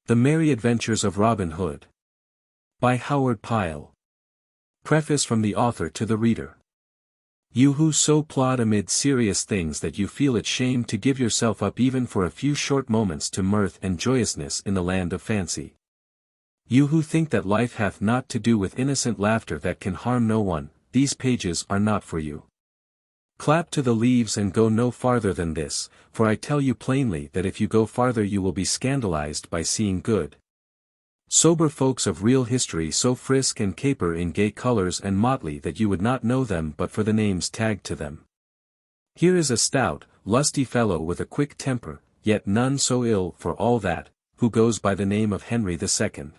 The Merry Adventures of Robin Hood. By Howard Pyle. Preface from the author to the reader. You who so plod amid serious things that you feel it shame to give yourself up even for a few short moments to mirth and joyousness in the land of fancy. You who think that life hath naught to do with innocent laughter that can harm no one, these pages are not for you. Clap to the leaves and go no farther than this, for I tell you plainly that if you go farther you will be scandalized by seeing good. Sober folks of real history so frisk and caper in gay colors and motley that you would not know them but for the names tagged to them. Here is a stout, lusty fellow with a quick temper, yet none so ill for all that, who goes by the name of Henry II.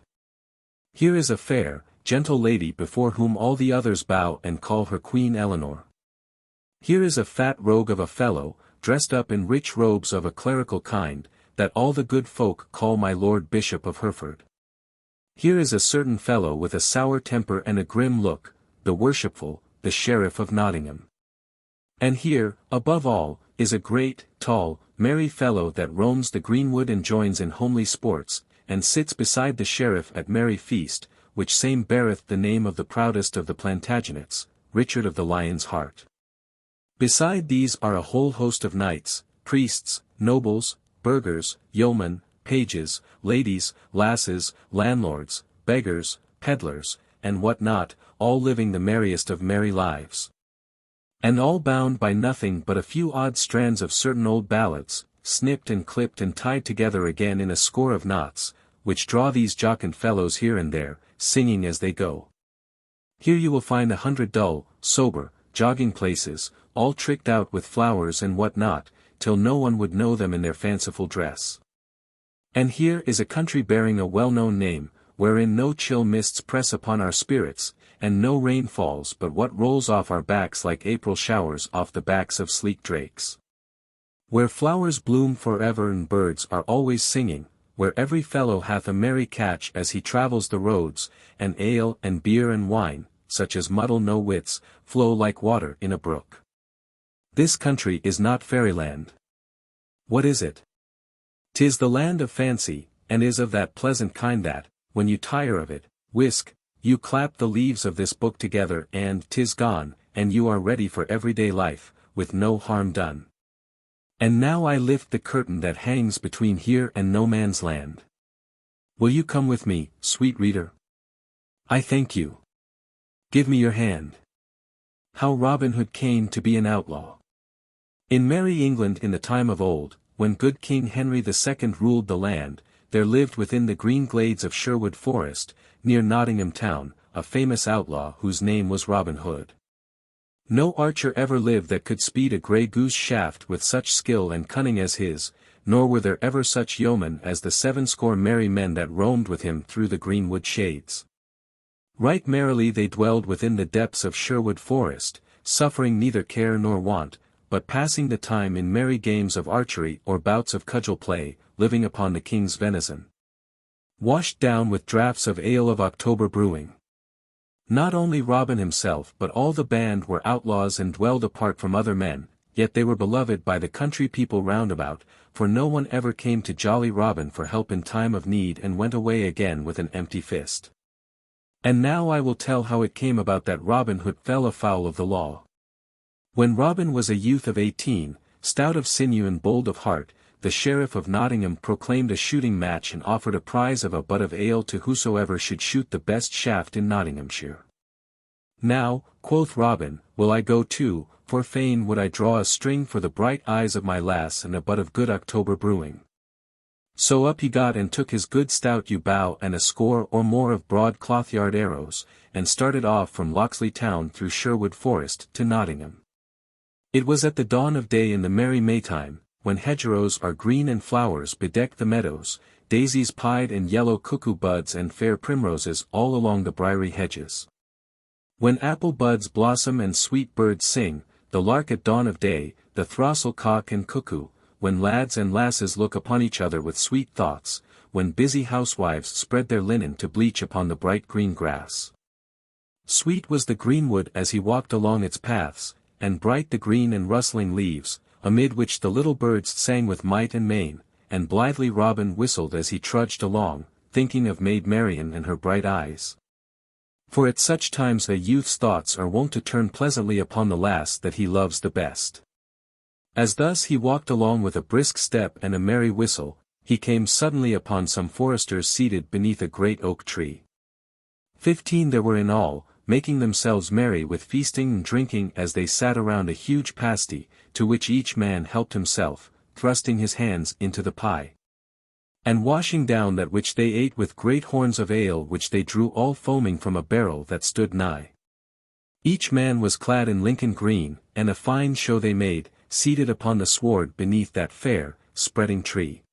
Here is a fair, gentle lady before whom all the others bow and call her Queen Eleanor. Here is a fat rogue of a fellow, dressed up in rich robes of a clerical kind, that all the good folk call my Lord Bishop of Hereford. Here is a certain fellow with a sour temper and a grim look, the worshipful, the Sheriff of Nottingham. And here, above all, is a great, tall, merry fellow that roams the greenwood and joins in homely sports, and sits beside the sheriff at merry feast, which same beareth the name of the proudest of the Plantagenets, Richard of the Lion's Heart. Beside these are a whole host of knights, priests, nobles, burghers, yeomen, pages, ladies, lasses, landlords, beggars, peddlers, and what not, all living the merriest of merry lives. And all bound by nothing but a few odd strands of certain old ballads, snipped and clipped and tied together again in a score of knots, which draw these jocund fellows here and there, singing as they go. Here you will find 100 dull, sober, jogging places, all tricked out with flowers and what not, till no one would know them in their fanciful dress. And here is a country bearing a well-known name, wherein no chill mists press upon our spirits, and no rain falls but what rolls off our backs like April showers off the backs of sleek drakes. Where flowers bloom forever and birds are always singing, where every fellow hath a merry catch as he travels the roads, and ale and beer and wine, such as muddle no wits, flow like water in a brook. This country is not fairyland. What is it? 'Tis the land of fancy, and is of that pleasant kind that, when you tire of it, whisk, you clap the leaves of this book together and 'tis gone, and you are ready for everyday life, with no harm done. And now I lift the curtain that hangs between here and no man's land. Will you come with me, sweet reader? I thank you. Give me your hand. How Robin Hood came to be an outlaw. In merry England in the time of old, when good King Henry II ruled the land, there lived within the green glades of Sherwood Forest, near Nottingham town, a famous outlaw whose name was Robin Hood. No archer ever lived that could speed a grey goose shaft with such skill and cunning as his, nor were there ever such yeomen as the 70 merry men that roamed with him through the greenwood shades. Right merrily they dwelled within the depths of Sherwood Forest, suffering neither care nor want, but passing the time in merry games of archery or bouts of cudgel play, living upon the king's venison. Washed down with draughts of ale of October brewing. Not only Robin himself but all the band were outlaws and dwelled apart from other men, yet they were beloved by the country people round about, for no one ever came to jolly Robin for help in time of need and went away again with an empty fist. And now I will tell how it came about that Robin Hood fell afoul of the law. When Robin was a youth of 18, stout of sinew and bold of heart, the Sheriff of Nottingham proclaimed a shooting match and offered a prize of a butt of ale to whosoever should shoot the best shaft in Nottinghamshire. Now, quoth Robin, will I go too, for fain would I draw a string for the bright eyes of my lass and a butt of good October brewing. So up he got and took his good stout yew bow and a score or more of broad clothyard arrows, and started off from Locksley town through Sherwood Forest to Nottingham. It was at the dawn of day in the merry Maytime, when hedgerows are green and flowers bedeck the meadows, daisies pied and yellow cuckoo buds and fair primroses all along the briery hedges. When apple buds blossom and sweet birds sing, the lark at dawn of day, the throstle cock and cuckoo, when lads and lasses look upon each other with sweet thoughts, when busy housewives spread their linen to bleach upon the bright green grass. Sweet was the greenwood as he walked along its paths, and bright the green and rustling leaves, amid which the little birds sang with might and main, and blithely Robin whistled as he trudged along, thinking of Maid Marian and her bright eyes. For at such times a youth's thoughts are wont to turn pleasantly upon the lass that he loves the best. As thus he walked along with a brisk step and a merry whistle, he came suddenly upon some foresters seated beneath a great oak tree. 15 there were in all, making themselves merry with feasting and drinking as they sat around a huge pasty, to which each man helped himself, thrusting his hands into the pie, and washing down that which they ate with great horns of ale which they drew all foaming from a barrel that stood nigh. Each man was clad in Lincoln green, and a fine show they made, seated upon the sward beneath that fair, spreading tree.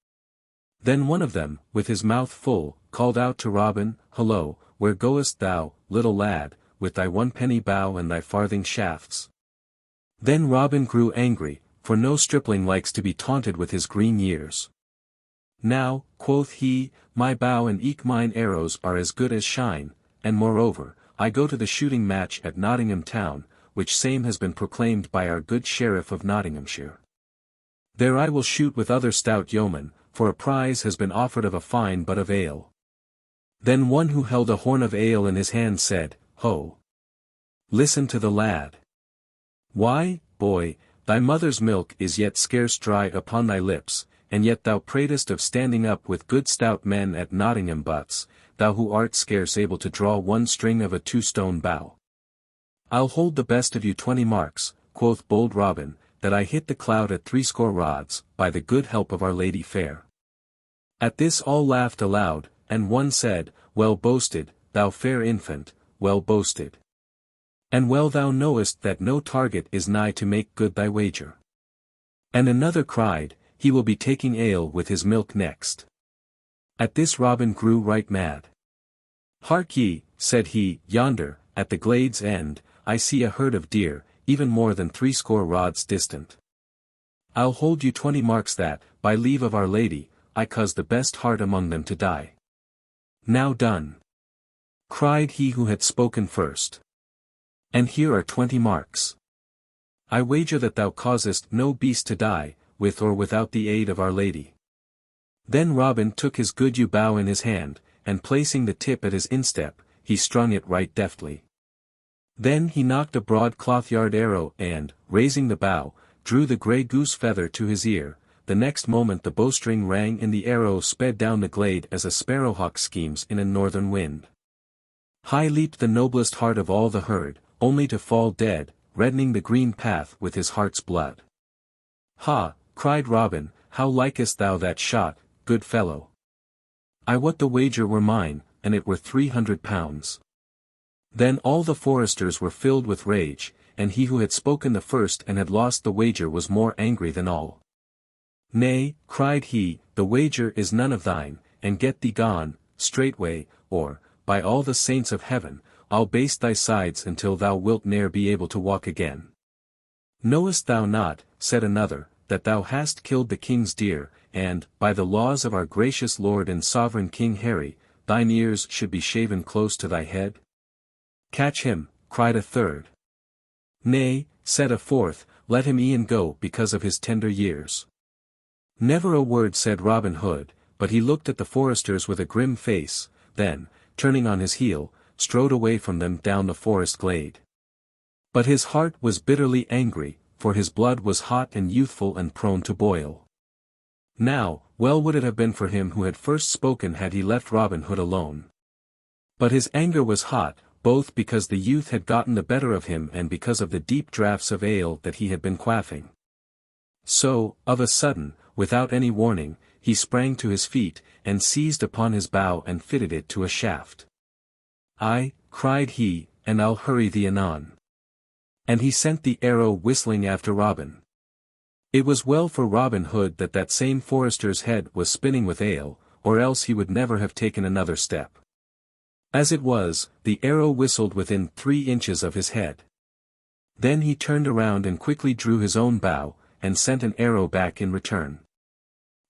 Then one of them, with his mouth full, called out to Robin, "Hullo, where goest thou, little lad, with thy 1 penny bow and thy farthing shafts?" Then Robin grew angry, for no stripling likes to be taunted with his green years. "Now," quoth he, "my bow and eke mine arrows are as good as shine, and moreover, I go to the shooting match at Nottingham town, which same has been proclaimed by our good Sheriff of Nottinghamshire. There I will shoot with other stout yeomen, for a prize has been offered of a fine butt of ale." Then one who held a horn of ale in his hand said, "Ho! Listen to the lad. Why, boy, thy mother's milk is yet scarce dry upon thy lips, and yet thou pratest of standing up with good stout men at Nottingham butts, thou who art scarce able to draw 1 string of a 2-stone bow. I'll hold the best of you 20 marks, quoth bold Robin, that I hit the cloud at 60 rods, by the good help of Our Lady fair." At this all laughed aloud, and one said, "Well boasted, thou fair infant, well boasted. And well thou knowest that no target is nigh to make good thy wager." And another cried, "He will be taking ale with his milk next." At this Robin grew right mad. "Hark ye," said he, "yonder, at the glade's end, I see a herd of deer, even more than 60 rods distant. I'll hold you 20 marks that, by leave of Our Lady, I cause the best heart among them to die." "Now done," cried he who had spoken first. "And here are 20 marks. I wager that thou causest no beast to die, with or without the aid of Our Lady." Then Robin took his good yew bow in his hand, and placing the tip at his instep, he strung it right deftly. Then he knocked a broad cloth-yard arrow and, raising the bow, drew the grey goose feather to his ear. The next moment the bowstring rang and the arrow sped down the glade as a sparrowhawk schemes in a northern wind. High leaped the noblest heart of all the herd, only to fall dead, reddening the green path with his heart's blood. "Ha!" cried Robin, "how likest thou that shot, good fellow? I wot the wager were mine, and it were 300 pounds. Then all the foresters were filled with rage, and he who had spoken the first and had lost the wager was more angry than all. "Nay," cried he, "the wager is none of thine, and get thee gone, straightway, or, by all the saints of heaven, I'll baste thy sides until thou wilt ne'er be able to walk again." "Knowest thou not," said another, "that thou hast killed the king's deer, and, by the laws of our gracious Lord and Sovereign King Harry, thine ears should be shaven close to thy head?" "Catch him," cried a third. "Nay," said a fourth, "let him e'en go because of his tender years." Never a word said Robin Hood, but he looked at the foresters with a grim face, then, turning on his heel, strode away from them down the forest glade. But his heart was bitterly angry, for his blood was hot and youthful and prone to boil. Now, well would it have been for him who had first spoken had he left Robin Hood alone. But his anger was hot, both because the youth had gotten the better of him and because of the deep draughts of ale that he had been quaffing. So, of a sudden, without any warning, he sprang to his feet, and seized upon his bow and fitted it to a shaft. "Aye," cried he, "and I'll hurry thee anon." And he sent the arrow whistling after Robin. It was well for Robin Hood that that same forester's head was spinning with ale, or else he would never have taken another step. As it was, the arrow whistled within 3 inches of his head. Then he turned around and quickly drew his own bow, and sent an arrow back in return.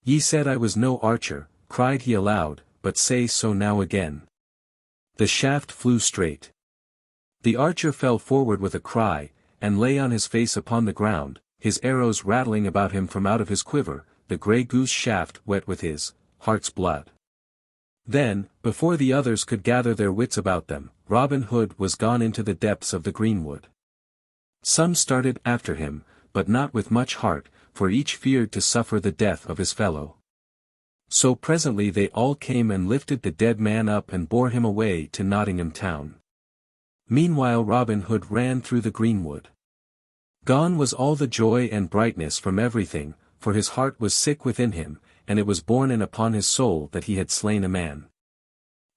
"Ye said I was no archer," cried he aloud, "but say so now again." The shaft flew straight. The archer fell forward with a cry, and lay on his face upon the ground, his arrows rattling about him from out of his quiver, the grey goose shaft wet with his heart's blood. Then, before the others could gather their wits about them, Robin Hood was gone into the depths of the greenwood. Some started after him, but not with much heart, for each feared to suffer the death of his fellow. So presently they all came and lifted the dead man up and bore him away to Nottingham town. Meanwhile Robin Hood ran through the greenwood. Gone was all the joy and brightness from everything, for his heart was sick within him, and it was borne in upon his soul that he had slain a man.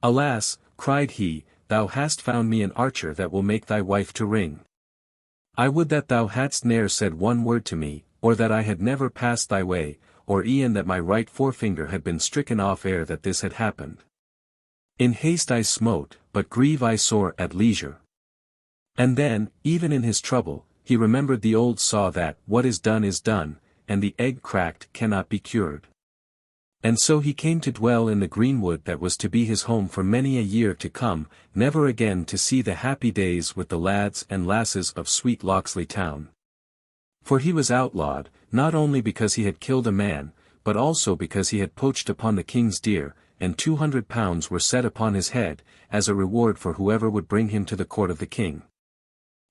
Alas, cried he, thou hast found me an archer that will make thy wife to ring. I would that thou hadst ne'er said one word to me, or that I had never passed thy way, or e'en that my right forefinger had been stricken off ere that this had happened. In haste I smote, but grieve I sore at leisure. And then, even in his trouble, he remembered the old saw that what is done, and the egg cracked cannot be cured. And so he came to dwell in the greenwood that was to be his home for many a year to come, never again to see the happy days with the lads and lasses of sweet Locksley town. For he was outlawed, not only because he had killed a man, but also because he had poached upon the king's deer, and £200 were set upon his head, as a reward for whoever would bring him to the court of the king.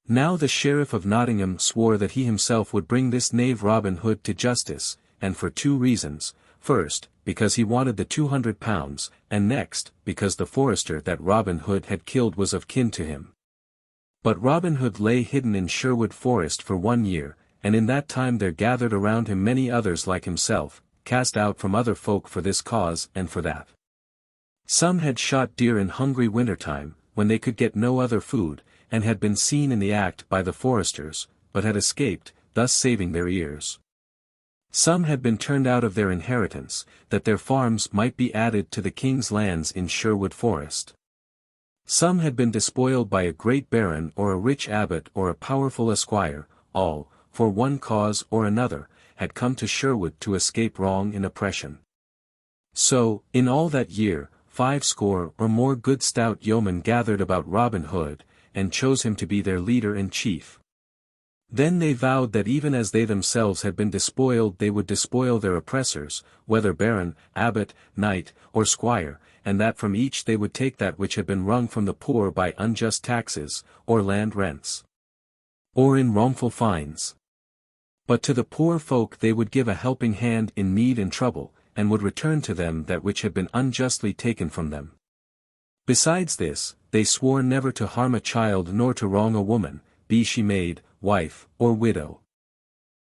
Now the Sheriff of Nottingham swore that he himself would bring this knave Robin Hood to justice, and for two reasons: first, because he wanted the £200, and next, because the forester that Robin Hood had killed was of kin to him. But Robin Hood lay hidden in Sherwood Forest for 1 year, and in that time there gathered around him many others like himself, cast out from other folk for this cause and for that. Some had shot deer in hungry wintertime, when they could get no other food, and had been seen in the act by the foresters, but had escaped, thus saving their ears. Some had been turned out of their inheritance, that their farms might be added to the king's lands in Sherwood Forest. Some had been despoiled by a great baron or a rich abbot or a powerful esquire, all, for one cause or another, had come to Sherwood to escape wrong and oppression. So, in all that year, 50 or more good stout yeomen gathered about Robin Hood, and chose him to be their leader and chief. Then they vowed that even as they themselves had been despoiled they would despoil their oppressors, whether baron, abbot, knight, or squire, and that from each they would take that which had been wrung from the poor by unjust taxes, or land rents, or in wrongful fines. But to the poor folk they would give a helping hand in need and trouble, and would return to them that which had been unjustly taken from them. Besides this, they swore never to harm a child nor to wrong a woman, be she maid, wife, or widow.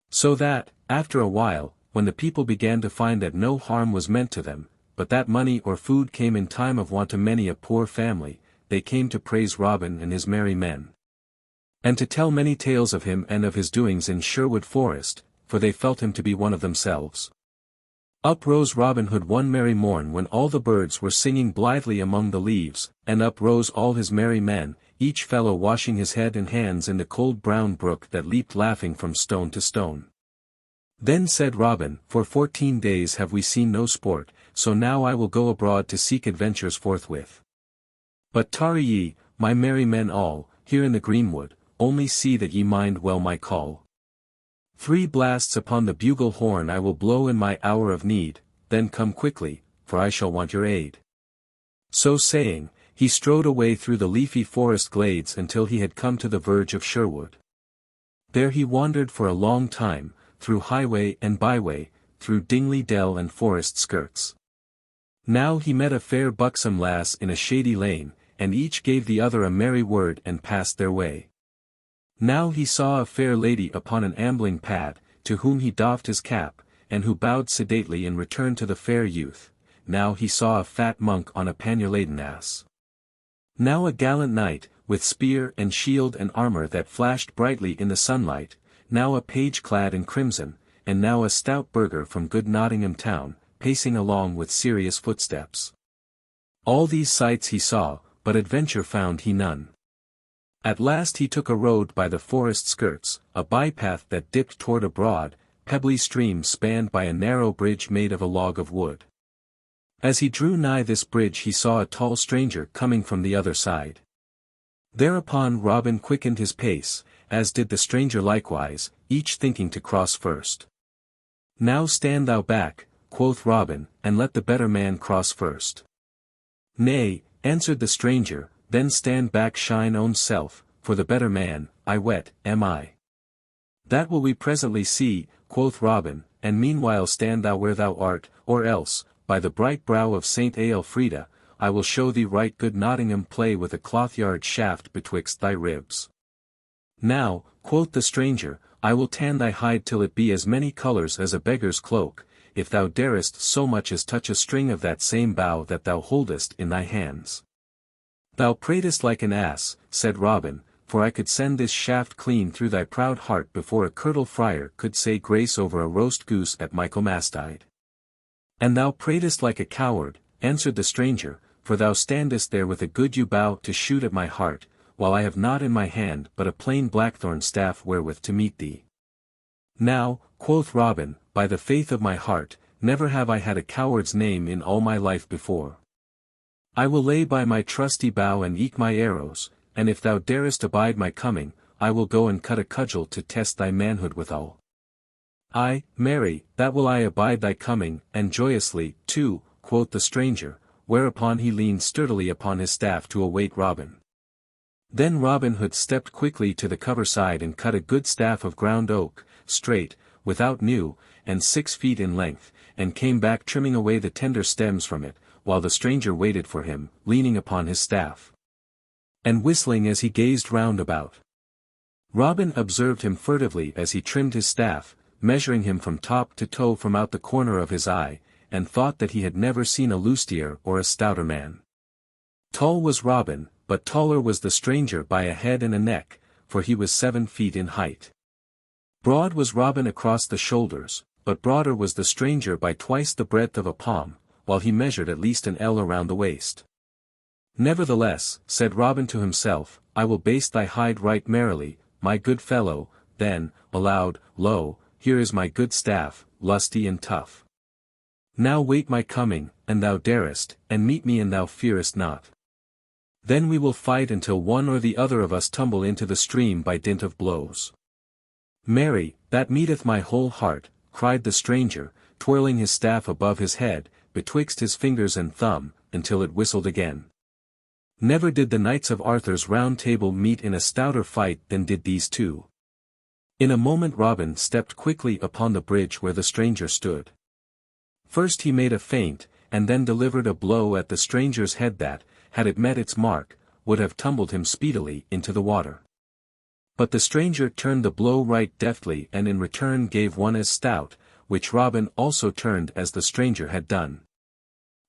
So that, after a while, when the people began to find that no harm was meant to them, but that money or food came in time of want to many a poor family, they came to praise Robin and his merry men, and to tell many tales of him and of his doings in Sherwood Forest, for they felt him to be one of themselves. Up rose Robin Hood one merry morn when all the birds were singing blithely among the leaves, and up rose all his merry men, each fellow washing his head and hands in the cold brown brook that leaped laughing from stone to stone. Then said Robin, For 14 days have we seen no sport, so now I will go abroad to seek adventures forthwith. But tarry ye, my merry men all, here in the greenwood, only see that ye mind well my call. 3 blasts upon the bugle horn I will blow in my hour of need, then come quickly, for I shall want your aid. So saying, he strode away through the leafy forest glades until he had come to the verge of Sherwood. There he wandered for a long time, through highway and byway, through dingly dell and forest skirts. Now he met a fair buxom lass in a shady lane, and each gave the other a merry word and passed their way. Now he saw a fair lady upon an ambling pad, to whom he doffed his cap, and who bowed sedately in return to the fair youth. Now he saw a fat monk on a pannier-laden ass. Now a gallant knight, with spear and shield and armor that flashed brightly in the sunlight, now a page clad in crimson, and now a stout burgher from good Nottingham town, pacing along with serious footsteps. All these sights he saw, but adventure found he none. At last he took a road by the forest skirts, a bypath that dipped toward a broad, pebbly stream spanned by a narrow bridge made of a log of wood. As he drew nigh this bridge he saw a tall stranger coming from the other side. Thereupon Robin quickened his pace, as did the stranger likewise, each thinking to cross first. Now stand thou back, quoth Robin, and let the better man cross first. Nay, answered the stranger, then stand back shine own self, for the better man, I wet, am I. That will we presently see, quoth Robin, and meanwhile stand thou where thou art, or else, by the bright brow of Saint Aelfrida, I will show thee right good Nottingham play with a cloth-yard shaft betwixt thy ribs. Now, quoth the stranger, I will tan thy hide till it be as many colours as a beggar's cloak, if thou darest so much as touch a string of that same bough that thou holdest in thy hands. Thou pratest like an ass, said Robin, for I could send this shaft clean through thy proud heart before a curtal friar could say grace over a roast goose at Michaelmastide. And thou pratest like a coward, answered the stranger, for thou standest there with a good yew bough to shoot at my heart, while I have not in my hand but a plain blackthorn staff wherewith to meet thee. Now, quoth Robin, by the faith of my heart, never have I had a coward's name in all my life before. I will lay by my trusty bow and eke my arrows, and if thou darest abide my coming, I will go and cut a cudgel to test thy manhood withal. Ay, marry, that will I abide thy coming, and joyously, too, quoth the stranger, whereupon he leaned sturdily upon his staff to await Robin. Then Robin Hood stepped quickly to the cover side and cut a good staff of ground oak, straight, without new, and 6 feet in length, and came back trimming away the tender stems from it, while the stranger waited for him, leaning upon his staff, and whistling as he gazed round about. Robin observed him furtively as he trimmed his staff, measuring him from top to toe from out the corner of his eye, and thought that he had never seen a lustier or a stouter man. Tall was Robin, but taller was the stranger by a head and a neck, for he was 7 feet in height. Broad was Robin across the shoulders, but broader was the stranger by twice the breadth of a palm, while he measured at least an ell around the waist. Nevertheless, said Robin to himself, I will baste thy hide right merrily, my good fellow, then, aloud, lo, here is my good staff, lusty and tough. Now wait my coming, and thou darest, and meet me and thou fearest not. Then we will fight until one or the other of us tumble into the stream by dint of blows. Marry, that meeteth my whole heart, cried the stranger, twirling his staff above his head, betwixt his fingers and thumb, until it whistled again. Never did the knights of Arthur's round table meet in a stouter fight than did these two. In a moment Robin stepped quickly upon the bridge where the stranger stood. First he made a feint, and then delivered a blow at the stranger's head that, had it met its mark, would have tumbled him speedily into the water. But the stranger turned the blow right deftly and in return gave one as stout, which Robin also turned as the stranger had done.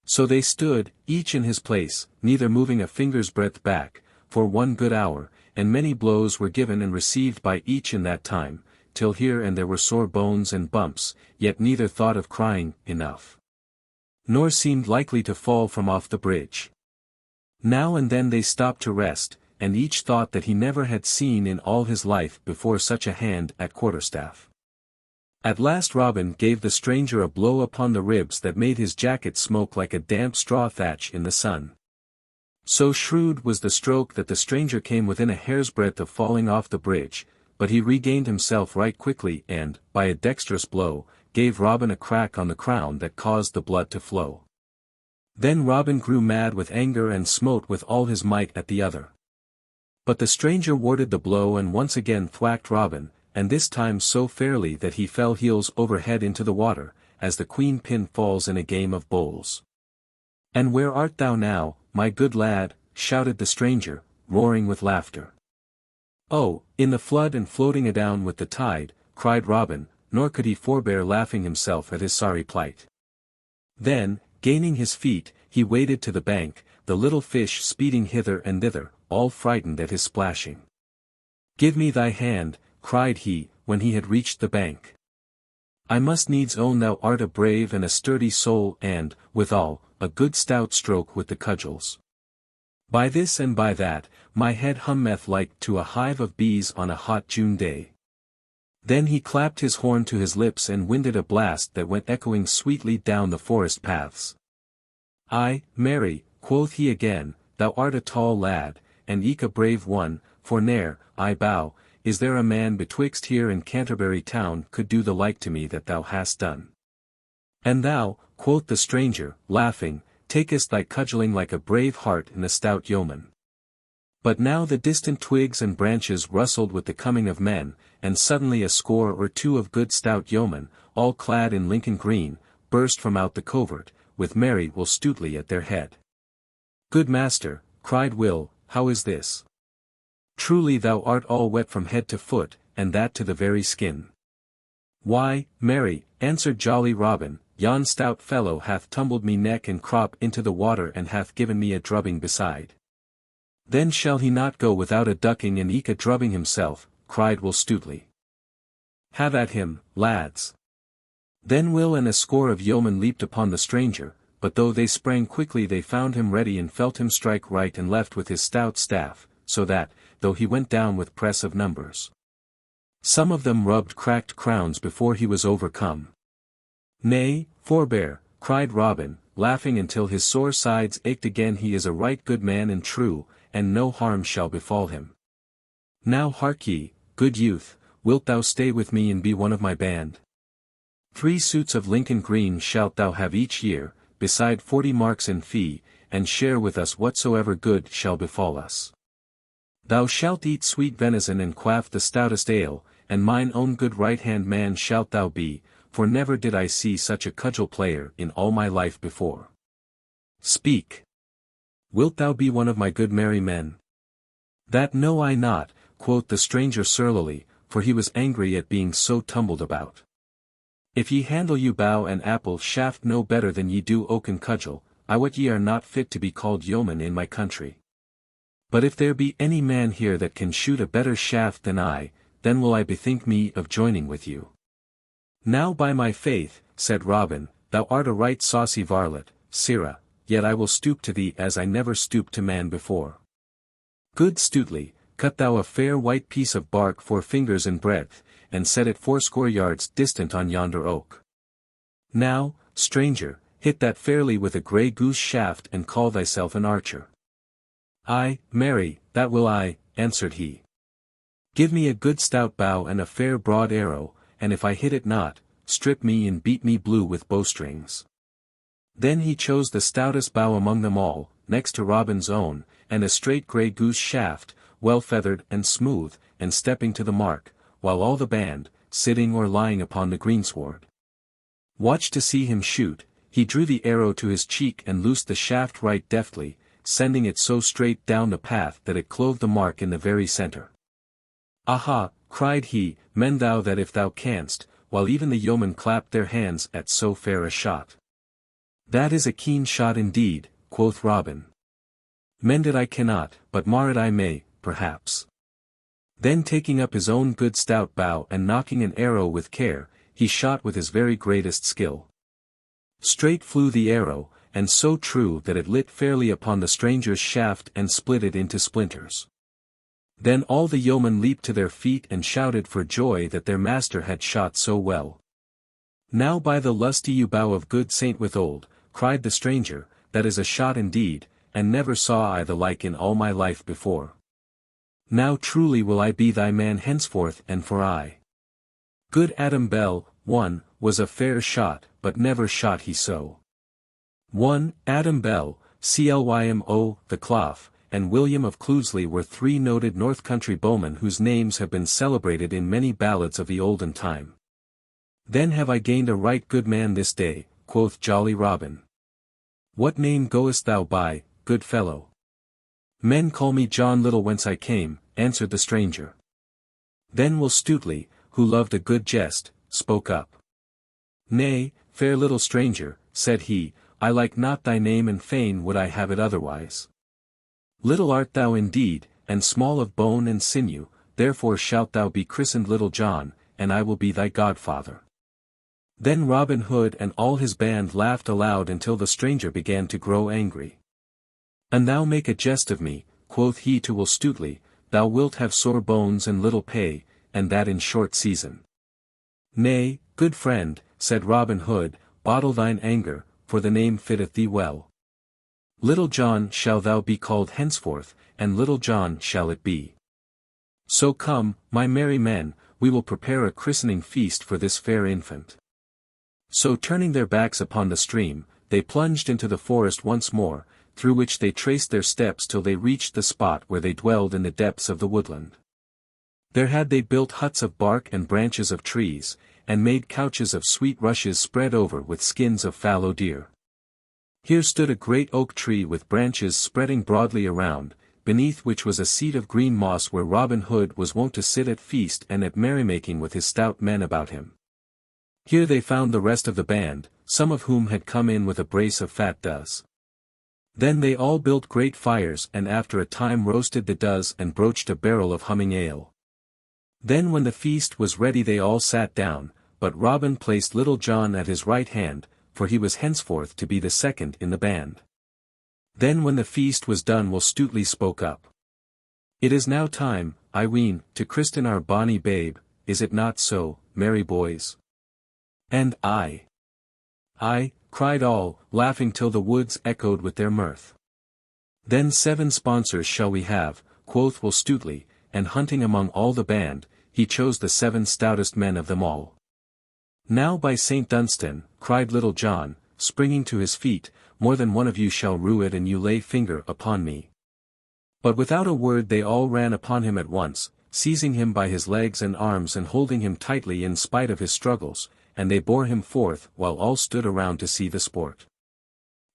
So they stood, each in his place, neither moving a finger's breadth back, for 1 good hour, and many blows were given and received by each in that time, till here and there were sore bones and bumps, yet neither thought of crying, enough. Nor seemed likely to fall from off the bridge. Now and then they stopped to rest, and each thought that he never had seen in all his life before such a hand at quarterstaff. At last Robin gave the stranger a blow upon the ribs that made his jacket smoke like a damp straw thatch in the sun. So shrewd was the stroke that the stranger came within a hair's breadth of falling off the bridge, but he regained himself right quickly and, by a dexterous blow, gave Robin a crack on the crown that caused the blood to flow. Then Robin grew mad with anger and smote with all his might at the other. But the stranger warded the blow and once again thwacked Robin, and this time so fairly that he fell heels over head into the water, as the queen pin falls in a game of bowls. And where art thou now, my good lad? Shouted the stranger, roaring with laughter. Oh, in the flood and floating adown with the tide, cried Robin, nor could he forbear laughing himself at his sorry plight. Then, gaining his feet, he waded to the bank, the little fish speeding hither and thither, all frightened at his splashing. Give me thy hand, cried he, when he had reached the bank. I must needs own thou art a brave and a sturdy soul and, withal, a good stout stroke with the cudgels. By this and by that, my head hummeth like to a hive of bees on a hot June day. Then he clapped his horn to his lips and winded a blast that went echoing sweetly down the forest paths. Ay, marry, quoth he again, thou art a tall lad, and eke a brave one, for ne'er, I bow, is there a man betwixt here and Canterbury town could do the like to me that thou hast done? And thou, quoth the stranger, laughing, takest thy cudgelling like a brave heart and a stout yeoman. But now the distant twigs and branches rustled with the coming of men, and suddenly a score or two of good stout yeomen, all clad in Lincoln green, burst from out the covert, with merry Will Stutely at their head. Good master, cried Will, how is this? Truly thou art all wet from head to foot, and that to the very skin. Why, marry, answered jolly Robin, yon stout fellow hath tumbled me neck and crop into the water and hath given me a drubbing beside. Then shall he not go without a ducking and eke a drubbing himself, cried Will Stutely. Have at him, lads. Then Will and a score of yeomen leaped upon the stranger, but though they sprang quickly they found him ready and felt him strike right and left with his stout staff, so that, though he went down with press of numbers, some of them rubbed cracked crowns before he was overcome. Nay, forbear, cried Robin, laughing until his sore sides ached again. He is a right good man and true, and no harm shall befall him. Now hark ye, good youth, wilt thou stay with me and be one of my band? 3 suits of Lincoln green shalt thou have each year, beside 40 marks in fee, and share with us whatsoever good shall befall us. Thou shalt eat sweet venison and quaff the stoutest ale, and mine own good right-hand man shalt thou be, for never did I see such a cudgel player in all my life before. Speak. Wilt thou be one of my good merry men? That know I not, quoth the stranger surlily, for he was angry at being so tumbled about. If ye handle you bow and apple shaft no better than ye do oaken cudgel, I wot ye are not fit to be called yeomen in my country. But if there be any man here that can shoot a better shaft than I, then will I bethink me of joining with you. Now by my faith, said Robin, thou art a right saucy varlet, sirrah, yet I will stoop to thee as I never stooped to man before. Good Stutely, cut thou a fair white piece of bark 4 fingers in breadth, and set it 80 yards distant on yonder oak. Now, stranger, hit that fairly with a grey goose shaft and call thyself an archer. Ay, marry, that will I, answered he. Give me a good stout bow and a fair broad arrow, and if I hit it not, strip me and beat me blue with bowstrings. Then he chose the stoutest bow among them all, next to Robin's own, and a straight grey goose shaft, well feathered and smooth, and stepping to the mark, while all the band, sitting or lying upon the greensward, watched to see him shoot, he drew the arrow to his cheek and loosed the shaft right deftly, sending it so straight down the path that it clove the mark in the very centre. Aha, cried he, mend thou that if thou canst, while even the yeomen clapped their hands at so fair a shot. That is a keen shot indeed, quoth Robin. Mend it I cannot, but mar it I may, perhaps. Then taking up his own good stout bow and knocking an arrow with care, he shot with his very greatest skill. Straight flew the arrow, and so true that it lit fairly upon the stranger's shaft and split it into splinters. Then all the yeomen leaped to their feet and shouted for joy that their master had shot so well. Now by the lusty yew bow of good Saint Withold, cried the stranger, that is a shot indeed, and never saw I the like in all my life before. Now truly will I be thy man henceforth and for aye. Good Adam Bell, one, was a fair shot, but never shot he so. One, Adam Bell, Clymo, the Clough, and William of Cloudesley were 3 noted north country bowmen whose names have been celebrated in many ballads of the olden time. Then have I gained a right good man this day, quoth jolly Robin. What name goest thou by, good fellow? Men call me John Little whence I came, answered the stranger. Then Will Stutely, who loved a good jest, spoke up. Nay, fair little stranger, said he, I like not thy name and fain would I have it otherwise. Little art thou indeed, and small of bone and sinew, therefore shalt thou be christened Little John, and I will be thy godfather. Then Robin Hood and all his band laughed aloud until the stranger began to grow angry. And thou make a jest of me, quoth he to Will Stutely, thou wilt have sore bones and little pay, and that in short season. Nay, good friend, said Robin Hood, bottle thine anger, for the name fitteth thee well. Little John shall thou be called henceforth, and Little John shall it be. So come, my merry men, we will prepare a christening feast for this fair infant. So turning their backs upon the stream, they plunged into the forest once more, through which they traced their steps till they reached the spot where they dwelled in the depths of the woodland. There had they built huts of bark and branches of trees, and made couches of sweet rushes spread over with skins of fallow deer. Here stood a great oak tree with branches spreading broadly around, beneath which was a seat of green moss where Robin Hood was wont to sit at feast and at merrymaking with his stout men about him. Here they found the rest of the band, some of whom had come in with a brace of fat does. Then they all built great fires and after a time roasted the does and broached a barrel of humming ale. Then when the feast was ready they all sat down, but Robin placed Little John at his right hand, for he was henceforth to be the second in the band. Then when the feast was done Will Stutely spoke up. "It is now time, I ween, to christen our bonny babe, is it not so, merry boys?" And "Aye, aye," cried all, laughing till the woods echoed with their mirth. "Then 7 sponsors shall we have," quoth Will Stutely, and hunting among all the band, he chose the 7 stoutest men of them all. "Now by St. Dunstan," cried Little John, springing to his feet, "more than one of you shall rue it and you lay finger upon me." But without a word they all ran upon him at once, seizing him by his legs and arms and holding him tightly in spite of his struggles, and they bore him forth while all stood around to see the sport.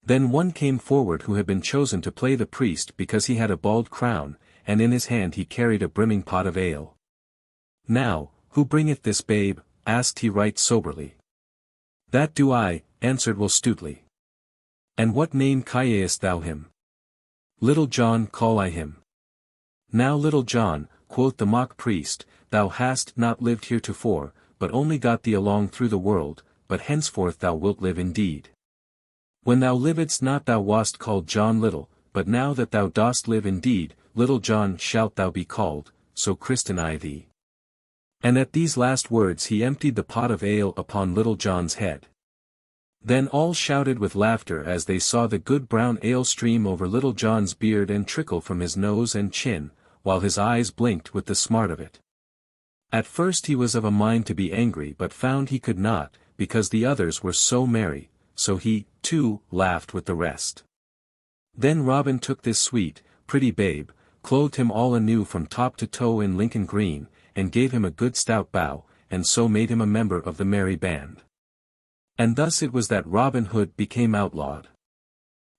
Then one came forward who had been chosen to play the priest because he had a bald crown, and in his hand he carried a brimming pot of ale. "Now, who bringeth this babe?" asked he right soberly. "That do I," answered Will Stutely. "And what name callest thou him?" "Little John call I him." "Now Little John," quoth the mock priest, "thou hast not lived heretofore, but only got thee along through the world, but henceforth thou wilt live indeed. When thou livedst not thou wast called John Little, but now that thou dost live indeed, Little John shalt thou be called, so christen I thee." And at these last words he emptied the pot of ale upon Little John's head. Then all shouted with laughter as they saw the good brown ale stream over Little John's beard and trickle from his nose and chin, while his eyes blinked with the smart of it. At first he was of a mind to be angry but found he could not, because the others were so merry, so he, too, laughed with the rest. Then Robin took this sweet, pretty babe, clothed him all anew from top to toe in Lincoln green, and gave him a good stout bow, and so made him a member of the merry band. And thus it was that Robin Hood became outlawed.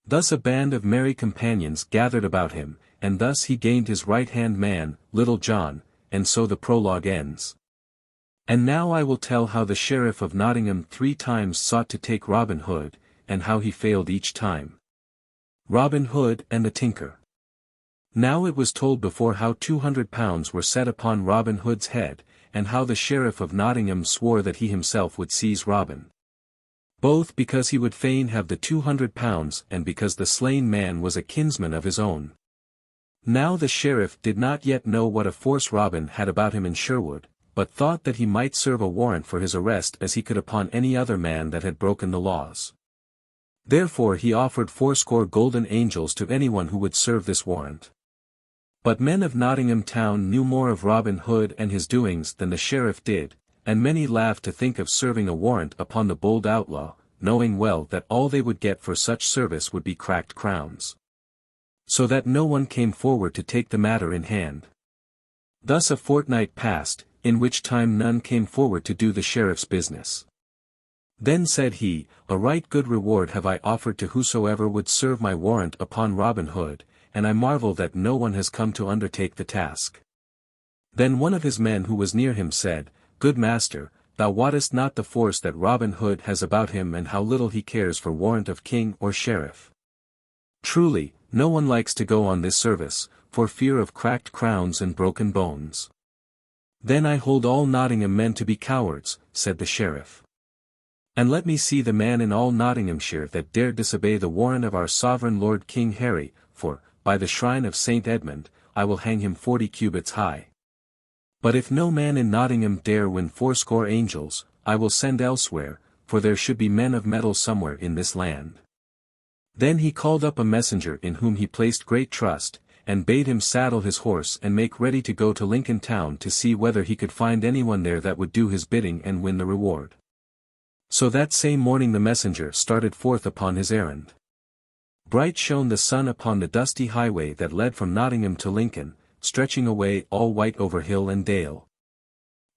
Thus a band of merry companions gathered about him, and thus he gained his right-hand man, Little John, and so the prologue ends. And now I will tell how the Sheriff of Nottingham 3 times sought to take Robin Hood, and how he failed each time. Robin Hood and the Tinker. Now it was told before how £200 were set upon Robin Hood's head, and how the Sheriff of Nottingham swore that he himself would seize Robin. Both because he would fain have the £200 and because the slain man was a kinsman of his own. Now the sheriff did not yet know what a force Robin had about him in Sherwood, but thought that he might serve a warrant for his arrest as he could upon any other man that had broken the laws. Therefore he offered 80 golden angels to anyone who would serve this warrant. But men of Nottingham town knew more of Robin Hood and his doings than the sheriff did, and many laughed to think of serving a warrant upon the bold outlaw, knowing well that all they would get for such service would be cracked crowns. So that no one came forward to take the matter in hand. Thus a fortnight passed, in which time none came forward to do the sheriff's business. Then said he, "A right good reward have I offered to whosoever would serve my warrant upon Robin Hood, and I marvel that no one has come to undertake the task." Then one of his men who was near him said, "Good master, thou wottest not the force that Robin Hood has about him and how little he cares for warrant of king or sheriff. Truly, no one likes to go on this service, for fear of cracked crowns and broken bones." "Then I hold all Nottingham men to be cowards," said the sheriff. "And let me see the man in all Nottinghamshire that dare disobey the warrant of our sovereign Lord King Harry, for, by the shrine of St. Edmund, I will hang him 40 cubits high. But if no man in Nottingham dare win 80 angels, I will send elsewhere, for there should be men of mettle somewhere in this land." Then he called up a messenger in whom he placed great trust, and bade him saddle his horse and make ready to go to Lincoln town to see whether he could find anyone there that would do his bidding and win the reward. So that same morning the messenger started forth upon his errand. Bright shone the sun upon the dusty highway that led from Nottingham to Lincoln, stretching away all white over hill and dale.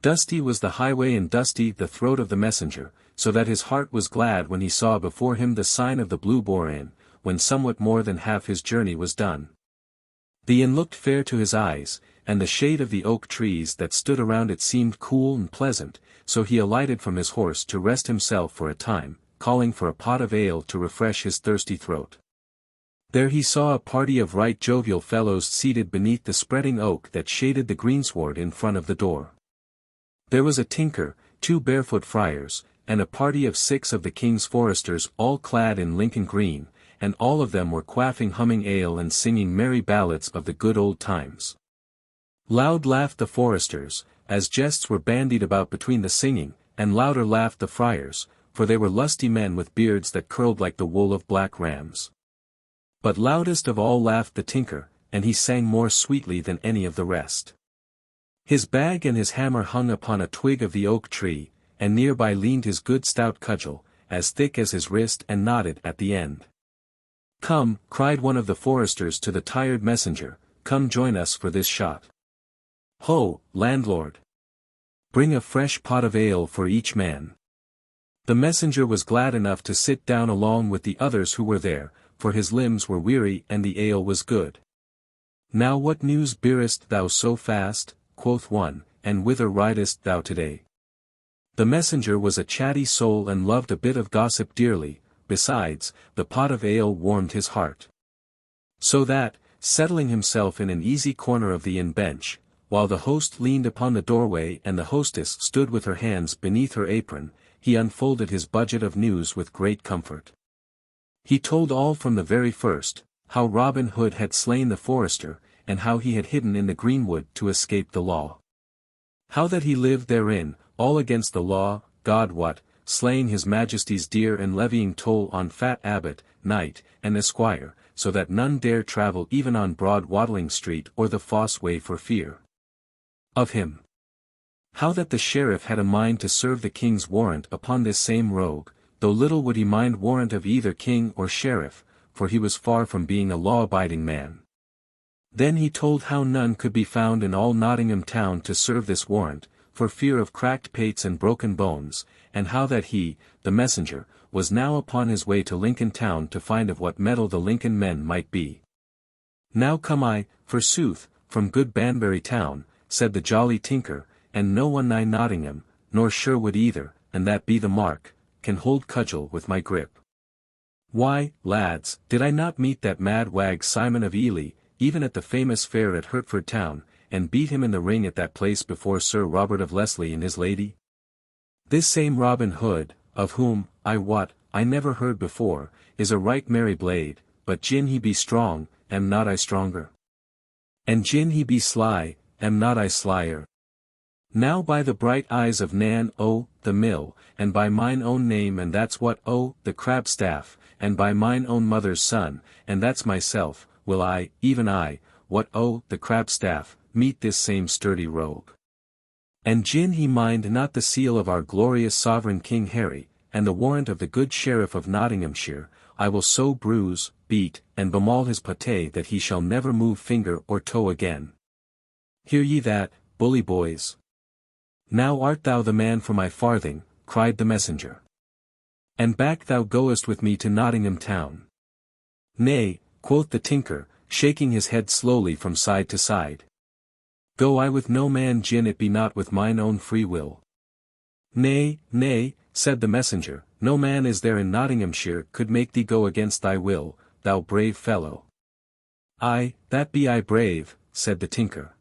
Dusty was the highway and dusty the throat of the messenger, so that his heart was glad when he saw before him the sign of the Blue Boar Inn, when somewhat more than half his journey was done. The inn looked fair to his eyes, and the shade of the oak trees that stood around it seemed cool and pleasant, so he alighted from his horse to rest himself for a time, calling for a pot of ale to refresh his thirsty throat. There he saw a party of right jovial fellows seated beneath the spreading oak that shaded the greensward in front of the door. There was a tinker, 2 barefoot friars, and a party of 6 of the king's foresters all clad in Lincoln green, and all of them were quaffing humming ale and singing merry ballads of the good old times. Loud laughed the foresters, as jests were bandied about between the singing, and louder laughed the friars, for they were lusty men with beards that curled like the wool of black rams. But loudest of all laughed the tinker, and he sang more sweetly than any of the rest. His bag and his hammer hung upon a twig of the oak tree, and nearby leaned his good stout cudgel, as thick as his wrist and knotted at the end. "Come," cried one of the foresters to the tired messenger, "come join us for this shot. Ho, landlord! Bring a fresh pot of ale for each man." The messenger was glad enough to sit down along with the others who were there, for his limbs were weary and the ale was good. "Now what news bearest thou so fast?" quoth one, "and whither ridest thou today?" The messenger was a chatty soul and loved a bit of gossip dearly, besides, the pot of ale warmed his heart. So that, settling himself in an easy corner of the inn bench, while the host leaned upon the doorway and the hostess stood with her hands beneath her apron, he unfolded his budget of news with great comfort. He told all from the very first, how Robin Hood had slain the forester, and how he had hidden in the greenwood to escape the law. How that he lived therein, all against the law, God wot, slaying his majesty's deer and levying toll on fat abbot, knight, and esquire, so that none dare travel even on broad Watling Street or the Fosse Way for fear of him. How that the sheriff had a mind to serve the king's warrant upon this same rogue, though little would he mind warrant of either king or sheriff, for he was far from being a law-abiding man. Then he told how none could be found in all Nottingham town to serve this warrant, for fear of cracked pates and broken bones, and how that he, the messenger, was now upon his way to Lincoln town to find of what mettle the Lincoln men might be. "Now come I, forsooth, from good Banbury town," said the jolly tinker, "and no one nigh Nottingham, nor Sherwood either, and that be the mark, can hold cudgel with my grip. Why, lads, did I not meet that mad wag Simon of Ely, even at the famous fair at Hertford town, and beat him in the ring at that place before Sir Robert of Leslie and his lady? This same Robin Hood, of whom, I wot, I never heard before, is a right merry blade, but gin he be strong, am not I stronger? And gin he be sly, am not I slyer? Now by the bright eyes of Nan, oh, the mill, and by mine own name and that's what, oh, the crab staff, and by mine own mother's son, and that's myself, will I, even I, what, oh, the crab staff, meet this same sturdy rogue. And gin he mind not the seal of our glorious sovereign King Harry, and the warrant of the good Sheriff of Nottinghamshire, I will so bruise, beat, and bemaul his pate that he shall never move finger or toe again. Hear ye that, bully boys? Now art thou the man for my farthing, cried the messenger. And back thou goest with me to Nottingham town. Nay, quoth the tinker, shaking his head slowly from side to side. Go I with no man gin it be not with mine own free will. Nay, nay, said the messenger, no man is there in Nottinghamshire could make thee go against thy will, thou brave fellow. Ay, that be I brave, said the tinker.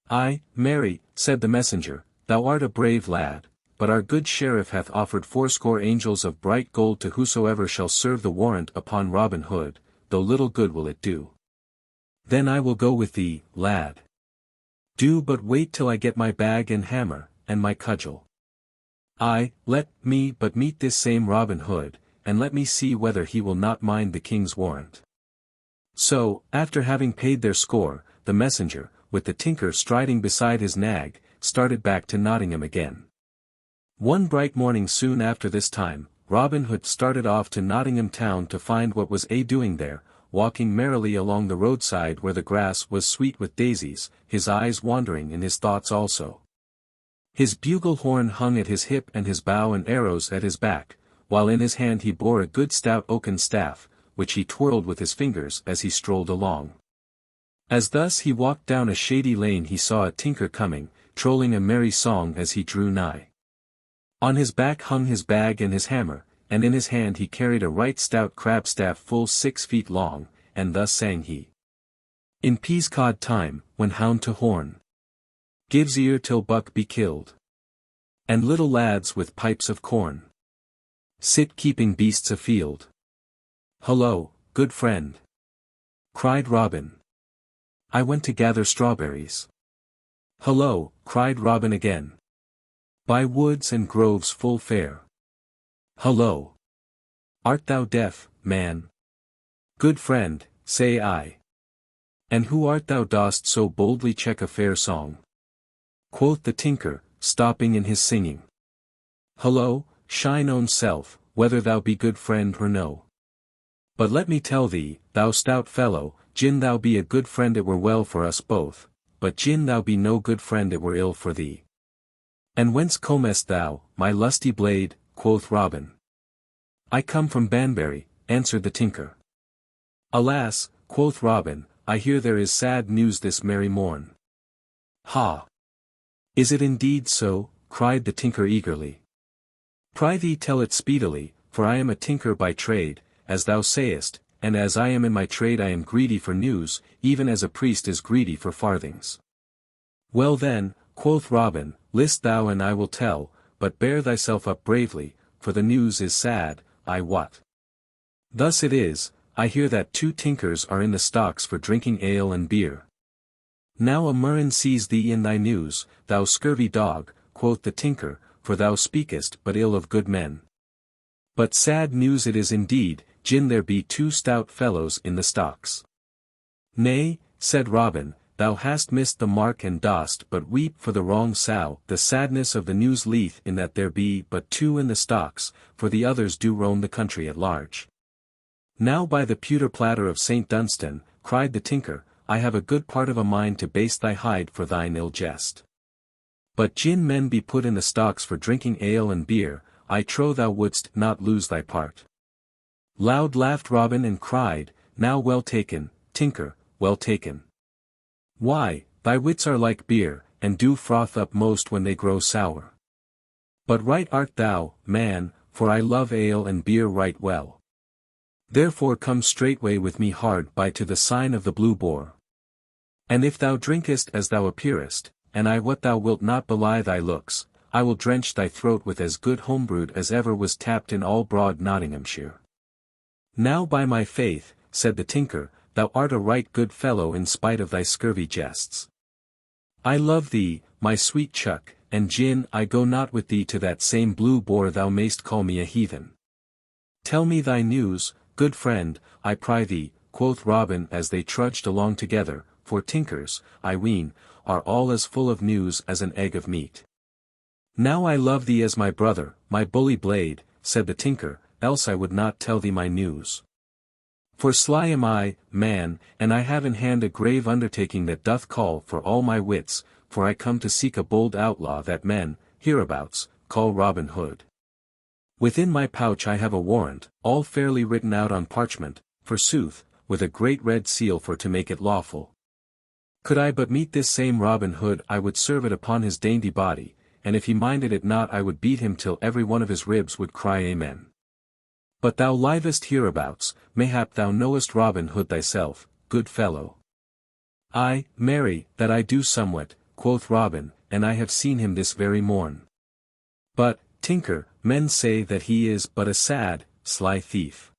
Ay, marry, said the messenger, thou art a brave lad, but our good sheriff hath offered 80 angels of bright gold to whosoever shall serve the warrant upon Robin Hood, though little good will it do. Then I will go with thee, lad. Do but wait till I get my bag and hammer, and my cudgel. Ay, let me but meet this same Robin Hood, and let me see whether he will not mind the king's warrant. So, after having paid their score, the messenger, with the tinker striding beside his nag, started back to Nottingham again. One bright morning soon after this time, Robin Hood started off to Nottingham town to find what was doing there, walking merrily along the roadside where the grass was sweet with daisies, his eyes wandering and his thoughts also. His bugle horn hung at his hip and his bow and arrows at his back, while in his hand he bore a good stout oaken staff, which he twirled with his fingers as he strolled along. As thus he walked down a shady lane he saw a tinker coming, trolling a merry song as he drew nigh. On his back hung his bag and his hammer, and in his hand he carried a right stout crabstaff full 6 feet long, and thus sang he. In peascod time, when hound to horn gives ear till buck be killed, and little lads with pipes of corn sit keeping beasts afield. Hullo, good friend, cried Robin. I went to gather strawberries. Hullo, cried Robin again. By woods and groves full fair. Hullo. Art thou deaf, man? Good friend, say I. And who art thou dost so boldly check a fair song? Quoth the tinker, stopping in his singing. Hullo, shine own self, whether thou be good friend or no. But let me tell thee, thou stout fellow, gin thou be a good friend it were well for us both, but gin thou be no good friend it were ill for thee. And whence comest thou, my lusty blade? Quoth Robin. I come from Banbury, answered the tinker. Alas, quoth Robin, I hear there is sad news this merry morn. Ha! Is it indeed so? Cried the tinker eagerly. Prithee tell it speedily, for I am a tinker by trade, as thou sayest, and as I am in my trade I am greedy for news, even as a priest is greedy for farthings. Well then, quoth Robin, list thou and I will tell, but bear thyself up bravely, for the news is sad, I wot. Thus it is, I hear that 2 tinkers are in the stocks for drinking ale and beer. Now a murrain seize thee in thy news, thou scurvy dog, quoth the tinker, for thou speakest but ill of good men. But sad news it is indeed, gin there be 2 stout fellows in the stocks. Nay, said Robin, thou hast missed the mark and dost but weep for the wrong sow. The sadness of the news lieth in that there be but 2 in the stocks, for the others do roam the country at large. Now by the pewter platter of St. Dunstan, cried the tinker, I have a good part of a mind to baste thy hide for thine ill jest. But gin men be put in the stocks for drinking ale and beer, I trow thou wouldst not lose thy part. Loud laughed Robin and cried, now well taken, tinker, well taken. Why, thy wits are like beer, and do froth up most when they grow sour. But right art thou, man, for I love ale and beer right well. Therefore come straightway with me hard by to the sign of the Blue Boar. And if thou drinkest as thou appearest, and I wot thou wilt not belie thy looks, I will drench thy throat with as good homebrewed as ever was tapped in all broad Nottinghamshire. Now by my faith, said the tinker, thou art a right good fellow in spite of thy scurvy jests. I love thee, my sweet chuck, and gin I go not with thee to that same Blue Boar thou mayst call me a heathen. Tell me thy news, good friend, I pry thee, quoth Robin as they trudged along together, for tinkers, I ween, are all as full of news as an egg of meat. Now I love thee as my brother, my bully blade, said the tinker, else I would not tell thee my news. For sly am I, man, and I have in hand a grave undertaking that doth call for all my wits, for I come to seek a bold outlaw that men, hereabouts, call Robin Hood. Within my pouch I have a warrant, all fairly written out on parchment, forsooth, with a great red seal for to make it lawful. Could I but meet this same Robin Hood I would serve it upon his dainty body, and if he minded it not I would beat him till every one of his ribs would cry amen. But thou livest hereabouts, mayhap thou knowest Robin Hood thyself, good fellow. Ay, marry, that I do somewhat, quoth Robin, and I have seen him this very morn. But, tinker, men say that he is but a sad, sly thief.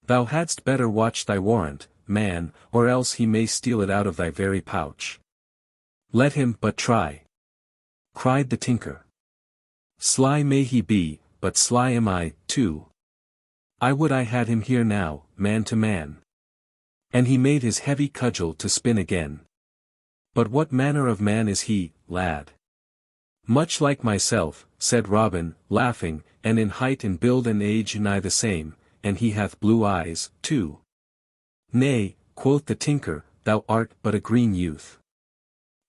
Thou hadst better watch thy warrant, man, or else he may steal it out of thy very pouch. Let him but try, cried the tinker. Sly may he be, but sly am I, too. I would I had him here now, man to man. And he made his heavy cudgel to spin again. But what manner of man is he, lad? Much like myself, said Robin, laughing, and in height and build and age nigh the same, and he hath blue eyes, too. Nay, quoth the tinker, thou art but a green youth.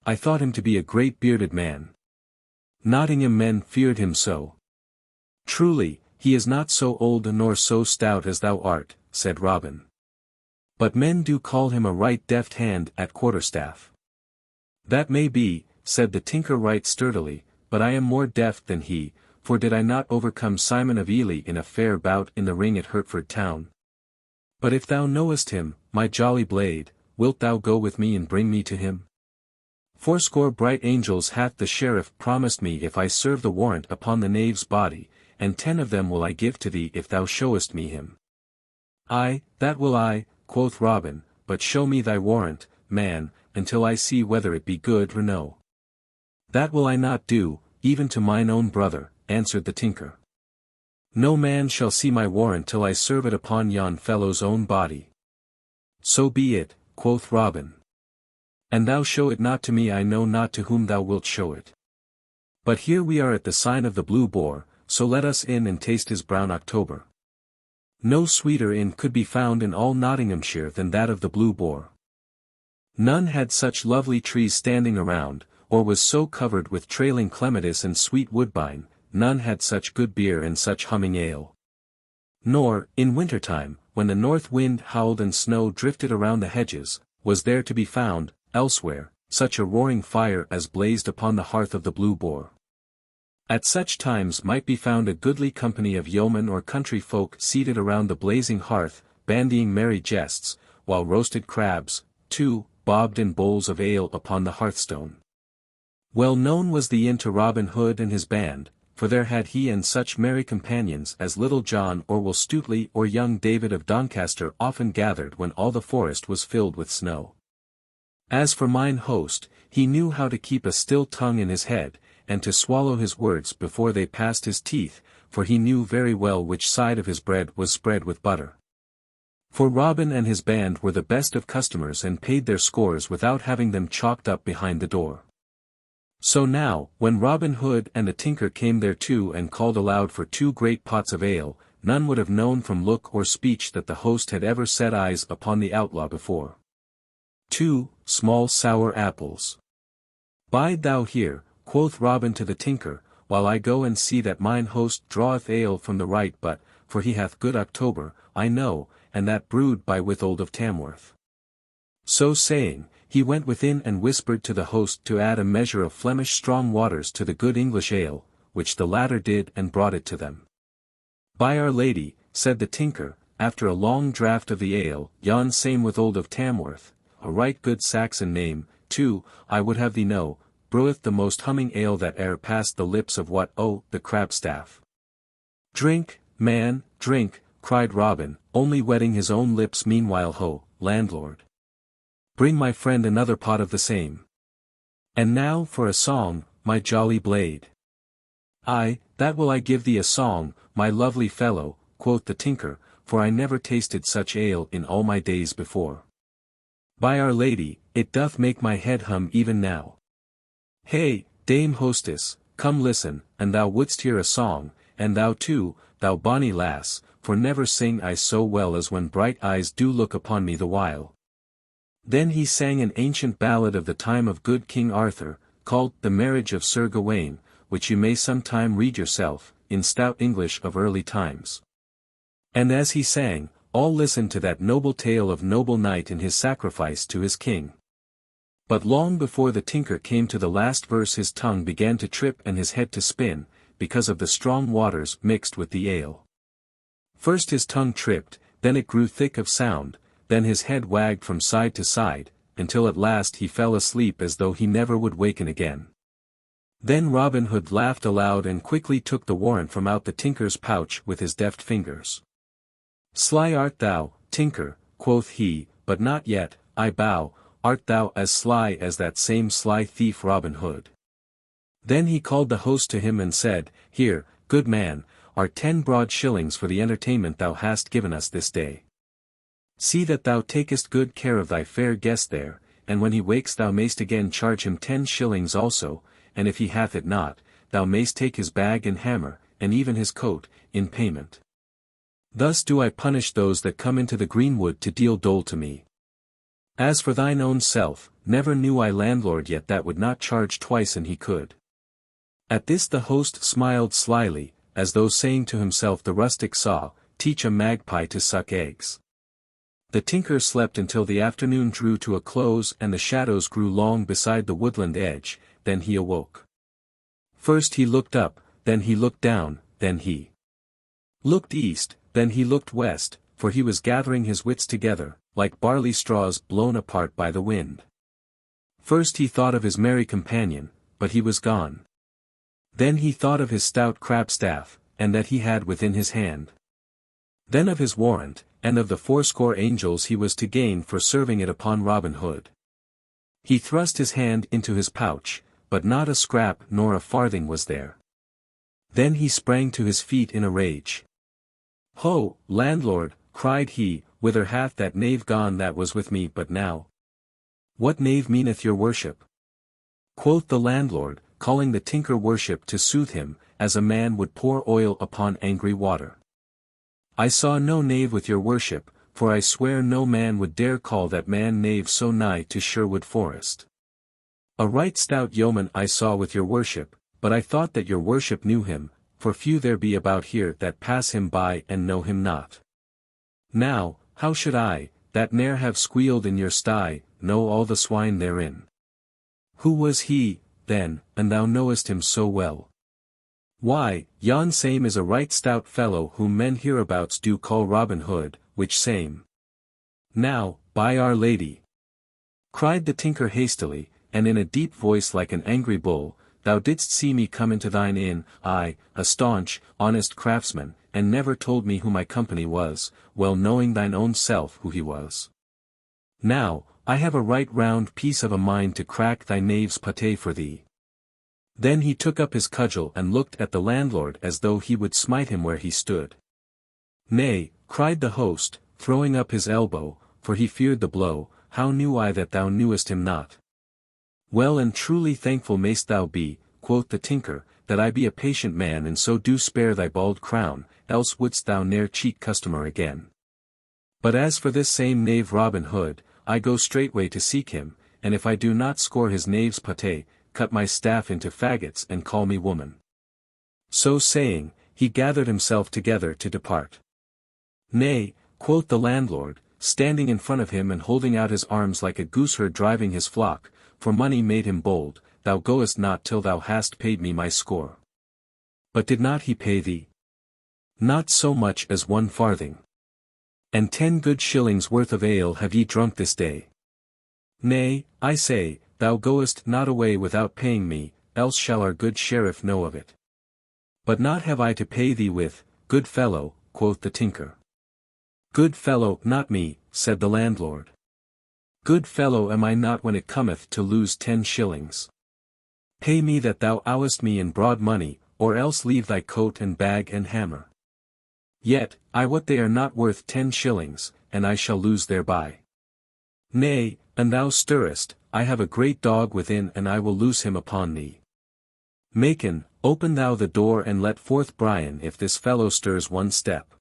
I thought him to be a great bearded man. Nottingham men feared him so. Truly, he is not so old nor so stout as thou art, said Robin. But men do call him a right deft hand at quarterstaff. That may be, said the tinker right sturdily, but I am more deft than he, for did I not overcome Simon of Ely in a fair bout in the ring at Hertford town? But if thou knowest him, my jolly blade, wilt thou go with me and bring me to him? 80 bright angels hath the sheriff promised me if I serve the warrant upon the knave's body, and 10 of them will I give to thee if thou showest me him. Ay, that will I, quoth Robin, but show me thy warrant, man, until I see whether it be good or no. That will I not do, even to mine own brother, answered the tinker. No man shall see my warrant till I serve it upon yon fellow's own body. So be it, quoth Robin. And thou show it not to me, I know not to whom thou wilt show it. But here we are at the sign of the Blue Boar, so let us in and taste his brown October. No sweeter inn could be found in all Nottinghamshire than that of the Blue Boar. None had such lovely trees standing around, or was so covered with trailing clematis and sweet woodbine, none had such good beer and such humming ale. Nor, in winter-time, when the north wind howled and snow drifted around the hedges, was there to be found, elsewhere, such a roaring fire as blazed upon the hearth of the Blue Boar. At such times might be found a goodly company of yeomen or country folk seated around the blazing hearth, bandying merry jests, while roasted crabs, too, bobbed in bowls of ale upon the hearthstone. Well known was the inn to Robin Hood and his band, for there had he and such merry companions as Little John or Will Stutely or young David of Doncaster often gathered when all the forest was filled with snow. As for mine host, he knew how to keep a still tongue in his head, and to swallow his words before they passed his teeth, for he knew very well which side of his bread was spread with butter. For Robin and his band were the best of customers and paid their scores without having them chalked up behind the door. So now, when Robin Hood and the tinker came thereto and called aloud for 2 great pots of ale, none would have known from look or speech that the host had ever set eyes upon the outlaw before. 2 small sour apples. Bide thou here, quoth Robin to the tinker, while I go and see that mine host draweth ale from the right but, for he hath good October, I know, and that brewed by Withold of Tamworth. So saying, he went within and whispered to the host to add a measure of Flemish strong waters to the good English ale, which the latter did and brought it to them. By Our Lady, said the tinker, after a long draught of the ale, yon same Withold of Tamworth, a right good Saxon name, too, I would have thee know, breweth the most humming ale that e'er passed the lips of the Crabstaff. Drink, man, drink, cried Robin, only wetting his own lips meanwhile. Ho, landlord! Bring my friend another pot of the same. And now for a song, my jolly blade. Ay, that will I give thee a song, my lovely fellow, quoth the tinker, for I never tasted such ale in all my days before. By Our Lady, it doth make my head hum even now. Hey, dame hostess, come listen, and thou wouldst hear a song, and thou too, thou bonny lass, for never sing I so well as when bright eyes do look upon me the while. Then he sang an ancient ballad of the time of good King Arthur, called The Marriage of Sir Gawain, which you may sometime read yourself, in stout English of early times. And as he sang, all listened to that noble tale of noble knight and his sacrifice to his king. But long before the tinker came to the last verse his tongue began to trip and his head to spin, because of the strong waters mixed with the ale. First his tongue tripped, then it grew thick of sound, then his head wagged from side to side, until at last he fell asleep as though he never would waken again. Then Robin Hood laughed aloud and quickly took the warrant from out the tinker's pouch with his deft fingers. Sly art thou, tinker, quoth he, but not yet, I bow, art thou as sly as that same sly thief Robin Hood. Then he called the host to him and said, Here, good man, are 10 broad shillings for the entertainment thou hast given us this day. See that thou takest good care of thy fair guest there, and when he wakes thou mayst again charge him 10 shillings also, and if he hath it not, thou mayst take his bag and hammer, and even his coat, in payment. Thus do I punish those that come into the greenwood to deal dole to me. As for thine own self, never knew I landlord yet that would not charge twice an he could. At this the host smiled slyly, as though saying to himself, the rustic saw, teach a magpie to suck eggs. The tinker slept until the afternoon drew to a close and the shadows grew long beside the woodland edge, then he awoke. First he looked up, then he looked down, then he looked east, then he looked west, for he was gathering his wits together, like barley straws blown apart by the wind. First he thought of his merry companion, but he was gone. Then he thought of his stout crab-staff, and that he had within his hand. Then of his warrant, and of the 80 angels he was to gain for serving it upon Robin Hood. He thrust his hand into his pouch, but not a scrap nor a farthing was there. Then he sprang to his feet in a rage. Ho, landlord, cried he, whither hath that knave gone that was with me but now? What knave meaneth your worship? Quoth the landlord, calling the tinker worship to soothe him, as a man would pour oil upon angry water. I saw no knave with your worship, for I swear no man would dare call that man knave so nigh to Sherwood Forest. A right stout yeoman I saw with your worship, but I thought that your worship knew him, for few there be about here that pass him by and know him not. Now, how should I, that ne'er have squealed in your sty, know all the swine therein? Who was he, then, and thou knowest him so well? Why, yon same is a right stout fellow whom men hereabouts do call Robin Hood, which same. Now, by Our Lady! Cried the tinker hastily, and in a deep voice like an angry bull, thou didst see me come into thine inn, I, a staunch, honest craftsman, and never told me who my company was, well knowing thine own self who he was. Now, I have a right round piece of a mind to crack thy knave's pate for thee. Then he took up his cudgel and looked at the landlord as though he would smite him where he stood. Nay, cried the host, throwing up his elbow, for he feared the blow, how knew I that thou knewest him not? Well and truly thankful mayst thou be, quoth the tinker, that I be a patient man and so do spare thy bald crown, else wouldst thou ne'er cheat customer again. But as for this same knave Robin Hood, I go straightway to seek him, and if I do not score his knave's pate, cut my staff into faggots and call me woman. So saying, he gathered himself together to depart. Nay, quoth the landlord, standing in front of him and holding out his arms like a gooseherd driving his flock, for money made him bold, thou goest not till thou hast paid me my score. But did not he pay thee? Not so much as 1 farthing. And 10 good shillings worth of ale have ye drunk this day. Nay, I say, thou goest not away without paying me, else shall our good sheriff know of it. But not have I to pay thee with, good fellow, quoth the tinker. Good fellow, not me, said the landlord. Good fellow am I not when it cometh to lose 10 shillings. Pay me that thou owest me in broad money, or else leave thy coat and bag and hammer. Yet, I wot they are not worth 10 shillings, and I shall lose thereby. Nay, and thou stirrest, I have a great dog within and I will loose him upon thee. Macon, open thou the door and let forth Brian if this fellow stirs 1 step.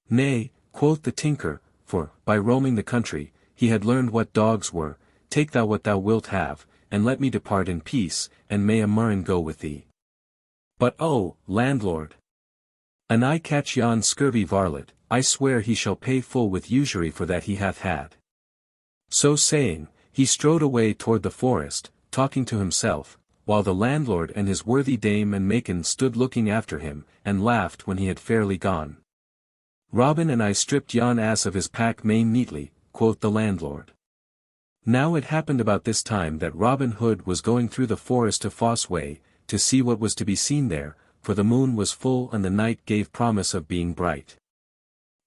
Nay, quoth the tinker, for, by roaming the country, he had learned what dogs were, take thou what thou wilt have, and let me depart in peace, and may a murrain go with thee. But oh, landlord! An I catch yon scurvy varlet, I swear he shall pay full with usury for that he hath had. So saying, he strode away toward the forest, talking to himself, while the landlord and his worthy dame and Macon stood looking after him, and laughed when he had fairly gone. Robin and I stripped yon ass of his pack main neatly, quoth the landlord. Now it happened about this time that Robin Hood was going through the forest to Fosse Way, to see what was to be seen there, for the moon was full and the night gave promise of being bright.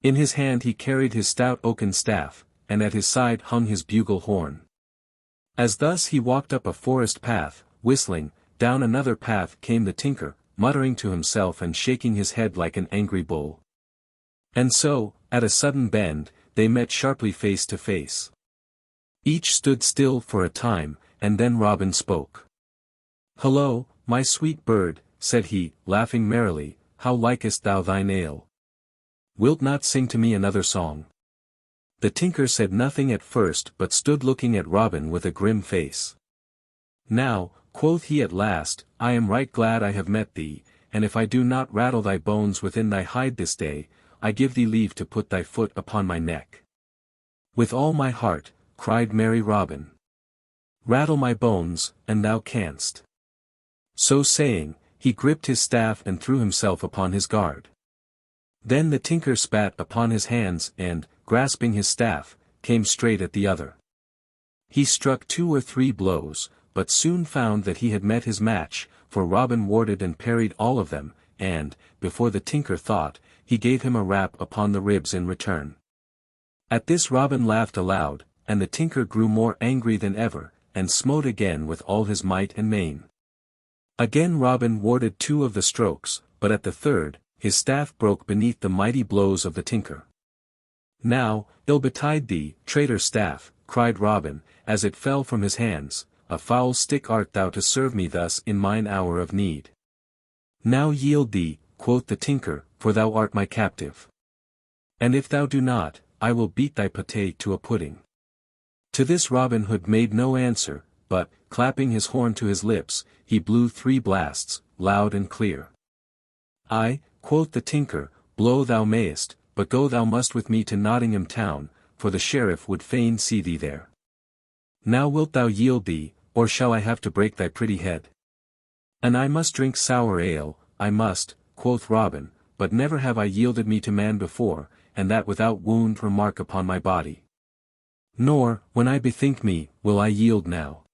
In his hand he carried his stout oaken staff, and at his side hung his bugle horn. As thus he walked up a forest path, whistling, down another path came the tinker, muttering to himself and shaking his head like an angry bull. And so, at a sudden bend, they met sharply face to face. Each stood still for a time, and then Robin spoke. "Hello, my sweet bird," said he, laughing merrily, "how likest thou thine ale? Wilt not sing to me another song?" The tinker said nothing at first but stood looking at Robin with a grim face. "Now," quoth he at last, "I am right glad I have met thee, and if I do not rattle thy bones within thy hide this day, I give thee leave to put thy foot upon my neck." "With all my heart," cried merry Robin. "Rattle my bones, and thou canst." So saying, he gripped his staff and threw himself upon his guard. Then the tinker spat upon his hands and, grasping his staff, came straight at the other. He struck 2 or 3 blows, but soon found that he had met his match, for Robin warded and parried all of them, and, before the tinker thought, he gave him a rap upon the ribs in return. At this Robin laughed aloud, and the tinker grew more angry than ever, and smote again with all his might and main. Again Robin warded 2 of the strokes, but at the third, his staff broke beneath the mighty blows of the tinker. "Now, ill betide thee, traitor staff," cried Robin, as it fell from his hands, "a foul stick art thou to serve me thus in mine hour of need." "Now yield thee," quoth the tinker, "for thou art my captive. And if thou do not, I will beat thy pate to a pudding." To this Robin Hood made no answer, but, clapping his horn to his lips, he blew 3 blasts, loud and clear. "Aye," quoth the tinker, "blow thou mayest, but go thou must with me to Nottingham town, for the sheriff would fain see thee there. Now wilt thou yield thee, or shall I have to break thy pretty head?" "And I must drink sour ale, I must," quoth Robin, "but never have I yielded me to man before, and that without wound or mark upon my body. Nor, when I bethink me, will I yield now.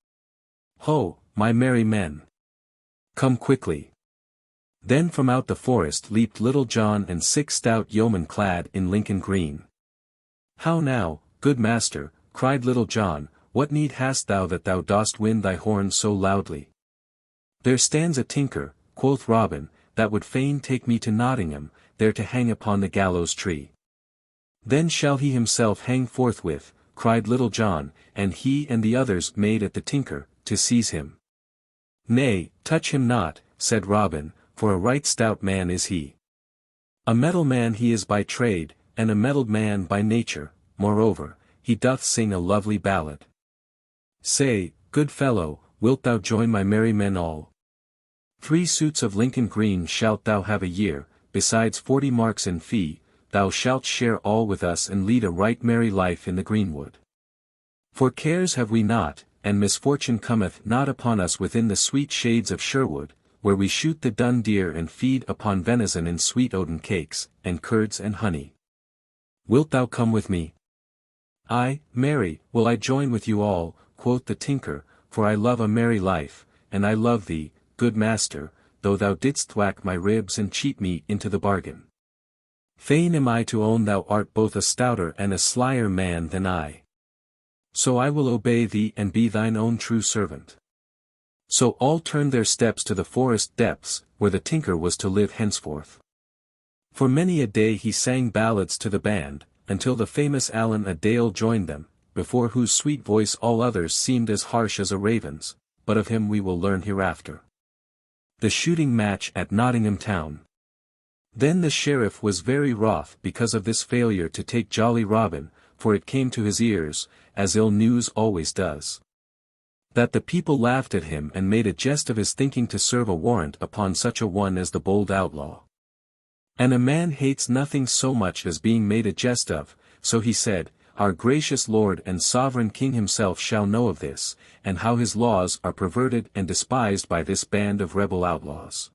Ho, my merry men! Come quickly." Then from out the forest leaped Little John and 6 stout yeomen clad in Lincoln green. "How now, good master," cried Little John, "what need hast thou that thou dost wind thy horn so loudly?" "There stands a tinker," quoth Robin, "that would fain take me to Nottingham, there to hang upon the gallows tree." "Then shall he himself hang forthwith," cried Little John, and he and the others made at the tinker, to seize him. "Nay, touch him not," said Robin, "for a right stout man is he. A metal man he is by trade, and a mettled man by nature, moreover, he doth sing a lovely ballad. Say, good fellow, wilt thou join my merry men all? 3 suits of Lincoln green shalt thou have a year, besides 40 marks in fee, thou shalt share all with us and lead a right merry life in the greenwood. For cares have we not, and misfortune cometh not upon us within the sweet shades of Sherwood, where we shoot the dun deer and feed upon venison in sweet oaten cakes, and curds and honey. Wilt thou come with me?" "Aye, marry, will I join with you all," quoth the tinker, "for I love a merry life, and I love thee, good master, though thou didst thwack my ribs and cheat me into the bargain. Fain am I to own thou art both a stouter and a slyer man than I. So I will obey thee and be thine own true servant." So all turned their steps to the forest depths, where the tinker was to live henceforth. For many a day he sang ballads to the band, until the famous Allan a Dale joined them, before whose sweet voice all others seemed as harsh as a raven's, but of him we will learn hereafter. The shooting match at Nottingham town. Then the sheriff was very wroth because of this failure to take jolly Robin, for it came to his ears, as ill news always does, that the people laughed at him and made a jest of his thinking to serve a warrant upon such a one as the bold outlaw. And a man hates nothing so much as being made a jest of, so he said, "Our gracious lord and sovereign king himself shall know of this, and how his laws are perverted and despised by this band of rebel outlaws.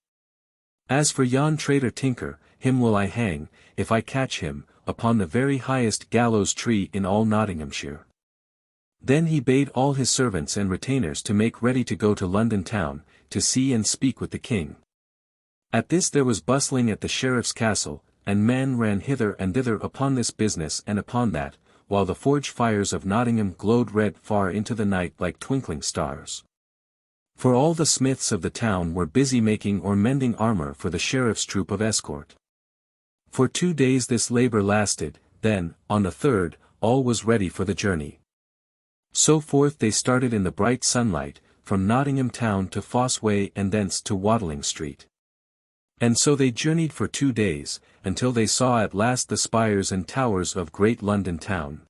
As for yon traitor tinker, him will I hang, if I catch him, upon the very highest gallows tree in all Nottinghamshire." Then he bade all his servants and retainers to make ready to go to London town, to see and speak with the king. At this there was bustling at the sheriff's castle, and men ran hither and thither upon this business and upon that, while the forge fires of Nottingham glowed red far into the night like twinkling stars. For all the smiths of the town were busy making or mending armor for the sheriff's troop of escort. For 2 days this labor lasted, then, on the third, all was ready for the journey. So forth they started in the bright sunlight, from Nottingham town to Fosse Way and thence to Watling Street. And so they journeyed for 2 days, until they saw at last the spires and towers of great London town.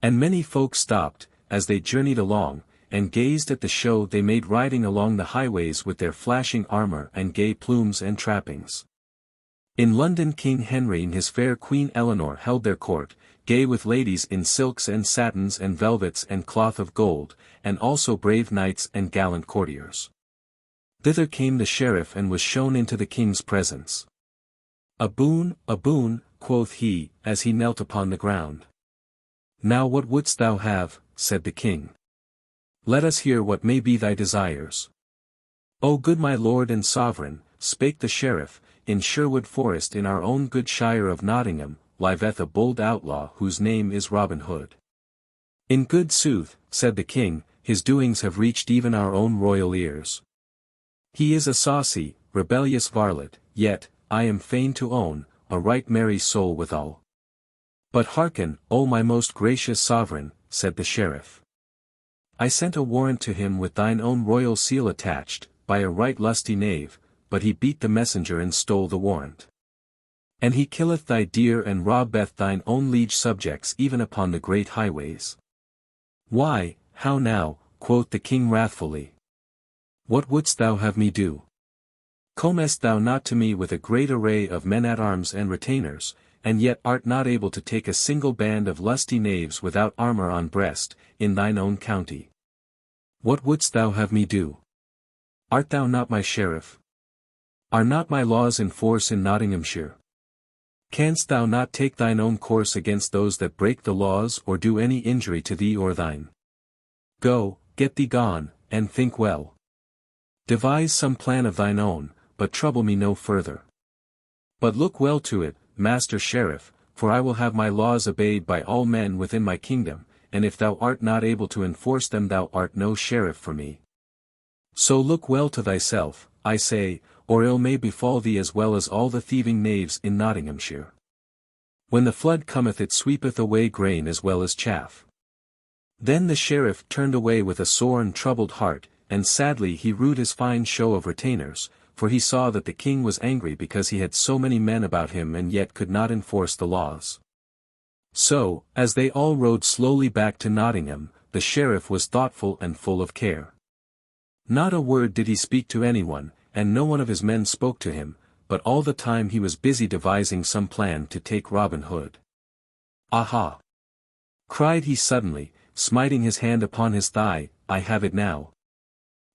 And many folk stopped, as they journeyed along, and gazed at the show they made riding along the highways with their flashing armour and gay plumes and trappings. In London King Henry and his fair Queen Eleanor held their court, gay with ladies in silks and satins and velvets and cloth of gold, and also brave knights and gallant courtiers. Thither came the sheriff and was shown into the king's presence. A boon, quoth he, as he knelt upon the ground. Now what wouldst thou have, said the king. Let us hear what may be thy desires. O good my lord and sovereign, spake the sheriff, in Sherwood Forest in our own good shire of Nottingham, liveth a bold outlaw whose name is Robin Hood. In good sooth, said the king, his doings have reached even our own royal ears. He is a saucy, rebellious varlet, yet, I am fain to own, a right merry soul withal. But hearken, O my most gracious sovereign, said the sheriff. I sent a warrant to him with thine own royal seal attached, by a right lusty knave, but he beat the messenger and stole the warrant. And he killeth thy deer and robbeth thine own liege subjects even upon the great highways. Why, how now, quoth the king wrathfully. What wouldst thou have me do? Comest thou not to me with a great array of men-at-arms and retainers, and yet art not able to take a single band of lusty knaves without armour on breast, in thine own county? What wouldst thou have me do? Art thou not my sheriff? Are not my laws in force in Nottinghamshire? Canst thou not take thine own course against those that break the laws or do any injury to thee or thine? Go, get thee gone, and think well. Devise some plan of thine own, but trouble me no further. But look well to it, Master Sheriff, for I will have my laws obeyed by all men within my kingdom, and if thou art not able to enforce them thou art no sheriff for me. So look well to thyself, I say, or ill may befall thee as well as all the thieving knaves in Nottinghamshire. When the flood cometh it sweepeth away grain as well as chaff. Then the sheriff turned away with a sore and troubled heart, and sadly he rued his fine show of retainers, for he saw that the king was angry because he had so many men about him and yet could not enforce the laws. So, as they all rode slowly back to Nottingham, the sheriff was thoughtful and full of care. Not a word did he speak to anyone, and no one of his men spoke to him, but all the time he was busy devising some plan to take Robin Hood. Aha! Cried he suddenly, smiting his hand upon his thigh, I have it now.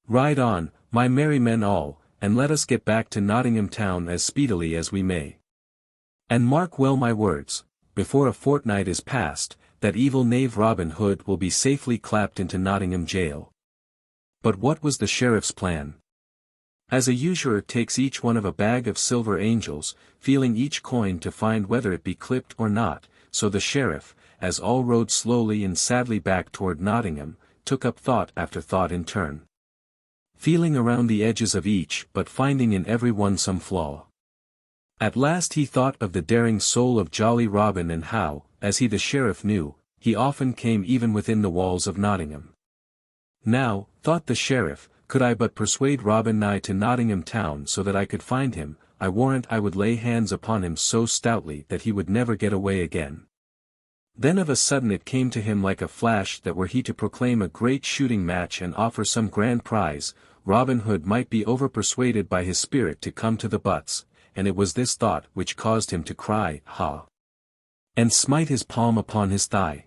Ride on, my merry men all, and let us get back to Nottingham town as speedily as we may. And mark well my words, before a fortnight is past, that evil knave Robin Hood will be safely clapped into Nottingham jail. But what was the sheriff's plan? As a usurer takes each one of a bag of silver angels, feeling each coin to find whether it be clipped or not, so the sheriff, as all rode slowly and sadly back toward Nottingham, took up thought after thought in turn. Feeling around the edges of each but finding in every one some flaw. At last he thought of the daring soul of jolly Robin and how, as he the sheriff knew, he often came even within the walls of Nottingham. Now, thought the sheriff, could I but persuade Robin nigh to Nottingham town so that I could find him, I warrant I would lay hands upon him so stoutly that he would never get away again. Then of a sudden it came to him like a flash that were he to proclaim a great shooting match and offer some grand prize, Robin Hood might be over-persuaded by his spirit to come to the butts, and it was this thought which caused him to cry, ha! And smite his palm upon his thigh.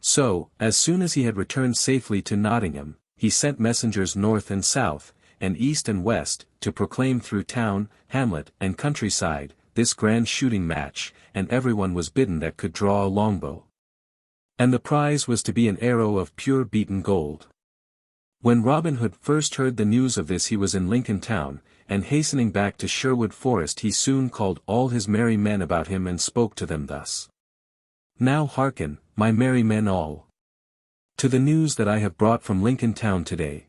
So, as soon as he had returned safely to Nottingham, he sent messengers north and south, and east and west, to proclaim through town, hamlet, and countryside, this grand shooting match, and everyone was bidden that could draw a longbow. And the prize was to be an arrow of pure beaten gold. When Robin Hood first heard the news of this he was in Lincoln town, and hastening back to Sherwood Forest he soon called all his merry men about him and spoke to them thus. Now hearken, my merry men all, to the news that I have brought from Lincoln town today.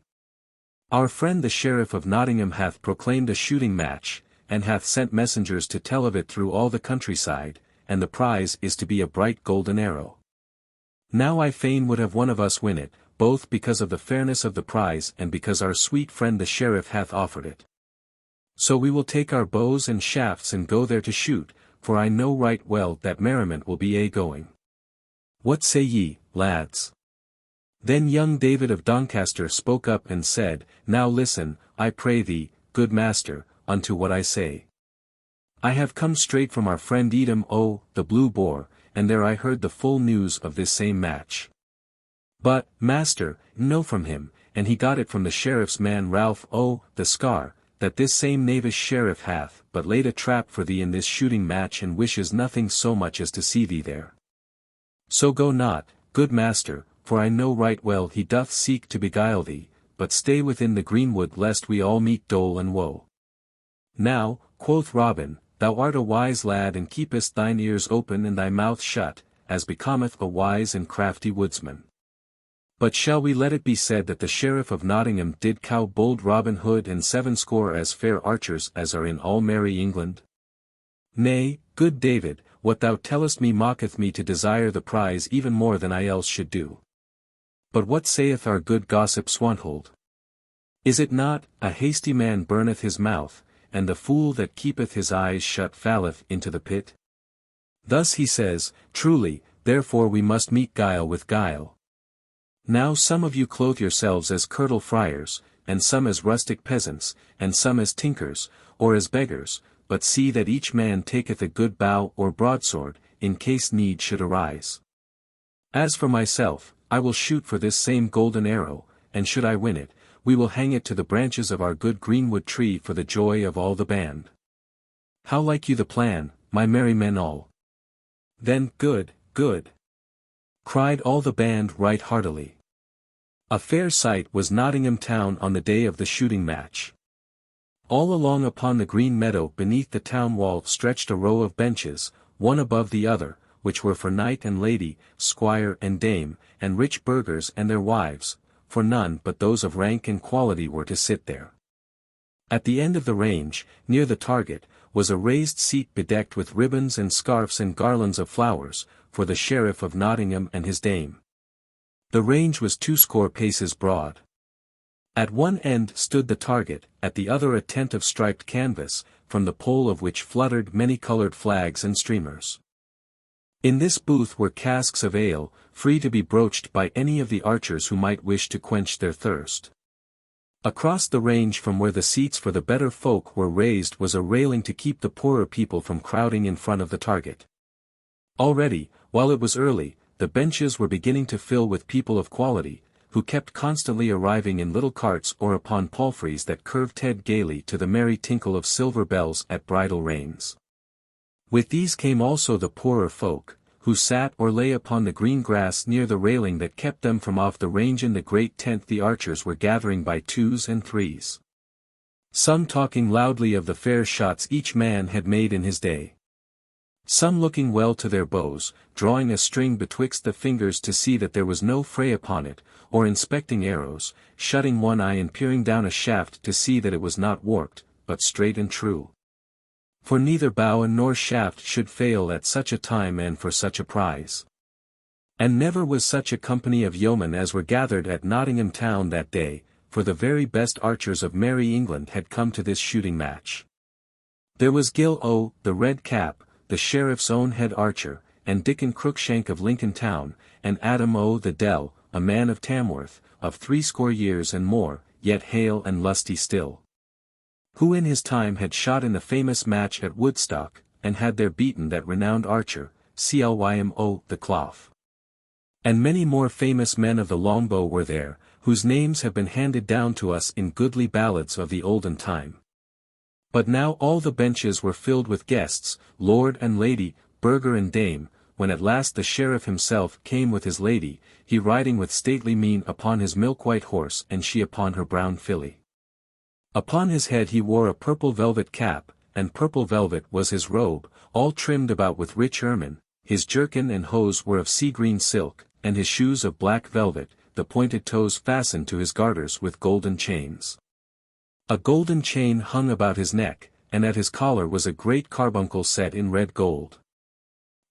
Our friend the Sheriff of Nottingham hath proclaimed a shooting match, and hath sent messengers to tell of it through all the countryside, and the prize is to be a bright golden arrow. Now I fain would have one of us win it, both because of the fairness of the prize and because our sweet friend the sheriff hath offered it. So we will take our bows and shafts and go there to shoot, for I know right well that merriment will be a-going. What say ye, lads? Then young David of Doncaster spoke up and said, Now listen, I pray thee, good master, unto what I say. I have come straight from our friend Edom the Blue Boar, and there I heard the full news of this same match. But, master, know from him, and he got it from the sheriff's man Ralph the Scar, that this same knavish sheriff hath but laid a trap for thee in this shooting match and wishes nothing so much as to see thee there. So go not, good master, for I know right well he doth seek to beguile thee, but stay within the greenwood lest we all meet dole and woe. Now, quoth Robin, thou art a wise lad and keepest thine ears open and thy mouth shut, as becometh a wise and crafty woodsman. But shall we let it be said that the Sheriff of Nottingham did cow bold Robin Hood and 70 as fair archers as are in all merry England? Nay, good David, what thou tellest me mocketh me to desire the prize even more than I else should do. But what saith our good gossip Swanthold? Is it not, a hasty man burneth his mouth, and the fool that keepeth his eyes shut falleth into the pit? Thus he says, truly, therefore we must meet guile with guile. Now some of you clothe yourselves as curtal friars, and some as rustic peasants, and some as tinkers, or as beggars, but see that each man taketh a good bow or broadsword, in case need should arise. As for myself, I will shoot for this same golden arrow, and should I win it, we will hang it to the branches of our good greenwood tree for the joy of all the band. How like you the plan, my merry men all? Then, good, cried all the band right heartily. A fair sight was Nottingham town on the day of the shooting match. All along upon the green meadow beneath the town wall stretched a row of benches, one above the other, which were for knight and lady, squire and dame, and rich burghers and their wives, for none but those of rank and quality were to sit there. At the end of the range, near the target, was a raised seat bedecked with ribbons and scarfs and garlands of flowers, for the Sheriff of Nottingham and his dame. The range was 20 paces broad. At one end stood the target, at the other a tent of striped canvas, from the pole of which fluttered many-colored flags and streamers. In this booth were casks of ale, free to be broached by any of the archers who might wish to quench their thirst. Across the range from where the seats for the better folk were raised was a railing to keep the poorer people from crowding in front of the target. Already, while it was early, the benches were beginning to fill with people of quality, who kept constantly arriving in little carts or upon palfreys that curved head gaily to the merry tinkle of silver bells at bridle reins. With these came also the poorer folk, who sat or lay upon the green grass near the railing that kept them from off the range. In the great tent the archers were gathering by 2s and 3s. Some talking loudly of the fair shots each man had made in his day. Some looking well to their bows, drawing a string betwixt the fingers to see that there was no fray upon it, or inspecting arrows, shutting one eye and peering down a shaft to see that it was not warped, but straight and true. For neither bow nor shaft should fail at such a time and for such a prize. And never was such a company of yeomen as were gathered at Nottingham town that day, for the very best archers of merry England had come to this shooting match. There was Gill the Red Cap, the sheriff's own head archer, and Dickon Crookshank of Lincoln town, and Adam the Dell, a man of Tamworth, of 80 years and more, yet hale and lusty still. Who in his time had shot in the famous match at Woodstock, and had there beaten that renowned archer, Clym the Clough. And many more famous men of the longbow were there, whose names have been handed down to us in goodly ballads of the olden time. But now all the benches were filled with guests, lord and lady, burgher and dame, when at last the sheriff himself came with his lady, he riding with stately mien upon his milk-white horse and she upon her brown filly. Upon his head he wore a purple velvet cap, and purple velvet was his robe, all trimmed about with rich ermine, his jerkin and hose were of sea-green silk, and his shoes of black velvet, the pointed toes fastened to his garters with golden chains. A golden chain hung about his neck, and at his collar was a great carbuncle set in red gold.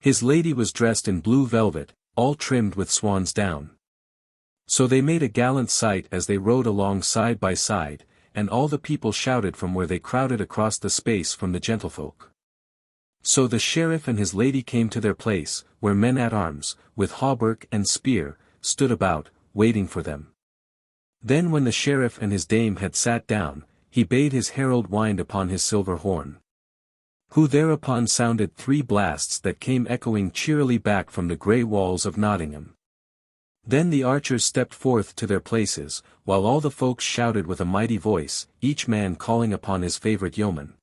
His lady was dressed in blue velvet, all trimmed with swan's down. So they made a gallant sight as they rode along side by side, and all the people shouted from where they crowded across the space from the gentlefolk. So the sheriff and his lady came to their place, where men at arms, with hauberk and spear, stood about, waiting for them. Then when the sheriff and his dame had sat down, he bade his herald wind upon his silver horn, who thereupon sounded 3 blasts that came echoing cheerily back from the grey walls of Nottingham. Then the archers stepped forth to their places, while all the folks shouted with a mighty voice, each man calling upon his favourite yeoman.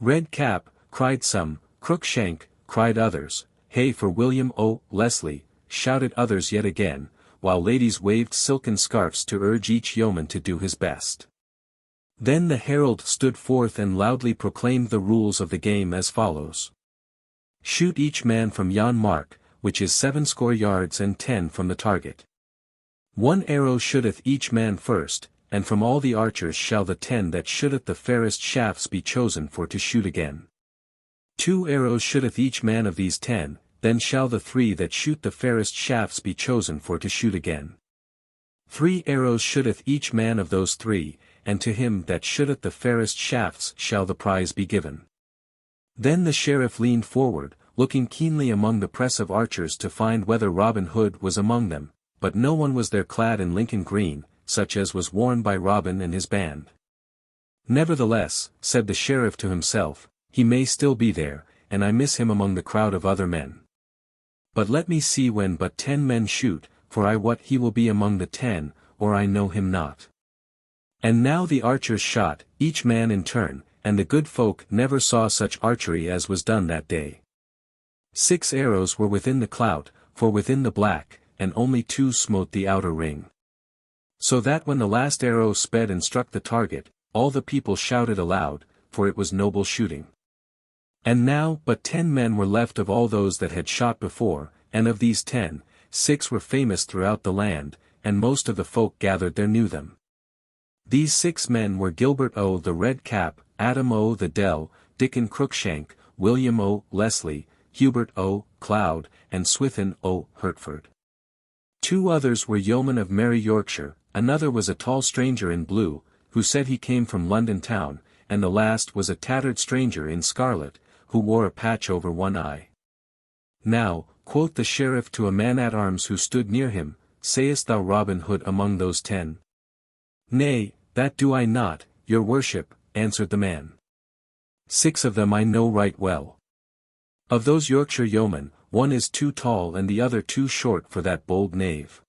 Red Cap, cried some, Crookshank, cried others, hey for William o' Leslie, shouted others yet again, while ladies waved silken scarfs to urge each yeoman to do his best. Then the herald stood forth and loudly proclaimed the rules of the game as follows. Shoot each man from yon mark, which is 70 yards and 10 from the target. 1 arrow shooteth each man first, and from all the archers shall the 10 that shooteth the fairest shafts be chosen for to shoot again. 2 arrows shooteth each man of these 10, then shall the 3 that shoot the fairest shafts be chosen for to shoot again. 3 arrows shooteth each man of those 3, and to him that shooteth the fairest shafts shall the prize be given. Then the sheriff leaned forward, looking keenly among the press of archers to find whether Robin Hood was among them, but no one was there clad in Lincoln green, such as was worn by Robin and his band. Nevertheless, said the sheriff to himself, he may still be there, and I miss him among the crowd of other men. But let me see when but 10 men shoot, for I wot he will be among the 10, or I know him not. And now the archers shot, each man in turn, and the good folk never saw such archery as was done that day. 6 arrows were within the clout, for within the black, and only 2 smote the outer ring. So that when the last arrow sped and struck the target, all the people shouted aloud, for it was noble shooting. And now but 10 men were left of all those that had shot before, and of these 10, 6 were famous throughout the land, and most of the folk gathered there knew them. These 6 men were Gilbert o' the Red Cap, Adam o' the Dell, Dickon Crookshank, William o' Leslie, Hubert o' Cloud, and Swithin o' Hertford. 2 others were yeomen of merry Yorkshire, another was a tall stranger in blue, who said he came from London town, and the last was a tattered stranger in scarlet, who wore a patch over one eye. Now, quoth the sheriff to a man-at-arms who stood near him, sayest thou Robin Hood among those 10? Nay, that do I not, your worship, answered the man. 6 of them I know right well. Of those Yorkshire yeomen, one is too tall and the other too short for that bold knave.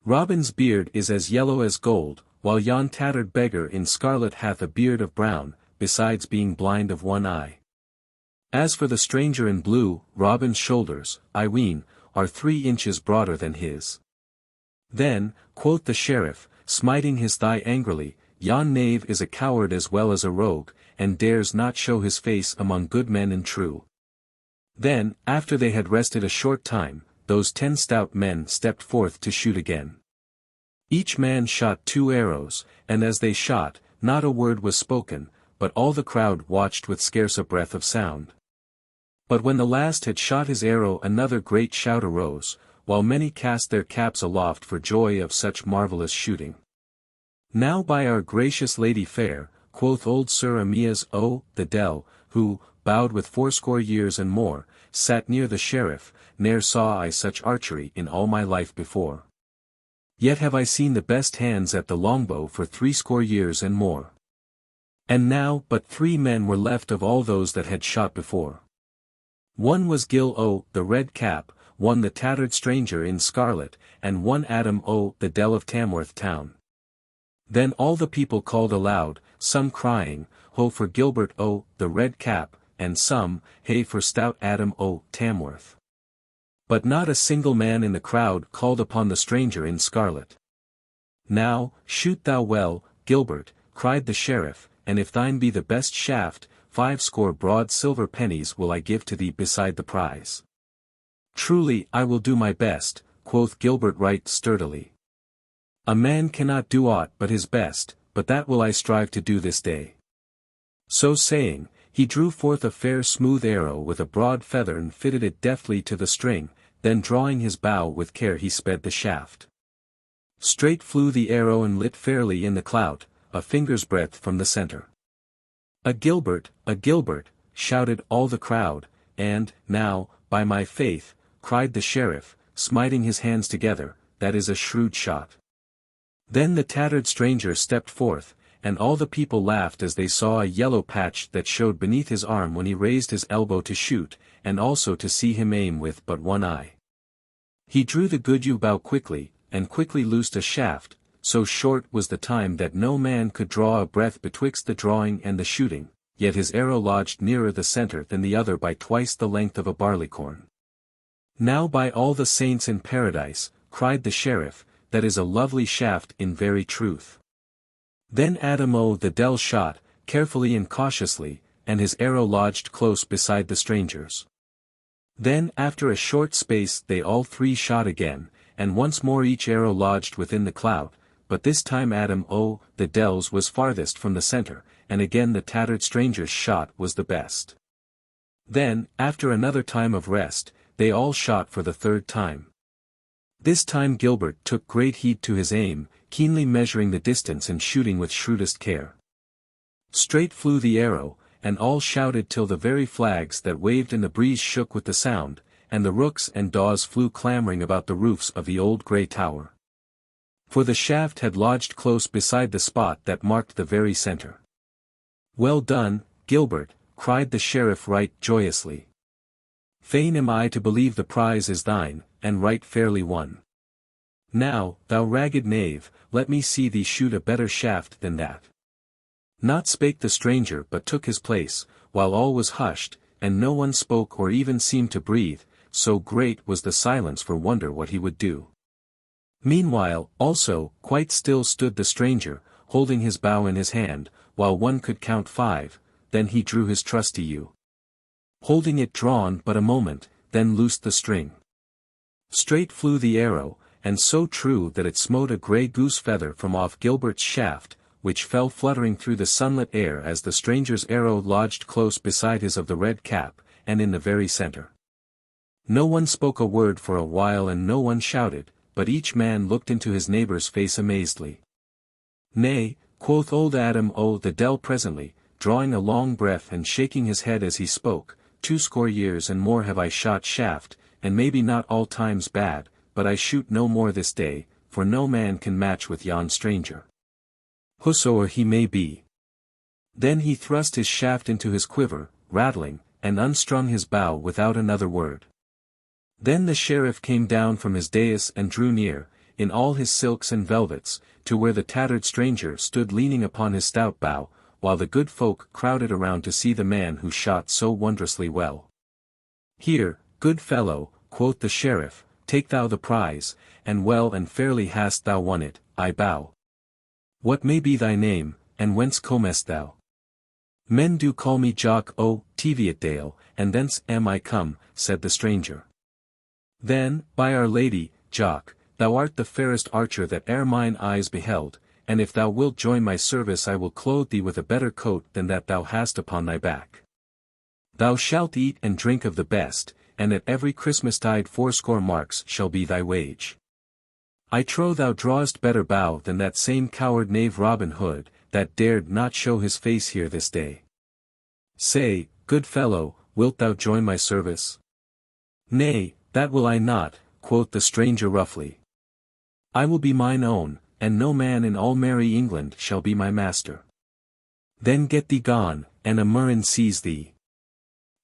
Robin's beard is as yellow as gold, while yon tattered beggar in scarlet hath a beard of brown, besides being blind of one eye. As for the stranger in blue, Robin's shoulders, I ween, are 3 inches broader than his. Then, quoth the sheriff, smiting his thigh angrily, yon knave is a coward as well as a rogue, and dares not show his face among good men and true. Then, after they had rested a short time, those 10 stout men stepped forth to shoot again. Each man shot 2 arrows, and as they shot, not a word was spoken, but all the crowd watched with scarce a breath of sound. But when the last had shot his arrow another great shout arose, while many cast their caps aloft for joy of such marvellous shooting. Now by our gracious Lady fair, quoth old Sir Amias o' the Dell, who, bowed with 80 years and more, sat near the sheriff, ne'er saw I such archery in all my life before. Yet have I seen the best hands at the longbow for 80 years and more. And now but 3 men were left of all those that had shot before. One was Gil o' the Red Cap, one the tattered stranger in scarlet, and one Adam o' the Dell of Tamworth town. Then all the people called aloud, some crying, Ho for Gilbert o' the Red Cap, and some, Hey for stout Adam o' Tamworth. But not a single man in the crowd called upon the stranger in scarlet. Now, shoot thou well, Gilbert, cried the sheriff, and if thine be the best shaft, 50 broad silver pennies will I give to thee beside the prize. Truly I will do my best, quoth Gilbert right sturdily. A man cannot do aught but his best, but that will I strive to do this day. So saying, He drew forth a fair smooth arrow with a broad feather and fitted it deftly to the string, then drawing his bow with care he sped the shaft. Straight flew the arrow and lit fairly in the clout, a finger's breadth from the center. A Gilbert, shouted all the crowd, and, now, by my faith, cried the sheriff, smiting his hands together, that is a shrewd shot. Then the tattered stranger stepped forth, and all the people laughed as they saw a yellow patch that showed beneath his arm when he raised his elbow to shoot, and also to see him aim with but one eye. He drew the good yew bow quickly, and quickly loosed a shaft, so short was the time that no man could draw a breath betwixt the drawing and the shooting, yet his arrow lodged nearer the center than the other by twice the length of a barleycorn. Now by all the saints in paradise, cried the sheriff, that is a lovely shaft in very truth. Then Adam o' the Dell shot, carefully and cautiously, and his arrow lodged close beside the stranger's. Then after a short space they all three shot again, and once more each arrow lodged within the clout, but this time Adam o' the Dell's was farthest from the center, and again the tattered stranger's shot was the best. Then, after another time of rest, they all shot for the third time. This time Gilbert took great heed to his aim, keenly measuring the distance and shooting with shrewdest care. Straight flew the arrow, and all shouted till the very flags that waved in the breeze shook with the sound, and the rooks and daws flew clamoring about the roofs of the old grey tower. For the shaft had lodged close beside the spot that marked the very center. Well done, Gilbert, cried the sheriff right joyously. Fain am I to believe the prize is thine, and right fairly won. Now, thou ragged knave, let me see thee shoot a better shaft than that. Not spake the stranger but took his place, while all was hushed, and no one spoke or even seemed to breathe, so great was the silence for wonder what he would do. Meanwhile, also, quite still stood the stranger, holding his bow in his hand, while one could count 5, then he drew his trusty yew. Holding it drawn but a moment, then loosed the string. Straight flew the arrow, and so true that it smote a grey goose feather from off Gilbert's shaft, which fell fluttering through the sunlit air as the stranger's arrow lodged close beside his of the red cap, and in the very center. No one spoke a word for a while and no one shouted, but each man looked into his neighbor's face amazedly. Nay, quoth old Adam o' the Dell presently, drawing a long breath and shaking his head as he spoke, 20 years and more have I shot shaft, and maybe not all times bad, but I shoot no more this day, for no man can match with yon stranger. Whosoe'er he may be. Then he thrust his shaft into his quiver, rattling, and unstrung his bow without another word. Then the sheriff came down from his dais and drew near, in all his silks and velvets, to where the tattered stranger stood leaning upon his stout bow, while the good folk crowded around to see the man who shot so wondrously well. Here, good fellow, quoth the sheriff, take thou the prize, and well and fairly hast thou won it, I bow. What may be thy name, and whence comest thou? Men do call me Jock o' Teviotdale, and thence am I come, said the stranger. Then, by Our Lady, Jock, thou art the fairest archer that e'er mine eyes beheld, and if thou wilt join my service I will clothe thee with a better coat than that thou hast upon thy back. Thou shalt eat and drink of the best, and at every Christmastide 80 marks shall be thy wage. I trow thou drawest better bow than that same coward knave Robin Hood, that dared not show his face here this day. Say, good fellow, wilt thou join my service? Nay, that will I not, quoth the stranger roughly. I will be mine own, and no man in all merry England shall be my master. Then get thee gone, and a murrain seize thee,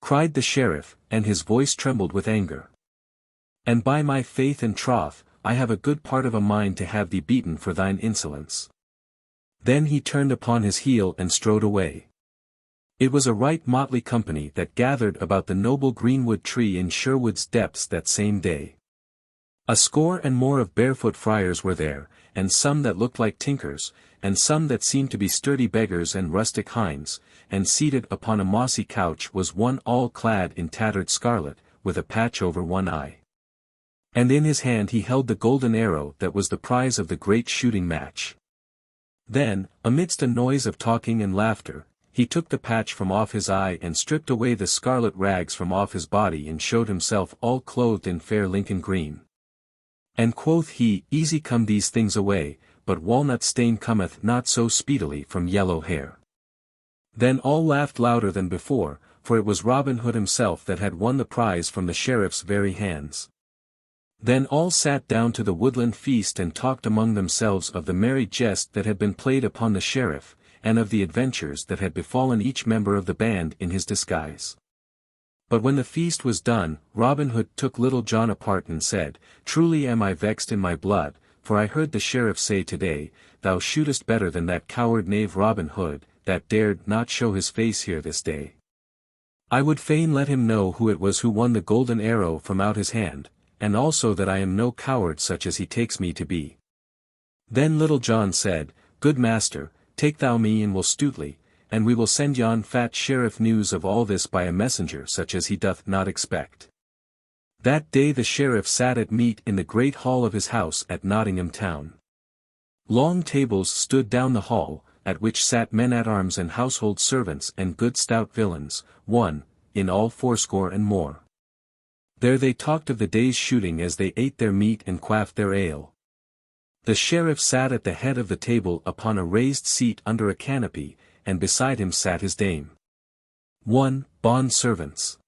cried the sheriff, and his voice trembled with anger. And by my faith and troth, I have a good part of a mind to have thee beaten for thine insolence. Then he turned upon his heel and strode away. It was a right motley company that gathered about the noble greenwood tree in Sherwood's depths that same day. 80 and more of barefoot friars were there, and some that looked like tinkers, and some that seemed to be sturdy beggars and rustic hinds, and seated upon a mossy couch was one all clad in tattered scarlet, with a patch over one eye. And in his hand he held the golden arrow that was the prize of the great shooting match. Then, amidst a noise of talking and laughter, he took the patch from off his eye and stripped away the scarlet rags from off his body and showed himself all clothed in fair Lincoln green. And quoth he, Easy come these things away, but walnut stain cometh not so speedily from yellow hair. Then all laughed louder than before, for it was Robin Hood himself that had won the prize from the sheriff's very hands. Then all sat down to the woodland feast and talked among themselves of the merry jest that had been played upon the sheriff, and of the adventures that had befallen each member of the band in his disguise. But when the feast was done, Robin Hood took Little John apart and said, Truly am I vexed in my blood, for I heard the sheriff say today, Thou shootest better than that coward knave Robin Hood, that dared not show his face here this day. I would fain let him know who it was who won the golden arrow from out his hand, and also that I am no coward such as he takes me to be. Then Little John said, Good master, take thou me and will Stutely, and we will send yon fat sheriff news of all this by a messenger such as he doth not expect. That day the sheriff sat at meat in the great hall of his house at Nottingham town. Long tables stood down the hall, at which sat men-at-arms and household servants and good stout villains, in all 80 and more. There they talked of the day's shooting as they ate their meat and quaffed their ale. The sheriff sat at the head of the table upon a raised seat under a canopy, and beside him sat his dame. Bond servants.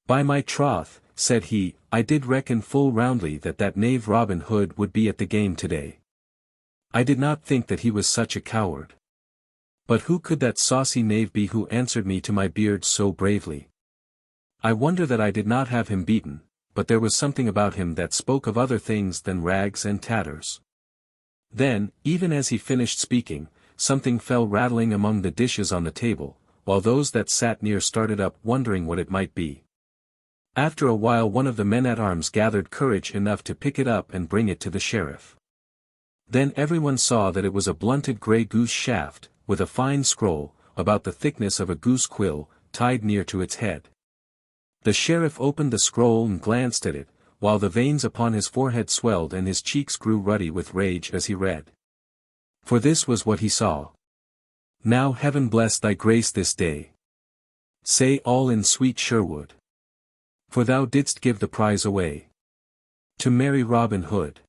By my troth, said he, I did reckon full roundly that knave Robin Hood would be at the game today. I did not think that he was such a coward. But who could that saucy knave be who answered me to my beard so bravely? I wonder that I did not have him beaten, but there was something about him that spoke of other things than rags and tatters. Then, even as he finished speaking, something fell rattling among the dishes on the table, while those that sat near started up wondering what it might be. After a while one of the men-at-arms gathered courage enough to pick it up and bring it to the sheriff. Then everyone saw that it was a blunted grey goose shaft, with a fine scroll, about the thickness of a goose quill, tied near to its head. The sheriff opened the scroll and glanced at it, while the veins upon his forehead swelled and his cheeks grew ruddy with rage as he read. For this was what he saw. Now heaven bless thy grace this day. Say all in sweet Sherwood. For thou didst give the prize away. To merry Robin Hood.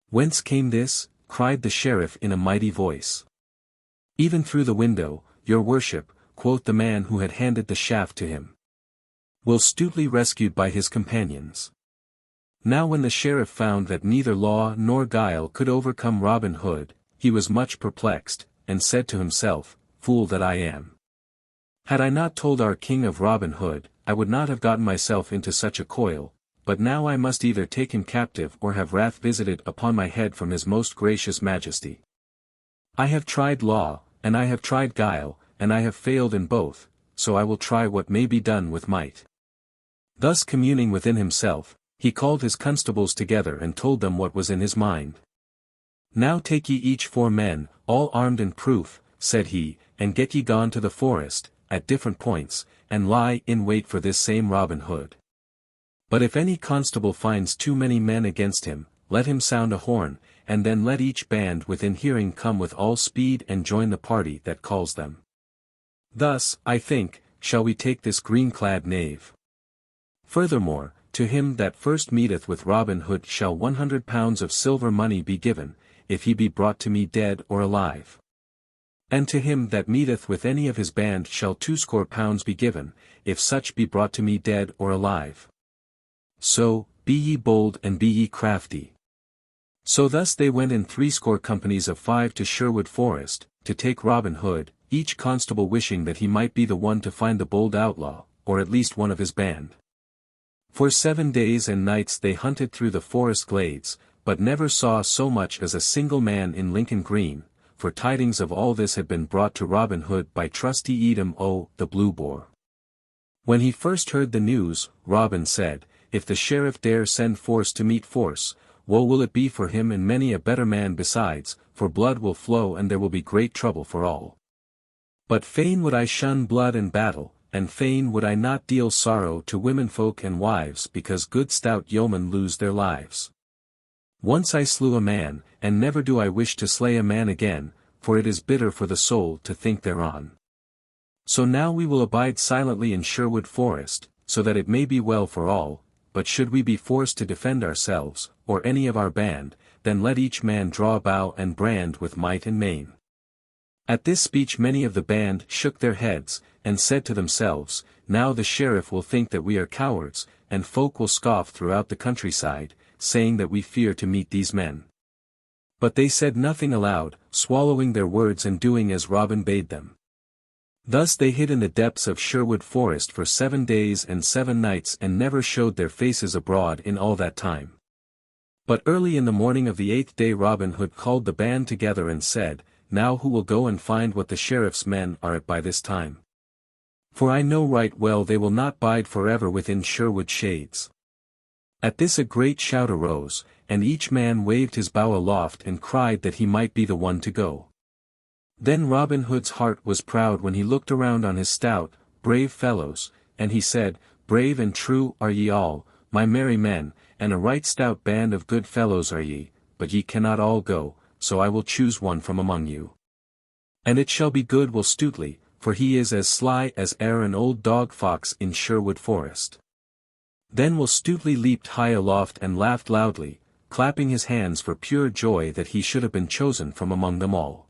Whence came this? Cried the sheriff in a mighty voice. Even through the window, your worship, quoth the man who had handed the shaft to him. Will Stutely rescued by his companions. Now when the sheriff found that neither law nor guile could overcome Robin Hood, he was much perplexed, and said to himself, Fool that I am. Had I not told our king of Robin Hood, I would not have gotten myself into such a coil, but now I must either take him captive or have wrath visited upon my head from his most gracious majesty. I have tried law, and I have tried guile, and I have failed in both, so I will try what may be done with might. Thus communing within himself, he called his constables together and told them what was in his mind. Now take ye each 4 men, all armed and proof, said he, and get ye gone to the forest, at different points, and lie in wait for this same Robin Hood. But if any constable finds too many men against him, let him sound a horn, and then let each band within hearing come with all speed and join the party that calls them. Thus, I think, shall we take this green-clad knave. Furthermore, to him that first meeteth with Robin Hood shall 100 pounds of silver money be given, if he be brought to me dead or alive. And to him that meeteth with any of his band shall 20 pounds be given, if such be brought to me dead or alive. So, be ye bold and be ye crafty. So thus they went in 80 companies of 5 to Sherwood Forest, to take Robin Hood, each constable wishing that he might be the one to find the bold outlaw, or at least one of his band. For 7 days and nights they hunted through the forest glades, but never saw so much as a single man in Lincoln Green, for tidings of all this had been brought to Robin Hood by trusty Edom the Blue Boar. When he first heard the news, Robin said, If the sheriff dare send force to meet force, woe will it be for him and many a better man besides, for blood will flow and there will be great trouble for all. But fain would I shun blood and battle, and fain would I not deal sorrow to womenfolk and wives because good stout yeomen lose their lives. Once I slew a man, and never do I wish to slay a man again, for it is bitter for the soul to think thereon. So now we will abide silently in Sherwood Forest, so that it may be well for all, but should we be forced to defend ourselves, or any of our band, then let each man draw bow and brand with might and main. At this speech many of the band shook their heads, and said to themselves, Now the sheriff will think that we are cowards, and folk will scoff throughout the countryside, saying that we fear to meet these men. But they said nothing aloud, swallowing their words and doing as Robin bade them. Thus they hid in the depths of Sherwood Forest for 7 days and 7 nights and never showed their faces abroad in all that time. But early in the morning of the 8th day Robin Hood called the band together and said, Now who will go and find what the sheriff's men are at by this time? For I know right well they will not bide forever within Sherwood shades. At this a great shout arose, and each man waved his bow aloft and cried that he might be the one to go. Then Robin Hood's heart was proud when he looked around on his stout, brave fellows, and he said, Brave and true are ye all, my merry men, and a right stout band of good fellows are ye, but ye cannot all go, so I will choose one from among you. And it shall be good Will Stutely, for he is as sly as e'er an old dog fox in Sherwood Forest. Then Will Stutely leaped high aloft and laughed loudly, clapping his hands for pure joy that he should have been chosen from among them all.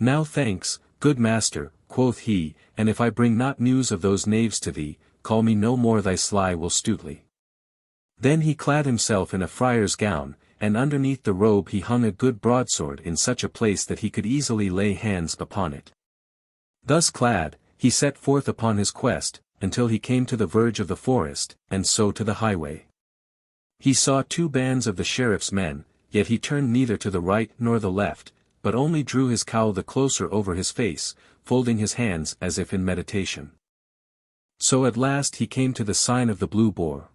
Now thanks, good master, quoth he, and if I bring not news of those knaves to thee, call me no more thy sly Will Stutely. Then he clad himself in a friar's gown, and underneath the robe he hung a good broadsword in such a place that he could easily lay hands upon it. Thus clad, he set forth upon his quest, until he came to the verge of the forest, and so to the highway. He saw 2 bands of the sheriff's men, yet he turned neither to the right nor the left, but only drew his cowl the closer over his face, folding his hands as if in meditation. So at last he came to the sign of the Blue Boar.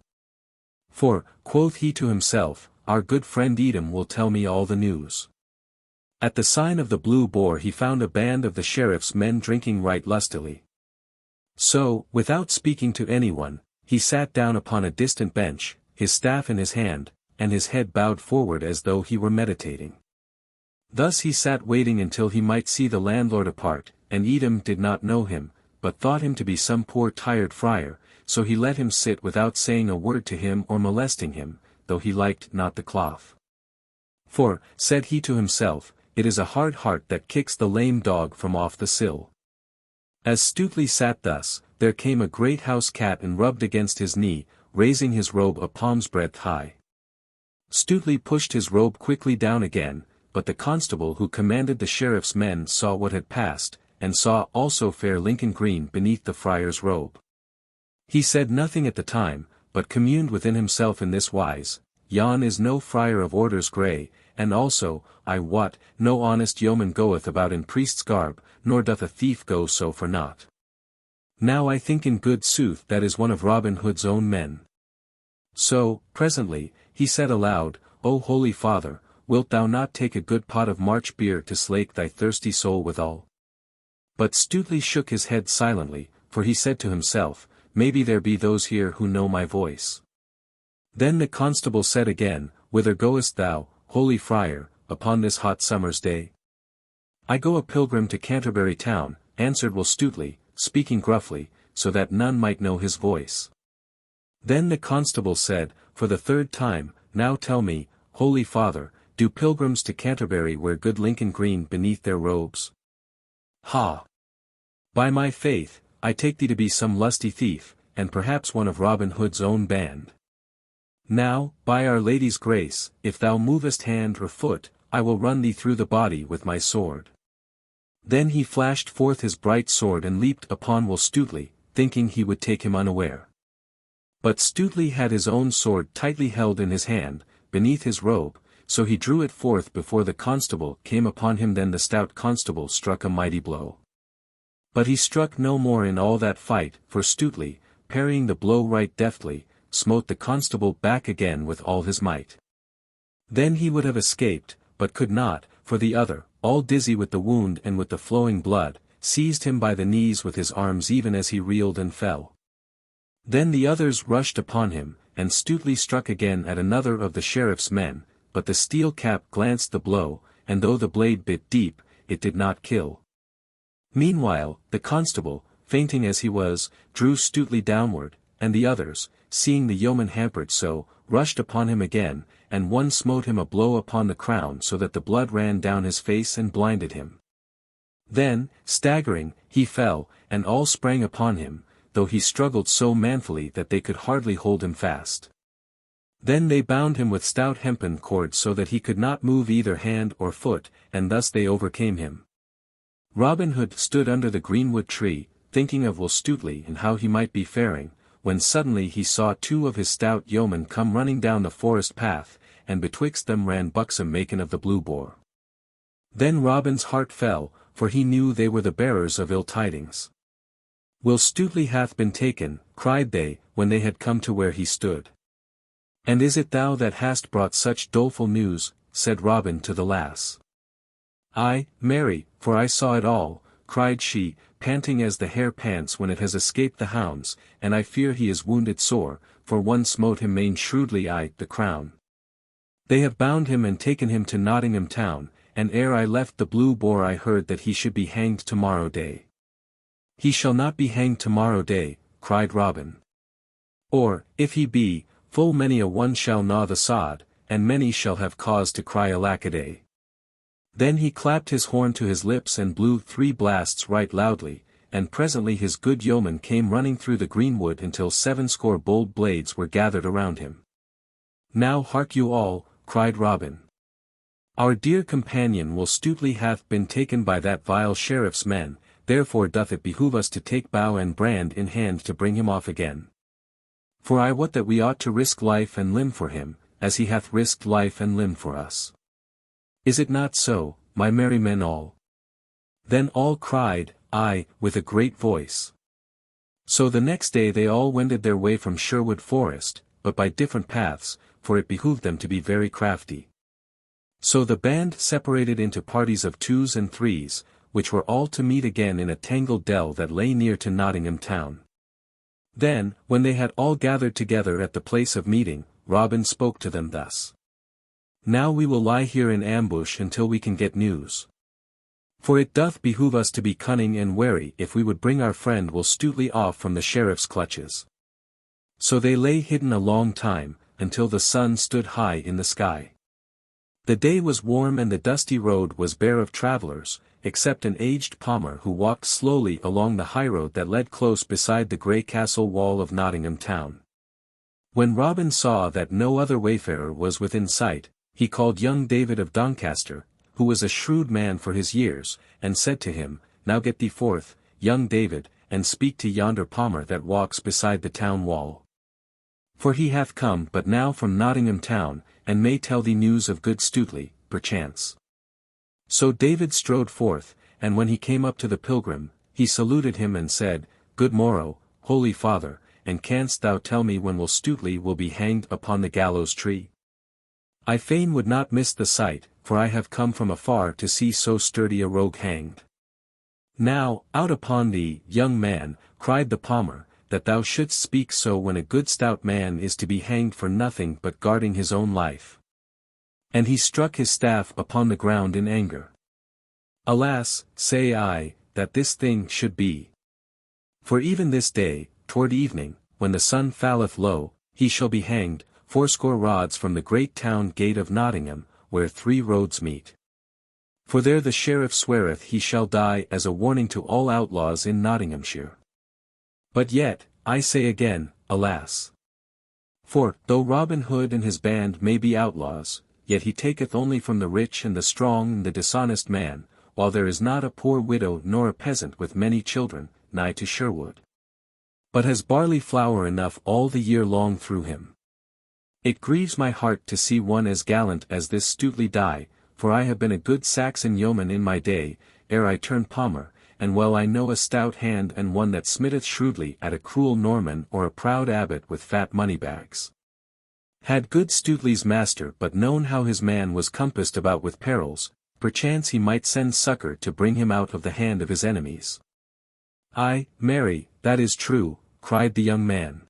For, quoth he to himself, our good friend Edom will tell me all the news. At the sign of the Blue Boar he found a band of the sheriff's men drinking right lustily. So, without speaking to anyone, he sat down upon a distant bench, his staff in his hand, and his head bowed forward as though he were meditating. Thus he sat waiting until he might see the landlord apart, and Edom did not know him, but thought him to be some poor tired friar, so he let him sit without saying a word to him or molesting him, though he liked not the cloth. For, said he to himself, it is a hard heart that kicks the lame dog from off the sill. As Stutely sat thus, there came a great house cat and rubbed against his knee, raising his robe a palm's breadth high. Stutely pushed his robe quickly down again, but the constable who commanded the sheriff's men saw what had passed, and saw also fair Lincoln green beneath the friar's robe. He said nothing at the time, but communed within himself in this wise, Yon is no friar of orders grey, and also, I wot, no honest yeoman goeth about in priest's garb, nor doth a thief go so for naught. Now I think in good sooth that is one of Robin Hood's own men. So, presently, he said aloud, O holy father, wilt thou not take a good pot of March beer to slake thy thirsty soul withal? But Stutely shook his head silently, for he said to himself, Maybe there be those here who know my voice. Then the constable said again, Whither goest thou, holy friar, upon this hot summer's day? I go a pilgrim to Canterbury town, answered Will Stutely, speaking gruffly, so that none might know his voice. Then the constable said, for the 3rd time, Now tell me, holy father, do pilgrims to Canterbury wear good Lincoln green beneath their robes? Ha! By my faith, I take thee to be some lusty thief, and perhaps one of Robin Hood's own band. Now, by Our Lady's grace, if thou movest hand or foot, I will run thee through the body with my sword. Then he flashed forth his bright sword and leaped upon Will Stutely, thinking he would take him unaware. But Stutely had his own sword tightly held in his hand, beneath his robe, so he drew it forth before the constable came upon him. Then the stout constable struck a mighty blow. But he struck no more in all that fight, for Stutely, parrying the blow right deftly, smote the constable back again with all his might. Then he would have escaped, but could not, for the other, all dizzy with the wound and with the flowing blood, seized him by the knees with his arms even as he reeled and fell. Then the others rushed upon him, and Stutely struck again at another of the sheriff's men, but the steel cap glanced the blow, and though the blade bit deep, it did not kill. Meanwhile, the constable, fainting as he was, drew Stuteley downward, and the others, seeing the yeoman hampered so, rushed upon him again, and one smote him a blow upon the crown so that the blood ran down his face and blinded him. Then, staggering, he fell, and all sprang upon him, though he struggled so manfully that they could hardly hold him fast. Then they bound him with stout hempen cords so that he could not move either hand or foot, and thus they overcame him. Robin Hood stood under the greenwood tree, thinking of Will Stuteley and how he might be faring, when suddenly he saw two of his stout yeomen come running down the forest path, and betwixt them ran buxom Macon of the Blue Boar. Then Robin's heart fell, for he knew they were the bearers of ill tidings. Will Stuteley hath been taken, cried they, when they had come to where he stood. And is it thou that hast brought such doleful news? Said Robin to the lass. Ay, marry, for I saw it all, cried she, panting as the hare pants when it has escaped the hounds, and I fear he is wounded sore, for one smote him main shrewdly the crown. They have bound him and taken him to Nottingham town, and ere I left the Blue Boar I heard that he should be hanged tomorrow day. He shall not be hanged tomorrow day, cried Robin. Or, if he be, full many a one shall gnaw the sod, and many shall have cause to cry alackaday. Then he clapped his horn to his lips and blew 3 blasts right loudly, and presently his good yeoman came running through the greenwood until 70 bold blades were gathered around him. Now hark you all, cried Robin. Our dear companion Will Stuteley hath been taken by that vile sheriff's men, therefore doth it behoove us to take bow and brand in hand to bring him off again. For I wot that we ought to risk life and limb for him, as he hath risked life and limb for us. Is it not so, my merry men all? Then all cried, Aye, with a great voice. So the next day they all wended their way from Sherwood Forest, but by different paths, for it behooved them to be very crafty. So the band separated into parties of 2s and 3s, which were all to meet again in a tangled dell that lay near to Nottingham town. Then, when they had all gathered together at the place of meeting, Robin spoke to them thus. Now we will lie here in ambush until we can get news. For it doth behoove us to be cunning and wary if we would bring our friend Will Stuteley off from the sheriff's clutches. So they lay hidden a long time, until the sun stood high in the sky. The day was warm and the dusty road was bare of travellers, except an aged palmer who walked slowly along the highroad that led close beside the grey castle wall of Nottingham town. When Robin saw that no other wayfarer was within sight, he called young David of Doncaster, who was a shrewd man for his years, and said to him, Now get thee forth, young David, and speak to yonder palmer that walks beside the town wall. For he hath come but now from Nottingham town, and may tell thee news of good Stuteley, perchance. So David strode forth, and when he came up to the pilgrim, he saluted him and said, Good morrow, holy father, and canst thou tell me when Will Stuteley will be hanged upon the gallows tree? I fain would not miss the sight, for I have come from afar to see so sturdy a rogue hanged. Now, out upon thee, young man, cried the palmer, that thou shouldst speak so when a good stout man is to be hanged for nothing but guarding his own life. And he struck his staff upon the ground in anger. Alas, say I, that this thing should be. For even this day, toward evening, when the sun falleth low, he shall be hanged, 80 rods from the great town gate of Nottingham, where 3 roads meet. For there the sheriff sweareth he shall die as a warning to all outlaws in Nottinghamshire. But yet, I say again, alas. For, though Robin Hood and his band may be outlaws, yet he taketh only from the rich and the strong and the dishonest man, while there is not a poor widow nor a peasant with many children, nigh to Sherwood. But has barley flour enough all the year long through him. It grieves my heart to see one as gallant as this Stuteley die, for I have been a good Saxon yeoman in my day, ere I turned palmer, and well I know a stout hand and one that smitteth shrewdly at a cruel Norman or a proud abbot with fat moneybags. Had good Stuteley's master but known how his man was compassed about with perils, perchance he might send succour to bring him out of the hand of his enemies. Ay, marry, that is true, cried the young man.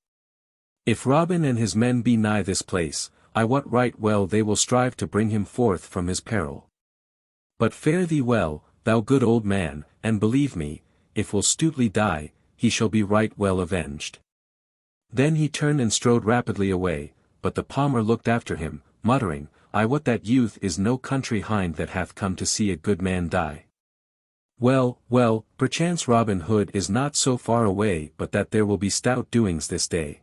If Robin and his men be nigh this place, I wot right well they will strive to bring him forth from his peril. But fare thee well, thou good old man, and believe me, if will Stutely die, he shall be right well avenged. Then he turned and strode rapidly away, but the palmer looked after him, muttering, I wot that youth is no country hind that hath come to see a good man die. Well, well, perchance Robin Hood is not so far away but that there will be stout doings this day.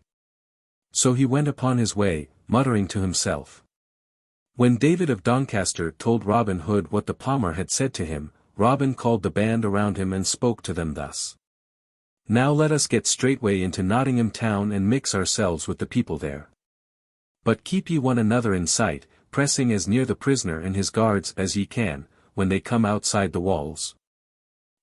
So he went upon his way, muttering to himself. When David of Doncaster told Robin Hood what the palmer had said to him, Robin called the band around him and spoke to them thus. Now let us get straightway into Nottingham town and mix ourselves with the people there. But keep ye one another in sight, pressing as near the prisoner and his guards as ye can, when they come outside the walls.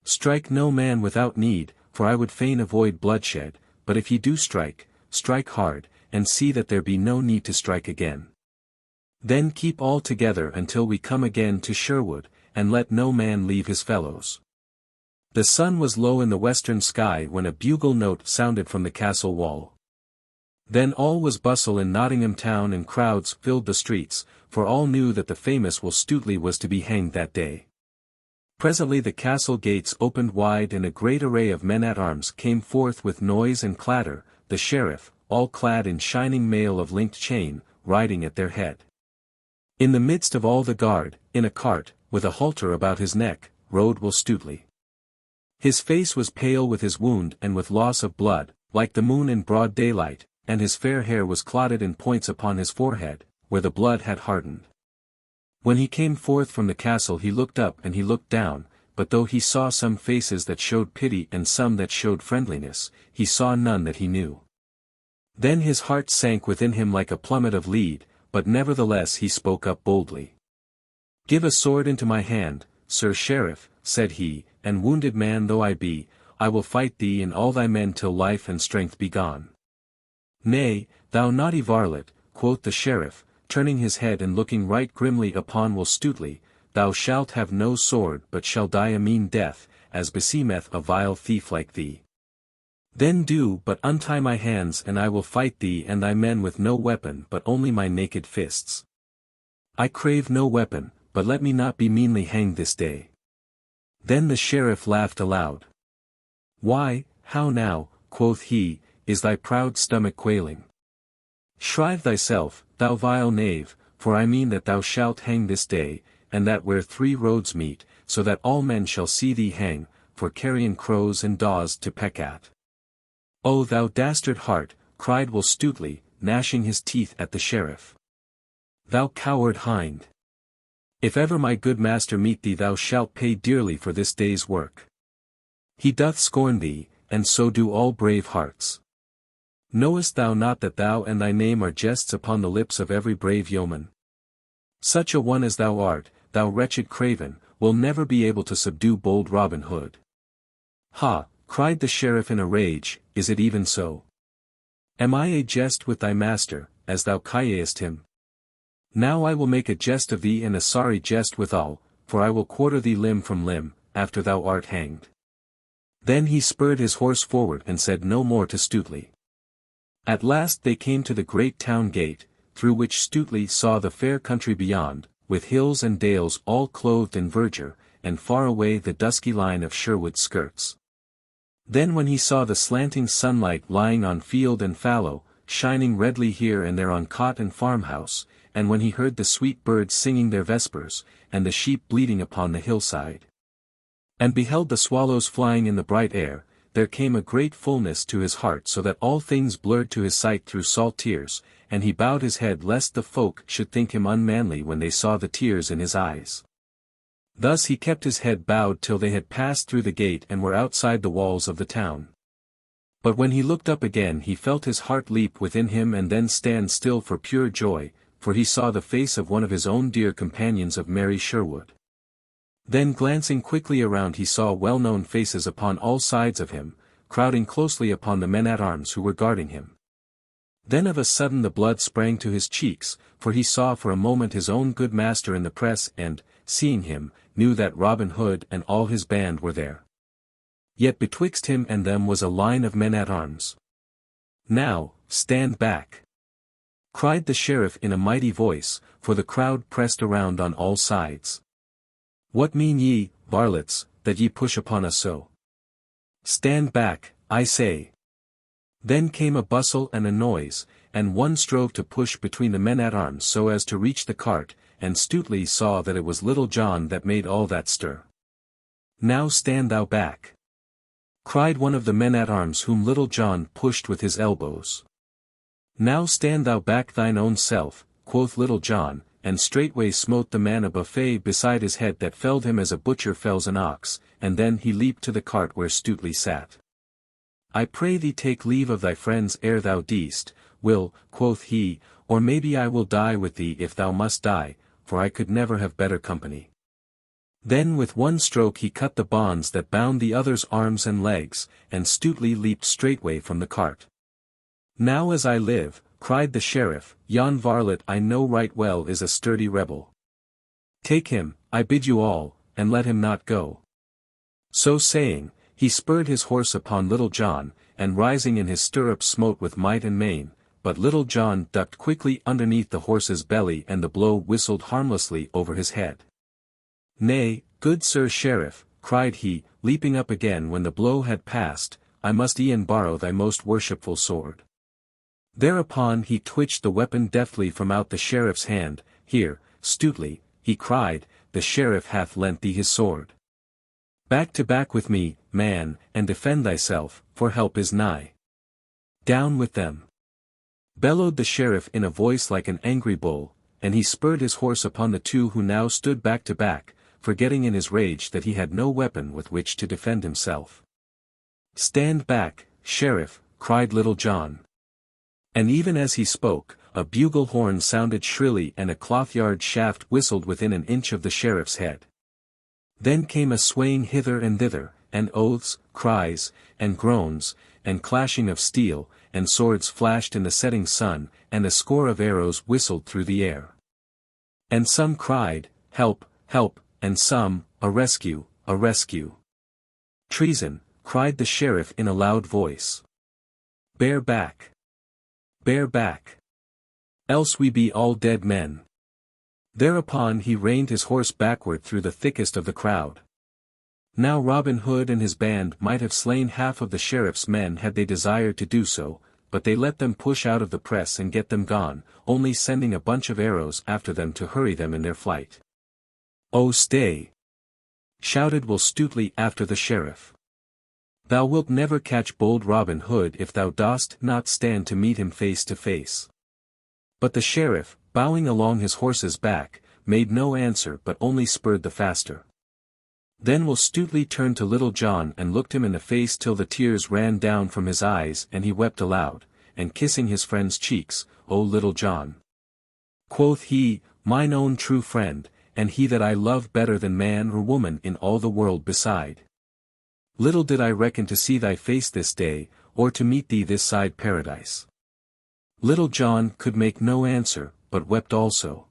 Strike no man without need, for I would fain avoid bloodshed, but if ye do strike, strike hard, and see that there be no need to strike again. Then keep all together until we come again to Sherwood, and let no man leave his fellows. The sun was low in the western sky when a bugle note sounded from the castle wall. Then all was bustle in Nottingham town and crowds filled the streets, for all knew that the famous Will Stutely was to be hanged that day. Presently the castle gates opened wide and a great array of men-at-arms came forth with noise and clatter, the sheriff, all clad in shining mail of linked chain, riding at their head. In the midst of all the guard, in a cart, with a halter about his neck, rode Will Stutely. His face was pale with his wound and with loss of blood, like the moon in broad daylight, and his fair hair was clotted in points upon his forehead, where the blood had hardened. When he came forth from the castle he looked up and he looked down, but though he saw some faces that showed pity and some that showed friendliness, he saw none that he knew. Then his heart sank within him like a plummet of lead, but nevertheless he spoke up boldly. Give a sword into my hand, Sir Sheriff, said he, and wounded man though I be, I will fight thee and all thy men till life and strength be gone. Nay, thou naughty varlet, quoth the sheriff, turning his head and looking right grimly upon Will Stutely, thou shalt have no sword but shall die a mean death, as beseemeth a vile thief like thee. Then do but untie my hands and I will fight thee and thy men with no weapon but only my naked fists. I crave no weapon, but let me not be meanly hanged this day. Then the sheriff laughed aloud. Why, how now, quoth he, is thy proud stomach quailing? Shrive thyself, thou vile knave, for I mean that thou shalt hang this day, and that where 3 roads meet, so that all men shall see thee hang, for carrion crows and daws to peck at. O thou dastard heart, cried Will Stutely, gnashing his teeth at the sheriff. Thou coward hind! If ever my good master meet thee thou shalt pay dearly for this day's work. He doth scorn thee, and so do all brave hearts. Knowest thou not that thou and thy name are jests upon the lips of every brave yeoman? Such a one as thou art, thou wretched craven, will never be able to subdue bold Robin Hood. Ha, cried the sheriff in a rage, is it even so? Am I a jest with thy master, as thou callest him? Now I will make a jest of thee and a sorry jest withal, for I will quarter thee limb from limb, after thou art hanged. Then he spurred his horse forward and said no more to Stutely. At last they came to the great town gate, through which Stutely saw the fair country beyond, with hills and dales all clothed in verdure, and far away the dusky line of Sherwood skirts. Then when he saw the slanting sunlight lying on field and fallow, shining redly here and there on cot and farmhouse, and when he heard the sweet birds singing their vespers, and the sheep bleating upon the hillside, and beheld the swallows flying in the bright air, there came a great fullness to his heart so that all things blurred to his sight through salt tears, and he bowed his head lest the folk should think him unmanly when they saw the tears in his eyes. Thus he kept his head bowed till they had passed through the gate and were outside the walls of the town. But when he looked up again he felt his heart leap within him and then stand still for pure joy, for he saw the face of one of his own dear companions of merry Sherwood. Then glancing quickly around he saw well-known faces upon all sides of him, crowding closely upon the men-at-arms who were guarding him. Then of a sudden the blood sprang to his cheeks, for he saw for a moment his own good master in the press and, seeing him, knew that Robin Hood and all his band were there. Yet betwixt him and them was a line of men-at-arms. Now, stand back! Cried the sheriff in a mighty voice, for the crowd pressed around on all sides. What mean ye, varlets, that ye push upon us so? Stand back, I say. Then came a bustle and a noise, and one strove to push between the men-at-arms so as to reach the cart, and Stuteley saw that it was Little John that made all that stir. Now stand thou back, cried one of the men-at-arms whom Little John pushed with his elbows. Now stand thou back thine own self, quoth Little John, and straightway smote the man a buffet beside his head that felled him as a butcher fells an ox, and then he leaped to the cart where Stuteley sat. I pray thee take leave of thy friends ere thou deest, Will, quoth he, or maybe I will die with thee if thou must die, for I could never have better company. Then with one stroke he cut the bonds that bound the other's arms and legs, and Stuteley leaped straightway from the cart. Now as I live, cried the sheriff, yon varlet I know right well is a sturdy rebel. Take him, I bid you all, and let him not go. So saying, he spurred his horse upon Little John, and rising in his stirrups smote with might and main, but Little John ducked quickly underneath the horse's belly and the blow whistled harmlessly over his head. Nay, good Sir Sheriff, cried he, leaping up again when the blow had passed, I must e'en borrow thy most worshipful sword. Thereupon he twitched the weapon deftly from out the sheriff's hand. Here, Stuteley, he cried, the sheriff hath lent thee his sword. Back to back with me, man, and defend thyself, for help is nigh. Down with them, bellowed the sheriff in a voice like an angry bull, and he spurred his horse upon the two who now stood back to back, forgetting in his rage that he had no weapon with which to defend himself. Stand back, sheriff, cried Little John. And even as he spoke, a bugle horn sounded shrilly and a cloth-yard shaft whistled within an inch of the sheriff's head. Then came a swaying hither and thither, and oaths, cries, and groans, and clashing of steel, and swords flashed in the setting sun, and a score of arrows whistled through the air. And some cried, help, help, and some, a rescue, a rescue. Treason, cried the sheriff in a loud voice. Bear back. Bear back. Else we be all dead men. Thereupon he reined his horse backward through the thickest of the crowd. Now Robin Hood and his band might have slain half of the sheriff's men had they desired to do so, but they let them push out of the press and get them gone, only sending a bunch of arrows after them to hurry them in their flight. Oh stay! Shouted Will Stuteley after the sheriff. Thou wilt never catch bold Robin Hood if thou dost not stand to meet him face to face. But the sheriff, bowing along his horse's back, made no answer but only spurred the faster. Then Will Stuteley turned to Little John and looked him in the face till the tears ran down from his eyes and he wept aloud, and kissing his friend's cheeks, O Little John, quoth he, mine own true friend, and he that I love better than man or woman in all the world beside. Little did I reckon to see thy face this day, or to meet thee this side paradise. Little John could make no answer, but wept also.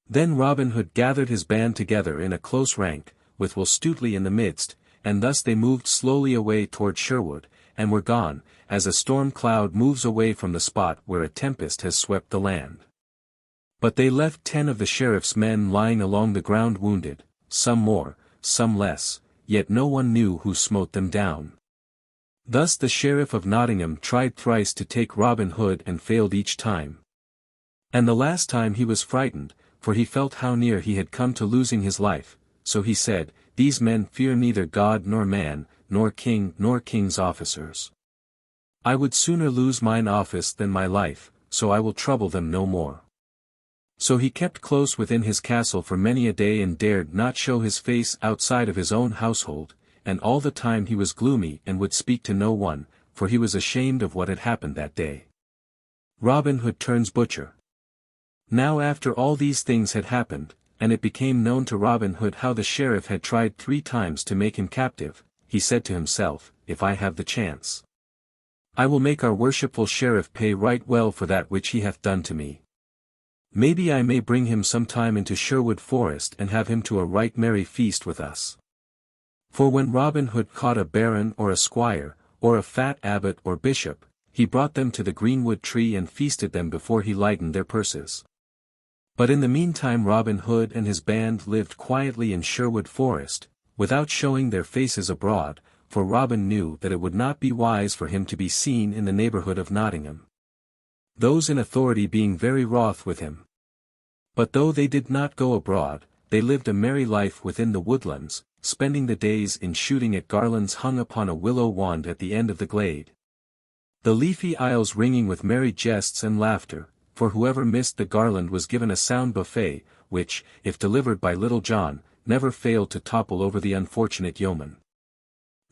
Then Robin Hood gathered his band together in a close rank, with Will Stuteley in the midst, and thus they moved slowly away toward Sherwood, and were gone, as a storm cloud moves away from the spot where a tempest has swept the land. But they left 10 of the sheriff's men lying along the ground wounded, some more, some less, yet no one knew who smote them down. Thus the Sheriff of Nottingham tried thrice to take Robin Hood and failed each time. And the last time he was frightened, for he felt how near he had come to losing his life, so he said, These men fear neither God nor man, nor king's officers. I would sooner lose mine office than my life, so I will trouble them no more. So he kept close within his castle for many a day and dared not show his face outside of his own household, and all the time he was gloomy and would speak to no one, for he was ashamed of what had happened that day. Robin Hood turns butcher. Now after all these things had happened, and it became known to Robin Hood how the sheriff had tried 3 times to make him captive, he said to himself, If I have the chance, I will make our worshipful sheriff pay right well for that which he hath done to me. Maybe I may bring him some time into Sherwood Forest and have him to a right merry feast with us. For when Robin Hood caught a baron or a squire, or a fat abbot or bishop, he brought them to the greenwood tree and feasted them before he lightened their purses. But in the meantime Robin Hood and his band lived quietly in Sherwood Forest, without showing their faces abroad, for Robin knew that it would not be wise for him to be seen in the neighbourhood of Nottingham. Those in authority being very wroth with him. But though they did not go abroad, they lived a merry life within the woodlands, spending the days in shooting at garlands hung upon a willow wand at the end of the glade. The leafy aisles ringing with merry jests and laughter, for whoever missed the garland was given a sound buffet, which, if delivered by Little John, never failed to topple over the unfortunate yeoman.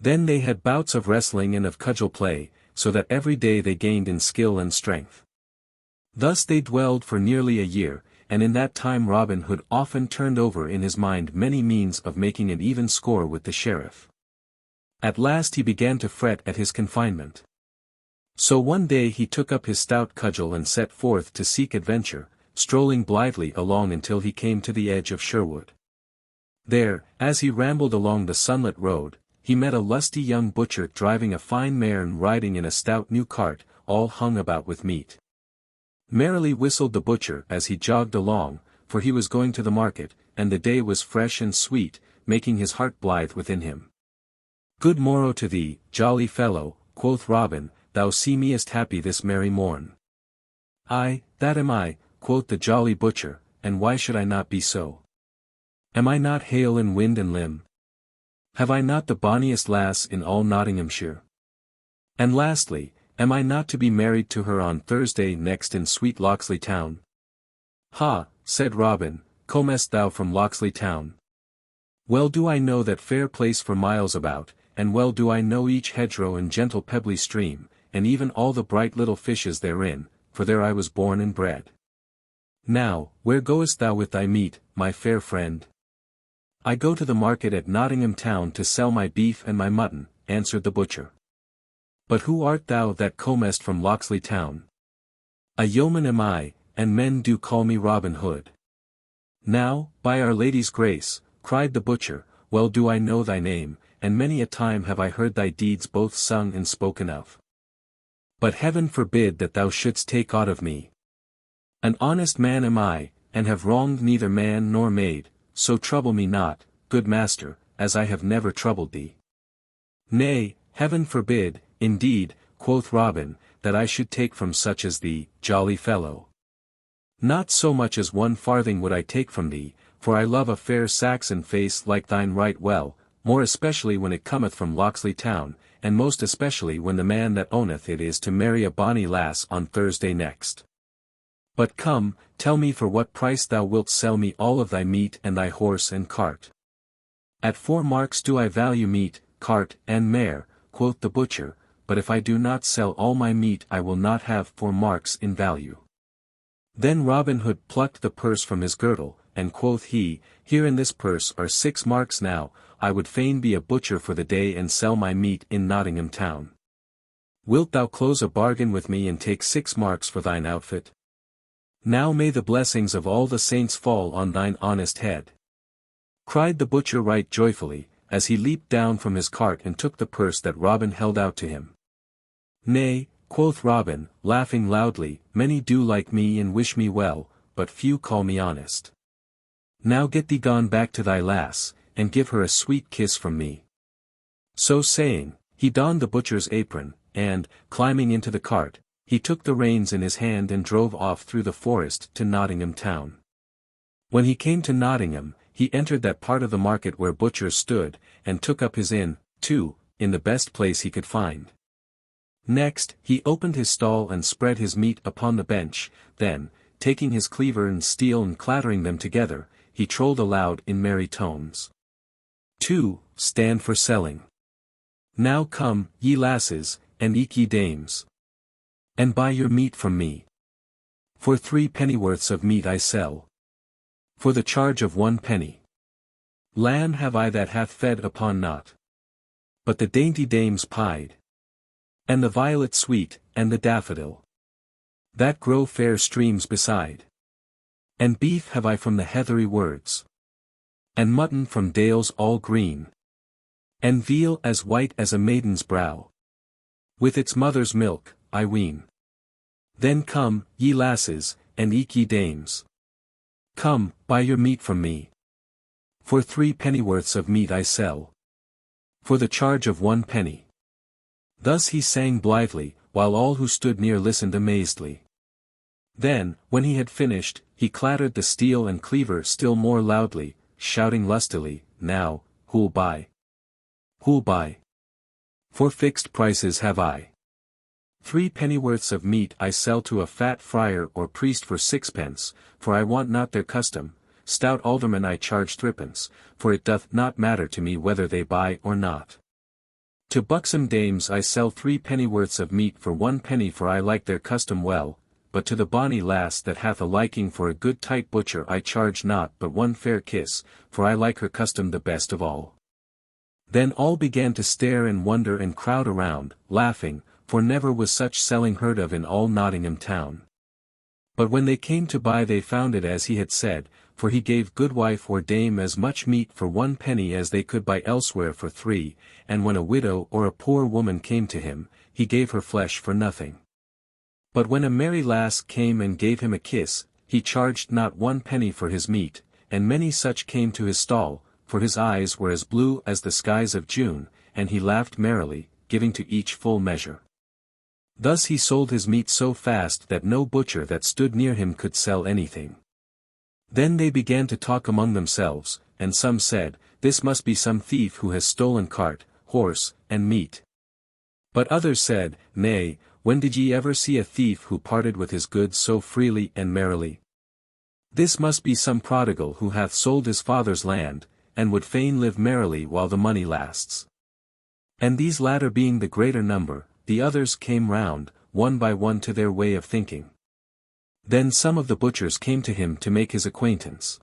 Then they had bouts of wrestling and of cudgel play, so that every day they gained in skill and strength. Thus they dwelled for nearly a year, and in that time Robin Hood often turned over in his mind many means of making an even score with the sheriff. At last he began to fret at his confinement. So one day he took up his stout cudgel and set forth to seek adventure, strolling blithely along until he came to the edge of Sherwood. There, as he rambled along the sunlit road, he met a lusty young butcher driving a fine mare and riding in a stout new cart, all hung about with meat. Merrily whistled the butcher as he jogged along, for he was going to the market, and the day was fresh and sweet, making his heart blithe within him. "Good morrow to thee, jolly fellow," quoth Robin, "thou seemest happy this merry morn." "Aye, that am I," quoth the jolly butcher, "and why should I not be so? Am I not hale in wind and limb? Have I not the bonniest lass in all Nottinghamshire? And lastly, am I not to be married to her on Thursday next in sweet Locksley town?" "Ha," said Robin, "comest thou from Locksley town? Well do I know that fair place for miles about, and well do I know each hedgerow and gentle pebbly stream, and even all the bright little fishes therein, for there I was born and bred. Now, where goest thou with thy meat, my fair friend?" "I go to the market at Nottingham town to sell my beef and my mutton," answered the butcher. "But who art thou that comest from Locksley town?" "A yeoman am I, and men do call me Robin Hood." "Now, by Our Lady's grace," cried the butcher, "well do I know thy name, and many a time have I heard thy deeds both sung and spoken of. But heaven forbid that thou shouldst take aught of me. An honest man am I, and have wronged neither man nor maid, so trouble me not, good master, as I have never troubled thee." "Nay, heaven forbid, indeed," quoth Robin, "that I should take from such as thee, jolly fellow. Not so much as 1 farthing would I take from thee, for I love a fair Saxon face like thine right well, more especially when it cometh from Locksley town, and most especially when the man that owneth it is to marry a bonny lass on Thursday next. But come, tell me for what price thou wilt sell me all of thy meat and thy horse and cart." "At 4 marks do I value meat, cart, and mare," quoth the butcher, "but if I do not sell all my meat I will not have 4 marks in value." Then Robin Hood plucked the purse from his girdle, and quoth he, "Here in this purse are 6 marks now, I would fain be a butcher for the day and sell my meat in Nottingham town. Wilt thou close a bargain with me and take 6 marks for thine outfit? Now may the blessings of all the saints fall on thine honest head," cried the butcher right joyfully, as he leaped down from his cart and took the purse that Robin held out to him. "Nay," quoth Robin, laughing loudly, "many do like me and wish me well, but few call me honest. Now get thee gone back to thy lass, and give her a sweet kiss from me." So saying, he donned the butcher's apron, and, climbing into the cart, he took the reins in his hand and drove off through the forest to Nottingham town. When he came to Nottingham, he entered that part of the market where butchers stood, and took up his inn, too, in the best place he could find. Next, he opened his stall and spread his meat upon the bench, then, taking his cleaver and steel and clattering them together, he trolled aloud in merry tones. "2. Stand for selling. Now come, ye lasses, and eke ye dames, and buy your meat from me. For 3 pennyworths of meat I sell. For the charge of 1 penny. Lamb have I that hath fed upon naught, but the dainty dames pied, and the violet sweet, and the daffodil, that grow fair streams beside. And beef have I from the heathery words, and mutton from dales all green, and veal as white as a maiden's brow, with its mother's milk, I ween. Then come, ye lasses, and eke ye dames. Come, buy your meat from me. For 3 pennyworths of meat I sell. For the charge of 1 penny. Thus he sang blithely, while all who stood near listened amazedly. Then, when he had finished, he clattered the steel and cleaver still more loudly, shouting lustily, Now, who'll buy? Who'll buy? For fixed prices have I. 3 pennyworths of meat I sell to a fat friar or priest for 6 pence, for I want not their custom. Stout aldermen I charge 3 pence, for it doth not matter to me whether they buy or not. To buxom dames I sell 3 pennyworths of meat for 1 penny, for I like their custom well, but to the bonny lass that hath a liking for a good tight butcher I charge not but 1 fair kiss, for I like her custom the best of all. Then all began to stare and wonder and crowd around, laughing, for never was such selling heard of in all Nottingham town. But when they came to buy they found it as he had said, for he gave goodwife or dame as much meat for 1 penny as they could buy elsewhere for 3, and when a widow or a poor woman came to him, he gave her flesh for nothing. But when a merry lass came and gave him a kiss, he charged not 1 penny for his meat, and many such came to his stall, for his eyes were as blue as the skies of June, and he laughed merrily, giving to each full measure. Thus he sold his meat so fast that no butcher that stood near him could sell anything. Then they began to talk among themselves, and some said, This must be some thief who has stolen cart, horse, and meat. But others said, Nay, when did ye ever see a thief who parted with his goods so freely and merrily? This must be some prodigal who hath sold his father's land, and would fain live merrily while the money lasts. And these latter being the greater number, the others came round, one by one to their way of thinking. Then some of the butchers came to him to make his acquaintance.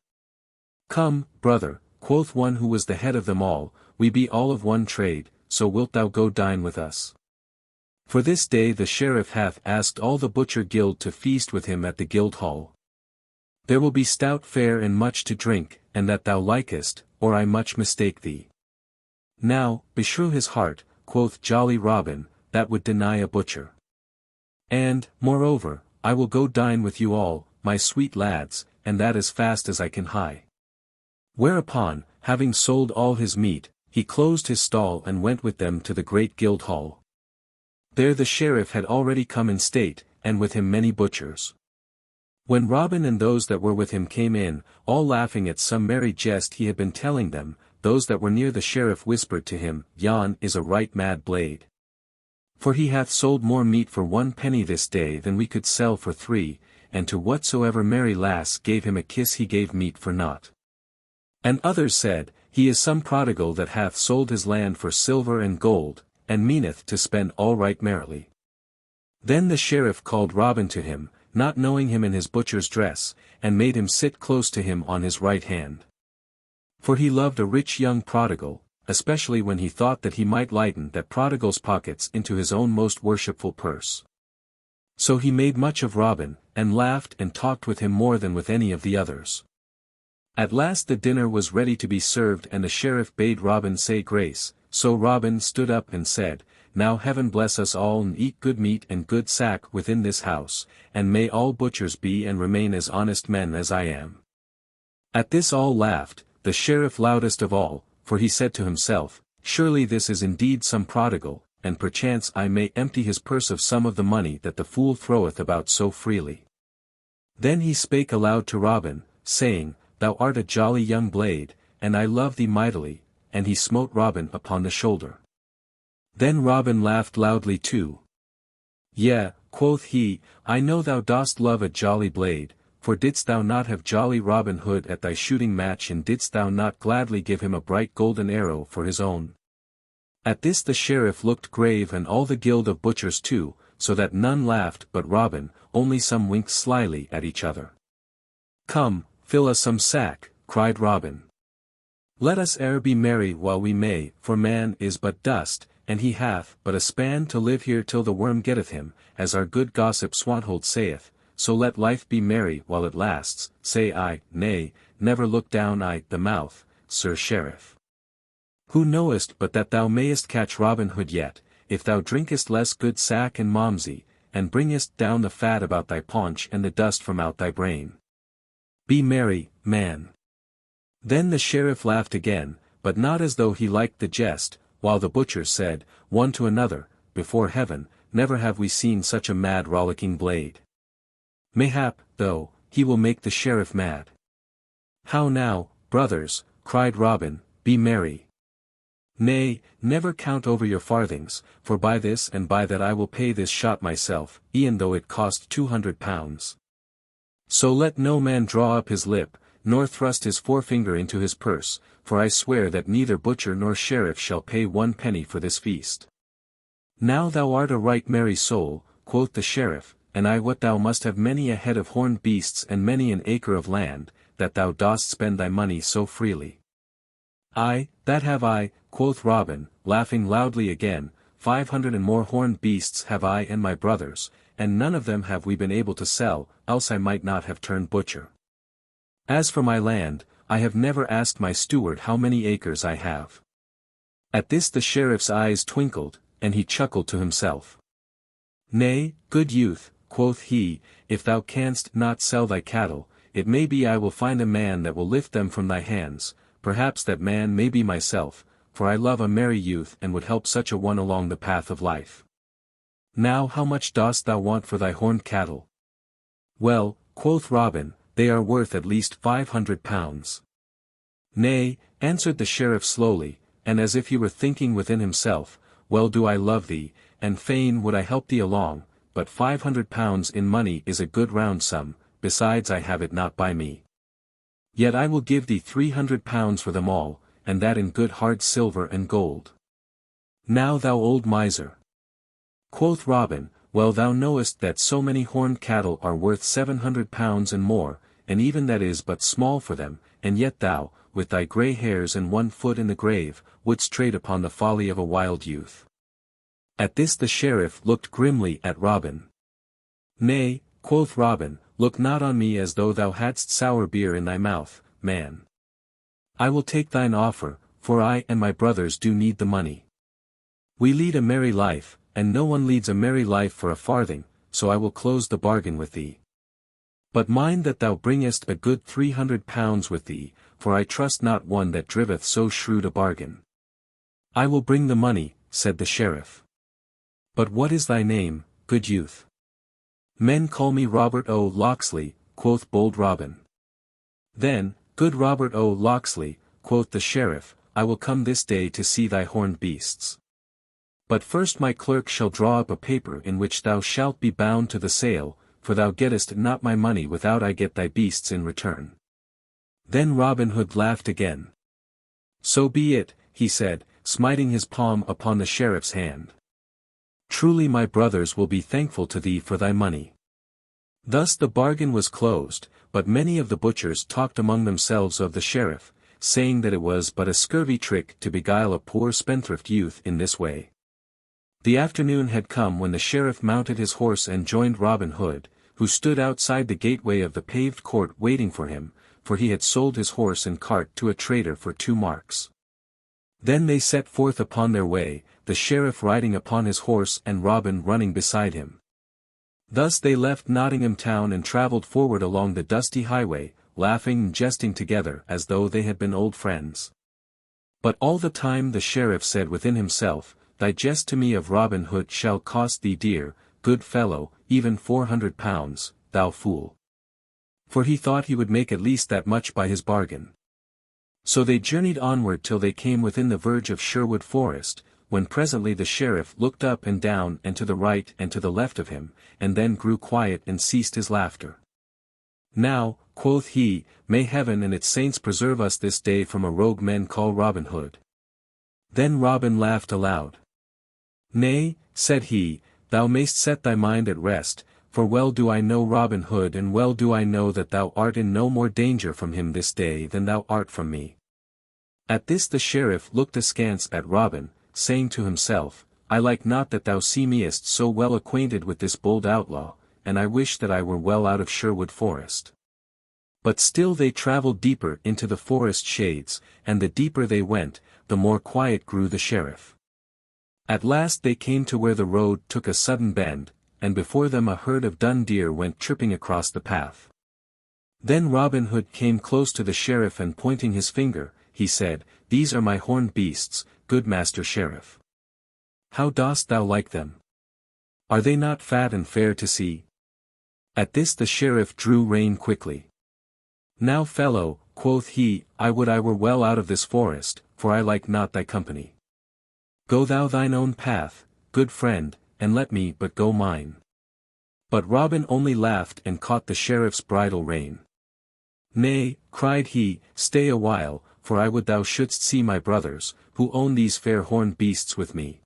Come, brother, quoth one who was the head of them all, we be all of one trade, so wilt thou go dine with us? For this day the sheriff hath asked all the butcher guild to feast with him at the guild hall. There will be stout fare and much to drink, and that thou likest, or I much mistake thee. Now, beshrew his heart, quoth jolly Robin, that would deny a butcher. And, moreover, I will go dine with you all, my sweet lads, and that as fast as I can hie. Whereupon, having sold all his meat, he closed his stall and went with them to the great guild hall. There the sheriff had already come in state, and with him many butchers. When Robin and those that were with him came in, all laughing at some merry jest he had been telling them, those that were near the sheriff whispered to him, Yon is a right mad blade. For he hath sold more meat for 1 penny this day than we could sell for 3, and to whatsoever merry lass gave him a kiss he gave meat for naught. And others said, He is some prodigal that hath sold his land for silver and gold, and meaneth to spend all right merrily. Then the sheriff called Robin to him, not knowing him in his butcher's dress, and made him sit close to him on his right hand. For he loved a rich young prodigal, especially when he thought that he might lighten that prodigal's pockets into his own most worshipful purse. So he made much of Robin, and laughed and talked with him more than with any of the others. At last the dinner was ready to be served, and the sheriff bade Robin say grace, so Robin stood up and said, Now heaven bless us all, and eat good meat and good sack within this house, and may all butchers be and remain as honest men as I am. At this all laughed, the sheriff loudest of all, for he said to himself, Surely this is indeed some prodigal, and perchance I may empty his purse of some of the money that the fool throweth about so freely. Then he spake aloud to Robin, saying, Thou art a jolly young blade, and I love thee mightily, and he smote Robin upon the shoulder. Then Robin laughed loudly too. Yea, quoth he, I know thou dost love a jolly blade, for didst thou not have jolly Robin Hood at thy shooting match, and didst thou not gladly give him a bright golden arrow for his own? At this the sheriff looked grave, and all the guild of butchers too, so that none laughed but Robin, only some winked slyly at each other. Come, fill us some sack, cried Robin. Let us e'er be merry while we may, for man is but dust, and he hath but a span to live here till the worm getteth him, as our good gossip Swanthold saith, so let life be merry while it lasts, say I, nay, never look down the mouth, Sir Sheriff. Who knowest but that thou mayest catch Robin Hood yet, if thou drinkest less good sack and malmsey, and bringest down the fat about thy paunch and the dust from out thy brain. Be merry, man. Then the sheriff laughed again, but not as though he liked the jest, while the butchers said, one to another, before heaven, never have we seen such a mad rollicking blade. Mayhap, though, he will make the sheriff mad. How now, brothers, cried Robin, be merry. Nay, never count over your farthings, for by this and by that I will pay this shot myself, e'en though it cost 200 pounds. So let no man draw up his lip, nor thrust his forefinger into his purse, for I swear that neither butcher nor sheriff shall pay 1 penny for this feast. Now thou art a right merry soul, quoth the sheriff, and I wot thou must have many a head of horned beasts and many an acre of land, that thou dost spend thy money so freely. Ay, that have I, quoth Robin, laughing loudly again, 500 and more horned beasts have I and my brothers, and none of them have we been able to sell, else I might not have turned butcher. As for my land, I have never asked my steward how many acres I have. At this the sheriff's eyes twinkled, and he chuckled to himself. Nay, good youth, quoth he, if thou canst not sell thy cattle, it may be I will find a man that will lift them from thy hands, perhaps that man may be myself, for I love a merry youth and would help such a one along the path of life. Now how much dost thou want for thy horned cattle? Well, quoth Robin, they are worth at least 500 pounds. Nay, answered the sheriff slowly, and as if he were thinking within himself, well do I love thee, and fain would I help thee along, but 500 pounds in money is a good round sum, besides I have it not by me. Yet I will give thee 300 pounds for them all, and that in good hard silver and gold. Now thou old miser. Quoth Robin, well thou knowest that so many horned cattle are worth 700 pounds and more, and even that is but small for them, and yet thou, with thy grey hairs and 1 foot in the grave, wouldst trade upon the folly of a wild youth. At this the sheriff looked grimly at Robin. Nay, quoth Robin, look not on me as though thou hadst sour beer in thy mouth, man. I will take thine offer, for I and my brothers do need the money. We lead a merry life, and no one leads a merry life for a farthing, so I will close the bargain with thee. But mind that thou bringest a good 300 pounds with thee, for I trust not one that driveth so shrewd a bargain. I will bring the money, said the sheriff. But what is thy name, good youth? Men call me Robert O. Locksley, quoth bold Robin. Then, good Robert O. Locksley, quoth the sheriff, I will come this day to see thy horned beasts. But first my clerk shall draw up a paper in which thou shalt be bound to the sale, for thou gettest not my money without I get thy beasts in return. Then Robin Hood laughed again. So be it, he said, smiting his palm upon the sheriff's hand. Truly my brothers will be thankful to thee for thy money. Thus the bargain was closed, but many of the butchers talked among themselves of the sheriff, saying that it was but a scurvy trick to beguile a poor spendthrift youth in this way. The afternoon had come when the sheriff mounted his horse and joined Robin Hood, who stood outside the gateway of the paved court waiting for him, for he had sold his horse and cart to a trader for 2 marks. Then they set forth upon their way, the sheriff riding upon his horse and Robin running beside him. Thus they left Nottingham town and travelled forward along the dusty highway, laughing and jesting together as though they had been old friends. But all the time the sheriff said within himself, thy jest to me of Robin Hood shall cost thee dear, good fellow, even 400 pounds, thou fool. For he thought he would make at least that much by his bargain. So they journeyed onward till they came within the verge of Sherwood Forest, when presently the sheriff looked up and down and to the right and to the left of him, and then grew quiet and ceased his laughter. Now, quoth he, may heaven and its saints preserve us this day from a rogue men call Robin Hood. Then Robin laughed aloud. Nay, said he, thou mayst set thy mind at rest, for well do I know Robin Hood and well do I know that thou art in no more danger from him this day than thou art from me. At this the sheriff looked askance at Robin, saying to himself, I like not that thou seemest so well acquainted with this bold outlaw, and I wish that I were well out of Sherwood Forest. But still they travelled deeper into the forest shades, and the deeper they went, the more quiet grew the sheriff. At last they came to where the road took a sudden bend, and before them a herd of dun deer went tripping across the path. Then Robin Hood came close to the sheriff and pointing his finger, he said, "These are my horned beasts, good master sheriff. How dost thou like them? Are they not fat and fair to see?" At this the sheriff drew rein quickly. "Now fellow," quoth he, "I would I were well out of this forest, for I like not thy company. Go thou thine own path, good friend, and let me but go mine." But Robin only laughed and caught the sheriff's bridle rein. "Nay," cried he, "stay a while, for I would thou shouldst see my brothers, who own these fair horned beasts with me."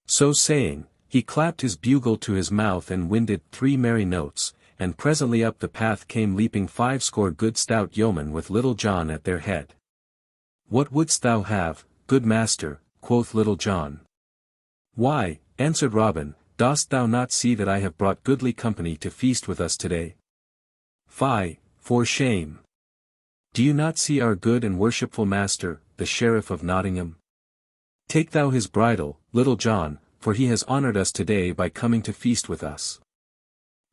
So saying, he clapped his bugle to his mouth and winded 3 merry notes, and presently up the path came leaping 50 good stout yeomen with Little John at their head. "What wouldst thou have, good master?" quoth Little John. "Why," answered Robin, "dost thou not see that I have brought goodly company to feast with us today?" "Fie, for shame! Do you not see our good and worshipful master, the Sheriff of Nottingham? Take thou his bridle, Little John, for he has honored us today by coming to feast with us."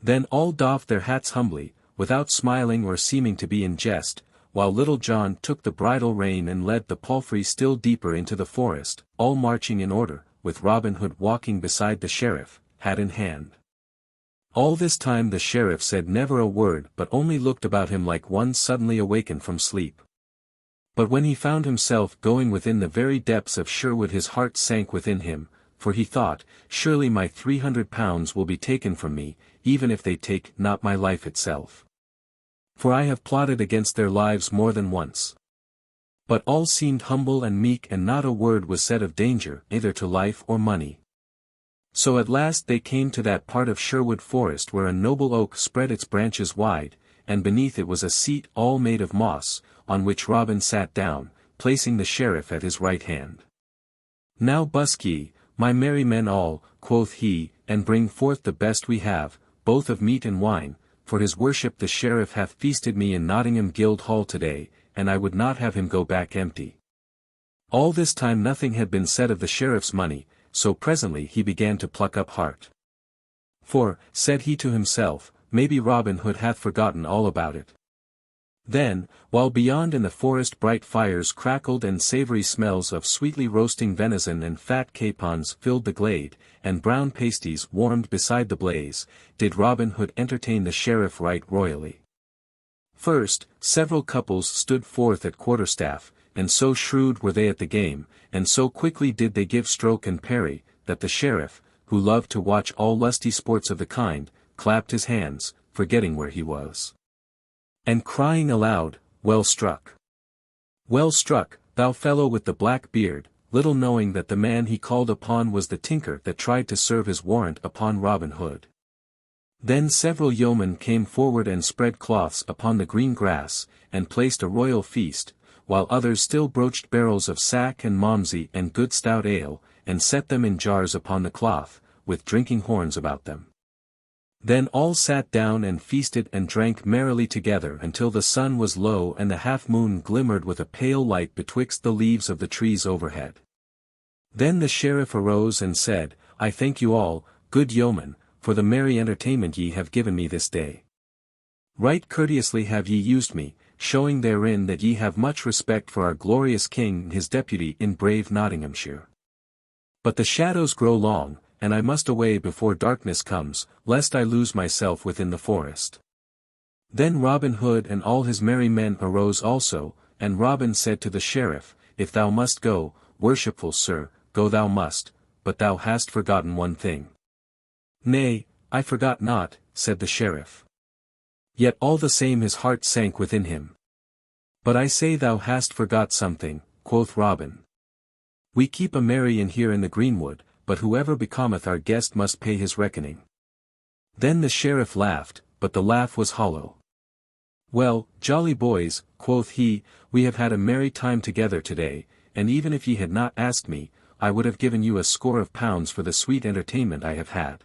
Then all doffed their hats humbly, without smiling or seeming to be in jest, while Little John took the bridle rein and led the palfrey still deeper into the forest, all marching in order, with Robin Hood walking beside the sheriff, hat in hand. All this time the sheriff said never a word but only looked about him like one suddenly awakened from sleep. But when he found himself going within the very depths of Sherwood his heart sank within him, for he thought, "Surely my £300 will be taken from me, even if they take not my life itself. For I have plotted against their lives more than once." But all seemed humble and meek and not a word was said of danger either to life or money. So at last they came to that part of Sherwood Forest where a noble oak spread its branches wide, and beneath it was a seat all made of moss, on which Robin sat down, placing the sheriff at his right hand. "Now busk ye, my merry men all," quoth he, "and bring forth the best we have, both of meat and wine, for his worship the sheriff hath feasted me in Nottingham Guildhall today, and I would not have him go back empty." All this time nothing had been said of the sheriff's money, so presently he began to pluck up heart. "For," said he to himself, "maybe Robin Hood hath forgotten all about it." Then, while beyond in the forest bright fires crackled and savory smells of sweetly roasting venison and fat capons filled the glade, and brown pasties warmed beside the blaze, did Robin Hood entertain the sheriff right royally. First, several couples stood forth at quarterstaff, and so shrewd were they at the game, and so quickly did they give stroke and parry, that the sheriff, who loved to watch all lusty sports of the kind, clapped his hands, forgetting where he was, and crying aloud, "Well struck! Well struck, thou fellow with the black beard," little knowing that the man he called upon was the tinker that tried to serve his warrant upon Robin Hood. Then several yeomen came forward and spread cloths upon the green grass, and placed a royal feast, while others still broached barrels of sack and malmsey and good stout ale, and set them in jars upon the cloth, with drinking horns about them. Then all sat down and feasted and drank merrily together until the sun was low and the half-moon glimmered with a pale light betwixt the leaves of the trees overhead. Then the sheriff arose and said, "I thank you all, good yeomen, for the merry entertainment ye have given me this day. Right courteously have ye used me, showing therein that ye have much respect for our glorious king and his deputy in brave Nottinghamshire. But the shadows grow long, and I must away before darkness comes, lest I lose myself within the forest." Then Robin Hood and all his merry men arose also, and Robin said to the sheriff, "If thou must go, worshipful sir, go thou must, but thou hast forgotten one thing." "Nay, I forgot not," said the sheriff. Yet all the same his heart sank within him. "But I say thou hast forgot something," quoth Robin. "We keep a merry inn here in the greenwood, but whoever becometh our guest must pay his reckoning." Then the sheriff laughed, but the laugh was hollow. "Well, jolly boys," quoth he, "we have had a merry time together today, and even if ye had not asked me, I would have given you a score of pounds for the sweet entertainment I have had."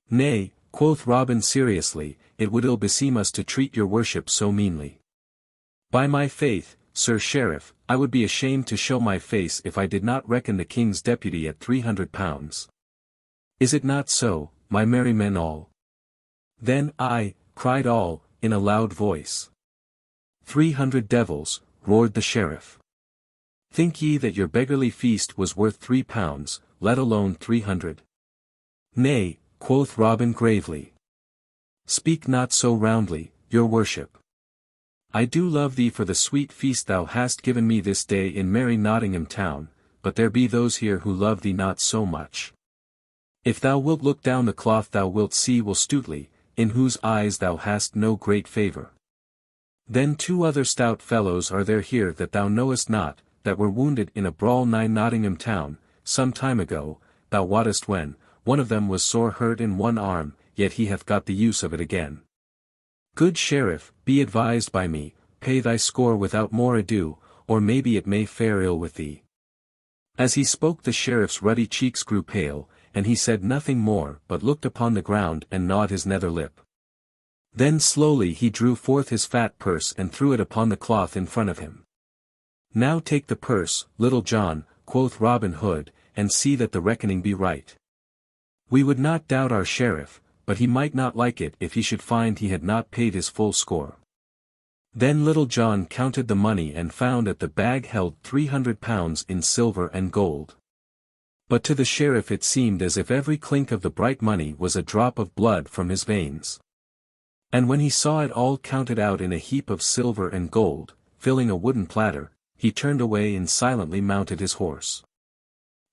"Nay," quoth Robin seriously, "it would ill beseem us to treat your worship so meanly. By my faith, Sir Sheriff, I would be ashamed to show my face if I did not reckon the king's deputy at £300. Is it not so, my merry men all?" "Then I," cried all, in a loud voice. 300 devils, roared the sheriff. Think ye that your beggarly feast was worth £3, let alone 300? Nay, quoth Robin gravely. Speak not so roundly, your worship. I do love thee for the sweet feast thou hast given me this day in merry Nottingham town, but there be those here who love thee not so much. If thou wilt look down the cloth thou wilt see Will Stutely, in whose eyes thou hast no great favour. Then 2 other stout fellows are there here that thou knowest not, that were wounded in a brawl nigh Nottingham town, some time ago, thou wottest when, one of them was sore hurt in one arm, yet he hath got the use of it again. Good sheriff, be advised by me, pay thy score without more ado, or maybe it may fare ill with thee. As he spoke the sheriff's ruddy cheeks grew pale, and he said nothing more but looked upon the ground and gnawed his nether lip. Then slowly he drew forth his fat purse and threw it upon the cloth in front of him. Now take the purse, Little John, quoth Robin Hood, and see that the reckoning be right. We would not doubt our sheriff, but he might not like it if he should find he had not paid his full score. Then Little John counted the money and found that the bag held £300 in silver and gold. But to the sheriff it seemed as if every clink of the bright money was a drop of blood from his veins. And when he saw it all counted out in a heap of silver and gold, filling a wooden platter, he turned away and silently mounted his horse.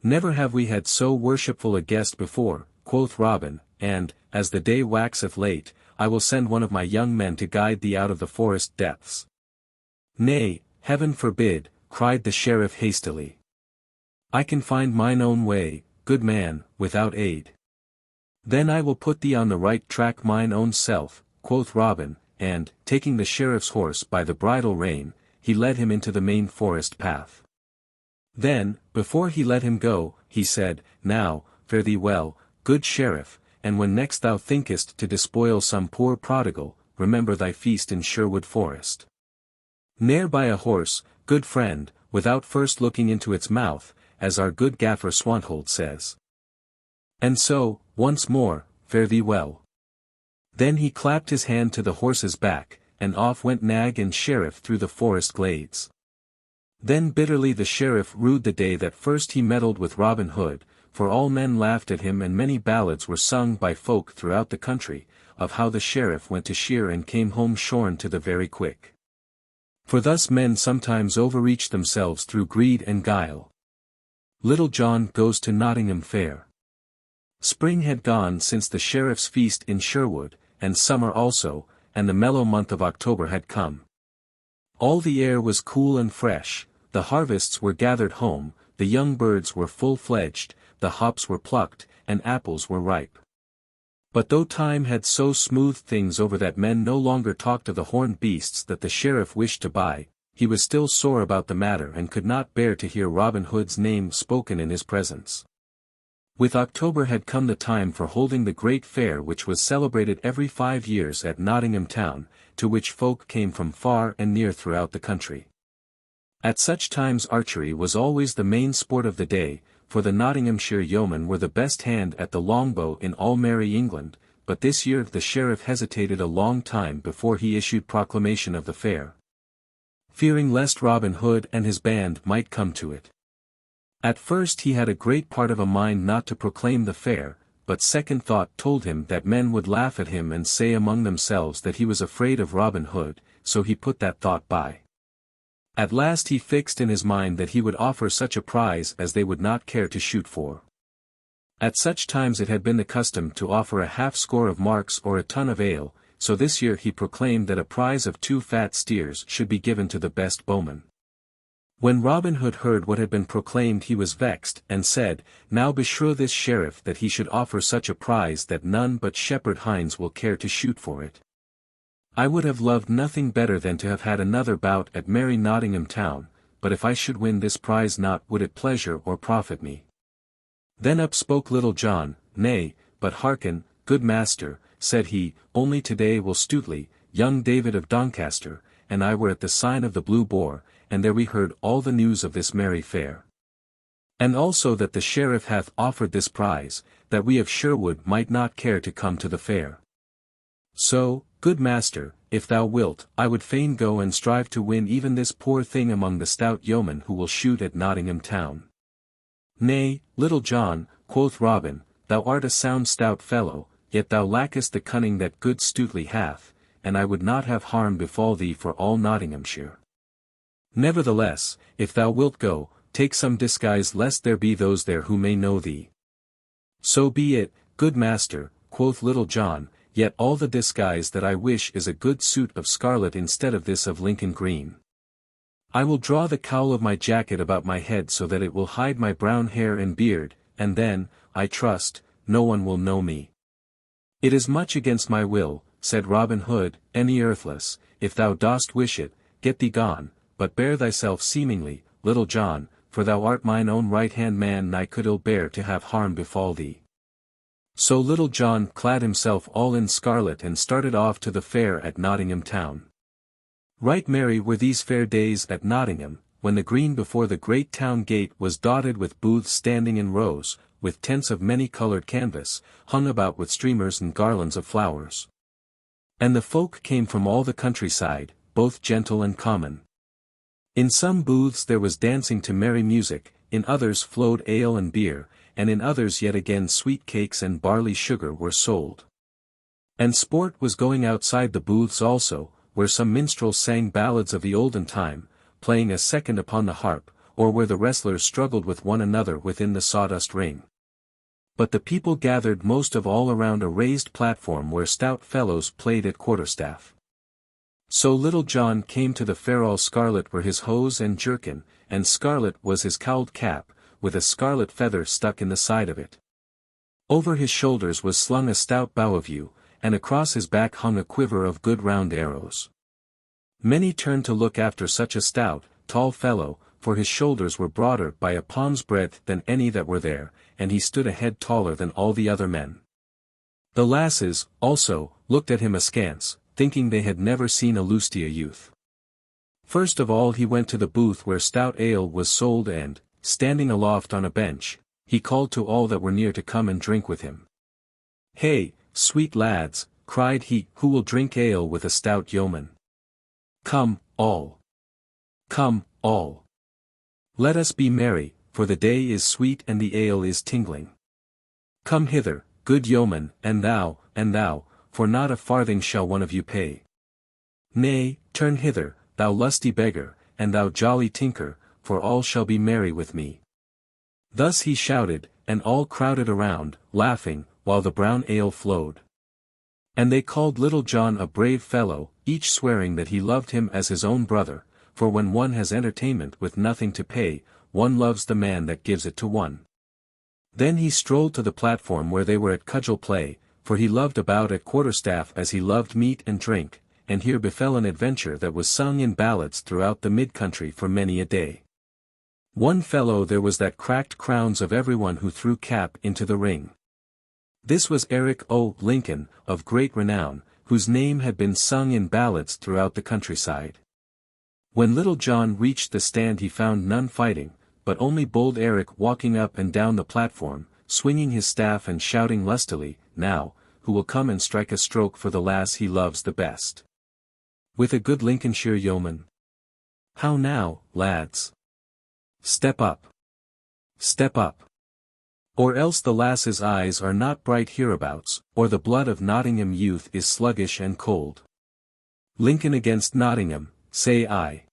Never have we had so worshipful a guest before, quoth Robin, and, as the day waxeth late, I will send one of my young men to guide thee out of the forest depths. Nay, heaven forbid, cried the sheriff hastily. I can find mine own way, good man, without aid. Then I will put thee on the right track mine own self, quoth Robin, and, taking the sheriff's horse by the bridle rein, he led him into the main forest path. Then, before he let him go, he said, Now, fare thee well, good sheriff, and when next thou thinkest to despoil some poor prodigal, remember thy feast in Sherwood Forest. Ne'er buy a horse, good friend, without first looking into its mouth, as our good gaffer Swanthold says. And so, once more, fare thee well. Then he clapped his hand to the horse's back, and off went nag and sheriff through the forest glades. Then bitterly the sheriff rued the day that first he meddled with Robin Hood, for all men laughed at him and many ballads were sung by folk throughout the country, of how the sheriff went to shear and came home shorn to the very quick. For thus men sometimes overreach themselves through greed and guile. Little John goes to Nottingham Fair. Spring had gone since the sheriff's feast in Sherwood, and summer also, and the mellow month of October had come. All the air was cool and fresh, the harvests were gathered home, the young birds were full-fledged, the hops were plucked, and apples were ripe. But though time had so smoothed things over that men no longer talked of the horned beasts that the sheriff wished to buy, he was still sore about the matter and could not bear to hear Robin Hood's name spoken in his presence. With October had come the time for holding the great fair which was celebrated every 5 years at Nottingham town, to which folk came from far and near throughout the country. At such times archery was always the main sport of the day, for the Nottinghamshire yeomen were the best hand at the longbow in all merry England, but this year the sheriff hesitated a long time before he issued proclamation of the fair, fearing lest Robin Hood and his band might come to it. At first he had a great part of a mind not to proclaim the fair, but second thought told him that men would laugh at him and say among themselves that he was afraid of Robin Hood, so he put that thought by. At last he fixed in his mind that he would offer such a prize as they would not care to shoot for. At such times it had been the custom to offer a half-score of marks or a tun of ale, so this year he proclaimed that a prize of 2 fat steers should be given to the best bowman. When Robin Hood heard what had been proclaimed he was vexed, and said, Now beshrew this sheriff that he should offer such a prize that none but shepherd hinds will care to shoot for it. I would have loved nothing better than to have had another bout at merry Nottingham town, but if I should win this prize not would it pleasure or profit me. Then up spoke Little John, Nay, but hearken, good master, said he, only today will Stutely, young David of Doncaster, and I were at the sign of the Blue Boar, and there we heard all the news of this merry fair. And also that the sheriff hath offered this prize, that we of Sherwood might not care to come to the fair. So, good master, if thou wilt, I would fain go and strive to win even this poor thing among the stout yeomen who will shoot at Nottingham town. Nay, Little John, quoth Robin, thou art a sound stout fellow, yet thou lackest the cunning that good Stuteley hath, and I would not have harm befall thee for all Nottinghamshire. Nevertheless, if thou wilt go, take some disguise lest there be those there who may know thee. So be it, good master, quoth Little John, yet all the disguise that I wish is a good suit of scarlet instead of this of Lincoln green. I will draw the cowl of my jacket about my head so that it will hide my brown hair and beard, and then, I trust, no one will know me. It is much against my will, said Robin Hood, any earthless, if thou dost wish it, get thee gone, but bear thyself seemingly, Little John, for thou art mine own right-hand man and I could ill bear to have harm befall thee. So Little John clad himself all in scarlet and started off to the fair at Nottingham town. Right merry were these fair days at Nottingham, when the green before the great town gate was dotted with booths standing in rows, with tents of many-coloured canvas, hung about with streamers and garlands of flowers. And the folk came from all the countryside, both gentle and common. In some booths there was dancing to merry music, in others flowed ale and beer, and in others yet again sweet cakes and barley sugar were sold. And sport was going outside the booths also, where some minstrels sang ballads of the olden time, playing a second upon the harp, or where the wrestlers struggled with one another within the sawdust ring. But the people gathered most of all around a raised platform where stout fellows played at quarterstaff. So Little John came to the fair. All scarlet were his hose and jerkin, and scarlet was his cowled cap, with a scarlet feather stuck in the side of it. Over his shoulders was slung a stout bow of yew, and across his back hung a quiver of good round arrows. Many turned to look after such a stout, tall fellow, for his shoulders were broader by a palm's breadth than any that were there, and he stood a head taller than all the other men. The lasses, also, looked at him askance, thinking they had never seen a lustia youth. First of all he went to the booth where stout ale was sold and, standing aloft on a bench, he called to all that were near to come and drink with him. Hey, sweet lads, cried he, who will drink ale with a stout yeoman? Come, all. Come, all. Let us be merry, for the day is sweet and the ale is tingling. Come hither, good yeoman, and thou, for not a farthing shall one of you pay. Nay, turn hither, thou lusty beggar, and thou jolly tinker, for all shall be merry with me. Thus he shouted, and all crowded around, laughing, while the brown ale flowed. And they called Little John a brave fellow, each swearing that he loved him as his own brother, for when one has entertainment with nothing to pay, one loves the man that gives it to one. Then he strolled to the platform where they were at cudgel play, for he loved about at quarterstaff as he loved meat and drink, and here befell an adventure that was sung in ballads throughout the mid-country for many a day. One fellow there was that cracked crowns of everyone who threw cap into the ring. This was Eric o' Lincoln, of great renown, whose name had been sung in ballads throughout the countryside. When Little John reached the stand he found none fighting, but only bold Eric walking up and down the platform, swinging his staff and shouting lustily, Now, who will come and strike a stroke for the lass he loves the best? With a good Lincolnshire yeoman? How now, lads? Step up. Step up. Or else the lass's eyes are not bright hereabouts, or the blood of Nottingham youth is sluggish and cold. Lincoln against Nottingham, say I.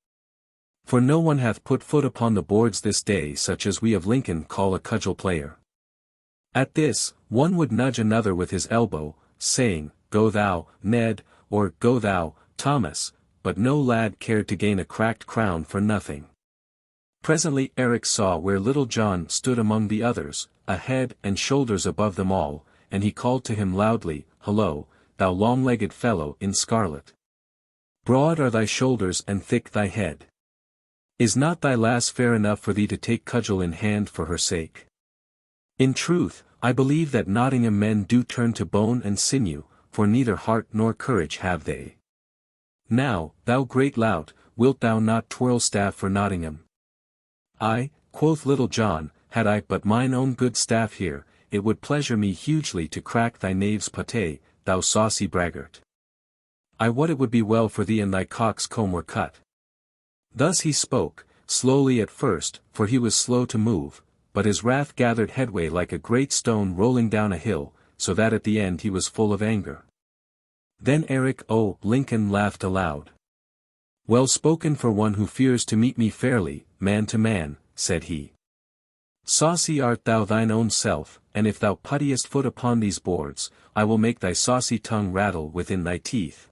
For no one hath put foot upon the boards this day such as we of Lincoln call a cudgel player. At this, one would nudge another with his elbow, saying, Go thou, Ned, or Go thou, Thomas, but no lad cared to gain a cracked crown for nothing. Presently Eric saw where Little John stood among the others, a head and shoulders above them all, and he called to him loudly, Hullo, thou long-legged fellow in scarlet. Broad are thy shoulders and thick thy head. Is not thy lass fair enough for thee to take cudgel in hand for her sake? In truth, I believe that Nottingham men do turn to bone and sinew, for neither heart nor courage have they. Now, thou great lout, wilt thou not twirl staff for Nottingham? Ay, quoth Little John, had I but mine own good staff here, it would pleasure me hugely to crack thy knave's pate, thou saucy braggart. I wot it would be well for thee and thy cock's comb were cut. Thus he spoke, slowly at first, for he was slow to move, but his wrath gathered headway like a great stone rolling down a hill, so that at the end he was full of anger. Then Eric O. Lincoln laughed aloud. Well spoken for one who fears to meet me fairly, man to man, said he. Saucy art thou thine own self, and if thou puttiest foot upon these boards, I will make thy saucy tongue rattle within thy teeth.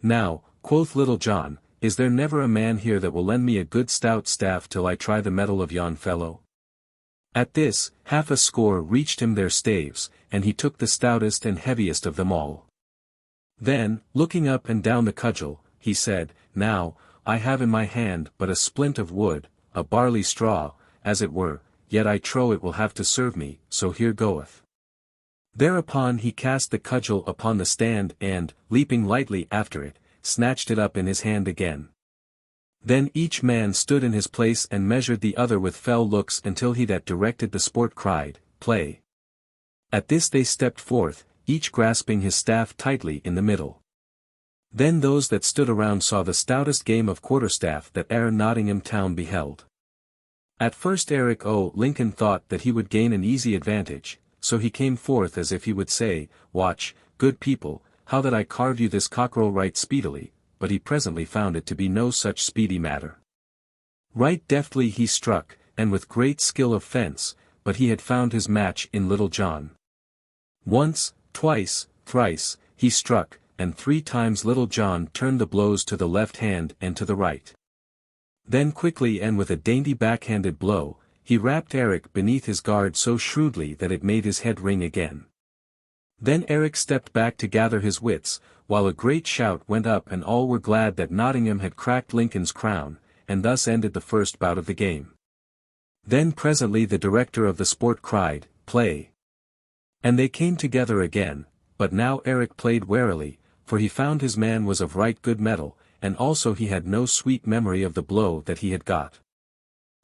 Now, quoth Little John, is there never a man here that will lend me a good stout staff till I try the mettle of yon fellow? At this, half a score reached him their staves, and he took the stoutest and heaviest of them all. Then, looking up and down the cudgel, he said, Now, I have in my hand but a splint of wood, a barley straw, as it were, yet I trow it will have to serve me, so here goeth. Thereupon he cast the cudgel upon the stand and, leaping lightly after it, snatched it up in his hand again. Then each man stood in his place and measured the other with fell looks until he that directed the sport cried, Play. At this they stepped forth, each grasping his staff tightly in the middle. Then those that stood around saw the stoutest game of quarterstaff that e'er Nottingham town beheld. At first Eric O. Lincoln thought that he would gain an easy advantage, so he came forth as if he would say, Watch, good people, how that I carve you this cockerel right speedily, but he presently found it to be no such speedy matter. Right deftly he struck, and with great skill of fence, but he had found his match in Little John. Once, twice, thrice, he struck, and 3 times Little John turned the blows to the left hand and to the right. Then quickly and with a dainty backhanded blow, he rapped Eric beneath his guard so shrewdly that it made his head ring again. Then Eric stepped back to gather his wits, while a great shout went up and all were glad that Nottingham had cracked Lincoln's crown, and thus ended the first bout of the game. Then presently the director of the sport cried, Play. And they came together again, but now Eric played warily, for he found his man was of right good mettle, and also he had no sweet memory of the blow that he had got.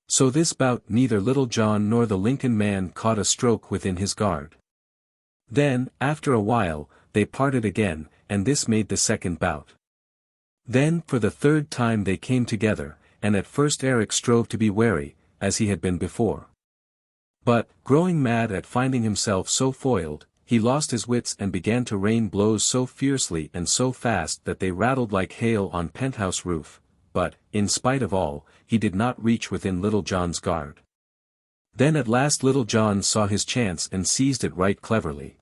So this bout neither Little John nor the Lincoln man caught a stroke within his guard. Then, after a while, they parted again, and this made the second bout. Then for the 3rd time they came together, and at first Eric strove to be wary, as he had been before. But, growing mad at finding himself so foiled, he lost his wits and began to rain blows so fiercely and so fast that they rattled like hail on penthouse roof, but, in spite of all, he did not reach within Little John's guard. Then at last Little John saw his chance and seized it right cleverly.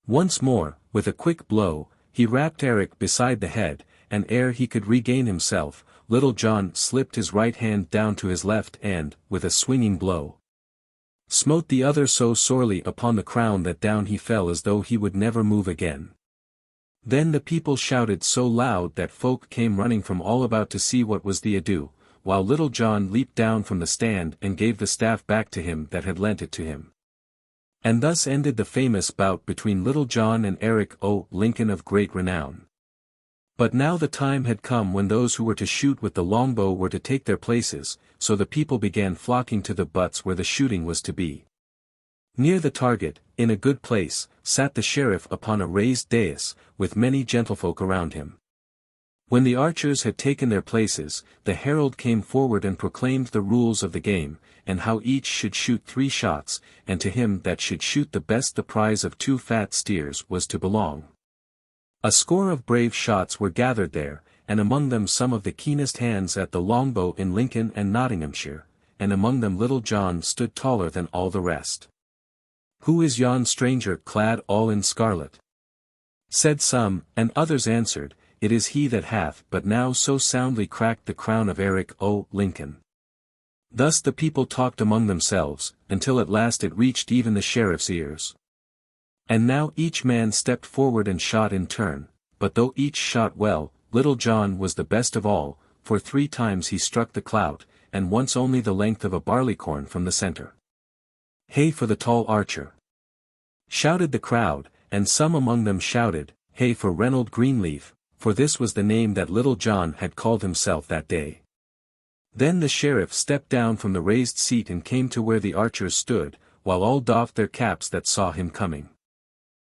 Once more, with a quick blow, he rapped Eric beside the head, and ere he could regain himself, Little John slipped his right hand down to his left and, with a swinging blow, smote the other so sorely upon the crown that down he fell as though he would never move again. Then the people shouted so loud that folk came running from all about to see what was the ado, while Little John leaped down from the stand and gave the staff back to him that had lent it to him. And thus ended the famous bout between Little John and Eric O. Lincoln of great renown. But now the time had come when those who were to shoot with the longbow were to take their places, so the people began flocking to the butts where the shooting was to be. Near the target, in a good place, sat the sheriff upon a raised dais, with many gentlefolk around him. When the archers had taken their places, the herald came forward and proclaimed the rules of the game, and how each should shoot 3 shots, and to him that should shoot the best the prize of 2 fat steers was to belong. A score of brave shots were gathered there, and among them some of the keenest hands at the longbow in Lincoln and Nottinghamshire, and among them Little John stood taller than all the rest. "Who is yon stranger clad all in scarlet?" said some, and others answered, "It is he that hath but now so soundly cracked the crown of Eric O. Lincoln." Thus the people talked among themselves, until at last it reached even the sheriff's ears. And now each man stepped forward and shot in turn, but though each shot well, Little John was the best of all, for 3 times he struck the clout, and once only the length of a barleycorn from the center. "Hey for the tall archer!" shouted the crowd, and some among them shouted, "Hey for Reynold Greenleaf," for this was the name that Little John had called himself that day. Then the sheriff stepped down from the raised seat and came to where the archers stood, while all doffed their caps that saw him coming.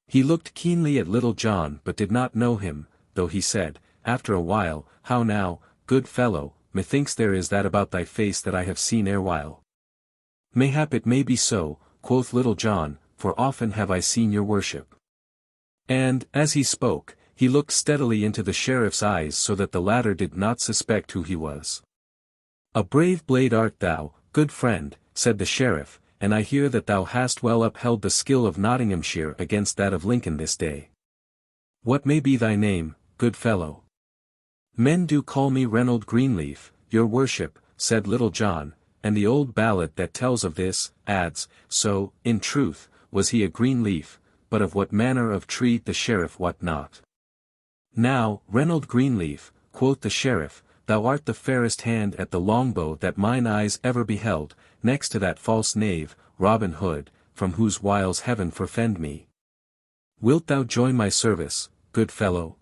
He looked keenly at Little John but did not know him, though he said, after a while, How now, good fellow, methinks there is that about thy face that I have seen erewhile. Mayhap it may be so, quoth Little John, for often have I seen your worship. And, as he spoke, he looked steadily into the sheriff's eyes so that the latter did not suspect who he was. A brave blade art thou, good friend, said the sheriff, and I hear that thou hast well upheld the skill of Nottinghamshire against that of Lincoln this day. What may be thy name, good fellow? Men do call me Reynold Greenleaf, your worship, said Little John, and the old ballad that tells of this, adds, so, in truth, was he a green leaf, but of what manner of tree the sheriff wot not. Now, Reynold Greenleaf, quoth the sheriff, thou art the fairest hand at the longbow that mine eyes ever beheld, next to that false knave, Robin Hood, from whose wiles heaven forfend me. Wilt thou join my service, good fellow?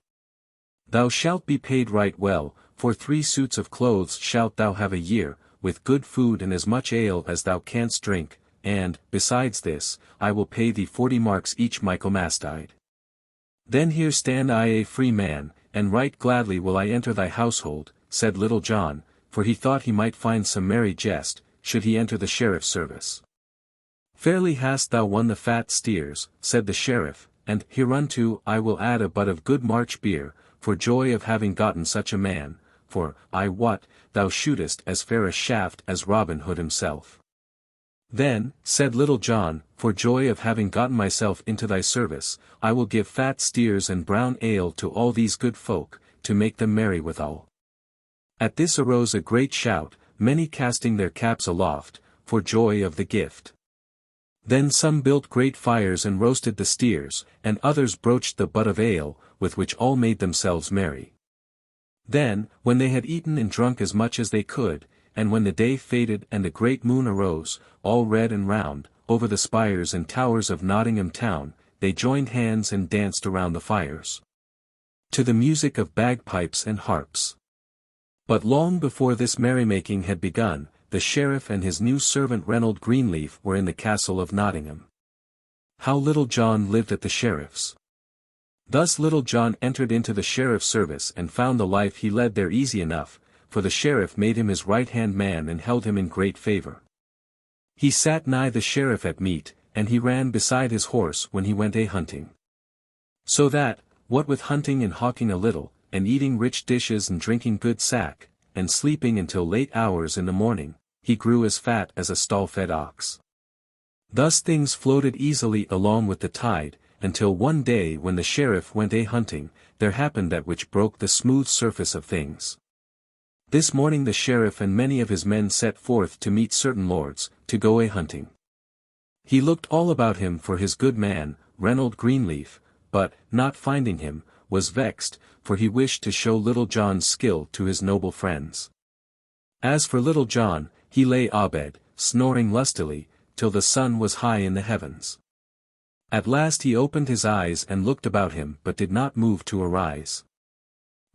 Thou shalt be paid right well, for 3 suits of clothes shalt thou have a year, with good food and as much ale as thou canst drink, and, besides this, I will pay thee 40 marks each Michaelmastide. Then here stand I a free man, and right gladly will I enter thy household, said Little John, for he thought he might find some merry jest, should he enter the sheriff's service. Fairly hast thou won the fat steers, said the sheriff, and hereunto I will add a butt of good March beer, for joy of having gotten such a man, for, I wot, thou shootest as fair a shaft as Robin Hood himself. Then, said Little John, for joy of having gotten myself into thy service, I will give fat steers and brown ale to all these good folk, to make them merry withal. At this arose a great shout, many casting their caps aloft, for joy of the gift. Then some built great fires and roasted the steers, and others broached the butt of ale, with which all made themselves merry. Then, when they had eaten and drunk as much as they could, and when the day faded and the great moon arose, all red and round, over the spires and towers of Nottingham town, they joined hands and danced around the fires, to the music of bagpipes and harps. But long before this merrymaking had begun, the sheriff and his new servant Reynold Greenleaf were in the castle of Nottingham. How Little John lived at the sheriff's. Thus Little John entered into the sheriff's service and found the life he led there easy enough, for the sheriff made him his right-hand man and held him in great favor. He sat nigh the sheriff at meat, and he ran beside his horse when he went a-hunting. So that, what with hunting and hawking a little, and eating rich dishes and drinking good sack, and sleeping until late hours in the morning, he grew as fat as a stall-fed ox. Thus things floated easily along with the tide, until one day when the sheriff went a-hunting, there happened that which broke the smooth surface of things. This morning the sheriff and many of his men set forth to meet certain lords, to go a-hunting. He looked all about him for his good man, Reynold Greenleaf, but, not finding him, was vexed, for he wished to show Little John's skill to his noble friends. As for Little John, he lay abed, snoring lustily, till the sun was high in the heavens. At last he opened his eyes and looked about him but did not move to arise.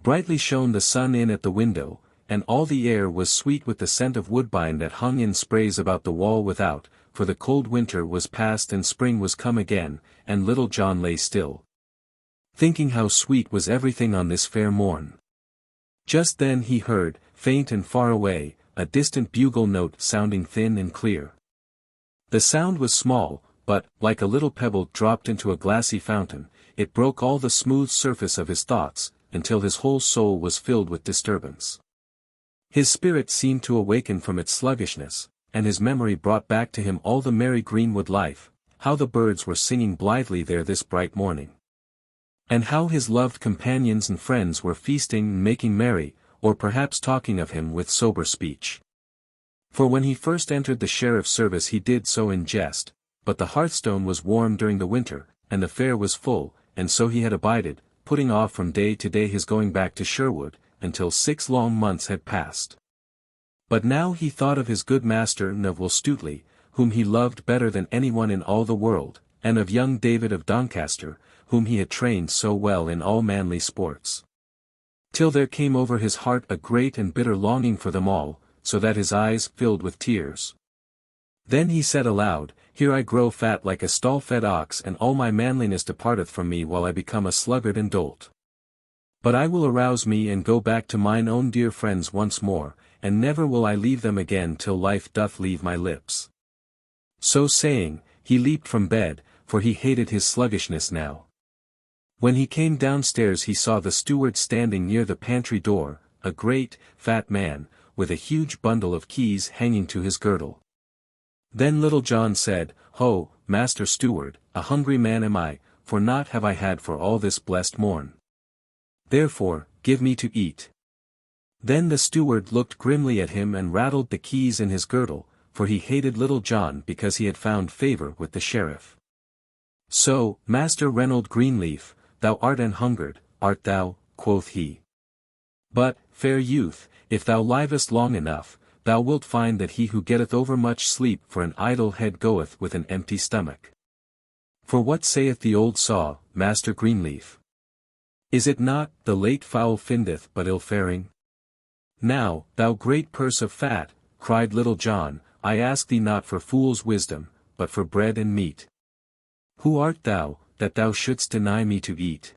Brightly shone the sun in at the window, and all the air was sweet with the scent of woodbine that hung in sprays about the wall without, for the cold winter was past and spring was come again, and Little John lay still, thinking how sweet was everything on this fair morn. Just then he heard, faint and far away, a distant bugle note sounding thin and clear. The sound was small, but, like a little pebble dropped into a glassy fountain, it broke all the smooth surface of his thoughts, until his whole soul was filled with disturbance. His spirit seemed to awaken from its sluggishness, and his memory brought back to him all the merry greenwood life, how the birds were singing blithely there this bright morning, and how his loved companions and friends were feasting and making merry, or perhaps talking of him with sober speech. For when he first entered the sheriff's service he did so in jest, but the hearthstone was warm during the winter, and the fare was full, and so he had abided, putting off from day to day his going back to Sherwood, until 6 long months had passed. But now he thought of his good master Neville Stuteley, whom he loved better than anyone in all the world, and of young David of Doncaster, whom he had trained so well in all manly sports. Till there came over his heart a great and bitter longing for them all, so that his eyes filled with tears. Then he said aloud, Here I grow fat like a stall-fed ox and all my manliness departeth from me while I become a sluggard and dolt. But I will arouse me and go back to mine own dear friends once more, and never will I leave them again till life doth leave my lips. So saying, he leaped from bed, for he hated his sluggishness now. When he came downstairs he saw the steward standing near the pantry door, a great, fat man, with a huge bundle of keys hanging to his girdle. Then Little John said, "Ho, Master Steward, a hungry man am I, for naught have I had for all this blessed morn. Therefore, give me to eat." Then the steward looked grimly at him and rattled the keys in his girdle, for he hated Little John because he had found favor with the sheriff. "So, Master Reynold Greenleaf, thou art an hungered, art thou?" quoth he. "But, fair youth, if thou livest long enough, thou wilt find that he who getteth over much sleep for an idle head goeth with an empty stomach. For what saith the old saw, Master Greenleaf? Is it not, the late fowl findeth but ill faring? Now, thou great purse of fat, cried Little John, I ask thee not for fool's wisdom, but for bread and meat. Who art thou, that thou shouldst deny me to eat?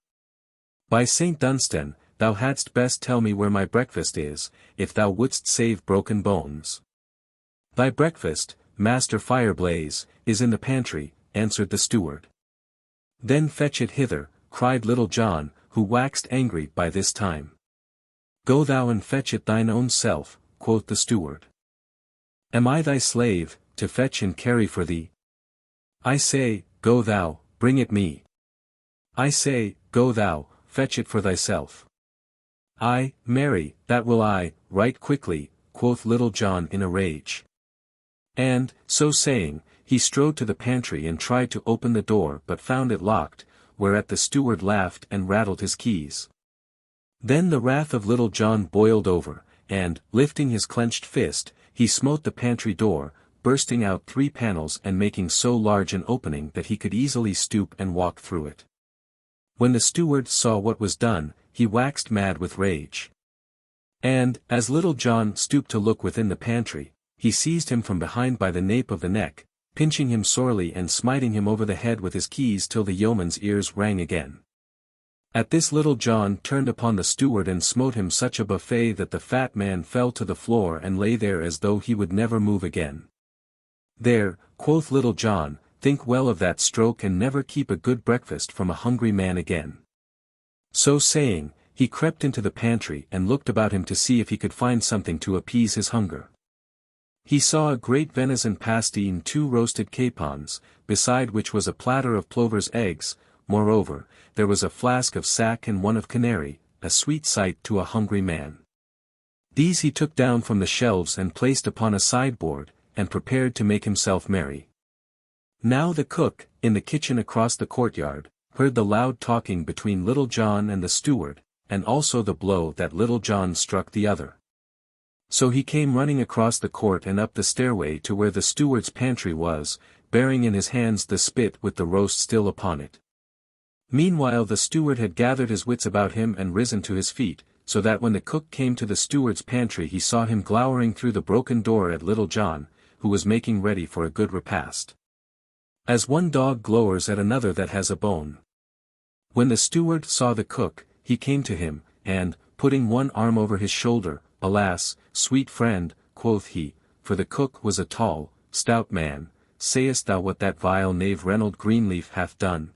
By St. Dunstan, thou hadst best tell me where my breakfast is, if thou wouldst save broken bones. Thy breakfast, Master Fireblaze, is in the pantry, answered the steward. Then fetch it hither, cried Little John, who waxed angry by this time. Go thou and fetch it thine own self, quoth the steward. Am I thy slave, to fetch and carry for thee? I say, go thou, bring it me. I say, go thou, fetch it for thyself. Ay, marry, that will I, right quickly, quoth Little John in a rage. And, so saying, he strode to the pantry and tried to open the door but found it locked, whereat the steward laughed and rattled his keys. Then the wrath of Little John boiled over, and, lifting his clenched fist, he smote the pantry door, bursting out 3 panels and making so large an opening that he could easily stoop and walk through it. When the steward saw what was done, he waxed mad with rage. And, as Little John stooped to look within the pantry, he seized him from behind by the nape of the neck, pinching him sorely and smiting him over the head with his keys till the yeoman's ears rang again. At this Little John turned upon the steward and smote him such a buffet that the fat man fell to the floor and lay there as though he would never move again. There, quoth Little John, think well of that stroke and never keep a good breakfast from a hungry man again. So saying, he crept into the pantry and looked about him to see if he could find something to appease his hunger. He saw a great venison pasty and 2 roasted capons, beside which was a platter of plover's eggs. Moreover, there was a flask of sack and 1 of canary, a sweet sight to a hungry man. These he took down from the shelves and placed upon a sideboard, and prepared to make himself merry. Now the cook, in the kitchen across the courtyard, heard the loud talking between Little John and the steward, and also the blow that Little John struck the other. So he came running across the court and up the stairway to where the steward's pantry was, bearing in his hands the spit with the roast still upon it. Meanwhile the steward had gathered his wits about him and risen to his feet, so that when the cook came to the steward's pantry he saw him glowering through the broken door at Little John, who was making ready for a good repast. As one dog glowers at another that has a bone. When the steward saw the cook, he came to him, and, putting one arm over his shoulder, Alas, sweet friend, quoth he, for the cook was a tall, stout man, sayest thou what that vile knave Reynold Greenleaf hath done?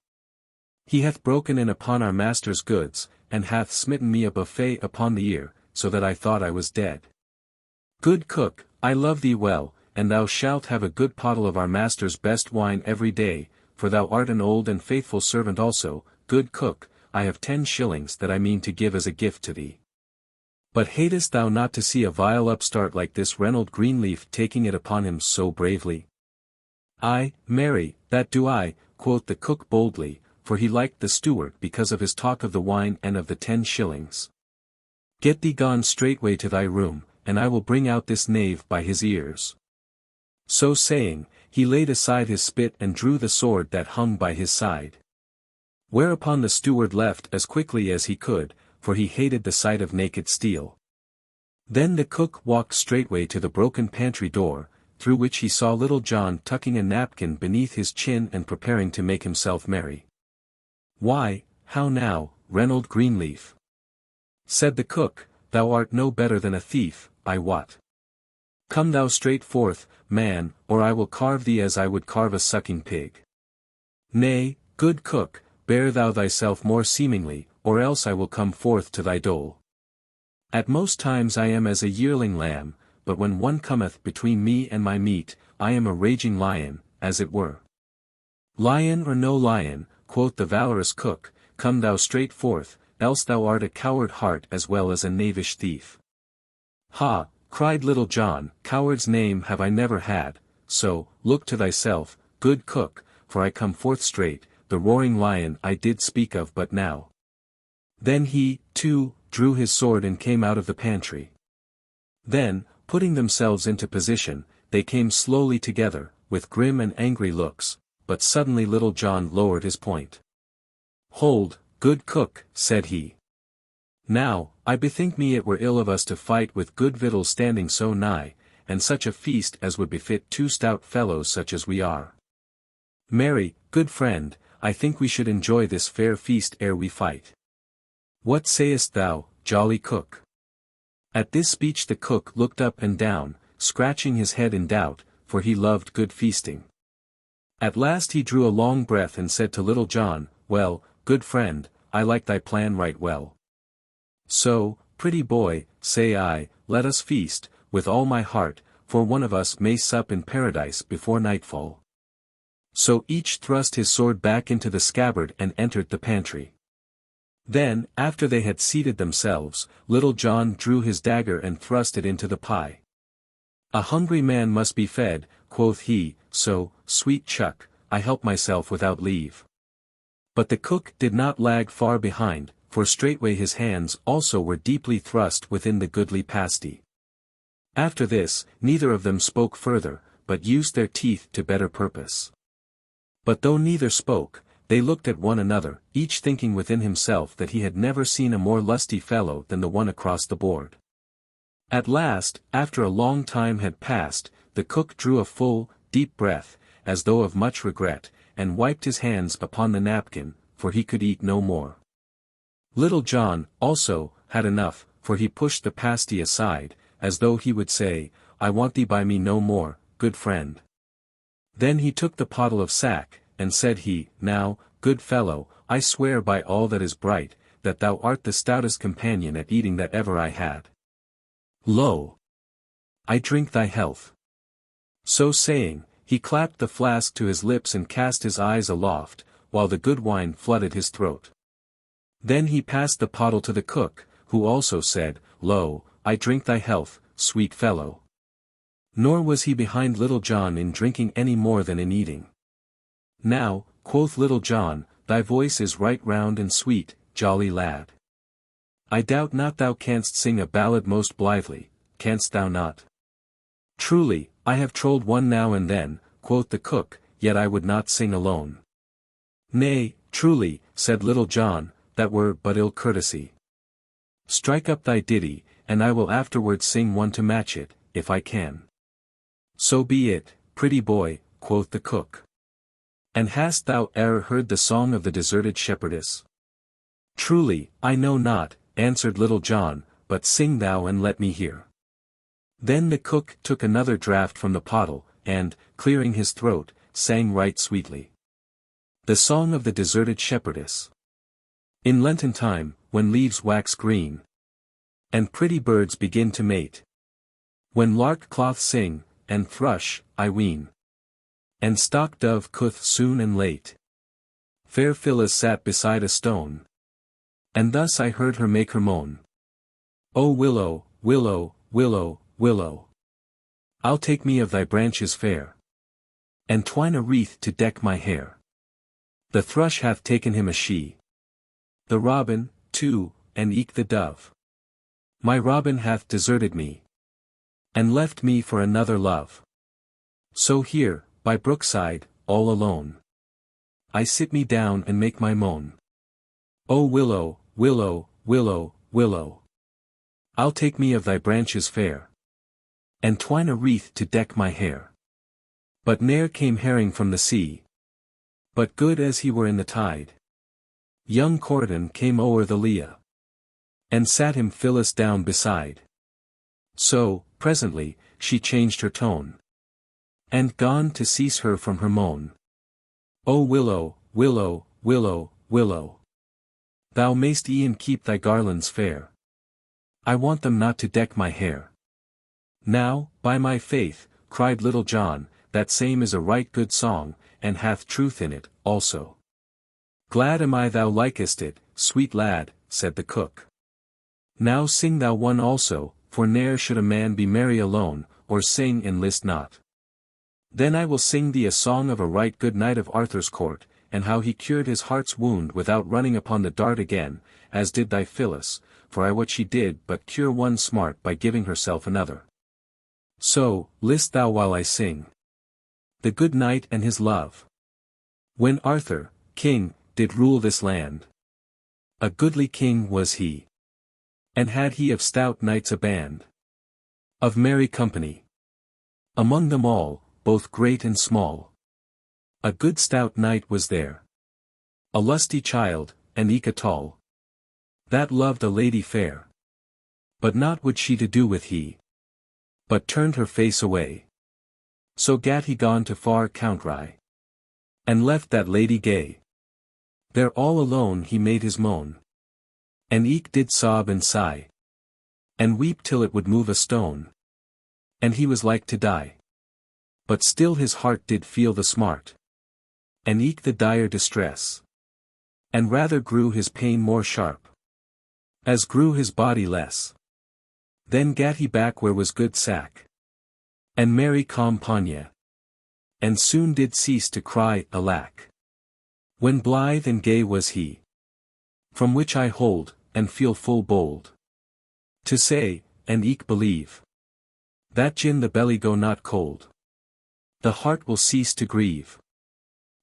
He hath broken in upon our master's goods, and hath smitten me a buffet upon the ear, so that I thought I was dead. Good cook, I love thee well, and thou shalt have a good pottle of our master's best wine every day, for thou art an old and faithful servant also. Good cook, I have 10 shillings that I mean to give as a gift to thee. But hatest thou not to see a vile upstart like this Reynold Greenleaf taking it upon him so bravely? Ay, marry, that do I, quoth the cook boldly, for he liked the steward because of his talk of the wine and of the 10 shillings. Get thee gone straightway to thy room, and I will bring out this knave by his ears. So saying, he laid aside his spit and drew the sword that hung by his side. Whereupon the steward left as quickly as he could, for he hated the sight of naked steel. Then the cook walked straightway to the broken pantry door, through which he saw Little John tucking a napkin beneath his chin and preparing to make himself merry. Why, how now, Reynold Greenleaf? Said the cook, thou art no better than a thief, I wot. Come thou straight forth, man, or I will carve thee as I would carve a sucking pig. Nay, good cook, bear thou thyself more seemingly, or else I will come forth to thy dole. At most times I am as a yearling lamb, but when one cometh between me and my meat, I am a raging lion, as it were. Lion or no lion, quoth the valorous cook, come thou straight forth, else thou art a coward heart as well as a knavish thief. Ha, cried Little John, coward's name have I never had, so, look to thyself, good cook, for I come forth straight, the roaring lion I did speak of but now. Then he, too, drew his sword and came out of the pantry. Then, putting themselves into position, they came slowly together, with grim and angry looks, but suddenly Little John lowered his point. Hold, good cook, said he. Now, I bethink me it were ill of us to fight with good victuals standing so nigh, and such a feast as would befit two stout fellows such as we are. Marry, good friend, I think we should enjoy this fair feast ere we fight. What sayest thou, jolly cook? At this speech the cook looked up and down, scratching his head in doubt, for he loved good feasting. At last he drew a long breath and said to Little John, well, good friend, I like thy plan right well. So, pretty boy, say I, let us feast, with all my heart, for one of us may sup in paradise before nightfall. So each thrust his sword back into the scabbard and entered the pantry. Then, after they had seated themselves, Little John drew his dagger and thrust it into the pie. A hungry man must be fed, quoth he, so, sweet chuck, I help myself without leave. But the cook did not lag far behind, for straightway his hands also were deeply thrust within the goodly pasty. After this, neither of them spoke further, but used their teeth to better purpose. But though neither spoke, they looked at one another, each thinking within himself that he had never seen a more lusty fellow than the one across the board. At last, after a long time had passed, the cook drew a full, deep breath, as though of much regret, and wiped his hands upon the napkin, for he could eat no more. Little John, also, had enough, for he pushed the pasty aside, as though he would say, I want thee by me no more, good friend. Then he took the pottle of sack, and said he, now, good fellow, I swear by all that is bright, that thou art the stoutest companion at eating that ever I had. Lo! I drink thy health. So saying, he clapped the flask to his lips and cast his eyes aloft, while the good wine flooded his throat. Then he passed the pottle to the cook, who also said, Lo, I drink thy health, sweet fellow. Nor was he behind Little John in drinking any more than in eating. Now, quoth Little John, thy voice is right round and sweet, jolly lad. I doubt not thou canst sing a ballad most blithely, canst thou not? Truly, I have trolled one now and then, quoth the cook, yet I would not sing alone. Nay, truly, said Little John, that were but ill courtesy. Strike up thy ditty, and I will afterwards sing one to match it, if I can. So be it, pretty boy, quoth the cook. And hast thou e'er heard the song of the deserted shepherdess? Truly, I know not, answered Little John, but sing thou and let me hear. Then the cook took another draught from the pottle, and, clearing his throat, sang right sweetly. The Song of the Deserted Shepherdess. In Lenten time, when leaves wax green, and pretty birds begin to mate, when lark cloth sing, and thrush, I ween, and stock dove cuth soon and late, fair Phyllis sat beside a stone, and thus I heard her make her moan. O willow, willow, willow, willow, I'll take me of thy branches fair, and twine a wreath to deck my hair. The thrush hath taken him a she, the robin, too, and eke the dove. My robin hath deserted me, and left me for another love. So here, by brookside, all alone, I sit me down and make my moan. O willow, willow, willow, willow, I'll take me of thy branches fair, and twine a wreath to deck my hair. But ne'er came herring from the sea, but good as he were in the tide. Young Corydon came o'er the Lea, And sat him Phyllis down beside. So, presently, she changed her tone. And gone to cease her from her moan. O willow, willow, willow, willow. Thou mayst e'en keep thy garlands fair. I want them not to deck my hair. Now, by my faith, cried Little John, that same is a right good song, and hath truth in it, also. Glad am I thou likest it, sweet lad, said the cook. Now sing thou one also, for ne'er should a man be merry alone, or sing and list not. Then I will sing thee a song of a right good knight of Arthur's court, and how he cured his heart's wound without running upon the dart again, as did thy Phyllis, for I what she did but cure one smart by giving herself another. So, list thou while I sing. The good knight and his love. When Arthur, king, did rule this land. A goodly king was he. And had he of stout knights a band. Of merry company. Among them all, both great and small. A good stout knight was there. A lusty child, and eke a tall. That loved a lady fair. But not would she to do with he. But turned her face away. So gat he gone to far country. And left that lady gay. There all alone he made his moan. And eke did sob and sigh. And weep till it would move a stone. And he was like to die. But still his heart did feel the smart. And eke the dire distress. And rather grew his pain more sharp. As grew his body less. Then gat he back where was good sack. And merry campagne. And soon did cease to cry, alack. When blithe and gay was he. From which I hold, and feel full bold. To say, and eke believe. That gin the belly go not cold. The heart will cease to grieve.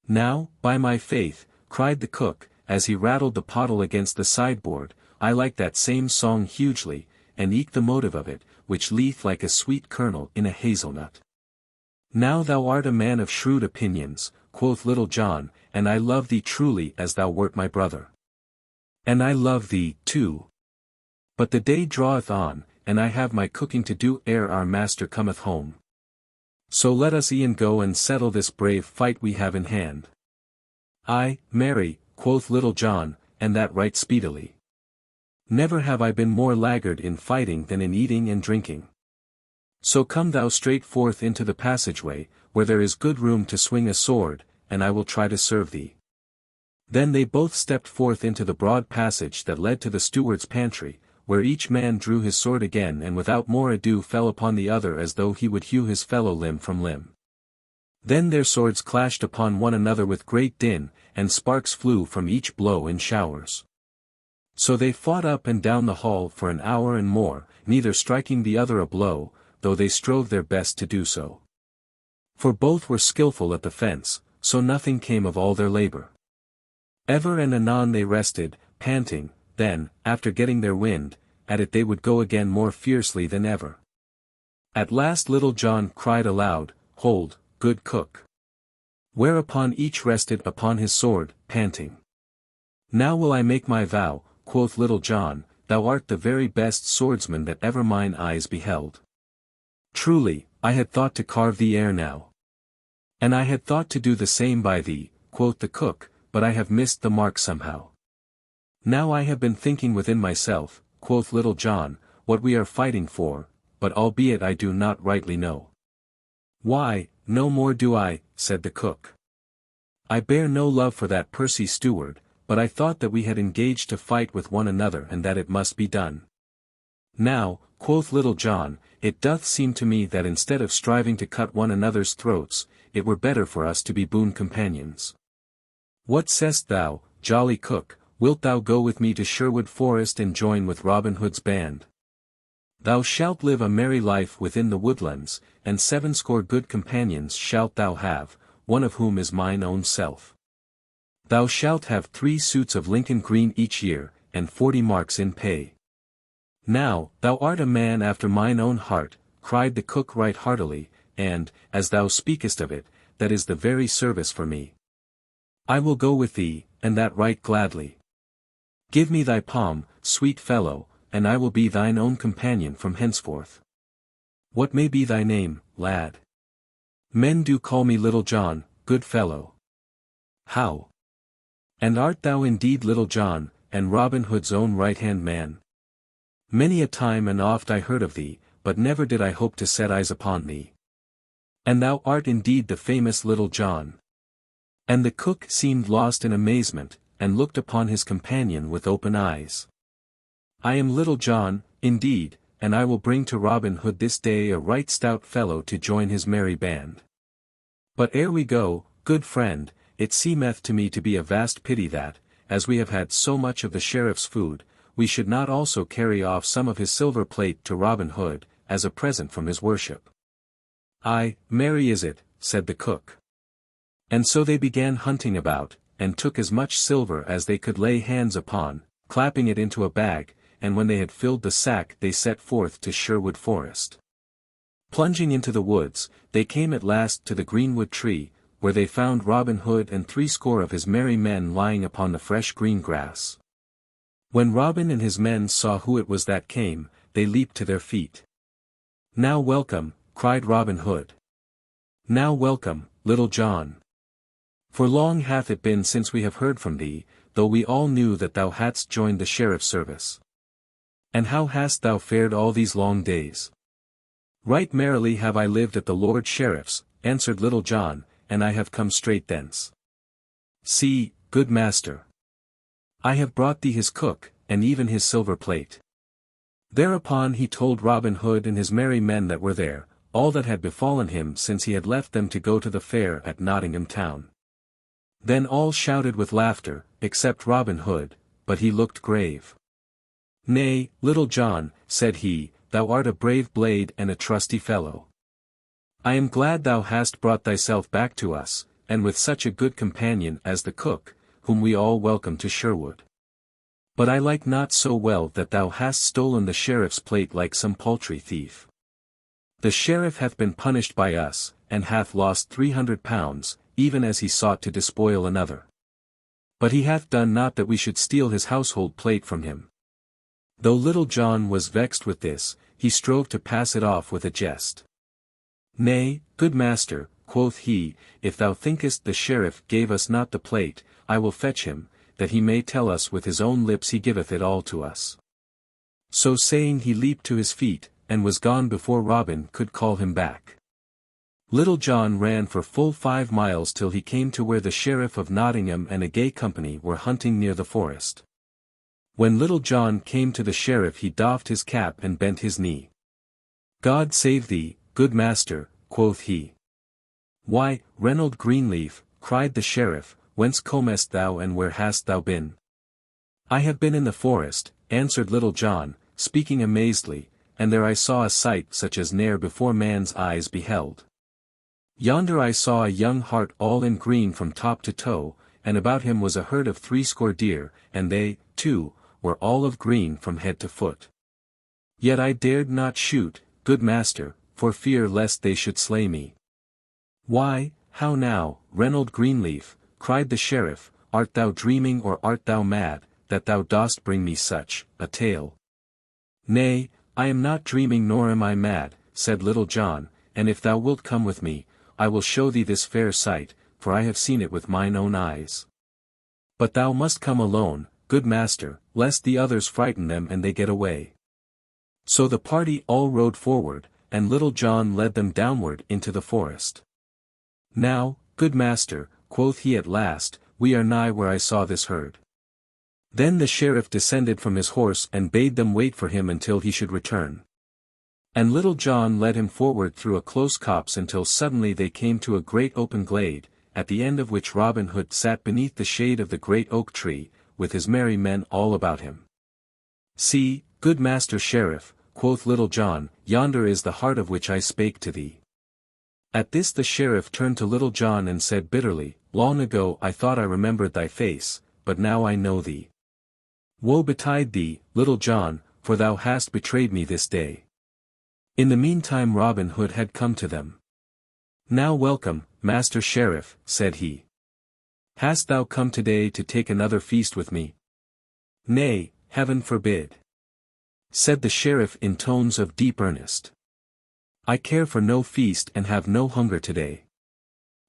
Now, by my faith, cried the cook, as he rattled the pottle against the sideboard, I like that same song hugely, and eke the motive of it, which leeth like a sweet kernel in a hazelnut. Now thou art a man of shrewd opinions, quoth Little John, and I love thee truly as thou wert my brother. And I love thee, too. But the day draweth on, and I have my cooking to do ere our master cometh home. So let us e'en go and settle this brave fight we have in hand. Ay, marry, quoth Little John, and that right speedily. Never have I been more laggard in fighting than in eating and drinking. So come thou straight forth into the passageway, where there is good room to swing a sword, and I will try to serve thee. Then they both stepped forth into the broad passage that led to the steward's pantry, where each man drew his sword again and without more ado fell upon the other as though he would hew his fellow limb from limb. Then their swords clashed upon one another with great din, and sparks flew from each blow in showers. So they fought up and down the hall for an hour and more, neither striking the other a blow, though they strove their best to do so. For both were skillful at the fence, so nothing came of all their labor. Ever and anon they rested, panting, then, after getting their wind, at it they would go again more fiercely than ever. At last Little John cried aloud, Hold, good cook. Whereupon each rested upon his sword, panting. Now will I make my vow, quoth Little John, thou art the very best swordsman that ever mine eyes beheld. Truly, I had thought to carve thee ere now. And I had thought to do the same by thee, quoth the cook, but I have missed the mark somehow. Now I have been thinking within myself, quoth Little John, what we are fighting for, but albeit I do not rightly know. Why, no more do I, said the cook. I bear no love for that pursy steward, but I thought that we had engaged to fight with one another and that it must be done. Now, quoth Little John, it doth seem to me that instead of striving to cut one another's throats, it were better for us to be boon companions. What sayst thou, jolly cook? Wilt thou go with me to Sherwood Forest and join with Robin Hood's band? Thou shalt live a merry life within the woodlands, and 70 good companions shalt thou have, one of whom is mine own self. Thou shalt have 3 suits of Lincoln green each year, and 40 marks in pay. Now, thou art a man after mine own heart, cried the cook right heartily, and, as thou speakest of it, that is the very service for me. I will go with thee, and that right gladly. Give me thy palm, sweet fellow, and I will be thine own companion from henceforth. What may be thy name, lad? Men do call me Little John, good fellow. How? And art thou indeed Little John, and Robin Hood's own right-hand man? Many a time and oft I heard of thee, but never did I hope to set eyes upon thee. And thou art indeed the famous Little John. And the cook seemed lost in amazement, and looked upon his companion with open eyes. I am Little John, indeed, and I will bring to Robin Hood this day a right stout fellow to join his merry band. But ere we go, good friend, it seemeth to me to be a vast pity that, as we have had so much of the sheriff's food, we should not also carry off some of his silver plate to Robin Hood, as a present from his worship. Ay, merry is it, said the cook. And so they began hunting about, and took as much silver as they could lay hands upon, clapping it into a bag, and when they had filled the sack they set forth to Sherwood Forest. Plunging into the woods, they came at last to the greenwood tree, where they found Robin Hood and 80 of his merry men lying upon the fresh green grass. When Robin and his men saw who it was that came, they leaped to their feet. Now welcome, cried Robin Hood. Now welcome, Little John. For long hath it been since we have heard from thee, though we all knew that thou hadst joined the sheriff's service. And how hast thou fared all these long days? Right merrily have I lived at the Lord Sheriff's, answered Little John, and I have come straight thence. See, good master. I have brought thee his cook, and even his silver plate. Thereupon he told Robin Hood and his merry men that were there, all that had befallen him since he had left them to go to the fair at Nottingham town. Then all shouted with laughter, except Robin Hood, but he looked grave. Nay, Little John, said he, thou art a brave blade and a trusty fellow. I am glad thou hast brought thyself back to us, and with such a good companion as the cook, whom we all welcome to Sherwood. But I like not so well that thou hast stolen the sheriff's plate like some paltry thief. The sheriff hath been punished by us, and hath lost £300, even as he sought to despoil another. But he hath done not that we should steal his household plate from him. Though Little John was vexed with this, he strove to pass it off with a jest. Nay, good master, quoth he, if thou thinkest the sheriff gave us not the plate, I will fetch him, that he may tell us with his own lips he giveth it all to us. So saying he leaped to his feet, and was gone before Robin could call him back. Little John ran for full 5 miles till he came to where the Sheriff of Nottingham and a gay company were hunting near the forest. When Little John came to the sheriff he doffed his cap and bent his knee. God save thee, good master, quoth he. Why, Reynold Greenleaf, cried the sheriff, whence comest thou and where hast thou been? I have been in the forest, answered Little John, speaking amazedly, and there I saw a sight such as ne'er before man's eyes beheld. Yonder I saw a young hart all in green from top to toe, and about him was a herd of 80 deer, and they, too, were all of green from head to foot. Yet I dared not shoot, good master, for fear lest they should slay me. Why, how now, Reynold Greenleaf, cried the sheriff, art thou dreaming or art thou mad, that thou dost bring me such a tale? Nay, I am not dreaming nor am I mad, said Little John, and if thou wilt come with me, I will show thee this fair sight, for I have seen it with mine own eyes. But thou must come alone, good master, lest the others frighten them and they get away. So the party all rode forward, and Little John led them downward into the forest. Now, good master, quoth he at last, we are nigh where I saw this herd. Then the sheriff descended from his horse and bade them wait for him until he should return. And Little John led him forward through a close copse until suddenly they came to a great open glade, at the end of which Robin Hood sat beneath the shade of the great oak tree, with his merry men all about him. See, good master sheriff, quoth Little John, yonder is the hart of which I spake to thee. At this the sheriff turned to Little John and said bitterly, long ago I thought I remembered thy face, but now I know thee. Woe betide thee, Little John, for thou hast betrayed me this day. In the meantime Robin Hood had come to them. Now welcome, master sheriff, said he. Hast thou come today to take another feast with me? Nay, heaven forbid. said the sheriff in tones of deep earnest. "I care for no feast and have no hunger today."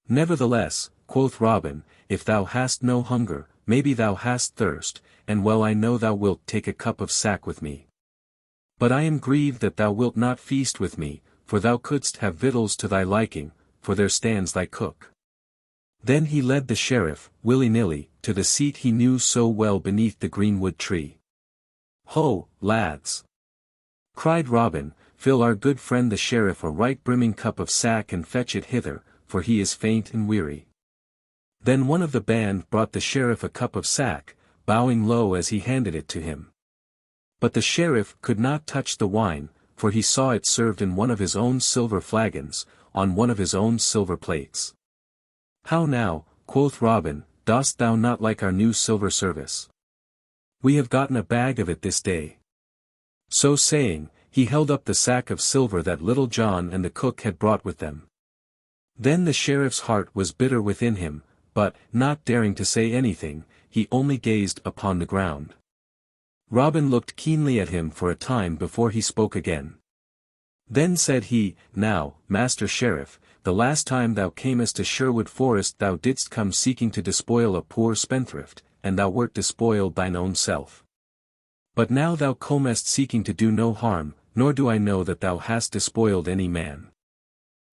"Nevertheless," quoth Robin, "if thou hast no hunger, maybe thou hast thirst, and well I know thou wilt take a cup of sack with me. But I am grieved that thou wilt not feast with me, for thou couldst have victuals to thy liking, for there stands thy cook." Then he led the sheriff, willy-nilly, to the seat he knew so well beneath the greenwood tree. "Ho, lads!" cried Robin, "fill our good friend the sheriff a right brimming cup of sack and fetch it hither, for he is faint and weary." Then one of the band brought the sheriff a cup of sack, bowing low as he handed it to him. But the sheriff could not touch the wine, for he saw it served in one of his own silver flagons, on one of his own silver plates. "How now," quoth Robin, "dost thou not like our new silver service? We have gotten a bag of it this day." So saying, he held up the sack of silver that Little John and the cook had brought with them. Then the sheriff's heart was bitter within him, but, not daring to say anything, he only gazed upon the ground. Robin looked keenly at him for a time before he spoke again. Then said he, "Now, Master Sheriff, the last time thou camest to Sherwood Forest thou didst come seeking to despoil a poor spendthrift, and thou wert despoiled thine own self. But now thou comest seeking to do no harm, nor do I know that thou hast despoiled any man.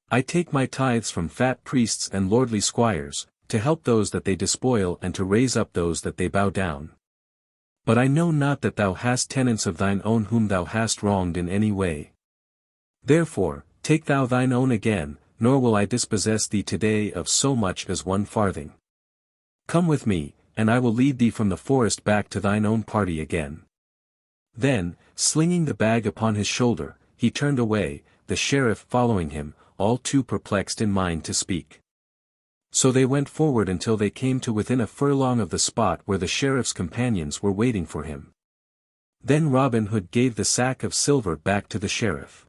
I take my tithes from fat priests and lordly squires, to help those that they despoil and to raise up those that they bow down. But I know not that thou hast tenants of thine own whom thou hast wronged in any way. Therefore, take thou thine own again, nor will I dispossess thee today of so much as 1 farthing. Come with me, and I will lead thee from the forest back to thine own party again." Then, slinging the bag upon his shoulder, he turned away, the sheriff following him, all too perplexed in mind to speak. So they went forward until they came to within a furlong of the spot where the sheriff's companions were waiting for him. Then Robin Hood gave the sack of silver back to the sheriff.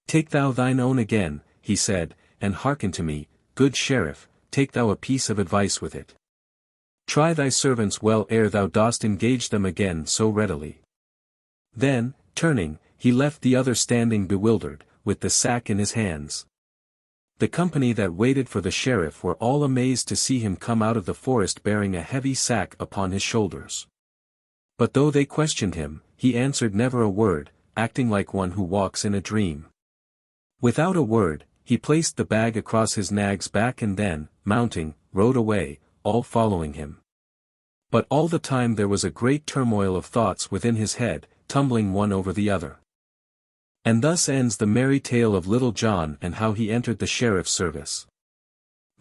"Take thou thine own again," he said, "and hearken to me, good sheriff, take thou a piece of advice with it. Try thy servants well ere thou dost engage them again so readily." Then, turning, he left the other standing bewildered, with the sack in his hands. The company that waited for the sheriff were all amazed to see him come out of the forest bearing a heavy sack upon his shoulders. But though they questioned him, he answered never a word, acting like one who walks in a dream. Without a word, he placed the bag across his nag's back and then, mounting, rode away, all following him. But all the time there was a great turmoil of thoughts within his head, tumbling one over the other. And thus ends the merry tale of Little John and how he entered the sheriff's service.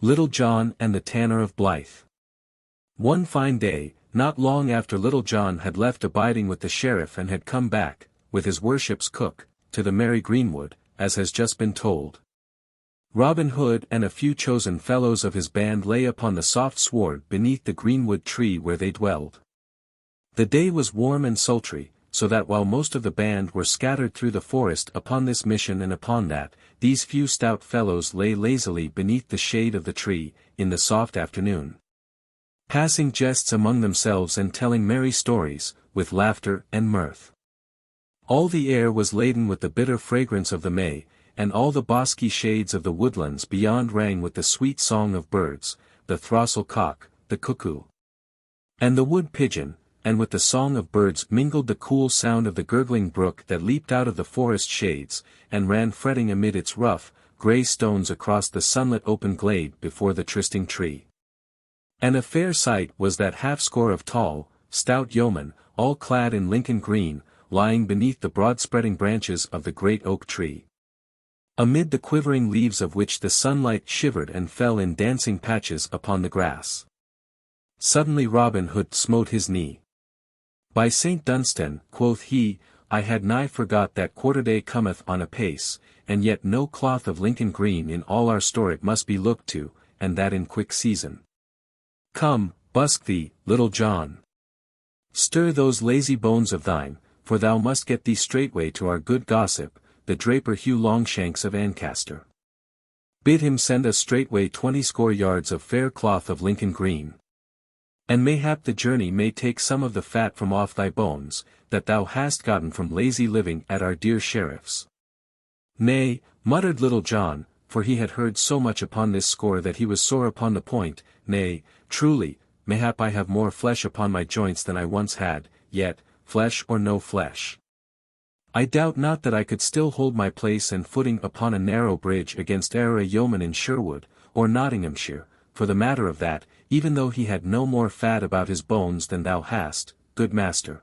Little John and the Tanner of Blythe. One fine day, not long after Little John had left abiding with the sheriff and had come back, with his worship's cook, to the merry greenwood, as has just been told, Robin Hood and a few chosen fellows of his band lay upon the soft sward beneath the greenwood tree where they dwelled. The day was warm and sultry, so that while most of the band were scattered through the forest upon this mission and upon that, these few stout fellows lay lazily beneath the shade of the tree, in the soft afternoon, passing jests among themselves and telling merry stories, with laughter and mirth. All the air was laden with the bitter fragrance of the May, and all the bosky shades of the woodlands beyond rang with the sweet song of birds, the throstle cock, the cuckoo, and the wood pigeon, and with the song of birds mingled the cool sound of the gurgling brook that leaped out of the forest shades, and ran fretting amid its rough, grey stones across the sunlit open glade before the trysting tree. And a fair sight was that half-score of tall, stout yeomen, all clad in Lincoln green, lying beneath the broad-spreading branches of the great oak tree, amid the quivering leaves of which the sunlight shivered and fell in dancing patches upon the grass. Suddenly Robin Hood smote his knee. "By St. Dunstan," quoth he, "I had nigh forgot that quarter-day cometh on apace, and yet no cloth of Lincoln green in all our store it must be looked to, and that in quick season. Come, busk thee, Little John. Stir those lazy bones of thine, for thou must get thee straightway to our good gossip, the draper Hugh Longshanks of Ancaster. Bid him send us straightway 20 yards of fair cloth of Lincoln green. And mayhap the journey may take some of the fat from off thy bones, that thou hast gotten from lazy living at our dear sheriff's. Nay, muttered Little John, for he had heard so much upon this score that he was sore upon the point, nay, truly, mayhap I have more flesh upon my joints than I once had, yet, flesh or no flesh, I doubt not that I could still hold my place and footing upon a narrow bridge against e'er a yeoman in Sherwood, or Nottinghamshire, for the matter of that, even though he had no more fat about his bones than thou hast, good master.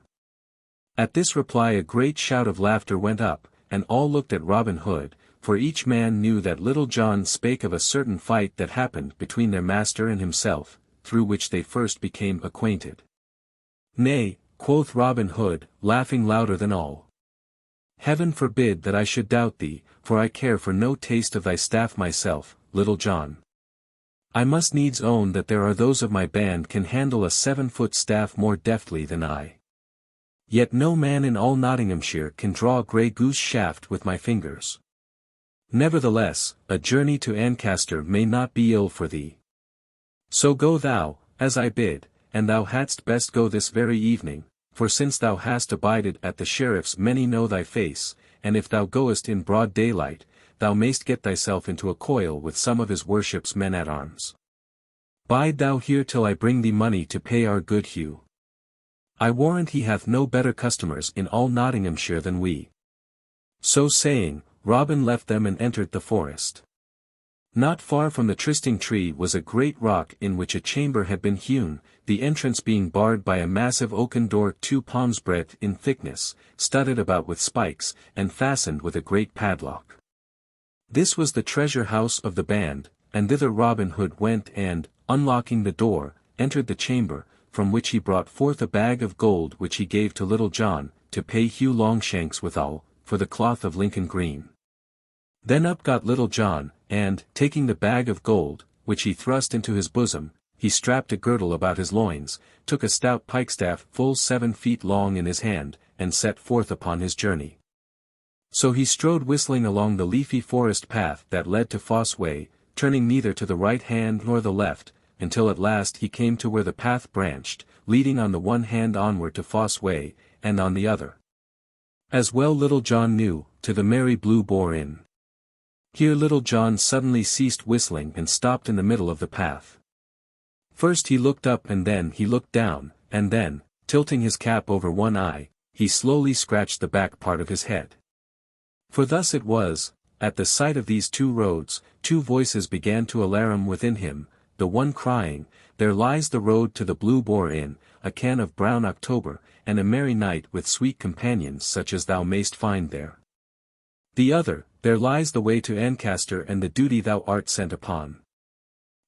At this reply a great shout of laughter went up, and all looked at Robin Hood, for each man knew that Little John spake of a certain fight that happened between their master and himself, through which they first became acquainted. Nay, quoth Robin Hood, laughing louder than all. Heaven forbid that I should doubt thee, for I care for no taste of thy staff myself, Little John. I must needs own that there are those of my band can handle a 7-foot staff more deftly than I. Yet no man in all Nottinghamshire can draw a grey goose shaft with my fingers. Nevertheless, a journey to Ancaster may not be ill for thee. So go thou, as I bid, and thou hadst best go this very evening, for since thou hast abided at the sheriff's many know thy face, and if thou goest in broad daylight, thou mayst get thyself into a coil with some of his worship's men-at-arms. Bide thou here till I bring thee money to pay our good Hugh. I warrant he hath no better customers in all Nottinghamshire than we. So saying, Robin left them and entered the forest. Not far from the trysting tree was a great rock in which a chamber had been hewn, the entrance being barred by a massive oaken door 2 palms' breadth in thickness, studded about with spikes, and fastened with a great padlock. This was the treasure house of the band, and thither Robin Hood went and, unlocking the door, entered the chamber, from which he brought forth a bag of gold which he gave to Little John, to pay Hugh Longshanks withal, for the cloth of Lincoln green. Then up got Little John, and, taking the bag of gold, which he thrust into his bosom, he strapped a girdle about his loins, took a stout pikestaff full 7 feet long in his hand, and set forth upon his journey. So he strode whistling along the leafy forest path that led to Fosse Way, turning neither to the right hand nor the left, until at last he came to where the path branched, leading on the one hand onward to Fosse Way, and on the other, as well Little John knew, to the Merry Blue Boar Inn. Here Little John suddenly ceased whistling and stopped in the middle of the path. First he looked up and then he looked down, and then, tilting his cap over one eye, he slowly scratched the back part of his head. For thus it was, at the sight of these 2 roads, 2 voices began to alarum within him, the one crying, There lies the road to the Blue Boar Inn, a can of brown October, and a merry night with sweet companions such as thou mayst find there. The other, There lies the way to Ancaster and the duty thou art sent upon.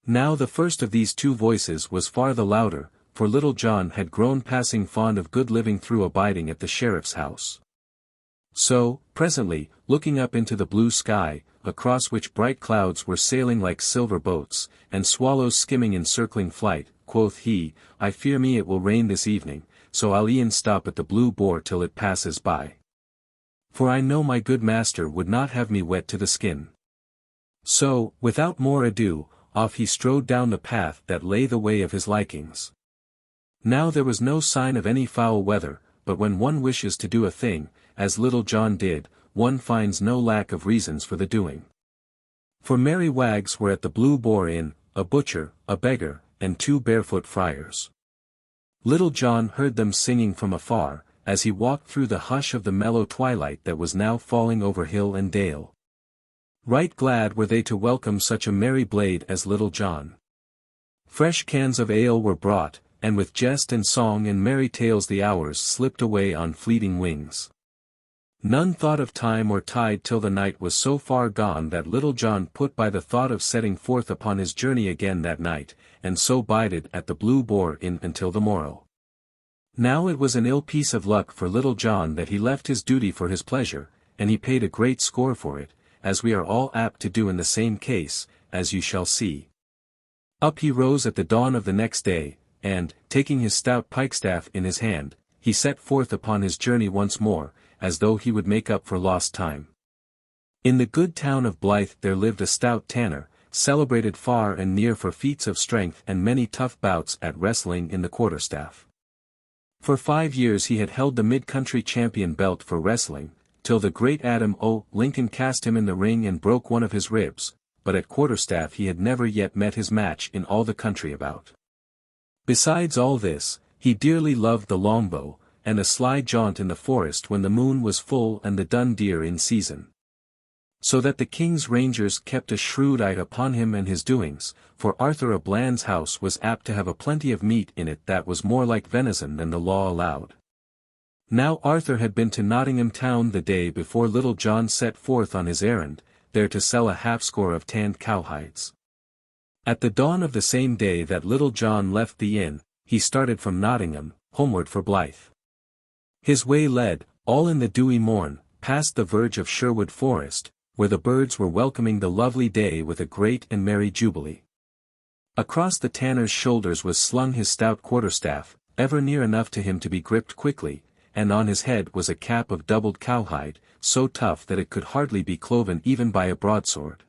Now the first of these 2 voices was far the louder, for Little John had grown passing fond of good living through abiding at the sheriff's house. So, presently, looking up into the blue sky, across which bright clouds were sailing like silver boats, and swallows skimming in circling flight, quoth he, I fear me it will rain this evening, so I'll e'en stop at the Blue Boar till it passes by. For I know my good master would not have me wet to the skin. So, without more ado, off he strode down the path that lay the way of his likings. Now there was no sign of any foul weather, but when one wishes to do a thing, as Little John did, one finds no lack of reasons for the doing. For merry wags were at the Blue Boar Inn, a butcher, a beggar, and 2 barefoot friars. Little John heard them singing from afar, as he walked through the hush of the mellow twilight that was now falling over hill and dale. Right glad were they to welcome such a merry blade as Little John. Fresh cans of ale were brought, and with jest and song and merry tales the hours slipped away on fleeting wings. None thought of time or tide till the night was so far gone that Little John put by the thought of setting forth upon his journey again that night, and so bided at the Blue Boar Inn until the morrow. Now it was an ill piece of luck for Little John that he left his duty for his pleasure, and he paid a great score for it, as we are all apt to do in the same case, as you shall see. Up he rose at the dawn of the next day, and, taking his stout pikestaff in his hand, he set forth upon his journey once more, as though he would make up for lost time. In the good town of Blythe there lived a stout tanner, celebrated far and near for feats of strength and many tough bouts at wrestling in the quarterstaff. For 5 years he had held the mid-country champion belt for wrestling, till the great Adam O. Lincoln cast him in the ring and broke one of his ribs, but at quarterstaff he had never yet met his match in all the country about. Besides all this, he dearly loved the longbow, and a sly jaunt in the forest when the moon was full and the dun deer in season. So that the king's rangers kept a shrewd eye upon him and his doings, for Arthur à Bland's house was apt to have a plenty of meat in it that was more like venison than the law allowed. Now Arthur had been to Nottingham town the day before Little John set forth on his errand, there to sell a half-score of tanned cowhides. At the dawn of the same day that Little John left the inn, he started from Nottingham, homeward for Blyth. His way led, all in the dewy morn, past the verge of Sherwood Forest, where the birds were welcoming the lovely day with a great and merry jubilee. Across the tanner's shoulders was slung his stout quarterstaff, ever near enough to him to be gripped quickly, and on his head was a cap of doubled cowhide, so tough that it could hardly be cloven even by a broadsword.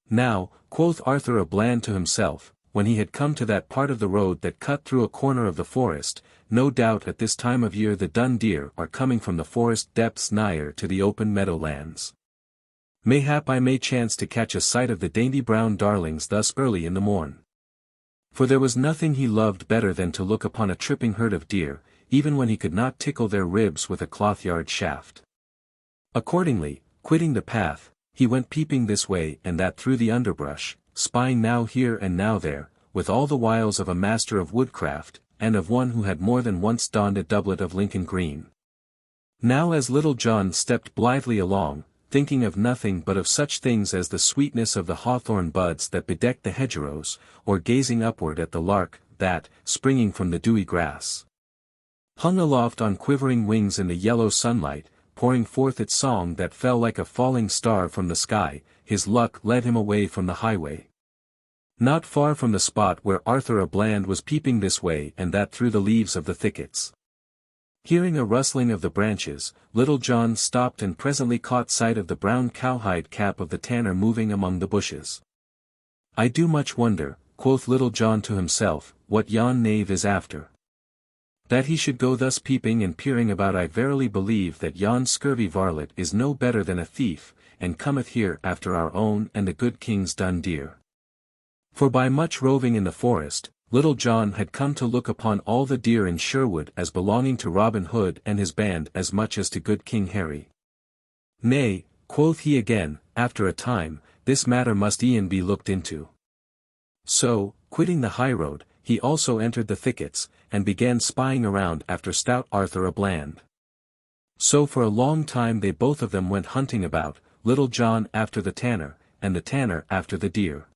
Now, quoth Arthur à Bland to himself, when he had come to that part of the road that cut through a corner of the forest, no doubt at this time of year the dun deer are coming from the forest depths nigher to the open meadow lands. Mayhap I may chance to catch a sight of the dainty brown darlings thus early in the morn. For there was nothing he loved better than to look upon a tripping herd of deer, even when he could not tickle their ribs with a cloth-yard shaft. Accordingly, quitting the path, he went peeping this way and that through the underbrush, spying now here and now there, with all the wiles of a master of woodcraft, and of one who had more than once donned a doublet of Lincoln green. Now as Little John stepped blithely along, thinking of nothing but of such things as the sweetness of the hawthorn buds that bedecked the hedgerows, or gazing upward at the lark, that, springing from the dewy grass, hung aloft on quivering wings in the yellow sunlight, pouring forth its song that fell like a falling star from the sky, his luck led him away from the highway. Not far from the spot where Arthur à Bland was peeping this way and that through the leaves of the thickets. Hearing a rustling of the branches, Little John stopped and presently caught sight of the brown cowhide cap of the tanner moving among the bushes. I do much wonder, quoth Little John to himself, what yon knave is after. That he should go thus peeping and peering about, I verily believe that yon scurvy varlet is no better than a thief, and cometh here after our own and the good king's dun deer. For by much roving in the forest, Little John had come to look upon all the deer in Sherwood as belonging to Robin Hood and his band as much as to good King Harry. Nay, quoth he again, after a time, this matter must e'en be looked into. So, quitting the highroad, he also entered the thickets, and began spying around after stout Arthur à Bland. So for a long time they both of them went hunting about, Little John after the tanner, and the tanner after the deer.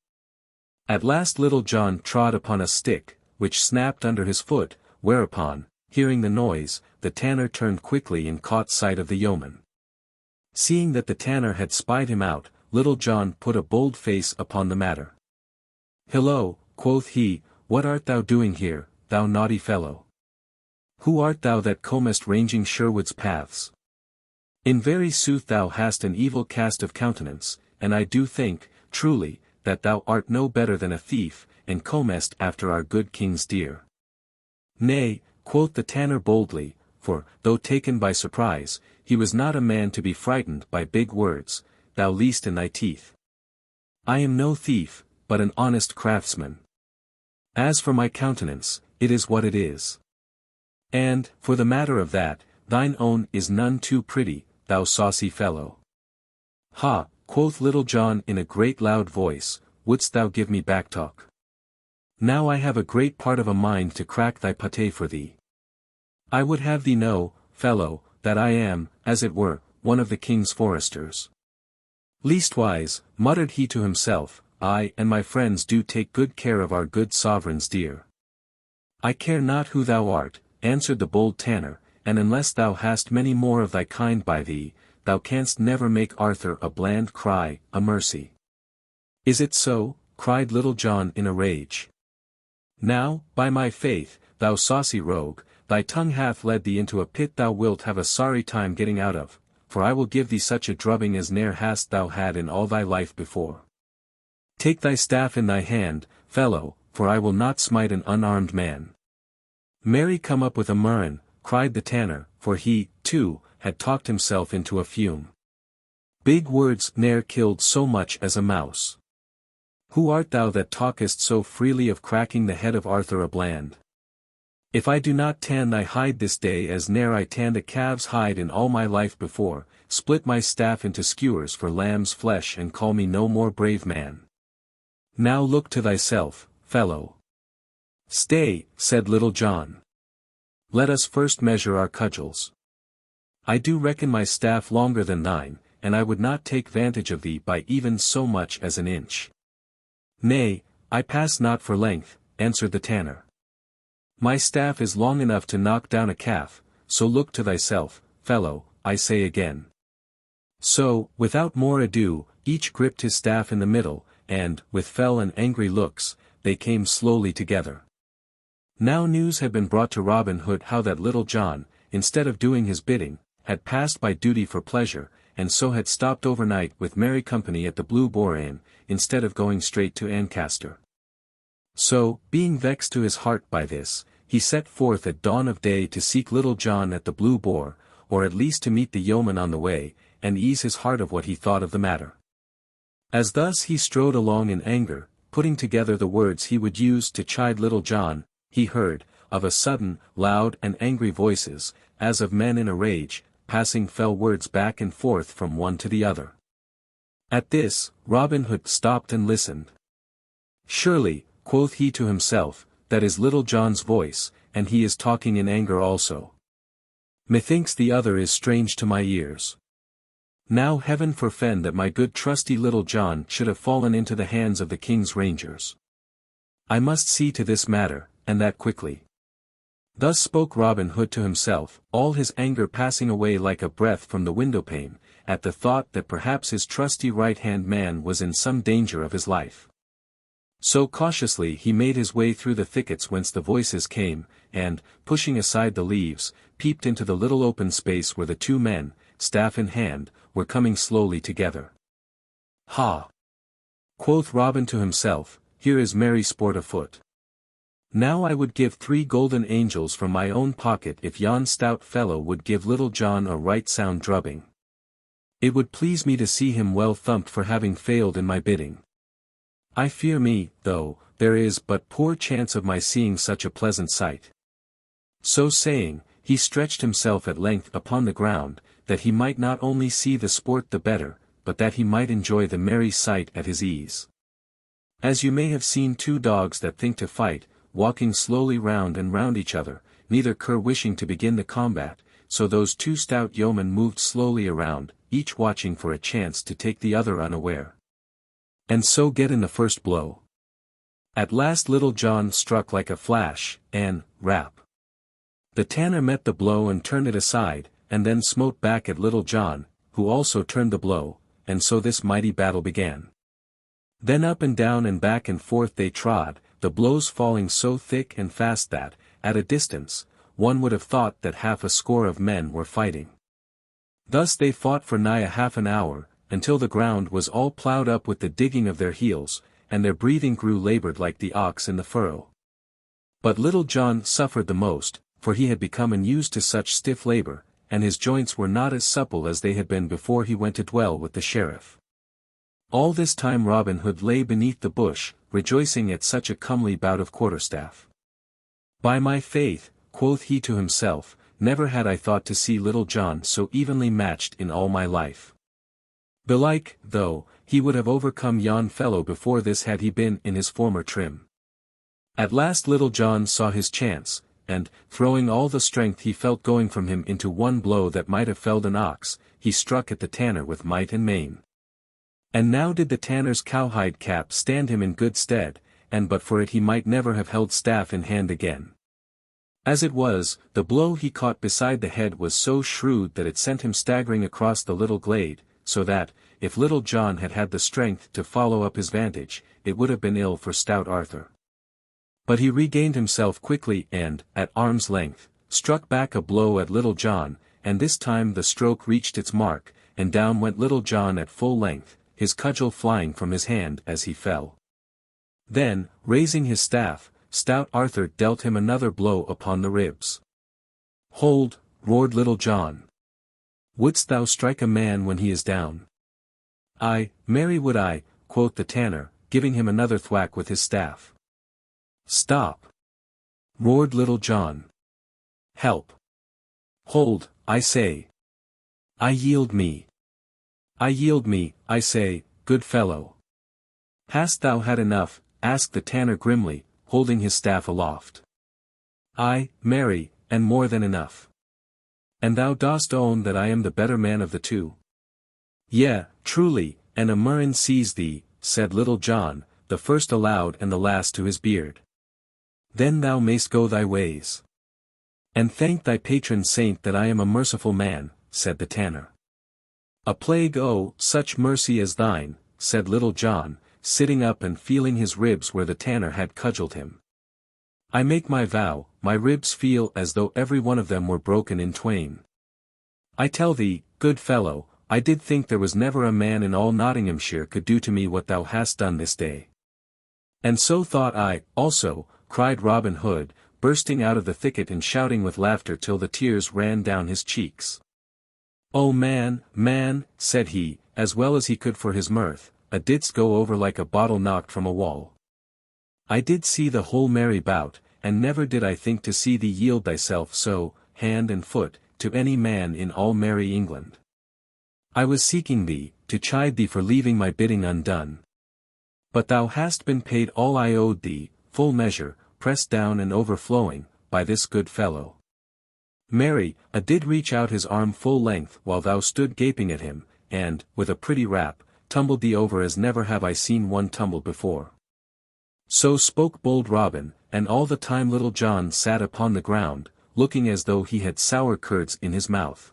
At last Little John trod upon a stick, which snapped under his foot, whereupon, hearing the noise, the tanner turned quickly and caught sight of the yeoman. Seeing that the tanner had spied him out, Little John put a bold face upon the matter. "Hillo," quoth he, "what art thou doing here, thou naughty fellow? Who art thou that comest ranging Sherwood's paths? In very sooth thou hast an evil cast of countenance, and I do think, truly, that thou art no better than a thief, and comest after our good king's deer." "Nay," quoth the tanner boldly, for, though taken by surprise, he was not a man to be frightened by big words, "thou least in thy teeth. I am no thief, but an honest craftsman. As for my countenance, it is what it is. And, for the matter of that, thine own is none too pretty, thou saucy fellow." "Ha," quoth Little John in a great loud voice, "wouldst thou give me back talk? Now I have a great part of a mind to crack thy pate for thee. I would have thee know, fellow, that I am, as it were, one of the king's foresters. Leastwise," muttered he to himself, "I and my friends do take good care of our good sovereign's deer." "I care not who thou art," answered the bold tanner, "and unless thou hast many more of thy kind by thee, thou canst never make Arthur à Bland cry, a mercy." "Is it so?" cried Little John in a rage. "Now, by my faith, thou saucy rogue, thy tongue hath led thee into a pit thou wilt have a sorry time getting out of, for I will give thee such a drubbing as ne'er hast thou had in all thy life before." Take thy staff in thy hand, fellow, for I will not smite an unarmed man. Marry come up with a murrain, cried the tanner, for he, too, had talked himself into a fume. Big words ne'er killed so much as a mouse. Who art thou that talkest so freely of cracking the head of Arthur a Bland? If I do not tan thy hide this day as ne'er I tanned a calf's hide in all my life before, split my staff into skewers for lamb's flesh and call me no more brave man. Now look to thyself, fellow. Stay, said Little John. Let us first measure our cudgels. I do reckon my staff longer than thine, and I would not take vantage of thee by even so much as an inch. Nay, I pass not for length, answered the tanner. My staff is long enough to knock down a calf, so look to thyself, fellow, I say again. So, without more ado, each gripped his staff in the middle, and, with fell and angry looks, they came slowly together. Now news had been brought to Robin Hood how that Little John, instead of doing his bidding, had passed by duty for pleasure, and so had stopped overnight with merry company at the Blue Boar Inn, instead of going straight to Ancaster. So, being vexed to his heart by this, he set forth at dawn of day to seek Little John at the Blue Boar, or at least to meet the yeoman on the way, and ease his heart of what he thought of the matter. As thus he strode along in anger, putting together the words he would use to chide Little John, he heard, of a sudden, loud and angry voices, as of men in a rage, passing fell words back and forth from one to the other. At this, Robin Hood stopped and listened. Surely, quoth he to himself, that is Little John's voice, and he is talking in anger also. Methinks the other is strange to my ears. Now heaven forfend that my good trusty Little John should have fallen into the hands of the king's rangers. I must see to this matter, and that quickly. Thus spoke Robin Hood to himself, all his anger passing away like a breath from the window-pane, at the thought that perhaps his trusty right-hand man was in some danger of his life. So cautiously he made his way through the thickets whence the voices came, and, pushing aside the leaves, peeped into the little open space where the two men, staff in hand, were coming slowly together. Ha! Quoth Robin to himself, here is merry sport afoot. Now I would give 3 golden angels from my own pocket if yon stout fellow would give Little John a right sound drubbing. It would please me to see him well thumped for having failed in my bidding. I fear me, though, there is but poor chance of my seeing such a pleasant sight. So saying, he stretched himself at length upon the ground, that he might not only see the sport the better, but that he might enjoy the merry sight at his ease. As you may have seen 2 dogs that think to fight, walking slowly round and round each other, neither cur wishing to begin the combat, so those 2 stout yeomen moved slowly around, each watching for a chance to take the other unaware. And so get in the first blow. At last Little John struck like a flash, and, rap. The tanner met the blow and turned it aside, and then smote back at Little John, who also turned the blow, and so this mighty battle began. Then up and down and back and forth they trod, the blows falling so thick and fast that, at a distance, one would have thought that half a score of men were fighting. Thus they fought for nigh a half an hour, until the ground was all ploughed up with the digging of their heels, and their breathing grew labored like the ox in the furrow. But Little John suffered the most, for he had become unused to such stiff labor, and his joints were not as supple as they had been before he went to dwell with the sheriff. All this time Robin Hood lay beneath the bush, rejoicing at such a comely bout of quarterstaff. By my faith, quoth he to himself, never had I thought to see Little John so evenly matched in all my life. Belike, though, he would have overcome yon fellow before this had he been in his former trim. At last Little John saw his chance, and, throwing all the strength he felt going from him into one blow that might have felled an ox, he struck at the tanner with might and main. And now did the tanner's cowhide cap stand him in good stead, and but for it he might never have held staff in hand again. As it was, the blow he caught beside the head was so shrewd that it sent him staggering across the little glade, so that, if Little John had had the strength to follow up his vantage, it would have been ill for stout Arthur. But he regained himself quickly and, at arm's length, struck back a blow at Little John, and this time the stroke reached its mark, and down went Little John at full length, his cudgel flying from his hand as he fell. Then, raising his staff, stout Arthur dealt him another blow upon the ribs. "Hold," roared Little John. "Wouldst thou strike a man when he is down?" "Aye, marry would I," quoth the tanner, giving him another thwack with his staff. "Stop!" roared Little John. "Help! Hold, I say! I yield me! I yield me, I say, good fellow!" "Hast thou had enough?" asked the tanner grimly, holding his staff aloft. "Aye, marry, and more than enough." "And thou dost own that I am the better man of the two?" "Yea, truly, and a murrain seize thee," said Little John, the first aloud and the last to his beard. "Then thou mayst go thy ways." "And thank thy patron saint that I am a merciful man," said the tanner. "A plague such mercy as thine," said Little John, sitting up and feeling his ribs where the tanner had cudgelled him. "I make my vow, my ribs feel as though every one of them were broken in twain. I tell thee, good fellow, I did think there was never a man in all Nottinghamshire could do to me what thou hast done this day." "And so thought I, also," cried Robin Hood, bursting out of the thicket and shouting with laughter till the tears ran down his cheeks. "Oh man, man," said he, as well as he could for his mirth, "a didst go over like a bottle knocked from a wall. I did see the whole merry bout, and never did I think to see thee yield thyself so, hand and foot, to any man in all merry England. I was seeking thee, to chide thee for leaving my bidding undone. But thou hast been paid all I owed thee, full measure, pressed down and overflowing, by this good fellow. Marry, a did reach out his arm full length while thou stood gaping at him, and, with a pretty rap, tumbled thee over as never have I seen one tumbled before." So spoke bold Robin, and all the time Little John sat upon the ground, looking as though he had sour curds in his mouth.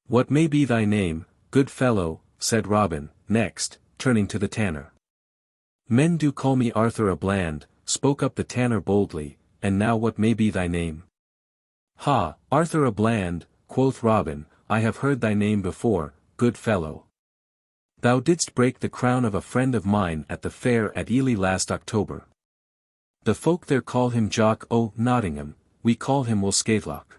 "What may be thy name, good fellow?" said Robin, next, turning to the tanner. "Men do call me Arthur a Bland," spoke up the tanner boldly, "and now what may be thy name?" "Ha, Arthur a Bland," quoth Robin, "I have heard thy name before, good fellow. Thou didst break the crown of a friend of mine at the fair at Ely last October. The folk there call him Jock o' Nottingham, we call him Will Scathelock.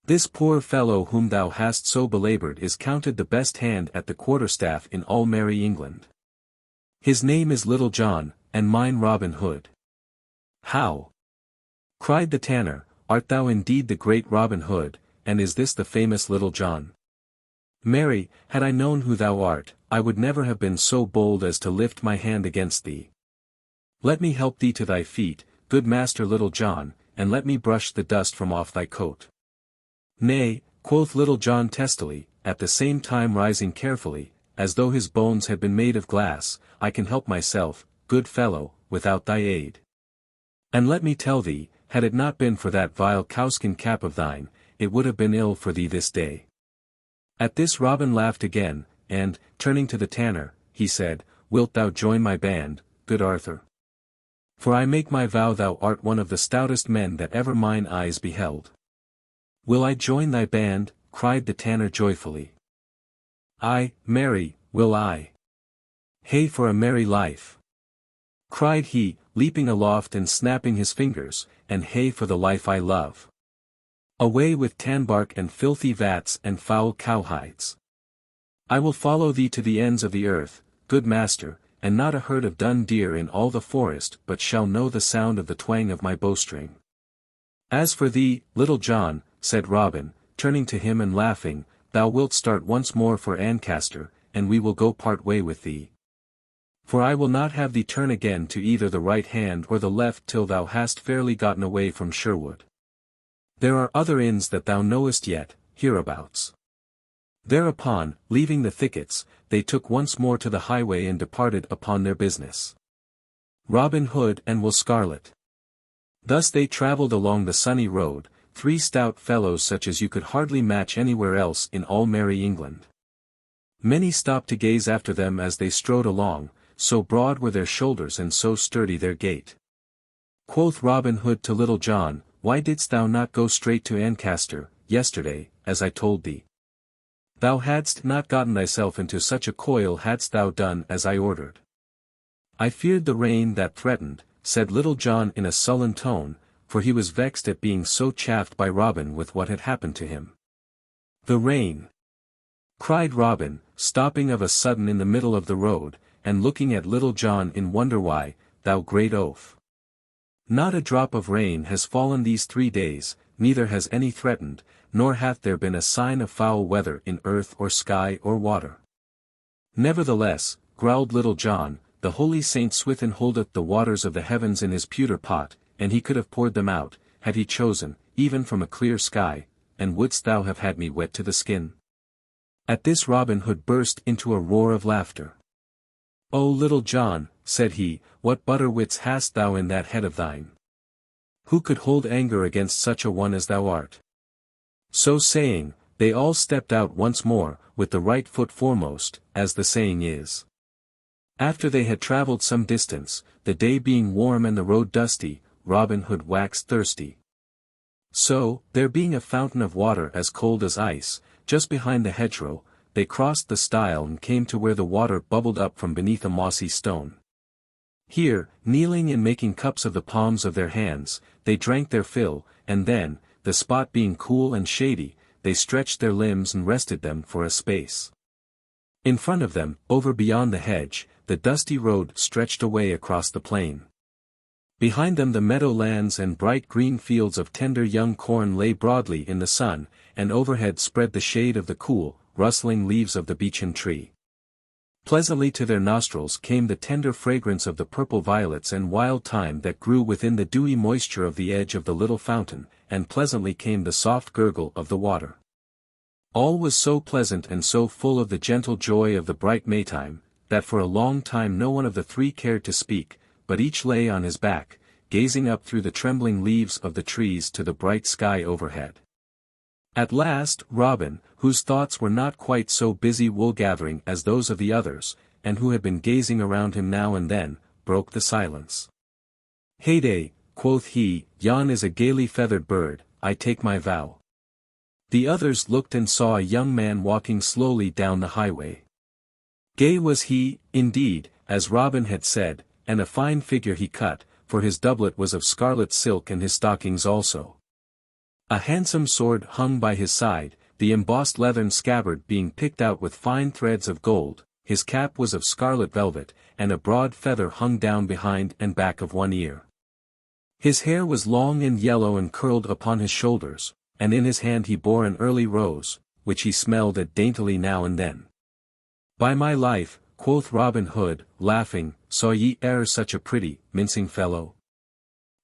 This poor fellow whom thou hast so belaboured is counted the best hand at the quarterstaff in all merry England. His name is Little John, and mine Robin Hood." "How?" cried the tanner, "art thou indeed the great Robin Hood, and is this the famous Little John? Marry, had I known who thou art, I would never have been so bold as to lift my hand against thee. Let me help thee to thy feet, good Master Little John, and let me brush the dust from off thy coat." "Nay," quoth Little John testily, at the same time rising carefully, as though his bones had been made of glass, "I can help myself, good fellow, without thy aid. And let me tell thee, had it not been for that vile cowskin cap of thine, it would have been ill for thee this day." At this Robin laughed again, and, turning to the tanner, he said, "Wilt thou join my band, good Arthur? For I make my vow thou art one of the stoutest men that ever mine eyes beheld." "Will I join thy band?" cried the tanner joyfully. "Aye, marry, will I. Hey for a merry life!" cried he, leaping aloft and snapping his fingers, "and hey for the life I love. Away with tanbark and filthy vats and foul cowhides. I will follow thee to the ends of the earth, good master, and not a herd of dun deer in all the forest but shall know the sound of the twang of my bowstring. As for thee, Little John," said Robin, turning to him and laughing, "thou wilt start once more for Ancaster, and we will go part way with thee. For I will not have thee turn again to either the right hand or the left till thou hast fairly gotten away from Sherwood. There are other inns that thou knowest yet, hereabouts." Thereupon, leaving the thickets, they took once more to the highway and departed upon their business. Robin Hood and Will Scarlet. Thus they travelled along the sunny road, three stout fellows such as you could hardly match anywhere else in all merry England. Many stopped to gaze after them as they strode along, so broad were their shoulders and so sturdy their gait. Quoth Robin Hood to Little John, "Why didst thou not go straight to Ancaster, yesterday, as I told thee?" Thou hadst not gotten thyself into such a coil hadst thou done as I ordered. I feared the rain that threatened, said Little John in a sullen tone, for he was vexed at being so chaffed by Robin with what had happened to him. The rain! Cried Robin, stopping of a sudden in the middle of the road, and looking at Little John in wonder. Why, thou great oaf! Not a drop of rain has fallen these 3 days, neither has any threatened, nor hath there been a sign of foul weather in earth or sky or water. Nevertheless, growled Little John, the holy Saint Swithin holdeth the waters of the heavens in his pewter pot, and he could have poured them out, had he chosen, even from a clear sky, and wouldst thou have had me wet to the skin? At this Robin Hood burst into a roar of laughter. O Little John, said he, what butter wits hast thou in that head of thine? Who could hold anger against such a one as thou art? So saying, they all stepped out once more, with the right foot foremost, as the saying is. After they had travelled some distance, the day being warm and the road dusty, Robin Hood waxed thirsty. So, there being a fountain of water as cold as ice, just behind the hedgerow, they crossed the stile and came to where the water bubbled up from beneath a mossy stone. Here, kneeling and making cups of the palms of their hands, they drank their fill, and then, the spot being cool and shady, they stretched their limbs and rested them for a space. In front of them, over beyond the hedge, the dusty road stretched away across the plain. Behind them the meadow lands and bright green fields of tender young corn lay broadly in the sun, and overhead spread the shade of the cool, rustling leaves of the beechen tree. Pleasantly to their nostrils came the tender fragrance of the purple violets and wild thyme that grew within the dewy moisture of the edge of the little fountain, and pleasantly came the soft gurgle of the water. All was so pleasant and so full of the gentle joy of the bright Maytime, that for a long time no one of the 3 cared to speak, but each lay on his back, gazing up through the trembling leaves of the trees to the bright sky overhead. At last, Robin, whose thoughts were not quite so busy wool-gathering as those of the others, and who had been gazing around him now and then, broke the silence. "Heyday," quoth he, "yon is a gaily feathered bird, I take my vow." The others looked and saw a young man walking slowly down the highway. Gay was he, indeed, as Robin had said, and a fine figure he cut, for his doublet was of scarlet silk and his stockings also. A handsome sword hung by his side, the embossed leathern scabbard being picked out with fine threads of gold, his cap was of scarlet velvet, and a broad feather hung down behind and back of one ear. His hair was long and yellow and curled upon his shoulders, and in his hand he bore an early rose, which he smelled at daintily now and then. "By my life," quoth Robin Hood, laughing, "saw ye e'er such a pretty, mincing fellow?"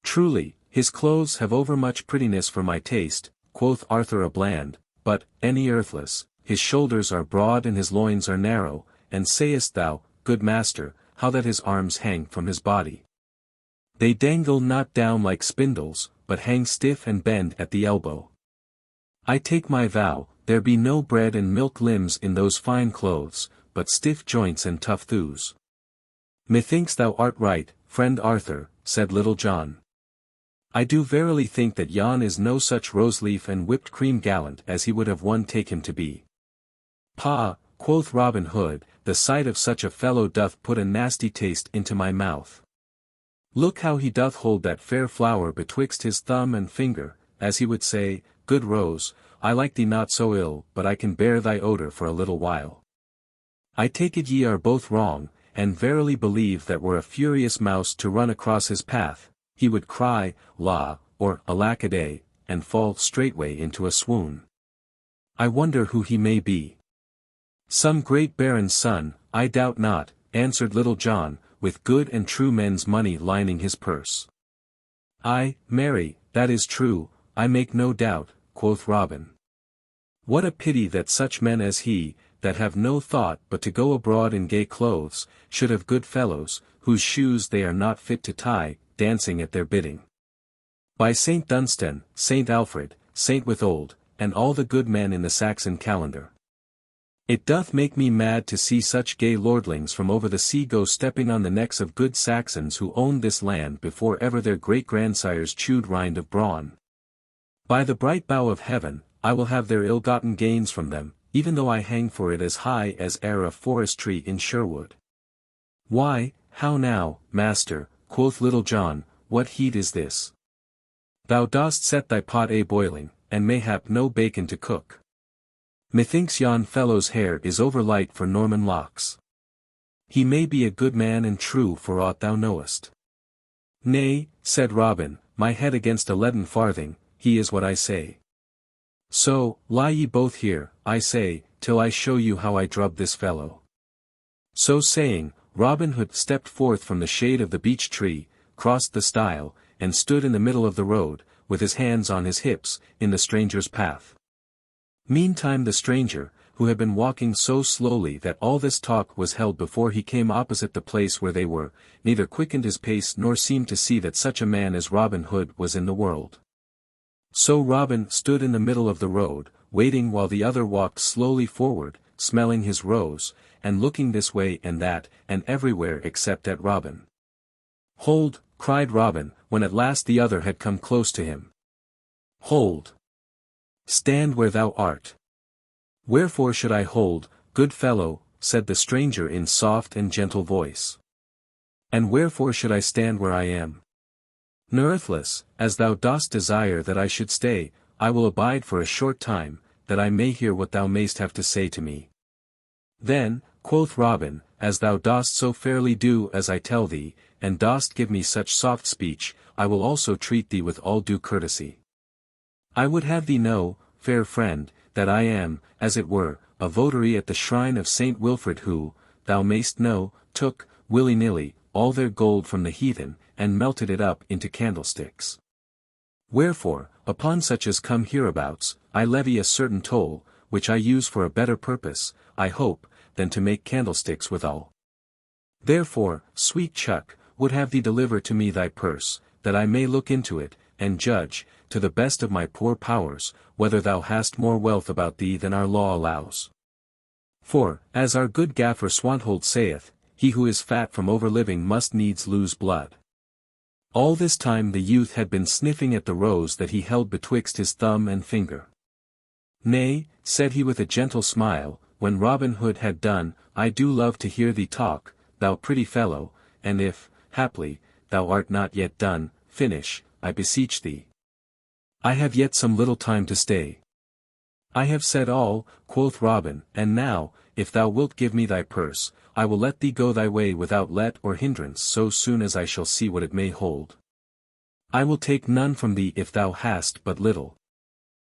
"Truly, his clothes have overmuch prettiness for my taste," quoth Arthur a Bland, "but, any earthless, his shoulders are broad and his loins are narrow, and sayest thou, good master, how that his arms hang from his body? They dangle not down like spindles, but hang stiff and bend at the elbow. I take my vow, there be no bread and milk limbs in those fine clothes, but stiff joints and tough thews." "Methinks thou art right, friend Arthur," said Little John. "I do verily think that yon is no such roseleaf and whipped cream gallant as he would have one take him to be." "Pah," quoth Robin Hood, "the sight of such a fellow doth put a nasty taste into my mouth. Look how he doth hold that fair flower betwixt his thumb and finger, as he would say, Good Rose, I like thee not so ill, but I can bear thy odor for a little while. I take it ye are both wrong, and verily believe that were a furious mouse to run across his path, he would cry, La, or Alackaday, and fall straightway into a swoon. I wonder who he may be." "Some great baron's son, I doubt not," answered Little John, "with good and true men's money lining his purse." "Ay, marry, that is true, I make no doubt," quoth Robin. "What a pity that such men as he, that have no thought but to go abroad in gay clothes, should have good fellows, whose shoes they are not fit to tie, dancing at their bidding. By Saint Dunstan, Saint Alfred, Saint Withold, and all the good men in the Saxon calendar. It doth make me mad to see such gay lordlings from over the sea go stepping on the necks of good Saxons who owned this land before ever their great-grandsires chewed rind of brawn. By the bright bow of heaven, I will have their ill-gotten gains from them, even though I hang for it as high as e'er a forest tree in Sherwood. Why, how now, master, quoth Little John, what heat is this? Thou dost set thy pot a-boiling, and mayhap no bacon to cook. Methinks yon fellow's hair is overlight for Norman locks. He may be a good man and true for aught thou knowest. Nay, said Robin, my head against a leaden farthing, he is what I say. So, lie ye both here, I say, till I show you how I drub this fellow. So saying, Robin Hood stepped forth from the shade of the beech tree, crossed the stile, and stood in the middle of the road, with his hands on his hips, in the stranger's path. Meantime the stranger, who had been walking so slowly that all this talk was held before he came opposite the place where they were, neither quickened his pace nor seemed to see that such a man as Robin Hood was in the world. So Robin stood in the middle of the road, waiting while the other walked slowly forward, smelling his rose, and looking this way and that, and everywhere except at Robin. Hold, cried Robin, when at last the other had come close to him. Hold. Stand where thou art. Wherefore should I hold, good fellow, said the stranger in soft and gentle voice. And wherefore should I stand where I am? Nerthless, as thou dost desire that I should stay, I will abide for a short time, that I may hear what thou mayst have to say to me. Then, quoth Robin, as thou dost so fairly do as I tell thee, and dost give me such soft speech, I will also treat thee with all due courtesy. I would have thee know, fair friend, that I am, as it were, a votary at the shrine of Saint Wilfrid who, thou mayst know, took, willy-nilly, all their gold from the heathen, and melted it up into candlesticks. Wherefore, upon such as come hereabouts, I levy a certain toll, which I use for a better purpose, I hope, than to make candlesticks withal. Therefore, sweet Chuck, would have thee deliver to me thy purse, that I may look into it, and judge, to the best of my poor powers, whether thou hast more wealth about thee than our law allows. For, as our good gaffer Swanthold saith, he who is fat from overliving must needs lose blood. All this time the youth had been sniffing at the rose that he held betwixt his thumb and finger. Nay, said he with a gentle smile, when Robin Hood had done, I do love to hear thee talk, thou pretty fellow, and if, haply, thou art not yet done, finish, I beseech thee. I have yet some little time to stay. I have said all, quoth Robin, and now, if thou wilt give me thy purse, I will let thee go thy way without let or hindrance so soon as I shall see what it may hold. I will take none from thee if thou hast but little.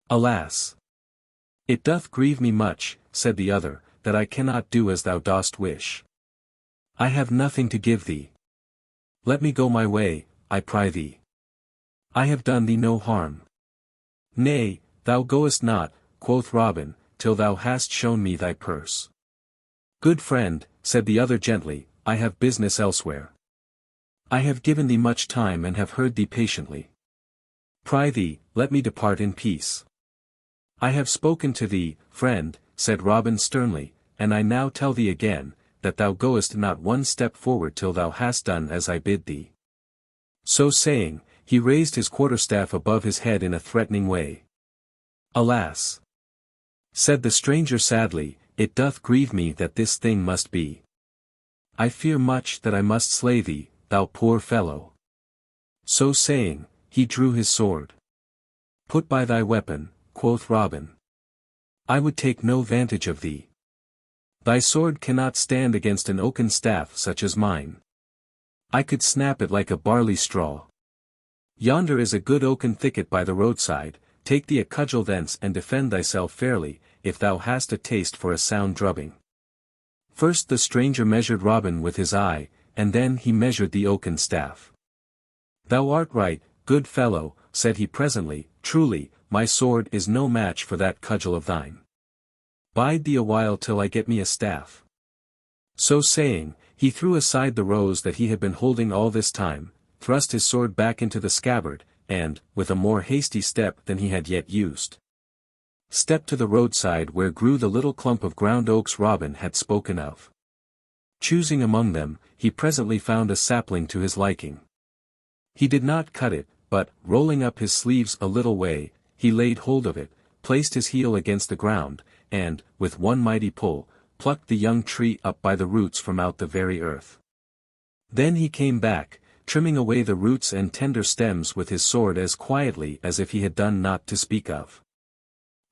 Alas! It doth grieve me much, said the other, that I cannot do as thou dost wish. I have nothing to give thee. Let me go my way, I pry thee. I have done thee no harm. Nay, thou goest not, quoth Robin, till thou hast shown me thy purse. Good friend, said the other gently, I have business elsewhere. I have given thee much time and have heard thee patiently. Pry thee, let me depart in peace. I have spoken to thee, friend, said Robin sternly, and I now tell thee again, that thou goest not one step forward till thou hast done as I bid thee. So saying, he raised his quarterstaff above his head in a threatening way. Alas! Said the stranger sadly, it doth grieve me that this thing must be. I fear much that I must slay thee, thou poor fellow. So saying, he drew his sword. Put by thy weapon, quoth Robin. I would take no vantage of thee. Thy sword cannot stand against an oaken staff such as mine. I could snap it like a barley straw. Yonder is a good oaken thicket by the roadside, take thee a cudgel thence and defend thyself fairly, if thou hast a taste for a sound drubbing. First the stranger measured Robin with his eye, and then he measured the oaken staff. Thou art right, good fellow, said he presently, truly, my sword is no match for that cudgel of thine. Bide thee a while till I get me a staff. So saying, he threw aside the rose that he had been holding all this time, thrust his sword back into the scabbard, and, with a more hasty step than he had yet used, stepped to the roadside where grew the little clump of ground oaks Robin had spoken of. Choosing among them, he presently found a sapling to his liking. He did not cut it, but, rolling up his sleeves a little way, he laid hold of it, placed his heel against the ground, and, with one mighty pull, plucked the young tree up by the roots from out the very earth. Then he came back, trimming away the roots and tender stems with his sword as quietly as if he had done naught to speak of.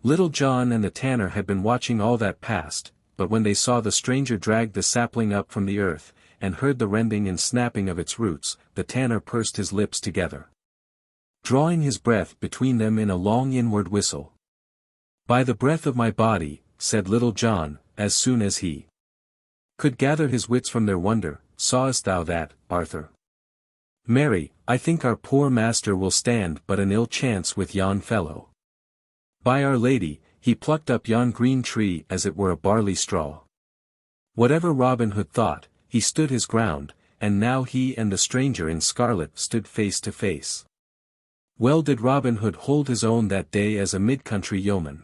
Little John and the tanner had been watching all that passed, but when they saw the stranger drag the sapling up from the earth, and heard the rending and snapping of its roots, the tanner pursed his lips together, drawing his breath between them in a long inward whistle. "By the breath of my body," said Little John, as soon as he could gather his wits from their wonder, "sawest thou that, Arthur? Marry, I think our poor master will stand but an ill chance with yon fellow. By Our Lady, he plucked up yon green tree as it were a barley straw." Whatever Robin Hood thought, he stood his ground, and now he and the stranger in scarlet stood face to face. Well did Robin Hood hold his own that day as a mid-country yeoman.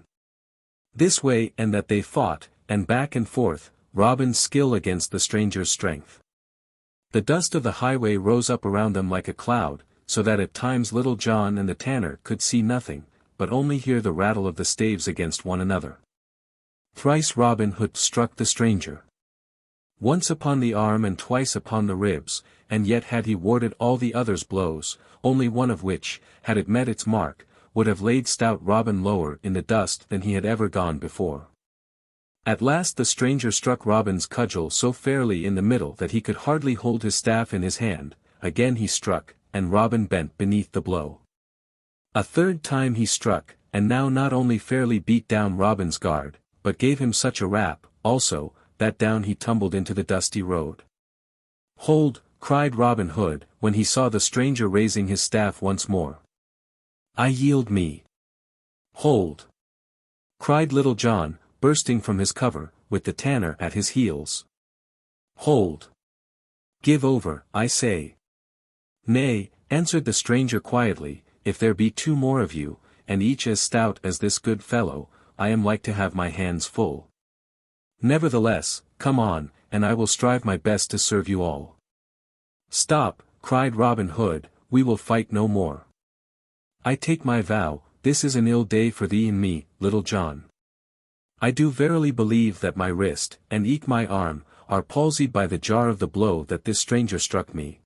This way and that they fought, and back and forth, Robin's skill against the stranger's strength. The dust of the highway rose up around them like a cloud, so that at times Little John and the tanner could see nothing, but only hear the rattle of the staves against one another. Thrice Robin Hood struck the stranger. Once upon the arm and twice upon the ribs, and yet had he warded all the others' blows, only one of which, had it met its mark, would have laid stout Robin lower in the dust than he had ever gone before. At last the stranger struck Robin's cudgel so fairly in the middle that he could hardly hold his staff in his hand. Again he struck, and Robin bent beneath the blow. A third time he struck, and now not only fairly beat down Robin's guard, but gave him such a rap, also, that down he tumbled into the dusty road. "Hold," cried Robin Hood, when he saw the stranger raising his staff once more. "I yield me." "Hold!" cried Little John, bursting from his cover, with the tanner at his heels. "Hold! Give over, I say." "Nay," answered the stranger quietly, "if there be two more of you, and each as stout as this good fellow, I am like to have my hands full. Nevertheless, come on, and I will strive my best to serve you all." "Stop," cried Robin Hood, "we will fight no more. I take my vow, this is an ill day for thee and me, Little John. I do verily believe that my wrist, and eke my arm, are palsied by the jar of the blow that this stranger struck me."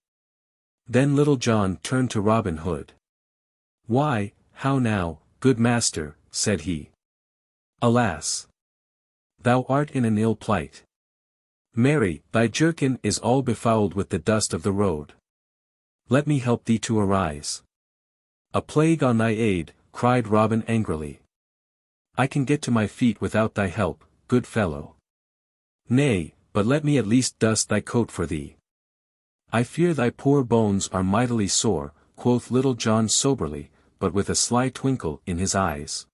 Then Little John turned to Robin Hood. "Why, how now, good master," said he. "Alas! Thou art in an ill plight. Marry, thy jerkin is all befouled with the dust of the road. Let me help thee to arise." "A plague on thy aid," cried Robin angrily. "I can get to my feet without thy help, good fellow. Nay, but let me at least dust thy coat for thee." "I fear thy poor bones are mightily sore," quoth Little John soberly, but with a sly twinkle in his eyes.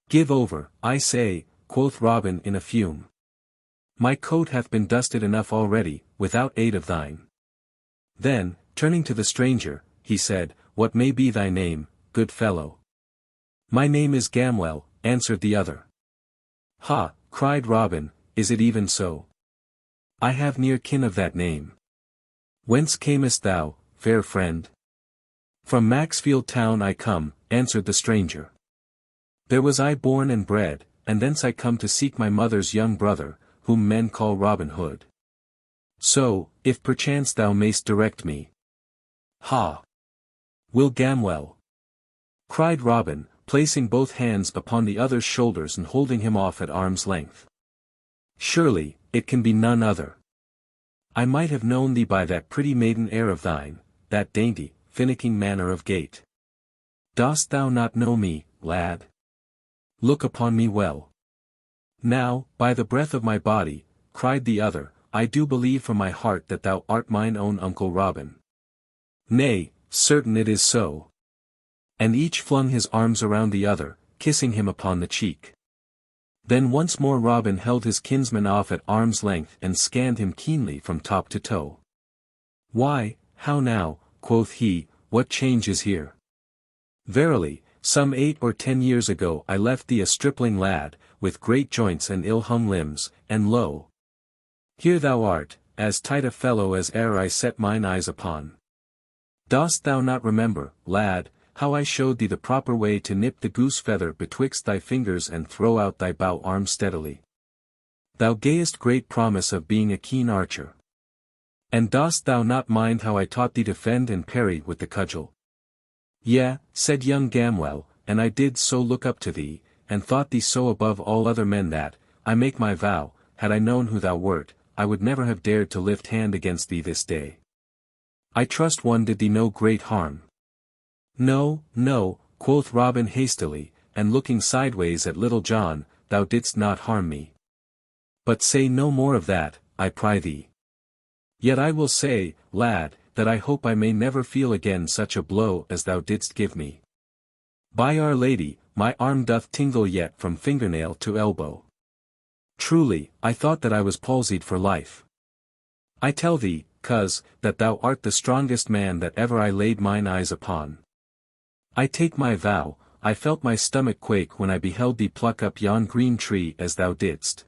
"Give over, I say," quoth Robin in a fume. "My coat hath been dusted enough already, without aid of thine." Then, turning to the stranger, he said, "What may be thy name, good fellow?" "My name is Gamwell," answered the other. "Ha," cried Robin, "is it even so? I have near kin of that name. Whence camest thou, fair friend?" "From Maxfield town I come," answered the stranger. "There was I born and bred, and thence I come to seek my mother's young brother, whom men call Robin Hood. So, if perchance thou mayst direct me." "Ha! Will Gamwell!" cried Robin, placing both hands upon the other's shoulders and holding him off at arm's length. "Surely, it can be none other. I might have known thee by that pretty maiden air of thine, that dainty, finicking manner of gait. Dost thou not know me, lad? Look upon me well." "Now, by the breath of my body," cried the other, "I do believe from my heart that thou art mine own Uncle Robin." "Nay, certain it is so." And each flung his arms around the other, kissing him upon the cheek. Then once more Robin held his kinsman off at arm's length and scanned him keenly from top to toe. "Why, how now," quoth he, "what change is here? Verily, some 8 or 10 years ago I left thee a stripling lad, with great joints and ill-hung limbs, and lo! Here thou art, as tight a fellow as e'er I set mine eyes upon. Dost thou not remember, lad, how I showed thee the proper way to nip the goose feather betwixt thy fingers and throw out thy bow arm steadily. Thou gayest great promise of being a keen archer. And dost thou not mind how I taught thee to fend and parry with the cudgel? Yea, said young Gamwell, and I did so look up to thee, and thought thee so above all other men that, I make my vow, had I known who thou wert, I would never have dared to lift hand against thee this day. I trust one did thee no great harm. No, no, quoth Robin hastily, and looking sideways at Little John, thou didst not harm me. But say no more of that, I pry thee. Yet I will say, lad, that I hope I may never feel again such a blow as thou didst give me. By Our Lady, my arm doth tingle yet from fingernail to elbow. Truly, I thought that I was palsied for life. I tell thee, coz, that thou art the strongest man that ever I laid mine eyes upon. I take my vow, I felt my stomach quake when I beheld thee pluck up yon green tree as thou didst.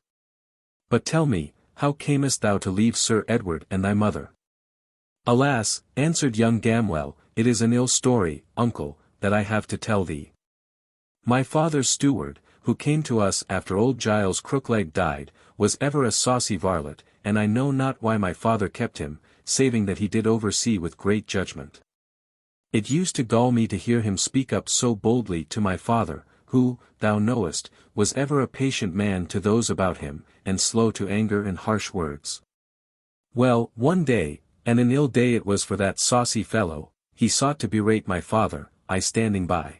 But tell me, how camest thou to leave Sir Edward and thy mother? Alas, answered young Gamwell, it is an ill story, uncle, that I have to tell thee. My father's steward, who came to us after old Giles Crookleg died, was ever a saucy varlet, and I know not why my father kept him, saving that he did oversee with great judgment. It used to gall me to hear him speak up so boldly to my father, who, thou knowest, was ever a patient man to those about him, and slow to anger and harsh words. Well, one day, and an ill day it was for that saucy fellow, he sought to berate my father, I standing by.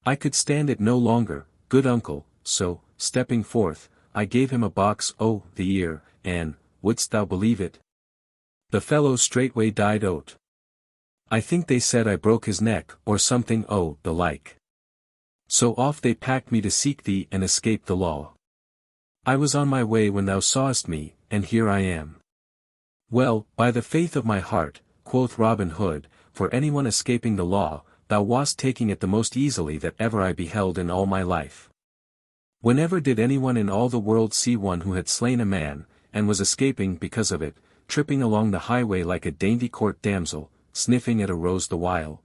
I could stand it no longer, good uncle, so, stepping forth, I gave him a box o' the ear, and, wouldst thou believe it? The fellow straightway died o't. I think they said I broke his neck, or something o' the like. So off they packed me to seek thee and escape the law. I was on my way when thou sawest me, and here I am. Well, by the faith of my heart, quoth Robin Hood, for anyone escaping the law, thou wast taking it the most easily that ever I beheld in all my life. Whenever did anyone in all the world see one who had slain a man, and was escaping because of it, tripping along the highway like a dainty court damsel, sniffing at a rose the while?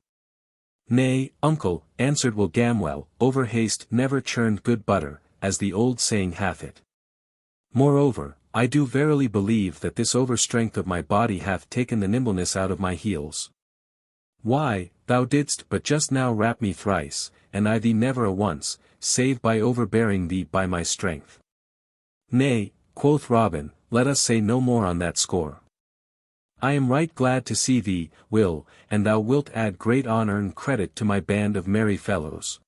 Nay, uncle, answered Will Gamwell, over haste never churned good butter, as the old saying hath it. Moreover, I do verily believe that this overstrength of my body hath taken the nimbleness out of my heels. Why, thou didst but just now rap me thrice, and I thee never a once, save by overbearing thee by my strength. Nay, quoth Robin, let us say no more on that score. I am right glad to see thee, Will, and thou wilt add great honour and credit to my band of merry fellows.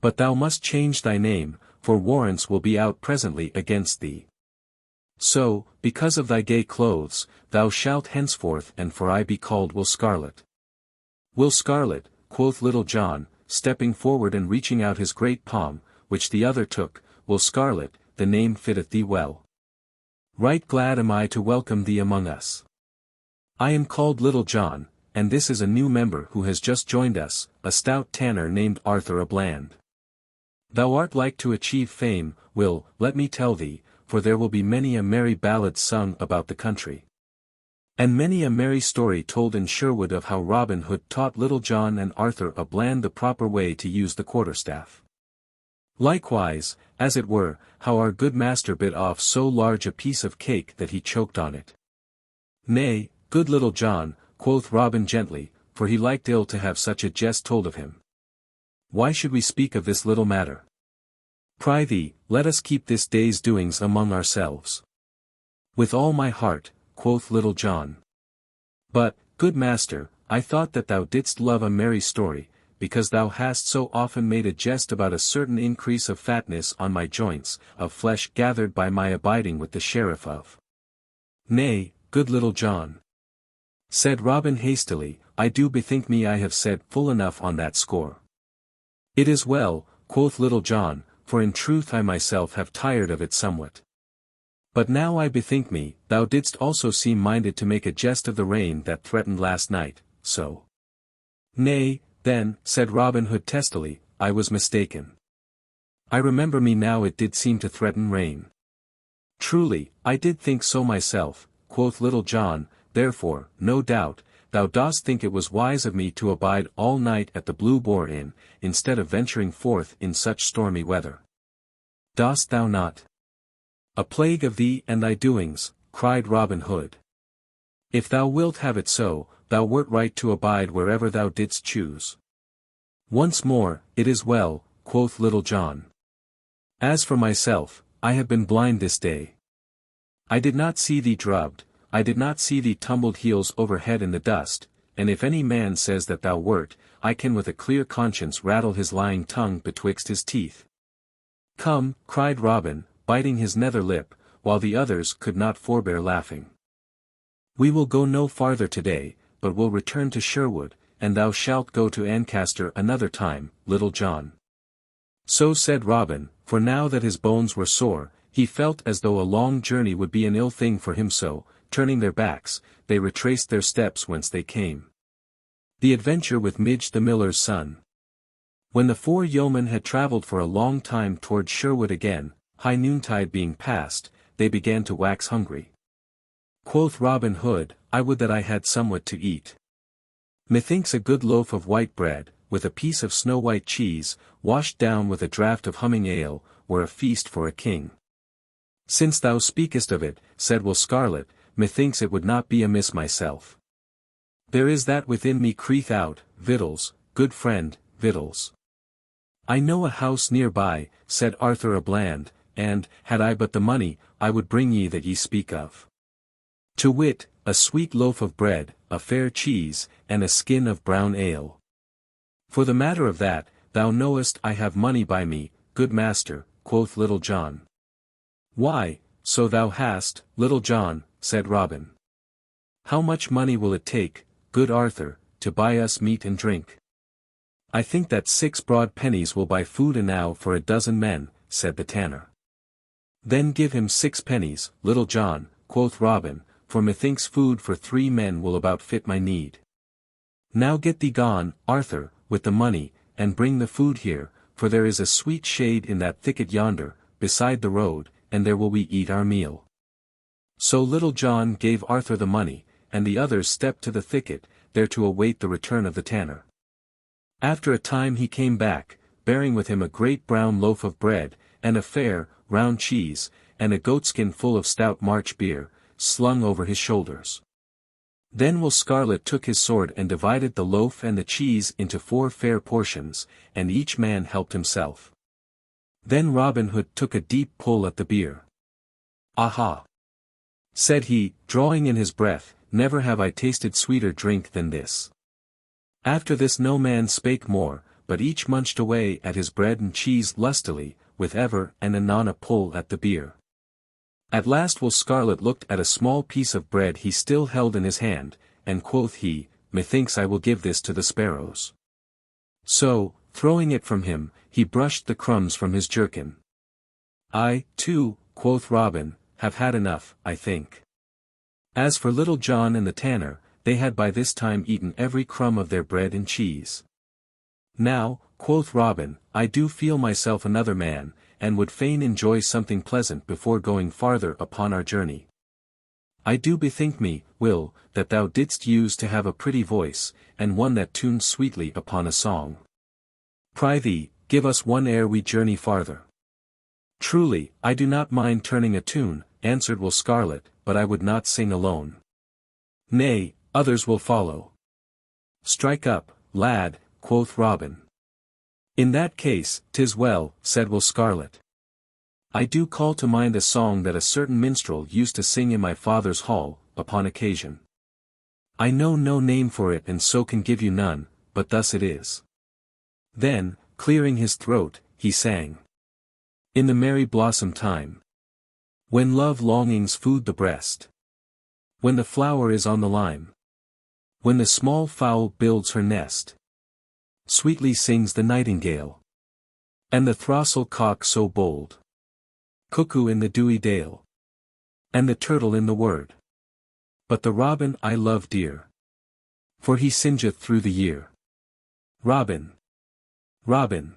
But thou must change thy name, for warrants will be out presently against thee. So, because of thy gay clothes, thou shalt henceforth and for I be called Will Scarlet. Will Scarlet, quoth Little John, stepping forward and reaching out his great palm, which the other took, Will Scarlet, the name fitteth thee well. Right glad am I to welcome thee among us. I am called Little John, and this is a new member who has just joined us, a stout tanner named Arthur à Bland. Thou art like to achieve fame, Will, let me tell thee, for there will be many a merry ballad sung about the country. And many a merry story told in Sherwood of how Robin Hood taught Little John and Arthur à Bland the proper way to use the quarterstaff. Likewise, as it were, how our good master bit off so large a piece of cake that he choked on it. Nay, good Little John, quoth Robin gently, for he liked ill to have such a jest told of him. Why should we speak of this little matter? Prithee, let us keep this day's doings among ourselves. With all my heart, quoth Little John. But, good master, I thought that thou didst love a merry story, because thou hast so often made a jest about a certain increase of fatness on my joints, of flesh gathered by my abiding with the Sheriff of. Nay, good Little John, said Robin hastily, I do bethink me I have said full enough on that score. It is well, quoth Little John, for in truth I myself have tired of it somewhat. But now I bethink me, thou didst also seem minded to make a jest of the rain that threatened last night, so. Nay, then, said Robin Hood testily, I was mistaken. I remember me now it did seem to threaten rain. Truly, I did think so myself, quoth Little John, therefore, no doubt, thou dost think it was wise of me to abide all night at the Blue Boar Inn, instead of venturing forth in such stormy weather. Dost thou not? A plague of thee and thy doings, cried Robin Hood. If thou wilt have it so, thou wert right to abide wherever thou didst choose. Once more, it is well, quoth Little John. As for myself, I have been blind this day. I did not see thee drubbed, I did not see thee tumbled heels over head in the dust, and if any man says that thou wert, I can with a clear conscience rattle his lying tongue betwixt his teeth. Come, cried Robin, biting his nether lip, while the others could not forbear laughing. We will go no farther today, but will return to Sherwood, and thou shalt go to Ancaster another time, Little John. So said Robin, for now that his bones were sore, he felt as though a long journey would be an ill thing for him, so, turning their backs, they retraced their steps whence they came. The adventure with Midge the miller's son. When the four yeomen had travelled for a long time toward Sherwood again, high noontide being past, they began to wax hungry. Quoth Robin Hood, I would that I had somewhat to eat. Methinks a good loaf of white bread, with a piece of snow-white cheese, washed down with a draught of humming ale, were a feast for a king. Since thou speakest of it, said Will Scarlet, methinks it would not be amiss myself. There is that within me crieth out, victuals, good friend, victuals. I know a house near by, said Arthur a Bland, and, had I but the money, I would bring ye that ye speak of. To wit, a sweet loaf of bread, a fair cheese, and a skin of brown ale. For the matter of that, thou knowest I have money by me, good master, quoth Little John. Why, so thou hast, Little John, said Robin. How much money will it take, good Arthur, to buy us meat and drink? I think that 6 broad pennies will buy food enow for a dozen men, said the tanner. Then give him 6 pennies, Little John, quoth Robin, for methinks food for 3 men will about fit my need. Now get thee gone, Arthur, with the money, and bring the food here, for there is a sweet shade in that thicket yonder, beside the road, and there will we eat our meal. So Little John gave Arthur the money, and the others stepped to the thicket, there to await the return of the tanner. After a time he came back, bearing with him a great brown loaf of bread, and a fair, round cheese, and a goatskin full of stout March beer, slung over his shoulders. Then Will Scarlet took his sword and divided the loaf and the cheese into 4 fair portions, and each man helped himself. Then Robin Hood took a deep pull at the beer. Aha! said he, drawing in his breath, never have I tasted sweeter drink than this. After this no man spake more, but each munched away at his bread and cheese lustily, with ever and anon a pull at the beer. At last Will Scarlet looked at a small piece of bread he still held in his hand, and quoth he, methinks I will give this to the sparrows. So, throwing it from him, he brushed the crumbs from his jerkin. I, too, quoth Robin, have had enough, I think. As for Little John and the tanner, they had by this time eaten every crumb of their bread and cheese. Now, quoth Robin, I do feel myself another man, and would fain enjoy something pleasant before going farther upon our journey. I do bethink me, Will, that thou didst use to have a pretty voice, and one that tuned sweetly upon a song. Prithee, give us one ere we journey farther. Truly, I do not mind turning a tune, answered Will Scarlet, but I would not sing alone. Nay, others will follow. Strike up, lad, quoth Robin. In that case, 'tis well, said Will Scarlet. I do call to mind a song that a certain minstrel used to sing in my father's hall, upon occasion. I know no name for it and so can give you none, but thus it is. Then, clearing his throat, he sang. In the merry blossom time. When love longings food the breast. When the flower is on the lime. When the small fowl builds her nest. Sweetly sings the nightingale. And the throstle cock so bold. Cuckoo in the dewy dale. And the turtle in the wood. But the robin I love dear. For he singeth through the year. Robin. Robin.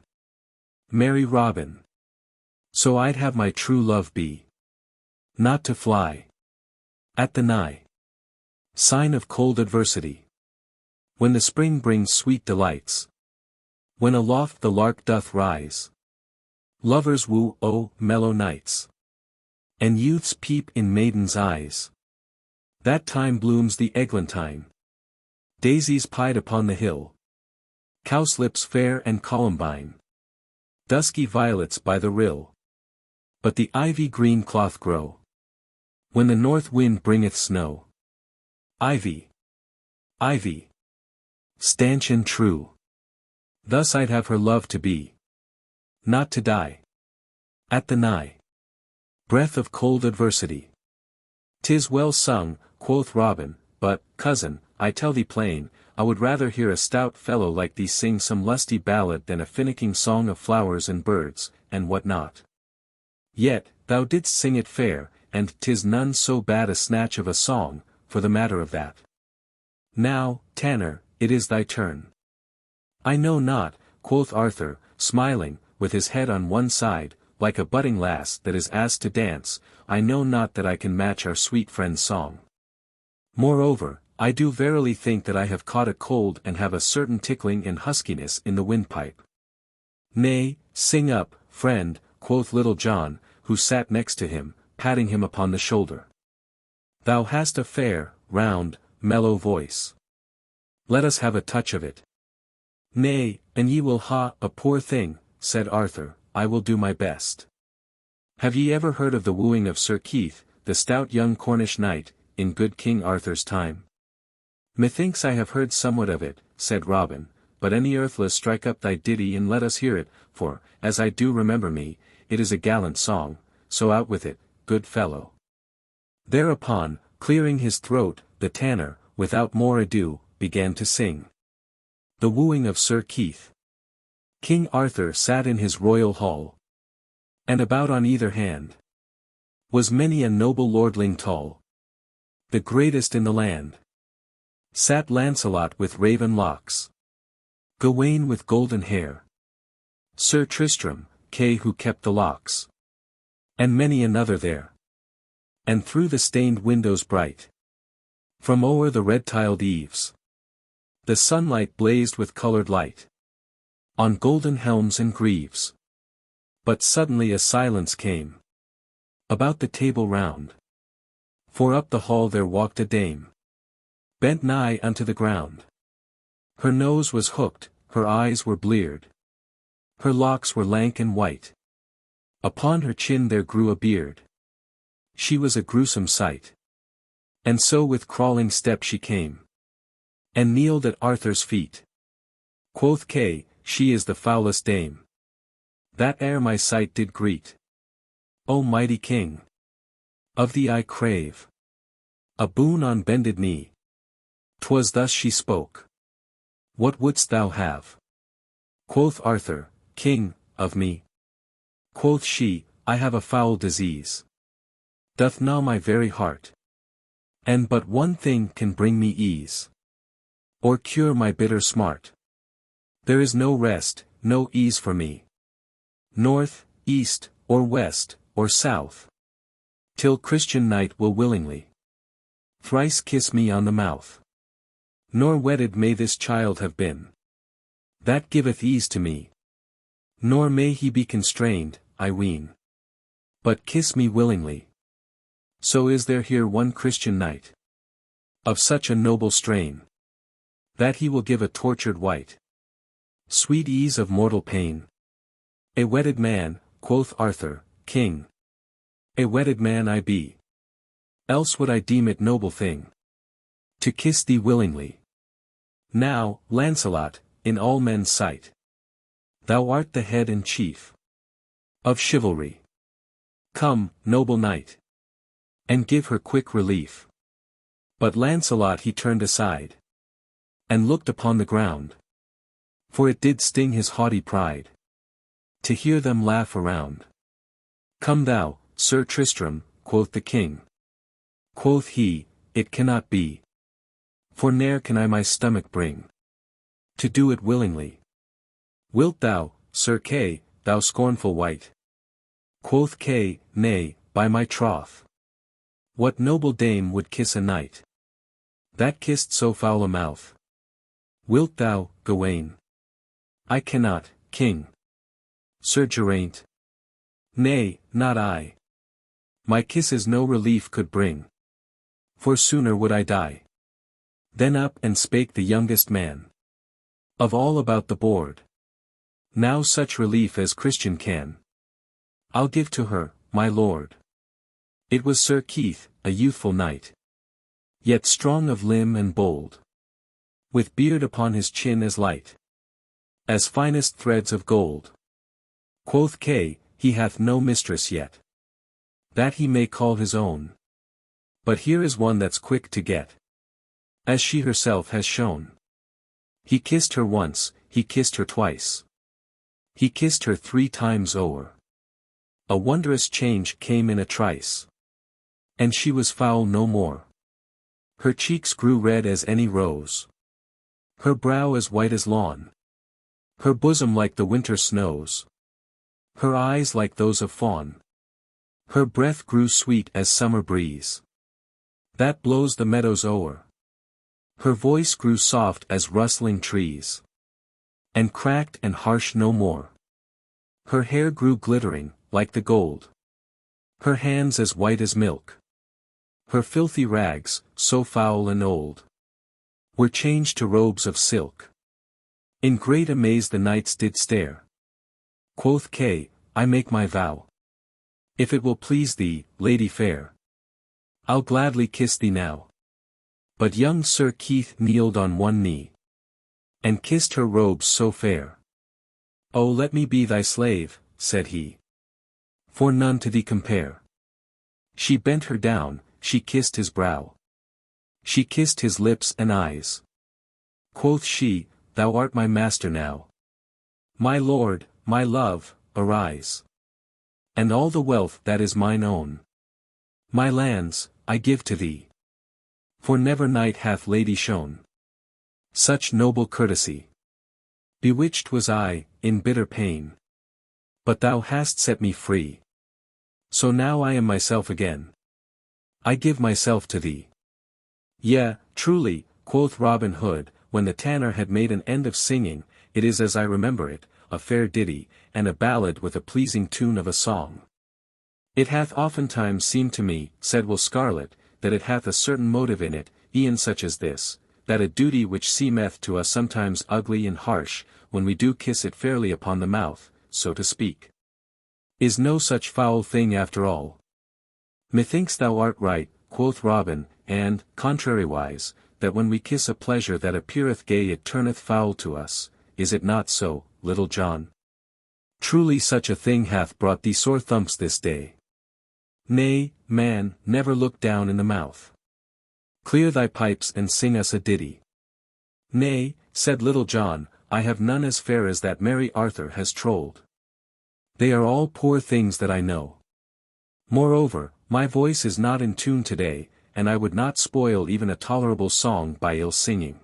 Merry Robin. So I'd have my true love be. Not to fly. At the nigh. Sign of cold adversity. When the spring brings sweet delights. When aloft the lark doth rise. Lovers woo, oh, mellow nights. And youths peep in maidens' eyes. That time blooms the eglantine. Daisies pied upon the hill. Cowslips fair and columbine. Dusky violets by the rill. But the ivy green cloth grow. When the north wind bringeth snow. Ivy. Ivy. Stanch and true. Thus I'd have her love to be. Not to die. At the nigh. Breath of cold adversity. 'Tis well sung, quoth Robin, but, cousin, I tell thee plain, I would rather hear a stout fellow like thee sing some lusty ballad than a finicking song of flowers and birds, and what not. Yet, thou didst sing it fair, and 'tis none so bad a snatch of a song, for the matter of that. Now, Tanner, it is thy turn. I know not, quoth Arthur, smiling, with his head on one side, like a budding lass that is asked to dance, I know not that I can match our sweet friend's song. Moreover, I do verily think that I have caught a cold and have a certain tickling and huskiness in the windpipe. Nay, sing up, friend, quoth Little John, who sat next to him, patting him upon the shoulder. Thou hast a fair, round, mellow voice. Let us have a touch of it. Nay, and ye will a poor thing, said Arthur, I will do my best. Have ye ever heard of the wooing of Sir Keith, the stout young Cornish knight, in good King Arthur's time? Methinks I have heard somewhat of it, said Robin, but any earthless strike up thy ditty and let us hear it, for, as I do remember me, it is a gallant song, so out with it, good fellow. Thereupon, clearing his throat, the tanner, without more ado, began to sing. The Wooing of Sir Keith. King Arthur sat in his royal hall. And about on either hand was many a noble lordling tall, the greatest in the land. Sat Lancelot with raven locks, Gawain with golden hair, Sir Tristram, Kay who kept the locks, and many another there. And through the stained windows bright, from o'er the red-tiled eaves, the sunlight blazed with colored light, on golden helms and greaves. But suddenly a silence came about the table round, for up the hall there walked a dame, bent nigh unto the ground. Her nose was hooked, her eyes were bleared, her locks were lank and white, upon her chin there grew a beard. She was a gruesome sight. And so with crawling step she came, and kneeled at Arthur's feet. Quoth Kay, she is the foulest dame that e'er my sight did greet. O mighty king, of thee I crave a boon on bended knee. 'Twas thus she spoke. What wouldst thou have? Quoth Arthur, King, of me. Quoth she, I have a foul disease, doth gnaw my very heart. And but one thing can bring me ease, or cure my bitter smart. There is no rest, no ease for me, north, east, or west, or south, till Christian knight will willingly thrice kiss me on the mouth. Nor wedded may this child have been that giveth ease to me, nor may he be constrained, I ween, but kiss me willingly. So is there here one Christian knight of such a noble strain, that he will give a tortured wight sweet ease of mortal pain. A wedded man, quoth Arthur, King, a wedded man I be, else would I deem it noble thing to kiss thee willingly. Now, Lancelot, in all men's sight, thou art the head and chief of chivalry. Come, noble knight, and give her quick relief. But Lancelot he turned aside, and looked upon the ground, for it did sting his haughty pride to hear them laugh around. Come thou, Sir Tristram, quoth the king. Quoth he, it cannot be, for ne'er can I my stomach bring to do it willingly. Wilt thou, Sir Kay, thou scornful wight? Quoth Kay, nay, by my troth. What noble dame would kiss a knight that kissed so foul a mouth? Wilt thou, Gawain? I cannot, king. Sir Geraint. Nay, not I. My kisses no relief could bring. For sooner would I die. Then up and spake the youngest man of all about the board. Now such relief as Christian can I'll give to her, my lord. It was Sir Keith, a youthful knight, yet strong of limb and bold, with beard upon his chin as light as finest threads of gold. Quoth Kay, he hath no mistress yet, that he may call his own. But here is one that's quick to get, as she herself has shown. He kissed her once, he kissed her twice. He kissed her 3 times o'er. A wondrous change came in a trice, and she was foul no more. Her cheeks grew red as any rose, her brow as white as lawn, her bosom like the winter snows, her eyes like those of fawn. Her breath grew sweet as summer breeze that blows the meadows o'er. Her voice grew soft as rustling trees, and cracked and harsh no more. Her hair grew glittering, like the gold. Her hands as white as milk. Her filthy rags, so foul and old, were changed to robes of silk. In great amaze the knights did stare. Quoth Kay, I make my vow. If it will please thee, lady fair, I'll gladly kiss thee now. But young Sir Keith kneeled on one knee, and kissed her robes so fair. Oh, let me be thy slave, said he, for none to thee compare. She bent her down, she kissed his brow, she kissed his lips and eyes. Quoth she, thou art my master now. My lord, my love, arise. And all the wealth that is mine own, my lands, I give to thee. For never knight hath lady shown such noble courtesy. Bewitched was I, in bitter pain, but thou hast set me free. So now I am myself again. I give myself to thee. Yea, truly, quoth Robin Hood, when the tanner had made an end of singing, it is as I remember it, a fair ditty, and a ballad with a pleasing tune of a song. It hath oftentimes seemed to me, said Will Scarlet, that it hath a certain motive in it, e'en such as this, that a duty which seemeth to us sometimes ugly and harsh, when we do kiss it fairly upon the mouth, so to speak, is no such foul thing after all. Methinks thou art right, quoth Robin, and, contrariwise, that when we kiss a pleasure that appeareth gay it turneth foul to us, is it not so, Little John? Truly such a thing hath brought thee sore thumps this day. Nay, man, never look down in the mouth. Clear thy pipes and sing us a ditty. Nay, said Little John, I have none as fair as that merry Arthur has trolled. They are all poor things that I know. Moreover, my voice is not in tune today, and I would not spoil even a tolerable song by ill singing.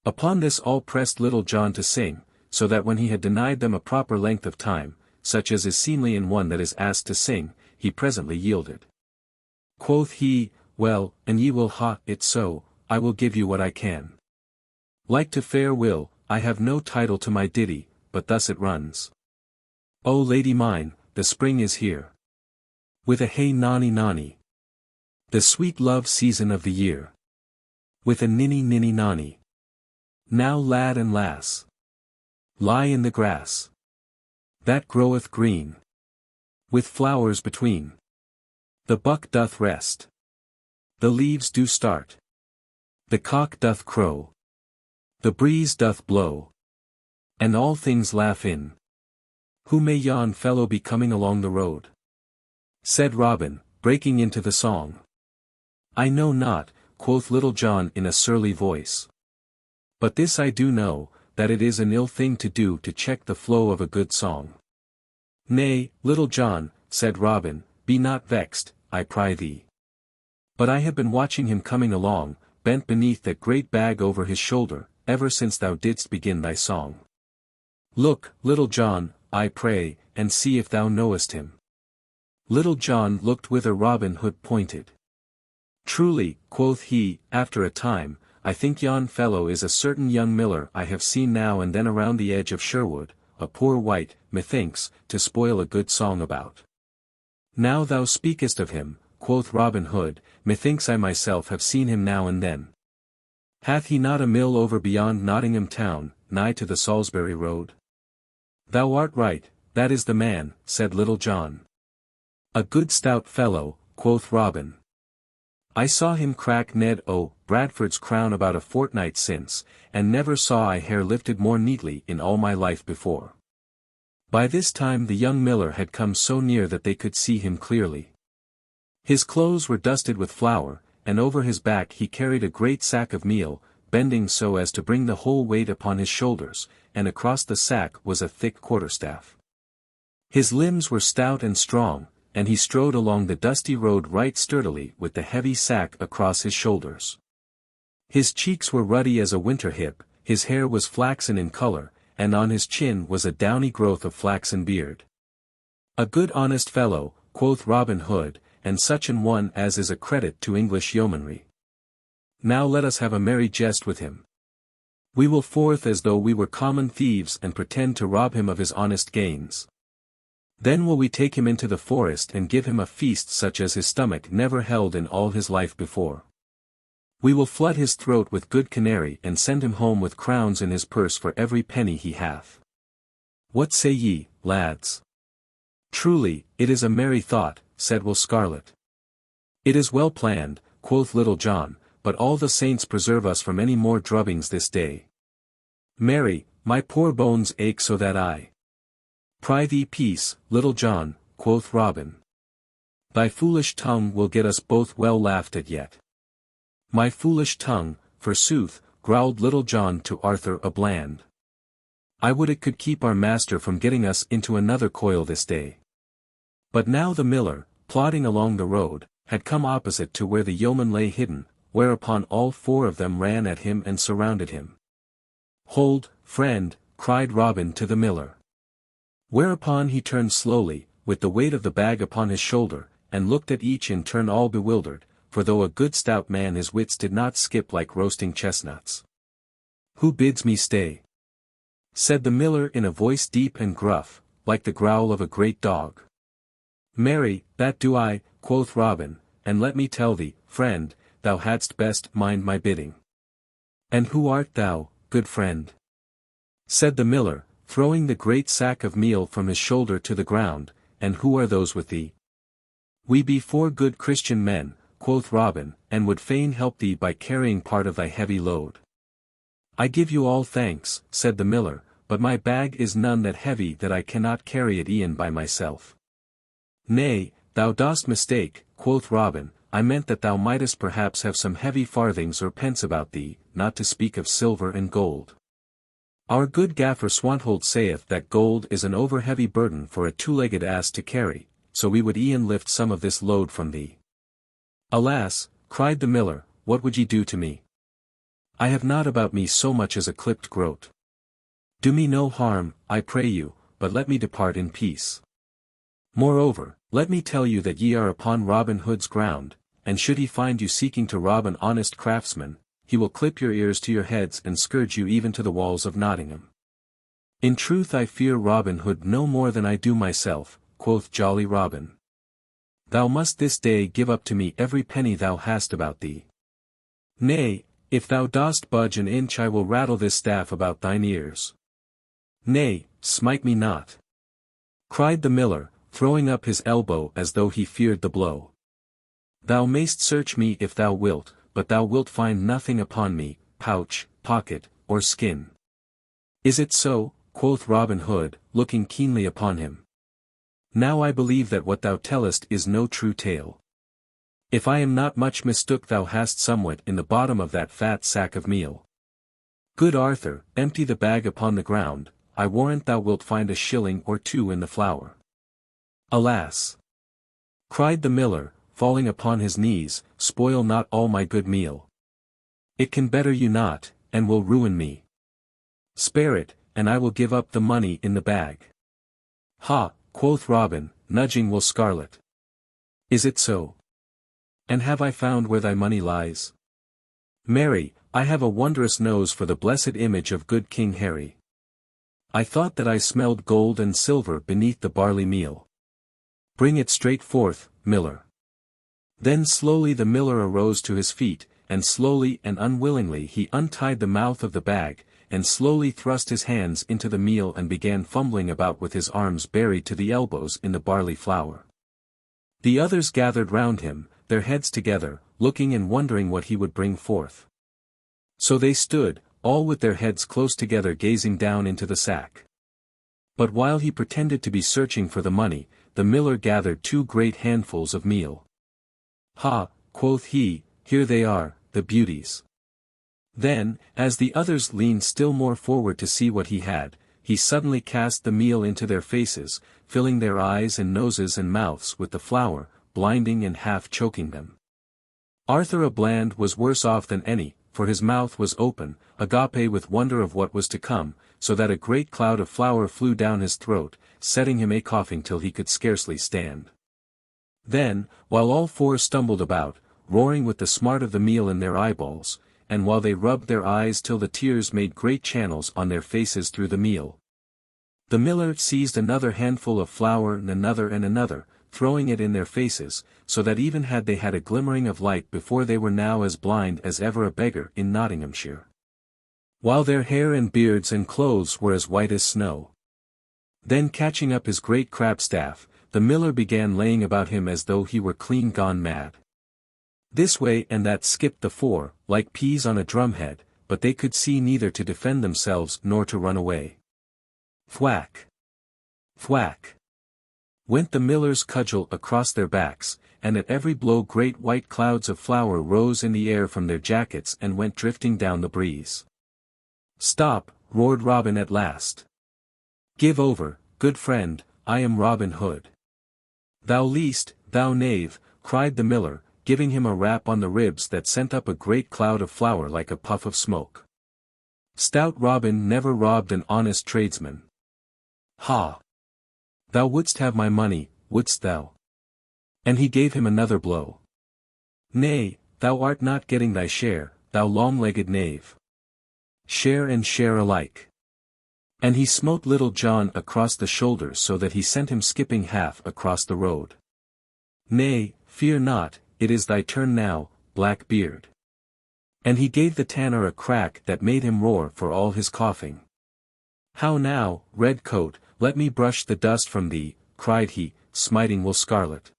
Upon this all pressed Little John to sing, so that when he had denied them a proper length of time, such as is seemly in one that is asked to sing, he presently yielded. Quoth he, well, an ye will ha it so, I will give you what I can. Like to fair Will, I have no title to my ditty, but thus it runs. O lady mine, the spring is here, with a hey nonny nonny, the sweet love season of the year, with a ninny ninny nonny. Now lad and lass, lie in the grass, that groweth green, with flowers between. The buck doth rest, the leaves do start, the cock doth crow, the breeze doth blow, and all things laugh in. Who may yon fellow be coming along the road? Said Robin, breaking into the song. I know not, quoth Little John in a surly voice. But this I do know, that it is an ill thing to do to check the flow of a good song. Nay, Little John, said Robin, be not vexed, I pry thee. But I have been watching him coming along, bent beneath that great bag over his shoulder, ever since thou didst begin thy song. Look, Little John, I pray, and see if thou knowest him. Little John looked whither Robin Hood pointed. Truly, quoth he, after a time, I think yon fellow is a certain young miller I have seen now and then around the edge of Sherwood, a poor wight, methinks, to spoil a good song about. Now thou speakest of him, quoth Robin Hood, methinks I myself have seen him now and then. Hath he not a mill over beyond Nottingham town, nigh to the Salisbury road? Thou art right, that is the man, said Little John. A good stout fellow, quoth Robin. I saw him crack Ned Bradford's crown about a fortnight since, and never saw I hair lifted more neatly in all my life before. By this time the young miller had come so near that they could see him clearly. His clothes were dusted with flour, and over his back he carried a great sack of meal, bending so as to bring the whole weight upon his shoulders, and across the sack was a thick quarterstaff. His limbs were stout and strong, and he strode along the dusty road right sturdily with the heavy sack across his shoulders. His cheeks were ruddy as a winter hip, his hair was flaxen in color, and on his chin was a downy growth of flaxen beard. A good honest fellow, quoth Robin Hood, and such an one as is a credit to English yeomanry. Now let us have a merry jest with him. We will forth as though we were common thieves and pretend to rob him of his honest gains. Then will we take him into the forest and give him a feast such as his stomach never held in all his life before. We will flood his throat with good canary and send him home with crowns in his purse for every penny he hath. What say ye, lads? Truly, it is a merry thought, said Will Scarlet. It is well planned, quoth Little John, but all the saints preserve us from any more drubbings this day. Marry, my poor bones ache so that I. Prithee peace, Little John, quoth Robin. Thy foolish tongue will get us both well laughed at yet. My foolish tongue, forsooth, growled Little John to Arthur a Bland. I would it could keep our master from getting us into another coil this day. But now the miller, plodding along the road, had come opposite to where the yeoman lay hidden, whereupon all four of them ran at him and surrounded him. Hold, friend, cried Robin to the miller. Whereupon he turned slowly, with the weight of the bag upon his shoulder, and looked at each in turn all bewildered, for though a good stout man his wits did not skip like roasting chestnuts. Who bids me stay? Said the miller in a voice deep and gruff, like the growl of a great dog. Marry, that do I, quoth Robin, and let me tell thee, friend, thou hadst best mind my bidding. And who art thou, good friend? Said the miller, throwing the great sack of meal from his shoulder to the ground, and who are those with thee? We be four good Christian men, quoth Robin, and would fain help thee by carrying part of thy heavy load. I give you all thanks, said the miller, but my bag is none that heavy that I cannot carry it e'en by myself. Nay, thou dost mistake, quoth Robin, I meant that thou mightest perhaps have some heavy farthings or pence about thee, not to speak of silver and gold. Our good gaffer Swanthold saith that gold is an over-heavy burden for a two-legged ass to carry, so we would e'en lift some of this load from thee. Alas, cried the miller, what would ye do to me? I have not about me so much as a clipped groat. Do me no harm, I pray you, but let me depart in peace. Moreover, let me tell you that ye are upon Robin Hood's ground, and should he find you seeking to rob an honest craftsman, he will clip your ears to your heads and scourge you even to the walls of Nottingham. In truth I fear Robin Hood no more than I do myself, quoth jolly Robin. Thou must this day give up to me every penny thou hast about thee. Nay, if thou dost budge an inch I will rattle this staff about thine ears. Nay, smite me not, cried the miller, throwing up his elbow as though he feared the blow. Thou mayst search me if thou wilt, but thou wilt find nothing upon me, pouch, pocket, or skin. Is it so? Quoth Robin Hood, looking keenly upon him. Now I believe that what thou tellest is no true tale. If I am not much mistook thou hast somewhat in the bottom of that fat sack of meal. Good Arthur, empty the bag upon the ground, I warrant thou wilt find a shilling or two in the flour. Alas! cried the miller, falling upon his knees, spoil not all my good meal. It can better you not, and will ruin me. Spare it, and I will give up the money in the bag. Ha, quoth Robin, nudging Will Scarlet. Is it so? And have I found where thy money lies? Marry, I have a wondrous nose for the blessed image of good King Harry. I thought that I smelled gold and silver beneath the barley meal. Bring it straight forth, miller. Then slowly the miller arose to his feet, and slowly and unwillingly he untied the mouth of the bag, and slowly thrust his hands into the meal and began fumbling about with his arms buried to the elbows in the barley flour. The others gathered round him, their heads together, looking and wondering what he would bring forth. So they stood, all with their heads close together gazing down into the sack. But while he pretended to be searching for the money, the miller gathered 2 great handfuls of meal. Ha, quoth he, here they are, the beauties. Then, as the others leaned still more forward to see what he had, he suddenly cast the meal into their faces, filling their eyes and noses and mouths with the flour, blinding and half choking them. Arthur a Bland was worse off than any, for his mouth was open, agape with wonder of what was to come, so that a great cloud of flour flew down his throat, setting him a-coughing till he could scarcely stand. Then, while all 4 stumbled about, roaring with the smart of the meal in their eyeballs, and while they rubbed their eyes till the tears made great channels on their faces through the meal, the miller seized another handful of flour and another, throwing it in their faces, so that even had they had a glimmering of light before they were now as blind as ever a beggar in Nottinghamshire. While their hair and beards and clothes were as white as snow. Then catching up his great crab staff, the miller began laying about him as though he were clean gone mad. This way and that skipped the 4, like peas on a drumhead, but they could see neither to defend themselves nor to run away. Thwack! Thwack! Went the miller's cudgel across their backs, and at every blow great white clouds of flour rose in the air from their jackets and went drifting down the breeze. Stop, roared Robin at last. Give over, good friend, I am Robin Hood. Thou least, thou knave, cried the miller, giving him a rap on the ribs that sent up a great cloud of flour like a puff of smoke. Stout Robin never robbed an honest tradesman. Ha! Thou wouldst have my money, wouldst thou? And he gave him another blow. Nay, thou art not getting thy share, thou long-legged knave. Share and share alike. And he smote Little John across the shoulders so that he sent him skipping half across the road. Nay, fear not, it is thy turn now, Black Beard. And he gave the tanner a crack that made him roar for all his coughing. How now, Red Coat, let me brush the dust from thee, cried he, smiting Will Scarlet.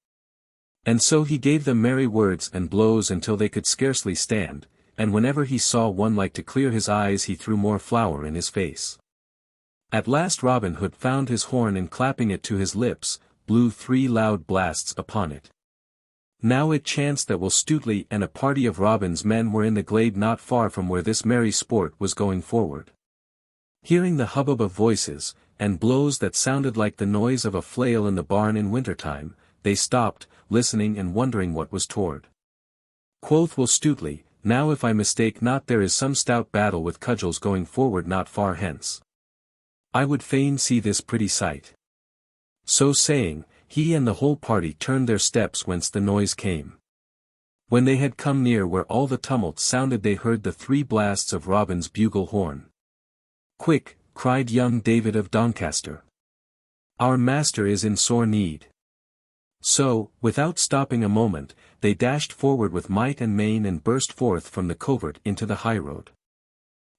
And so he gave them merry words and blows until they could scarcely stand, and whenever he saw one like to clear his eyes he threw more flour in his face. At last Robin Hood found his horn and clapping it to his lips, blew 3 loud blasts upon it. Now it chanced that Will Stutely and a party of Robin's men were in the glade not far from where this merry sport was going forward. Hearing the hubbub of voices, and blows that sounded like the noise of a flail in the barn in winter-time, they stopped, listening and wondering what was toward. Quoth Will Stutely, now if I mistake not there is some stout battle with cudgels going forward not far hence. I would fain see this pretty sight. So saying, he and the whole party turned their steps whence the noise came. When they had come near where all the tumult sounded they heard the 3 blasts of Robin's bugle horn. Quick, cried young David of Doncaster. Our master is in sore need. So, without stopping a moment, they dashed forward with might and main and burst forth from the covert into the highroad.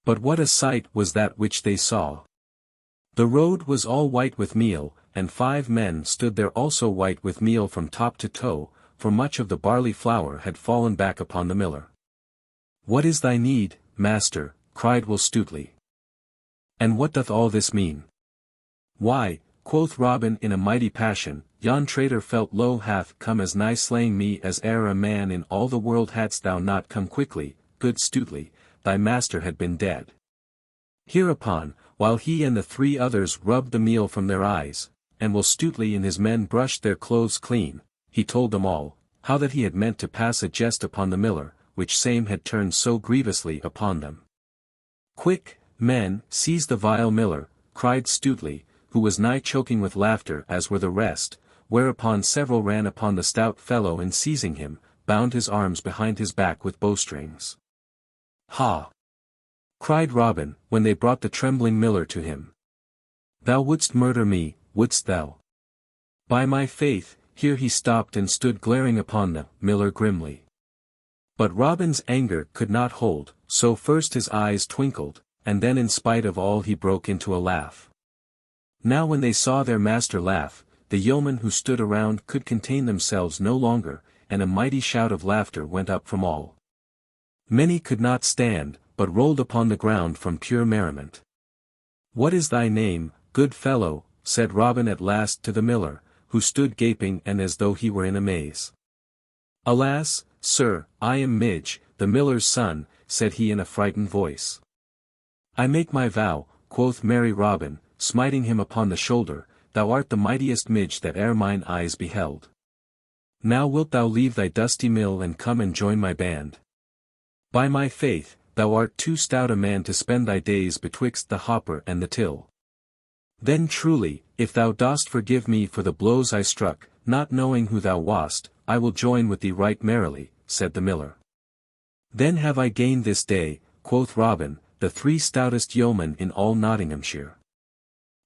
But what a sight was that which they saw! The road was all white with meal, and 5 men stood there also white with meal from top to toe, for much of the barley flour had fallen back upon the miller. What is thy need, master? Cried Will Stutely. And what doth all this mean? Why, quoth Robin in a mighty passion, yon traitor felt low hath come as nigh slaying me as e'er a man in all the world hadst thou not come quickly, good Stutely, thy master had been dead. Hereupon, while he and the 3 others rubbed the meal from their eyes, and Will Stutely and his men brushed their clothes clean, he told them all, how that he had meant to pass a jest upon the miller, which same had turned so grievously upon them. Quick, men, seize the vile miller, cried Stutely, who was nigh choking with laughter as were the rest, whereupon several ran upon the stout fellow and seizing him, bound his arms behind his back with bowstrings. "Ha!" cried Robin, when they brought the trembling miller to him. "Thou wouldst murder me, wouldst thou?" By my faith, here he stopped and stood glaring upon the miller grimly. But Robin's anger could not hold, so first his eyes twinkled, and then in spite of all he broke into a laugh. Now when they saw their master laugh, the yeomen who stood around could contain themselves no longer, and a mighty shout of laughter went up from all. Many could not stand, but rolled upon the ground from pure merriment. "What is thy name, good fellow?" said Robin at last to the miller, who stood gaping and as though he were in a maze. "Alas, sir, I am Midge, the miller's son," said he in a frightened voice. "I make my vow," quoth merry Robin, smiting him upon the shoulder, "thou art the mightiest Midge that e'er mine eyes beheld. Now wilt thou leave thy dusty mill and come and join my band? By my faith, thou art too stout a man to spend thy days betwixt the hopper and the till. Then truly, if thou dost forgive me for the blows I struck, not knowing who thou wast, I will join with thee right merrily," said the miller. "Then have I gained this day," quoth Robin, "the 3 stoutest yeomen in all Nottinghamshire.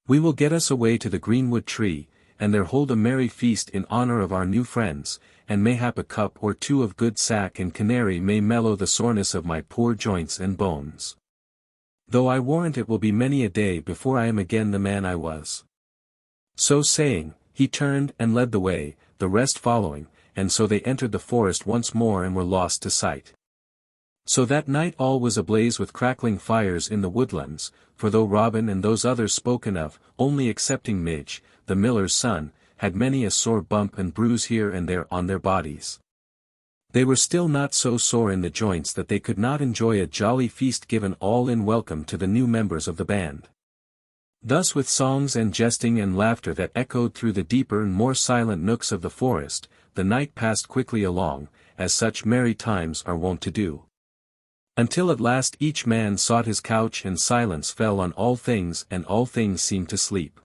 We will get us away to the greenwood tree, and there hold a merry feast in honour of our new friends, and mayhap a cup or 2 of good sack and canary may mellow the soreness of my poor joints and bones. Though I warrant it will be many a day before I am again the man I was." So saying, he turned and led the way, the rest following, and so they entered the forest once more and were lost to sight. So that night all was ablaze with crackling fires in the woodlands, for though Robin and those others spoken of, only excepting Midge, the miller's son, had many a sore bump and bruise here and there on their bodies, they were still not so sore in the joints that they could not enjoy a jolly feast given all in welcome to the new members of the band. Thus with songs and jesting and laughter that echoed through the deeper and more silent nooks of the forest, the night passed quickly along, as such merry times are wont to do. Until at last each man sought his couch and silence fell on all things and all things seemed to sleep.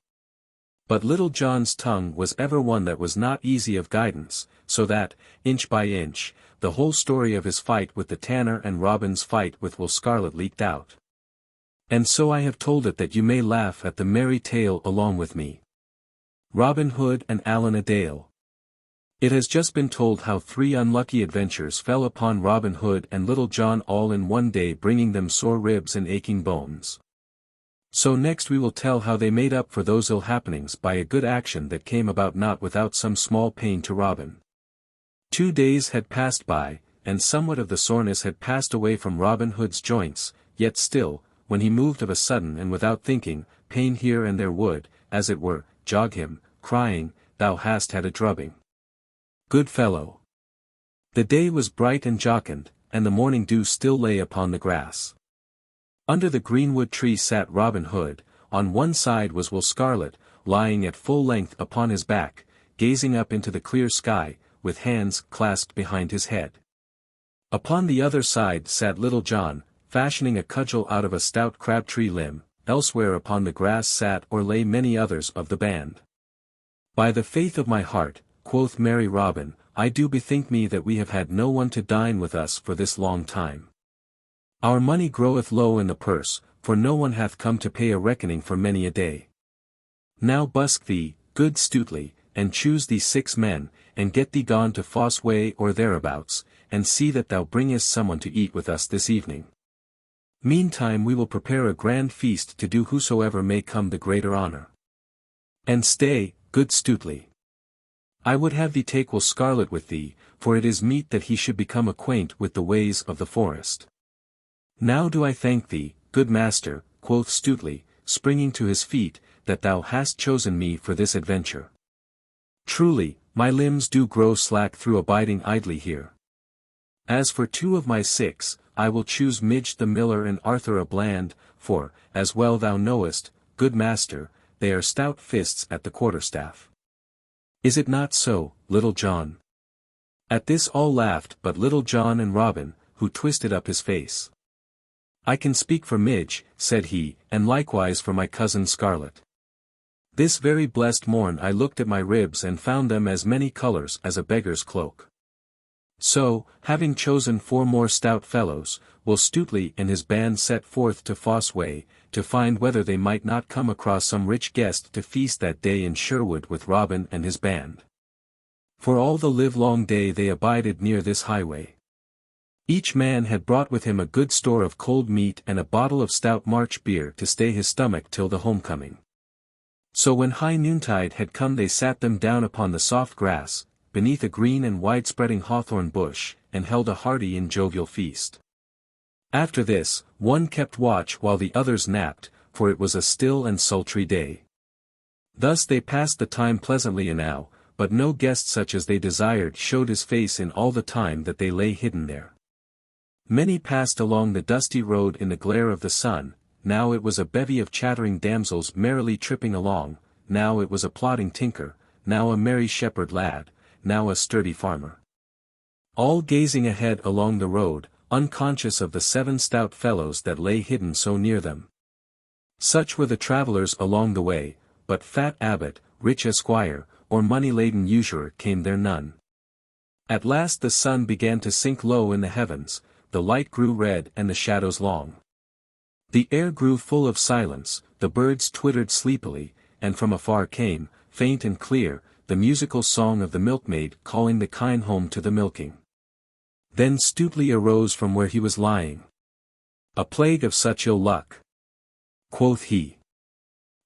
But Little John's tongue was ever one that was not easy of guidance, so that, inch by inch, the whole story of his fight with the tanner and Robin's fight with Will Scarlet leaked out. And so I have told it that you may laugh at the merry tale along with me. Robin Hood and Allan a Dale. It has just been told how 3 unlucky adventures fell upon Robin Hood and Little John all in one day, bringing them sore ribs and aching bones. So next we will tell how they made up for those ill happenings by a good action that came about not without some small pain to Robin. 2 days had passed by, and somewhat of the soreness had passed away from Robin Hood's joints, yet still, when he moved of a sudden and without thinking, pain here and there would, as it were, jog him, crying, "Thou hast had a drubbing, good fellow." The day was bright and jocund, and the morning dew still lay upon the grass. Under the greenwood tree sat Robin Hood, on one side was Will Scarlet, lying at full length upon his back, gazing up into the clear sky, with hands clasped behind his head. Upon the other side sat Little John, fashioning a cudgel out of a stout crabtree limb. Elsewhere upon the grass sat or lay many others of the band. "By the faith of my heart," quoth merry Robin, "I do bethink me that we have had no one to dine with us for this long time. Our money groweth low in the purse, for no one hath come to pay a reckoning for many a day. Now busk thee, good Stutely, and choose thee 6 men, and get thee gone to Fosse Way or thereabouts, and see that thou bringest someone to eat with us this evening. Meantime we will prepare a grand feast to do whosoever may come the greater honour. And stay, good Stutely. I would have thee take Will Scarlet with thee, for it is meet that he should become acquaint with the ways of the forest. Now do I thank thee, good master," quoth Stutely, springing to his feet, "that thou hast chosen me for this adventure. Truly, my limbs do grow slack through abiding idly here. As for 2 of my 6, I will choose Midge the miller and Arthur a Bland, for, as well thou knowest, good master, they are stout fists at the quarterstaff. Is it not so, Little John?" At this all laughed but Little John and Robin, who twisted up his face. "I can speak for Midge," said he, "and likewise for my cousin Scarlet. This very blessed morn I looked at my ribs and found them as many colours as a beggar's cloak. So, having chosen 4 more stout fellows, Will Stutely and his band set forth to Fosse Way, to find whether they might not come across some rich guest to feast that day in Sherwood with Robin and his band. For all the livelong day they abided near this highway. Each man had brought with him a good store of cold meat and a bottle of stout March beer to stay his stomach till the homecoming. So when high noontide had come they sat them down upon the soft grass, beneath a green and wide-spreading hawthorn bush, and held a hearty and jovial feast. After this, one kept watch while the others napped, for it was a still and sultry day. Thus they passed the time pleasantly enow, but no guest such as they desired showed his face in all the time that they lay hidden there. Many passed along the dusty road in the glare of the sun, now it was a bevy of chattering damsels merrily tripping along, now it was a plodding tinker, now a merry shepherd lad, now a sturdy farmer. All gazing ahead along the road, unconscious of the 7 stout fellows that lay hidden so near them. Such were the travellers along the way, but fat abbot, rich esquire, or money-laden usurer came there none. At last the sun began to sink low in the heavens, the light grew red and the shadows long. The air grew full of silence, the birds twittered sleepily, and from afar came, faint and clear, the musical song of the milkmaid calling the kine home to the milking. Then Stutely arose from where he was lying. "A plague of such ill luck!" quoth he.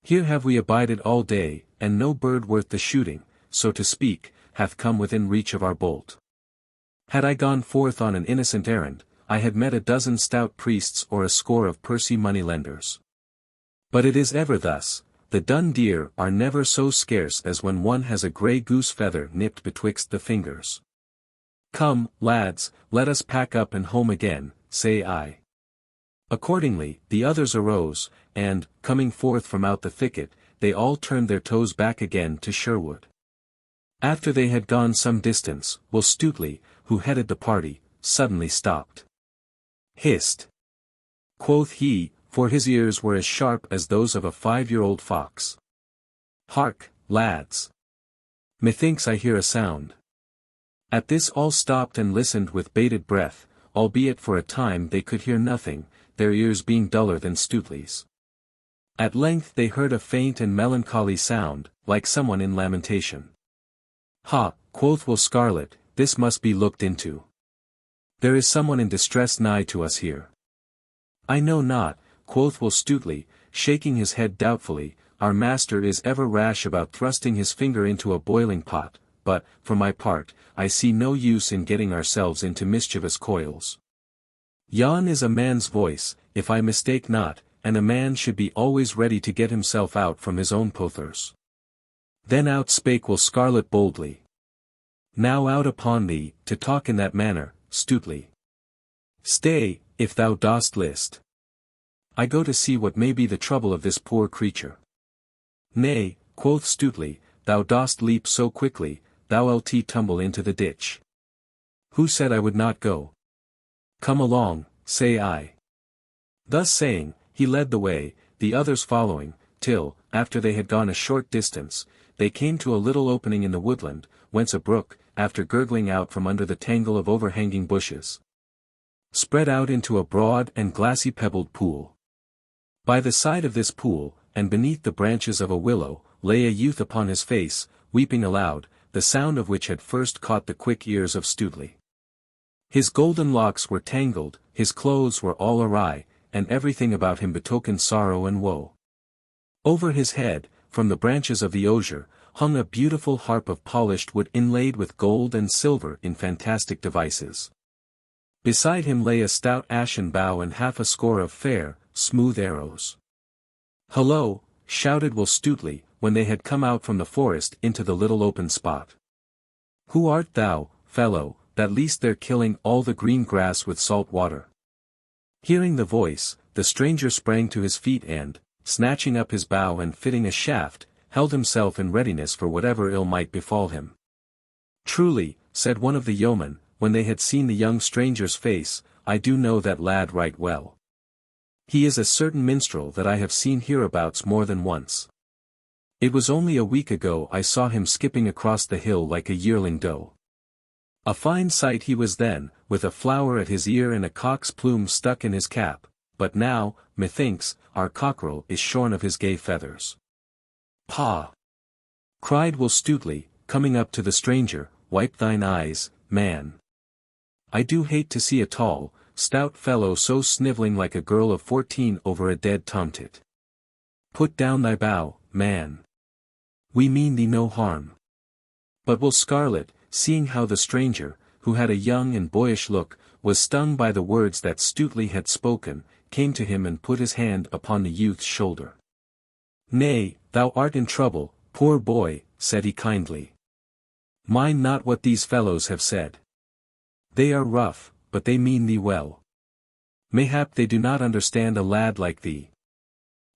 "Here have we abided all day, and no bird worth the shooting, so to speak, hath come within reach of our bolt. Had I gone forth on an innocent errand, I had met a dozen stout priests or a score of pursy money-lenders. But it is ever thus, the dun deer are never so scarce as when one has a grey goose feather nipped betwixt the fingers. Come, lads, let us pack up and home again, say I." Accordingly, the others arose, and, coming forth from out the thicket, they all turned their toes back again to Sherwood. After they had gone some distance, Will Stutely, who headed the party, suddenly stopped. "Hist!" quoth he, for his ears were as sharp as those of a 5-year-old fox. "Hark, lads! Methinks I hear a sound." At this all stopped and listened with bated breath, albeit for a time they could hear nothing, their ears being duller than Stutely's. At length they heard a faint and melancholy sound, like someone in lamentation. "Ha," quoth Will Scarlet, "this must be looked into. There is someone in distress nigh to us here." "I know not," quoth Will Stutely, shaking his head doubtfully, "our master is ever rash about thrusting his finger into a boiling pot, but, for my part, I see no use in getting ourselves into mischievous coils. Yon is a man's voice, if I mistake not, and a man should be always ready to get himself out from his own pothers." Then out spake Will Scarlet boldly. "Now out upon thee, to talk in that manner, Stutely. Stay, if thou dost list. I go to see what may be the trouble of this poor creature." "Nay," quoth Stutely, "thou dost leap so quickly, thou'lt tumble into the ditch. Who said I would not go? Come along, say I." Thus saying, he led the way, the others following, till, after they had gone a short distance, they came to a little opening in the woodland, whence a brook, after gurgling out from under the tangle of overhanging bushes, spread out into a broad and glassy pebbled pool. By the side of this pool, and beneath the branches of a willow, lay a youth upon his face, weeping aloud, the sound of which had first caught the quick ears of Stutely. His golden locks were tangled, his clothes were all awry, and everything about him betokened sorrow and woe. Over his head, from the branches of the osier, hung a beautiful harp of polished wood inlaid with gold and silver in fantastic devices. Beside him lay a stout ashen bow and half a score of fair, smooth arrows. "Hullo!" shouted Will Stutely, when they had come out from the forest into the little open spot. "Who art thou, fellow, that least there killing all the green grass with salt water?" Hearing the voice, the stranger sprang to his feet and, snatching up his bow and fitting a shaft, held himself in readiness for whatever ill might befall him. "Truly," said one of the yeomen, when they had seen the young stranger's face, "I do know that lad right well. He is a certain minstrel that I have seen hereabouts more than once. It was only a week ago I saw him skipping across the hill like a yearling doe." A fine sight he was then, with a flower at his ear and a cock's plume stuck in his cap, but now, methinks, our cockerel is shorn of his gay feathers. Pah! Cried Will Stutely, coming up to the stranger, wipe thine eyes, man. I do hate to see a tall, stout fellow so snivelling like a girl of 14 over a dead tomtit. Put down thy bow, man. We mean thee no harm. But Will Scarlet, seeing how the stranger, who had a young and boyish look, was stung by the words that Stutely had spoken, came to him and put his hand upon the youth's shoulder. Nay, thou art in trouble, poor boy, said he kindly. Mind not what these fellows have said. They are rough, but they mean thee well. Mayhap they do not understand a lad like thee.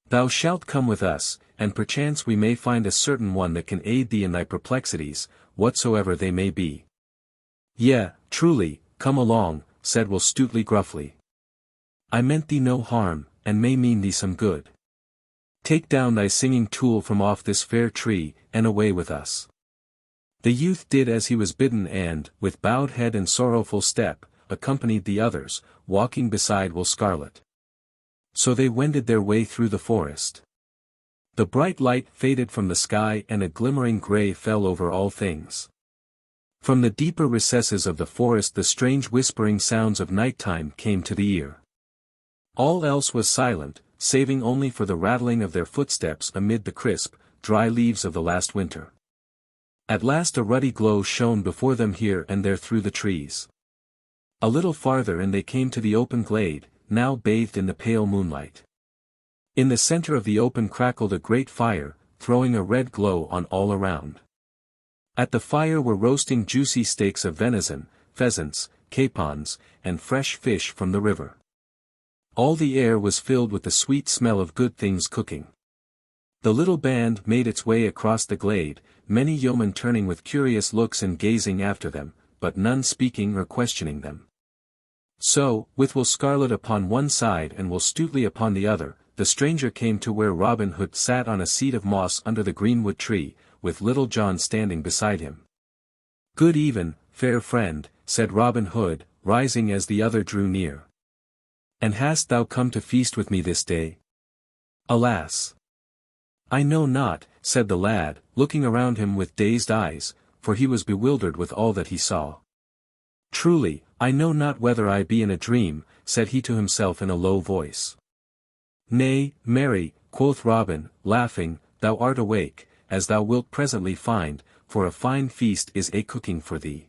Thou shalt come with us, and perchance we may find a certain one that can aid thee in thy perplexities, whatsoever they may be. Yea, truly, come along, said Will Stutely gruffly. I meant thee no harm, and may mean thee some good. Take down thy singing tool from off this fair tree, and away with us. The youth did as he was bidden and, with bowed head and sorrowful step, accompanied the others, walking beside Will Scarlet. So they wended their way through the forest. The bright light faded from the sky and a glimmering grey fell over all things. From the deeper recesses of the forest the strange whispering sounds of nighttime came to the ear. All else was silent, saving only for the rattling of their footsteps amid the crisp, dry leaves of the last winter. At last a ruddy glow shone before them here and there through the trees. A little farther and they came to the open glade, now bathed in the pale moonlight. In the center of the open crackled a great fire, throwing a red glow on all around. At the fire were roasting juicy steaks of venison, pheasants, capons, and fresh fish from the river. All the air was filled with the sweet smell of good things cooking. The little band made its way across the glade, many yeomen turning with curious looks and gazing after them, but none speaking or questioning them. So, with Will Scarlet upon one side and Will Stutely upon the other, the stranger came to where Robin Hood sat on a seat of moss under the greenwood tree, with Little John standing beside him. Good even, fair friend, said Robin Hood, rising as the other drew near. And hast thou come to feast with me this day? Alas! I know not, said the lad, looking around him with dazed eyes, for he was bewildered with all that he saw. Truly, I know not whether I be in a dream, said he to himself in a low voice. Nay, marry, quoth Robin, laughing, thou art awake, as thou wilt presently find, for a fine feast is a-cooking for thee.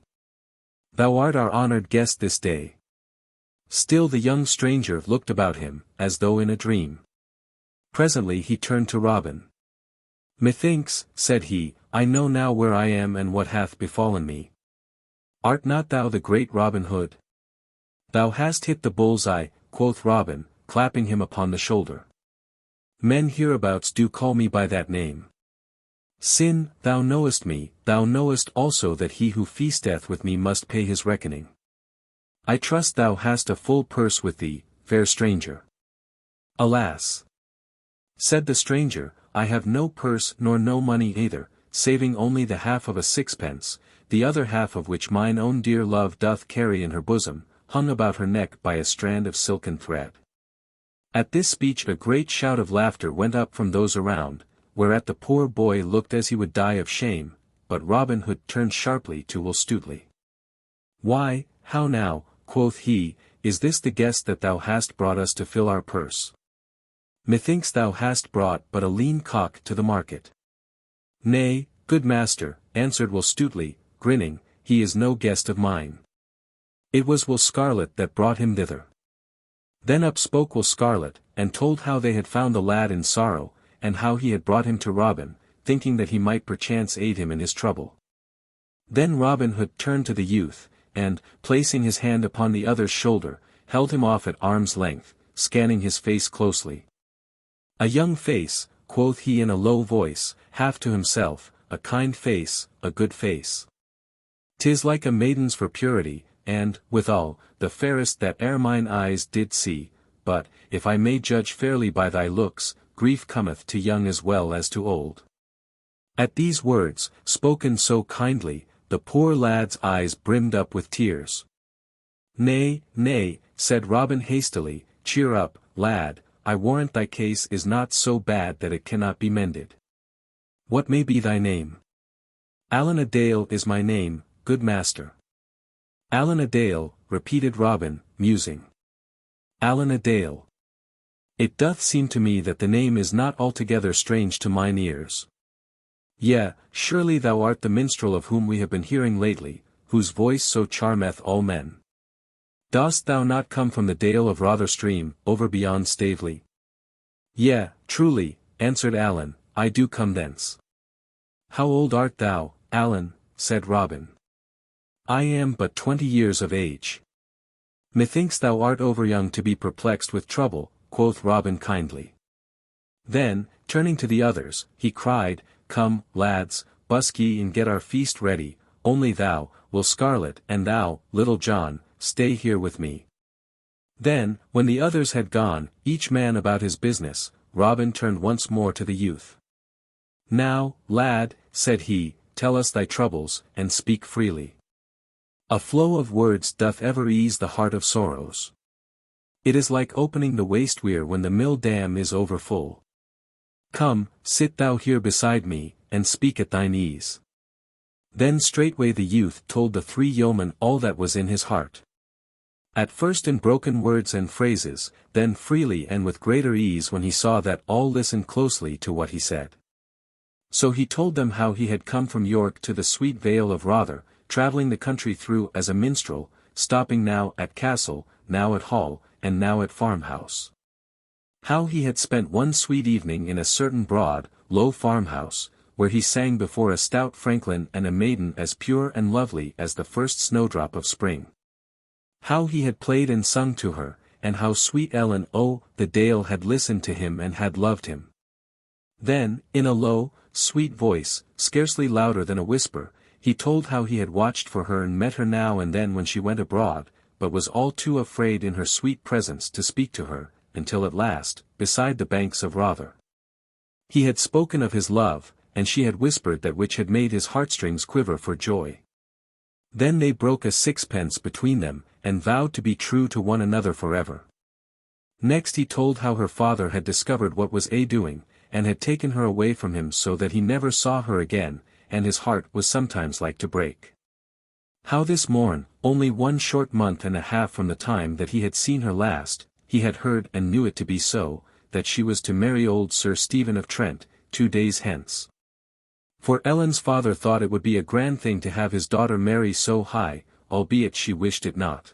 Thou art our honored guest this day. Still the young stranger looked about him, as though in a dream. Presently he turned to Robin. Methinks, said he, I know now where I am and what hath befallen me. Art not thou the great Robin Hood? Thou hast hit the bull's-eye, quoth Robin, clapping him upon the shoulder. Men hereabouts do call me by that name. Sin, thou knowest me, thou knowest also that he who feasteth with me must pay his reckoning. I trust thou hast a full purse with thee, fair stranger. Alas! Said the stranger, I have no purse nor no money either, saving only the half of a sixpence, the other half of which mine own dear love doth carry in her bosom, hung about her neck by a strand of silken thread. At this speech a great shout of laughter went up from those around, whereat the poor boy looked as he would die of shame, but Robin Hood turned sharply to Will Stutely. Why, how now, quoth he, is this the guest that thou hast brought us to fill our purse? Methinks thou hast brought but a lean cock to the market. Nay, good master, answered Will Stutely, grinning, he is no guest of mine. It was Will Scarlet that brought him thither. Then up spoke Will Scarlet, and told how they had found the lad in sorrow, and how he had brought him to Robin, thinking that he might perchance aid him in his trouble. Then Robin Hood turned to the youth, and, placing his hand upon the other's shoulder, held him off at arm's length, scanning his face closely. A young face, quoth he in a low voice, half to himself, a kind face, a good face. 'Tis like a maiden's for purity, and, withal, the fairest that e'er mine eyes did see, but, if I may judge fairly by thy looks, grief cometh to young as well as to old. At these words, spoken so kindly, the poor lad's eyes brimmed up with tears. "Nay, nay," said Robin hastily, "cheer up, lad, I warrant thy case is not so bad that it cannot be mended. What may be thy name?" "Allan a Dale is my name, good master." "Allan a Dale," repeated Robin, musing. "Allan a Dale. It doth seem to me that the name is not altogether strange to mine ears. Yea, surely thou art the minstrel of whom we have been hearing lately, whose voice so charmeth all men. Dost thou not come from the Dale of Rotherstream, over beyond Staveley?" "Yea, truly," answered Allan, "I do come thence." "How old art thou, Allan?" said Robin. "I am but 20 years of age." "Methinks thou art overyoung to be perplexed with trouble," quoth Robin kindly. Then, turning to the others, he cried, "Come, lads, busk ye and get our feast ready, only thou, Will Scarlet, and thou, Little John, stay here with me." Then, when the others had gone, each man about his business, Robin turned once more to the youth. "Now, lad," said he, "tell us thy troubles, and speak freely. A flow of words doth ever ease the heart of sorrows. It is like opening the waste weir when the mill dam is over full. Come, sit thou here beside me, and speak at thine ease." Then straightway the youth told the 3 yeomen all that was in his heart. At first in broken words and phrases, then freely and with greater ease when he saw that all listened closely to what he said. So he told them how he had come from York to the sweet Vale of Rother, travelling the country through as a minstrel, stopping now at castle, now at hall, and now at farmhouse. How he had spent one sweet evening in a certain broad, low farmhouse, where he sang before a stout franklin and a maiden as pure and lovely as the first snowdrop of spring. How he had played and sung to her, and how sweet Ellen o' the Dale had listened to him and had loved him. Then, in a low, sweet voice, scarcely louder than a whisper, he told how he had watched for her and met her now and then when she went abroad, but was all too afraid in her sweet presence to speak to her, until at last, beside the banks of Rother, he had spoken of his love, and she had whispered that which had made his heartstrings quiver for joy. Then they broke a 6pence between them, and vowed to be true to one another forever. Next he told how her father had discovered what was doing, and had taken her away from him so that he never saw her again, and his heart was sometimes like to break. How this morn, only 1 short month and a half from the time that he had seen her last, he had heard and knew it to be so, that she was to marry old Sir Stephen of Trent, 2 days hence. For Ellen's father thought it would be a grand thing to have his daughter marry so high, albeit she wished it not.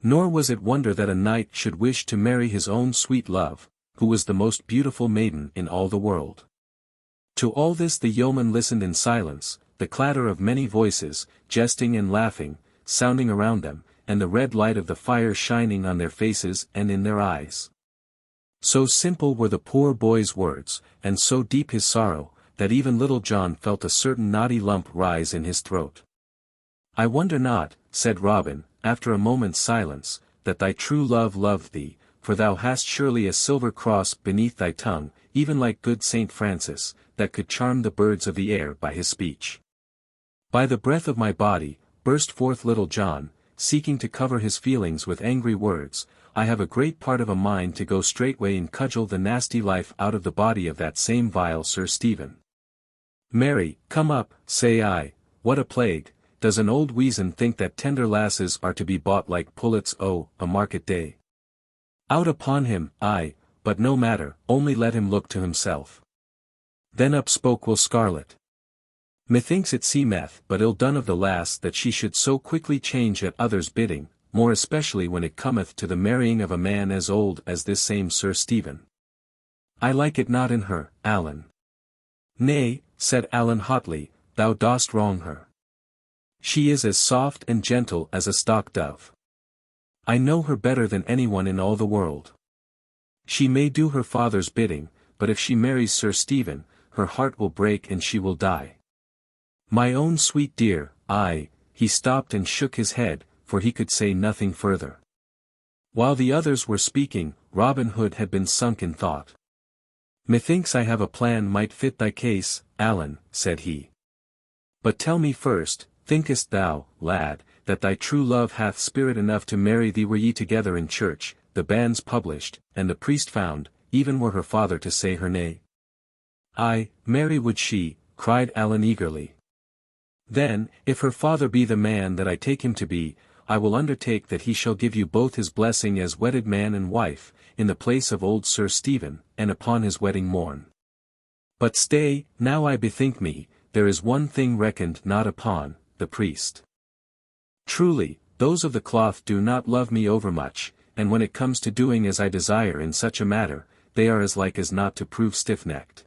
Nor was it wonder that a knight should wish to marry his own sweet love, who was the most beautiful maiden in all the world. To all this the yeomen listened in silence, the clatter of many voices, jesting and laughing, sounding around them, and the red light of the fire shining on their faces and in their eyes. So simple were the poor boy's words, and so deep his sorrow, that even Little John felt a certain knotty lump rise in his throat. "I wonder not," said Robin, after a moment's silence, "that thy true love loved thee, for thou hast surely a silver cross beneath thy tongue, even like good Saint Francis, that could charm the birds of the air by his speech." "By the breath of my body," burst forth Little John, seeking to cover his feelings with angry words, "I have a great part of a mind to go straightway and cudgel the nasty life out of the body of that same vile Sir Stephen. Marry, come up, say I, what a plague, does an old weazen think that tender lasses are to be bought like pullets a market day? Out upon him, aye, but no matter, only let him look to himself." Then up spoke Will Scarlet. "Methinks it seemeth but ill done of the lass that she should so quickly change at others' bidding, more especially when it cometh to the marrying of a man as old as this same Sir Stephen. I like it not in her, Allan." "Nay," said Allan hotly, "thou dost wrong her. She is as soft and gentle as a stock dove. I know her better than anyone in all the world. She may do her father's bidding, but if she marries Sir Stephen, her heart will break and she will die. My own sweet dear, he stopped and shook his head, for he could say nothing further. While the others were speaking, Robin Hood had been sunk in thought. "Methinks I have a plan might fit thy case, Allan," said he. "But tell me first, thinkest thou, lad, that thy true love hath spirit enough to marry thee were ye together in church, the banns published, and the priest found, even were her father to say her nay? Ay, marry would she, cried Allen eagerly. Then, if her father be the man that I take him to be, I will undertake that he shall give you both his blessing as wedded man and wife, in the place of old Sir Stephen, and upon his wedding morn. But stay, now I bethink me, there is one thing reckoned not upon, the priest. Truly, those of the cloth do not love me overmuch, and when it comes to doing as I desire in such a matter, they are as like as not to prove stiff-necked.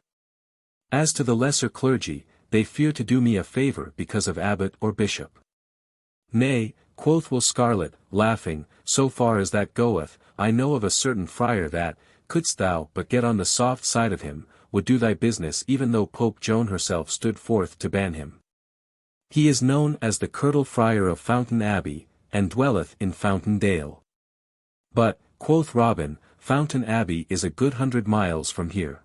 As to the lesser clergy, they fear to do me a favour because of abbot or bishop. Nay, quoth Will Scarlet, laughing, so far as that goeth, I know of a certain friar that, couldst thou but get on the soft side of him, would do thy business even though Pope Joan herself stood forth to ban him. He is known as the Curtal Friar of Fountain Abbey, and dwelleth in Fountain Dale. But, quoth Robin, Fountain Abbey is a good 100 miles from here.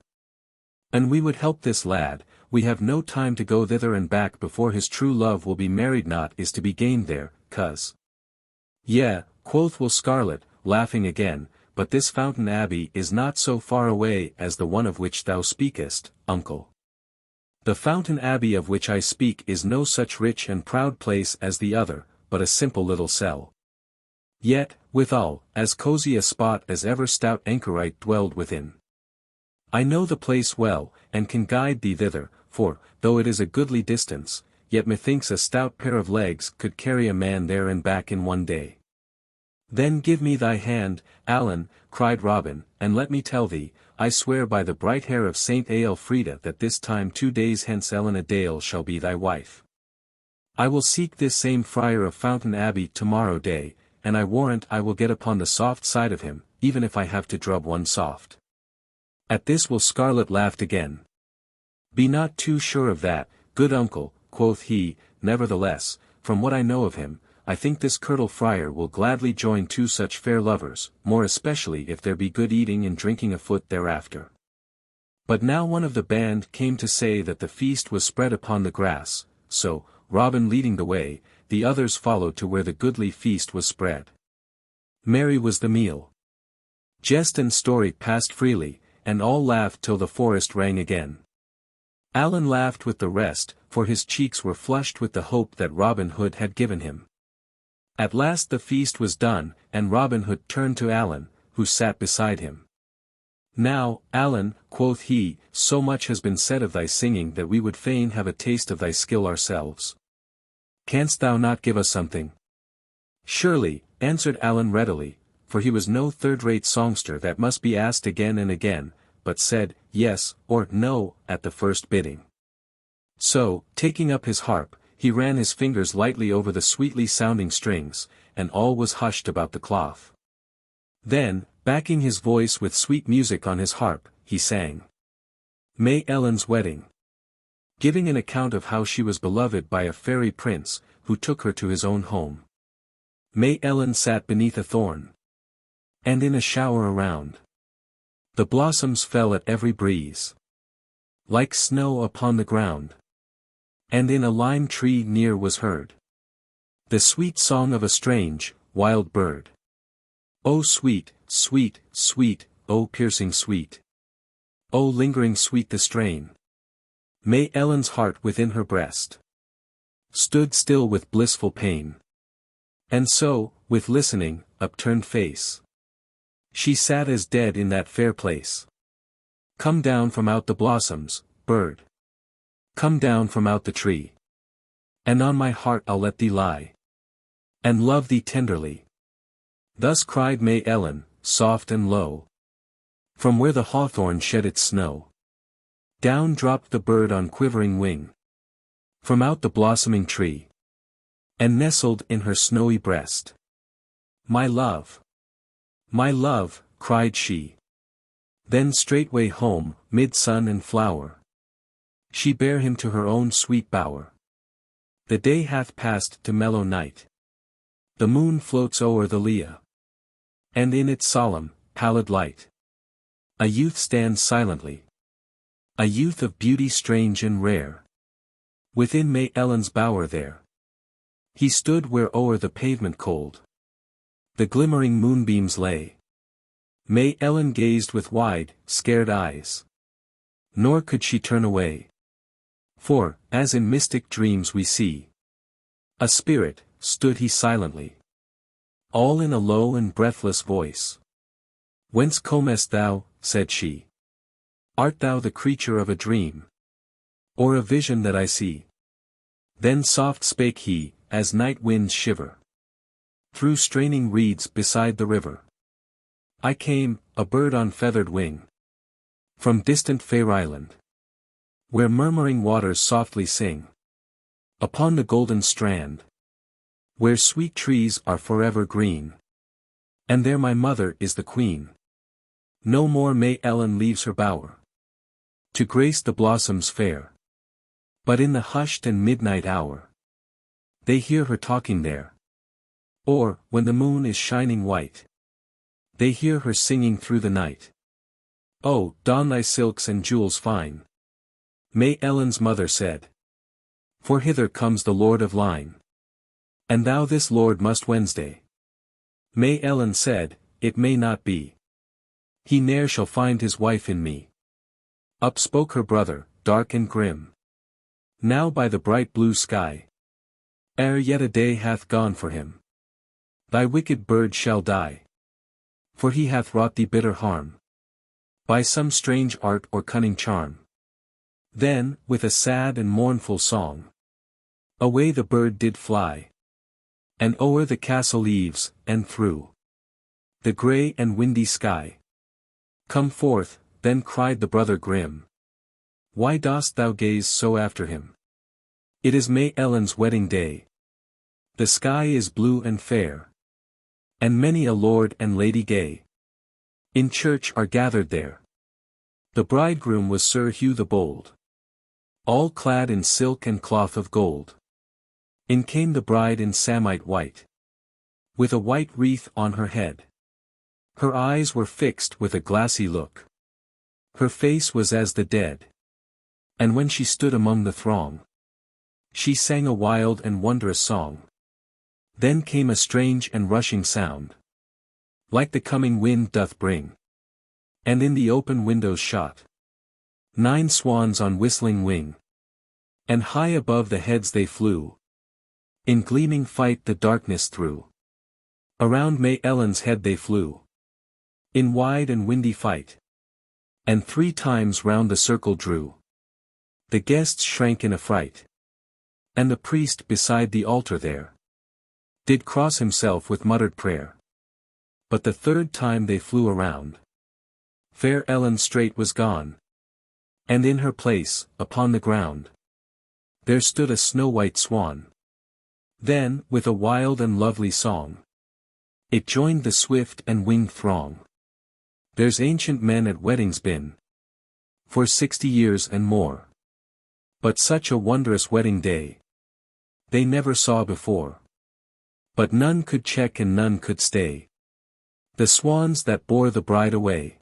And we would help this lad, we have no time to go thither and back before his true love will be married, naught is to be gained there, cuz. Yea, quoth Will Scarlet, laughing again, but this Fountain Abbey is not so far away as the one of which thou speakest, uncle. The Fountain Abbey of which I speak is no such rich and proud place as the other, but a simple little cell. Yet, withal, as cosy a spot as ever stout anchorite dwelled within. I know the place well, and can guide thee thither, for, though it is a goodly distance, yet methinks a stout pair of legs could carry a man there and back in one day. Then give me thy hand, Allen, cried Robin, and let me tell thee, I swear by the bright hair of Saint Aelfrida that this time 2 days hence Elena Dale shall be thy wife. I will seek this same Friar of Fountain Abbey tomorrow day, and I warrant I will get upon the soft side of him, even if I have to drub one soft. At this Will Scarlet laughed again. Be not too sure of that, good uncle, quoth he, nevertheless, from what I know of him, I think this Curtal Friar will gladly join 2 such fair lovers, more especially if there be good eating and drinking afoot thereafter. But now one of the band came to say that the feast was spread upon the grass, so, Robin leading the way, the others followed to where the goodly feast was spread. Merry was the meal. Jest and story passed freely, and all laughed till the forest rang again. Allen laughed with the rest, for his cheeks were flushed with the hope that Robin Hood had given him. At last the feast was done, and Robin Hood turned to Allen, who sat beside him. Now, Allen, quoth he, so much has been said of thy singing that we would fain have a taste of thy skill ourselves. Canst thou not give us something? Surely, answered Allen readily, for he was no third-rate songster that must be asked again and again, but said, yes, or no, at the first bidding. So, taking up his harp, he ran his fingers lightly over the sweetly sounding strings, and all was hushed about the cloth. Then, backing his voice with sweet music on his harp, he sang. May Ellen's Wedding. Giving an account of how she was beloved by a fairy prince, who took her to his own home. May Ellen sat beneath a thorn. And in a shower around. The blossoms fell at every breeze. Like snow upon the ground. And in a lime tree near was heard the sweet song of a strange, wild bird. Oh sweet, sweet, sweet, oh piercing sweet. Oh lingering sweet the strain. May Ellen's heart within her breast stood still with blissful pain. And so, with listening, upturned face, she sat as dead in that fair place. Come down from out the blossoms, bird. Come down from out the tree. And on my heart I'll let thee lie. And love thee tenderly. Thus cried May Ellen, soft and low. From where the hawthorn shed its snow. Down dropped the bird on quivering wing. From out the blossoming tree. And nestled in her snowy breast. My love! My love, cried she. Then straightway home, mid sun and flower. She bare him to her own sweet bower. The day hath passed to mellow night. The moon floats o'er the lea. And in its solemn, pallid light, a youth stands silently. A youth of beauty strange and rare. Within May Ellen's bower there. He stood where o'er the pavement cold the glimmering moonbeams lay. May Ellen gazed with wide, scared eyes. Nor could she turn away. For, as in mystic dreams we see a spirit, stood he silently. All in a low and breathless voice. Whence comest thou, said she. Art thou the creature of a dream? Or a vision that I see? Then soft spake he, as night winds shiver through straining reeds beside the river. I came, a bird on feathered wing, from distant fair island, where murmuring waters softly sing, upon the golden strand, where sweet trees are forever green, and there my mother is the queen. No more May Ellen leaves her bower, to grace the blossoms fair, but in the hushed and midnight hour, they hear her talking there. Or, when the moon is shining white, they hear her singing through the night. Oh, don thy silks and jewels fine, May Ellen's mother said. For hither comes the Lord of Lyne, and thou this Lord must Wednesday. May Ellen said, it may not be. He ne'er shall find his wife in me. Up spoke her brother, dark and grim. Now by the bright blue sky, ere yet a day hath gone for him, thy wicked bird shall die. For he hath wrought thee bitter harm, by some strange art or cunning charm. Then, with a sad and mournful song, away the bird did fly, and o'er the castle eaves, and through the grey and windy sky. Come forth, then cried the brother grim. Why dost thou gaze so after him? It is May Ellen's wedding day. The sky is blue and fair, and many a lord and lady gay in church are gathered there. The bridegroom was Sir Hugh the Bold, all clad in silk and cloth of gold. In came the bride in samite white, with a white wreath on her head. Her eyes were fixed with a glassy look. Her face was as the dead. And when she stood among the throng, she sang a wild and wondrous song. Then came a strange and rushing sound, like the coming wind doth bring. And in the open windows shot 9 swans on whistling wing, and high above the heads they flew, in gleaming fight the darkness through. Around May Ellen's head they flew, in wide and windy fight, and 3 times round the circle drew. The guests shrank in affright, and the priest beside the altar there did cross himself with muttered prayer. But the 3rd time they flew around, fair Ellen straight was gone, and in her place, upon the ground, there stood a snow-white swan. Then, with a wild and lovely song, it joined the swift and winged throng. There's ancient men at weddings been, for 60 years and more, but such a wondrous wedding day they never saw before. But none could check and none could stay the swans that bore the bride away.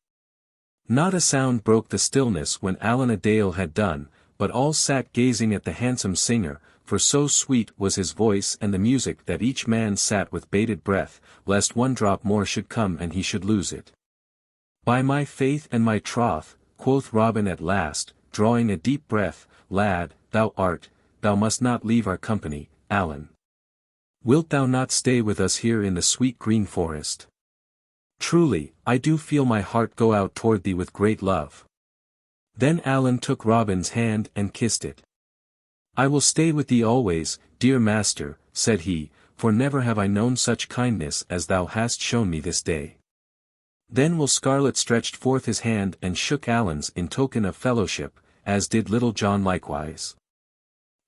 Not a sound broke the stillness when Allen a Dale had done, but all sat gazing at the handsome singer, for so sweet was his voice and the music that each man sat with bated breath, lest one drop more should come and he should lose it. By my faith and my troth, quoth Robin at last, drawing a deep breath, lad, thou must not leave our company, Allen. Wilt thou not stay with us here in the sweet green forest? Truly, I do feel my heart go out toward thee with great love. Then Allen took Robin's hand and kissed it. I will stay with thee always, dear master, said he, for never have I known such kindness as thou hast shown me this day. Then Will Scarlet stretched forth his hand and shook Allen's in token of fellowship, as did Little John likewise.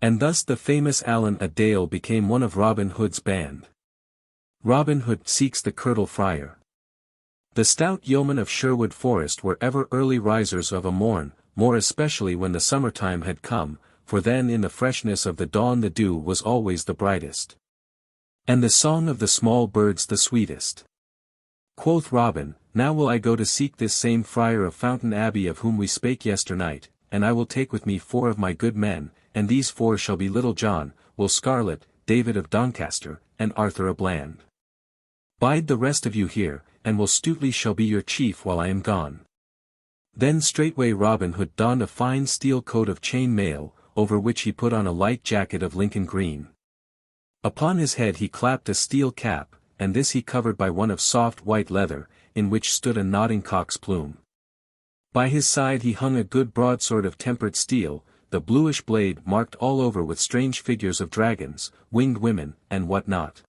And thus the famous Allen a Dale became one of Robin Hood's band. Robin Hood seeks the Curtal Friar. The stout yeomen of Sherwood Forest were ever early risers of a morn, more especially when the summertime had come, for then in the freshness of the dawn the dew was always the brightest, and the song of the small birds the sweetest. Quoth Robin, now will I go to seek this same Friar of Fountain Abbey of whom we spake yesternight, and I will take with me 4 of my good men, and these 4 shall be Little John, Will Scarlet, David of Doncaster, and Arthur a Bland. Bide the rest of you here, and will Stuteley shall be your chief while I am gone. Then straightway Robin Hood donned a fine steel coat of chain mail, over which he put on a light jacket of Lincoln green. Upon his head he clapped a steel cap, and this he covered by one of soft white leather, in which stood a nodding cock's plume. By his side he hung a good broadsword of tempered steel, the bluish blade marked all over with strange figures of dragons, winged women, and what not.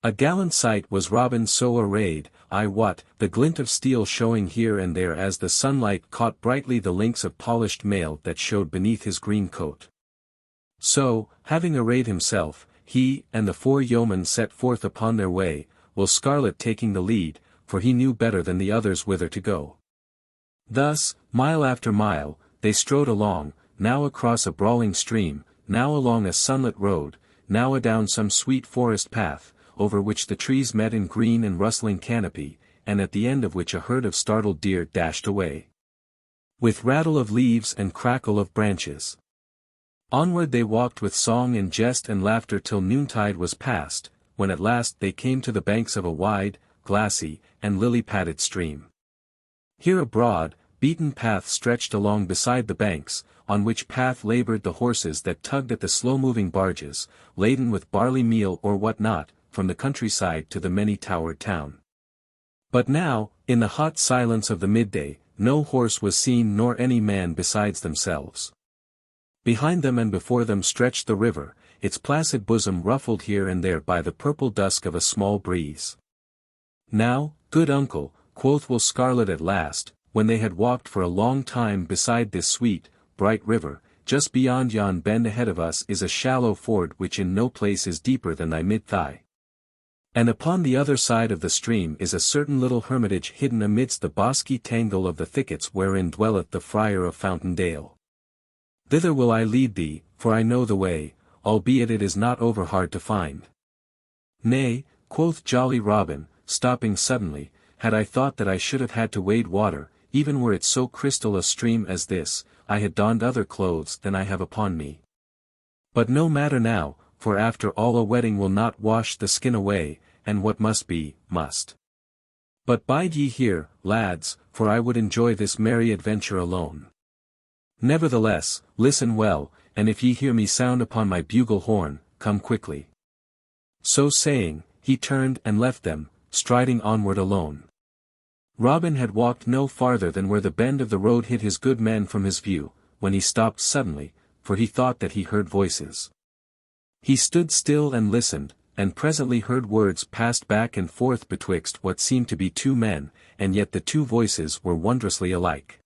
A gallant sight was Robin so arrayed, I wot, the glint of steel showing here and there as the sunlight caught brightly the links of polished mail that showed beneath his green coat. So, having arrayed himself, he and the 4 yeomen set forth upon their way, Will Scarlet taking the lead, for he knew better than the others whither to go. Thus, mile after mile, they strode along, now across a brawling stream, now along a sunlit road, now adown some sweet forest path, over which the trees met in green and rustling canopy, and at the end of which a herd of startled deer dashed away. With rattle of leaves and crackle of branches. Onward they walked with song and jest and laughter till noontide was past, when at last they came to the banks of a wide, glassy, and lily-padded stream. Here a broad, beaten path stretched along beside the banks, on which path labored the horses that tugged at the slow-moving barges, laden with barley meal or what not, from the countryside to the many-towered town. But now, in the hot silence of the midday, no horse was seen nor any man besides themselves. Behind them and before them stretched the river, its placid bosom ruffled here and there by the purple dusk of a small breeze. Now, good uncle, quoth Will Scarlet at last, when they had walked for a long time beside this sweet, bright river, just beyond yon bend ahead of us is a shallow ford which in no place is deeper than thy mid-thigh. And upon the other side of the stream is a certain little hermitage hidden amidst the bosky tangle of the thickets wherein dwelleth the Friar of Fountaindale. Thither will I lead thee, for I know the way, albeit it is not over hard to find. Nay, quoth jolly Robin, stopping suddenly, had I thought that I should have had to wade water, even were it so crystal a stream as this, I had donned other clothes than I have upon me. But no matter now, for after all a wetting will not wash the skin away, and what must be, must. But bide ye here, lads, for I would enjoy this merry adventure alone. Nevertheless, listen well, and if ye hear me sound upon my bugle horn, come quickly. So saying, he turned and left them, striding onward alone. Robin had walked no farther than where the bend of the road hid his good men from his view, when he stopped suddenly, for he thought that he heard voices. He stood still and listened, and presently heard words passed back and forth betwixt what seemed to be 2 men, and yet the 2 voices were wondrously alike.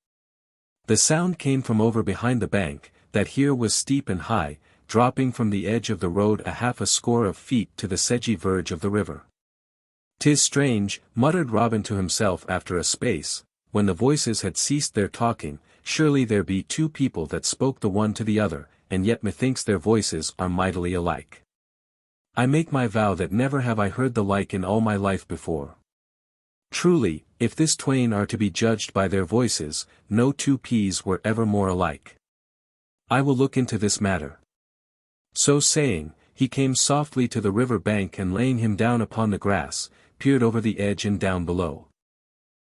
The sound came from over behind the bank, that here was steep and high, dropping from the edge of the road a half a score of feet to the sedgy verge of the river. "'Tis strange," muttered Robin to himself after a space, when the voices had ceased their talking, "surely there be 2 people that spoke the one to the other, and yet methinks their voices are mightily alike. I make my vow that never have I heard the like in all my life before. Truly, if this twain are to be judged by their voices, no 2 peas were ever more alike. I will look into this matter." So saying, he came softly to the river bank and laying him down upon the grass, peered over the edge and down below.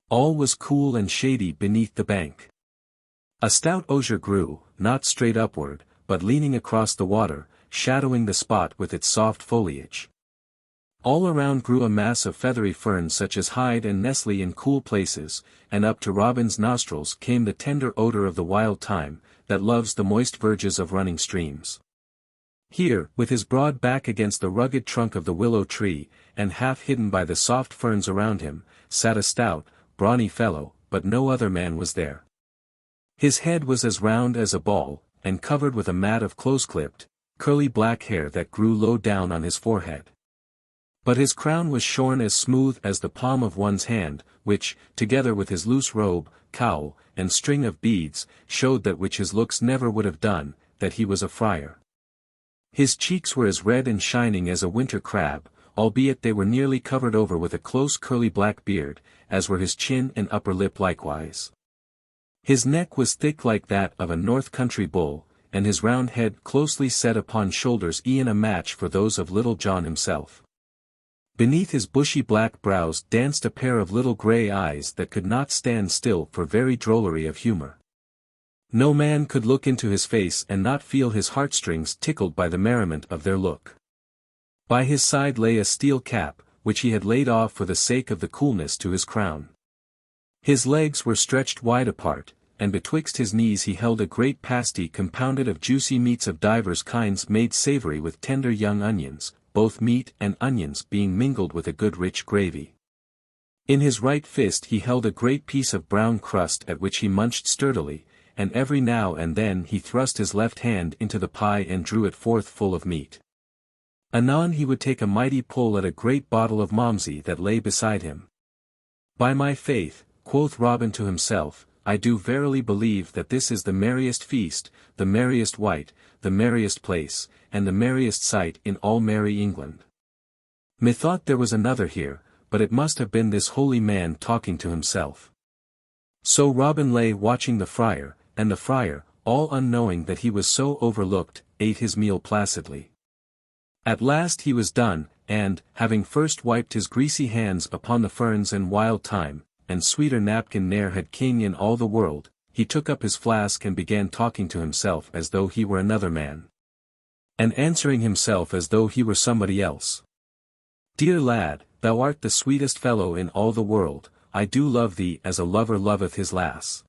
All was cool and shady beneath the bank. A stout osier grew, not straight upward, but leaning across the water, shadowing the spot with its soft foliage. All around grew a mass of feathery ferns such as hide and nestle in cool places, and up to Robin's nostrils came the tender odor of the wild thyme, that loves the moist verges of running streams. Here, with his broad back against the rugged trunk of the willow tree, and half hidden by the soft ferns around him, sat a stout, brawny fellow, but no other man was there. His head was as round as a ball, and covered with a mat of close-clipped, curly black hair that grew low down on his forehead. But his crown was shorn as smooth as the palm of one's hand, which, together with his loose robe, cowl, and string of beads, showed that which his looks never would have done, that he was a friar. His cheeks were as red and shining as a winter crab, albeit they were nearly covered over with a close curly black beard, as were his chin and upper lip likewise. His neck was thick like that of a north country bull, and his round head closely set upon shoulders e'en a match for those of Little John himself. Beneath his bushy black brows danced a pair of little grey eyes that could not stand still for very drollery of humour. No man could look into his face and not feel his heartstrings tickled by the merriment of their look. By his side lay a steel cap, which he had laid off for the sake of the coolness to his crown. His legs were stretched wide apart, and betwixt his knees he held a great pasty compounded of juicy meats of divers kinds made savoury with tender young onions, both meat and onions being mingled with a good rich gravy. In his right fist he held a great piece of brown crust at which he munched sturdily, and every now and then he thrust his left hand into the pie and drew it forth full of meat. Anon he would take a mighty pull at a great bottle of Malmsey that lay beside him. By my faith, quoth Robin to himself, I do verily believe that this is the merriest feast, the merriest wight, the merriest place, and the merriest sight in all merry England. Methought there was another here, but it must have been this holy man talking to himself. So Robin lay watching the friar, and the friar, all unknowing that he was so overlooked, ate his meal placidly. At last he was done, and, having first wiped his greasy hands upon the ferns and wild thyme, and sweeter napkin ne'er had king in all the world, he took up his flask and began talking to himself as though he were another man. And answering himself as though he were somebody else. Dear lad, thou art the sweetest fellow in all the world, I do love thee as a lover loveth his lass.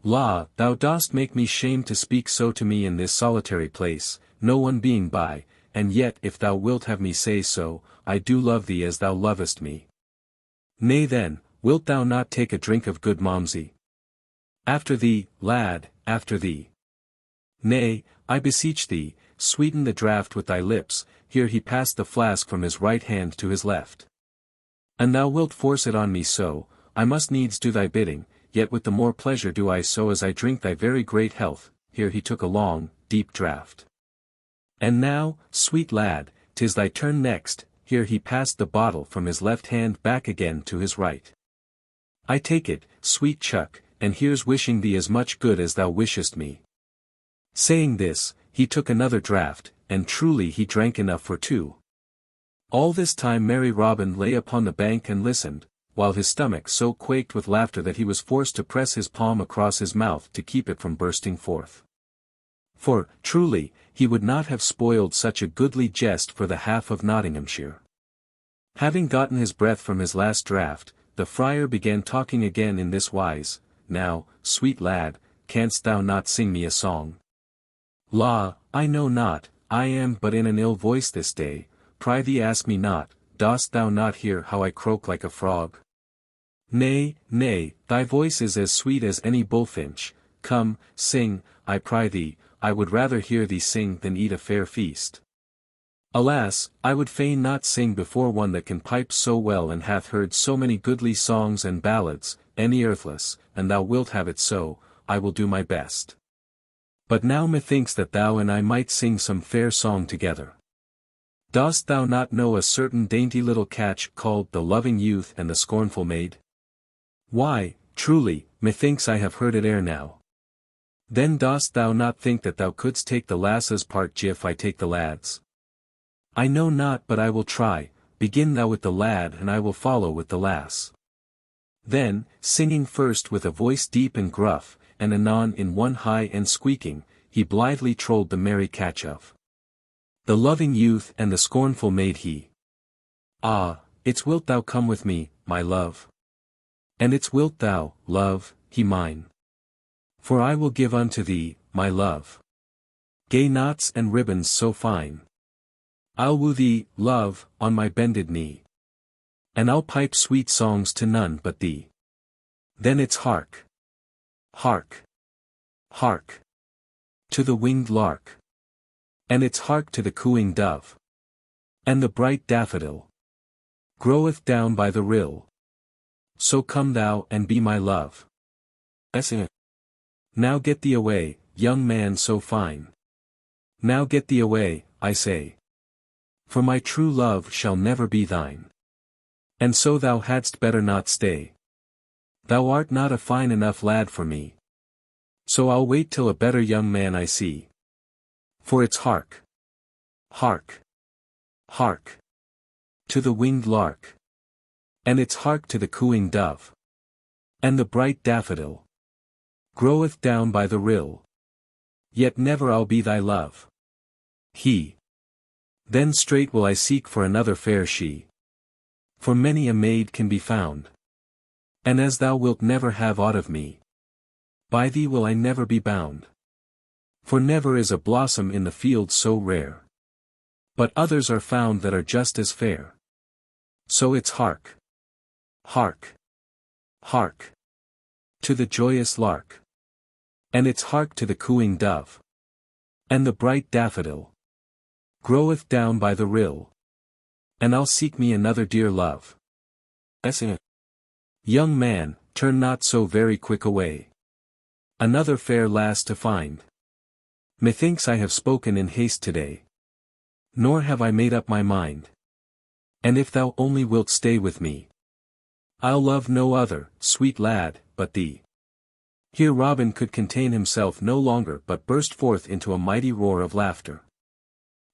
La, thou dost make me shamed to speak so to me in this solitary place, no one being by, and yet if thou wilt have me say so, I do love thee as thou lovest me. Nay then, wilt thou not take a drink of good Malmsey? After thee, lad, after thee. Nay, I beseech thee, sweeten the draught with thy lips. Here he passed the flask from his right hand to his left. And thou wilt force it on me so, I must needs do thy bidding, yet with the more pleasure do I so as I drink thy very great health. Here he took a long, deep draught. And now, sweet lad, 'tis thy turn next. Here he passed the bottle from his left hand back again to his right. I take it, sweet chuck, and here's wishing thee as much good as thou wishest me. Saying this, he took another draught, and truly he drank enough for two. All this time merry Robin lay upon the bank and listened, while his stomach so quaked with laughter that he was forced to press his palm across his mouth to keep it from bursting forth. For, truly, he would not have spoiled such a goodly jest for the half of Nottinghamshire. Having gotten his breath from his last draught, the friar began talking again in this wise, Now, sweet lad, canst thou not sing me a song? La, I know not, I am but in an ill voice this day, prithee ask me not, dost thou not hear how I croak like a frog? Nay, nay, thy voice is as sweet as any bullfinch, come, sing, I prythee, I would rather hear thee sing than eat a fair feast. Alas, I would fain not sing before one that can pipe so well and hath heard so many goodly songs and ballads, any earthless, and thou wilt have it so, I will do my best. But now methinks that thou and I might sing some fair song together. Dost thou not know a certain dainty little catch called the Loving Youth and the Scornful Maid? Why, truly, methinks I have heard it ere now. Then dost thou not think that thou couldst take the lass's part if I take the lad's? I know not but I will try, begin thou with the lad and I will follow with the lass. Then, singing first with a voice deep and gruff, and anon in one high and squeaking, he blithely trolled the merry catch of the loving youth and the scornful maid he. Ah, it's wilt thou come with me, my love? And it's wilt thou, love, he mine? For I will give unto thee, my love, gay knots and ribbons so fine. I'll woo thee, love, on my bended knee. And I'll pipe sweet songs to none but thee. Then it's hark. Hark. Hark. To the winged lark. And it's hark to the cooing dove. And the bright daffodil groweth down by the rill. So come thou and be my love. Now get thee away, young man so fine. Now get thee away, I say. For my true love shall never be thine. And so thou hadst better not stay. Thou art not a fine enough lad for me. So I'll wait till a better young man I see. For it's hark, hark, hark, to the winged lark. And it's hark to the cooing dove. And the bright daffodil groweth down by the rill. Yet never I'll be thy love. Then straight will I seek for another fair she. For many a maid can be found. And as thou wilt never have aught of me, by thee will I never be bound. For never is a blossom in the field so rare. But others are found that are just as fair. So it's hark, hark, hark, to the joyous lark. And it's hark to the cooing dove. And the bright daffodil groweth down by the rill. And I'll seek me another dear love. Young man, turn not so very quick away. Another fair lass to find. Methinks I have spoken in haste today. Nor have I made up my mind. And if thou only wilt stay with me, I'll love no other, sweet lad, but thee. Here Robin could contain himself no longer but burst forth into a mighty roar of laughter.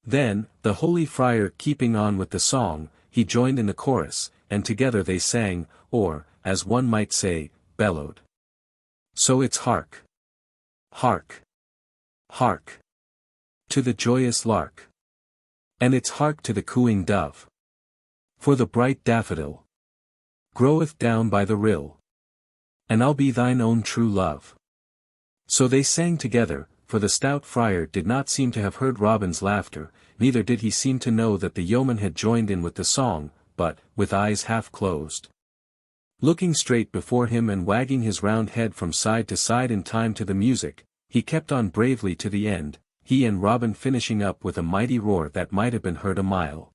Then, the holy friar keeping on with the song, he joined in the chorus, and together they sang, or, as one might say, bellowed. So it's hark, hark, hark, to the joyous lark. And it's hark to the cooing dove. For the bright daffodil groweth down by the rill. And I'll be thine own true love. So they sang together, for the stout friar did not seem to have heard Robin's laughter, neither did he seem to know that the yeoman had joined in with the song, but, with eyes half closed, looking straight before him and wagging his round head from side to side in time to the music, he kept on bravely to the end, he and Robin finishing up with a mighty roar that might have been heard a mile.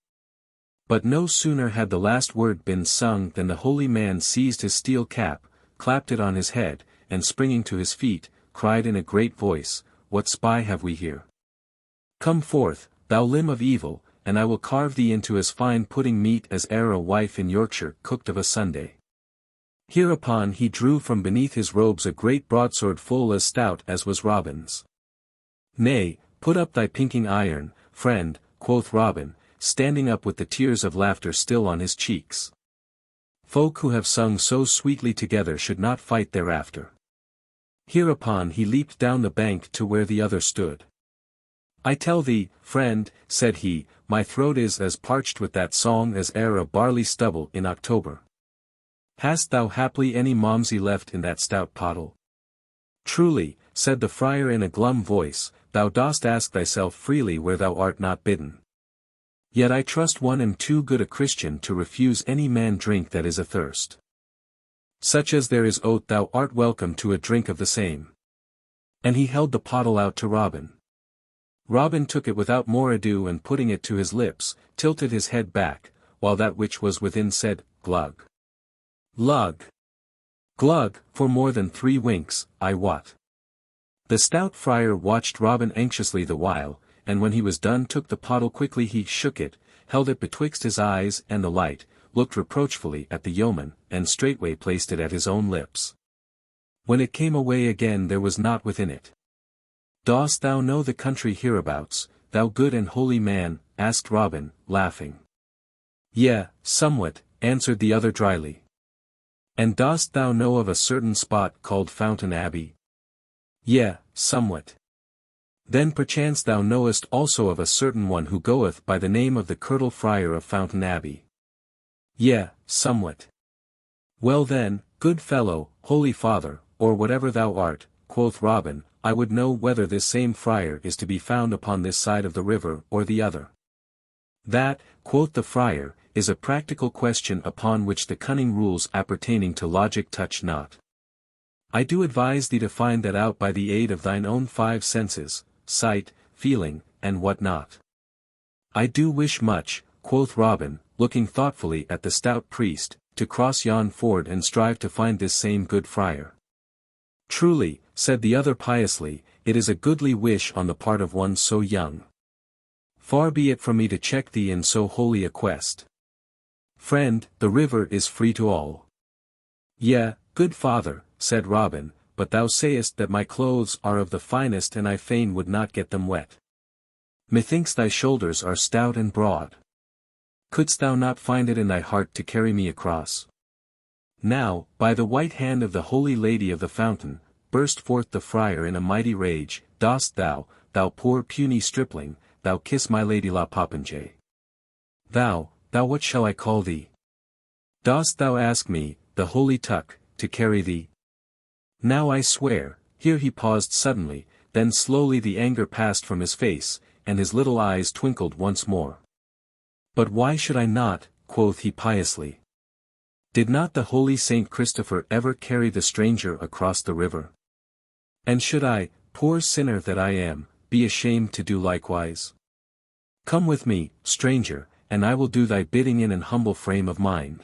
But no sooner had the last word been sung than the holy man seized his steel cap, clapped it on his head, and springing to his feet, cried in a great voice, "What spy have we here? Come forth, thou limb of evil, and I will carve thee into as fine pudding meat as e'er a wife in Yorkshire cooked of a Sunday." Hereupon he drew from beneath his robes a great broadsword full as stout as was Robin's. "Nay, put up thy pinking iron, friend," quoth Robin, standing up with the tears of laughter still on his cheeks. "Folk who have sung so sweetly together should not fight thereafter." Hereupon he leaped down the bank to where the other stood. "I tell thee, friend," said he, "my throat is as parched with that song as e'er a barley stubble in October. Hast thou haply any momsey left in that stout pottle?" "Truly," said the friar in a glum voice, "thou dost ask thyself freely where thou art not bidden. Yet I trust one am too good a Christian to refuse any man drink that is athirst. Such as there is oat thou art welcome to a drink of the same." And he held the pottle out to Robin. Robin took it without more ado and putting it to his lips, tilted his head back, while that which was within said, "Glug. Lug. Glug," for more than 3 winks, I wot. The stout friar watched Robin anxiously the while, and when he was done took the pottle quickly he shook it, held it betwixt his eyes and the light, looked reproachfully at the yeoman, and straightway placed it at his own lips. When it came away again there was naught within it. "Dost thou know the country hereabouts, thou good and holy man?" asked Robin, laughing. "Yea, somewhat," answered the other dryly. "And dost thou know of a certain spot called Fountain Abbey?" "Yea, somewhat." "Then perchance thou knowest also of a certain one who goeth by the name of the Curtal Friar of Fountain Abbey?" "Yea, somewhat." "Well then, good fellow, holy father, or whatever thou art," quoth Robin, "I would know whether this same friar is to be found upon this side of the river or the other." "That," quoth the friar, "is a practical question upon which the cunning rules appertaining to logic touch not. I do advise thee to find that out by the aid of thine own 5 senses, sight, feeling, and what not." "I do wish much," quoth Robin, looking thoughtfully at the stout priest, "to cross yon ford and strive to find this same good friar." "Truly," said the other piously, "it is a goodly wish on the part of one so young. Far be it from me to check thee in so holy a quest. Friend, the river is free to all." "Yea, good father," said Robin, but thou sayest that my clothes are of the finest and I fain would not get them wet. Methinks thy shoulders are stout and broad. Couldst thou not find it in thy heart to carry me across? Now, by the white hand of the Holy Lady of the Fountain, burst forth the friar in a mighty rage, dost thou, thou poor puny stripling, thou kiss my lady la popinjay? Thou, what shall I call thee? Dost thou ask me, the Holy Tuck, to carry thee? Now I swear, here he paused suddenly, then slowly the anger passed from his face, and his little eyes twinkled once more. But why should I not, quoth he piously. Did not the holy Saint Christopher ever carry the stranger across the river? And should I, poor sinner that I am, be ashamed to do likewise? Come with me, stranger, and I will do thy bidding in an humble frame of mind.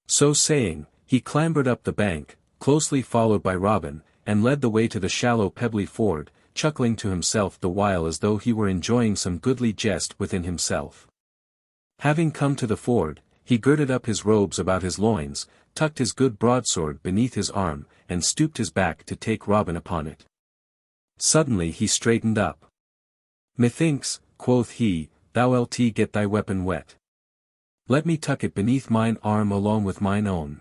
So saying, he clambered up the bank, closely followed by Robin, and led the way to the shallow pebbly ford, chuckling to himself the while as though he were enjoying some goodly jest within himself. Having come to the ford, he girded up his robes about his loins, tucked his good broadsword beneath his arm, and stooped his back to take Robin upon it. Suddenly he straightened up. Methinks, quoth he, thou wilt get thy weapon wet. Let me tuck it beneath mine arm along with mine own.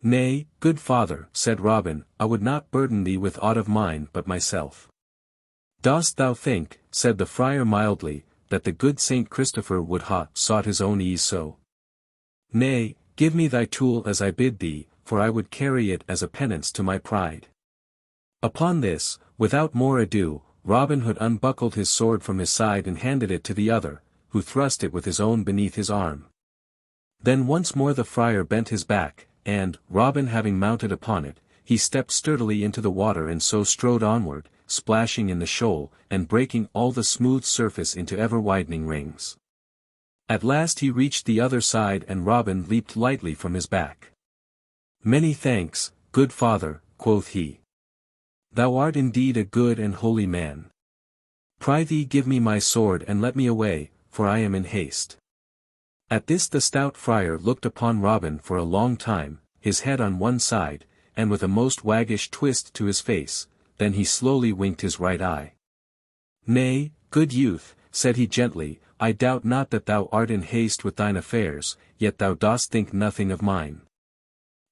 Nay, good father, said Robin, I would not burden thee with aught of mine but myself. Dost thou think, said the friar mildly, that the good Saint Christopher would ha sought his own ease so? Nay, give me thy tool as I bid thee, for I would carry it as a penance to my pride. Upon this, without more ado, Robin Hood unbuckled his sword from his side and handed it to the other, who thrust it with his own beneath his arm. Then once more the friar bent his back, and, Robin having mounted upon it, he stepped sturdily into the water and so strode onward, splashing in the shoal, and breaking all the smooth surface into ever-widening rings. At last he reached the other side and Robin leaped lightly from his back. Many thanks, good father, quoth he. Thou art indeed a good and holy man. Prithee give me my sword and let me away, for I am in haste. At this the stout friar looked upon Robin for a long time, his head on one side, and with a most waggish twist to his face, then he slowly winked his right eye. Nay, good youth, said he gently, I doubt not that thou art in haste with thine affairs, yet thou dost think nothing of mine.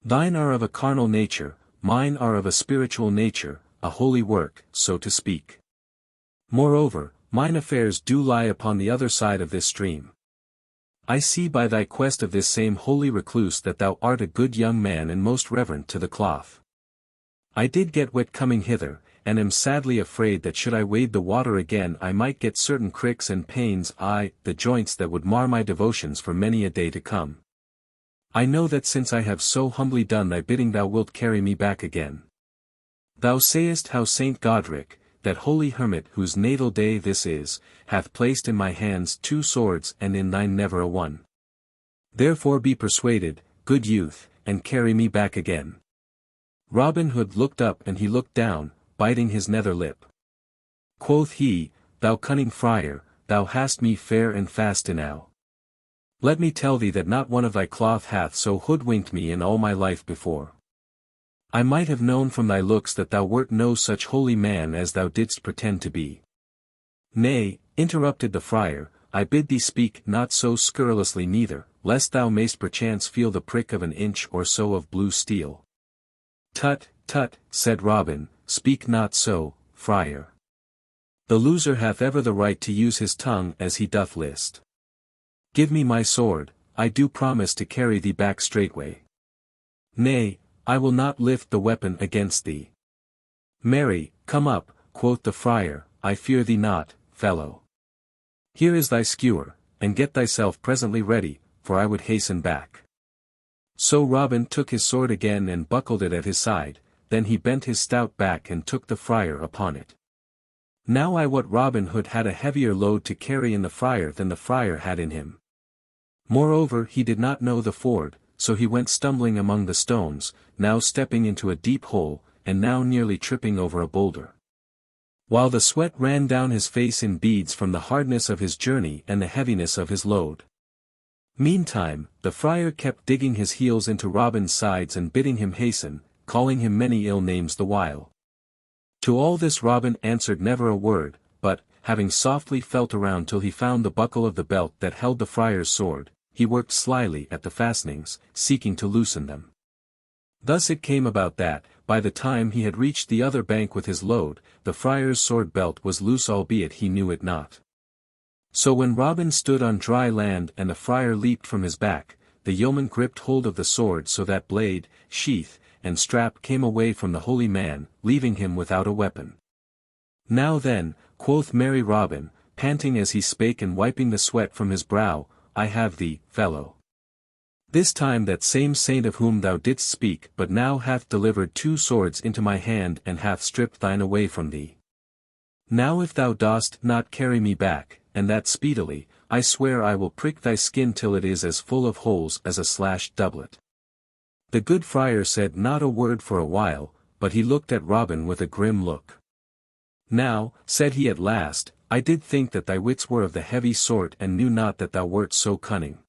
Thine are of a carnal nature, mine are of a spiritual nature, a holy work, so to speak. Moreover, mine affairs do lie upon the other side of this stream. I see by thy quest of this same holy recluse that thou art a good young man and most reverent to the cloth. I did get wet coming hither, and am sadly afraid that should I wade the water again I might get certain cricks and pains the joints that would mar my devotions for many a day to come. I know that since I have so humbly done thy bidding thou wilt carry me back again. Thou sayest how Saint Godric, that holy hermit whose natal day this is, hath placed in my hands 2 swords and in thine never a one. Therefore be persuaded, good youth, and carry me back again. Robin Hood looked up and he looked down, biting his nether lip. Quoth he, thou cunning friar, thou hast me fair and fast enow. Let me tell thee that not one of thy cloth hath so hoodwinked me in all my life before. I might have known from thy looks that thou wert no such holy man as thou didst pretend to be. Nay, interrupted the friar, I bid thee speak not so scurrilously neither, lest thou mayst perchance feel the prick of an inch or so of blue steel. Tut, tut, said Robin, speak not so, friar. The loser hath ever the right to use his tongue as he doth list. Give me my sword, I do promise to carry thee back straightway. Nay, I will not lift the weapon against thee. Marry, come up, quoth the friar, I fear thee not, fellow. Here is thy skewer, and get thyself presently ready, for I would hasten back. So Robin took his sword again and buckled it at his side, then he bent his stout back and took the friar upon it. Now I wot Robin Hood had a heavier load to carry in the friar than the friar had in him. Moreover he did not know the ford, so he went stumbling among the stones, now stepping into a deep hole, and now nearly tripping over a boulder. While the sweat ran down his face in beads from the hardness of his journey and the heaviness of his load. Meantime, the friar kept digging his heels into Robin's sides and bidding him hasten, calling him many ill names the while. To all this Robin answered never a word, but, having softly felt around till he found the buckle of the belt that held the friar's sword, he worked slyly at the fastenings, seeking to loosen them. Thus it came about that, by the time he had reached the other bank with his load, the friar's sword belt was loose albeit he knew it not. So when Robin stood on dry land and the friar leaped from his back, the yeoman gripped hold of the sword so that blade, sheath, and strap came away from the holy man, leaving him without a weapon. Now then, quoth merry Robin, panting as he spake and wiping the sweat from his brow, I have thee, fellow. This time that same saint of whom thou didst speak but now hath delivered 2 swords into my hand and hath stripped thine away from thee. Now if thou dost not carry me back, and that speedily, I swear I will prick thy skin till it is as full of holes as a slashed doublet. The good friar said not a word for a while, but he looked at Robin with a grim look. Now, said he at last, I did think that thy wits were of the heavy sort and knew not that thou wert so cunning.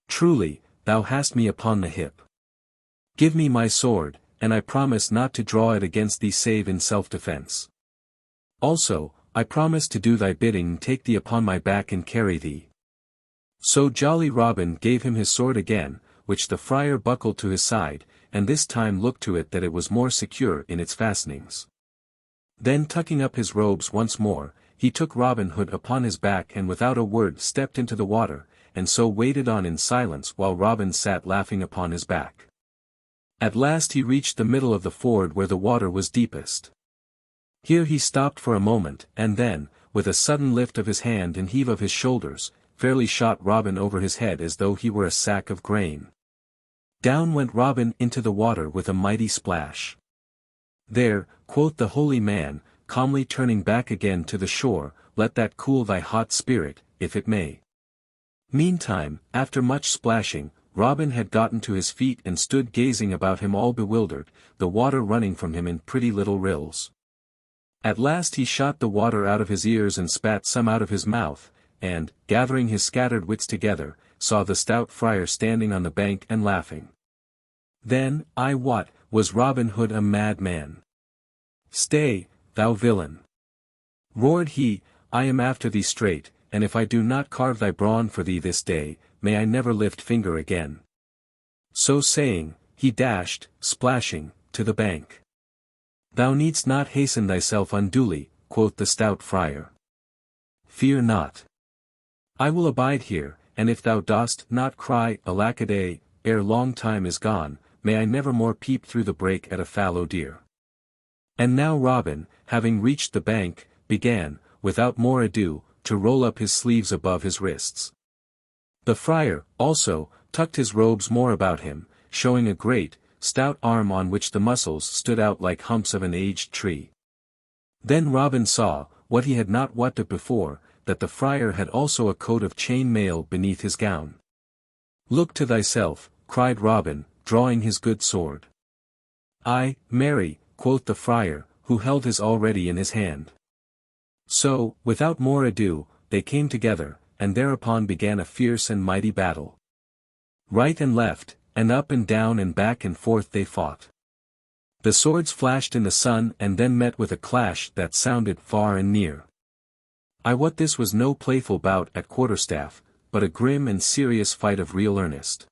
Truly, thou hast me upon the hip. Give me my sword, and I promise not to draw it against thee save in self-defense. Also, I promise to do thy bidding and take thee upon my back and carry thee. So jolly Robin gave him his sword again, which the friar buckled to his side, and this time looked to it that it was more secure in its fastenings. Then tucking up his robes once more, he took Robin Hood upon his back and without a word stepped into the water, and so waded on in silence while Robin sat laughing upon his back. At last he reached the middle of the ford where the water was deepest. Here he stopped for a moment, and then, with a sudden lift of his hand and heave of his shoulders, fairly shot Robin over his head as though he were a sack of grain. Down went Robin into the water with a mighty splash. There, quoth the holy man, calmly turning back again to the shore, let that cool thy hot spirit, if it may. Meantime, after much splashing, Robin had gotten to his feet and stood gazing about him all bewildered, the water running from him in pretty little rills. At last he shot the water out of his ears and spat some out of his mouth, and, gathering his scattered wits together, saw the stout friar standing on the bank and laughing. Then, I wot, was Robin Hood a madman. Stay, thou villain! Roared he, I am after thee straight, and if I do not carve thy brawn for thee this day, may I never lift finger again. So saying, he dashed, splashing, to the bank. Thou needst not hasten thyself unduly, quoth the stout friar. Fear not. I will abide here, and if thou dost not cry, Alack-a-day, ere long time is gone, may I never more peep through the brake at a fallow deer. And now Robin, having reached the bank, began, without more ado, to roll up his sleeves above his wrists. The friar, also, tucked his robes more about him, showing a great, stout arm on which the muscles stood out like humps of an aged tree. Then Robin saw, what he had not wotted before, that the friar had also a coat of chain mail beneath his gown. Look to thyself, cried Robin, drawing his good sword. Ay, marry, quoth the friar, who held his already in his hand. So, without more ado, they came together, and thereupon began a fierce and mighty battle. Right and left, and up and down and back and forth they fought. The swords flashed in the sun and then met with a clash that sounded far and near. I wot this was no playful bout at quarterstaff, but a grim and serious fight of real earnest.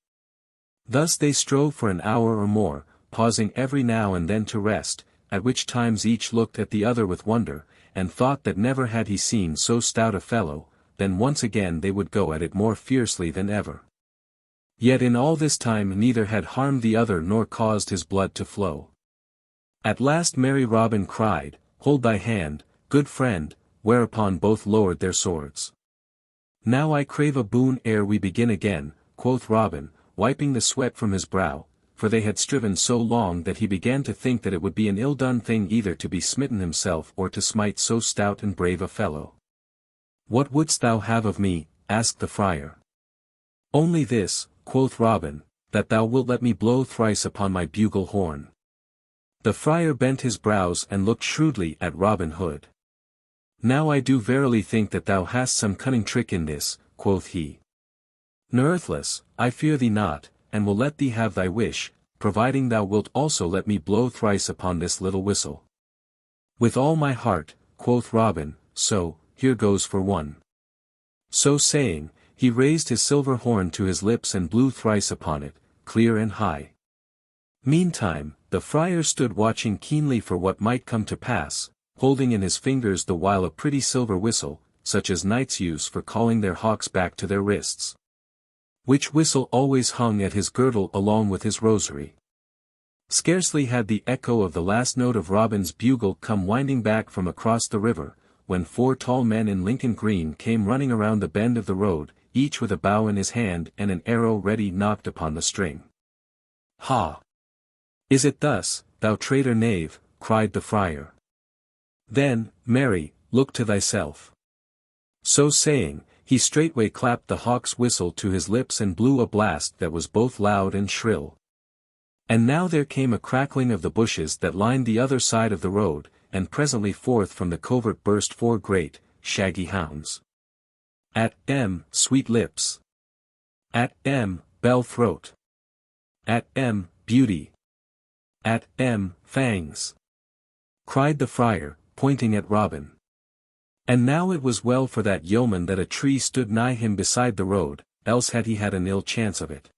Thus they strove for an hour or more, pausing every now and then to rest, at which times each looked at the other with wonder, and thought that never had he seen so stout a fellow, then once again they would go at it more fiercely than ever. Yet in all this time neither had harmed the other nor caused his blood to flow. At last merry Robin cried, Hold thy hand, good friend, whereupon both lowered their swords. Now I crave a boon ere we begin again, quoth Robin, wiping the sweat from his brow, for they had striven so long that he began to think that it would be an ill-done thing either to be smitten himself or to smite so stout and brave a fellow. What wouldst thou have of me? asked the friar. Only this, quoth Robin, that thou wilt let me blow thrice upon my bugle horn. The friar bent his brows and looked shrewdly at Robin Hood. Now I do verily think that thou hast some cunning trick in this, quoth he. Nerthless, I fear thee not, and will let thee have thy wish, providing thou wilt also let me blow thrice upon this little whistle. With all my heart, quoth Robin, so, here goes for one. So saying, he raised his silver horn to his lips and blew thrice upon it, clear and high. Meantime, the friar stood watching keenly for what might come to pass, holding in his fingers the while a pretty silver whistle, such as knights use for calling their hawks back to their wrists. Which whistle always hung at his girdle along with his rosary. Scarcely had the echo of the last note of Robin's bugle come winding back from across the river, when 4 tall men in Lincoln green came running around the bend of the road, each with a bow in his hand and an arrow ready knocked upon the string. Ha! Is it thus, thou traitor knave? Cried the friar. Then, marry, look to thyself. So saying, he straightway clapped the hawk's whistle to his lips and blew a blast that was both loud and shrill. And now there came a crackling of the bushes that lined the other side of the road, and presently forth from the covert burst 4 great, shaggy hounds. At M, sweet lips. At M, bell throat. At M, beauty. At M, fangs. Cried the friar, pointing at Robin. And now it was well for that yeoman that a tree stood nigh him beside the road, else had he had an ill chance of it.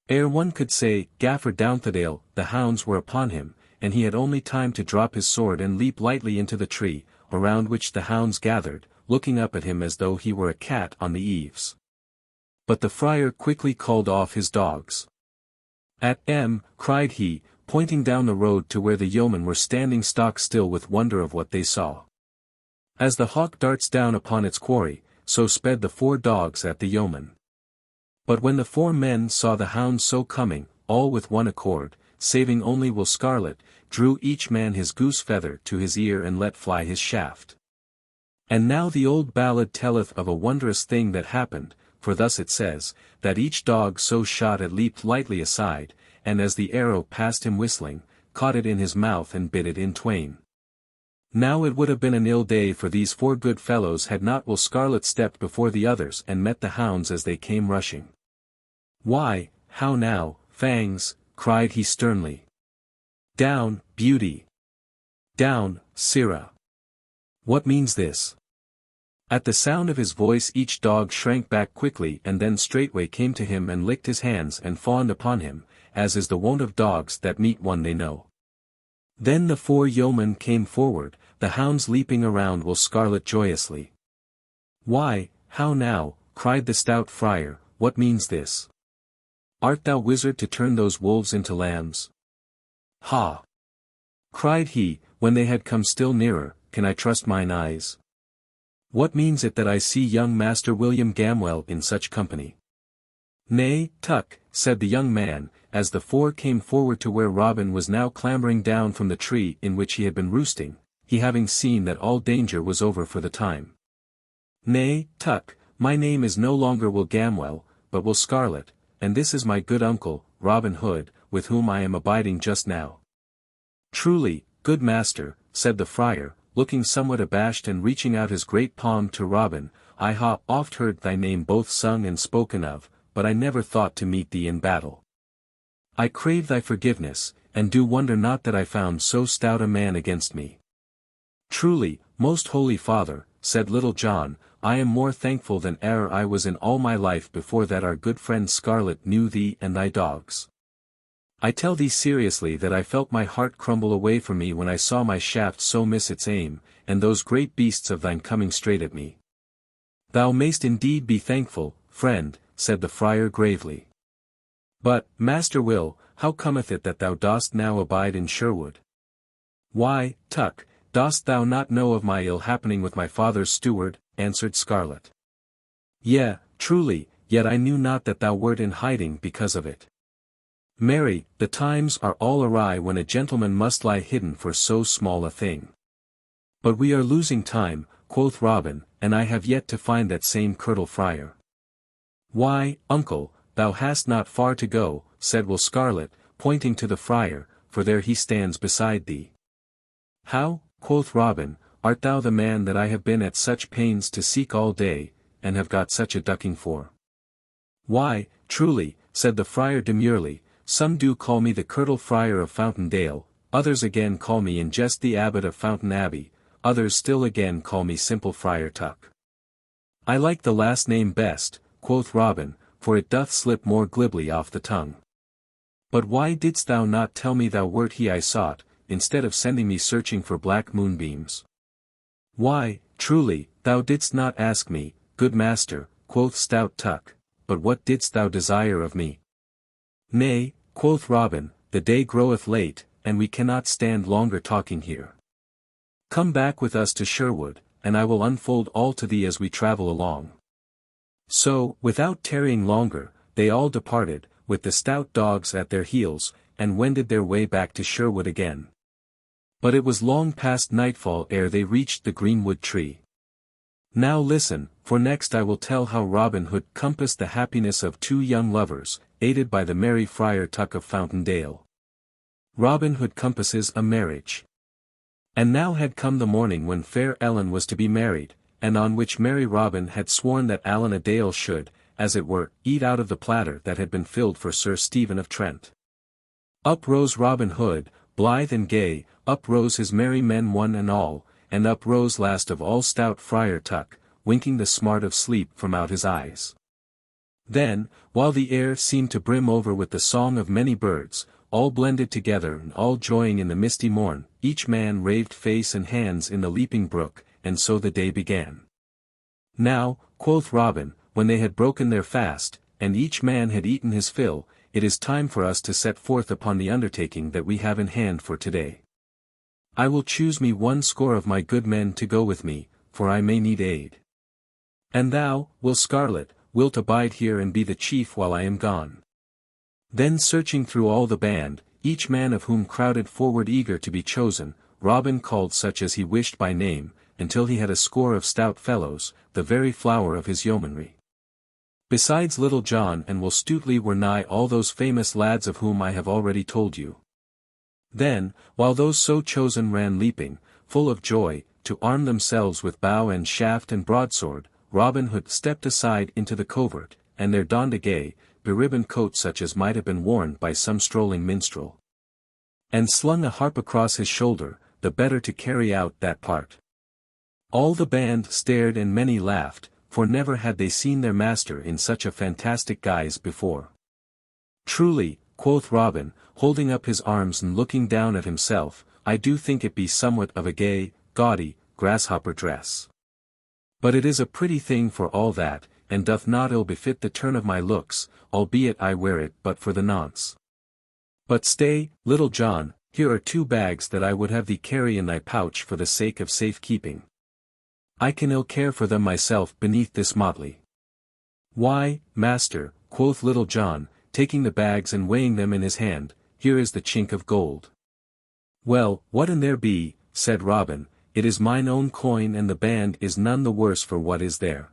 Ere one could say, Gaffer Downthedale, the hounds were upon him, and he had only time to drop his sword and leap lightly into the tree, around which the hounds gathered, looking up at him as though he were a cat on the eaves. But the friar quickly called off his dogs. At M, cried he, pointing down the road to where the yeomen were standing stock still with wonder of what they saw. As the hawk darts down upon its quarry, so sped the 4 dogs at the yeoman. But when the 4 men saw the hounds so coming, all with one accord, saving only Will Scarlet, drew each man his goose feather to his ear and let fly his shaft. And now the old ballad telleth of a wondrous thing that happened, for thus it says, that each dog so shot had leaped lightly aside, and as the arrow passed him whistling, caught it in his mouth and bit it in twain. Now it would have been an ill day for these 4 good fellows had not Will Scarlet stepped before the others and met the hounds as they came rushing. Why, how now, Fangs, cried he sternly. Down, Beauty. Down, Sirrah. What means this? At the sound of his voice each dog shrank back quickly and then straightway came to him and licked his hands and fawned upon him, as is the wont of dogs that meet one they know. Then the 4 yeomen came forward, the hounds leaping around Will Scarlet joyously. Why, how now, cried the stout friar, what means this? Art thou wizard to turn those wolves into lambs? Ha! Cried he, when they had come still nearer, can I trust mine eyes? What means it that I see young Master William Gamwell in such company? Nay, Tuck, said the young man, as the 4 came forward to where Robin was now clambering down from the tree in which he had been roosting, he having seen that all danger was over for the time. Nay, Tuck, my name is no longer Will Gamwell, but Will Scarlet, and this is my good uncle, Robin Hood, with whom I am abiding just now. Truly, good master, said the friar, looking somewhat abashed and reaching out his great palm to Robin, I ha oft heard thy name both sung and spoken of, but I never thought to meet thee in battle. I crave thy forgiveness, and do wonder not that I found so stout a man against me. Truly, most holy father, said Little John, I am more thankful than e'er I was in all my life before that our good friend Scarlet knew thee and thy dogs. I tell thee seriously that I felt my heart crumble away from me when I saw my shaft so miss its aim, and those great beasts of thine coming straight at me. Thou mayst indeed be thankful, friend, said the friar gravely. But, Master Will, how cometh it that thou dost now abide in Sherwood? Why, Tuck, dost thou not know of my ill happening with my father's steward? Answered Scarlet. Yea, truly, yet I knew not that thou wert in hiding because of it. Marry, the times are all awry when a gentleman must lie hidden for so small a thing. But we are losing time, quoth Robin, and I have yet to find that same curtal friar. Why, uncle, thou hast not far to go, said Will Scarlet, pointing to the friar, for there he stands beside thee. How, quoth Robin, art thou the man that I have been at such pains to seek all day, and have got such a ducking for? Why, truly, said the friar demurely, some do call me the Curtal Friar of Fountain Dale, others again call me in jest the Abbot of Fountain Abbey, others still again call me simple Friar Tuck. I like the last name best, quoth Robin, for it doth slip more glibly off the tongue. But why didst thou not tell me thou wert he I sought, instead of sending me searching for black moonbeams? Why, truly, thou didst not ask me, good master, quoth stout Tuck, but what didst thou desire of me? Nay, quoth Robin, the day groweth late, and we cannot stand longer talking here. Come back with us to Sherwood, and I will unfold all to thee as we travel along. So, without tarrying longer, they all departed, with the stout dogs at their heels, and wended their way back to Sherwood again. But it was long past nightfall ere they reached the greenwood tree. Now listen, for next I will tell how Robin Hood compassed the happiness of two young lovers, aided by the merry Friar Tuck of Fountain Dale. Robin Hood compasses a marriage. And now had come the morning when fair Ellen was to be married, and on which merry Robin had sworn that Allen a Dale should, as it were, eat out of the platter that had been filled for Sir Stephen of Trent. Up rose Robin Hood, blithe and gay, up rose his merry men one and all, and up rose last of all stout Friar Tuck, winking the smart of sleep from out his eyes. Then, while the air seemed to brim over with the song of many birds, all blended together and all joying in the misty morn, each man raved face and hands in the leaping brook, and so the day began. Now, quoth Robin, when they had broken their fast, and each man had eaten his fill, it is time for us to set forth upon the undertaking that we have in hand for today. I will choose me 100 of my good men to go with me, for I may need aid. And thou, Will Scarlet, wilt abide here and be the chief while I am gone. Then searching through all the band, each man of whom crowded forward eager to be chosen, Robin called such as he wished by name, until he had 100 of stout fellows, the very flower of his yeomanry. Besides Little John and Will Stutely were nigh all those famous lads of whom I have already told you. Then, while those so chosen ran leaping, full of joy, to arm themselves with bow and shaft and broadsword, Robin Hood stepped aside into the covert, and there donned a gay, beribboned coat such as might have been worn by some strolling minstrel. And slung a harp across his shoulder, the better to carry out that part. All the band stared and many laughed, for never had they seen their master in such a fantastic guise before. Truly, quoth Robin, holding up his arms and looking down at himself, I do think it be somewhat of a gay, gaudy, grasshopper dress. But it is a pretty thing for all that, and doth not ill befit the turn of my looks, albeit I wear it but for the nonce. But stay, Little John, here are 2 bags that I would have thee carry in thy pouch for the sake of safe keeping. I can ill care for them myself beneath this motley. Why, master, quoth Little John, taking the bags and weighing them in his hand, here is the chink of gold. Well, what an there be, said Robin, it is mine own coin and the band is none the worse for what is there.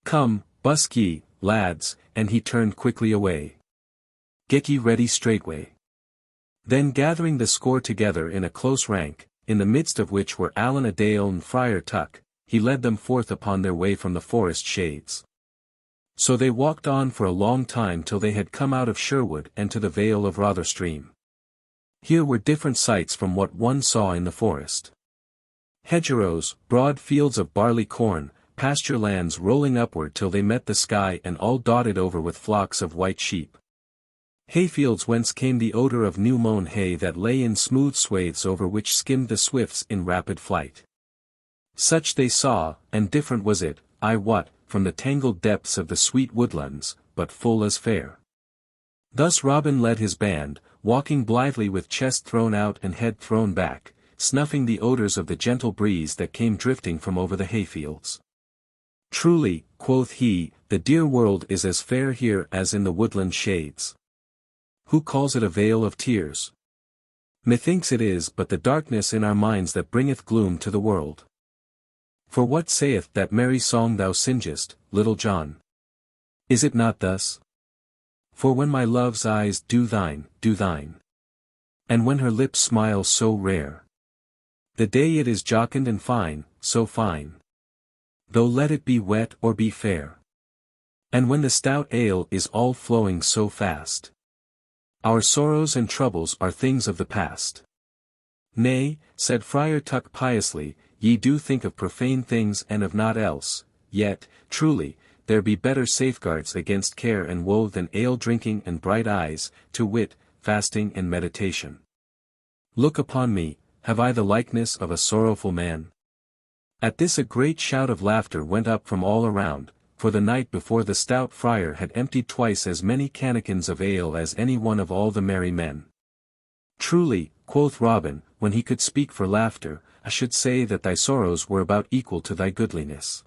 Come, busk ye, lads, and he turned quickly away. Get ye ready straightway. Then gathering the score together in a close rank, in the midst of which were Allen a Dale and Friar Tuck, he led them forth upon their way from the forest shades. So they walked on for a long time till they had come out of Sherwood and to the vale of Rotherstream. Here were different sights from what one saw in the forest. Hedgerows, broad fields of barley corn, pasture lands rolling upward till they met the sky and all dotted over with flocks of white sheep. Hayfields whence came the odor of new-mown hay that lay in smooth swathes over which skimmed the swifts in rapid flight. Such they saw, and different was it, I wot, from the tangled depths of the sweet woodlands, but full as fair. Thus Robin led his band, walking blithely with chest thrown out and head thrown back, snuffing the odors of the gentle breeze that came drifting from over the hayfields. Truly, quoth he, the dear world is as fair here as in the woodland shades. Who calls it a vale of tears? Methinks it is but the darkness in our minds that bringeth gloom to the world. For what saith that merry song thou singest, Little John? Is it not thus? For when my love's eyes do thine, and when her lips smile so rare, the day it is jocund and fine, so fine, though let it be wet or be fair. And when the stout ale is all flowing so fast, Our sorrows and troubles are things of the past. Nay, said Friar Tuck piously, ye do think of profane things and of naught else, yet, truly, there be better safeguards against care and woe than ale drinking and bright eyes, to wit, fasting and meditation. Look upon me, have I the likeness of a sorrowful man? At this a great shout of laughter went up from all around, for the night before the stout friar had emptied twice as many cannikins of ale as any one of all the merry men. Truly, quoth Robin, when he could speak for laughter, I should say that thy sorrows were about equal to thy goodliness.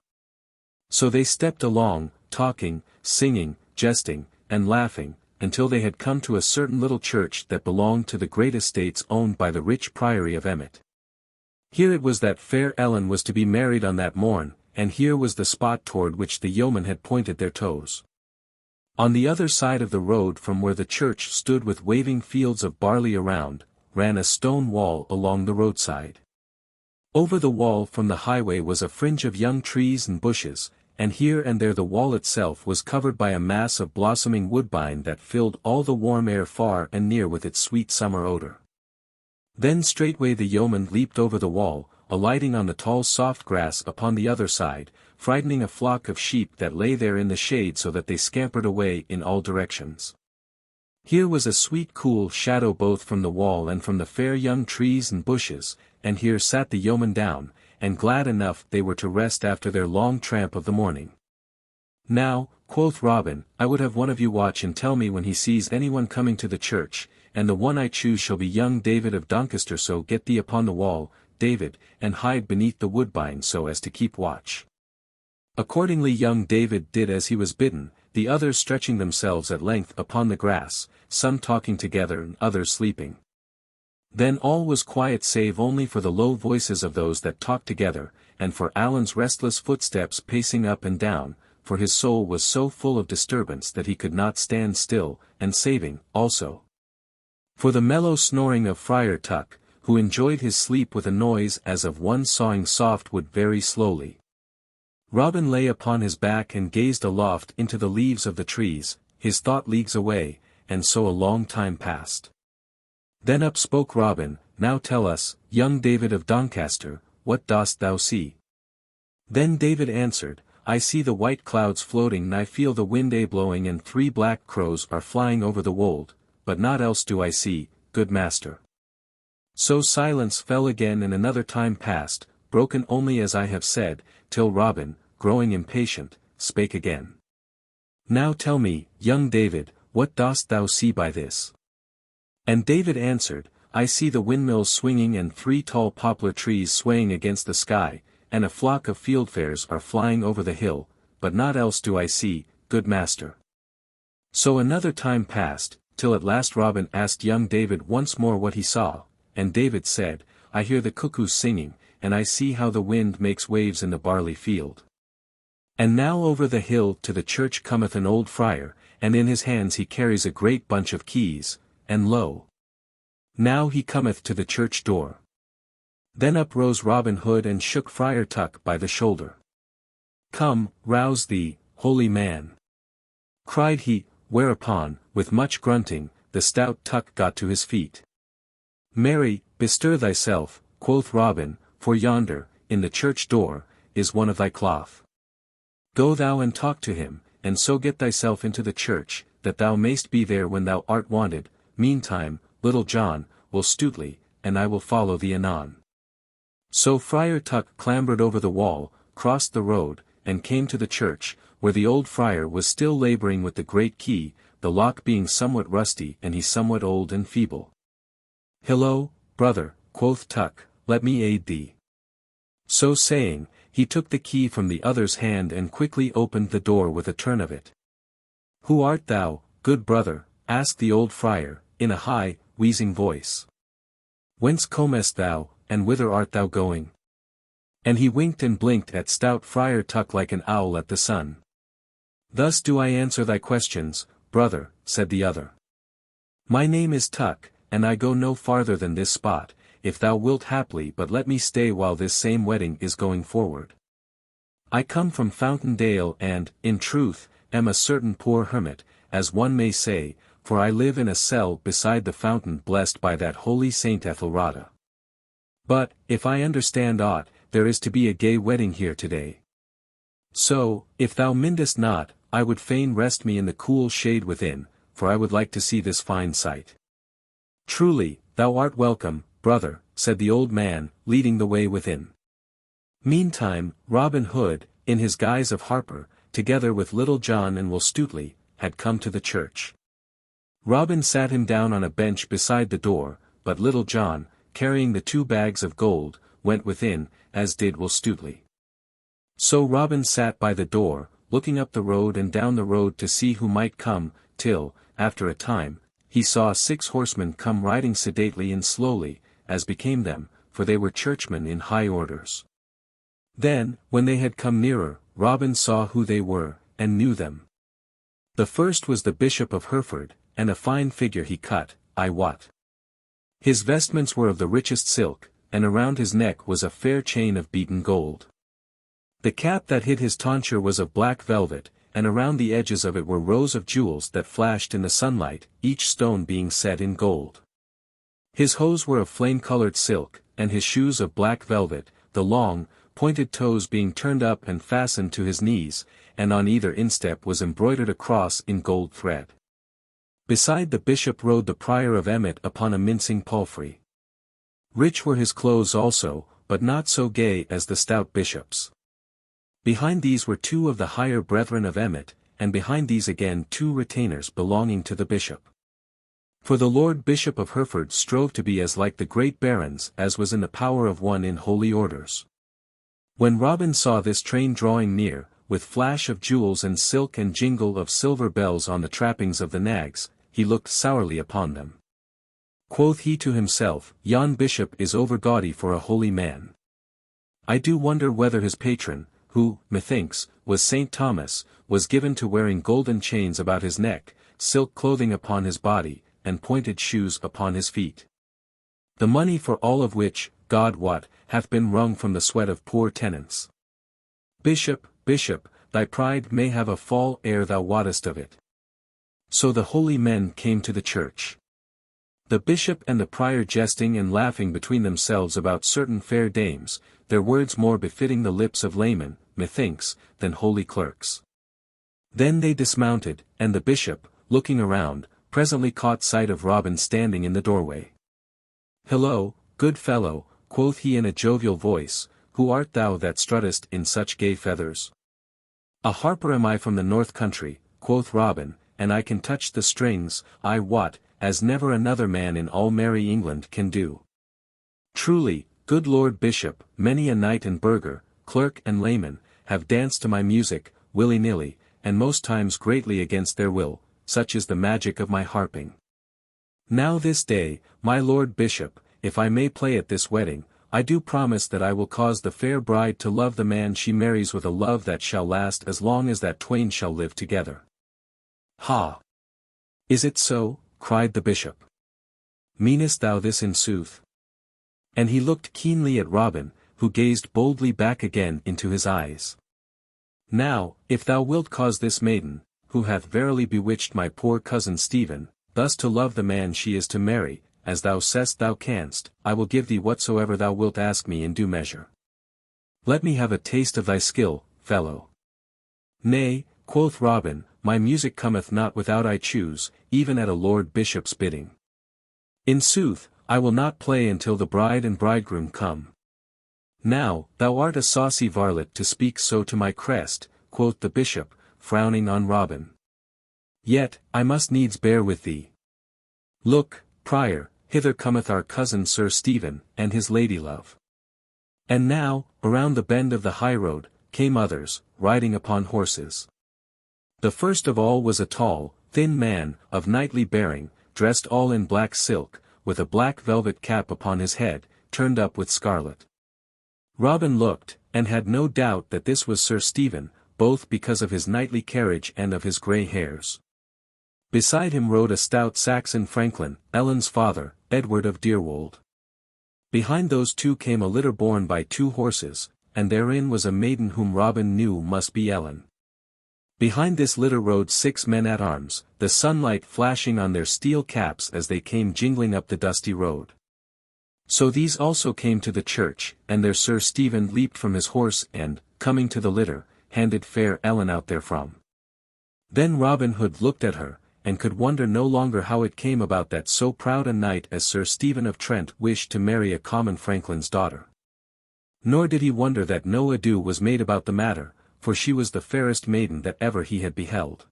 So they stepped along, talking, singing, jesting, and laughing, until they had come to a certain little church that belonged to the great estates owned by the rich priory of Emmet. Here it was that fair Ellen was to be married on that morn, and here was the spot toward which the yeomen had pointed their toes. On the other side of the road from where the church stood with waving fields of barley around, ran a stone wall along the roadside. Over the wall from the highway was a fringe of young trees and bushes, and here and there the wall itself was covered by a mass of blossoming woodbine that filled all the warm air far and near with its sweet summer odor. Then straightway the yeoman leaped over the wall, alighting on the tall soft grass upon the other side, frightening a flock of sheep that lay there in the shade so that they scampered away in all directions. Here was a sweet cool shadow both from the wall and from the fair young trees and bushes, and here sat the yeomen down, and glad enough they were to rest after their long tramp of the morning. Now, quoth Robin, I would have one of you watch and tell me when he sees anyone coming to the church, and the one I choose shall be young David of Doncaster. So get thee upon the wall, David, and hide beneath the woodbine so as to keep watch. Accordingly young David did as he was bidden, the others stretching themselves at length upon the grass, some talking together and others sleeping. Then all was quiet save only for the low voices of those that talked together, and for Alan's restless footsteps pacing up and down, for his soul was so full of disturbance that he could not stand still, and saving, also, for the mellow snoring of Friar Tuck, who enjoyed his sleep with a noise as of one sawing soft wood very slowly. Robin lay upon his back and gazed aloft into the leaves of the trees, his thought leagues away, and so a long time passed. Then up spoke Robin, Now tell us, young David of Doncaster, what dost thou see? Then David answered, I see the white clouds floating and I feel the wind blowing and 3 black crows are flying over the wold, but naught else do I see, good master. So silence fell again and another time passed, broken only as I have said, till Robin, growing impatient, spake again. Now tell me, young David, what dost thou see by this? And David answered, I see the windmills swinging and 3 tall poplar trees swaying against the sky, and a flock of fieldfares are flying over the hill, but naught else do I see, good master. So another time passed, till at last Robin asked young David once more what he saw, and David said, I hear the cuckoos singing, and I see how the wind makes waves in the barley field. And now over the hill to the church cometh an old friar, and in his hands he carries a great bunch of keys, and lo! Now he cometh to the church door. Then up rose Robin Hood and shook Friar Tuck by the shoulder. Come, rouse thee, holy man! Cried he, whereupon, with much grunting, the stout Tuck got to his feet. Marry, bestir thyself, quoth Robin, for yonder, in the church door, is one of thy cloth. Go thou and talk to him, and so get thyself into the church, that thou mayst be there when thou art wanted. Meantime, Little John, will stoutly, and I will follow thee anon. So Friar Tuck clambered over the wall, crossed the road, and came to the church, where the old friar was still laboring with the great key, the lock being somewhat rusty and he somewhat old and feeble. Hillo, brother, quoth Tuck, let me aid thee. So saying, he took the key from the other's hand and quickly opened the door with a turn of it. Who art thou, good brother? Asked the old friar, in a high, wheezing voice. Whence comest thou, and whither art thou going? And he winked and blinked at stout Friar Tuck like an owl at the sun. Thus do I answer thy questions, brother, said the other. My name is Tuck, and I go no farther than this spot, if thou wilt haply but let me stay while this same wedding is going forward. I come from Fountain Dale and, in truth, am a certain poor hermit, as one may say, for I live in a cell beside the fountain blessed by that holy Saint Ethelrada. But, if I understand aught, there is to be a gay wedding here today. So, if thou mindest not, I would fain rest me in the cool shade within, for I would like to see this fine sight. Truly, thou art welcome, brother, said the old man, leading the way within. Meantime, Robin Hood, in his guise of harper, together with Little John and Will Stutely, had come to the church. Robin sat him down on a bench beside the door, but Little John, carrying the 2 bags of gold, went within, as did Will Stutely. So Robin sat by the door, looking up the road and down the road to see who might come, till, after a time, he saw 6 horsemen come riding sedately and slowly, as became them, for they were churchmen in high orders. Then, when they had come nearer, Robin saw who they were, and knew them. The first was the Bishop of Hereford, and a fine figure he cut, I wot. His vestments were of the richest silk, and around his neck was a fair chain of beaten gold. The cap that hid his tonsure was of black velvet, and around the edges of it were rows of jewels that flashed in the sunlight, each stone being set in gold. His hose were of flame-colored silk, and his shoes of black velvet, the long, pointed toes being turned up and fastened to his knees, and on either instep was embroidered a cross in gold thread. Beside the bishop rode the prior of Emmet upon a mincing palfrey. Rich were his clothes also, but not so gay as the stout bishop's. Behind these were 2 of the higher brethren of Emmet, and behind these again 2 retainers belonging to the bishop. For the Lord Bishop of Hereford strove to be as like the great barons as was in the power of one in holy orders. When Robin saw this train drawing near, with flash of jewels and silk and jingle of silver bells on the trappings of the nags, he looked sourly upon them. Quoth he to himself, Yon bishop is over gaudy for a holy man. I do wonder whether his patron, who, methinks, was St. Thomas, was given to wearing golden chains about his neck, silk clothing upon his body, and pointed shoes upon his feet. The money for all of which, God wot, hath been wrung from the sweat of poor tenants. Bishop, bishop, thy pride may have a fall ere thou wottest of it. So the holy men came to the church. The bishop and the prior jesting and laughing between themselves about certain fair dames, their words more befitting the lips of laymen, methinks, than holy clerks. Then they dismounted, and the bishop, looking around, presently caught sight of Robin standing in the doorway. Hello, good fellow, quoth he in a jovial voice, who art thou that struttest in such gay feathers? A harper am I from the north country, quoth Robin, and I can touch the strings, I wot, as never another man in all merry England can do. Truly, good Lord Bishop, many a knight and burgher, clerk and layman, have danced to my music, willy-nilly, and most times greatly against their will, such is the magic of my harping. Now this day, my Lord Bishop, if I may play at this wedding, I do promise that I will cause the fair bride to love the man she marries with a love that shall last as long as that twain shall live together. Ha! Is it so? Cried the bishop. Meanest thou this in sooth? And he looked keenly at Robin, who gazed boldly back again into his eyes. Now, if thou wilt cause this maiden, who hath verily bewitched my poor cousin Stephen, thus to love the man she is to marry, as thou sayest thou canst, I will give thee whatsoever thou wilt ask me in due measure. Let me have a taste of thy skill, fellow. Nay, quoth Robin, my music cometh not without I choose, even at a lord bishop's bidding. In sooth, I will not play until the bride and bridegroom come. Now, thou art a saucy varlet to speak so to my crest, quoth the bishop, frowning on Robin. Yet, I must needs bear with thee. Look, prior, hither cometh our cousin Sir Stephen, and his lady-love. And now, around the bend of the highroad, came others, riding upon horses. The first of all was a tall, thin man, of knightly bearing, dressed all in black silk, with a black velvet cap upon his head, turned up with scarlet. Robin looked, and had no doubt that this was Sir Stephen, both because of his knightly carriage and of his grey hairs. Beside him rode a stout Saxon franklin, Ellen's father, Edward of Deerwold. Behind those two came a litter borne by 2 horses, and therein was a maiden whom Robin knew must be Ellen. Behind this litter rode 6 men-at-arms, the sunlight flashing on their steel caps as they came jingling up the dusty road. So these also came to the church, and their Sir Stephen leaped from his horse and, coming to the litter, handed fair Ellen out therefrom. Then Robin Hood looked at her, and could wonder no longer how it came about that so proud a knight as Sir Stephen of Trent wished to marry a common franklin's daughter. Nor did he wonder that no ado was made about the matter, for she was the fairest maiden that ever he had beheld.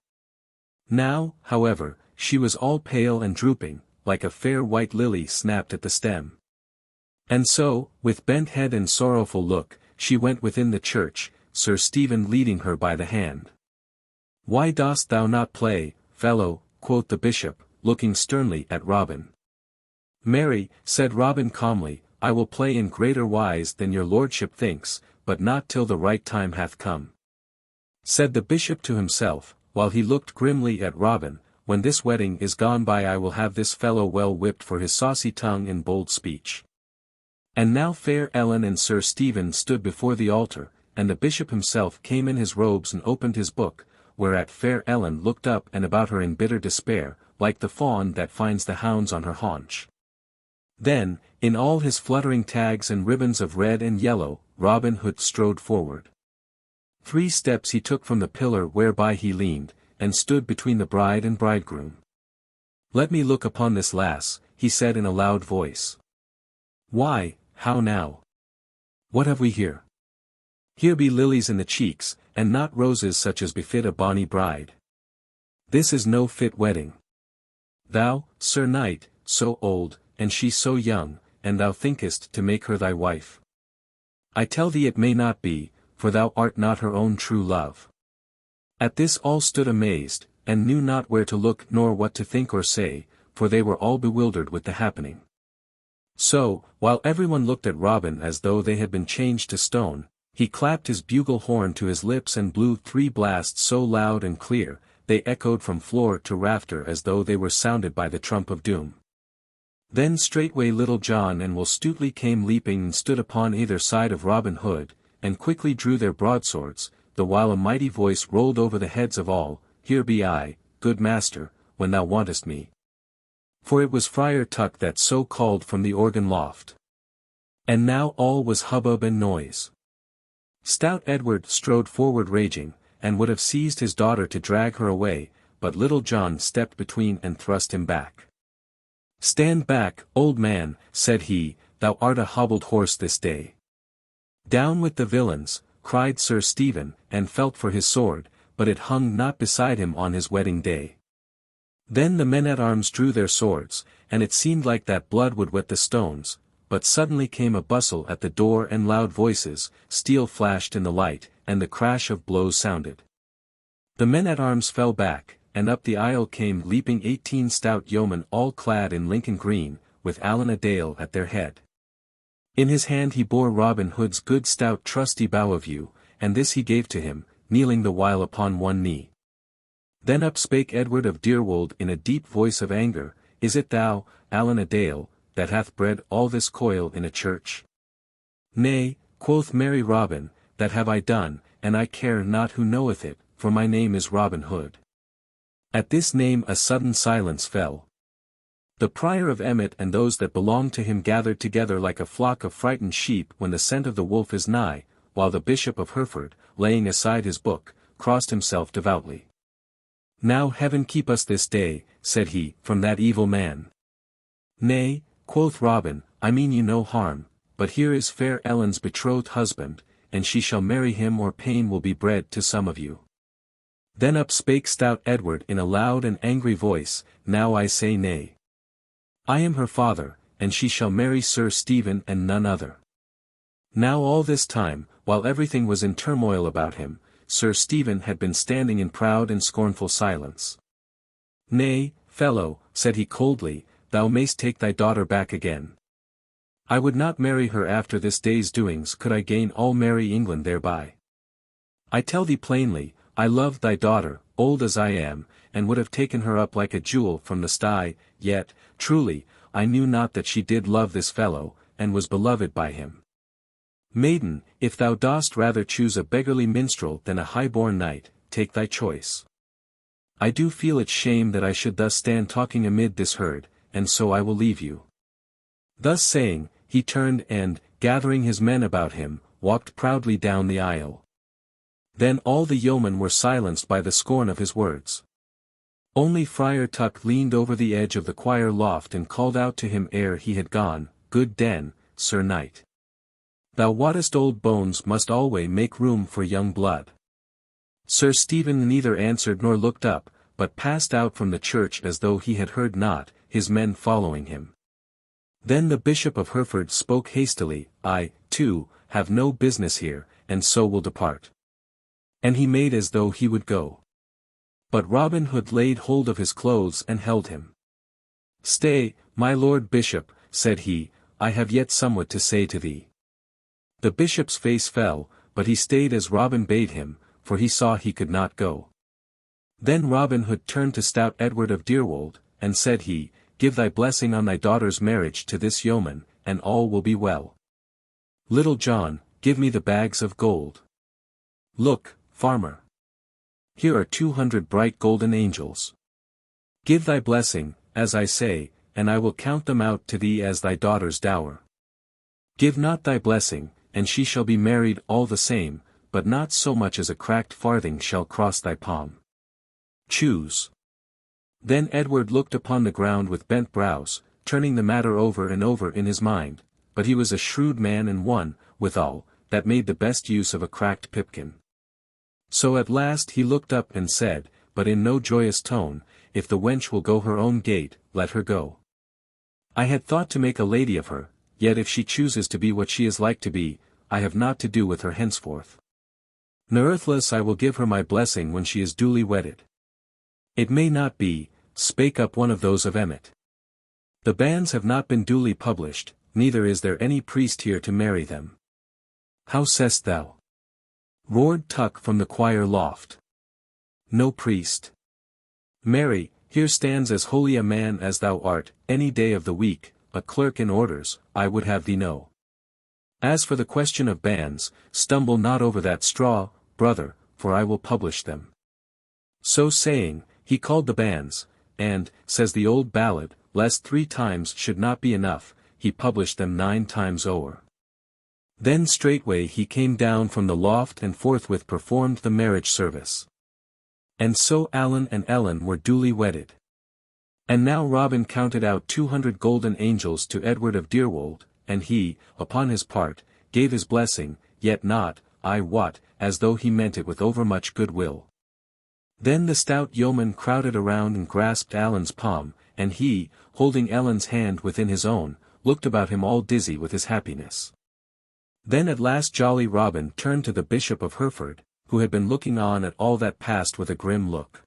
Now, however, she was all pale and drooping, like a fair white lily snapped at the stem. And so, with bent head and sorrowful look, she went within the church, Sir Stephen leading her by the hand. "Why dost thou not play, fellow?" quoth the bishop, looking sternly at Robin. "Marry," said Robin calmly, "I will play in greater wise than your lordship thinks, but not till the right time hath come." Said the bishop to himself, while he looked grimly at Robin, "When this wedding is gone by I will have this fellow well whipped for his saucy tongue and bold speech." And now fair Ellen and Sir Stephen stood before the altar, and the bishop himself came in his robes and opened his book, whereat fair Ellen looked up and about her in bitter despair, like the fawn that finds the hounds on her haunch. Then, in all his fluttering tags and ribbons of red and yellow, Robin Hood strode forward. 3 steps he took from the pillar whereby he leaned, and stood between the bride and bridegroom. "Let me look upon this lass," he said in a loud voice. "Why, how now? What have we here? Here be lilies in the cheeks, and not roses such as befit a bonny bride. This is no fit wedding. Thou, Sir Knight, so old, and she so young, and thou thinkest to make her thy wife. I tell thee it may not be, for thou art not her own true love." At this all stood amazed, and knew not where to look nor what to think or say, for they were all bewildered with the happening. So, while everyone looked at Robin as though they had been changed to stone, he clapped his bugle horn to his lips and blew 3 blasts so loud and clear, they echoed from floor to rafter as though they were sounded by the trump of doom. Then straightway Little John and Will Stutely came leaping and stood upon either side of Robin Hood, and quickly drew their broadswords, the while a mighty voice rolled over the heads of all, "Here be I, good master, when thou wantest me." For it was Friar Tuck that so called from the organ loft. And now all was hubbub and noise. Stout Edward strode forward raging, and would have seized his daughter to drag her away, but Little John stepped between and thrust him back. "Stand back, old man," said he, "thou art a hobbled horse this day." "Down with the villains," cried Sir Stephen, and felt for his sword, but it hung not beside him on his wedding day. Then the men-at-arms drew their swords, and it seemed like that blood would wet the stones, but suddenly came a bustle at the door and loud voices, steel flashed in the light, and the crash of blows sounded. The men-at-arms fell back, and up the aisle came leaping 18 stout yeomen all clad in Lincoln green, with Allan a Dale at their head. In his hand he bore Robin Hood's good stout trusty bow of yew, and this he gave to him, kneeling the while upon one knee. Then up spake Edward of Deerwold in a deep voice of anger, "Is it thou, Allan a Dale, that hath bred all this coil in a church?" "Nay," quoth merry Robin, "that have I done, and I care not who knoweth it, for my name is Robin Hood." At this name a sudden silence fell. The Prior of Emmet and those that belonged to him gathered together like a flock of frightened sheep when the scent of the wolf is nigh, while the Bishop of Hereford, laying aside his book, crossed himself devoutly. "Now heaven keep us this day," said he, "from that evil man." "Nay," quoth Robin, "I mean you no harm, but here is fair Ellen's betrothed husband, and she shall marry him or pain will be bred to some of you." Then up spake stout Edward in a loud and angry voice, "Now I say nay. I am her father, and she shall marry Sir Stephen and none other." Now all this time, while everything was in turmoil about him, Sir Stephen had been standing in proud and scornful silence. "Nay, fellow," said he coldly, "thou mayst take thy daughter back again. I would not marry her after this day's doings could I gain all merry England thereby. I tell thee plainly, I loved thy daughter, old as I am, and would have taken her up like a jewel from the sty, yet, truly, I knew not that she did love this fellow, and was beloved by him. Maiden, if thou dost rather choose a beggarly minstrel than a high-born knight, take thy choice. I do feel it shame that I should thus stand talking amid this herd, and so I will leave you. Thus saying, he turned and, gathering his men about him, walked proudly down the aisle. Then all the yeomen were silenced by the scorn of his words. Only Friar Tuck leaned over the edge of the choir loft and called out to him ere he had gone, "Good den, Sir Knight. Thou wottest old bones must alway make room for young blood." Sir Stephen neither answered nor looked up, but passed out from the church as though he had heard not, his men following him. Then the Bishop of Hereford spoke hastily, "I, too, have no business here, and so will depart." And he made as though he would go. But Robin Hood laid hold of his clothes and held him. "Stay, my lord bishop," said he, "I have yet somewhat to say to thee." The bishop's face fell, but he stayed as Robin bade him, for he saw he could not go. Then Robin Hood turned to stout Edward of Deerwold, and said he, "Give thy blessing on thy daughter's marriage to this yeoman, and all will be well. Little John, give me the bags of gold. Look, farmer. Here are 200 bright golden angels. Give thy blessing, as I say, and I will count them out to thee as thy daughter's dower. Give not thy blessing, and she shall be married all the same, but not so much as a cracked farthing shall cross thy palm. Choose." Then Edward looked upon the ground with bent brows, turning the matter over and over in his mind, but he was a shrewd man and one, withal, that made the best use of a cracked pipkin. So at last he looked up and said, but in no joyous tone, "If the wench will go her own gait, let her go. I had thought to make a lady of her, yet if she chooses to be what she is like to be, I have naught to do with her henceforth. Ne'ertheless I will give her my blessing when she is duly wedded." "It may not be," spake up one of those of Emmet. "The banns have not been duly published, neither is there any priest here to marry them." "How sayst thou?" roared Tuck from the choir loft. "No priest. Marry, here stands as holy a man as thou art, any day of the week, a clerk in orders, I would have thee know. As for the question of banns, stumble not over that straw, brother, for I will publish them." So saying, he called the banns, and, says the old ballad, lest 3 times should not be enough, he published them 9 times o'er. Then straightway he came down from the loft and forthwith performed the marriage service. And so Allan and Ellen were duly wedded. And now Robin counted out 200 golden angels to Edward of Deerwold, and he, upon his part, gave his blessing, yet not, I wot, as though he meant it with overmuch goodwill. Then the stout yeoman crowded around and grasped Allan's palm, and he, holding Ellen's hand within his own, looked about him all dizzy with his happiness. Then at last jolly Robin turned to the Bishop of Hereford, who had been looking on at all that passed with a grim look.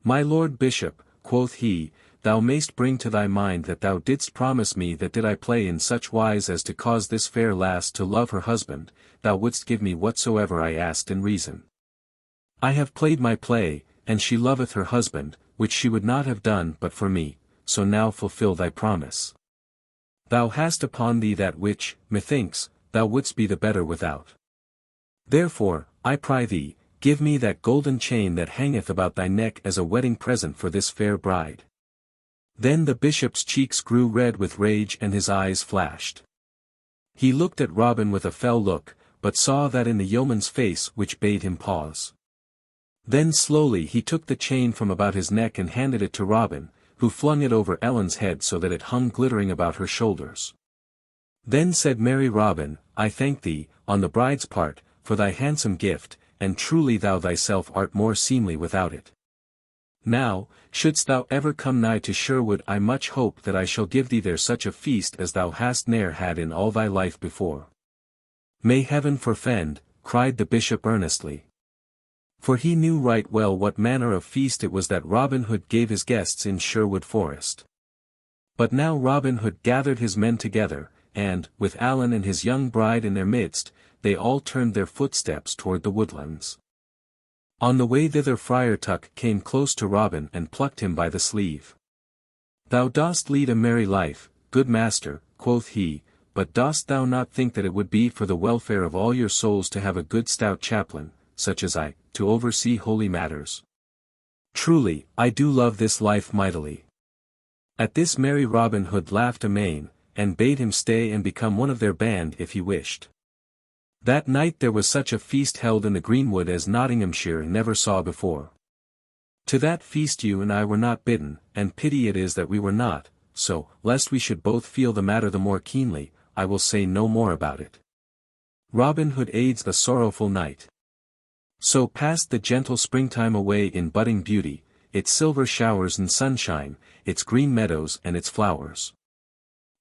"My lord bishop," quoth he, "thou mayst bring to thy mind that thou didst promise me that did I play in such wise as to cause this fair lass to love her husband, thou wouldst give me whatsoever I asked in reason. I have played my play, and she loveth her husband, which she would not have done but for me, so now fulfill thy promise. Thou hast upon thee that which, methinks, thou wouldst be the better without. Therefore, I pry thee, give me that golden chain that hangeth about thy neck as a wedding present for this fair bride." Then the bishop's cheeks grew red with rage and his eyes flashed. He looked at Robin with a fell look, but saw that in the yeoman's face which bade him pause. Then slowly he took the chain from about his neck and handed it to Robin, who flung it over Ellen's head so that it hung glittering about her shoulders. Then said merry Robin, "I thank thee, on the bride's part, for thy handsome gift, and truly thou thyself art more seemly without it. Now, shouldst thou ever come nigh to Sherwood I much hope that I shall give thee there such a feast as thou hast ne'er had in all thy life before." "May heaven forfend," cried the bishop earnestly. For he knew right well what manner of feast it was that Robin Hood gave his guests in Sherwood Forest. But now Robin Hood gathered his men together, and, with Allan and his young bride in their midst, they all turned their footsteps toward the woodlands. On the way thither Friar Tuck came close to Robin and plucked him by the sleeve. "Thou dost lead a merry life, good master," quoth he, "but dost thou not think that it would be for the welfare of all your souls to have a good stout chaplain, such as I, to oversee holy matters. Truly, I do love this life mightily. At this merry Robin Hood laughed amain, and bade him stay and become one of their band if he wished. That night there was such a feast held in the greenwood as Nottinghamshire never saw before. To that feast you and I were not bidden, and pity it is that we were not, so, lest we should both feel the matter the more keenly, I will say no more about it. Robin Hood aids the sorrowful knight. So passed the gentle springtime away in budding beauty, its silver showers and sunshine, its green meadows and its flowers.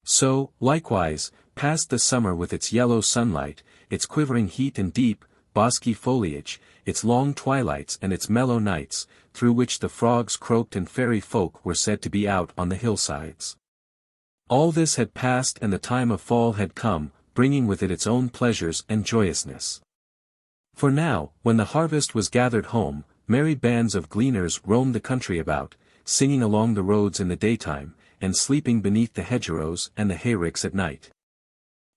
So, likewise, passed the summer with its yellow sunlight, its quivering heat and deep, bosky foliage, its long twilights and its mellow nights, through which the frogs croaked and fairy folk were said to be out on the hillsides. All this had passed and the time of fall had come, bringing with it its own pleasures and joyousness. For now, when the harvest was gathered home, merry bands of gleaners roamed the country about, singing along the roads in the daytime, and sleeping beneath the hedgerows and the hayricks at night.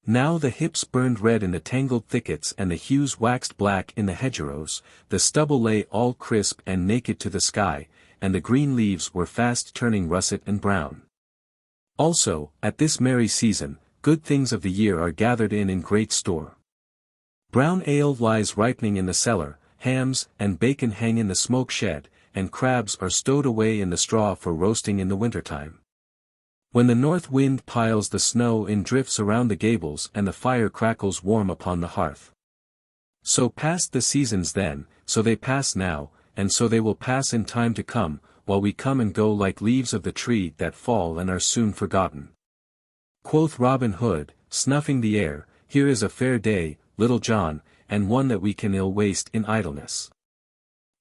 Now the hips burned red in the tangled thickets and the hues waxed black in the hedgerows, the stubble lay all crisp and naked to the sky, and the green leaves were fast turning russet and brown. Also, at this merry season, good things of the year are gathered in great store. Brown ale lies ripening in the cellar, hams and bacon hang in the smoke shed, and crabs are stowed away in the straw for roasting in the wintertime. When the north wind piles the snow in drifts around the gables and the fire crackles warm upon the hearth. So passed the seasons then, so they pass now, and so they will pass in time to come, while we come and go like leaves of the tree that fall and are soon forgotten. Quoth Robin Hood, snuffing the air, here is a fair day, Little John, and one that we can ill waste in idleness.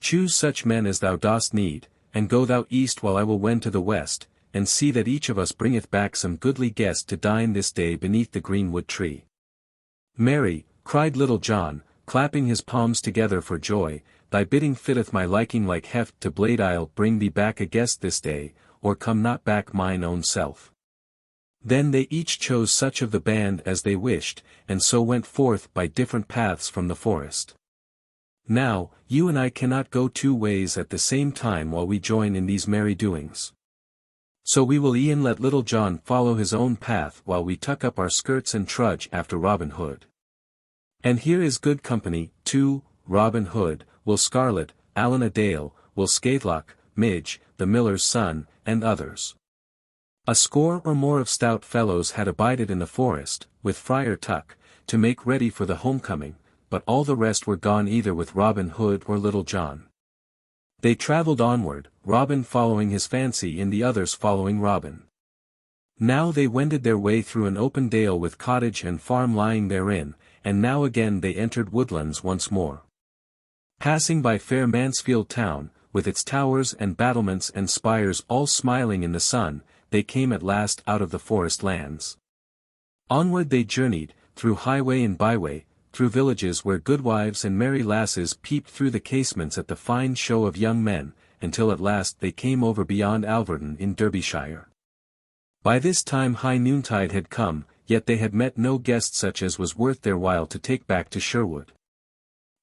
Choose such men as thou dost need, and go thou east while I will wend to the west, and see that each of us bringeth back some goodly guest to dine this day beneath the greenwood tree. Marry, cried Little John, clapping his palms together for joy, thy bidding fitteth my liking like heft to blade. I'll bring thee back a guest this day, or come not back mine own self. Then they each chose such of the band as they wished, and so went forth by different paths from the forest. Now, you and I cannot go two ways at the same time while we join in these merry doings. So we will e'en let Little John follow his own path while we tuck up our skirts and trudge after Robin Hood. And here is good company, too, Robin Hood, Will Scarlet, Allan a Dale, Will Scathelock, Midge, the miller's son, and others. A score or more of stout fellows had abided in the forest, with Friar Tuck, to make ready for the homecoming, but all the rest were gone either with Robin Hood or Little John. They travelled onward, Robin following his fancy and the others following Robin. Now they wended their way through an open dale with cottage and farm lying therein, and now again they entered woodlands once more. Passing by fair Mansfield town, with its towers and battlements and spires all smiling in the sun, they came at last out of the forest lands. Onward they journeyed, through highway and byway, through villages where goodwives and merry lasses peeped through the casements at the fine show of young men, until at last they came over beyond Alverton in Derbyshire. By this time high noontide had come, yet they had met no guest such as was worth their while to take back to Sherwood.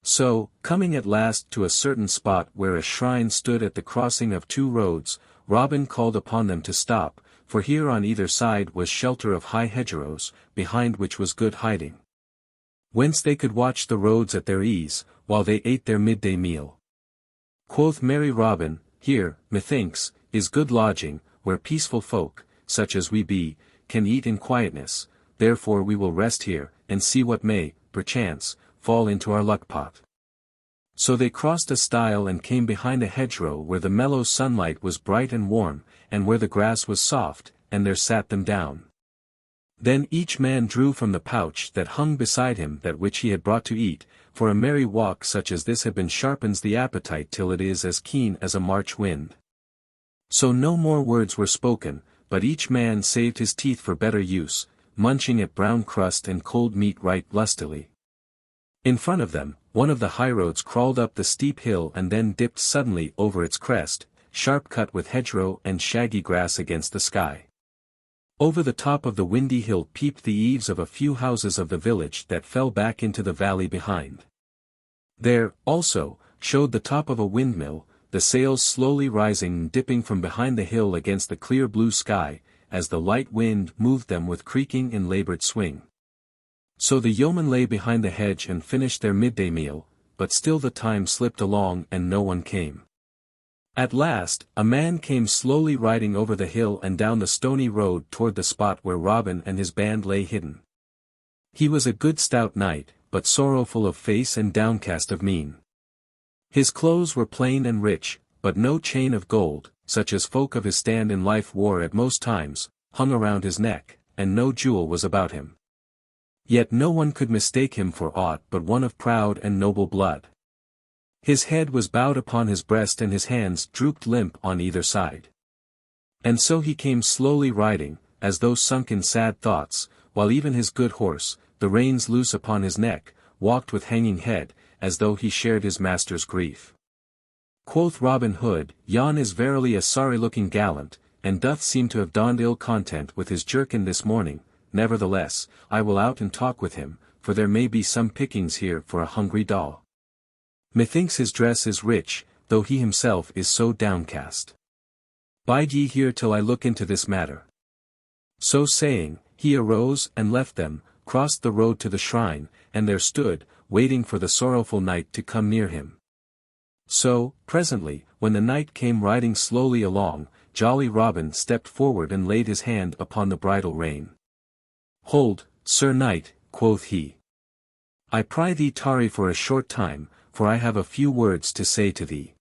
So, coming at last to a certain spot where a shrine stood at the crossing of two roads, Robin called upon them to stop, for here on either side was shelter of high hedgerows, behind which was good hiding, whence they could watch the roads at their ease, while they ate their midday meal. Quoth merry Robin, here, methinks, is good lodging, where peaceful folk, such as we be, can eat in quietness, therefore we will rest here, and see what may, perchance, fall into our luck-pot. So they crossed a stile and came behind a hedgerow where the mellow sunlight was bright and warm, and where the grass was soft, and there sat them down. Then each man drew from the pouch that hung beside him that which he had brought to eat, for a merry walk such as this sharpens the appetite till it is as keen as a March wind. So no more words were spoken, but each man saved his teeth for better use, munching at brown crust and cold meat right lustily. In front of them, one of the highroads crawled up the steep hill and then dipped suddenly over its crest, sharp cut with hedgerow and shaggy grass against the sky. Over the top of the windy hill peeped the eaves of a few houses of the village that fell back into the valley behind. There, also, showed the top of a windmill, the sails slowly rising and dipping from behind the hill against the clear blue sky, as the light wind moved them with creaking and labored swing. So the yeomen lay behind the hedge and finished their midday meal, but still the time slipped along and no one came. At last, a man came slowly riding over the hill and down the stony road toward the spot where Robin and his band lay hidden. He was a good stout knight, but sorrowful of face and downcast of mien. His clothes were plain and rich, but no chain of gold, such as folk of his stand in life wore at most times, hung around his neck, and no jewel was about him. Yet no one could mistake him for aught but one of proud and noble blood. His head was bowed upon his breast and his hands drooped limp on either side. And so he came slowly riding, as though sunk in sad thoughts, while even his good horse, the reins loose upon his neck, walked with hanging head, as though he shared his master's grief. Quoth Robin Hood, "Yon is verily a sorry-looking gallant, and doth seem to have donned ill content with his jerkin this morning, nevertheless, I will out and talk with him, for there may be some pickings here for a hungry daw. Methinks his dress is rich, though he himself is so downcast. Bide ye here till I look into this matter." So saying, he arose and left them, crossed the road to the shrine, and there stood, waiting for the sorrowful knight to come near him. So, presently, when the knight came riding slowly along, jolly Robin stepped forward and laid his hand upon the bridle rein. "Hold, Sir Knight," quoth he. "I pry thee tarry for a short time, for I have a few words to say to thee."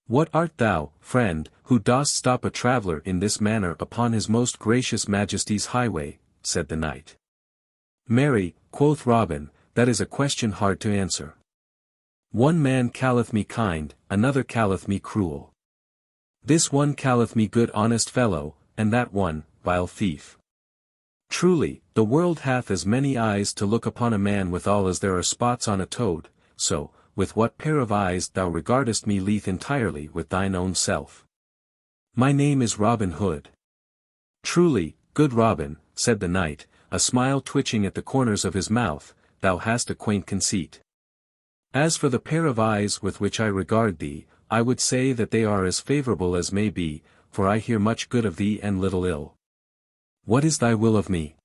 "What art thou, friend, who dost stop a traveller in this manner upon his most gracious majesty's highway?" said the knight. "Marry," quoth Robin, "that is a question hard to answer. One man calleth me kind, another calleth me cruel. This one calleth me good honest fellow, and that one, vile thief. Truly, the world hath as many eyes to look upon a man withal as there are spots on a toad, so, with what pair of eyes thou regardest me leath entirely with thine own self. My name is Robin Hood." "Truly, good Robin," said the knight, a smile twitching at the corners of his mouth, "thou hast a quaint conceit. As for the pair of eyes with which I regard thee, I would say that they are as favorable as may be, for I hear much good of thee and little ill. What is thy will of me?"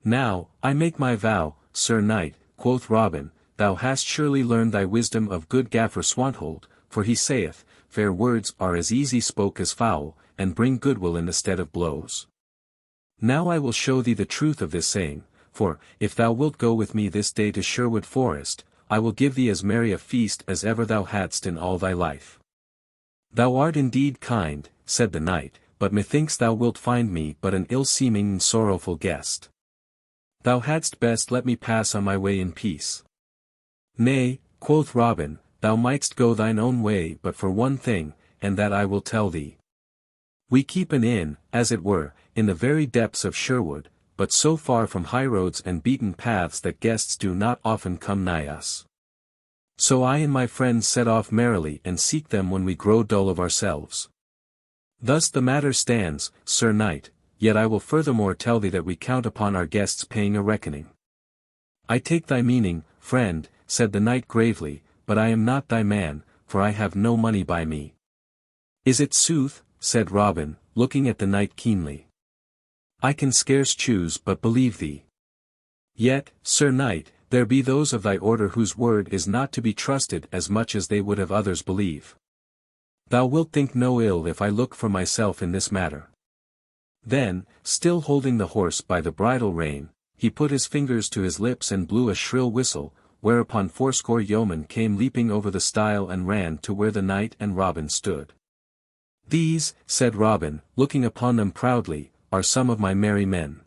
"Now, I make my vow, Sir Knight," quoth Robin, "thou hast surely learned thy wisdom of good Gaffer Swanthold, for he saith, fair words are as easy spoke as foul, and bring goodwill in the stead of blows. Now I will show thee the truth of this saying, for, if thou wilt go with me this day to Sherwood Forest, I will give thee as merry a feast as ever thou hadst in all thy life." "Thou art indeed kind," said the knight, "but methinks thou wilt find me but an ill-seeming and sorrowful guest. Thou hadst best let me pass on my way in peace." "Nay," quoth Robin, "thou mightst go thine own way but for one thing, and that I will tell thee. We keep an inn, as it were, in the very depths of Sherwood, but so far from highroads and beaten paths that guests do not often come nigh us. So I and my friends set off merrily and seek them when we grow dull of ourselves. Thus the matter stands, Sir Knight, yet I will furthermore tell thee that we count upon our guests paying a reckoning." "I take thy meaning, friend," said the knight gravely, "but I am not thy man, for I have no money by me." "Is it sooth?" said Robin, looking at the knight keenly. "I can scarce choose but believe thee. Yet, Sir Knight, there be those of thy order whose word is not to be trusted as much as they would have others believe. Thou wilt think no ill if I look for myself in this matter." Then, still holding the horse by the bridle rein, he put his fingers to his lips and blew a shrill whistle, whereupon fourscore yeomen came leaping over the stile and ran to where the knight and Robin stood. "These," said Robin, looking upon them proudly, "are some of my merry men.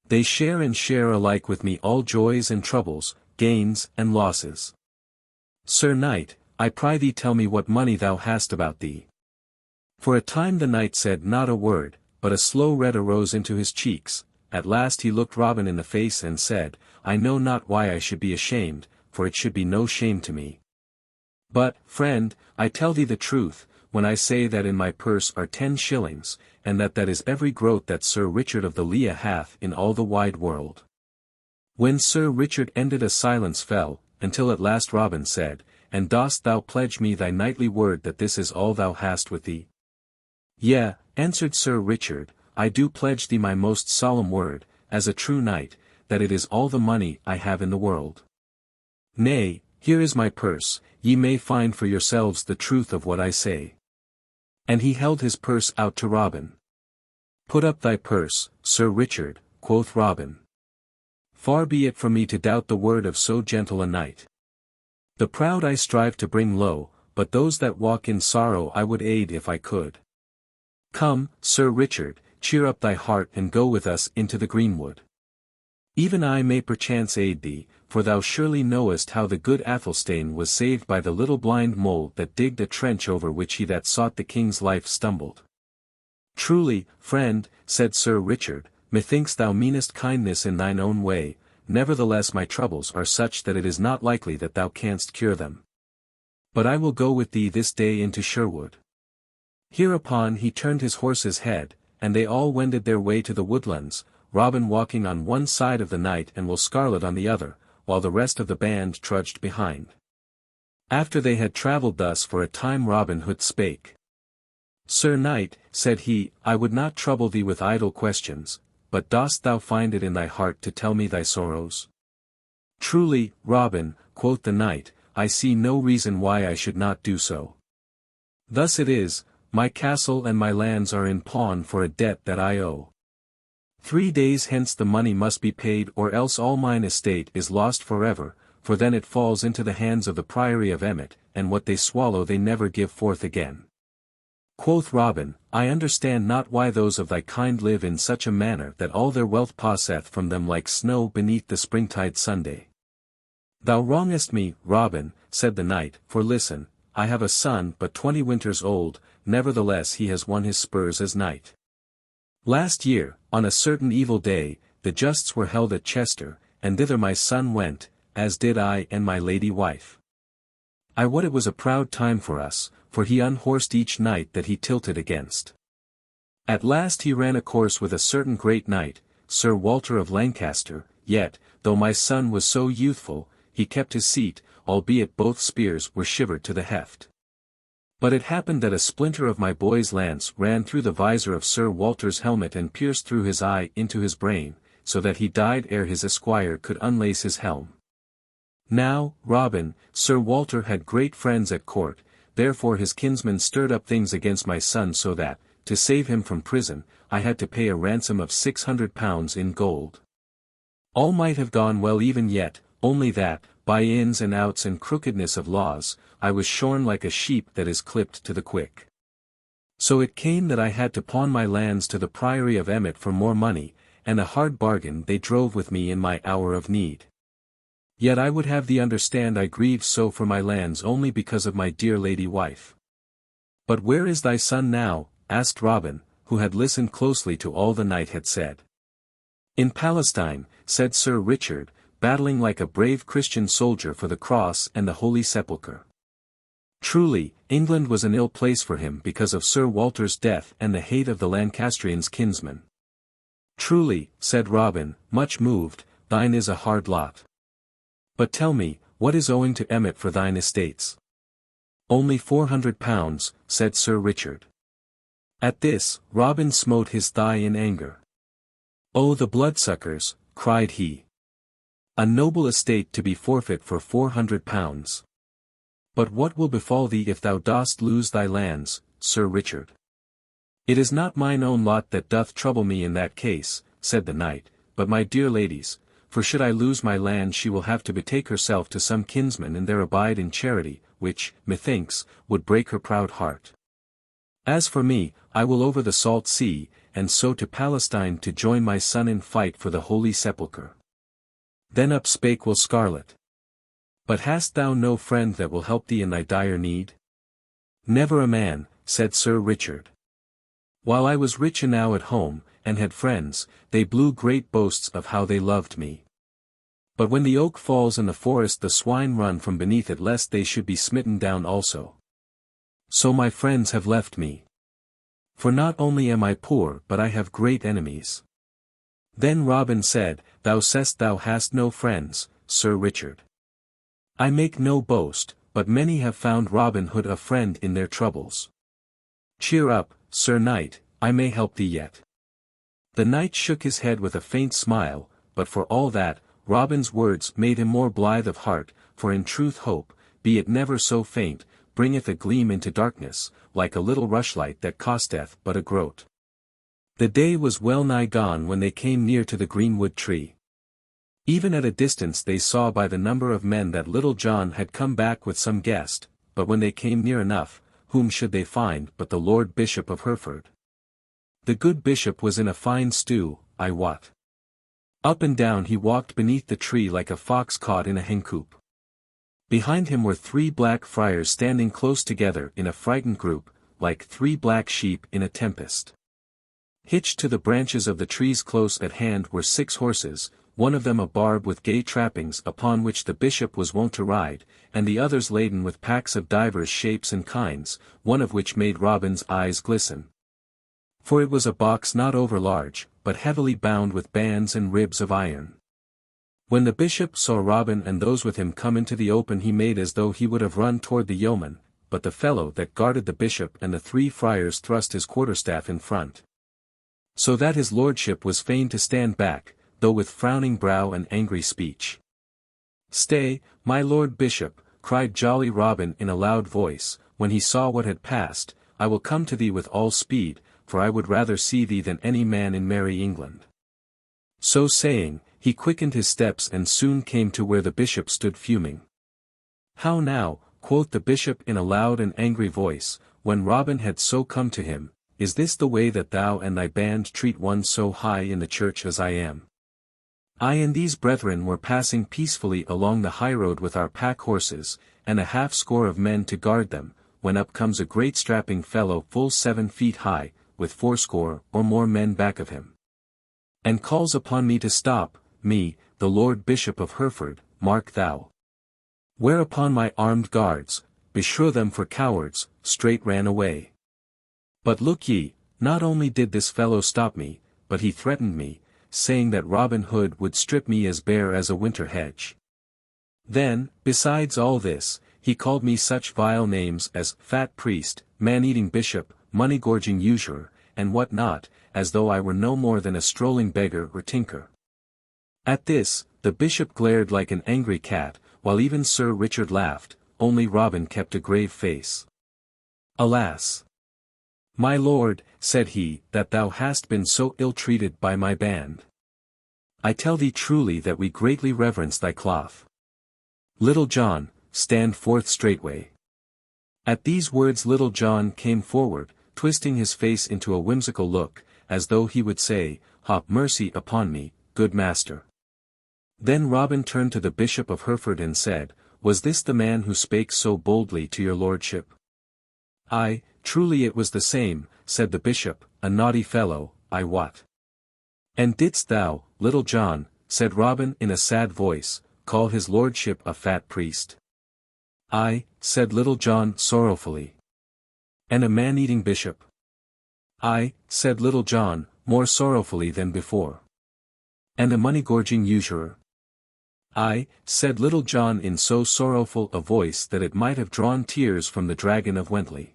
They share and share alike with me all joys and troubles, gains and losses. Sir Knight, I pry thee tell me what money thou hast about thee." For a time the knight said not a word, but a slow red arose into his cheeks. At last he looked Robin in the face and said, "I know not why I should be ashamed, for it should be no shame to me. But, friend, I tell thee the truth, when I say that in my purse are 10 shillings, and that is every groat that Sir Richard of the Leah hath in all the wide world." When Sir Richard ended a silence fell, until at last Robin said, "And dost thou pledge me thy knightly word that this is all thou hast with thee?" "Yea," answered Sir Richard, "I do pledge thee my most solemn word, as a true knight, that it is all the money I have in the world. Nay, here is my purse, ye may find for yourselves the truth of what I say." And he held his purse out to Robin. "Put up thy purse, Sir Richard," quoth Robin. "Far be it from me to doubt the word of so gentle a knight. The proud I strive to bring low, but those that walk in sorrow I would aid if I could. Come, Sir Richard, cheer up thy heart and go with us into the greenwood. Even I may perchance aid thee, for thou surely knowest how the good Athelstane was saved by the little blind mole that digged a trench over which he that sought the king's life stumbled." "Truly, friend," said Sir Richard, "methinks thou meanest kindness in thine own way, nevertheless my troubles are such that it is not likely that thou canst cure them. But I will go with thee this day into Sherwood." Hereupon he turned his horse's head, and they all wended their way to the woodlands, Robin walking on one side of the knight and Will Scarlet on the other, while the rest of the band trudged behind. After they had travelled thus for a time Robin Hood spake. "Sir Knight," said he, "I would not trouble thee with idle questions, but dost thou find it in thy heart to tell me thy sorrows?" "Truly, Robin," quoth the knight, "I see no reason why I should not do so. Thus it is, my castle and my lands are in pawn for a debt that I owe. 3 days hence the money must be paid or else all mine estate is lost forever, for then it falls into the hands of the Priory of Emmet, and what they swallow they never give forth again." Quoth Robin, "I understand not why those of thy kind live in such a manner that all their wealth passeth from them like snow beneath the springtide Sunday." "Thou wrongest me, Robin," said the knight, "for listen, I have a son but 20 winters old, nevertheless he has won his spurs as knight. Last year, on a certain evil day, the justs were held at Chester, and thither my son went, as did I and my lady wife. I wot it was a proud time for us, for he unhorsed each knight that he tilted against. At last he ran a course with a certain great knight, Sir Walter of Lancaster, yet, though my son was so youthful, he kept his seat, albeit both spears were shivered to the heft. But it happened that a splinter of my boy's lance ran through the visor of Sir Walter's helmet and pierced through his eye into his brain, so that he died ere his esquire could unlace his helm. Now, Robin, Sir Walter had great friends at court, therefore his kinsmen stirred up things against my son so that, to save him from prison, I had to pay a ransom of 600 pounds in gold. All might have gone well even yet, only that, by ins and outs and crookedness of laws, I was shorn like a sheep that is clipped to the quick. So it came that I had to pawn my lands to the Priory of Emmet for more money, and a hard bargain they drove with me in my hour of need. Yet I would have thee understand I grieve so for my lands only because of my dear lady wife." "But where is thy son now?" asked Robin, who had listened closely to all the knight had said. "In Palestine," said Sir Richard, "battling like a brave Christian soldier for the cross and the Holy Sepulchre. Truly, England was an ill place for him because of Sir Walter's death and the hate of the Lancastrians' kinsmen." "Truly," said Robin, much moved, "thine is a hard lot. But tell me, what is owing to Emmet for thine estates?" "Only 400 pounds, said Sir Richard. At this, Robin smote his thigh in anger. "Oh the bloodsuckers," cried he. "A noble estate to be forfeit for 400 pounds. But what will befall thee if thou dost lose thy lands, Sir Richard?" "It is not mine own lot that doth trouble me in that case," said the knight, "but my dear lady's, for should I lose my land she will have to betake herself to some kinsman and there abide in charity, which, methinks, would break her proud heart. As for me, I will over the salt sea, and so to Palestine to join my son in fight for the Holy Sepulchre." Then up spake Will Scarlet. "But hast thou no friend that will help thee in thy dire need?" "Never a man," said Sir Richard. "While I was rich enow at home, and had friends, they blew great boasts of how they loved me. But when the oak falls in the forest the swine run from beneath it lest they should be smitten down also. So my friends have left me. For not only am I poor but I have great enemies." Then Robin said, "Thou sayst thou hast no friends, Sir Richard. I make no boast, but many have found Robin Hood a friend in their troubles. Cheer up, Sir Knight, I may help thee yet. The knight shook his head with a faint smile, but for all that, Robin's words made him more blithe of heart, for in truth hope, be it never so faint, bringeth a gleam into darkness, like a little rushlight that costeth but a groat. The day was well nigh gone when they came near to the greenwood tree. Even at a distance they saw by the number of men that Little John had come back with some guest, but when they came near enough, whom should they find but the Lord Bishop of Hereford? The good bishop was in a fine stew, I wot. Up and down he walked beneath the tree like a fox caught in a hencoop. Behind him were 3 black friars standing close together in a frightened group, like 3 black sheep in a tempest. Hitched to the branches of the trees close at hand were 6 horses, one of them a barb with gay trappings upon which the bishop was wont to ride, and the others laden with packs of divers shapes and kinds, one of which made Robin's eyes glisten. For it was a box not over large, but heavily bound with bands and ribs of iron. When the bishop saw Robin and those with him come into the open he made as though he would have run toward the yeoman, but the fellow that guarded the bishop and the 3 friars thrust his quarterstaff in front. So that his lordship was fain to stand back, though with frowning brow and angry speech. "Stay, my lord bishop," cried jolly Robin in a loud voice, when he saw what had passed, "I will come to thee with all speed, for I would rather see thee than any man in merry England." So saying, he quickened his steps and soon came to where the bishop stood fuming. "How now," quoth the bishop in a loud and angry voice, when Robin had so come to him, "is this the way that thou and thy band treat one so high in the church as I am? I and these brethren were passing peacefully along the highroad with our pack horses, and a 50 of men to guard them, when up comes a great strapping fellow full 7 feet high, with 80 or more men back of him. And calls upon me to stop, me, the Lord Bishop of Hereford, mark thou. Whereupon my armed guards, beshrew them for cowards, straight ran away. But look ye, not only did this fellow stop me, but he threatened me, saying that Robin Hood would strip me as bare as a winter hedge. Then, besides all this, he called me such vile names as fat priest, man-eating bishop, money-gorging usurer, and what not, as though I were no more than a strolling beggar or tinker." At this, the bishop glared like an angry cat, while even Sir Richard laughed, only Robin kept a grave face. "Alas! My lord," said he, "that thou hast been so ill-treated by my band. I tell thee truly that we greatly reverence thy cloth. Little John, stand forth straightway." At these words Little John came forward, twisting his face into a whimsical look, as though he would say, "Ha mercy upon me, good master." Then Robin turned to the Bishop of Hereford and said, "Was this the man who spake so boldly to your lordship?" "Aye, truly it was the same," said the bishop, "a naughty fellow, I wot." "And didst thou, Little John," said Robin in a sad voice, "call his lordship a fat priest?" "Aye," said Little John sorrowfully. "And a man-eating bishop?" "Aye," said Little John, more sorrowfully than before. "And a money-gorging usurer?" "Aye," said Little John in so sorrowful a voice that it might have drawn tears from the dragon of Wentley.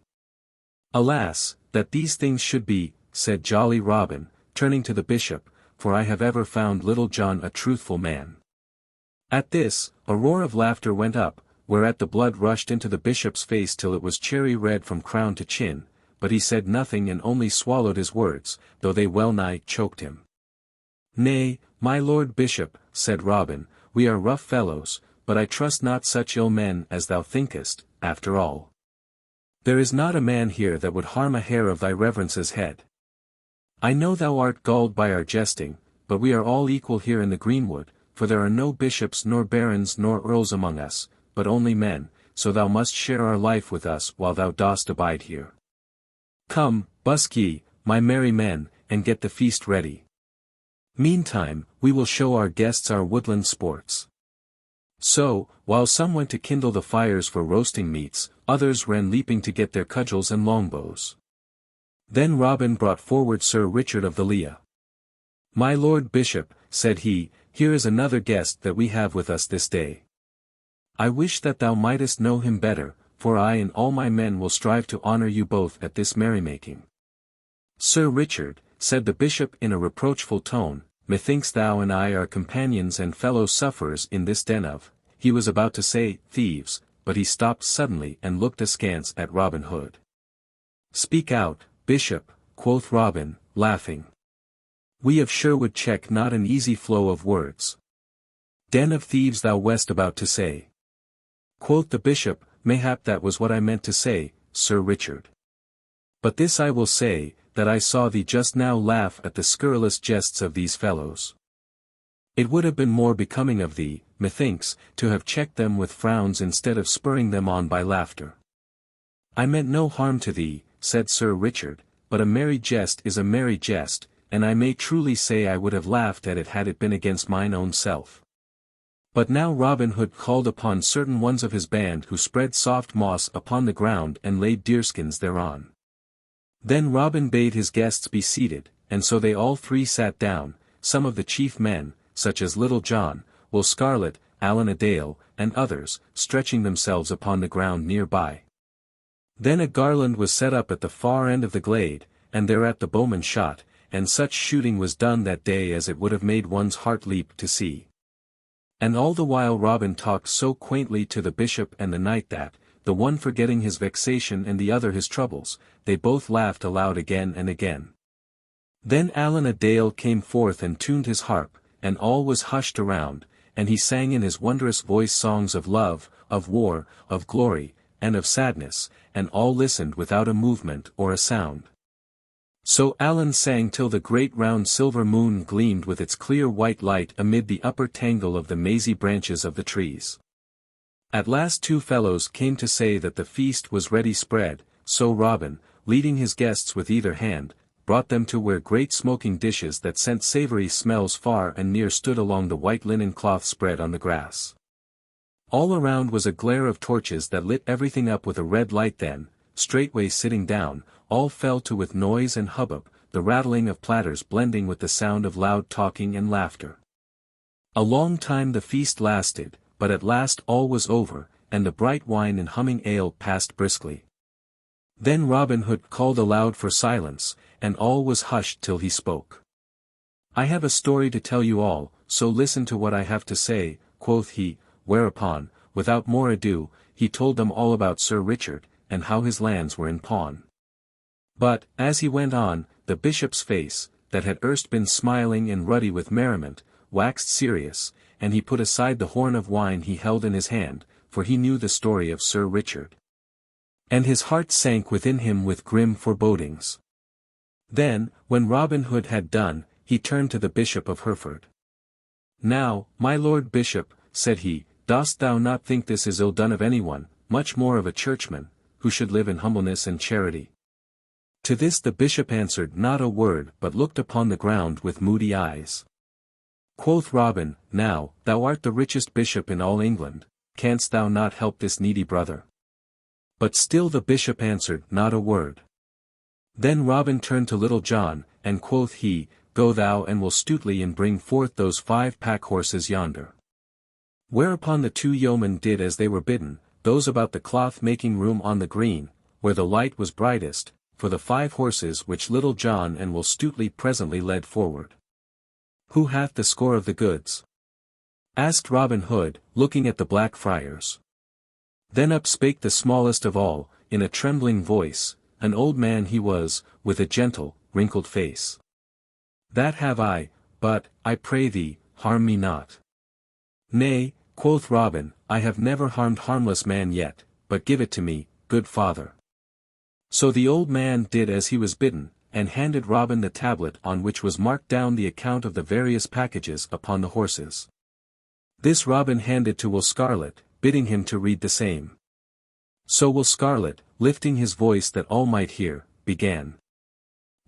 "Alas, that these things should be," said jolly Robin, turning to the bishop, "for I have ever found Little John a truthful man." At this, a roar of laughter went up, whereat the blood rushed into the bishop's face till it was cherry red from crown to chin, but he said nothing and only swallowed his words, though they well nigh choked him. "Nay, my lord bishop," said Robin, "we are rough fellows, but I trust not such ill men as thou thinkest, after all. There is not a man here that would harm a hair of thy reverence's head. I know thou art galled by our jesting, but we are all equal here in the greenwood, for there are no bishops nor barons nor earls among us, but only men, so thou must share our life with us while thou dost abide here. Come, busk ye, my merry men, and get the feast ready. Meantime, we will show our guests our woodland sports." So, while some went to kindle the fires for roasting meats, others ran leaping to get their cudgels and longbows. Then Robin brought forward Sir Richard of the Lea. "My lord bishop," said he, "here is another guest that we have with us this day. I wish that thou mightest know him better, for I and all my men will strive to honor you both at this merrymaking. Sir Richard, said the bishop in a reproachful tone, methinks thou and I are companions and fellow sufferers in this den of, he was about to say, thieves, but he stopped suddenly and looked askance at Robin Hood. Speak out, bishop, quoth Robin, laughing. We of Sherwood check not an easy flow of words. Den of thieves thou west about to say. Quoth the bishop, mayhap that was what I meant to say, Sir Richard. But this I will say, that I saw thee just now laugh at the scurrilous jests of these fellows. It would have been more becoming of thee, methinks, to have checked them with frowns instead of spurring them on by laughter. I meant no harm to thee, said Sir Richard, but a merry jest is a merry jest, and I may truly say I would have laughed at it had it been against mine own self. But now Robin Hood called upon certain ones of his band who spread soft moss upon the ground and laid deerskins thereon. Then Robin bade his guests be seated, and so they all three sat down, some of the chief men, such as Little John, Will Scarlet, Allan a Dale, and others, stretching themselves upon the ground near by. Then a garland was set up at the far end of the glade, and thereat the bowmen shot, and such shooting was done that day as it would have made one's heart leap to see. And all the while Robin talked so quaintly to the bishop and the knight that, the one forgetting his vexation and the other his troubles, they both laughed aloud again and again. Then Allan a Dale came forth and tuned his harp, and all was hushed around, and he sang in his wondrous voice songs of love, of war, of glory, and of sadness, and all listened without a movement or a sound. So Allan sang till the great round silver moon gleamed with its clear white light amid the upper tangle of the mazy branches of the trees. At last two fellows came to say that the feast was ready spread, so Robin, leading his guests with either hand, brought them to where great smoking dishes that sent savory smells far and near stood along the white linen cloth spread on the grass. All around was a glare of torches that lit everything up with a red light. Then, straightway sitting down, all fell to with noise and hubbub, the rattling of platters blending with the sound of loud talking and laughter. A long time the feast lasted, but at last all was over, and the bright wine and humming ale passed briskly. Then Robin Hood called aloud for silence, and all was hushed till he spoke. I have a story to tell you all, so listen to what I have to say, quoth he, whereupon, without more ado, he told them all about Sir Richard, and how his lands were in pawn. But, as he went on, the bishop's face, that had erst been smiling and ruddy with merriment, waxed serious, and he put aside the horn of wine he held in his hand, for he knew the story of Sir Richard. And his heart sank within him with grim forebodings. Then, when Robin Hood had done, he turned to the Bishop of Hereford. Now, my lord bishop, said he, dost thou not think this is ill done of anyone, much more of a churchman, who should live in humbleness and charity? To this the bishop answered not a word but looked upon the ground with moody eyes. Quoth Robin, now, thou art the richest bishop in all England, canst thou not help this needy brother? But still the bishop answered not a word. Then Robin turned to Little John, and quoth he, Go thou and will Stutely and bring forth those 5 pack horses yonder. Whereupon the 2 yeomen did as they were bidden, those about the cloth-making room on the green, where the light was brightest, for the 5 horses which Little John and Will Stutely presently led forward. Who hath the score of the goods? Asked Robin Hood, looking at the black friars. Then up spake the smallest of all, in a trembling voice, an old man he was, with a gentle, wrinkled face. That have I, but, I pray thee, harm me not. Nay, quoth Robin, I have never harmed harmless man yet, but give it to me, good father. So the old man did as he was bidden, and handed Robin the tablet on which was marked down the account of the various packages upon the horses. This Robin handed to Will Scarlet, bidding him to read the same. So Will Scarlet, lifting his voice that all might hear, began.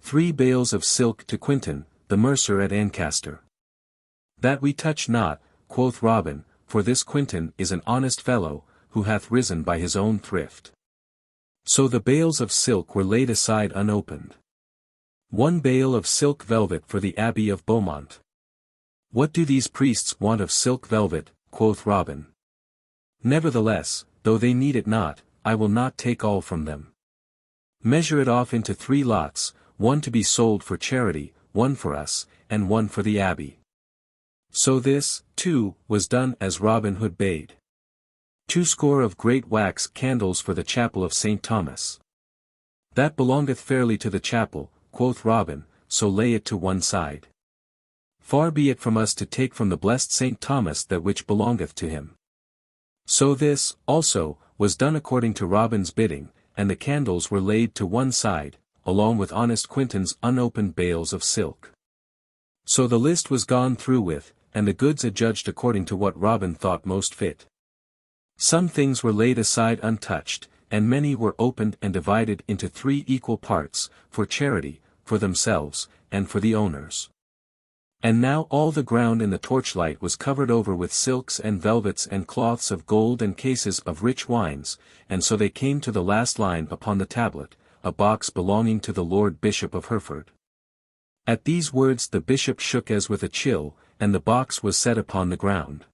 3 bales of silk to Quinton, the mercer at Ancaster. That we touch not, quoth Robin, for this Quinton is an honest fellow, who hath risen by his own thrift. So the bales of silk were laid aside unopened. 1 bale of silk velvet for the Abbey of Beaumont. What do these priests want of silk velvet, quoth Robin. Nevertheless, though they need it not, I will not take all from them. Measure it off into 3 lots, one to be sold for charity, one for us, and one for the abbey. So this, too, was done as Robin Hood bade. 20 of great wax candles for the chapel of St. Thomas. That belongeth fairly to the chapel, quoth Robin, so lay it to one side. Far be it from us to take from the blessed St. Thomas that which belongeth to him. So this, also, was done according to Robin's bidding, and the candles were laid to one side, along with honest Quinton's unopened bales of silk. So the list was gone through with, and the goods adjudged according to what Robin thought most fit. Some things were laid aside untouched, and many were opened and divided into 3 equal parts, for charity, for themselves, and for the owners. And now all the ground in the torchlight was covered over with silks and velvets and cloths of gold and cases of rich wines, and so they came to the last line upon the tablet, a box belonging to the Lord Bishop of Hereford. At these words the bishop shook as with a chill, and the box was set upon the ground.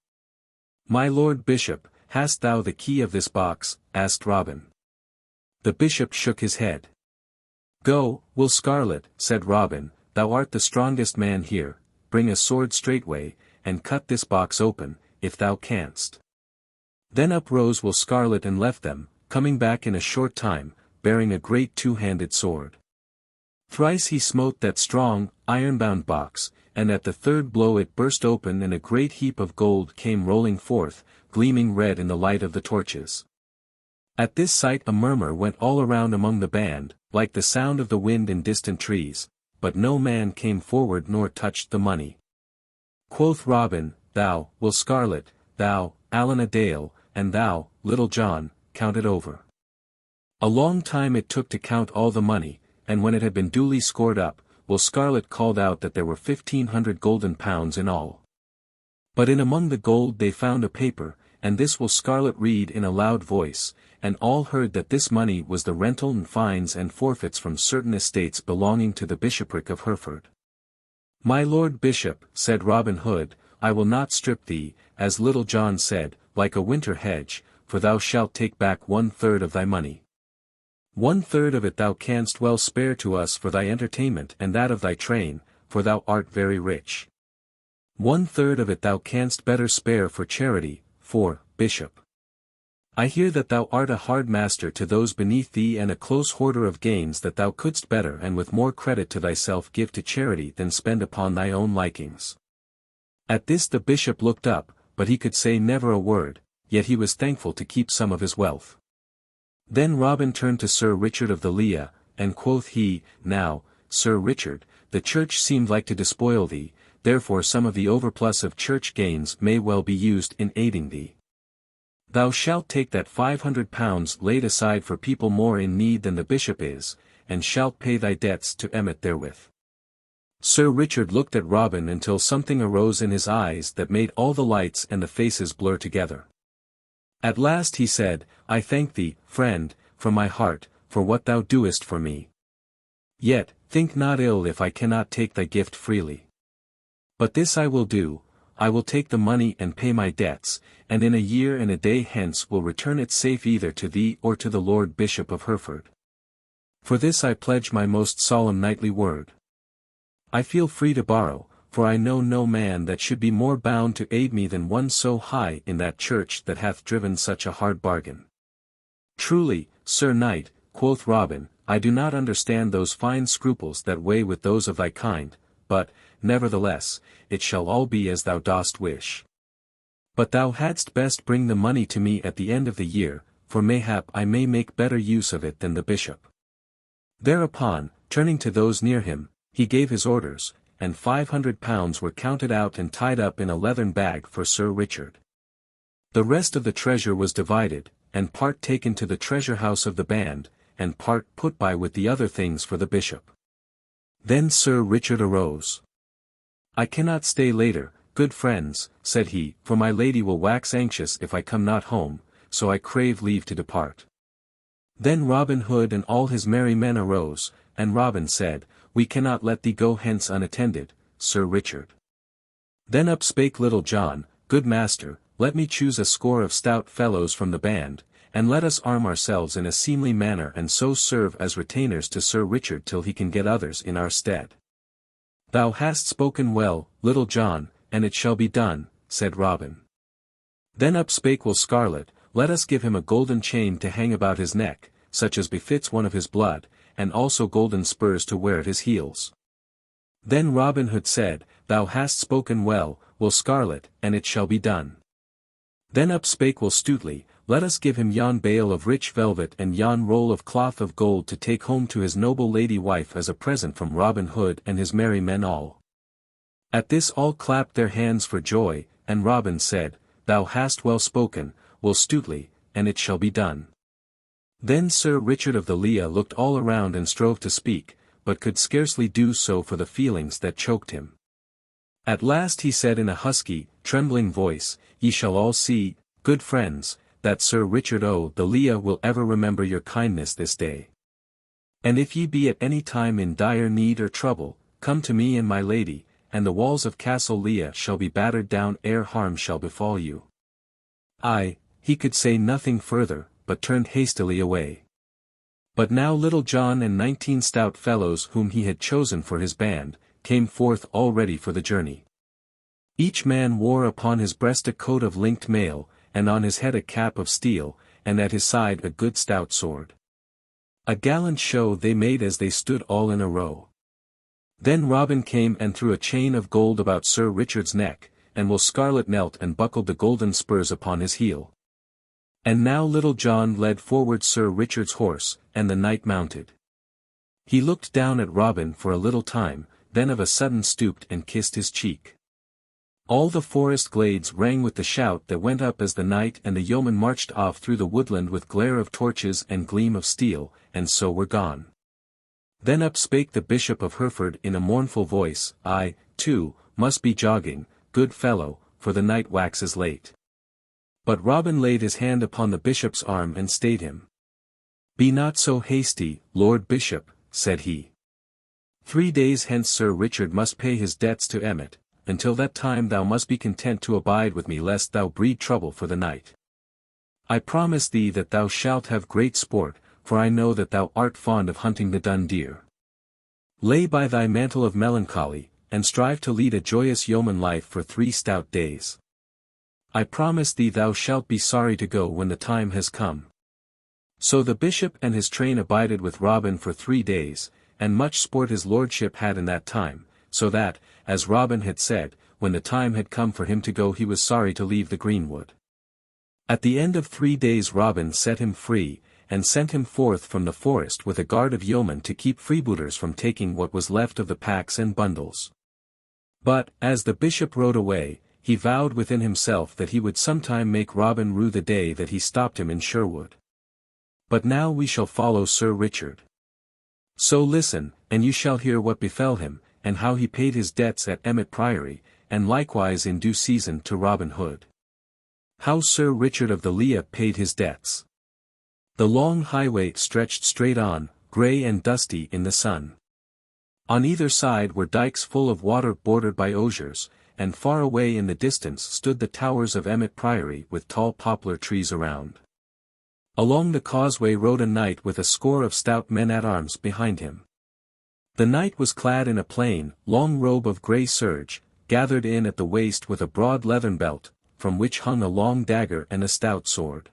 My Lord Bishop, hast thou the key of this box? Asked Robin. The bishop shook his head. Go, Will Scarlet, said Robin, thou art the strongest man here, bring a sword straightway, and cut this box open, if thou canst. Then up rose Will Scarlet and left them, coming back in a short time, bearing a great 2-handed sword. Thrice he smote that strong, iron-bound box, and at the 3rd blow it burst open and a great heap of gold came rolling forth, gleaming red in the light of the torches. At this sight a murmur went all around among the band, like the sound of the wind in distant trees, but no man came forward nor touched the money. Quoth Robin, thou, Will Scarlet, thou, Allan a Dale, and thou, Little John, count it over. A long time it took to count all the money, and when it had been duly scored up, Will Scarlet called out that there were 1,500 golden pounds in all. But in among the gold they found a paper, and this Will Scarlet read in a loud voice, and all heard that this money was the rental and fines and forfeits from certain estates belonging to the bishopric of Hereford. My Lord Bishop, said Robin Hood, I will not strip thee, as Little John said, like a winter hedge, for thou shalt take back 1/3 of thy money. 1/3 of it thou canst well spare to us for thy entertainment and that of thy train, for thou art very rich. 1/3 of it thou canst better spare for charity, for, Bishop, I hear that thou art a hard master to those beneath thee and a close hoarder of gains that thou couldst better and with more credit to thyself give to charity than spend upon thy own likings. At this the bishop looked up, but he could say never a word, yet he was thankful to keep some of his wealth. Then Robin turned to Sir Richard of the Lea, and quoth he, Now, Sir Richard, the church seemed like to despoil thee, therefore some of the overplus of church gains may well be used in aiding thee. Thou shalt take that 500 pounds laid aside for people more in need than the bishop is, and shalt pay thy debts to Emmet therewith. Sir Richard looked at Robin until something arose in his eyes that made all the lights and the faces blur together. At last he said, I thank thee, friend, from my heart, for what thou doest for me. Yet, think not ill if I cannot take thy gift freely. But this I will do, I will take the money and pay my debts, and in a year and a day hence will return it safe either to thee or to the Lord Bishop of Hereford. For this I pledge my most solemn knightly word. I feel free to borrow, for I know no man that should be more bound to aid me than one so high in that church that hath driven such a hard bargain. Truly, Sir Knight, quoth Robin, I do not understand those fine scruples that weigh with those of thy kind, but, nevertheless, it shall all be as thou dost wish. But thou hadst best bring the money to me at the end of the year, for mayhap I may make better use of it than the bishop. Thereupon, turning to those near him, he gave his orders, and 500 pounds were counted out and tied up in a leathern bag for Sir Richard. The rest of the treasure was divided, and part taken to the treasure house of the band, and part put by with the other things for the bishop. Then Sir Richard arose. I cannot stay later, good friends, said he, for my lady will wax anxious if I come not home, so I crave leave to depart. Then Robin Hood and all his merry men arose, and Robin said, We cannot let thee go hence unattended, Sir Richard. Then up spake Little John, Good master, let me choose a score of stout fellows from the band, and let us arm ourselves in a seemly manner and so serve as retainers to Sir Richard till he can get others in our stead. Thou hast spoken well, Little John, and it shall be done, said Robin. Then up spake Will Scarlet, let us give him a golden chain to hang about his neck, such as befits one of his blood, and also golden spurs to wear at his heels. Then Robin Hood said, Thou hast spoken well, Will Scarlet, and it shall be done. Then up spake Will Stutely, let us give him yon bale of rich velvet and yon roll of cloth of gold to take home to his noble lady wife as a present from Robin Hood and his merry men all. At this all clapped their hands for joy, and Robin said, Thou hast well spoken, Will Stutely, and it shall be done. Then Sir Richard of the Lea looked all around and strove to speak, but could scarcely do so for the feelings that choked him. At last he said in a husky, trembling voice, Ye shall all see, good friends, that Sir Richard o' the Lea will ever remember your kindness this day. And if ye be at any time in dire need or trouble, come to me and my lady, and the walls of Castle Lea shall be battered down ere harm shall befall you. He could say nothing further, but turned hastily away. But now Little John and 19 stout fellows whom he had chosen for his band, came forth all ready for the journey. Each man wore upon his breast a coat of linked mail, and on his head a cap of steel, and at his side a good stout sword. A gallant show they made as they stood all in a row. Then Robin came and threw a chain of gold about Sir Richard's neck, and Will Scarlet knelt and buckled the golden spurs upon his heel. And now Little John led forward Sir Richard's horse, and the knight mounted. He looked down at Robin for a little time, then of a sudden stooped and kissed his cheek. All the forest glades rang with the shout that went up as the knight and the yeoman marched off through the woodland with glare of torches and gleam of steel, and so were gone. Then up spake the Bishop of Hereford in a mournful voice, I, too, must be jogging, good fellow, for the night waxes late. But Robin laid his hand upon the bishop's arm and stayed him. Be not so hasty, Lord Bishop, said he. 3 days hence Sir Richard must pay his debts to Emmet, until that time thou must be content to abide with me lest thou breed trouble for the night. I promise thee that thou shalt have great sport, for I know that thou art fond of hunting the dun deer. Lay by thy mantle of melancholy, and strive to lead a joyous yeoman life for 3 stout days. I promise thee thou shalt be sorry to go when the time has come. So the bishop and his train abided with Robin for 3 days, and much sport his lordship had in that time, so that, as Robin had said, when the time had come for him to go he was sorry to leave the greenwood. At the end of 3 days Robin set him free, and sent him forth from the forest with a guard of yeomen to keep freebooters from taking what was left of the packs and bundles. But, as the bishop rode away, he vowed within himself that he would sometime make Robin rue the day that he stopped him in Sherwood. But now we shall follow Sir Richard. So listen, and you shall hear what befell him, and how he paid his debts at Emmet Priory, and likewise in due season to Robin Hood. How Sir Richard of the Lea paid his debts. The long highway stretched straight on, grey and dusty in the sun. On either side were dikes full of water bordered by osiers, and far away in the distance stood the towers of Emmet Priory with tall poplar trees around. Along the causeway rode a knight with a score of stout men-at-arms behind him. The knight was clad in a plain, long robe of grey serge, gathered in at the waist with a broad leathern belt, from which hung a long dagger and a stout sword.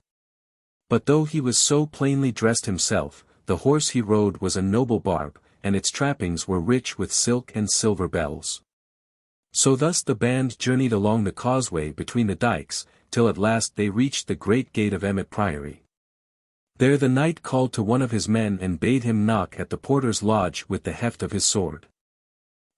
But though he was so plainly dressed himself, the horse he rode was a noble barb, and its trappings were rich with silk and silver bells. So thus the band journeyed along the causeway between the dikes, till at last they reached the great gate of Emmet Priory. There the knight called to one of his men and bade him knock at the porter's lodge with the heft of his sword.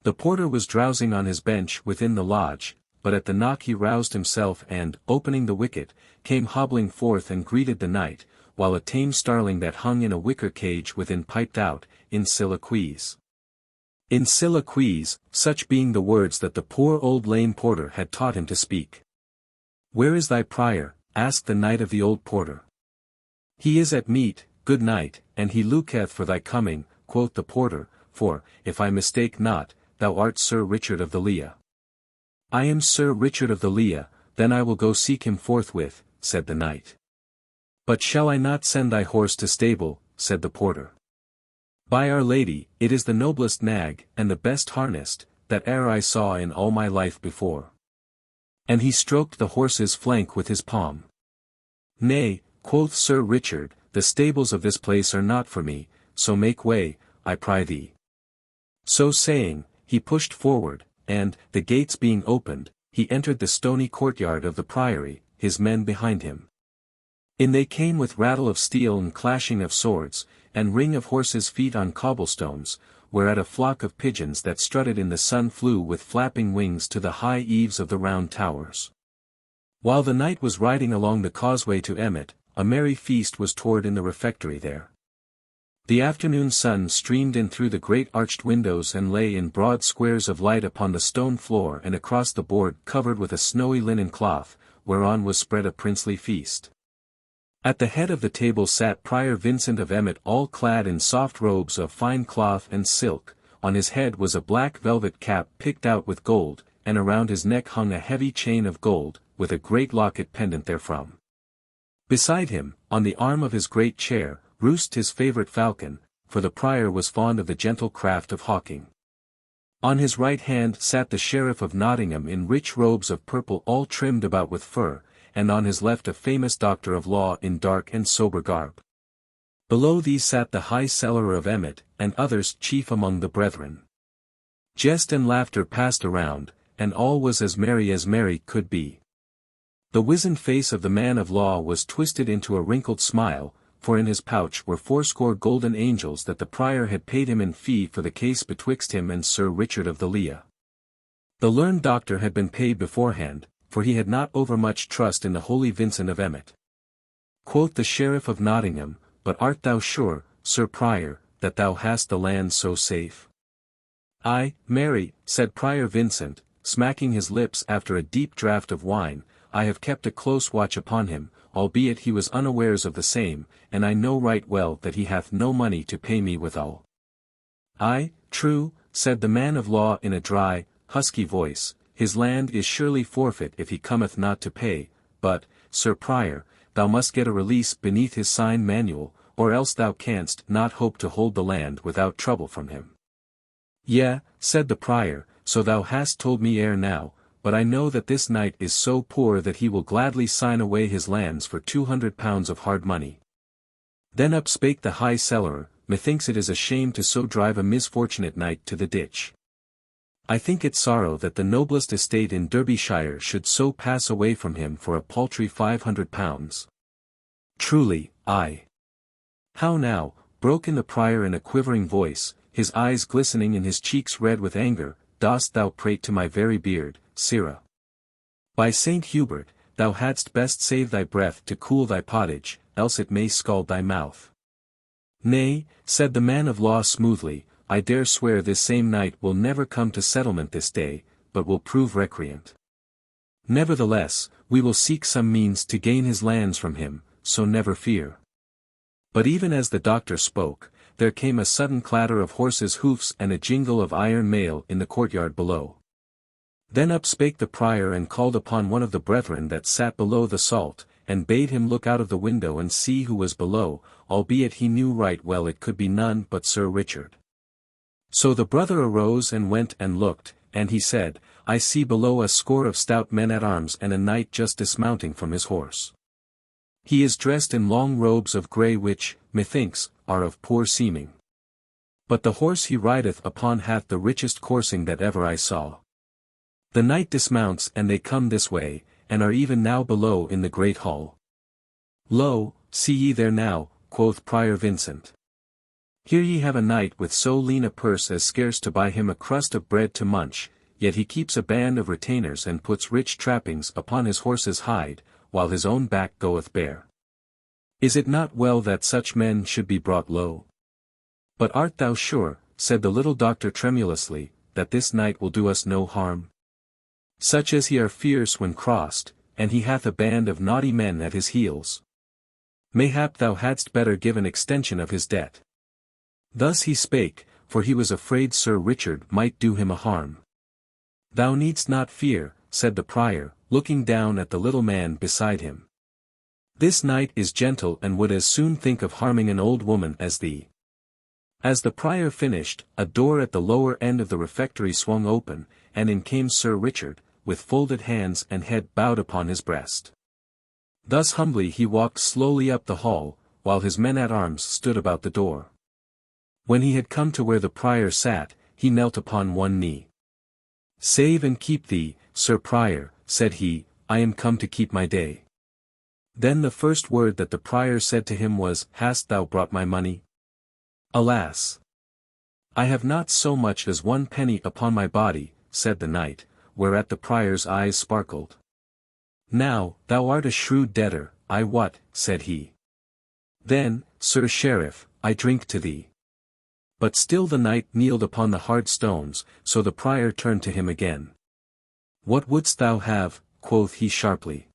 The porter was drowsing on his bench within the lodge, but at the knock he roused himself and, opening the wicket, came hobbling forth and greeted the knight, while a tame starling that hung in a wicker cage within piped out, in soliloquies. In soliloquies, such being the words that the poor old lame porter had taught him to speak. Where is thy prior? Asked the knight of the old porter. He is at meat, good knight, and he looketh for thy coming, quoth the porter, for, if I mistake not, thou art Sir Richard of the Lea. I am Sir Richard of the Lea, then I will go seek him forthwith, said the knight. But shall I not send thy horse to stable, said the porter. By Our Lady, it is the noblest nag, and the best harnessed, that e'er I saw in all my life before. And he stroked the horse's flank with his palm. Nay, quoth Sir Richard, the stables of this place are not for me, so make way, I pry thee. So saying, he pushed forward, and, the gates being opened, he entered the stony courtyard of the priory, his men behind him. In they came with rattle of steel and clashing of swords, and ring of horses' feet on cobblestones, whereat a flock of pigeons that strutted in the sun flew with flapping wings to the high eaves of the round towers. While the knight was riding along the causeway to Emmet, a merry feast was toward in the refectory there. The afternoon sun streamed in through the great arched windows and lay in broad squares of light upon the stone floor and across the board covered with a snowy linen cloth, whereon was spread a princely feast. At the head of the table sat Prior Vincent of Emmet, all clad in soft robes of fine cloth and silk. On his head was a black velvet cap picked out with gold, and around his neck hung a heavy chain of gold, with a great locket pendant therefrom. Beside him, on the arm of his great chair, roost his favourite falcon, for the prior was fond of the gentle craft of hawking. On his right hand sat the Sheriff of Nottingham in rich robes of purple all trimmed about with fur, and on his left a famous doctor of law in dark and sober garb. Below these sat the High Cellarer of Emmet, and others chief among the brethren. Jest and laughter passed around, and all was as merry could be. The wizened face of the man of law was twisted into a wrinkled smile, for in his pouch were 80 golden angels that the prior had paid him in fee for the case betwixt him and Sir Richard of the Lea. The learned doctor had been paid beforehand, for he had not overmuch trust in the holy Vincent of Emmet. Quoth the Sheriff of Nottingham, but art thou sure, Sir Prior, that thou hast the land so safe? Ay, marry, said Prior Vincent, smacking his lips after a deep draught of wine, I have kept a close watch upon him, albeit he was unawares of the same, and I know right well that he hath no money to pay me withal. Ay, true, said the man of law in a dry, husky voice, his land is surely forfeit if he cometh not to pay, but, Sir Prior, thou must get a release beneath his sign manual, or else thou canst not hope to hold the land without trouble from him. Yea, said the prior, so thou hast told me ere now, but I know that this knight is so poor that he will gladly sign away his lands for 200 pounds of hard money. Then up spake the High Cellarer, methinks it is a shame to so drive a misfortunate knight to the ditch. I think it sorrow that the noblest estate in Derbyshire should so pass away from him for a paltry 500 pounds. Truly, aye. How now, broke in the prior in a quivering voice, his eyes glistening and his cheeks red with anger, dost thou prate to my very beard, sirrah? By Saint Hubert, thou hadst best save thy breath to cool thy pottage, else it may scald thy mouth. Nay, said the man of law smoothly, I dare swear this same knight will never come to settlement this day, but will prove recreant. Nevertheless, we will seek some means to gain his lands from him, so never fear. But even as the doctor spoke, there came a sudden clatter of horses' hoofs and a jingle of iron mail in the courtyard below. Then up spake the prior and called upon one of the brethren that sat below the salt, and bade him look out of the window and see who was below, albeit he knew right well it could be none but Sir Richard. So the brother arose and went and looked, and he said, I see below a score of stout men at arms and a knight just dismounting from his horse. He is dressed in long robes of grey which, methinks, are of poor seeming. But the horse he rideth upon hath the richest coursing that ever I saw. The knight dismounts and they come this way, and are even now below in the great hall. Lo, see ye there now, quoth Prior Vincent. Here ye have a knight with so lean a purse as scarce to buy him a crust of bread to munch, yet he keeps a band of retainers and puts rich trappings upon his horse's hide, while his own back goeth bare. Is it not well that such men should be brought low? But art thou sure, said the little doctor tremulously, that this knight will do us no harm? Such as he are fierce when crossed, and he hath a band of naughty men at his heels. Mayhap thou hadst better give an extension of his debt. Thus he spake, for he was afraid Sir Richard might do him a harm. Thou needst not fear, said the prior, looking down at the little man beside him. "This knight is gentle and would as soon think of harming an old woman as thee." As the prior finished, a door at the lower end of the refectory swung open, and in came Sir Richard, with folded hands and head bowed upon his breast. Thus humbly he walked slowly up the hall, while his men-at-arms stood about the door. When he had come to where the prior sat, he knelt upon one knee. "Save and keep thee, Sir Prior," said he, "I am come to keep my day." Then the first word that the prior said to him was, "Hast thou brought my money?" "Alas! I have not so much as 1 penny upon my body," said the knight, whereat the prior's eyes sparkled. "Now, thou art a shrewd debtor, I wot," said he. "Then, Sir Sheriff, I drink to thee." But still the knight kneeled upon the hard stones, so the prior turned to him again. "What wouldst thou have?" quoth he sharply.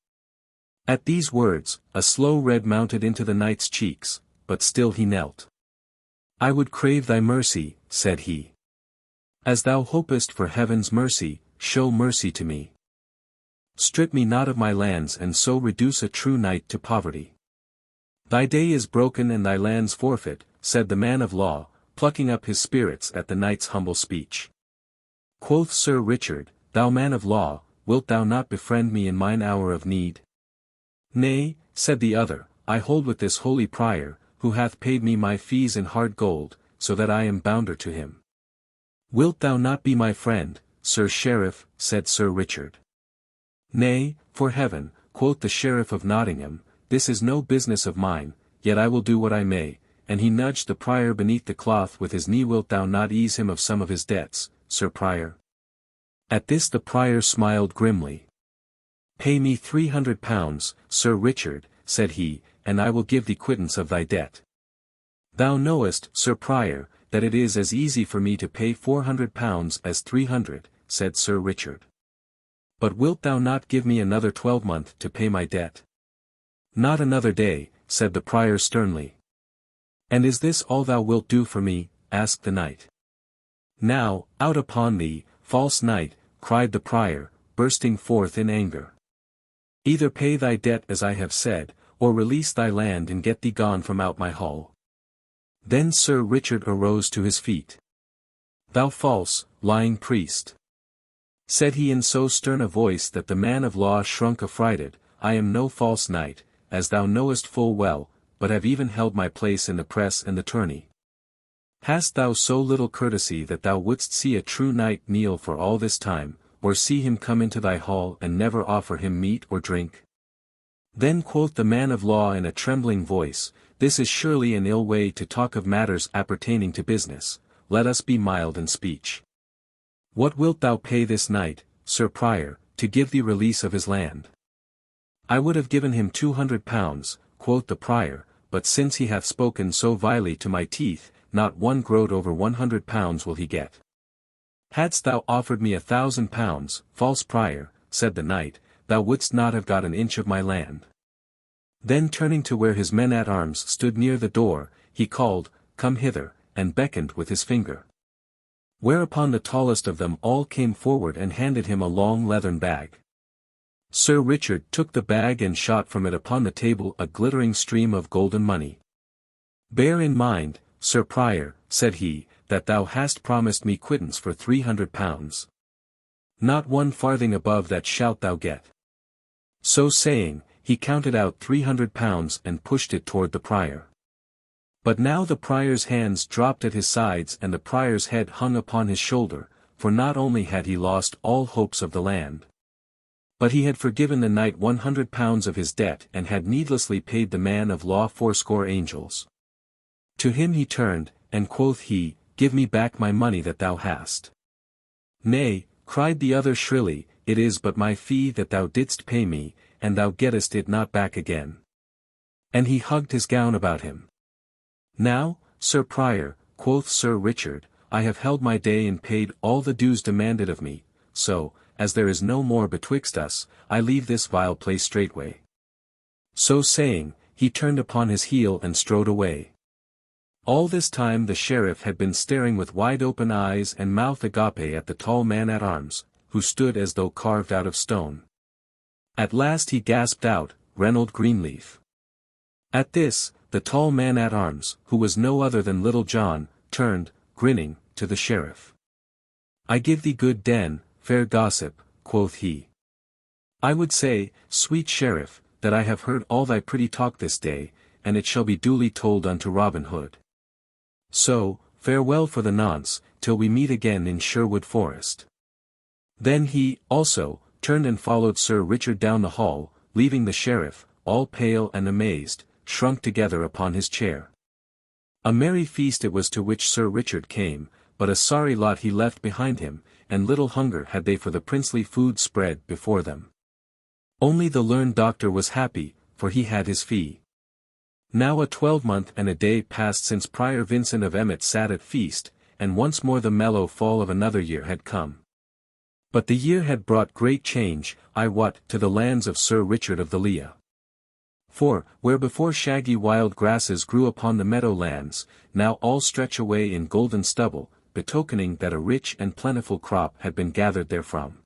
At these words, a slow red mounted into the knight's cheeks, but still he knelt. "I would crave thy mercy," said he. "As thou hopest for heaven's mercy, show mercy to me. Strip me not of my lands and so reduce a true knight to poverty." "Thy day is broken and thy lands forfeit," said the man of law, plucking up his spirits at the knight's humble speech. Quoth Sir Richard, "Thou man of law, wilt thou not befriend me in mine hour of need?" "Nay," said the other, "I hold with this holy prior, who hath paid me my fees in hard gold, so that I am bounder to him." "Wilt thou not be my friend, Sir Sheriff?" said Sir Richard. "Nay, for heaven," quoth the Sheriff of Nottingham, "this is no business of mine, yet I will do what I may," and he nudged the prior beneath the cloth with his knee. "Wilt thou not ease him of some of his debts, Sir Prior?" At this the prior smiled grimly. "Pay me 300 pounds, Sir Richard," said he, "and I will give thee quittance of thy debt." "Thou knowest, Sir Prior, that it is as easy for me to pay 400 pounds as 300, said Sir Richard. "But wilt thou not give me another 12-month to pay my debt?" "Not another day," said the prior sternly. "And is this all thou wilt do for me?" asked the knight. "Now, out upon thee, false knight," cried the prior, bursting forth in anger. "Either pay thy debt as I have said, or release thy land and get thee gone from out my hall." Then Sir Richard arose to his feet. "Thou false, lying priest," said he in so stern a voice that the man of law shrunk affrighted, "I am no false knight, as thou knowest full well, but have even held my place in the press and the tourney. Hast thou so little courtesy that thou wouldst see a true knight kneel for all this time, or see him come into thy hall and never offer him meat or drink?" Then quoth the man of law in a trembling voice, "This is surely an ill way to talk of matters appertaining to business, let us be mild in speech. What wilt thou pay this knight, Sir Prior, to give thee release of his land?" "I would have given him 200 pounds, quoth the prior, "but since he hath spoken so vilely to my teeth, not one groat over 100 pounds will he get." "Hadst thou offered me 1,000 pounds, false prior," said the knight, "thou wouldst not have got an inch of my land." Then turning to where his men-at-arms stood near the door, he called, "Come hither," and beckoned with his finger. Whereupon the tallest of them all came forward and handed him a long leathern bag. Sir Richard took the bag and shot from it upon the table a glittering stream of golden money. "Bear in mind, Sir Prior," said he, "that thou hast promised me quittance for 300 pounds. Not 1 farthing above that shalt thou get." So saying, he counted out 300 pounds and pushed it toward the prior. But now the prior's hands dropped at his sides and the prior's head hung upon his shoulder, for not only had he lost all hopes of the land, but he had forgiven the knight 100 pounds of his debt and had needlessly paid the man of law 80 angels. To him he turned, and quoth he, "Give me back my money that thou hast." "Nay," cried the other shrilly, "it is but my fee that thou didst pay me, and thou gettest it not back again." And he hugged his gown about him. "Now, Sir Prior," quoth Sir Richard, "I have held my day and paid all the dues demanded of me, so, as there is no more betwixt us, I leave this vile place straightway." So saying, he turned upon his heel and strode away. All this time the sheriff had been staring with wide-open eyes and mouth agape at the tall man-at-arms, who stood as though carved out of stone. At last he gasped out, "Reynold Greenleaf." At this, the tall man-at-arms, who was no other than Little John, turned, grinning, to the sheriff. "I give thee good den, fair gossip," quoth he. "I would say, sweet sheriff, that I have heard all thy pretty talk this day, and it shall be duly told unto Robin Hood. So, farewell for the nonce, till we meet again in Sherwood Forest." Then he, also, turned and followed Sir Richard down the hall, leaving the sheriff, all pale and amazed, shrunk together upon his chair. A merry feast it was to which Sir Richard came, but a sorry lot he left behind him, and little hunger had they for the princely food spread before them. Only the learned doctor was happy, for he had his fee. Now a 12-month and a day passed since Prior Vincent of Emmet sat at feast, and once more the mellow fall of another year had come. But the year had brought great change, I wot, to the lands of Sir Richard of the Lea. For, where before shaggy wild grasses grew upon the meadow lands, now all stretch away in golden stubble, betokening that a rich and plentiful crop had been gathered therefrom.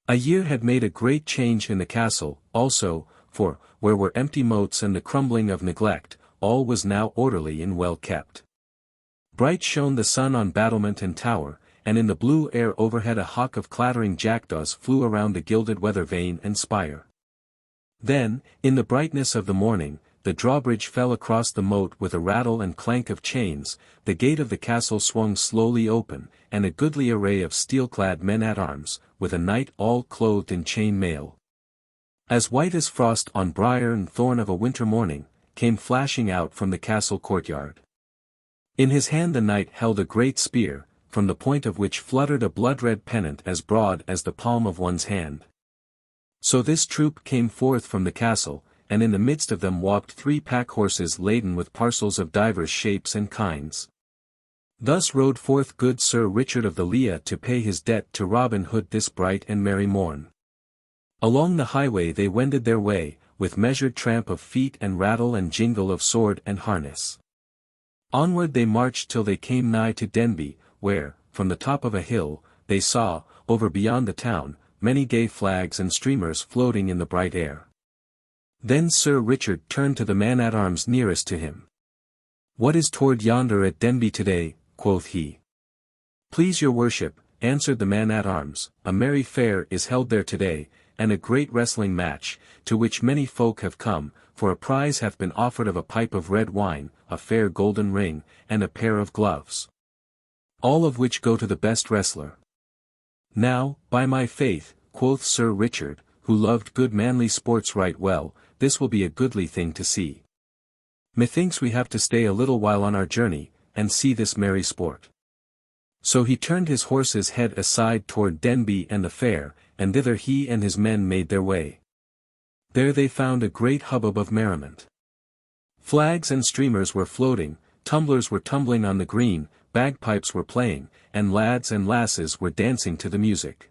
A year had made a great change in the castle, also, for, where were empty moats and the crumbling of neglect, all was now orderly and well kept. Bright shone the sun on battlement and tower, and in the blue air overhead a hawk of clattering jackdaws flew around the gilded weather vane and spire. Then, in the brightness of the morning, the drawbridge fell across the moat with a rattle and clank of chains, the gate of the castle swung slowly open, and a goodly array of steel-clad men-at-arms, with a knight all clothed in chain mail, as white as frost on briar and thorn of a winter morning, came flashing out from the castle courtyard. In his hand the knight held a great spear, from the point of which fluttered a blood-red pennant as broad as the palm of one's hand. So this troop came forth from the castle, and in the midst of them walked 3 pack-horses laden with parcels of divers shapes and kinds. Thus rode forth good Sir Richard of the Lea to pay his debt to Robin Hood this bright and merry morn. Along the highway they wended their way, with measured tramp of feet and rattle and jingle of sword and harness. Onward they marched till they came nigh to Denby, where, from the top of a hill, they saw, over beyond the town, many gay flags and streamers floating in the bright air. Then Sir Richard turned to the man-at-arms nearest to him. "What is toward yonder at Denby today?" quoth he. "Please your worship," answered the man-at-arms, "a merry fair is held there today, and a great wrestling match, to which many folk have come, for a prize hath been offered of a pipe of red wine, a fair golden ring, and a pair of gloves. All of which go to the best wrestler." "Now, by my faith," quoth Sir Richard, who loved good manly sports right well, "this will be a goodly thing to see. Methinks we have to stay a little while on our journey, and see this merry sport." So he turned his horse's head aside toward Denby and the fair, and thither he and his men made their way. There they found a great hubbub of merriment. Flags and streamers were floating, tumblers were tumbling on the green, bagpipes were playing, and lads and lasses were dancing to the music.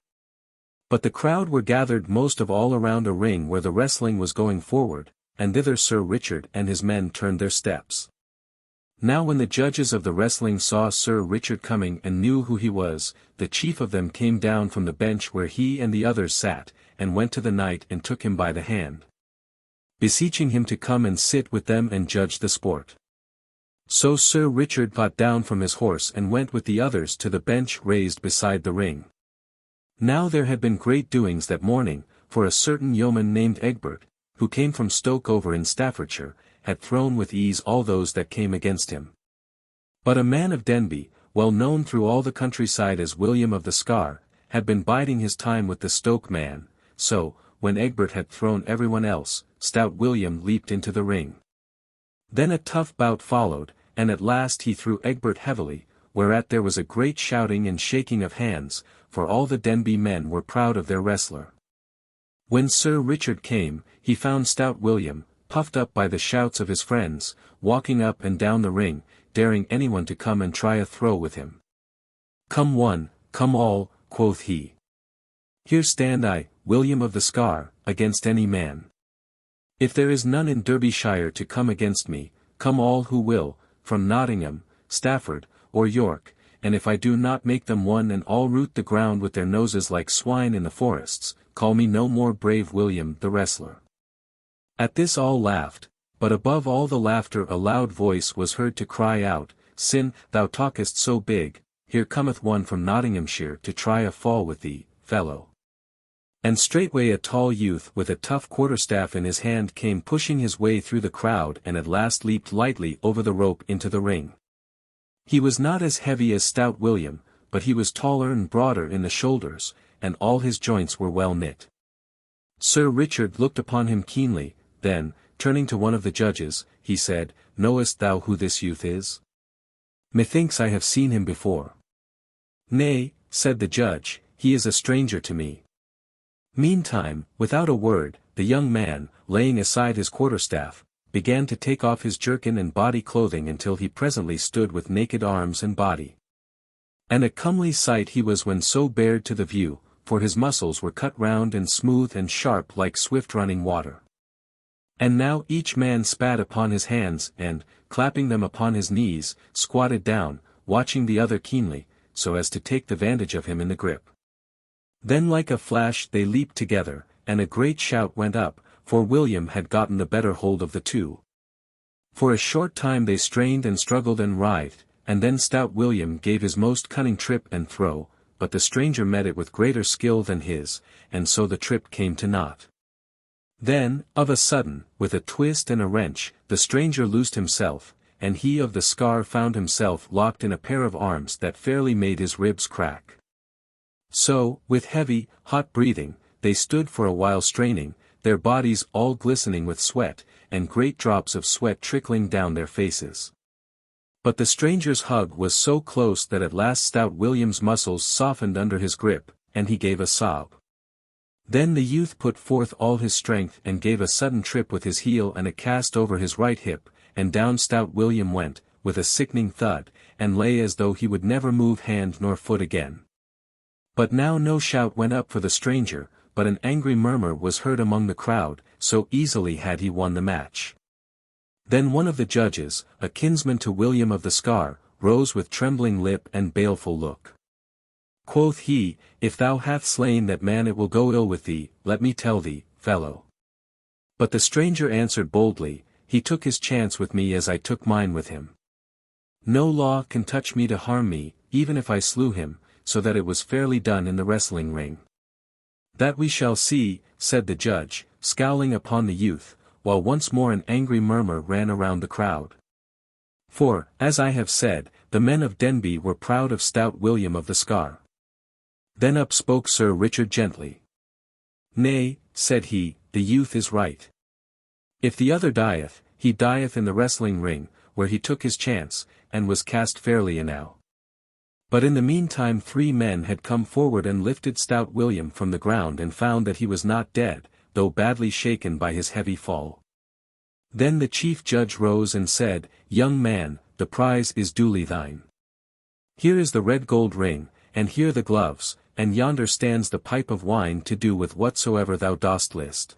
But the crowd were gathered most of all around a ring where the wrestling was going forward, and thither Sir Richard and his men turned their steps. Now when the judges of the wrestling saw Sir Richard coming and knew who he was, the chief of them came down from the bench where he and the others sat, and went to the knight and took him by the hand, beseeching him to come and sit with them and judge the sport. So Sir Richard got down from his horse and went with the others to the bench raised beside the ring. Now there had been great doings that morning, for a certain yeoman named Egbert, who came from Stoke over in Staffordshire, had thrown with ease all those that came against him. But a man of Denby, well known through all the countryside as William of the Scar, had been biding his time with the Stoke man, so, when Egbert had thrown everyone else, stout William leaped into the ring. Then a tough bout followed, and at last he threw Egbert heavily, whereat there was a great shouting and shaking of hands, for all the Denby men were proud of their wrestler. When Sir Richard came, he found stout William, puffed up by the shouts of his friends, walking up and down the ring, daring anyone to come and try a throw with him. "Come one, come all," quoth he. "Here stand I, William of the Scar, against any man. If there is none in Derbyshire to come against me, come all who will, from Nottingham, Stafford, or York, and if I do not make them one and all root the ground with their noses like swine in the forests, call me no more brave William the wrestler." At this all laughed, but above all the laughter a loud voice was heard to cry out, "Sin, thou talkest so big, here cometh one from Nottinghamshire to try a fall with thee, fellow." And straightway a tall youth with a tough quarterstaff in his hand came pushing his way through the crowd and at last leaped lightly over the rope into the ring. He was not as heavy as stout William, but he was taller and broader in the shoulders, and all his joints were well knit. Sir Richard looked upon him keenly, then, turning to one of the judges, he said, "Knowest thou who this youth is? Methinks I have seen him before." "Nay," said the judge, "he is a stranger to me." Meantime, without a word, the young man, laying aside his quarterstaff, began to take off his jerkin and body clothing until he presently stood with naked arms and body. And a comely sight he was when so bared to the view, for his muscles were cut round and smooth and sharp like swift running water. And now each man spat upon his hands and, clapping them upon his knees, squatted down, watching the other keenly, so as to take the vantage of him in the grip. Then like a flash they leaped together, and a great shout went up, for William had gotten the better hold of the two. For a short time they strained and struggled and writhed, and then stout William gave his most cunning trip and throw, but the stranger met it with greater skill than his, and so the trip came to naught. Then, of a sudden, with a twist and a wrench, the stranger loosed himself, and he of the scar found himself locked in a pair of arms that fairly made his ribs crack. So, with heavy, hot breathing, they stood for a while straining, their bodies all glistening with sweat, and great drops of sweat trickling down their faces. But the stranger's hug was so close that at last stout William's muscles softened under his grip, and he gave a sob. Then the youth put forth all his strength and gave a sudden trip with his heel and a cast over his right hip, and down stout William went, with a sickening thud, and lay as though he would never move hand nor foot again. But now no shout went up for the stranger, but an angry murmur was heard among the crowd, so easily had he won the match. Then one of the judges, a kinsman to William of the Scar, rose with trembling lip and baleful look. Quoth he, "If thou hath slain that man it will go ill with thee, let me tell thee, fellow." But the stranger answered boldly, "He took his chance with me as I took mine with him. No law can touch me to harm me, even if I slew him, so that it was fairly done in the wrestling ring." "That we shall see," said the judge, scowling upon the youth, while once more an angry murmur ran around the crowd. For, as I have said, the men of Denby were proud of stout William of the Scar. Then up spoke Sir Richard gently. "Nay," said he, "the youth is right. If the other dieth, he dieth in the wrestling ring, where he took his chance, and was cast fairly enow." But in the meantime 3 men had come forward and lifted stout William from the ground and found that he was not dead, though badly shaken by his heavy fall. Then the chief judge rose and said, "Young man, the prize is duly thine. Here is the red gold ring, and here the gloves, and yonder stands the pipe of wine to do with whatsoever thou dost list."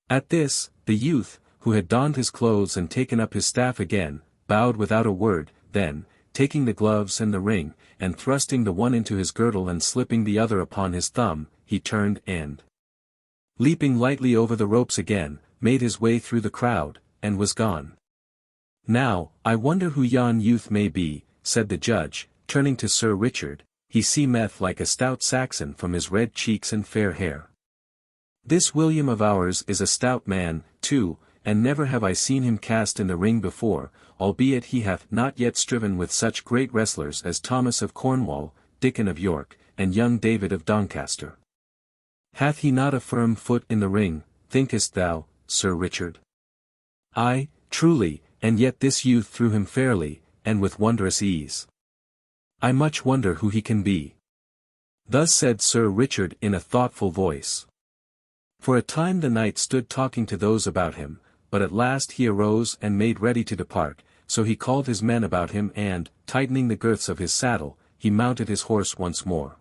At this, the youth, who had donned his clothes and taken up his staff again, bowed without a word, then, taking the gloves and the ring, and thrusting the one into his girdle and slipping the other upon his thumb, he turned and, leaping lightly over the ropes again, made his way through the crowd, and was gone. "Now, I wonder who yon youth may be," said the judge, turning to Sir Richard, "he seemeth like a stout Saxon from his red cheeks and fair hair. This William of ours is a stout man, too, and never have I seen him cast in the ring before, albeit he hath not yet striven with such great wrestlers as Thomas of Cornwall, Dickon of York, and young David of Doncaster. Hath he not a firm foot in the ring, thinkest thou, Sir Richard? Aye, truly, and yet this youth threw him fairly, and with wondrous ease. I much wonder who he can be." Thus said Sir Richard in a thoughtful voice. For a time the knight stood talking to those about him, but at last he arose and made ready to depart, so he called his men about him and, tightening the girths of his saddle, he mounted his horse once more.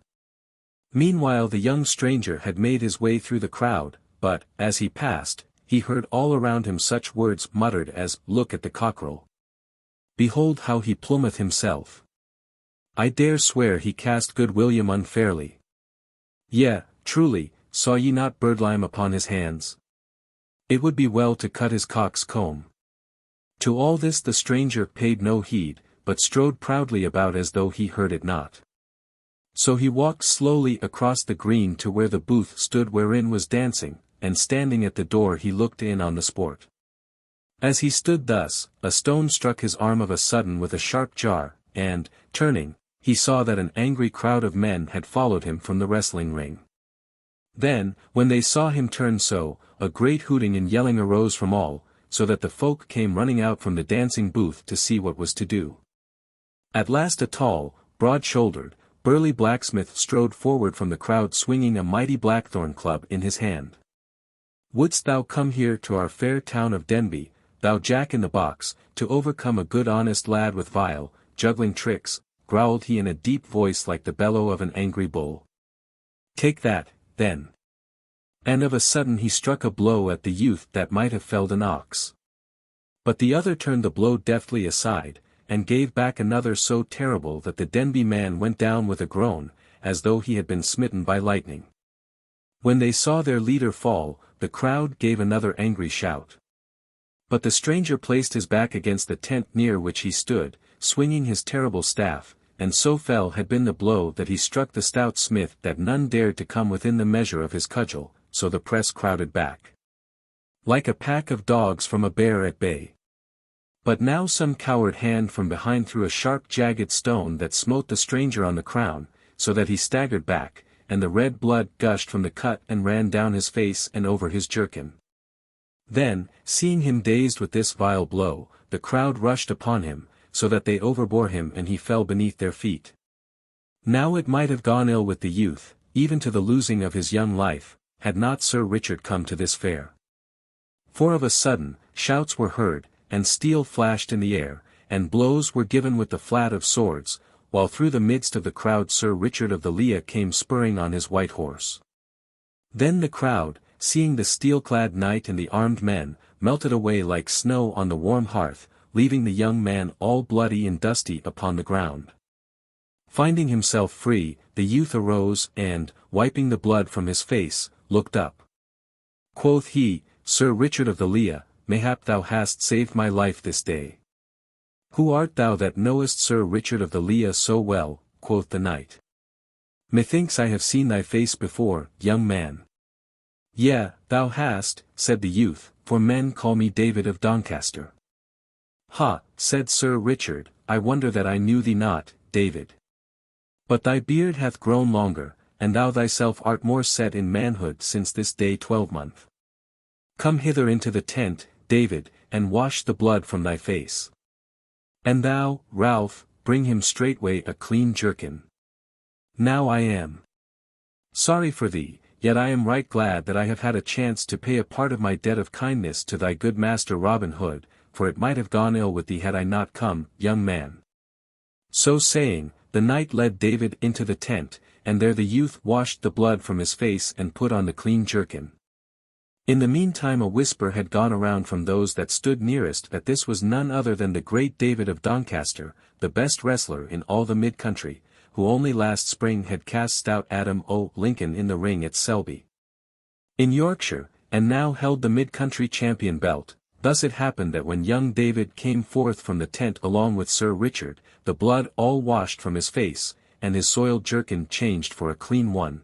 Meanwhile the young stranger had made his way through the crowd, but, as he passed, he heard all around him such words muttered as, "Look at the cockerel. Behold how he plumeth himself. I dare swear he cast good William unfairly. Yea, truly, saw ye not birdlime upon his hands? It would be well to cut his cock's comb. To all this the stranger paid no heed, but strode proudly about as though he heard it not. So he walked slowly across the green to where the booth stood wherein was dancing, and standing at the door he looked in on the sport. As he stood thus, a stone struck his arm of a sudden with a sharp jar, and, turning, he saw that an angry crowd of men had followed him from the wrestling ring. Then, when they saw him turn so, a great hooting and yelling arose from all, so that the folk came running out from the dancing booth to see what was to do. At last a tall, broad-shouldered, burly blacksmith strode forward from the crowd swinging a mighty blackthorn club in his hand. "Wouldst thou come here to our fair town of Denby, thou Jack-in-the-box, to overcome a good honest lad with vile, juggling tricks?" growled he in a deep voice like the bellow of an angry bull. "Take that, then." And of a sudden he struck a blow at the youth that might have felled an ox. But the other turned the blow deftly aside, and gave back another so terrible that the Denby man went down with a groan, as though he had been smitten by lightning. When they saw their leader fall, the crowd gave another angry shout. But the stranger placed his back against the tent near which he stood, swinging his terrible staff, and so fell had been the blow that he struck the stout smith that none dared to come within the measure of his cudgel, so the press crowded back, like a pack of dogs from a bear at bay. But now some coward hand from behind threw a sharp jagged stone that smote the stranger on the crown, so that he staggered back, and the red blood gushed from the cut and ran down his face and over his jerkin. Then, seeing him dazed with this vile blow, the crowd rushed upon him, so that they overbore him and he fell beneath their feet. Now it might have gone ill with the youth, even to the losing of his young life, had not Sir Richard come to this fair. For of a sudden, shouts were heard, and steel flashed in the air, and blows were given with the flat of swords, while through the midst of the crowd Sir Richard of the Lea came spurring on his white horse. Then the crowd, seeing the steel-clad knight and the armed men, melted away like snow on the warm hearth, leaving the young man all bloody and dusty upon the ground. Finding himself free, the youth arose and, wiping the blood from his face, looked up. Quoth he, "Sir Richard of the Lea, mayhap thou hast saved my life this day." "Who art thou that knowest Sir Richard of the Lea so well?" quoth the knight. "Methinks I have seen thy face before, young man." "Yea, thou hast," said the youth, "for men call me David of Doncaster." "Ha," said Sir Richard, "I wonder that I knew thee not, David. But thy beard hath grown longer, and thou thyself art more set in manhood since this day 12-month. Come hither into the tent, David, and wash the blood from thy face. And thou, Ralph, bring him straightway a clean jerkin. Now I am sorry for thee, yet I am right glad that I have had a chance to pay a part of my debt of kindness to thy good master Robin Hood, for it might have gone ill with thee had I not come, young man." So saying, the knight led David into the tent, and there the youth washed the blood from his face and put on the clean jerkin. In the meantime a whisper had gone around from those that stood nearest that this was none other than the great David of Doncaster, the best wrestler in all the mid-country, who only last spring had cast stout Adam o' Lincoln in the ring at Selby, in Yorkshire, and now held the mid-country champion belt. Thus it happened that when young David came forth from the tent along with Sir Richard, the blood all washed from his face, and his soiled jerkin changed for a clean one.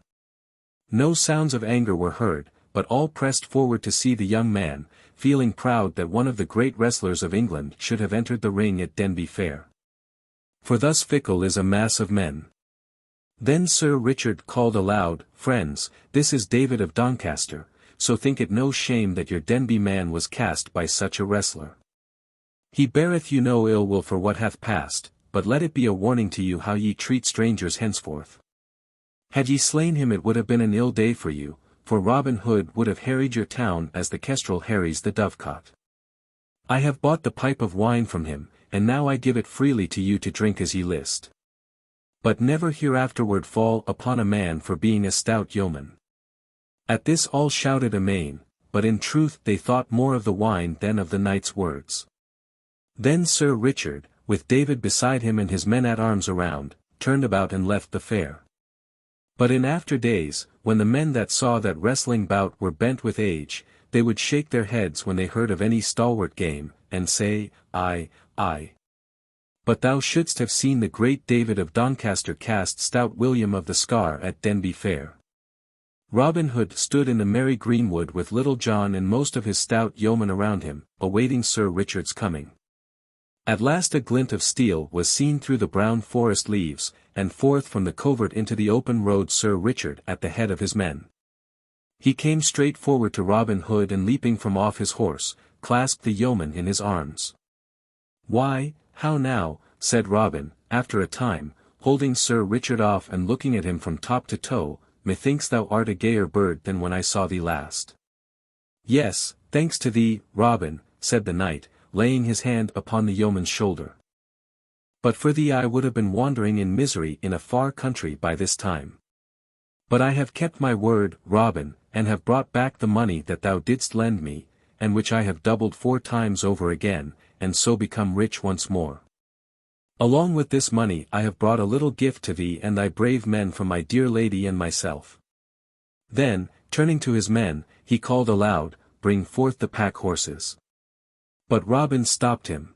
No sounds of anger were heard, but all pressed forward to see the young man, feeling proud that one of the great wrestlers of England should have entered the ring at Denby Fair. For thus fickle is a mass of men. Then Sir Richard called aloud, "Friends, this is David of Doncaster, so think it no shame that your Denby man was cast by such a wrestler. He beareth you no ill will for what hath passed, but let it be a warning to you how ye treat strangers henceforth. Had ye slain him it would have been an ill day for you, for Robin Hood would have harried your town as the kestrel harries the dovecot. I have bought the pipe of wine from him, and now I give it freely to you to drink as ye list. But never hereafterward fall upon a man for being a stout yeoman." At this all shouted amain, but in truth they thought more of the wine than of the knight's words. Then Sir Richard, with David beside him and his men-at-arms around, turned about and left the fair. But in after days, when the men that saw that wrestling bout were bent with age, they would shake their heads when they heard of any stalwart game, and say, Aye, aye. But thou shouldst have seen the great David of Doncaster cast stout William of the Scar at Denby Fair. Robin Hood stood in the merry greenwood with Little John and most of his stout yeomen around him, awaiting Sir Richard's coming. At last a glint of steel was seen through the brown forest leaves, and forth from the covert into the open rode Sir Richard at the head of his men. He came straight forward to Robin Hood and leaping from off his horse, clasped the yeoman in his arms. "Why, how now," said Robin, after a time, holding Sir Richard off and looking at him from top to toe, "methinks thou art a gayer bird than when I saw thee last." "Yes, thanks to thee, Robin," said the knight, laying his hand upon the yeoman's shoulder. "But for thee I would have been wandering in misery in a far country by this time. But I have kept my word, Robin, and have brought back the money that thou didst lend me, and which I have doubled 4 times over again, and so become rich once more. Along with this money I have brought a little gift to thee and thy brave men from my dear lady and myself." Then, turning to his men, he called aloud, "Bring forth the pack horses." But Robin stopped him.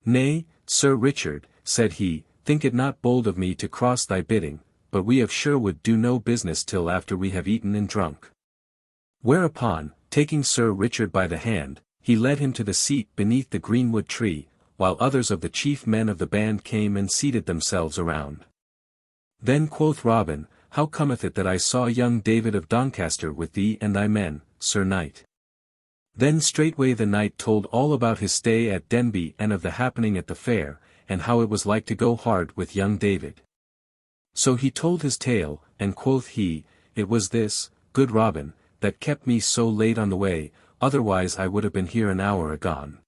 "Nay, Sir Richard," said he, "think it not bold of me to cross thy bidding, but we of Sherwood do no business till after we have eaten and drunk." Whereupon, taking Sir Richard by the hand, he led him to the seat beneath the greenwood tree, while others of the chief men of the band came and seated themselves around. Then quoth Robin, "How cometh it that I saw young David of Doncaster with thee and thy men, Sir Knight?" Then straightway the knight told all about his stay at Denby and of the happening at the fair, and how it was like to go hard with young David. So he told his tale, and quoth he, "It was this, good Robin, that kept me so late on the way, otherwise I would have been here an hour agone."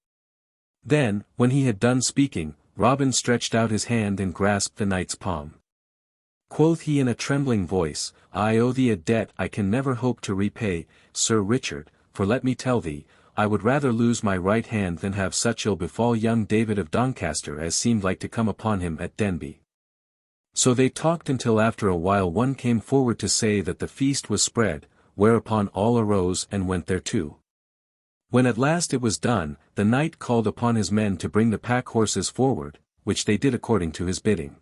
Then, when he had done speaking, Robin stretched out his hand and grasped the knight's palm. Quoth he in a trembling voice, "I owe thee a debt I can never hope to repay, Sir Richard, for let me tell thee, I would rather lose my right hand than have such ill befall young David of Doncaster as seemed like to come upon him at Denby." So they talked until after a while one came forward to say that the feast was spread, whereupon all arose and went thereto. When at last it was done, the knight called upon his men to bring the pack horses forward, which they did according to his bidding.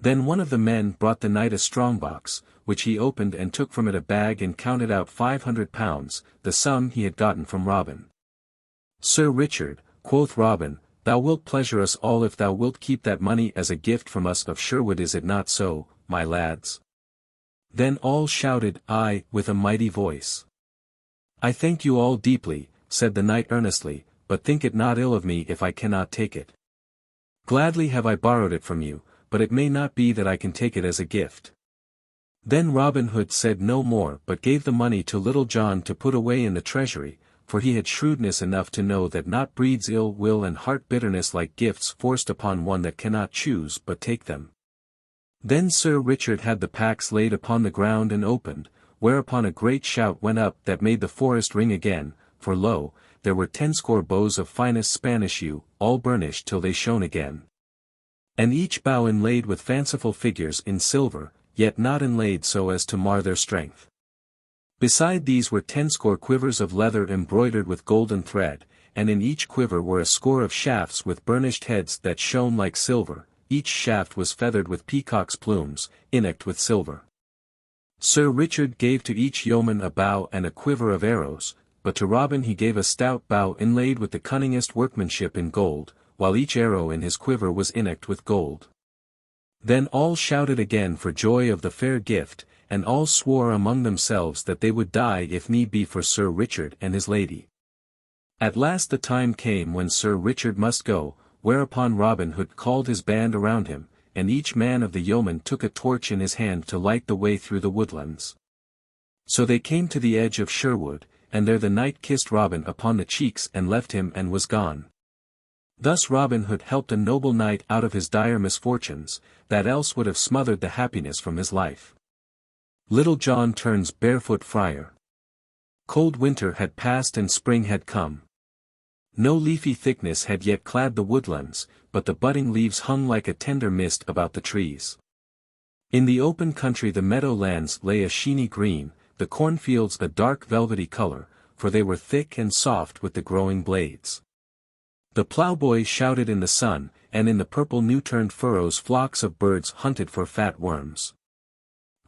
Then one of the men brought the knight a strong-box, which he opened and took from it a bag and counted out 500 pounds, the sum he had gotten from Robin. "Sir Richard," quoth Robin, "thou wilt pleasure us all if thou wilt keep that money as a gift from us of Sherwood, is it not so, my lads?" Then all shouted, "Aye," with a mighty voice. "I thank you all deeply," said the knight earnestly, "but think it not ill of me if I cannot take it. Gladly have I borrowed it from you, but it may not be that I can take it as a gift." Then Robin Hood said no more but gave the money to Little John to put away in the treasury, for he had shrewdness enough to know that naught breeds ill will and heart bitterness like gifts forced upon one that cannot choose but take them. Then Sir Richard had the packs laid upon the ground and opened, whereupon a great shout went up that made the forest ring again, for lo, there were 10 bows of finest Spanish yew, all burnished till they shone again. And each bow inlaid with fanciful figures in silver, yet not inlaid so as to mar their strength. Beside these were 10 quivers of leather embroidered with golden thread, and in each quiver were a score of shafts with burnished heads that shone like silver, each shaft was feathered with peacock's plumes, innocked with silver. Sir Richard gave to each yeoman a bow and a quiver of arrows, but to Robin he gave a stout bow inlaid with the cunningest workmanship in gold, while each arrow in his quiver was innocked with gold. Then all shouted again for joy of the fair gift, and all swore among themselves that they would die if need be for Sir Richard and his lady. At last the time came when Sir Richard must go, whereupon Robin Hood called his band around him, and each man of the yeomen took a torch in his hand to light the way through the woodlands. So they came to the edge of Sherwood, and there the knight kissed Robin upon the cheeks and left him and was gone. Thus Robin Hood helped a noble knight out of his dire misfortunes, that else would have smothered the happiness from his life. Little John turns barefoot friar. Cold winter had passed and spring had come. No leafy thickness had yet clad the woodlands, but the budding leaves hung like a tender mist about the trees. In the open country the meadow lands lay a sheeny green, the cornfields a dark velvety color, for they were thick and soft with the growing blades. The ploughboy shouted in the sun, and in the purple new-turned furrows flocks of birds hunted for fat worms.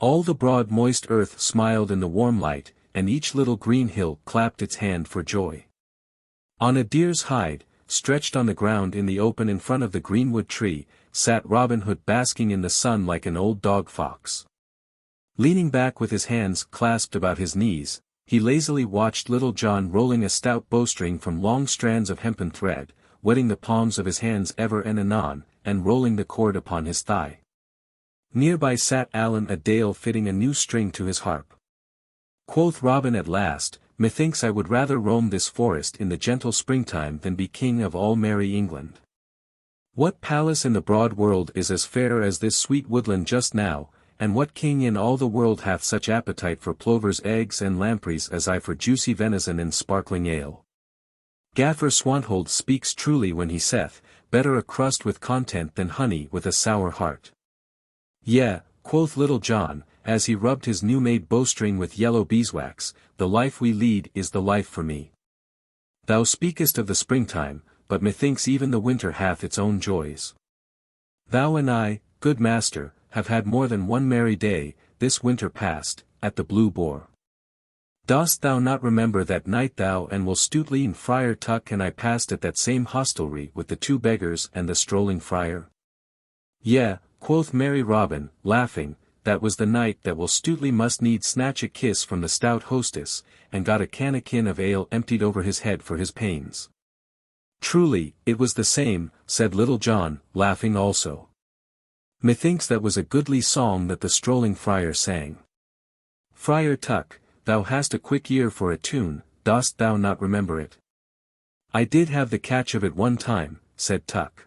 All the broad moist earth smiled in the warm light, and each little green hill clapped its hand for joy. On a deer's hide, stretched on the ground in the open in front of the greenwood tree, sat Robin Hood basking in the sun like an old dog-fox. Leaning back with his hands clasped about his knees, he lazily watched Little John rolling a stout bowstring from long strands of hempen thread, wetting the palms of his hands ever and anon, and rolling the cord upon his thigh. Near by sat Allan a Dale fitting a new string to his harp. Quoth Robin at last, "Methinks I would rather roam this forest in the gentle springtime than be king of all merry England. What palace in the broad world is as fair as this sweet woodland just now, and what king in all the world hath such appetite for plovers' eggs and lampreys as I for juicy venison and sparkling ale? Gaffer Swanthold speaks truly when he saith, better a crust with content than honey with a sour heart." "Yea," quoth Little John, as he rubbed his new-made bowstring with yellow beeswax, "the life we lead is the life for me. Thou speakest of the springtime, but methinks even the winter hath its own joys. Thou and I, good master, have had more than one merry day, this winter past, at the Blue Boar. Dost thou not remember that night thou and Will Stutely and Friar Tuck and I passed at that same hostelry with the two beggars and the strolling friar?" "Yea," quoth merry Robin, laughing, "that was the night that Will Stutely must needs snatch a kiss from the stout hostess, and got a cannikin of ale emptied over his head for his pains." "Truly, it was the same," said Little John, laughing also. "Methinks that was a goodly song that the strolling friar sang. Friar Tuck, thou hast a quick ear for a tune, dost thou not remember it?" "I did have the catch of it one time," said Tuck.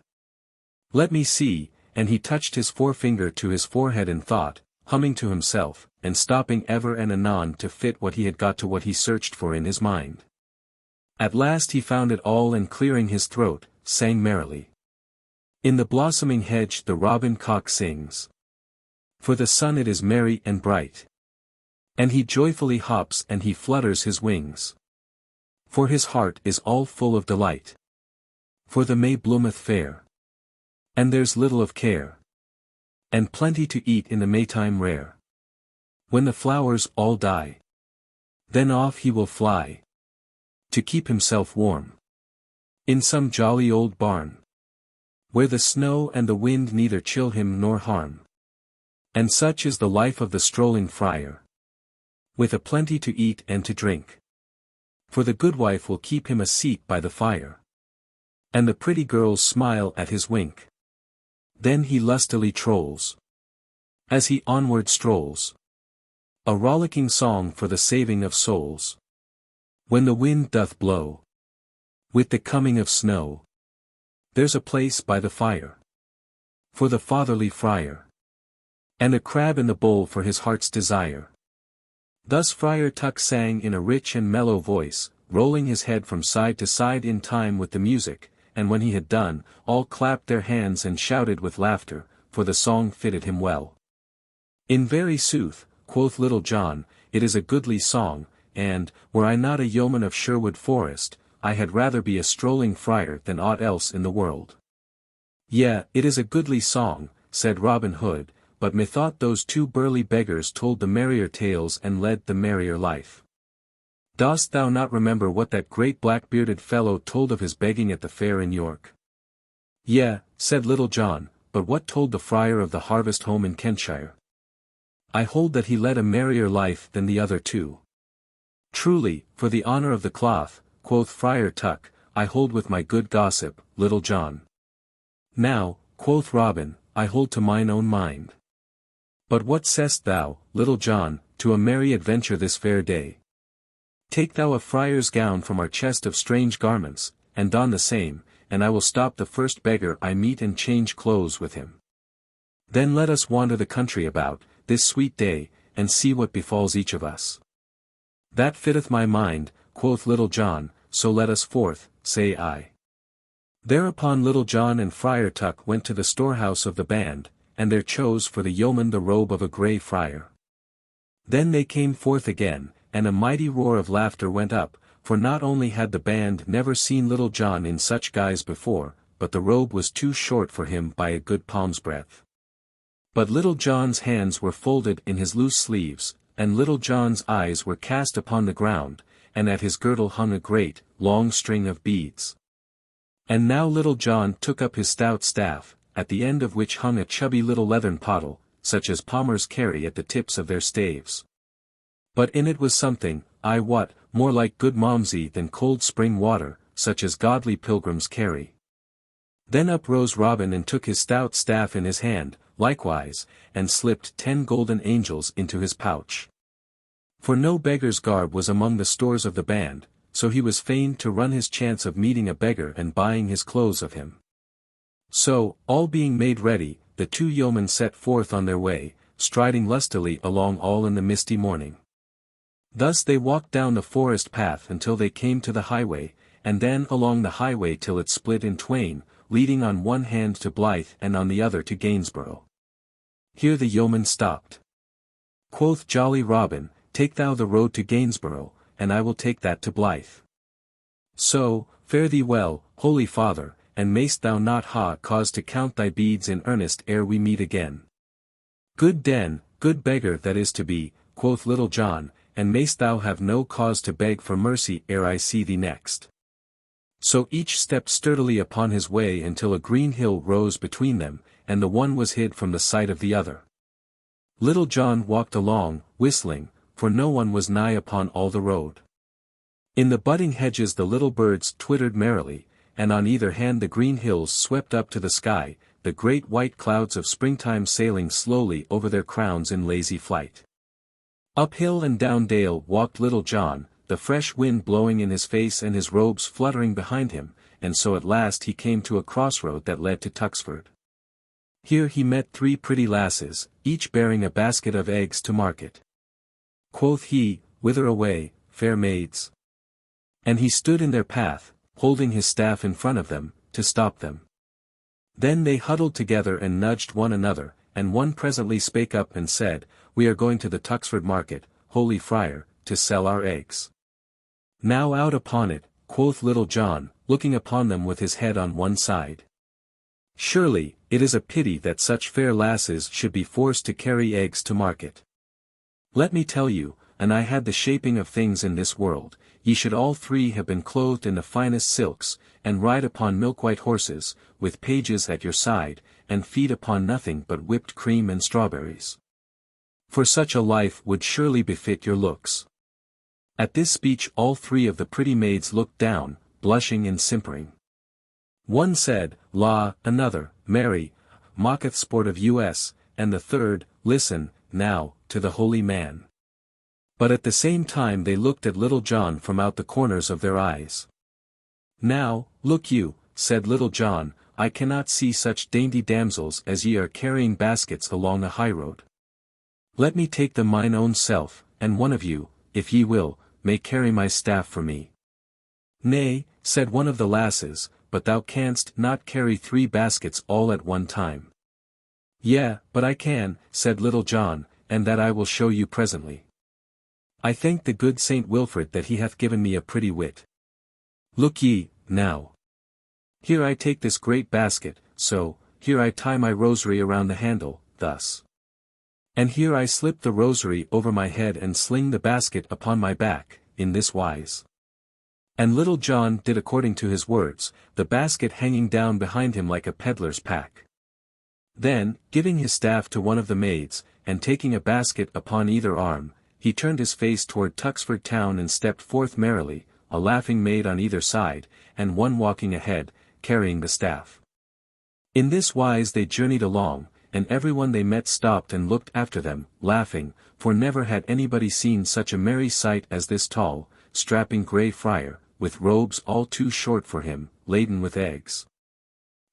"Let me see," and he touched his forefinger to his forehead in thought, humming to himself, and stopping ever and anon to fit what he had got to what he searched for in his mind. At last he found it all and clearing his throat, sang merrily. "In the blossoming hedge the robin cock sings. For the sun it is merry and bright. And he joyfully hops and he flutters his wings. For his heart is all full of delight. For the May bloometh fair. And there's little of care. And plenty to eat in the Maytime rare. When the flowers all die. Then off he will fly. To keep himself warm. In some jolly old barn. Where the snow and the wind neither chill him nor harm. And such is the life of the strolling friar. With a plenty to eat and to drink. For the goodwife will keep him a seat by the fire. And the pretty girls smile at his wink. Then he lustily trolls. As he onward strolls. A rollicking song for the saving of souls. When the wind doth blow. With the coming of snow. There's a place by the fire. For the fatherly friar. And a crab in the bowl for his heart's desire." Thus Friar Tuck sang in a rich and mellow voice, rolling his head from side to side in time with the music, and when he had done, all clapped their hands and shouted with laughter, for the song fitted him well. "In very sooth," quoth Little John, "it is a goodly song, and, were I not a yeoman of Sherwood Forest, I had rather be a strolling friar than aught else in the world." "Yea, it is a goodly song," said Robin Hood, "but methought those two burly beggars told the merrier tales and led the merrier life. Dost thou not remember what that great black-bearded fellow told of his begging at the fair in York?" "Yea," said Little John, "but what told the friar of the harvest home in Kentshire?" "I hold that he led a merrier life than the other two." "Truly, for the honor of the cloth," quoth Friar Tuck, "I hold with my good gossip, Little John." "Now," quoth Robin, "I hold to mine own mind. But what sayst thou, Little John, to a merry adventure this fair day? Take thou a friar's gown from our chest of strange garments, and don the same, and I will stop the first beggar I meet and change clothes with him. Then let us wander the country about, this sweet day, and see what befalls each of us." "That fitteth my mind," quoth Little John, "so let us forth, say I." Thereupon Little John and Friar Tuck went to the storehouse of the band, and there chose for the yeoman the robe of a grey friar. Then they came forth again, and a mighty roar of laughter went up, for not only had the band never seen Little John in such guise before, but the robe was too short for him by a good palm's breadth. But Little John's hands were folded in his loose sleeves, and Little John's eyes were cast upon the ground, and at his girdle hung a great, long string of beads. And now Little John took up his stout staff, at the end of which hung a chubby little leathern pottle, such as palmers carry at the tips of their staves. But in it was something, I wot, more like good Malmsey than cold spring water, such as godly pilgrims carry. Then up rose Robin and took his stout staff in his hand, likewise, and slipped 10 golden angels into his pouch. For no beggar's garb was among the stores of the band, so he was fain to run his chance of meeting a beggar and buying his clothes of him. So, all being made ready, the 2 yeomen set forth on their way, striding lustily along all in the misty morning. Thus they walked down the forest path until they came to the highway, and then along the highway till it split in twain, leading on one hand to Blythe and on the other to Gainsborough. Here the yeoman stopped. Quoth jolly Robin, take thou the road to Gainsborough, and I will take that to Blythe. So, fare thee well, holy father, and mayst thou not ha cause to count thy beads in earnest ere we meet again. Good den, good beggar that is to be, quoth Little John, and mayst thou have no cause to beg for mercy ere I see thee next. So each stepped sturdily upon his way until a green hill rose between them, and the one was hid from the sight of the other. Little John walked along, whistling, for no one was nigh upon all the road. In the budding hedges the little birds twittered merrily, and on either hand the green hills swept up to the sky, the great white clouds of springtime sailing slowly over their crowns in lazy flight. Up hill and down dale walked Little John, the fresh wind blowing in his face and his robes fluttering behind him, and so at last he came to a crossroad that led to Tuxford. Here he met 3 pretty lasses, each bearing a basket of eggs to market. Quoth he, whither away, fair maids? And he stood in their path, holding his staff in front of them, to stop them. Then they huddled together and nudged one another, and one presently spake up and said, We are going to the Tuxford market, holy friar, to sell our eggs. Now out upon it, quoth Little John, looking upon them with his head on one side. Surely, it is a pity that such fair lasses should be forced to carry eggs to market. Let me tell you, and I had the shaping of things in this world, ye should all 3 have been clothed in the finest silks, and ride upon milk-white horses, with pages at your side, and feed upon nothing but whipped cream and strawberries. For such a life would surely befit your looks. At this speech all 3 of the pretty maids looked down, blushing and simpering. One said, La, another, Mary, mocketh sport of us, and the third, Listen, now, to the holy man. But at the same time they looked at Little John from out the corners of their eyes. Now, look you, said Little John, I cannot see such dainty damsels as ye are carrying baskets along the highroad. Let me take them mine own self, and one of you, if ye will, may carry my staff for me. Nay, said one of the lasses, but thou canst not carry 3 baskets all at one time. Yea, but I can, said Little John, and that I will show you presently. I thank the good Saint Wilfrid that he hath given me a pretty wit. Look ye, now. Here I take this great basket, so, here I tie my rosary around the handle, thus. And here I slip the rosary over my head and sling the basket upon my back, in this wise. And Little John did according to his words, the basket hanging down behind him like a peddler's pack. Then, giving his staff to one of the maids, and taking a basket upon either arm, he turned his face toward Tuxford town and stepped forth merrily, a laughing maid on either side, and one walking ahead, carrying the staff. In this wise they journeyed along, and everyone they met stopped and looked after them, laughing, for never had anybody seen such a merry sight as this tall, strapping grey friar, with robes all too short for him, laden with eggs.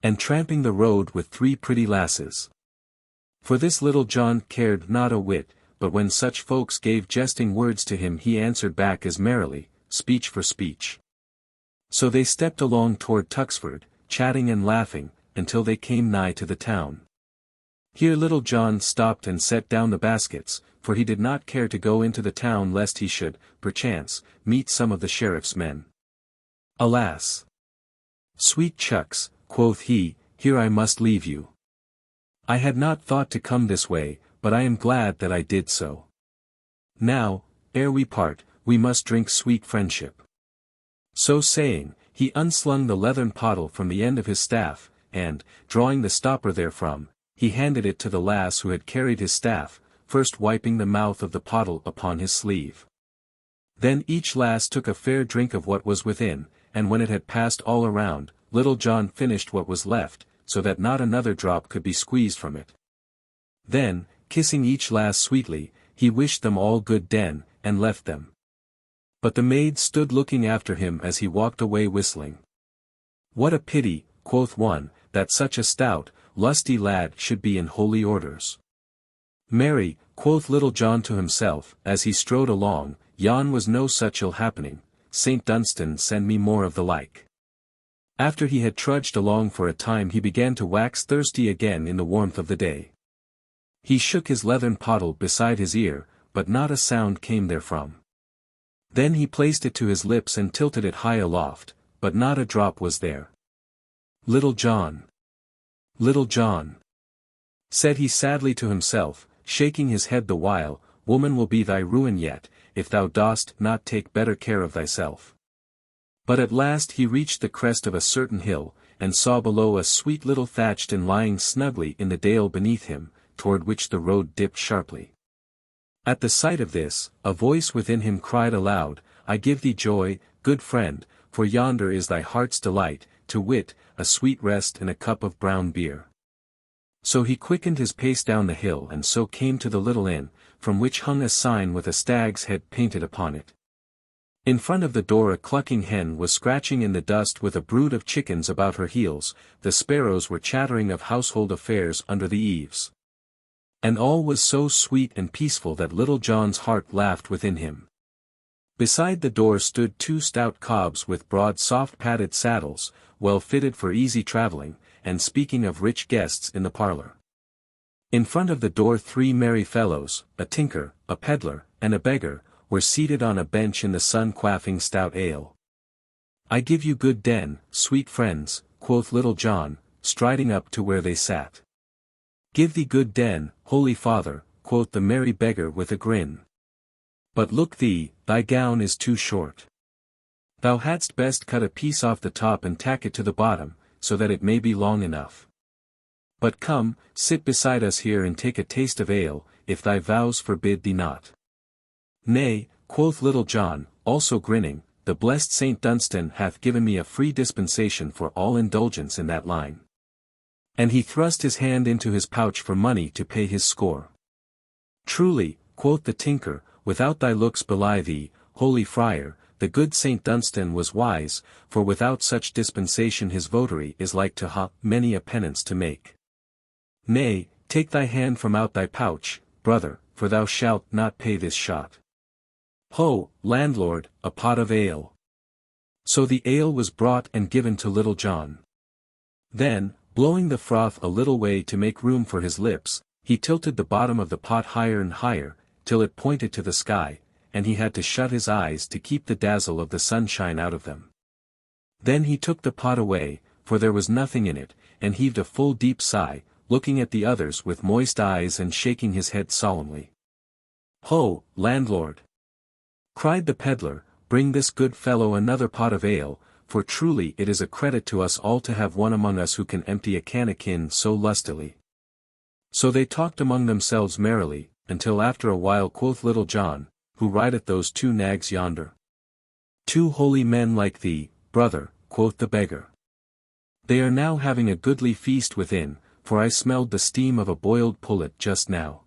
And tramping the road with 3 pretty lasses. For this Little John cared not a whit, but when such folks gave jesting words to him he answered back as merrily, speech for speech. So they stepped along toward Tuxford, chatting and laughing, until they came nigh to the town. Here Little John stopped and set down the baskets, for he did not care to go into the town lest he should, perchance, meet some of the sheriff's men. Alas! Sweet chucks, quoth he, here I must leave you. I had not thought to come this way, but I am glad that I did so. Now, ere we part, we must drink sweet friendship. So saying, he unslung the leathern pottle from the end of his staff, and, drawing the stopper therefrom, he handed it to the lass who had carried his staff, first wiping the mouth of the pottle upon his sleeve. Then each lass took a fair drink of what was within, and when it had passed all around, Little John finished what was left, so that not another drop could be squeezed from it. Then, kissing each lass sweetly, he wished them all good den, and left them. But the maid stood looking after him as he walked away whistling. What a pity, quoth one, that such a stout, lusty lad should be in holy orders. Marry, quoth Little John to himself, as he strode along, yon was no such ill happening, St. Dunstan send me more of the like. After he had trudged along for a time he began to wax thirsty again in the warmth of the day. He shook his leathern pottle beside his ear, but not a sound came therefrom. Then he placed it to his lips and tilted it high aloft, but not a drop was there. Little John! Little John! Said he sadly to himself, shaking his head the while, woman will be thy ruin yet, if thou dost not take better care of thyself. But at last he reached the crest of a certain hill, and saw below a sweet little thatched inn lying snugly in the dale beneath him, toward which the road dipped sharply. At the sight of this, a voice within him cried aloud, I give thee joy, good friend, for yonder is thy heart's delight, to wit, a sweet rest and a cup of brown beer. So he quickened his pace down the hill and so came to the little inn, from which hung a sign with a stag's head painted upon it. In front of the door a clucking hen was scratching in the dust with a brood of chickens about her heels, the sparrows were chattering of household affairs under the eaves. And all was so sweet and peaceful that Little John's heart laughed within him. Beside the door stood two stout cobs with broad soft padded saddles, well fitted for easy travelling, and speaking of rich guests in the parlour. In front of the door 3 merry fellows, a tinker, a peddler, and a beggar, were seated on a bench in the sun quaffing stout ale. I give you good den, sweet friends, quoth Little John, striding up to where they sat. Give thee good den, holy father, quoth the merry beggar with a grin. But look thee, thy gown is too short. Thou hadst best cut a piece off the top and tack it to the bottom, so that it may be long enough. But come, sit beside us here and take a taste of ale, if thy vows forbid thee not. Nay, quoth Little John, also grinning, the blessed St. Dunstan hath given me a free dispensation for all indulgence in that line. And he thrust his hand into his pouch for money to pay his score. Truly, quoth the tinker, without thy looks belie thee, holy friar, the good St. Dunstan was wise, for without such dispensation his votary is like to ha many a penance to make. Nay, take thy hand from out thy pouch, brother, for thou shalt not pay this shot. Ho, landlord, a pot of ale. So the ale was brought and given to Little John. Then, blowing the froth a little way to make room for his lips, he tilted the bottom of the pot higher and higher, till it pointed to the sky, and he had to shut his eyes to keep the dazzle of the sunshine out of them. Then he took the pot away, for there was nothing in it, and heaved a full deep sigh, looking at the others with moist eyes and shaking his head solemnly. Ho, landlord! Cried the peddler, bring this good fellow another pot of ale, for truly it is a credit to us all to have one among us who can empty a cannikin so lustily. So they talked among themselves merrily, until after a while quoth Little John, who rideth those 2 nags yonder? 2 holy men like thee, brother, quoth the beggar. They are now having a goodly feast within, for I smelled the steam of a boiled pullet just now.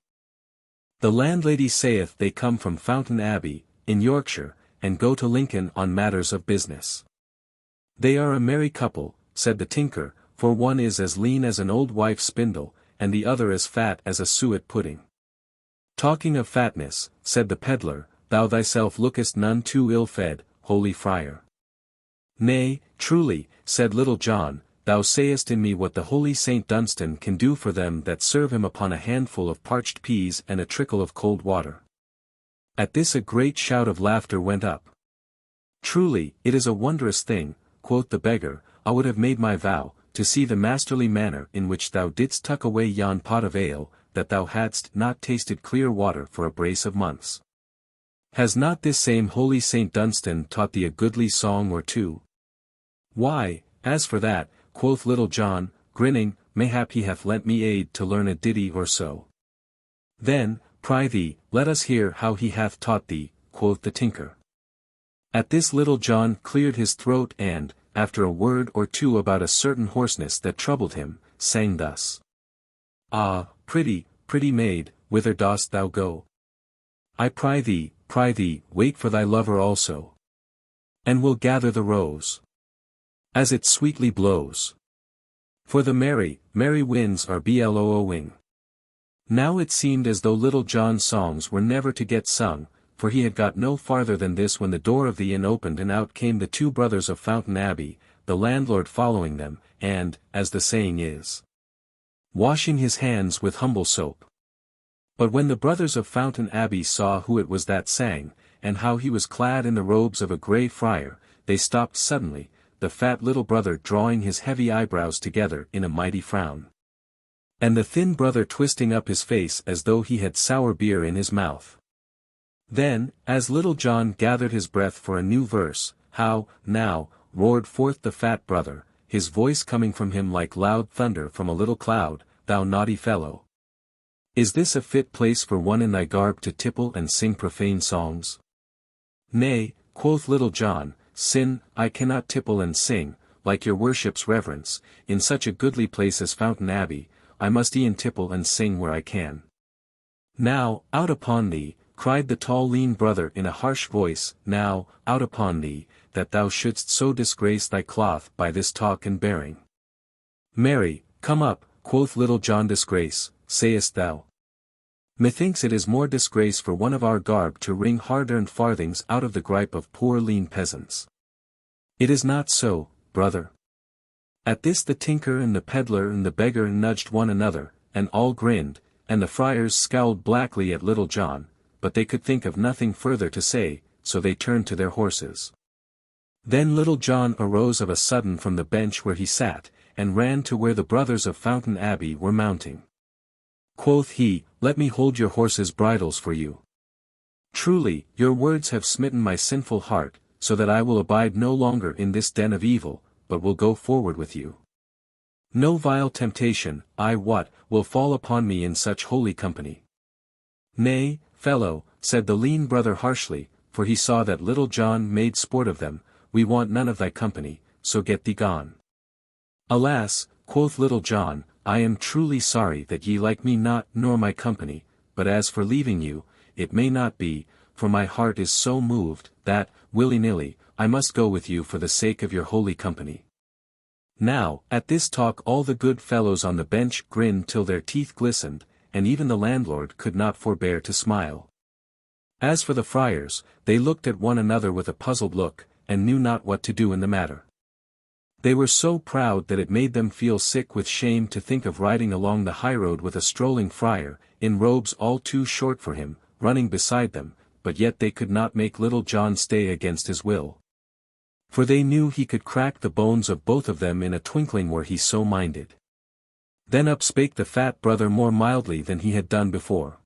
The landlady saith they come from Fountain Abbey, in Yorkshire, and go to Lincoln on matters of business. They are a merry couple, said the tinker, for one is as lean as an old wife's spindle, and the other as fat as a suet pudding. Talking of fatness, said the peddler, thou thyself lookest none too ill-fed, holy friar. Nay, truly, said Little John, thou sayest in me what the holy Saint Dunstan can do for them that serve him upon a handful of parched peas and a trickle of cold water." At this a great shout of laughter went up. "Truly, it is a wondrous thing," quoth the beggar, "I would have made my vow, to see the masterly manner in which thou didst tuck away yon pot of ale, that thou hadst not tasted clear water for a brace of months. Has not this same holy Saint Dunstan taught thee a goodly song or two?" "Why, as for that," quoth Little John, grinning, "mayhap he hath lent me aid to learn a ditty or so." "Then, prithee, let us hear how he hath taught thee," quoth the tinker. At this Little John cleared his throat and, after a word or two about a certain hoarseness that troubled him, sang thus. "Ah, pretty, pretty maid, whither dost thou go? I prithee, wait for thy lover also. And will gather the rose, as it sweetly blows. For the merry, merry winds are blowing." Now it seemed as though Little John's songs were never to get sung, for he had got no farther than this when the door of the inn opened and out came the two brothers of Fountain Abbey, the landlord following them, and, as the saying is, washing his hands with humble soap. But when the brothers of Fountain Abbey saw who it was that sang, and how he was clad in the robes of a grey friar, they stopped suddenly, the fat little brother drawing his heavy eyebrows together in a mighty frown, and the thin brother twisting up his face as though he had sour beer in his mouth. Then, as Little John gathered his breath for a new verse, "How, now," roared forth the fat brother, his voice coming from him like loud thunder from a little cloud, "thou naughty fellow! Is this a fit place for one in thy garb to tipple and sing profane songs?" "Nay," quoth Little John, "sin, I cannot tipple and sing, like your worship's reverence, in such a goodly place as Fountain Abbey. I must e'en tipple and sing where I can." "Now, out upon thee," cried the tall lean brother in a harsh voice, "now, out upon thee, that thou shouldst so disgrace thy cloth by this talk and bearing." "Marry, come up," quoth Little John. "Disgrace, sayest thou? Methinks it is more disgrace for one of our garb to wring hard-earned farthings out of the gripe of poor lean peasants. It is not so, brother." At this the tinker and the peddler and the beggar nudged one another, and all grinned, and the friars scowled blackly at Little John, but they could think of nothing further to say, so they turned to their horses. Then Little John arose of a sudden from the bench where he sat, and ran to where the brothers of Fountain Abbey were mounting. Quoth he, "Let me hold your horses' bridles for you. Truly, your words have smitten my sinful heart, so that I will abide no longer in this den of evil, but will go forward with you. No vile temptation, I wot, will fall upon me in such holy company." "Nay, fellow," said the lean brother harshly, for he saw that Little John made sport of them, "we want none of thy company, so get thee gone." "Alas," quoth Little John, "I am truly sorry that ye like me not nor my company, but as for leaving you, it may not be, for my heart is so moved, that, willy-nilly, I must go with you for the sake of your holy company." Now, at this talk all the good fellows on the bench grinned till their teeth glistened, and even the landlord could not forbear to smile. As for the friars, they looked at one another with a puzzled look, and knew not what to do in the matter. They were so proud that it made them feel sick with shame to think of riding along the highroad with a strolling friar, in robes all too short for him, running beside them, but yet they could not make Little John stay against his will. For they knew he could crack the bones of both of them in a twinkling were he so minded. Then up spake the fat brother more mildly than he had done before.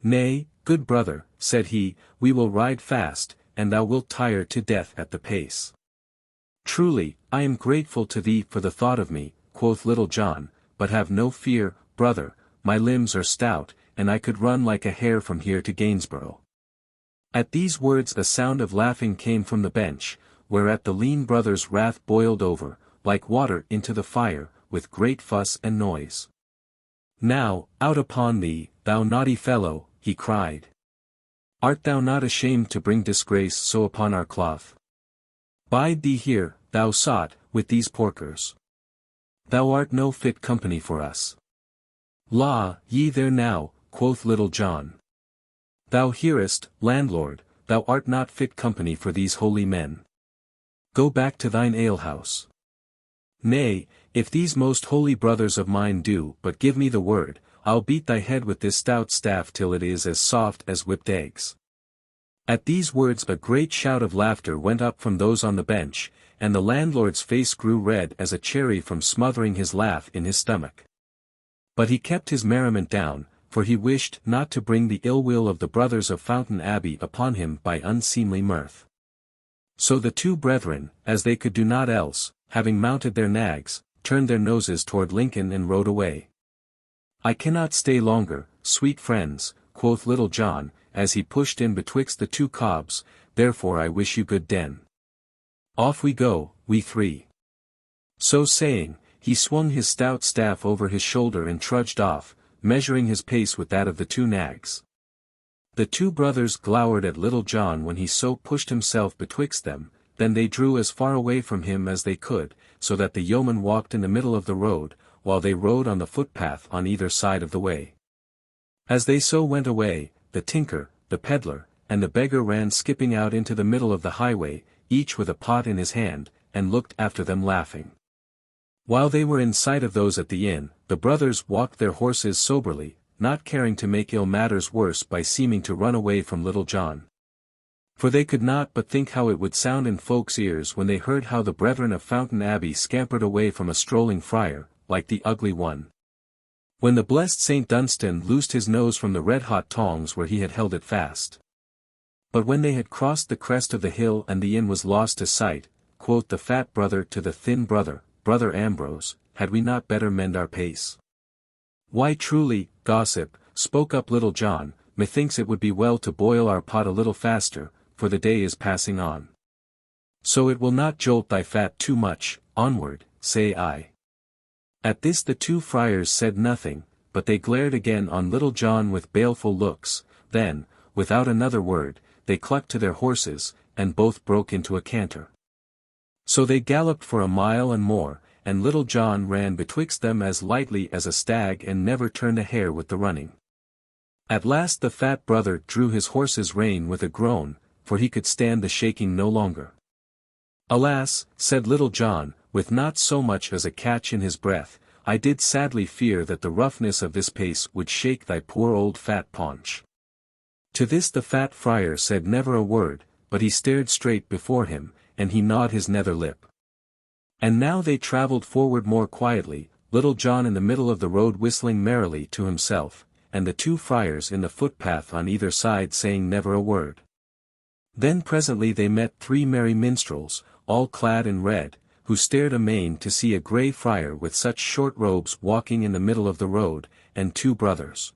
"Nay, good brother," said he, "we will ride fast, and thou wilt tire to death at the pace." "Truly, I am grateful to thee for the thought of me," quoth Little John, "but have no fear, brother, my limbs are stout, and I could run like a hare from here to Gainsborough." At these words a sound of laughing came from the bench, whereat the lean brother's wrath boiled over, like water into the fire, with great fuss and noise. "Now, out upon thee, thou naughty fellow," he cried. "Art thou not ashamed to bring disgrace so upon our cloth? Bide thee here, thou sot, with these porkers. Thou art no fit company for us." "La, ye there now," quoth Little John. "Thou hearest, landlord, thou art not fit company for these holy men. Go back to thine alehouse." Nay, if these most holy brothers of mine do but give me the word, I'll beat thy head with this stout staff till it is as soft as whipped eggs. At these words a great shout of laughter went up from those on the bench, and the landlord's face grew red as a cherry from smothering his laugh in his stomach. But he kept his merriment down, for he wished not to bring the ill will of the brothers of Fountain Abbey upon him by unseemly mirth. So the two brethren, as they could do naught else, having mounted their nags, turned their noses toward Lincoln and rode away. "I cannot stay longer, sweet friends," quoth Little John, as he pushed in betwixt the two cobs, "therefore I wish you good den. Off we go, we three." So saying, he swung his stout staff over his shoulder and trudged off, measuring his pace with that of the two nags. The two brothers glowered at Little John when he so pushed himself betwixt them, then they drew as far away from him as they could, so that the yeoman walked in the middle of the road, while they rode on the footpath on either side of the way. As they so went away, the tinker, the peddler, and the beggar ran skipping out into the middle of the highway, each with a pot in his hand, and looked after them laughing. While they were in sight of those at the inn, the brothers walked their horses soberly, not caring to make ill matters worse by seeming to run away from Little John. For they could not but think how it would sound in folks' ears when they heard how the brethren of Fountain Abbey scampered away from a strolling friar, like the ugly one. When the blessed St. Dunstan loosed his nose from the red-hot tongs where he had held it fast. But when they had crossed the crest of the hill and the inn was lost to sight, quoth the fat brother to the thin brother, "Brother Ambrose, had we not better mend our pace?" "Why truly, gossip," spoke up Little John, "methinks it would be well to boil our pot a little faster, for the day is passing on. So it will not jolt thy fat too much, onward, say I." At this the two friars said nothing, but they glared again on Little John with baleful looks, then, without another word, they clucked to their horses, and both broke into a canter. So they galloped for a mile and more, and Little John ran betwixt them as lightly as a stag and never turned a hair with the running. At last the fat brother drew his horse's rein with a groan, for he could stand the shaking no longer. "Alas," said Little John, with not so much as a catch in his breath, "I did sadly fear that the roughness of this pace would shake thy poor old fat paunch." To this the fat friar said never a word, but he stared straight before him, and he gnawed his nether lip. And now they travelled forward more quietly, Little John in the middle of the road whistling merrily to himself, and the two friars in the footpath on either side saying never a word. Then presently they met three merry minstrels, all clad in red, who stared amain to see a grey friar with such short robes walking in the middle of the road, and two brothers,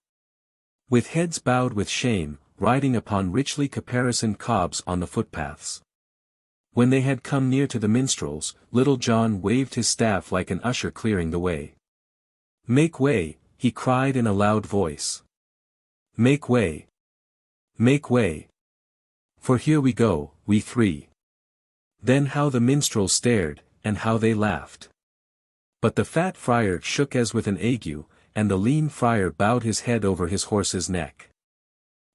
with heads bowed with shame, riding upon richly caparisoned cobs on the footpaths. When they had come near to the minstrels, Little John waved his staff like an usher clearing the way. "Make way," he cried in a loud voice. "Make way! Make way! For here we go, we three." Then how the minstrels stared, and how they laughed. But the fat friar shook as with an ague, and the lean friar bowed his head over his horse's neck.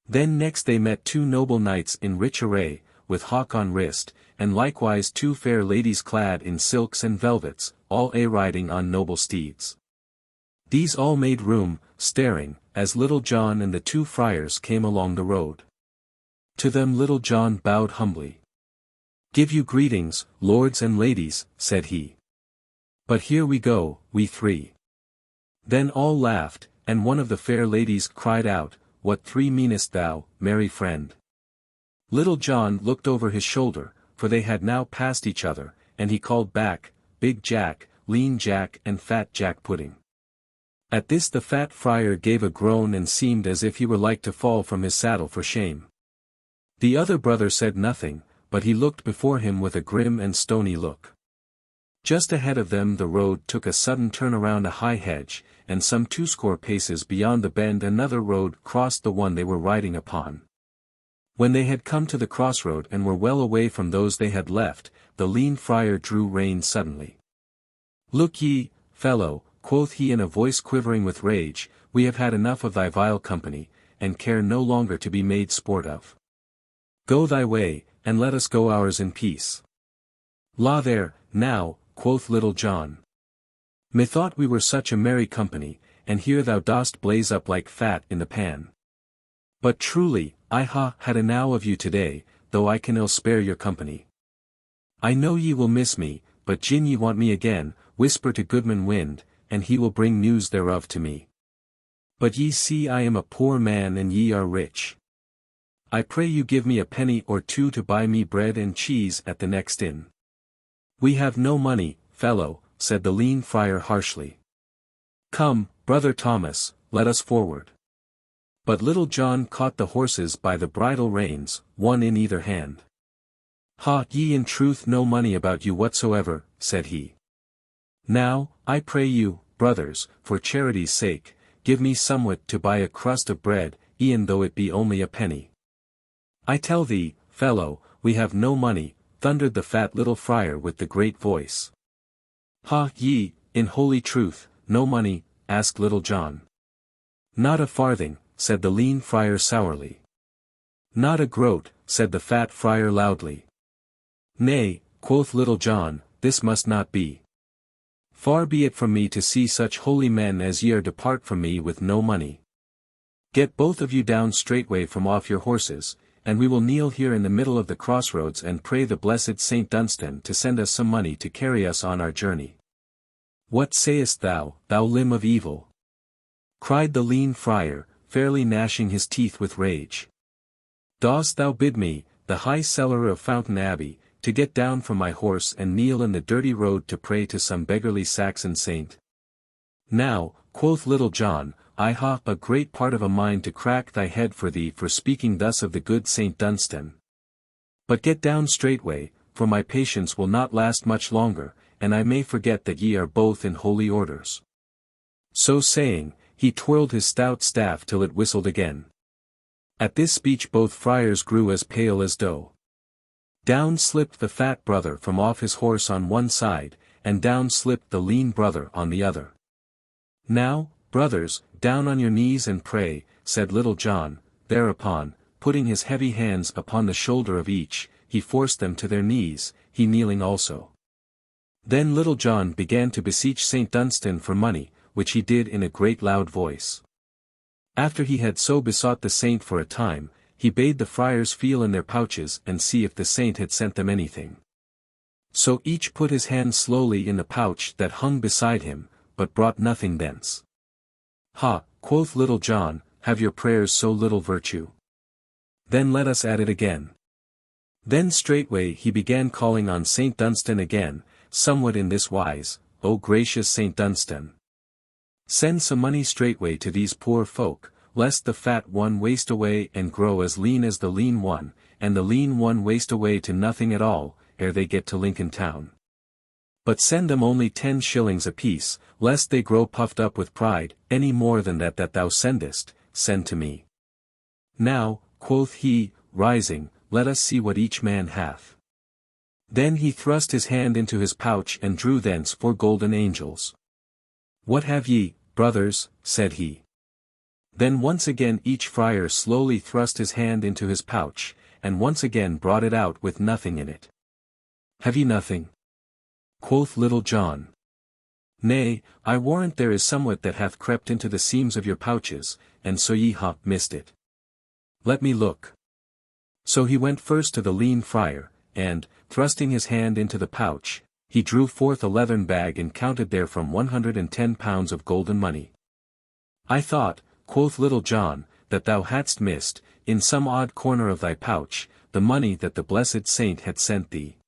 Then next they met two noble knights in rich array, with hawk on wrist, and likewise two fair ladies clad in silks and velvets, all riding on noble steeds. These all made room, staring, as Little John and the two friars came along the road. To them Little John bowed humbly. "Give you greetings, lords and ladies," said he. "But here we go, we three." Then all laughed, and one of the fair ladies cried out, "What three meanest thou, merry friend?" Little John looked over his shoulder, for they had now passed each other, and he called back, "Big Jack, Lean Jack and Fat Jack Pudding." At this the fat friar gave a groan and seemed as if he were like to fall from his saddle for shame. The other brother said nothing, but he looked before him with a grim and stony look. Just ahead of them the road took a sudden turn around a high hedge, and some 20 paces beyond the bend another road crossed the one they were riding upon. When they had come to the crossroad and were well away from those they had left, the lean friar drew rein suddenly. "Look ye, fellow," quoth he in a voice quivering with rage, "we have had enough of thy vile company, and care no longer to be made sport of. Go thy way, and let us go ours in peace." "La there, now," quoth Little John. Methought we were such a merry company, and here thou dost blaze up like fat in the pan. But truly, I had enow of you today, though I can ill spare your company. I know ye will miss me, but gin ye want me again, whisper to Goodman Wind, and he will bring news thereof to me. But ye see I am a poor man and ye are rich. I pray you give me a penny or two to buy me bread and cheese at the next inn. We have no money, fellow, said the lean friar harshly. Come, brother Thomas, let us forward. But Little John caught the horses by the bridle reins, one in either hand. Ye in truth no money about you whatsoever, said he. Now, I pray you, brothers, for charity's sake, give me somewhat to buy a crust of bread, e'en though it be only a penny. I tell thee, fellow, we have no money, thundered the fat little friar with the great voice. Ye, in holy truth, no money, asked Little John. Not a farthing, said the lean friar sourly. Not a groat, said the fat friar loudly. Nay, quoth Little John, this must not be. Far be it from me to see such holy men as ye are depart from me with no money. Get both of you down straightway from off your horses, and we will kneel here in the middle of the crossroads and pray the blessed Saint Dunstan to send us some money to carry us on our journey. What sayest thou, thou limb of evil? Cried the lean friar, fairly gnashing his teeth with rage. Dost thou bid me, the high cellarer of Fountain Abbey, to get down from my horse and kneel in the dirty road to pray to some beggarly Saxon saint? Now, quoth Little John, I ha a great part of a mind to crack thy head for thee for speaking thus of the good Saint Dunstan. But get down straightway, for my patience will not last much longer, and I may forget that ye are both in holy orders. So saying, he twirled his stout staff till it whistled again. At this speech both friars grew as pale as dough. Down slipped the fat brother from off his horse on one side, and down slipped the lean brother on the other. Now, brothers, down on your knees and pray, said Little John. Thereupon, putting his heavy hands upon the shoulder of each, he forced them to their knees, he kneeling also. Then Little John began to beseech Saint Dunstan for money, which he did in a great loud voice. After he had so besought the saint for a time, he bade the friars feel in their pouches and see if the saint had sent them anything. So each put his hand slowly in the pouch that hung beside him, but brought nothing thence. Quoth Little John, have your prayers so little virtue? Then let us at it again. Then straightway he began calling on Saint Dunstan again, somewhat in this wise, O gracious Saint Dunstan, send some money straightway to these poor folk, lest the fat one waste away and grow as lean as the lean one, and the lean one waste away to nothing at all, ere they get to Lincoln town. But send them only 10 shillings apiece, lest they grow puffed up with pride, any more than that thou sendest, send to me. Now, quoth he, rising, let us see what each man hath. Then he thrust his hand into his pouch and drew thence 4 golden angels. What have ye, brothers, said he. Then once again each friar slowly thrust his hand into his pouch, and once again brought it out with nothing in it. Have ye nothing? Quoth Little John. Nay, I warrant there is somewhat that hath crept into the seams of your pouches, and so ye missed it. Let me look. So he went first to the lean friar, and, thrusting his hand into the pouch, he drew forth a leathern bag and counted therefrom 110 pounds of golden money. I thought, quoth Little John, that thou hadst missed, in some odd corner of thy pouch, the money that the blessed saint had sent thee.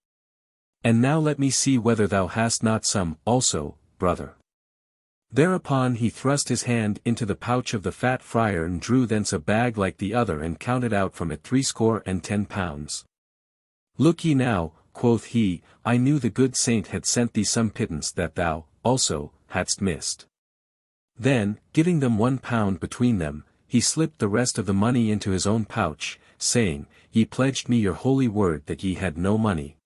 And now let me see whether thou hast not some, also, brother. Thereupon he thrust his hand into the pouch of the fat friar and drew thence a bag like the other and counted out from it 70 pounds. Look ye now, quoth he, I knew the good saint had sent thee some pittance that thou, also, hadst missed. Then, giving them 1 pound between them, he slipped the rest of the money into his own pouch, saying, Ye pledged me your holy word that ye had no money.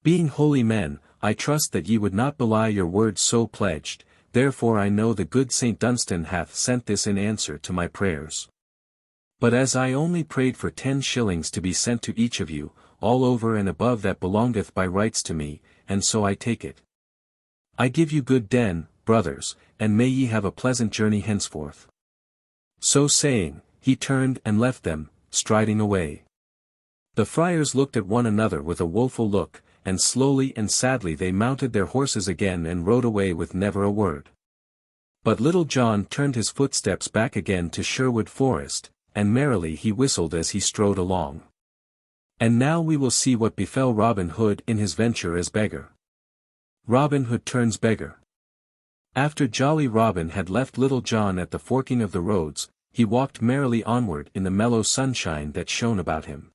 Being holy men, I trust that ye would not belie your word so pledged, therefore I know the good Saint Dunstan hath sent this in answer to my prayers. But as I only prayed for 10 shillings to be sent to each of you, all over and above that belongeth by rights to me, and so I take it. I give you good den, brothers, and may ye have a pleasant journey henceforth." So saying, he turned and left them, striding away. The friars looked at one another with a woeful look, and slowly and sadly they mounted their horses again and rode away with never a word. But Little John turned his footsteps back again to Sherwood Forest, and merrily he whistled as he strode along. And now we will see what befell Robin Hood in his venture as beggar. Robin Hood turns beggar. After jolly Robin had left Little John at the forking of the roads, he walked merrily onward in the mellow sunshine that shone about him.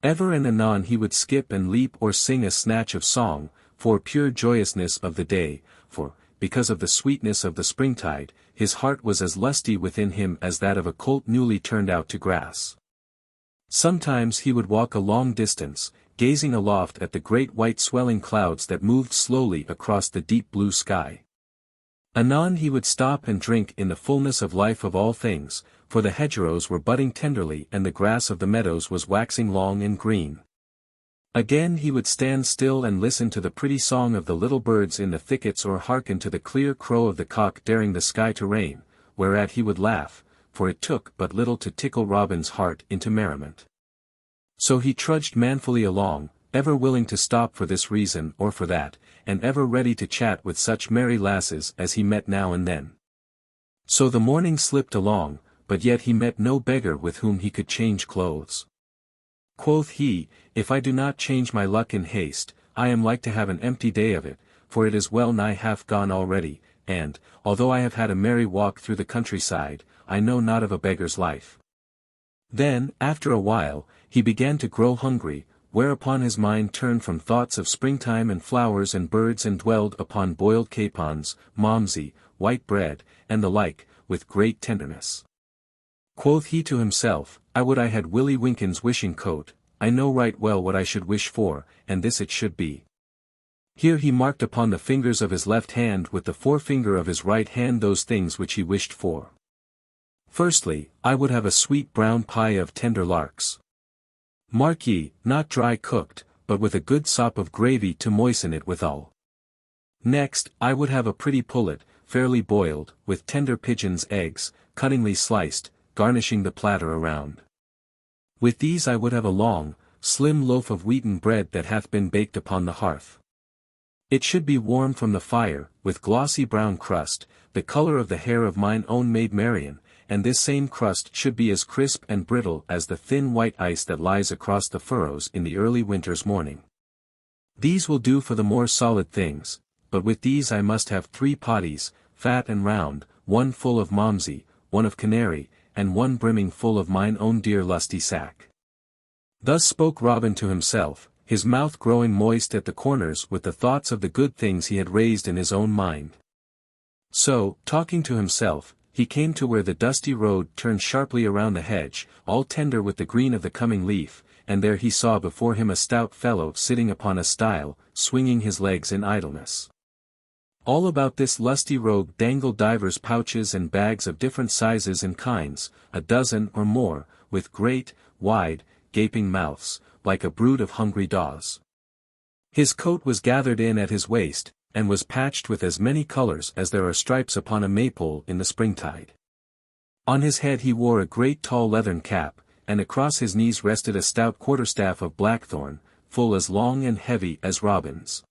Ever and anon he would skip and leap or sing a snatch of song, for pure joyousness of the day, for, because of the sweetness of the springtide, his heart was as lusty within him as that of a colt newly turned out to grass. Sometimes he would walk a long distance, gazing aloft at the great white swelling clouds that moved slowly across the deep blue sky. Anon he would stop and drink in the fullness of life of all things, for the hedgerows were budding tenderly and the grass of the meadows was waxing long and green. Again he would stand still and listen to the pretty song of the little birds in the thickets or hearken to the clear crow of the cock daring the sky to rain, whereat he would laugh, for it took but little to tickle Robin's heart into merriment. So he trudged manfully along, ever willing to stop for this reason or for that, and ever ready to chat with such merry lasses as he met now and then. So the morning slipped along, but yet he met no beggar with whom he could change clothes. Quoth he, "If I do not change my luck in haste, I am like to have an empty day of it, for it is well nigh half gone already, and, although I have had a merry walk through the countryside, I know not of a beggar's life." Then, after a while, he began to grow hungry, whereupon his mind turned from thoughts of springtime and flowers and birds and dwelled upon boiled capons, malmsey, white bread, and the like, with great tenderness. Quoth he to himself, "I would I had Willie Winkin's wishing coat, I know right well what I should wish for, and this it should be." Here he marked upon the fingers of his left hand with the forefinger of his right hand those things which he wished for. "Firstly, I would have a sweet brown pie of tender larks. Mark ye, not dry cooked, but with a good sop of gravy to moisten it withal. Next, I would have a pretty pullet, fairly boiled, with tender pigeon's eggs, cunningly sliced, garnishing the platter around. With these I would have a long, slim loaf of wheaten bread that hath been baked upon the hearth. It should be warm from the fire, with glossy brown crust, the color of the hair of mine own maid Marian, and this same crust should be as crisp and brittle as the thin white ice that lies across the furrows in the early winter's morning. These will do for the more solid things, but with these I must have 3 potties, fat and round, one full of malmsey, one of canary, and one brimming full of mine own dear lusty sack." Thus spoke Robin to himself, his mouth growing moist at the corners with the thoughts of the good things he had raised in his own mind. So, talking to himself, he came to where the dusty road turned sharply around the hedge, all tender with the green of the coming leaf, and there he saw before him a stout fellow sitting upon a stile, swinging his legs in idleness. All about this lusty rogue dangled divers pouches and bags of different sizes and kinds, a dozen or more, with great, wide, gaping mouths, like a brood of hungry daws. His coat was gathered in at his waist, and was patched with as many colors as there are stripes upon a maypole in the springtide. On his head he wore a great tall leathern cap, and across his knees rested a stout quarterstaff of blackthorn, full as long and heavy as Robin's.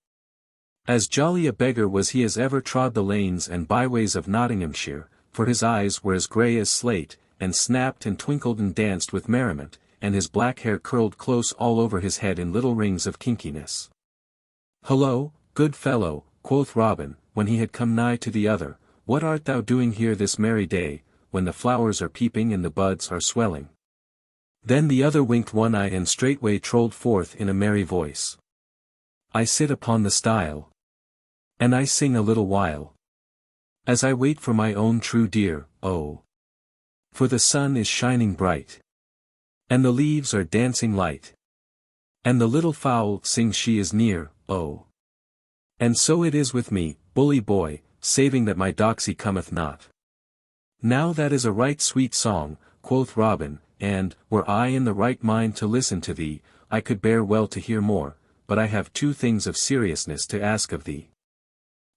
As jolly a beggar was he as ever trod the lanes and byways of Nottinghamshire, for his eyes were as grey as slate, and snapped and twinkled and danced with merriment, and his black hair curled close all over his head in little rings of kinkiness. "Hullo, good fellow," quoth Robin, when he had come nigh to the other, "what art thou doing here this merry day, when the flowers are peeping and the buds are swelling?" Then the other winked one eye and straightway trolled forth in a merry voice, "I sit upon the stile, and I sing a little while, as I wait for my own true dear, oh. For the sun is shining bright, and the leaves are dancing light, and the little fowl sings she is near, oh. And so it is with me, bully boy, saving that my doxy cometh not." "Now that is a right sweet song," quoth Robin, "and, were I in the right mind to listen to thee, I could bear well to hear more, but I have 2 things of seriousness to ask of thee.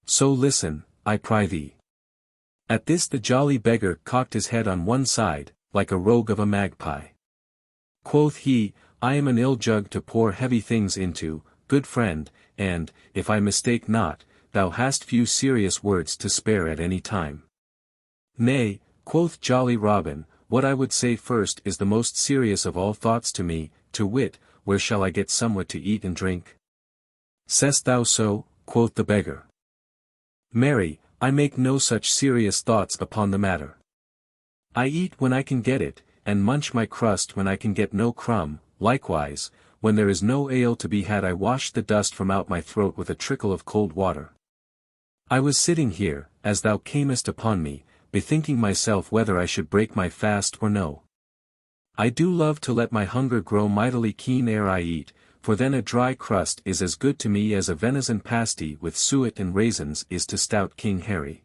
So listen, I pry thee. At this the jolly beggar cocked his head on one side, like a rogue of a magpie. Quoth he, I am an ill jug to pour heavy things into, good friend, and, if I mistake not, thou hast few serious words to spare at any time. Nay, quoth jolly Robin, what I would say first is the most serious of all thoughts to me, to wit, where shall I get somewhat to eat and drink? Say'st thou so, quoth the beggar. Marry, I make no such serious thoughts upon the matter. I eat when I can get it, and munch my crust when I can get no crumb, likewise, when there is no ale to be had I wash the dust from out my throat with a trickle of cold water. I was sitting here, as thou camest upon me, bethinking myself whether I should break my fast or no. I do love to let my hunger grow mightily keen ere I eat, for then a dry crust is as good to me as a venison pasty with suet and raisins is to stout King Harry.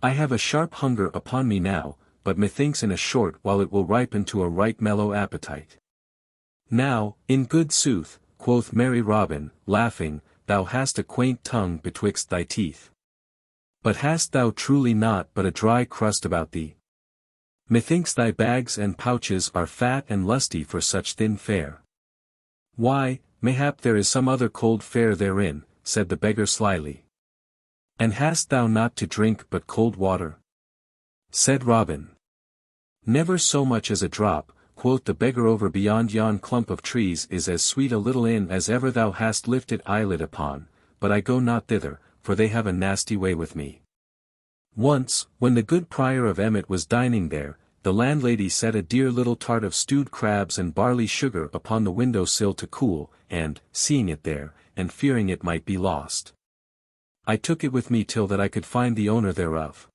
I have a sharp hunger upon me now, but methinks in a short while it will ripen to a right mellow appetite. Now, in good sooth, quoth merry Robin, laughing, thou hast a quaint tongue betwixt thy teeth. But hast thou truly not but a dry crust about thee? Methinks thy bags and pouches are fat and lusty for such thin fare. Why, mayhap there is some other cold fare therein, said the beggar slyly. And hast thou not to drink but cold water? Said Robin. Never so much as a drop, quoth the beggar, over beyond yon clump of trees is as sweet a little inn as ever thou hast lifted eyelid upon, but I go not thither, for they have a nasty way with me. Once, when the good Prior of Emmet was dining there, the landlady set a dear little tart of stewed crabs and barley sugar upon the window-sill to cool, and, seeing it there, and fearing it might be lost, I took it with me till that I could find the owner thereof.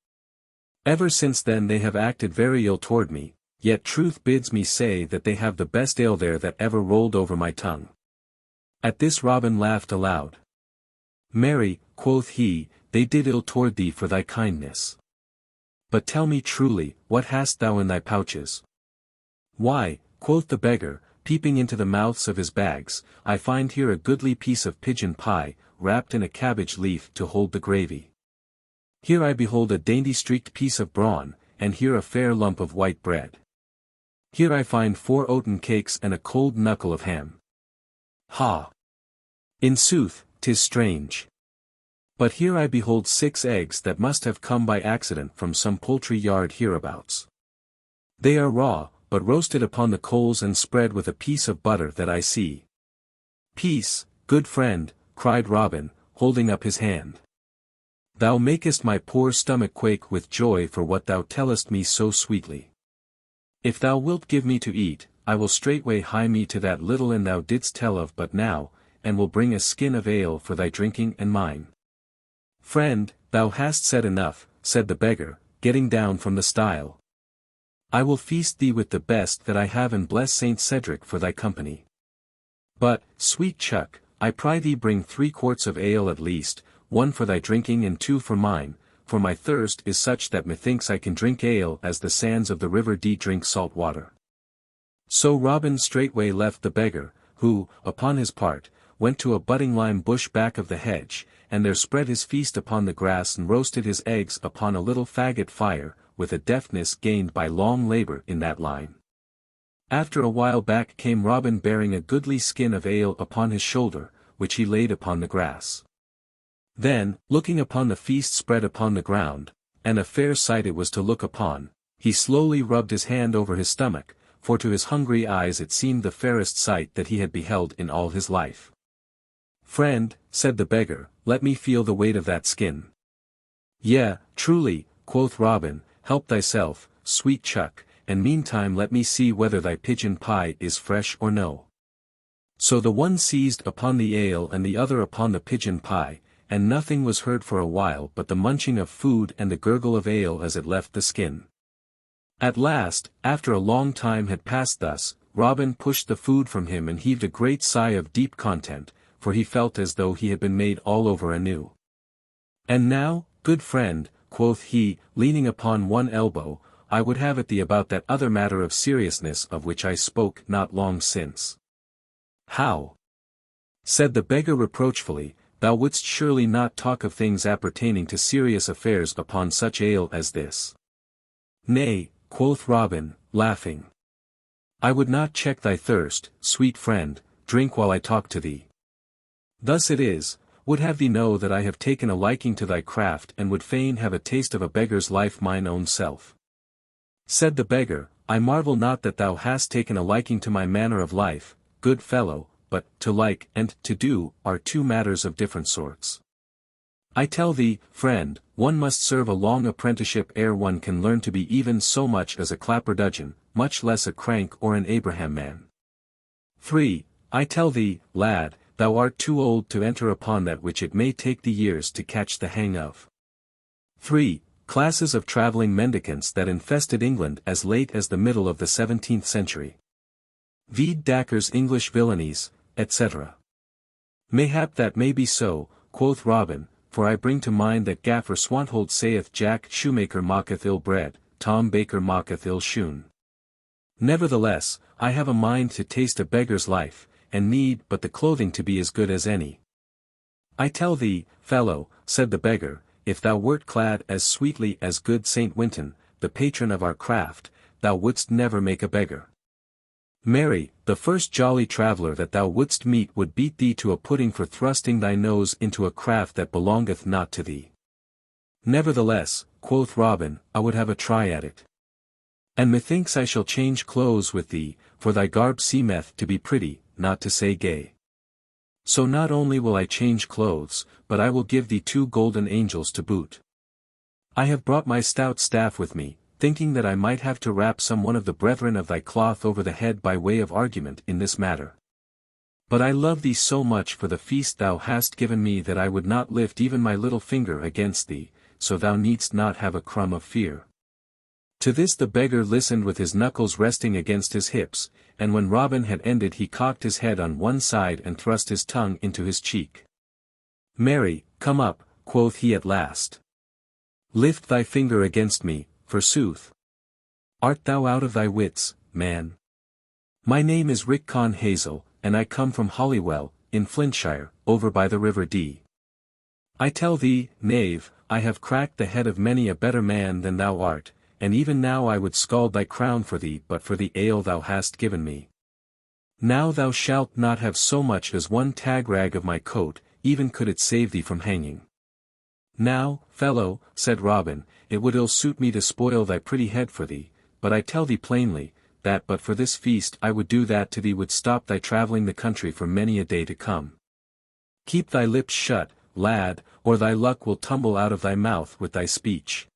Ever since then they have acted very ill toward me, yet truth bids me say that they have the best ale there that ever rolled over my tongue. At this Robin laughed aloud. Marry, quoth he, they did ill toward thee for thy kindness. But tell me truly, what hast thou in thy pouches? Why, quoth the beggar, peeping into the mouths of his bags, I find here a goodly piece of pigeon pie, wrapped in a cabbage leaf to hold the gravy. Here I behold a dainty streaked piece of brawn, and here a fair lump of white bread. Here I find 4 oaten cakes and a cold knuckle of ham. Ha! In sooth, 'tis strange. But here I behold 6 eggs that must have come by accident from some poultry yard hereabouts. They are raw, but roasted upon the coals and spread with a piece of butter that I see. Peace, good friend, cried Robin, holding up his hand. Thou makest my poor stomach quake with joy for what thou tellest me so sweetly. If thou wilt give me to eat, I will straightway hie me to that little inn thou didst tell of but now, and will bring a skin of ale for thy drinking and mine. Friend, thou hast said enough, said the beggar, getting down from the stile. I will feast thee with the best that I have and bless Saint Cedric for thy company. But, sweet chuck, I pry thee bring 3 quarts of ale at least, 1 for thy drinking and 2 for mine, for my thirst is such that methinks I can drink ale as the sands of the river Dee drink salt water. So Robin straightway left the beggar, who, upon his part, went to a budding lime bush back of the hedge, and there spread his feast upon the grass and roasted his eggs upon a little faggot fire, with a deftness gained by long labor in that line. After a while back came Robin bearing a goodly skin of ale upon his shoulder, which he laid upon the grass. Then, looking upon the feast spread upon the ground, and a fair sight it was to look upon, he slowly rubbed his hand over his stomach, for to his hungry eyes it seemed the fairest sight that he had beheld in all his life. Friend, said the beggar, let me feel the weight of that skin. Yea, truly, quoth Robin, help thyself, sweet chuck, and meantime let me see whether thy pigeon pie is fresh or no. So the one seized upon the ale and the other upon the pigeon pie, and nothing was heard for a while but the munching of food and the gurgle of ale as it left the skin. At last, after a long time had passed thus, Robin pushed the food from him and heaved a great sigh of deep content, for he felt as though he had been made all over anew. And now, good friend, quoth he, leaning upon one elbow, I would have it thee about that other matter of seriousness of which I spoke not long since. How? Said the beggar reproachfully, thou wouldst surely not talk of things appertaining to serious affairs upon such ale as this. Nay, quoth Robin, laughing. I would not check thy thirst, sweet friend, drink while I talk to thee. Thus it is, would have thee know that I have taken a liking to thy craft and would fain have a taste of a beggar's life mine own self. Said the beggar, I marvel not that thou hast taken a liking to my manner of life, good fellow, but, to like and to do, are two matters of different sorts. I tell thee, friend, one must serve a long apprenticeship ere one can learn to be even so much as a clapper-dudgeon, much less a crank or an Abraham man. 3. I tell thee, lad, thou art too old to enter upon that which it may take thee years to catch the hang of. 3. Classes of travelling mendicants that infested England as late as the middle of the 17th century. Vide Dacre's English Villainies, etc. Mayhap that may be so, quoth Robin, for I bring to mind that Gaffer Swanthold saith Jack Shoemaker mocketh ill bread, Tom Baker mocketh ill shoon. Nevertheless, I have a mind to taste a beggar's life, and need but the clothing to be as good as any. I tell thee, fellow, said the beggar, if thou wert clad as sweetly as good Saint Winton, the patron of our craft, thou wouldst never make a beggar. Marry, the first jolly traveller that thou wouldst meet would beat thee to a pudding for thrusting thy nose into a craft that belongeth not to thee. Nevertheless, quoth Robin, I would have a try at it. And methinks I shall change clothes with thee, for thy garb seemeth to be pretty, not to say gay. So not only will I change clothes, but I will give thee 2 golden angels to boot. I have brought my stout staff with me, thinking that I might have to rap some one of the brethren of thy cloth over the head by way of argument in this matter. But I love thee so much for the feast thou hast given me that I would not lift even my little finger against thee, so thou needst not have a crumb of fear. To this the beggar listened with his knuckles resting against his hips, and when Robin had ended he cocked his head on one side and thrust his tongue into his cheek. Marry, come up, quoth he at last. Lift thy finger against me, forsooth. Art thou out of thy wits, man? My name is Rickon Hazel, and I come from Holywell, in Flintshire, over by the river Dee. I tell thee, knave, I have cracked the head of many a better man than thou art, and even now I would scald thy crown for thee but for the ale thou hast given me. Now thou shalt not have so much as one tag rag of my coat, even could it save thee from hanging. Now, fellow, said Robin, it would ill suit me to spoil thy pretty head for thee, but I tell thee plainly, that but for this feast I would do that to thee would stop thy travelling the country for many a day to come. Keep thy lips shut, lad, or thy luck will tumble out of thy mouth with thy speech.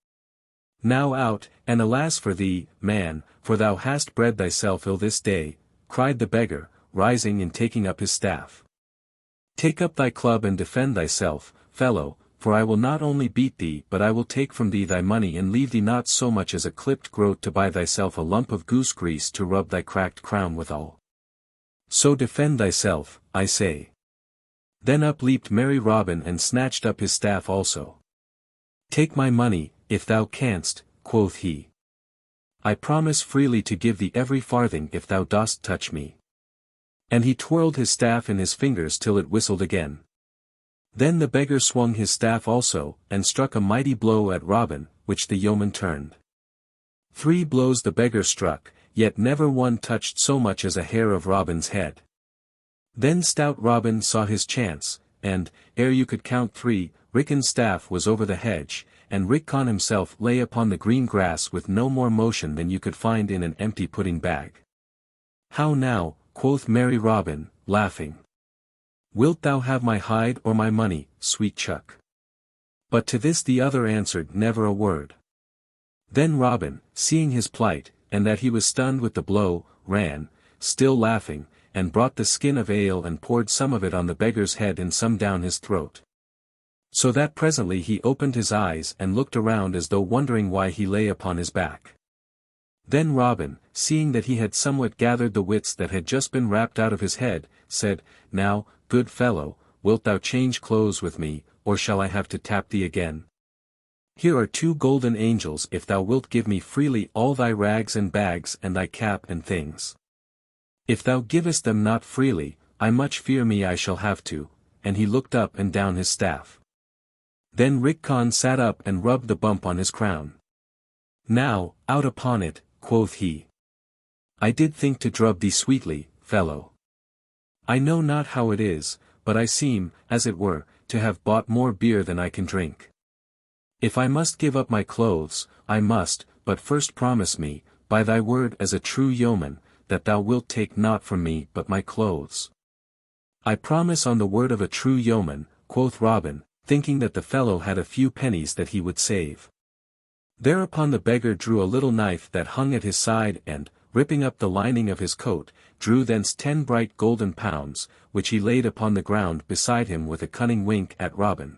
Now out, and alas for thee, man, for thou hast bred thyself ill this day, cried the beggar, rising and taking up his staff. Take up thy club and defend thyself, fellow, for I will not only beat thee but I will take from thee thy money and leave thee not so much as a clipped groat to buy thyself a lump of goose grease to rub thy cracked crown withal. So defend thyself, I say. Then up leaped merry Robin and snatched up his staff also. Take my money, if thou canst, quoth he. I promise freely to give thee every farthing if thou dost touch me. And he twirled his staff in his fingers till it whistled again. Then the beggar swung his staff also, and struck a mighty blow at Robin, which the yeoman turned. 3 blows the beggar struck, yet never one touched so much as a hair of Robin's head. Then stout Robin saw his chance, and, ere you could count 3, Rickon's staff was over the hedge, and Rickon himself lay upon the green grass with no more motion than you could find in an empty pudding bag. How now, quoth merry Robin, laughing. Wilt thou have my hide or my money, sweet chuck? But to this the other answered never a word. Then Robin, seeing his plight, and that he was stunned with the blow, ran, still laughing, and brought the skin of ale and poured some of it on the beggar's head and some down his throat. So that presently he opened his eyes and looked around as though wondering why he lay upon his back. Then Robin, seeing that he had somewhat gathered the wits that had just been rapped out of his head, said, Now, good fellow, wilt thou change clothes with me, or shall I have to tap thee again? Here are 2 golden angels if thou wilt give me freely all thy rags and bags and thy cap and things. If thou givest them not freely, I much fear me I shall have to, and he looked up and down his staff. Then Rickon sat up and rubbed the bump on his crown. "Now, out upon it," quoth he. "I did think to drub thee sweetly, fellow. I know not how it is, but I seem, as it were, to have bought more beer than I can drink. If I must give up my clothes, I must, but first promise me, by thy word as a true yeoman, that thou wilt take naught from me but my clothes." "I promise on the word of a true yeoman," quoth Robin, thinking that the fellow had a few pennies that he would save. Thereupon the beggar drew a little knife that hung at his side and, ripping up the lining of his coat, drew thence 10 bright golden pounds, which he laid upon the ground beside him with a cunning wink at Robin.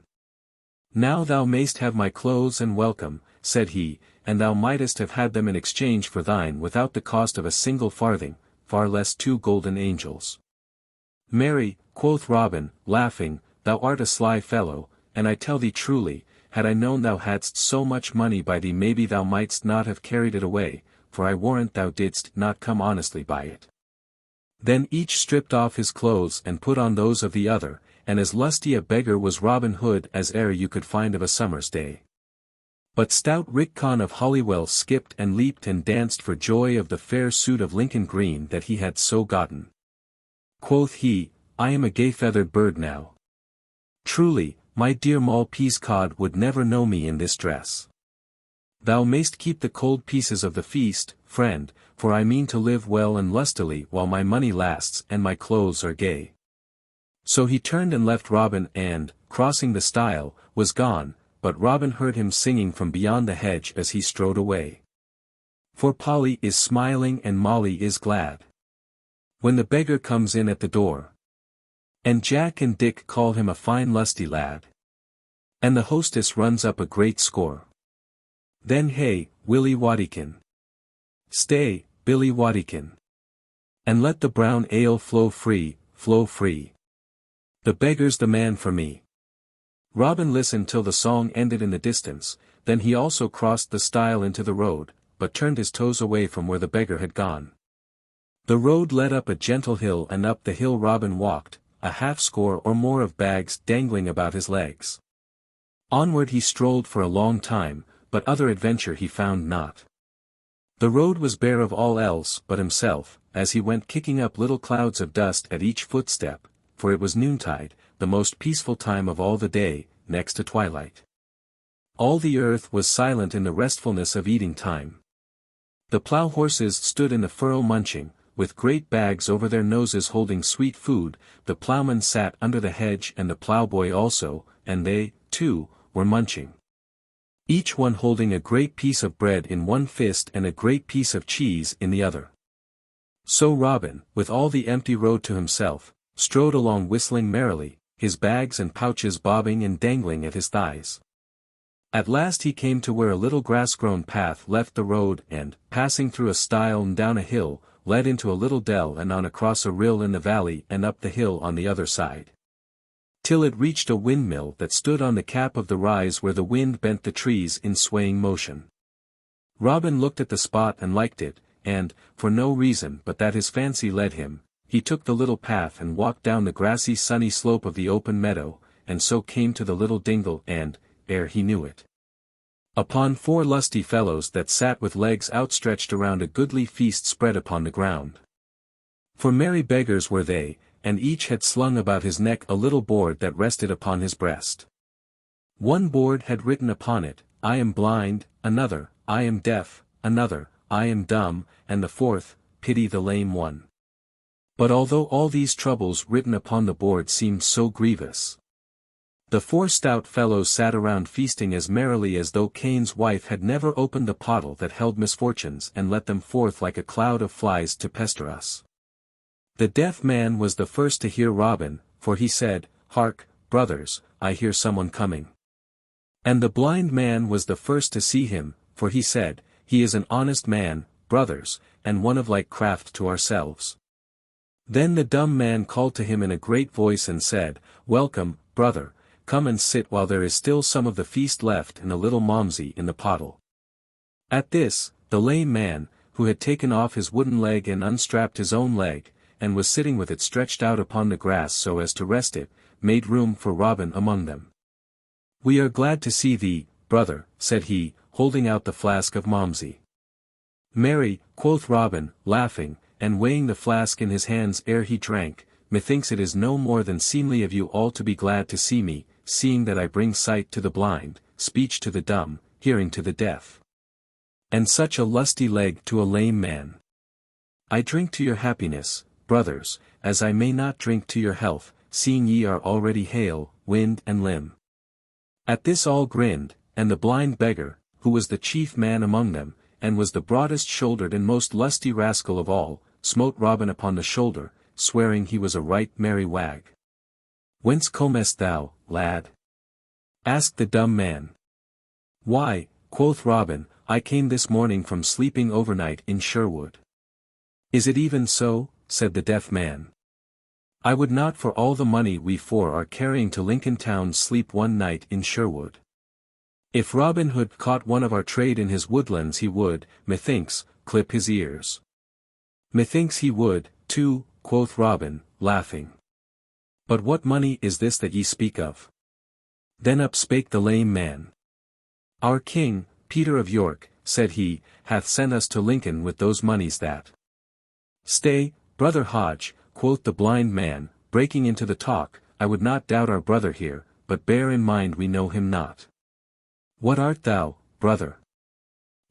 "Now thou mayst have my clothes and welcome," said he, "and thou mightest have had them in exchange for thine without the cost of a single farthing, far less 2 golden angels." "Marry," quoth Robin, laughing, "thou art a sly fellow, and I tell thee truly, had I known thou hadst so much money by thee maybe thou mightst not have carried it away, for I warrant thou didst not come honestly by it." Then each stripped off his clothes and put on those of the other, and as lusty a beggar was Robin Hood as e'er you could find of a summer's day. But stout Rickon of Holywell skipped and leaped and danced for joy of the fair suit of Lincoln green that he had so gotten. Quoth he, "I am a gay-feathered bird now. Truly, my dear Moll Peascod would never know me in this dress. Thou mayst keep the cold pieces of the feast, friend, for I mean to live well and lustily while my money lasts and my clothes are gay." So he turned and left Robin and, crossing the stile, was gone, but Robin heard him singing from beyond the hedge as he strode away. "For Polly is smiling and Molly is glad, when the beggar comes in at the door. And Jack and Dick call him a fine lusty lad. And the hostess runs up a great score. Then hey, Willie Waddiekin. Stay, Billy Waddiekin. And let the brown ale flow free, flow free. The beggar's the man for me." Robin listened till the song ended in the distance, then he also crossed the stile into the road, but turned his toes away from where the beggar had gone. The road led up a gentle hill, and up the hill Robin walked, a half-score or more of bags dangling about his legs. Onward he strolled for a long time, but other adventure he found not. The road was bare of all else but himself, as he went kicking up little clouds of dust at each footstep, for it was noontide, the most peaceful time of all the day, next to twilight. All the earth was silent in the restfulness of eating time. The plough horses stood in the furrow munching, with great bags over their noses holding sweet food. The ploughman sat under the hedge and the ploughboy also, and they, too, were munching. Each one holding a great piece of bread in one fist and a great piece of cheese in the other. So Robin, with all the empty road to himself, strode along whistling merrily, his bags and pouches bobbing and dangling at his thighs. At last he came to where a little grass-grown path left the road and, passing through a stile and down a hill, led into a little dell and on across a rill in the valley and up the hill on the other side, till it reached a windmill that stood on the cap of the rise where the wind bent the trees in swaying motion. Robin looked at the spot and liked it, and, for no reason but that his fancy led him, he took the little path and walked down the grassy sunny slope of the open meadow, and so came to the little dingle and, ere he knew it, upon 4 lusty fellows that sat with legs outstretched around a goodly feast spread upon the ground. For merry beggars were they, and each had slung about his neck a little board that rested upon his breast. One board had written upon it, "I am blind," another, "I am deaf," another, "I am dumb," and the fourth, "Pity the lame one." But although all these troubles written upon the board seemed so grievous, the 4 stout fellows sat around feasting as merrily as though Cain's wife had never opened the pottle that held misfortunes and let them forth like a cloud of flies to pester us. The deaf man was the first to hear Robin, for he said, "Hark, brothers, I hear someone coming." And the blind man was the first to see him, for he said, "He is an honest man, brothers, and one of like craft to ourselves." Then the dumb man called to him in a great voice and said, "Welcome, brother, come and sit while there is still some of the feast left and a little malmsey in the pottle." At this, the lame man, who had taken off his wooden leg and unstrapped his own leg, and was sitting with it stretched out upon the grass so as to rest it, made room for Robin among them. "We are glad to see thee, brother," said he, holding out the flask of Malmsey. "Marry," quoth Robin, laughing, and weighing the flask in his hands ere he drank, "methinks it is no more than seemly of you all to be glad to see me, seeing that I bring sight to the blind, speech to the dumb, hearing to the deaf, and such a lusty leg to a lame man. I drink to your happiness, brothers, as I may not drink to your health, seeing ye are already hale, wind and limb." At this all grinned, and the blind beggar, who was the chief man among them, and was the broadest-shouldered and most lusty rascal of all, smote Robin upon the shoulder, swearing he was a right merry wag. "Whence comest thou, lad?" asked the dumb man. "Why," quoth Robin, "I came this morning from sleeping overnight in Sherwood." "Is it even so?" said the deaf man. "I would not for all the money we four are carrying to Lincoln town sleep one night in Sherwood. If Robin Hood caught one of our trade in his woodlands he would, methinks, clip his ears." "Methinks he would, too," quoth Robin, laughing. "But what money is this that ye speak of?" Then up spake the lame man. "Our king, Peter of York," said he, "hath sent us to Lincoln with those moneys that—" "Stay, brother Hodge," quoth the blind man, breaking into the talk, "I would not doubt our brother here, but bear in mind we know him not. What art thou, brother?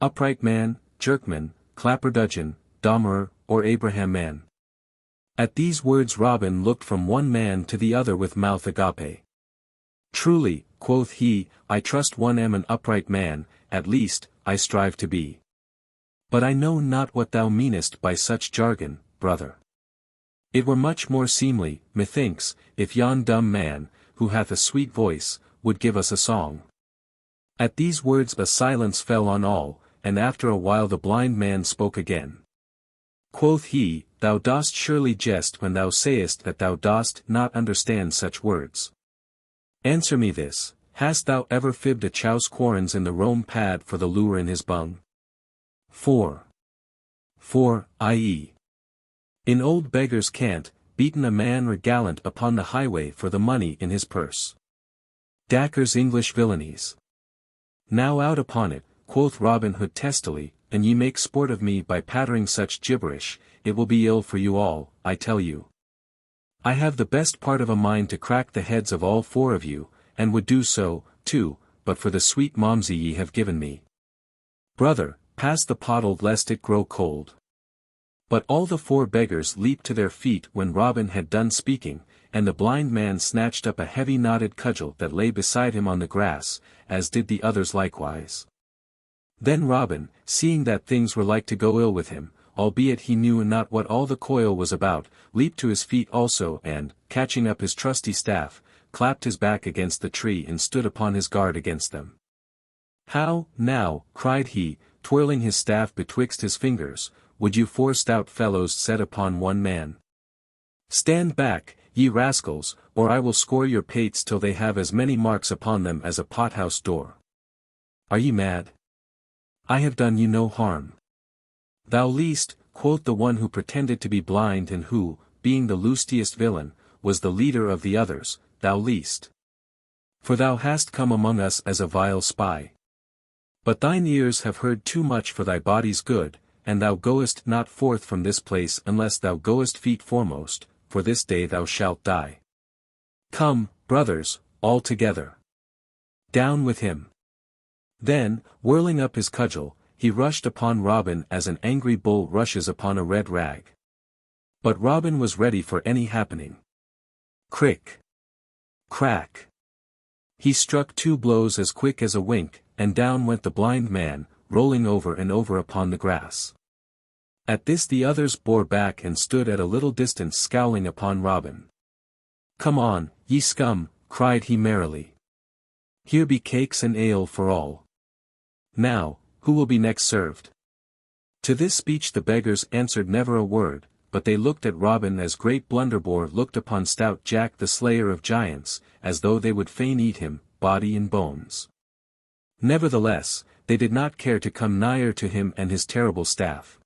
Upright man, jerkman, clapper-dudgeon, dommerer, or Abraham man?" At these words Robin looked from one man to the other with mouth agape. "Truly," quoth he, "I trust one am an upright man, at least, I strive to be. But I know not what thou meanest by such jargon, brother. It were much more seemly, methinks, if yon dumb man, who hath a sweet voice, would give us a song." At these words a silence fell on all, and after a while the blind man spoke again. Quoth he, "Thou dost surely jest when thou sayest that thou dost not understand such words. Answer me this, hast thou ever fibbed a chouse quarrons in the Rome pad for the lure in his bung? 4. I.e. in old beggar's cant, beaten a man regalant upon the highway for the money in his purse. Dacre's English villainies. Now out upon it, quoth Robin Hood testily, and ye make sport of me by pattering such gibberish, it will be ill for you all, I tell you. I have the best part of a mind to crack the heads of all four of you, and would do so, too, but for the sweet Malmsey ye have given me. Brother, pass the pottle lest it grow cold." But all the four beggars leaped to their feet when Robin had done speaking, and the blind man snatched up a heavy knotted cudgel that lay beside him on the grass, as did the others likewise. Then Robin, seeing that things were like to go ill with him, albeit he knew not what all the coil was about, leaped to his feet also and, catching up his trusty staff, clapped his back against the tree and stood upon his guard against them. "How, now," cried he, twirling his staff betwixt his fingers, "would you four stout fellows set upon one man? Stand back, ye rascals, or I will score your pates till they have as many marks upon them as a pothouse door. Are ye mad? I have done you no harm." "Thou least," quoth the one who pretended to be blind and who, being the lustiest villain, was the leader of the others, "thou least. For thou hast come among us as a vile spy. But thine ears have heard too much for thy body's good, and thou goest not forth from this place unless thou goest feet foremost, for this day thou shalt die. Come, brothers, all together. Down with him." Then, whirling up his cudgel, he rushed upon Robin as an angry bull rushes upon a red rag. But Robin was ready for any happening. Crick! Crack! He struck 2 blows as quick as a wink, and down went the blind man, rolling over and over upon the grass. At this the others bore back and stood at a little distance scowling upon Robin. "Come on, ye scum," cried he merrily. "Here be cakes and ale for all. Now, who will be next served?" To this speech the beggars answered never a word, but they looked at Robin as great Blunderbore looked upon stout Jack the Slayer of Giants, as though they would fain eat him, body and bones. Nevertheless, they did not care to come nigher to him and his terrible staff.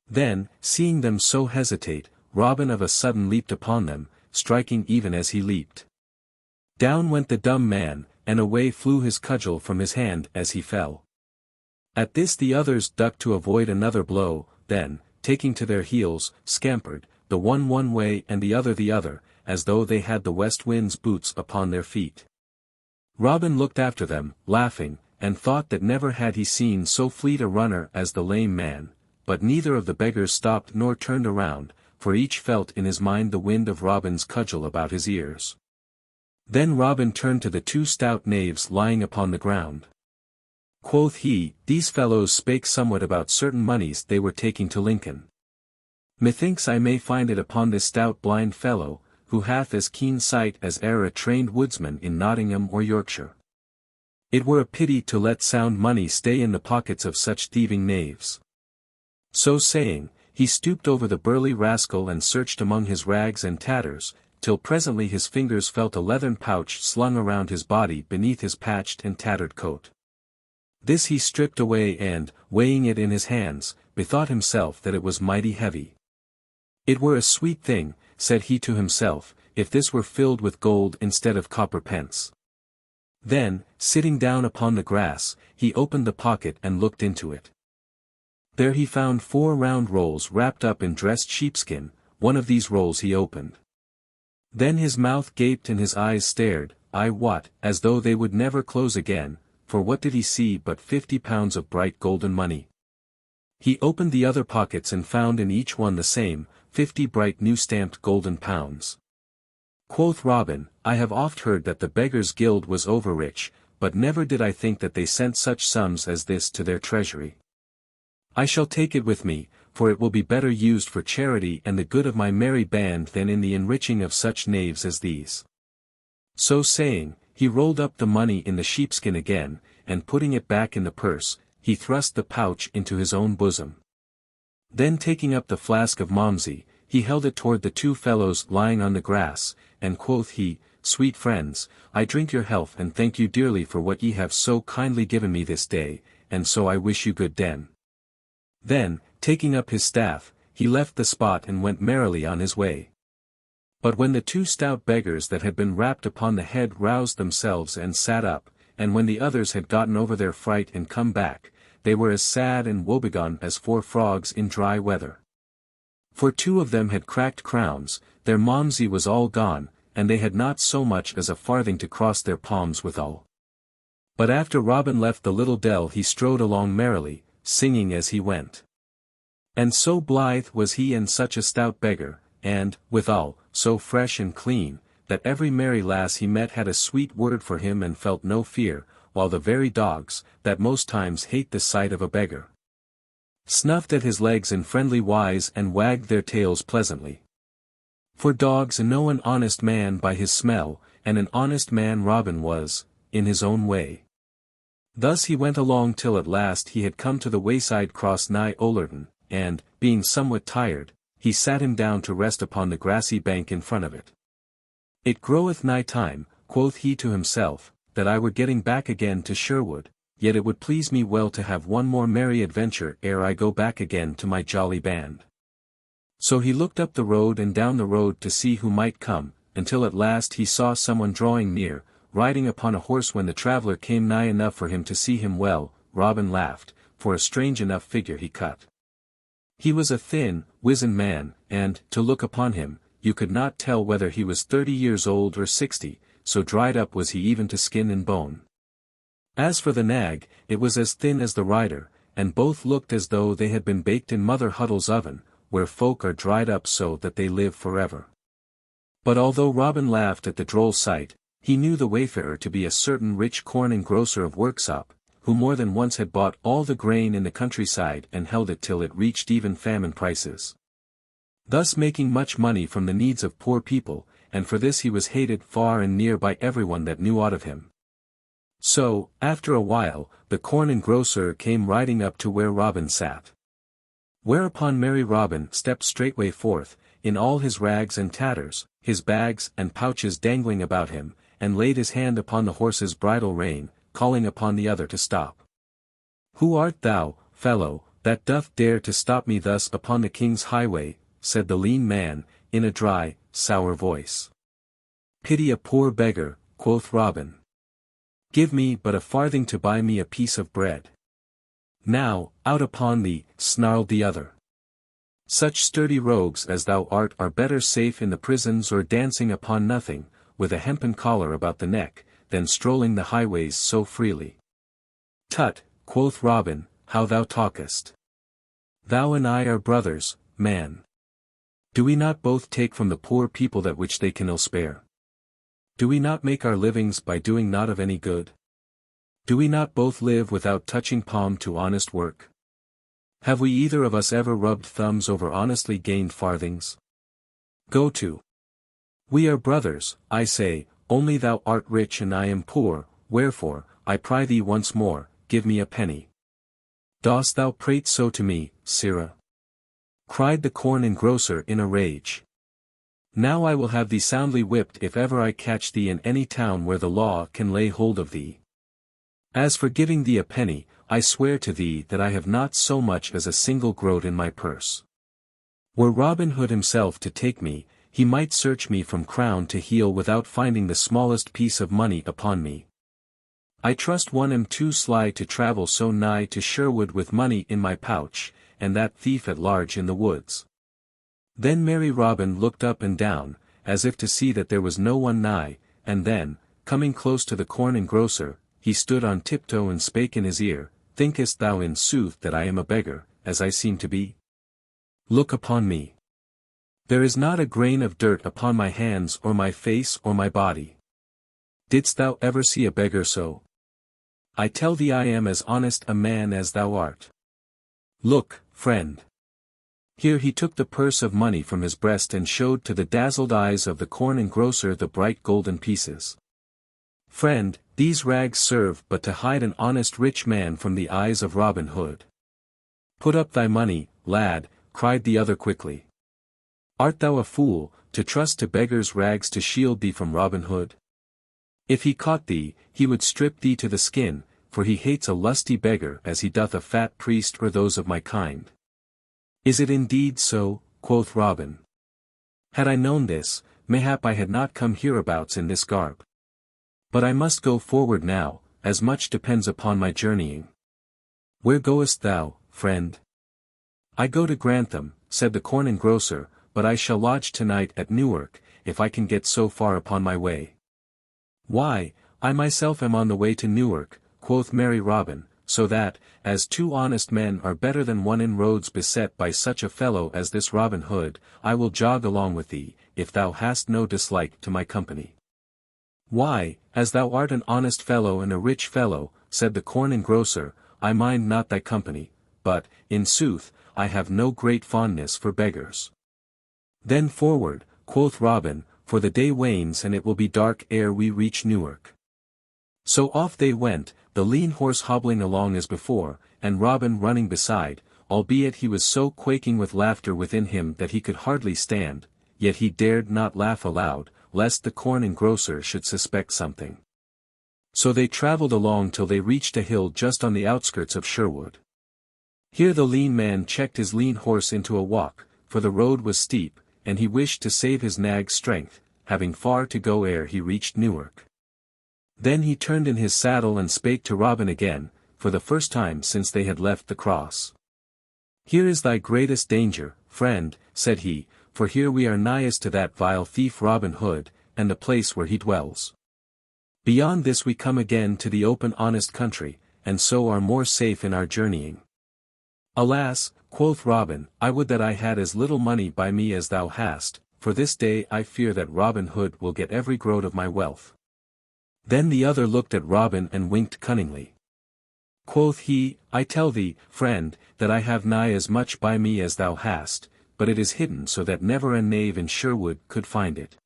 Then, seeing them so hesitate, Robin of a sudden leaped upon them, striking even as he leaped. Down went the dumb man, and away flew his cudgel from his hand as he fell. At this the others ducked to avoid another blow, then, taking to their heels, scampered, the one way and the other, as though they had the west wind's boots upon their feet. Robin looked after them, laughing, and thought that never had he seen so fleet a runner as the lame man, but neither of the beggars stopped nor turned around, for each felt in his mind the wind of Robin's cudgel about his ears. Then Robin turned to the two stout knaves lying upon the ground. Quoth he, "These fellows spake somewhat about certain moneys they were taking to Lincoln. Methinks I may find it upon this stout blind fellow, who hath as keen sight as e'er a trained woodsman in Nottingham or Yorkshire. It were a pity to let sound money stay in the pockets of such thieving knaves." So saying, he stooped over the burly rascal and searched among his rags and tatters, till presently his fingers felt a leathern pouch slung around his body beneath his patched and tattered coat. This he stripped away and, weighing it in his hands, bethought himself that it was mighty heavy. "It were a sweet thing," said he to himself, "if this were filled with gold instead of copper pence." Then, sitting down upon the grass, he opened the pocket and looked into it. There he found 4 round rolls wrapped up in dressed sheepskin. One of these rolls he opened. Then his mouth gaped and his eyes stared, I wot, as though they would never close again, for what did he see but 50 pounds of bright golden money? He opened the other pockets and found in each one the same, 50 bright new stamped golden pounds. Quoth Robin, "I have oft heard that the Beggars' Guild was over-rich, but never did I think that they sent such sums as this to their treasury. I shall take it with me, for it will be better used for charity and the good of my merry band than in the enriching of such knaves as these." So saying, he rolled up the money in the sheepskin again, and putting it back in the purse, he thrust the pouch into his own bosom. Then taking up the flask of Malmsey, he held it toward the 2 fellows lying on the grass, and quoth he, "Sweet friends, I drink your health and thank you dearly for what ye have so kindly given me this day, and so I wish you good den." Then, taking up his staff, he left the spot and went merrily on his way. But when the 2 stout beggars that had been rapped upon the head roused themselves and sat up, and when the others had gotten over their fright and come back, they were as sad and woebegone as 4 frogs in dry weather. For 2 of them had cracked crowns, their Malmsey was all gone, and they had not so much as a farthing to cross their palms withal. But after Robin left the little dell he strode along merrily, singing as he went. And so blithe was he and such a stout beggar, and, withal, so fresh and clean, that every merry lass he met had a sweet word for him and felt no fear, while the very dogs, that most times hate the sight of a beggar, snuffed at his legs in friendly wise and wagged their tails pleasantly. For dogs know an honest man by his smell, and an honest man Robin was, in his own way. Thus he went along till at last he had come to the wayside cross nigh Ollerton, and, being somewhat tired, he sat him down to rest upon the grassy bank in front of it. "It groweth nigh time," quoth he to himself, "that I were getting back again to Sherwood, yet it would please me well to have one more merry adventure ere I go back again to my jolly band." So he looked up the road and down the road to see who might come, until at last he saw someone drawing near, riding upon a horse. When the traveller came nigh enough for him to see him well, Robin laughed, for a strange enough figure he cut. He was a thin, wizen man, and, to look upon him, you could not tell whether he was 30 years old or 60, so dried up was he even to skin and bone. As for the nag, it was as thin as the rider, and both looked as though they had been baked in Mother Huddle's oven, where folk are dried up so that they live forever. But although Robin laughed at the droll sight, he knew the wayfarer to be a certain rich corn engrosser of Worksop, who more than once had bought all the grain in the countryside and held it till it reached even famine prices, thus making much money from the needs of poor people, and for this he was hated far and near by everyone that knew aught of him. So, after a while, the corn engrosser came riding up to where Robin sat. Whereupon merry Robin stepped straightway forth, in all his rags and tatters, his bags and pouches dangling about him, and laid his hand upon the horse's bridle rein, calling upon the other to stop. "Who art thou, fellow, that doth dare to stop me thus upon the king's highway?" said the lean man, in a dry, sour voice. Pity a poor beggar, quoth Robin. Give me but a farthing to buy me a piece of bread. Now, out upon thee, snarled the other. Such sturdy rogues as thou art are better safe in the prisons or dancing upon nothing, with a hempen collar about the neck, than strolling the highways so freely. Tut, quoth Robin, how thou talkest. Thou and I are brothers, man. Do we not both take from the poor people that which they can ill spare? Do we not make our livings by doing naught of any good? Do we not both live without touching palm to honest work? Have we either of us ever rubbed thumbs over honestly gained farthings? Go to. We are brothers, I say, only thou art rich and I am poor, wherefore, I pry thee once more, give me a penny. Dost thou prate so to me, sirrah? Cried the corn engrosser in a rage. Now I will have thee soundly whipped if ever I catch thee in any town where the law can lay hold of thee. As for giving thee a penny, I swear to thee that I have not so much as a single groat in my purse. Were Robin Hood himself to take me, he might search me from crown to heel without finding the smallest piece of money upon me. I trust one am too sly to travel so nigh to Sherwood with money in my pouch, and that thief at large in the woods. Then merry Robin looked up and down, as if to see that there was no one nigh, and then, coming close to the corn engrosser, he stood on tiptoe and spake in his ear, Thinkest thou in sooth that I am a beggar, as I seem to be? Look upon me. There is not a grain of dirt upon my hands or my face or my body. Didst thou ever see a beggar so? I tell thee I am as honest a man as thou art. Look, friend. Here he took the purse of money from his breast and showed to the dazzled eyes of the corn engrosser the bright golden pieces. Friend, these rags serve but to hide an honest rich man from the eyes of Robin Hood. Put up thy money, lad, cried the other quickly. Art thou a fool, to trust to beggars' rags to shield thee from Robin Hood? If he caught thee, he would strip thee to the skin, for he hates a lusty beggar as he doth a fat priest or those of my kind. Is it indeed so, quoth Robin? Had I known this, mayhap I had not come hereabouts in this garb. But I must go forward now, as much depends upon my journeying. Where goest thou, friend? I go to Grantham, said the corn engrosser, but I shall lodge tonight at Newark, if I can get so far upon my way. Why, I myself am on the way to Newark, quoth merry Robin, so that, as two honest men are better than one in roads beset by such a fellow as this Robin Hood, I will jog along with thee, if thou hast no dislike to my company. Why, as thou art an honest fellow and a rich fellow, said the corn engrosser, I mind not thy company, but, in sooth, I have no great fondness for beggars. Then forward, quoth Robin, for the day wanes and it will be dark ere we reach Newark. So off they went, the lean horse hobbling along as before, and Robin running beside, albeit he was so quaking with laughter within him that he could hardly stand, yet he dared not laugh aloud, lest the corn engrosser should suspect something. So they travelled along till they reached a hill just on the outskirts of Sherwood. Here the lean man checked his lean horse into a walk, for the road was steep, and he wished to save his nag's strength, having far to go ere he reached Newark. Then he turned in his saddle and spake to Robin again, for the first time since they had left the cross. Here is thy greatest danger, friend, said he, for here we are nighest to that vile thief Robin Hood, and the place where he dwells. Beyond this we come again to the open honest country, and so are more safe in our journeying. Alas, quoth Robin, I would that I had as little money by me as thou hast, for this day I fear that Robin Hood will get every groat of my wealth. Then the other looked at Robin and winked cunningly. Quoth he, I tell thee, friend, that I have nigh as much by me as thou hast, but it is hidden so that never a knave in Sherwood could find it.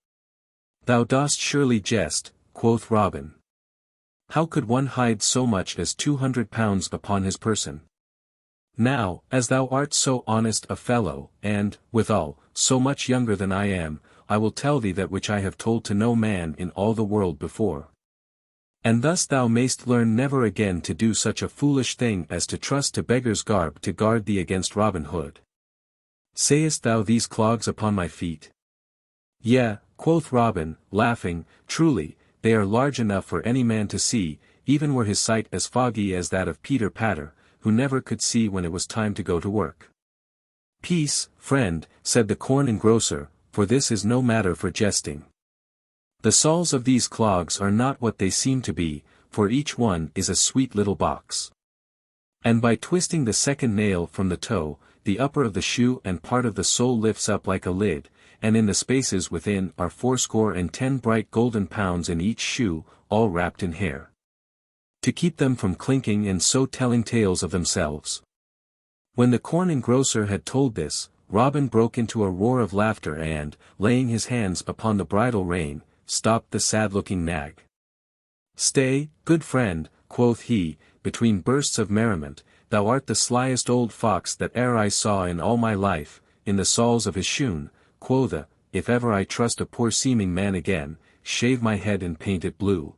Thou dost surely jest, quoth Robin. How could one hide so much as 200 pounds upon his person? Now, as thou art so honest a fellow, and, withal, so much younger than I am, I will tell thee that which I have told to no man in all the world before. And thus thou mayst learn never again to do such a foolish thing as to trust to beggar's garb to guard thee against Robin Hood. Sayest thou these clogs upon my feet? Yea, quoth Robin, laughing, truly, they are large enough for any man to see, even were his sight as foggy as that of Peter Patter, who never could see when it was time to go to work. Peace, friend, said the corn engrosser, for this is no matter for jesting. The soles of these clogs are not what they seem to be, for each one is a sweet little box. And by twisting the second nail from the toe, the upper of the shoe and part of the sole lifts up like a lid, and in the spaces within are 80 bright golden pounds in each shoe, all wrapped in hair, to keep them from clinking and so telling tales of themselves. When the corn engrosser had told this, Robin broke into a roar of laughter and, laying his hands upon the bridle rein, stopped the sad-looking nag. Stay, good friend, quoth he, between bursts of merriment, thou art the slyest old fox that e'er I saw in all my life, in the soles of his shoon, quotha, if ever I trust a poor seeming man again, shave my head and paint it blue.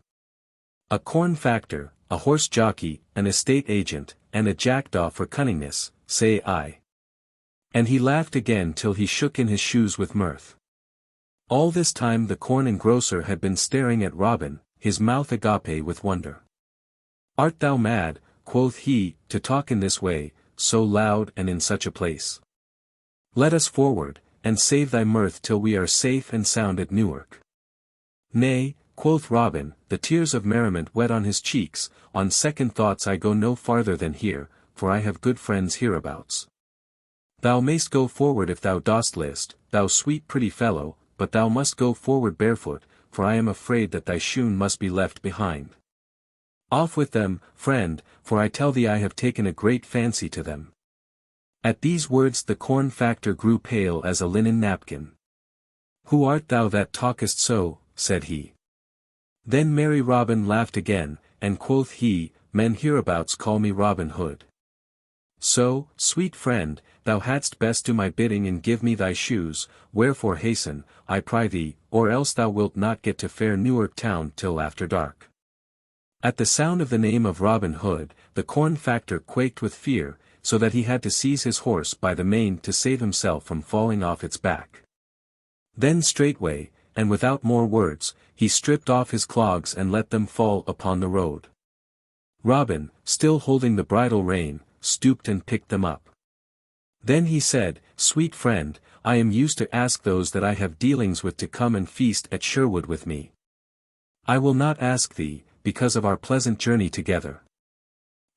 A corn factor, a horse jockey, an estate agent, and a jackdaw for cunningness, say I. And he laughed again till he shook in his shoes with mirth. All this time the corn engrosser had been staring at Robin, his mouth agape with wonder. Art thou mad, quoth he, to talk in this way, so loud and in such a place? Let us forward, and save thy mirth till we are safe and sound at Newark. Nay, quoth Robin, the tears of merriment wet on his cheeks, on second thoughts I go no farther than here, for I have good friends hereabouts. Thou mayst go forward if thou dost list, thou sweet pretty fellow, but thou must go forward barefoot, for I am afraid that thy shoon must be left behind. Off with them, friend, for I tell thee I have taken a great fancy to them. At these words the corn factor grew pale as a linen napkin. Who art thou that talkest so, said he. Then merry Robin laughed again, and quoth he, men hereabouts call me Robin Hood. So, sweet friend, thou hadst best do my bidding and give me thy shoes, wherefore hasten, I pry thee, or else thou wilt not get to fair Newark town till after dark. At the sound of the name of Robin Hood, the corn factor quaked with fear, so that he had to seize his horse by the mane to save himself from falling off its back. Then straightway, and without more words, he stripped off his clogs and let them fall upon the road. Robin, still holding the bridle rein, stooped and picked them up. Then he said, Sweet friend, I am used to ask those that I have dealings with to come and feast at Sherwood with me. I will not ask thee, because of our pleasant journey together.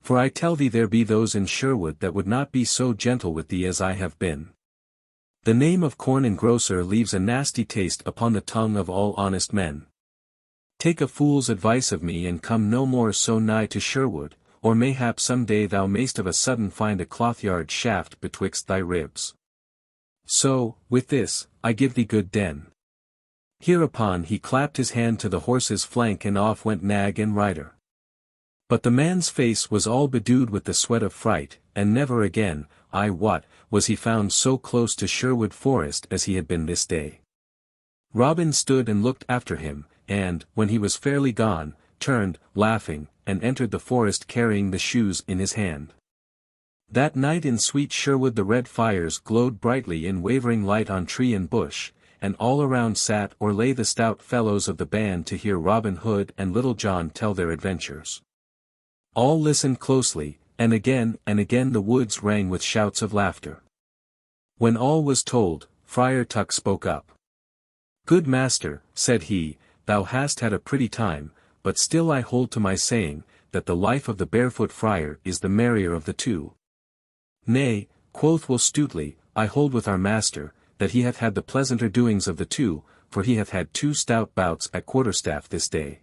For I tell thee there be those in Sherwood that would not be so gentle with thee as I have been. The name of corn engrosser leaves a nasty taste upon the tongue of all honest men. Take a fool's advice of me and come no more so nigh to Sherwood, or mayhap some day thou mayst of a sudden find a cloth-yard shaft betwixt thy ribs. So, with this, I give thee good den. Hereupon he clapped his hand to the horse's flank and off went nag and rider. But the man's face was all bedewed with the sweat of fright, and never again, I wot, was he found so close to Sherwood Forest as he had been this day. Robin stood and looked after him, and, when he was fairly gone, turned, laughing, and entered the forest carrying the shoes in his hand. That night in sweet Sherwood the red fires glowed brightly in wavering light on tree and bush, and all around sat or lay the stout fellows of the band to hear Robin Hood and Little John tell their adventures. All listened closely, and again the woods rang with shouts of laughter. When all was told, Friar Tuck spoke up. Good master, said he, thou hast had a pretty time, but still I hold to my saying, that the life of the barefoot friar is the merrier of the two. Nay, quoth Will Stutely, I hold with our master, that he hath had the pleasanter doings of the two, for he hath had 2 stout bouts at quarterstaff this day.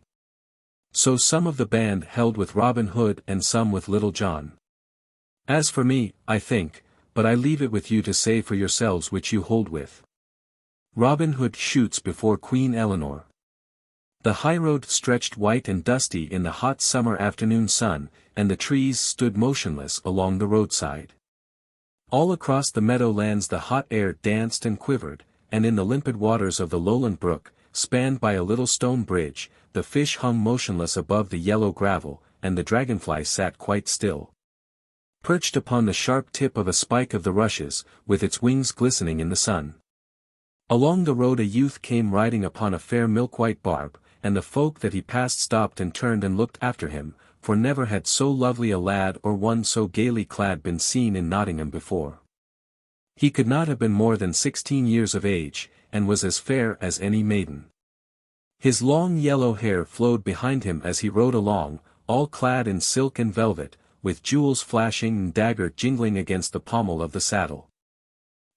So some of the band held with Robin Hood and some with Little John. As for me, I think, but I leave it with you to say for yourselves which you hold with. Robin Hood shoots before Queen Eleanor. The highroad stretched white and dusty in the hot summer afternoon sun, and the trees stood motionless along the roadside. All across the meadowlands the hot air danced and quivered, and in the limpid waters of the lowland brook, spanned by a little stone bridge, the fish hung motionless above the yellow gravel, and the dragonfly sat quite still. perched upon the sharp tip of a spike of the rushes, with its wings glistening in the sun. Along the road a youth came riding upon a fair milk-white barb, and the folk that he passed stopped and turned and looked after him, for never had so lovely a lad or one so gaily clad been seen in Nottingham before. He could not have been more than 16 years of age, and was as fair as any maiden. His long yellow hair flowed behind him as he rode along, all clad in silk and velvet, with jewels flashing and dagger jingling against the pommel of the saddle.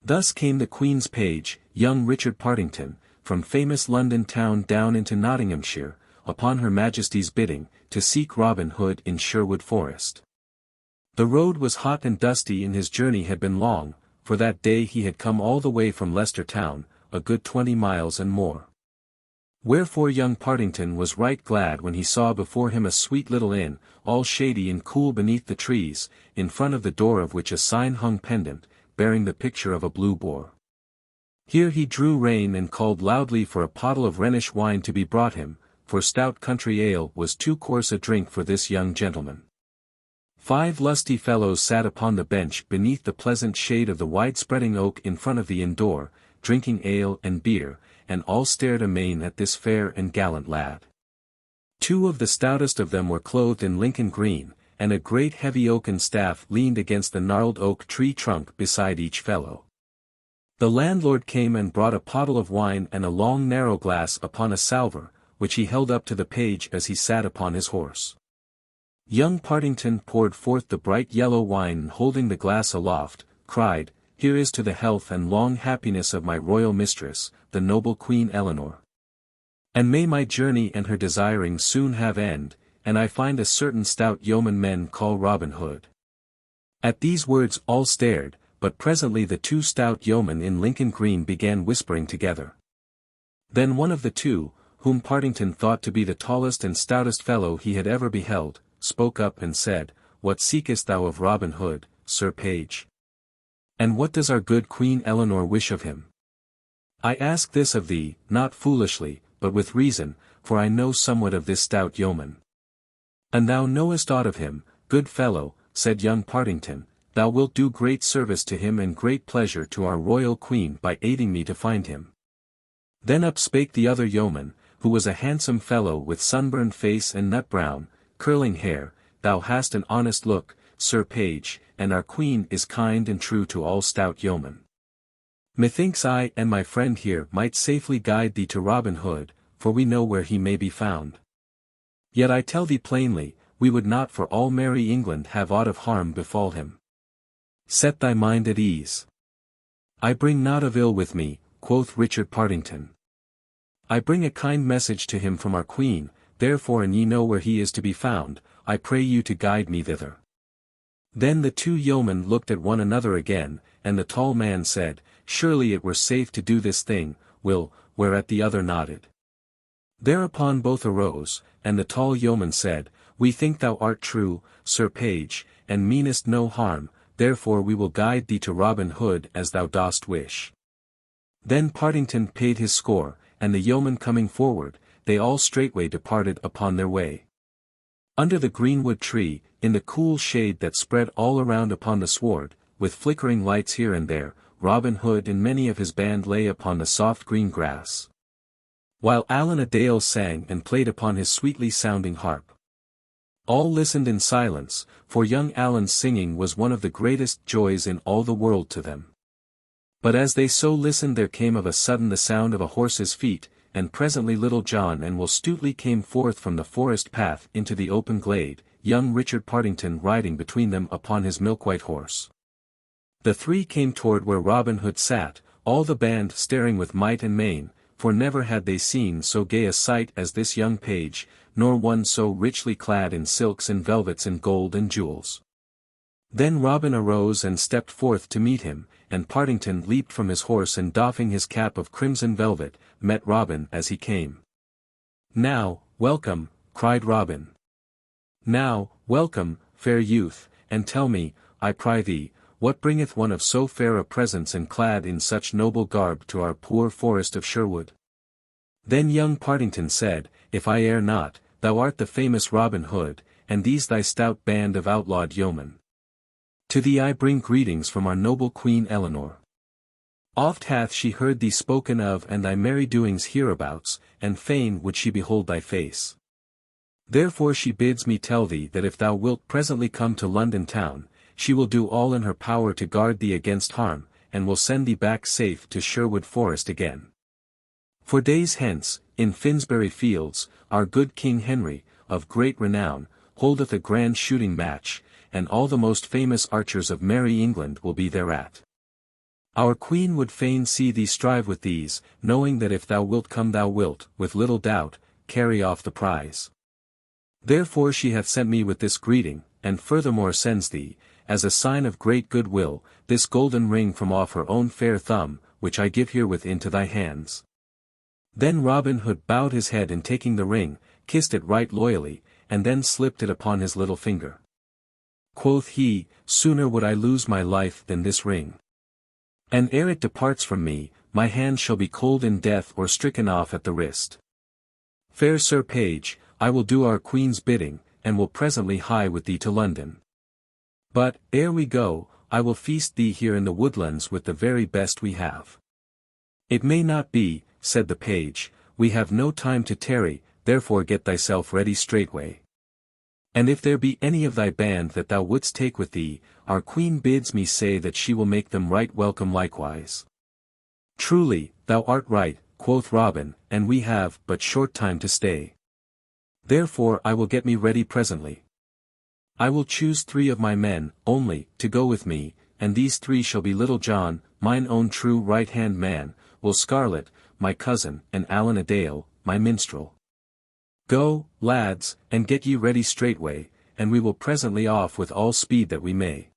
Thus came the Queen's page, young Richard Partington, from famous London town down into Nottinghamshire, upon Her Majesty's bidding, to seek Robin Hood in Sherwood Forest. The road was hot and dusty and his journey had been long, for that day he had come all the way from Leicester town, a good 20 miles and more. Wherefore young Partington was right glad when he saw before him a sweet little inn, all shady and cool beneath the trees, in front of the door of which a sign hung pendant, bearing the picture of a blue boar. Here he drew rein and called loudly for a pottle of Rhenish wine to be brought him, for stout country ale was too coarse a drink for this young gentleman. 5 lusty fellows sat upon the bench beneath the pleasant shade of the wide-spreading oak in front of the inn door, drinking ale and beer, and all stared amain at this fair and gallant lad. 2 of the stoutest of them were clothed in Lincoln green, and a great heavy oaken staff leaned against the gnarled oak tree trunk beside each fellow. The landlord came and brought a pottle of wine and a long narrow glass upon a salver, which he held up to the page as he sat upon his horse. Young Partington poured forth the bright yellow wine and holding the glass aloft, cried, "Here is to the health and long happiness of my royal mistress, the noble Queen Eleanor. And may my journey and her desiring soon have end, and I find a certain stout yeoman men call Robin Hood." At these words all stared, but presently the 2 stout yeomen in Lincoln green began whispering together. Then one of the 2, whom Partington thought to be the tallest and stoutest fellow he had ever beheld, spoke up and said, "What seekest thou of Robin Hood, Sir Page? And what does our good Queen Eleanor wish of him? I ask this of thee, not foolishly, but with reason, for I know somewhat of this stout yeoman." "And thou knowest aught of him, good fellow," said young Partington, "thou wilt do great service to him and great pleasure to our royal queen by aiding me to find him." Then up spake the other yeoman, who was a handsome fellow with sunburned face and nut-brown, curling hair, "Thou hast an honest look, Sir Page, and our queen is kind and true to all stout yeomen. Methinks I and my friend here might safely guide thee to Robin Hood, for we know where he may be found. Yet I tell thee plainly, we would not for all merry England have aught of harm befall him. Set thy mind at ease. I bring naught of ill with me," quoth Richard Partington. "I bring a kind message to him from our queen, therefore an ye know where he is to be found, I pray you to guide me thither." Then the 2 yeomen looked at one another again, and the tall man said, "Surely it were safe to do this thing, Will," whereat the other nodded. Thereupon both arose, and the tall yeoman said, "We think thou art true, Sir Page, and meanest no harm, therefore we will guide thee to Robin Hood as thou dost wish." Then Partington paid his score, and the yeoman coming forward, they all straightway departed upon their way. Under the greenwood tree, in the cool shade that spread all around upon the sward, with flickering lights here and there, Robin Hood and many of his band lay upon the soft green grass, while Allan a Dale sang and played upon his sweetly sounding harp. All listened in silence, for young Allan's singing was one of the greatest joys in all the world to them. But as they so listened there came of a sudden the sound of a horse's feet, and presently Little John and Will Stutely came forth from the forest path into the open glade, young Richard Partington riding between them upon his milk-white horse. The 3 came toward where Robin Hood sat, all the band staring with might and main, for never had they seen so gay a sight as this young page, nor one so richly clad in silks and velvets and gold and jewels. Then Robin arose and stepped forth to meet him, and Partington leaped from his horse and doffing his cap of crimson velvet, met Robin as he came. "Now, welcome," cried Robin. "Now, welcome, fair youth, and tell me, I pry thee, what bringeth one of so fair a presence and clad in such noble garb to our poor forest of Sherwood?" Then young Partington said, "If I err not, thou art the famous Robin Hood, and these thy stout band of outlawed yeomen." To thee I bring greetings from our noble Queen Eleanor. Oft hath she heard thee spoken of and thy merry doings hereabouts, and fain would she behold thy face. Therefore she bids me tell thee that if thou wilt presently come to London town, she will do all in her power to guard thee against harm, and will send thee back safe to Sherwood Forest again. For days hence, in Finsbury Fields, our good King Henry, of great renown, holdeth a grand shooting match, and all the most famous archers of merry England will be thereat. Our Queen would fain see thee strive with these, knowing that if thou wilt come thou wilt, with little doubt, carry off the prize. Therefore she hath sent me with this greeting, and furthermore sends thee, as a sign of great goodwill, this golden ring from off her own fair thumb, which I give herewith into thy hands. Then Robin Hood bowed his head in taking the ring, kissed it right loyally, and then slipped it upon his little finger. Quoth he, Sooner would I lose my life than this ring. And ere it departs from me, my hand shall be cold in death or stricken off at the wrist. Fair Sir Page, I will do our Queen's bidding, and will presently hie with thee to London. But, ere we go, I will feast thee here in the woodlands with the very best we have. It may not be, said the page, we have no time to tarry, therefore get thyself ready straightway. And if there be any of thy band that thou wouldst take with thee, our Queen bids me say that she will make them right welcome likewise. Truly, thou art right, quoth Robin, and we have but short time to stay. Therefore I will get me ready presently. I will choose 3 of my men, only, to go with me, and these 3 shall be Little John, mine own true right-hand man, Will Scarlet, my cousin, and Allan a Dale, my minstrel. Go, lads, and get ye ready straightway, and we will presently off with all speed that we may.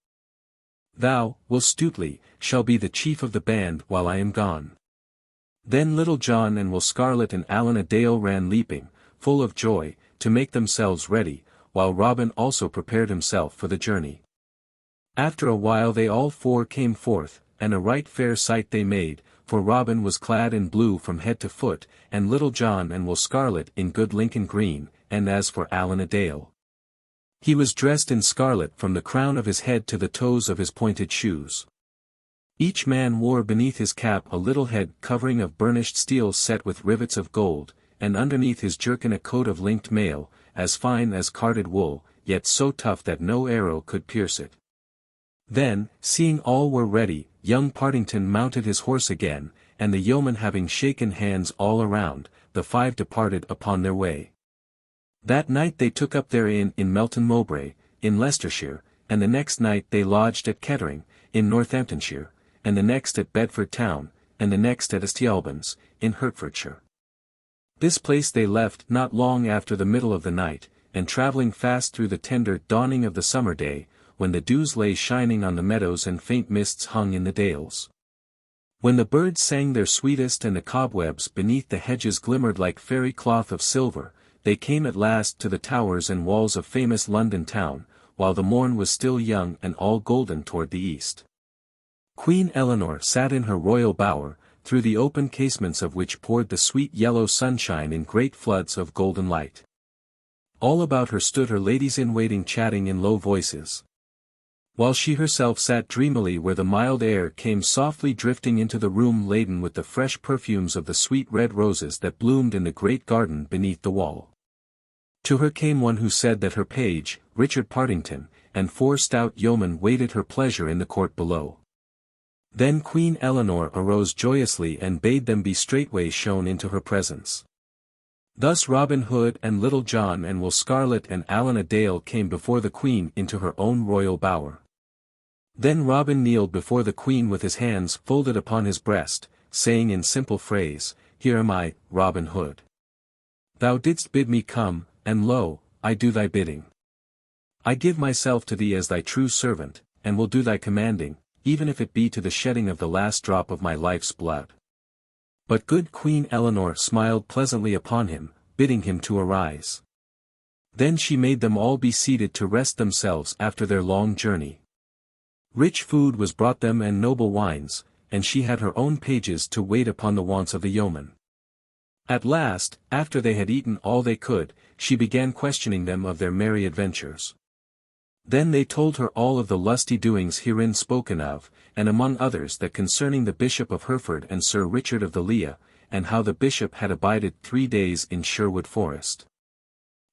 Thou, Will Stutely, shall be the chief of the band while I am gone. Then Little John and Will Scarlet and Allan a Dale ran leaping, full of joy, to make themselves ready, while Robin also prepared himself for the journey. After a while they all 4 came forth, and a right fair sight they made, for Robin was clad in blue from head to foot, and Little John and Will Scarlet in good Lincoln green, and as for Allan a Dale, he was dressed in scarlet from the crown of his head to the toes of his pointed shoes. Each man wore beneath his cap a little head covering of burnished steel set with rivets of gold, and underneath his jerkin a coat of linked mail, as fine as carded wool, yet so tough that no arrow could pierce it. Then, seeing all were ready, young Partington mounted his horse again, and the yeomen having shaken hands all around, the 5 departed upon their way. That night they took up their inn in Melton Mowbray, in Leicestershire, and the next night they lodged at Kettering, in Northamptonshire, and the next at Bedford Town, and the next at Estyalbans, in Hertfordshire. This place they left not long after the middle of the night, and travelling fast through the tender dawning of the summer day, when the dews lay shining on the meadows and faint mists hung in the dales. When the birds sang their sweetest and the cobwebs beneath the hedges glimmered like fairy cloth of silver, they came at last to the towers and walls of famous London town, while the morn was still young and all golden toward the east. Queen Eleanor sat in her royal bower, through the open casements of which poured the sweet yellow sunshine in great floods of golden light. All about her stood her ladies-in-waiting chatting in low voices, while she herself sat dreamily where the mild air came softly drifting into the room laden with the fresh perfumes of the sweet red roses that bloomed in the great garden beneath the wall. To her came one who said that her page, Richard Partington, and 4 stout yeomen waited her pleasure in the court below. Then Queen Eleanor arose joyously and bade them be straightway shown into her presence. Thus Robin Hood and Little John and Will Scarlet and Allan a Dale came before the Queen into her own royal bower. Then Robin kneeled before the Queen with his hands folded upon his breast, saying in simple phrase, Here am I, Robin Hood. Thou didst bid me come, and lo, I do thy bidding. I give myself to thee as thy true servant, and will do thy commanding, even if it be to the shedding of the last drop of my life's blood. But good Queen Eleanor smiled pleasantly upon him, bidding him to arise. Then she made them all be seated to rest themselves after their long journey. Rich food was brought them and noble wines, and she had her own pages to wait upon the wants of the yeomen. At last, after they had eaten all they could, she began questioning them of their merry adventures. Then they told her all of the lusty doings herein spoken of, and among others that concerning the Bishop of Hereford and Sir Richard of the Lea, and how the bishop had abided 3 days in Sherwood Forest.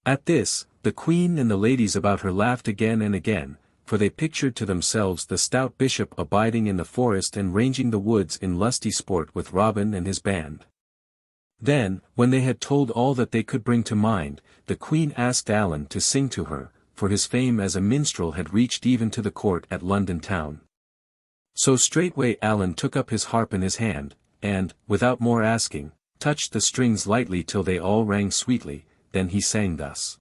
At this, the queen and the ladies about her laughed again and again, for they pictured to themselves the stout bishop abiding in the forest and ranging the woods in lusty sport with Robin and his band. Then, when they had told all that they could bring to mind, the queen asked Alan to sing to her, for his fame as a minstrel had reached even to the court at London town. So straightway Alan took up his harp in his hand, and, without more asking, touched the strings lightly till they all rang sweetly, then he sang thus.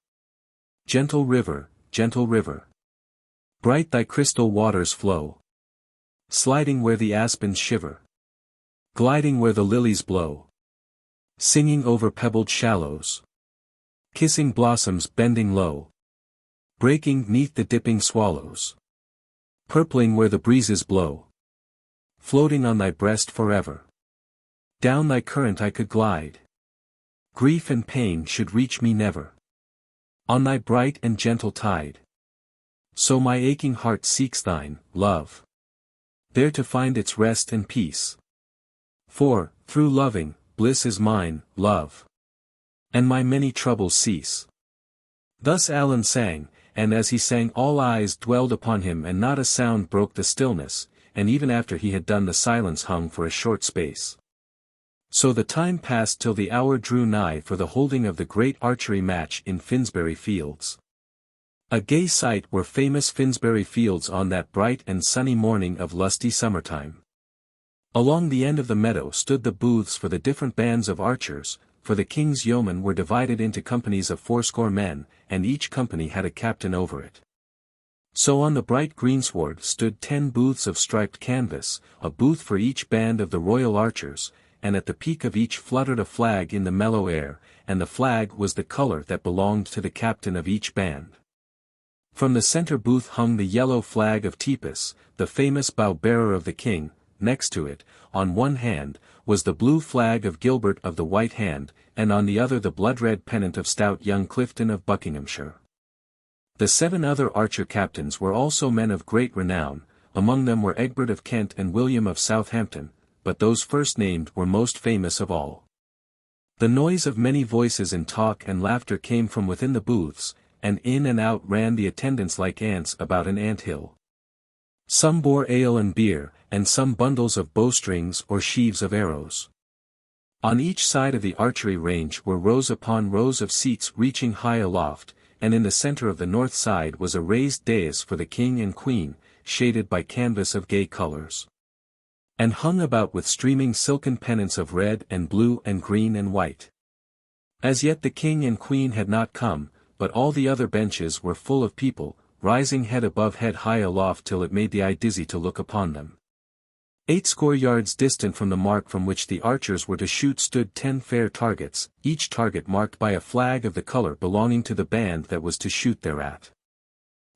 Gentle river, bright thy crystal waters flow, sliding where the aspens shiver, gliding where the lilies blow, singing over pebbled shallows, kissing blossoms bending low, breaking 'neath the dipping swallows, purpling where the breezes blow, floating on thy breast forever. Down thy current I could glide, grief and pain should reach me never, on thy bright and gentle tide. So my aching heart seeks thine, love, there to find its rest and peace. For, through loving, bliss is mine, love, and my many troubles cease. Thus Alan sang, and as he sang all eyes dwelled upon him and not a sound broke the stillness, and even after he had done the silence hung for a short space. So the time passed till the hour drew nigh for the holding of the great archery match in Finsbury Fields. A gay sight were famous Finsbury Fields on that bright and sunny morning of lusty summertime. Along the end of the meadow stood the booths for the different bands of archers, for the king's yeomen were divided into companies of 80 men, and each company had a captain over it. So on the bright greensward stood 10 booths of striped canvas, a booth for each band of the royal archers, and at the peak of each fluttered a flag in the mellow air, and the flag was the color that belonged to the captain of each band. From the center booth hung the yellow flag of Tepus, the famous bow-bearer of the king. Next to it, on one hand, was the blue flag of Gilbert of the White Hand, and on the other the blood-red pennant of stout young Clifton of Buckinghamshire. The 7 other archer captains were also men of great renown, among them were Egbert of Kent and William of Southampton, but those first named were most famous of all. The noise of many voices in talk and laughter came from within the booths, and in and out ran the attendants like ants about an ant-hill. Some bore ale and beer, and some bundles of bowstrings or sheaves of arrows. On each side of the archery range were rows upon rows of seats reaching high aloft, and in the center of the north side was a raised dais for the king and queen, shaded by canvas of gay colors, and hung about with streaming silken pennants of red and blue and green and white. As yet the king and queen had not come, but all the other benches were full of people, rising head above head high aloft till it made the eye dizzy to look upon them. 80 yards distant from the mark from which the archers were to shoot stood 10 fair targets, each target marked by a flag of the color belonging to the band that was to shoot thereat.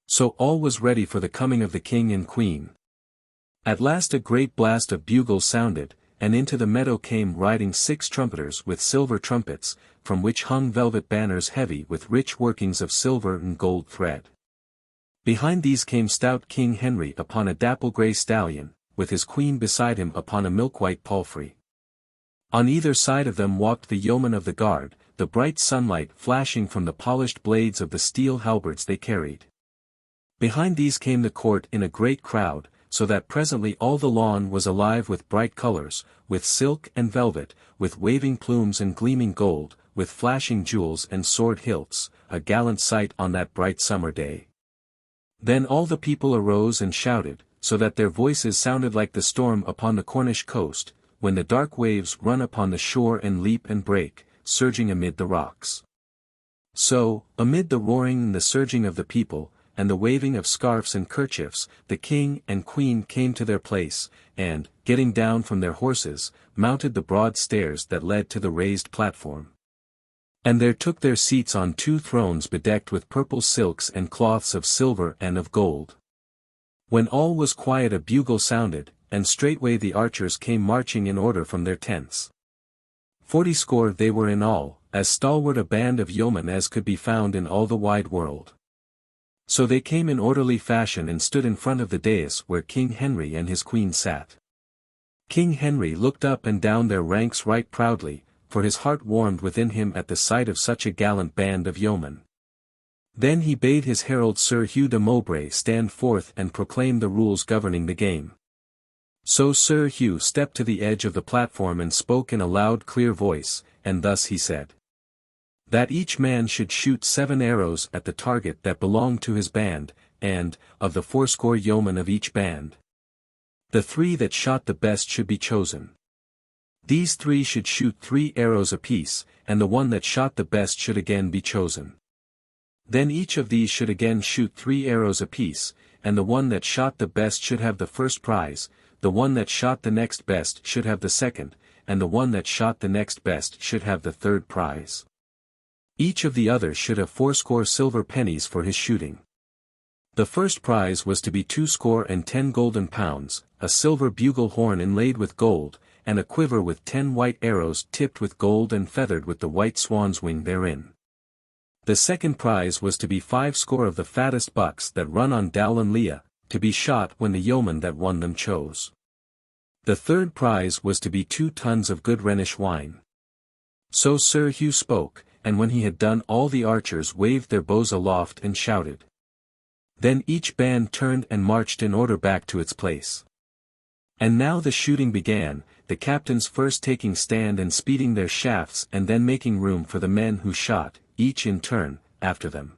So all was ready for the coming of the king and queen. At last a great blast of bugles sounded, and into the meadow came riding 6 trumpeters with silver trumpets, from which hung velvet banners heavy with rich workings of silver and gold thread. Behind these came stout King Henry upon a dapple-grey stallion, with his queen beside him upon a milk-white palfrey. On either side of them walked the yeomen of the guard, the bright sunlight flashing from the polished blades of the steel halberds they carried. Behind these came the court in a great crowd, so that presently all the lawn was alive with bright colors, with silk and velvet, with waving plumes and gleaming gold, with flashing jewels and sword hilts, a gallant sight on that bright summer day. Then all the people arose and shouted, so that their voices sounded like the storm upon the Cornish coast, when the dark waves run upon the shore and leap and break, surging amid the rocks. So, amid the roaring and the surging of the people, and the waving of scarfs and kerchiefs, the king and queen came to their place, and, getting down from their horses, mounted the broad stairs that led to the raised platform. And there took their seats on 2 thrones bedecked with purple silks and cloths of silver and of gold. When all was quiet a bugle sounded, and straightway the archers came marching in order from their tents. 40 they were in all, as stalwart a band of yeomen as could be found in all the wide world. So they came in orderly fashion and stood in front of the dais where King Henry and his queen sat. King Henry looked up and down their ranks right proudly, for his heart warmed within him at the sight of such a gallant band of yeomen. Then he bade his herald Sir Hugh de Mowbray stand forth and proclaim the rules governing the game. So Sir Hugh stepped to the edge of the platform and spoke in a loud clear voice, and thus he said. That each man should shoot 7 arrows at the target that belonged to his band, and, of the 80 yeomen of each band, the 3 that shot the best should be chosen. These 3 should shoot 3 arrows apiece, and the one that shot the best should again be chosen. Then each of these should again shoot 3 arrows apiece, and the one that shot the best should have the first prize, the one that shot the next best should have the second, and the one that shot the next best should have the third prize. Each of the others should have 80 silver pennies for his shooting. The first prize was to be 20 golden pounds, a silver bugle horn inlaid with gold, and a quiver with 10 white arrows tipped with gold and feathered with the white swan's wing therein. The second prize was to be 50 of the fattest bucks that run on Dowl and Leah, to be shot when the yeoman that won them chose. The third prize was to be 2 tons of good Rhenish wine. So Sir Hugh spoke, and when he had done all the archers waved their bows aloft and shouted. Then each band turned and marched in order back to its place. And now the shooting began, the captains first taking stand and speeding their shafts and then making room for the men who shot, each in turn, after them.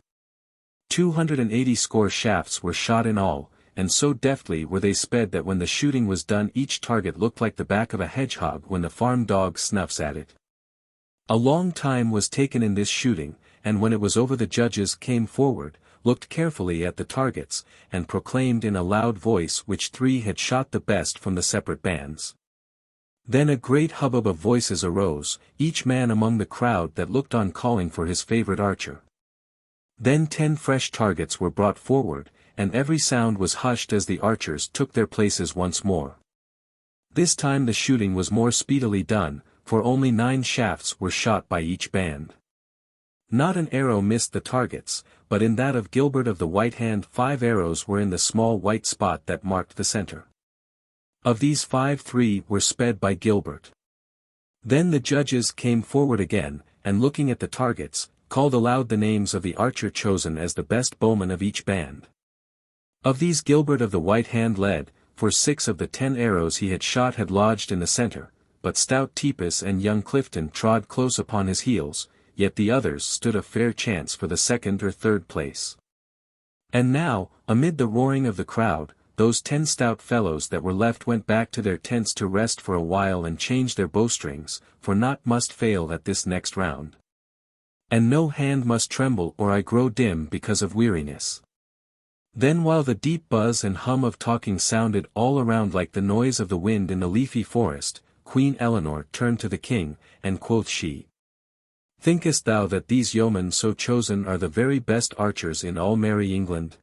280 shafts were shot in all, and so deftly were they sped that when the shooting was done each target looked like the back of a hedgehog when the farm dog snuffs at it. A long time was taken in this shooting, and when it was over the judges came forward, looked carefully at the targets, and proclaimed in a loud voice which 3 had shot the best from the separate bands. Then a great hubbub of voices arose, each man among the crowd that looked on calling for his favorite archer. Then 10 fresh targets were brought forward, and every sound was hushed as the archers took their places once more. This time the shooting was more speedily done, for only 9 shafts were shot by each band. Not an arrow missed the targets, but in that of Gilbert of the White Hand 5 arrows were in the small white spot that marked the center. Of these 5 3 were sped by Gilbert. Then the judges came forward again, and looking at the targets, called aloud the names of the archer chosen as the best bowman of each band. Of these Gilbert of the White Hand led, for 6 of the 10 arrows he had shot had lodged in the center, but stout Tepus and young Clifton trod close upon his heels, yet the others stood a fair chance for the second or third place. And now, amid the roaring of the crowd, those 10 stout fellows that were left went back to their tents to rest for a while and change their bowstrings, for naught must fail at this next round. And no hand must tremble or eye grow dim because of weariness. Then while the deep buzz and hum of talking sounded all around like the noise of the wind in the leafy forest, Queen Eleanor turned to the king, and quoth she, Thinkest thou that these yeomen so chosen are the very best archers in all merry England?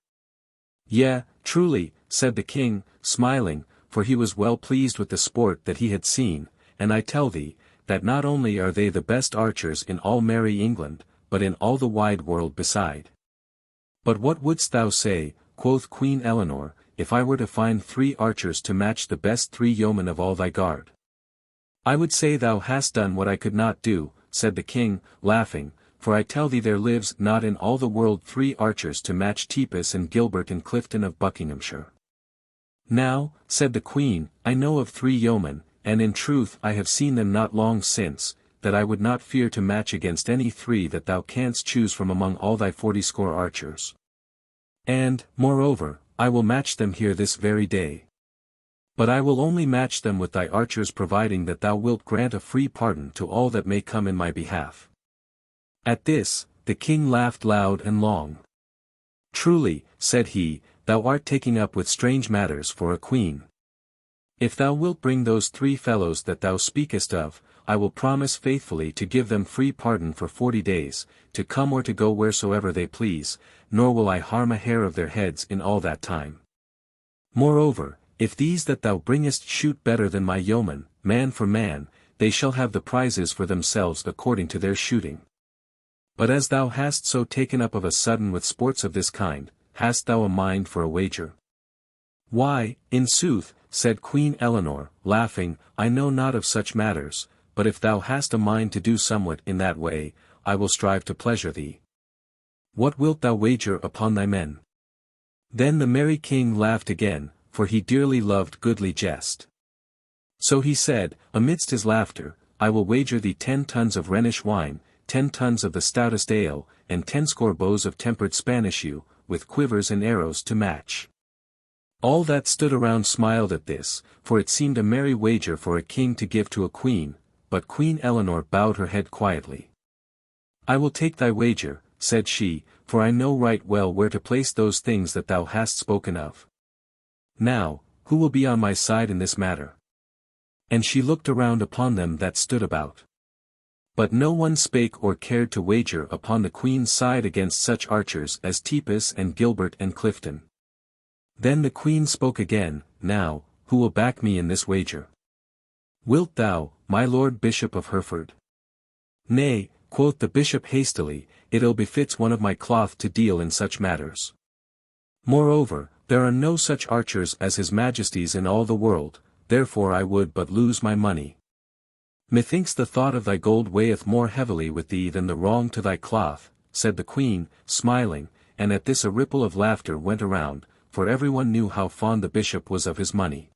Yea, truly, said the king, smiling, for he was well pleased with the sport that he had seen, and I tell thee, that not only are they the best archers in all merry England, but in all the wide world beside. But what wouldst thou say, quoth Queen Eleanor, if I were to find 3 archers to match the best 3 yeomen of all thy guard? I would say thou hast done what I could not do, said the king, laughing, for I tell thee there lives not in all the world 3 archers to match Tepus and Gilbert and Clifton of Buckinghamshire. Now, said the queen, I know of 3 yeomen, and in truth I have seen them not long since, that I would not fear to match against any 3 that thou canst choose from among all thy 40 archers. And, moreover, I will match them here this very day. But I will only match them with thy archers providing that thou wilt grant a free pardon to all that may come in my behalf. At this, the king laughed loud and long. Truly, said he, thou art taking up with strange matters for a queen. If thou wilt bring those 3 fellows that thou speakest of, I will promise faithfully to give them free pardon for 40 days, to come or to go wheresoever they please, nor will I harm a hair of their heads in all that time. Moreover, if these that thou bringest shoot better than my yeomen, man for man, they shall have the prizes for themselves according to their shooting. But as thou hast so taken up of a sudden with sports of this kind, hast thou a mind for a wager? Why, in sooth, said Queen Eleanor, laughing, I know not of such matters, but if thou hast a mind to do somewhat in that way, I will strive to pleasure thee. What wilt thou wager upon thy men? Then the merry king laughed again, for he dearly loved goodly jest. So he said, amidst his laughter, I will wager thee 10 tons of Rhenish wine, 10 tons of the stoutest ale, and 10 score bows of tempered Spanish yew, with quivers and arrows to match. All that stood around smiled at this, for it seemed a merry wager for a king to give to a queen, but Queen Eleanor bowed her head quietly. I will take thy wager, said she, for I know right well where to place those things that thou hast spoken of. Now, who will be on my side in this matter? And she looked around upon them that stood about. But no one spake or cared to wager upon the queen's side against such archers as Tipas and Gilbert and Clifton. Then the queen spoke again, Now, who will back me in this wager? Wilt thou, my lord Bishop of Hereford? Nay, quoth the bishop hastily, it ill befits one of my cloth to deal in such matters. Moreover, there are no such archers as his majesty's in all the world, therefore I would but lose my money. Methinks the thought of thy gold weigheth more heavily with thee than the wrong to thy cloth, said the queen, smiling, and at this a ripple of laughter went around, for everyone knew how fond the bishop was of his money.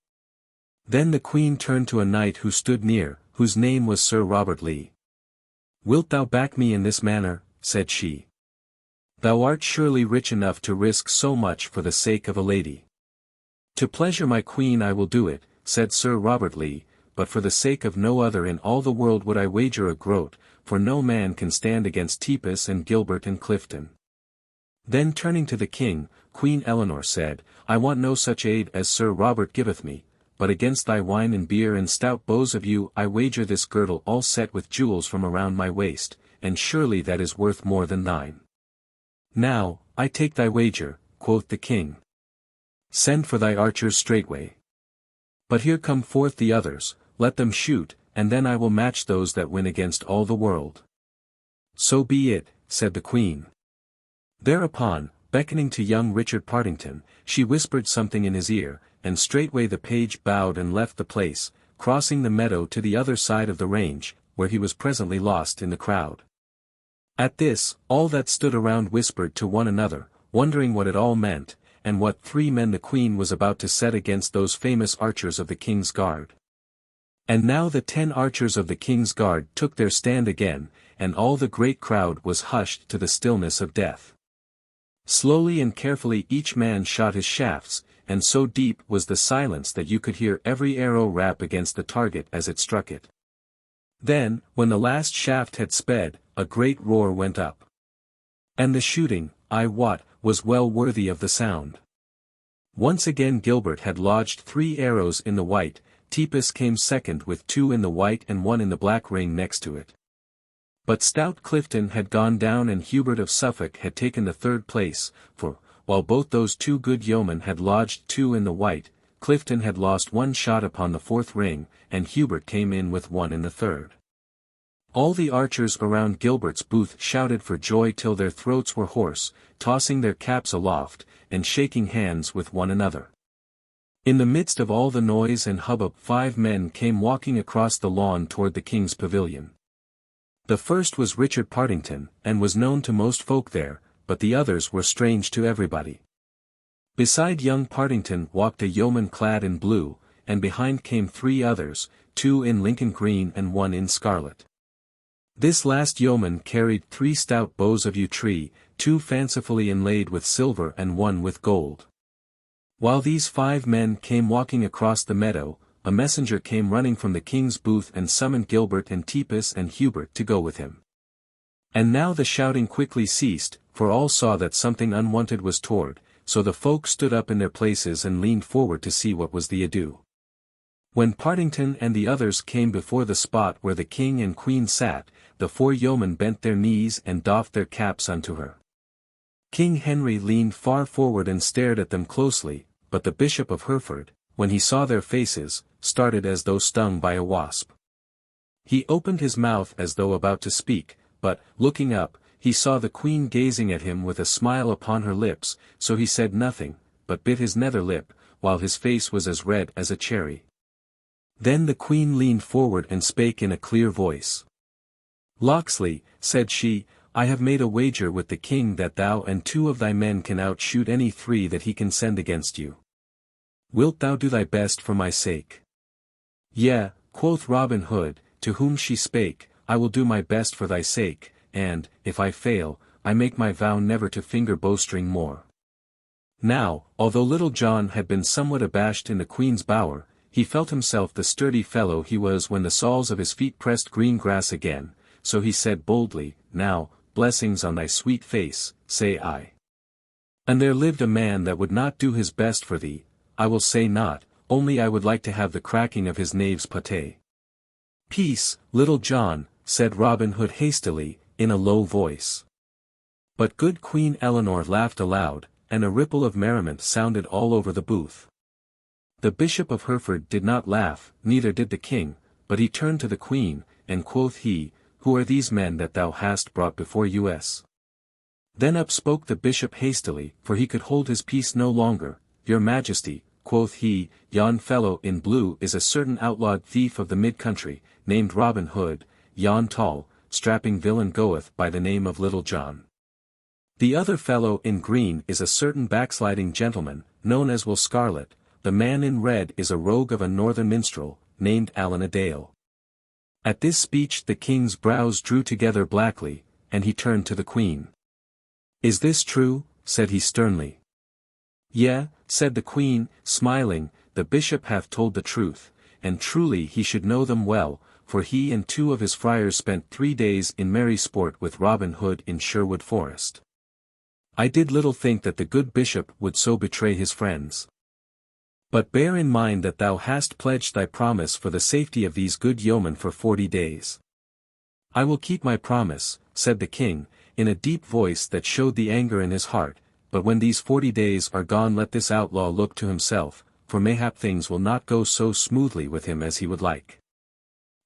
Then the queen turned to a knight who stood near, whose name was Sir Robert Lee. Wilt thou back me in this manner? Said she. Thou art surely rich enough to risk so much for the sake of a lady. To pleasure my queen I will do it, said Sir Robert Lee, but for the sake of no other in all the world would I wager a groat, for no man can stand against Tipas and Gilbert and Clifton. Then turning to the king, Queen Eleanor said, I want no such aid as Sir Robert giveth me, but against thy wine and beer and stout bows of yew I wager this girdle all set with jewels from around my waist, and surely that is worth more than thine. Now, I take thy wager, quoth the king. Send for thy archers straightway. But here come forth the others, let them shoot, and then I will match those that win against all the world. So be it, said the queen. Thereupon, beckoning to young Richard Partington, she whispered something in his ear, and straightway the page bowed and left the place, crossing the meadow to the other side of the range, where he was presently lost in the crowd. At this, all that stood around whispered to one another, wondering what it all meant, and what 3 men the queen was about to set against those famous archers of the king's guard. And now the 10 archers of the king's guard took their stand again, and all the great crowd was hushed to the stillness of death. Slowly and carefully each man shot his shafts, and so deep was the silence that you could hear every arrow rap against the target as it struck it. Then, when the last shaft had sped, a great roar went up. And the shooting, I wot, was well worthy of the sound. Once again Gilbert had lodged 3 arrows in the white, Tipas came second with 2 in the white and 1 in the black ring next to it. But stout Clifton had gone down and Hubert of Suffolk had taken the 3rd place, for, while both those 2 good yeomen had lodged 2 in the white, Clifton had lost 1 shot upon the 4th ring, and Hubert came in with 1 in the 3rd. All the archers around Gilbert's booth shouted for joy till their throats were hoarse, tossing their caps aloft, and shaking hands with one another. In the midst of all the noise and hubbub 5 men came walking across the lawn toward the king's pavilion. The first was Richard Partington, and was known to most folk there, but the others were strange to everybody. Beside young Partington walked a yeoman clad in blue, and behind came 3 others, 2 in Lincoln green and 1 in scarlet. This last yeoman carried 3 stout bows of yew tree, 2 fancifully inlaid with silver and 1 with gold. While these 5 men came walking across the meadow, a messenger came running from the king's booth and summoned Gilbert and Tipas and Hubert to go with him. And now the shouting quickly ceased, for all saw that something unwonted was toward, so the folk stood up in their places and leaned forward to see what was the ado. When Partington and the others came before the spot where the king and queen sat, the 4 yeomen bent their knees and doffed their caps unto her. King Henry leaned far forward and stared at them closely, but the Bishop of Hereford, when he saw their faces, started as though stung by a wasp. He opened his mouth as though about to speak, but, looking up, he saw the queen gazing at him with a smile upon her lips, so he said nothing, but bit his nether lip, while his face was as red as a cherry. Then the queen leaned forward and spake in a clear voice. "Locksley," said she, "I have made a wager with the king that thou and 2 of thy men can outshoot any 3 that he can send against you. Wilt thou do thy best for my sake?" "Yea," quoth Robin Hood, to whom she spake, "I will do my best for thy sake, and, if I fail, I make my vow never to finger bowstring more." Now, although Little John had been somewhat abashed in the queen's bower, he felt himself the sturdy fellow he was when the soles of his feet pressed green grass again, so he said boldly, "Now, blessings on thy sweet face, say I. And there lived a man that would not do his best for thee, I will say not, only I would like to have the cracking of his knave's pate." "Peace, Little John," said Robin Hood hastily, in a low voice. But good Queen Eleanor laughed aloud, and a ripple of merriment sounded all over the booth. The Bishop of Hereford did not laugh, neither did the king, but he turned to the queen, and quoth he, "Who are these men that thou hast brought before us?" Then up spoke the bishop hastily, for he could hold his peace no longer. "Your Majesty," quoth he, "yon fellow in blue is a certain outlawed thief of the mid-country, named Robin Hood. Yon tall, strapping villain goeth by the name of Little John. The other fellow in green is a certain backsliding gentleman, known as Will Scarlet. The man in red is a rogue of a northern minstrel, named Allan a Dale." At this speech the king's brows drew together blackly, and he turned to the queen. "Is this true?" said he sternly. "Yea," said the queen, smiling, "the bishop hath told the truth, and truly he should know them well, for he and 2 of his friars spent 3 days in merry sport with Robin Hood in Sherwood Forest. I did little think that the good bishop would so betray his friends. But bear in mind that thou hast pledged thy promise for the safety of these good yeomen for 40 days. "I will keep my promise," said the king, in a deep voice that showed the anger in his heart, "but when these 40 days are gone let this outlaw look to himself, for mayhap things will not go so smoothly with him as he would like."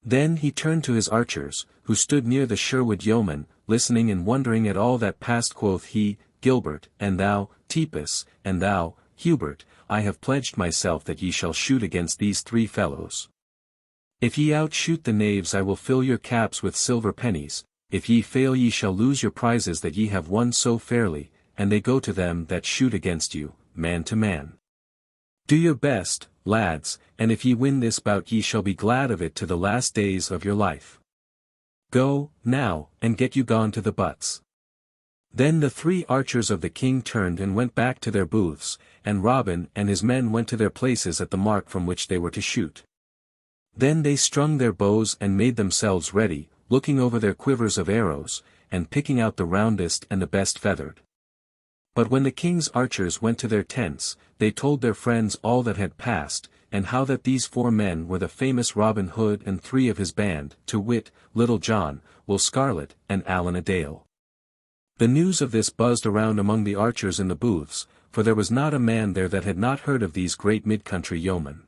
Then he turned to his archers, who stood near the Sherwood yeomen, listening and wondering at all that passed. Quoth he, "Gilbert, and thou, Tiepus, and thou, Hubert, I have pledged myself that ye shall shoot against these 3 fellows. If ye outshoot the knaves I will fill your caps with silver pennies, if ye fail ye shall lose your prizes that ye have won so fairly, and they go to them that shoot against you, man to man. Do your best, lads, and if ye win this bout ye shall be glad of it to the last days of your life. Go, now, and get you gone to the butts." Then the 3 archers of the king turned and went back to their booths, and Robin and his men went to their places at the mark from which they were to shoot. Then they strung their bows and made themselves ready, looking over their quivers of arrows, and picking out the roundest and the best feathered. But when the king's archers went to their tents, they told their friends all that had passed, and how that these 4 men were the famous Robin Hood and 3 of his band, to wit, Little John, Will Scarlet, and Allan a Dale. The news of this buzzed around among the archers in the booths, for there was not a man there that had not heard of these great mid-country yeomen.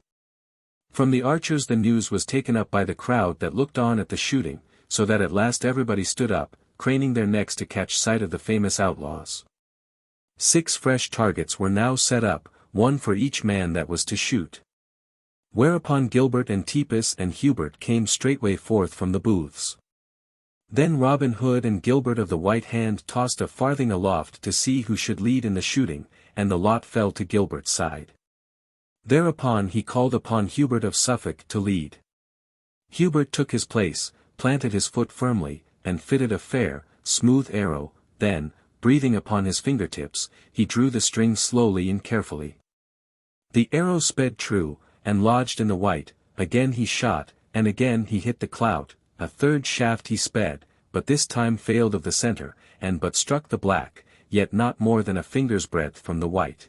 From the archers the news was taken up by the crowd that looked on at the shooting, so that at last everybody stood up, craning their necks to catch sight of the famous outlaws. 6 fresh targets were now set up, 1 for each man that was to shoot. Whereupon Gilbert and Tiepus and Hubert came straightway forth from the booths. Then Robin Hood and Gilbert of the White Hand tossed a farthing aloft to see who should lead in the shooting, and the lot fell to Gilbert's side. Thereupon he called upon Hubert of Suffolk to lead. Hubert took his place, planted his foot firmly, and fitted a fair, smooth arrow, then, breathing upon his fingertips, he drew the string slowly and carefully. The arrow sped true, and lodged in the white, again he shot, and again he hit the clout, a 3rd shaft he sped, but this time failed of the center, and but struck the black, yet not more than a finger's breadth from the white.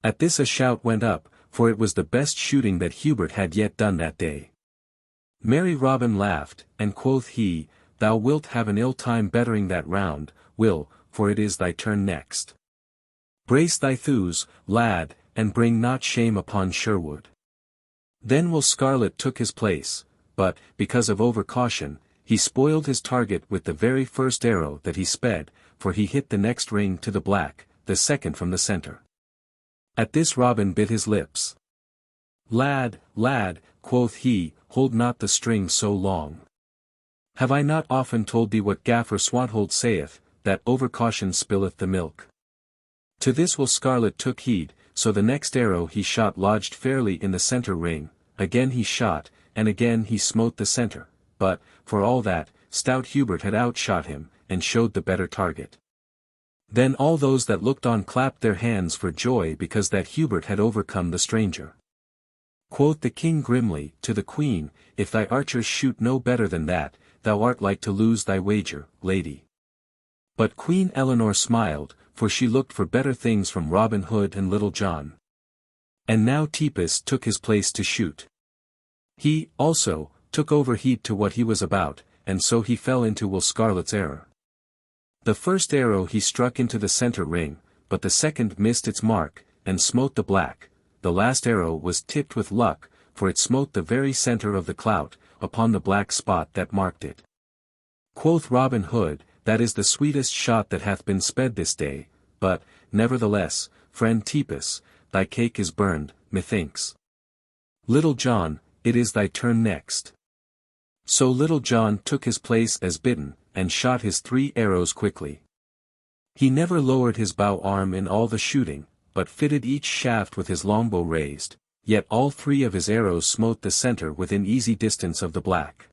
At this a shout went up, for it was the best shooting that Hubert had yet done that day. Merry Robin laughed, and quoth he, "Thou wilt have an ill time bettering that round, Will, for it is thy turn next. Brace thy thews, lad, and bring not shame upon Sherwood." Then Will Scarlet took his place, but, because of over-caution, he spoiled his target with the very first arrow that he sped, for he hit the next ring to the black, the second from the center. At this Robin bit his lips. "Lad, lad," quoth he, "hold not the string so long. Have I not often told thee what Gaffer Swanthold saith, that overcaution spilleth the milk?" To this will Scarlet took heed, so the next arrow he shot lodged fairly in the center ring, again he shot, and again he smote the center, but, for all that, stout Hubert had outshot him, and showed the better target. Then all those that looked on clapped their hands for joy because that Hubert had overcome the stranger. Quoth the king grimly to the queen, "If thy archers shoot no better than that, thou art like to lose thy wager, lady." But Queen Eleanor smiled, for she looked for better things from Robin Hood and Little John. And now Tepus took his place to shoot. He, also, took over heed to what he was about, and so he fell into Will Scarlet's error. The first arrow he struck into the center ring, but the second missed its mark, and smote the black. The last arrow was tipped with luck, for it smote the very center of the clout, upon the black spot that marked it. Quoth Robin Hood, "That is the sweetest shot that hath been sped this day, but, nevertheless, friend Tepus, thy cake is burned, methinks. Little John, it is thy turn next." So Little John took his place as bidden, and shot his 3 arrows quickly. He never lowered his bow arm in all the shooting, but fitted each shaft with his longbow raised, yet all 3 of his arrows smote the center within easy distance of the black.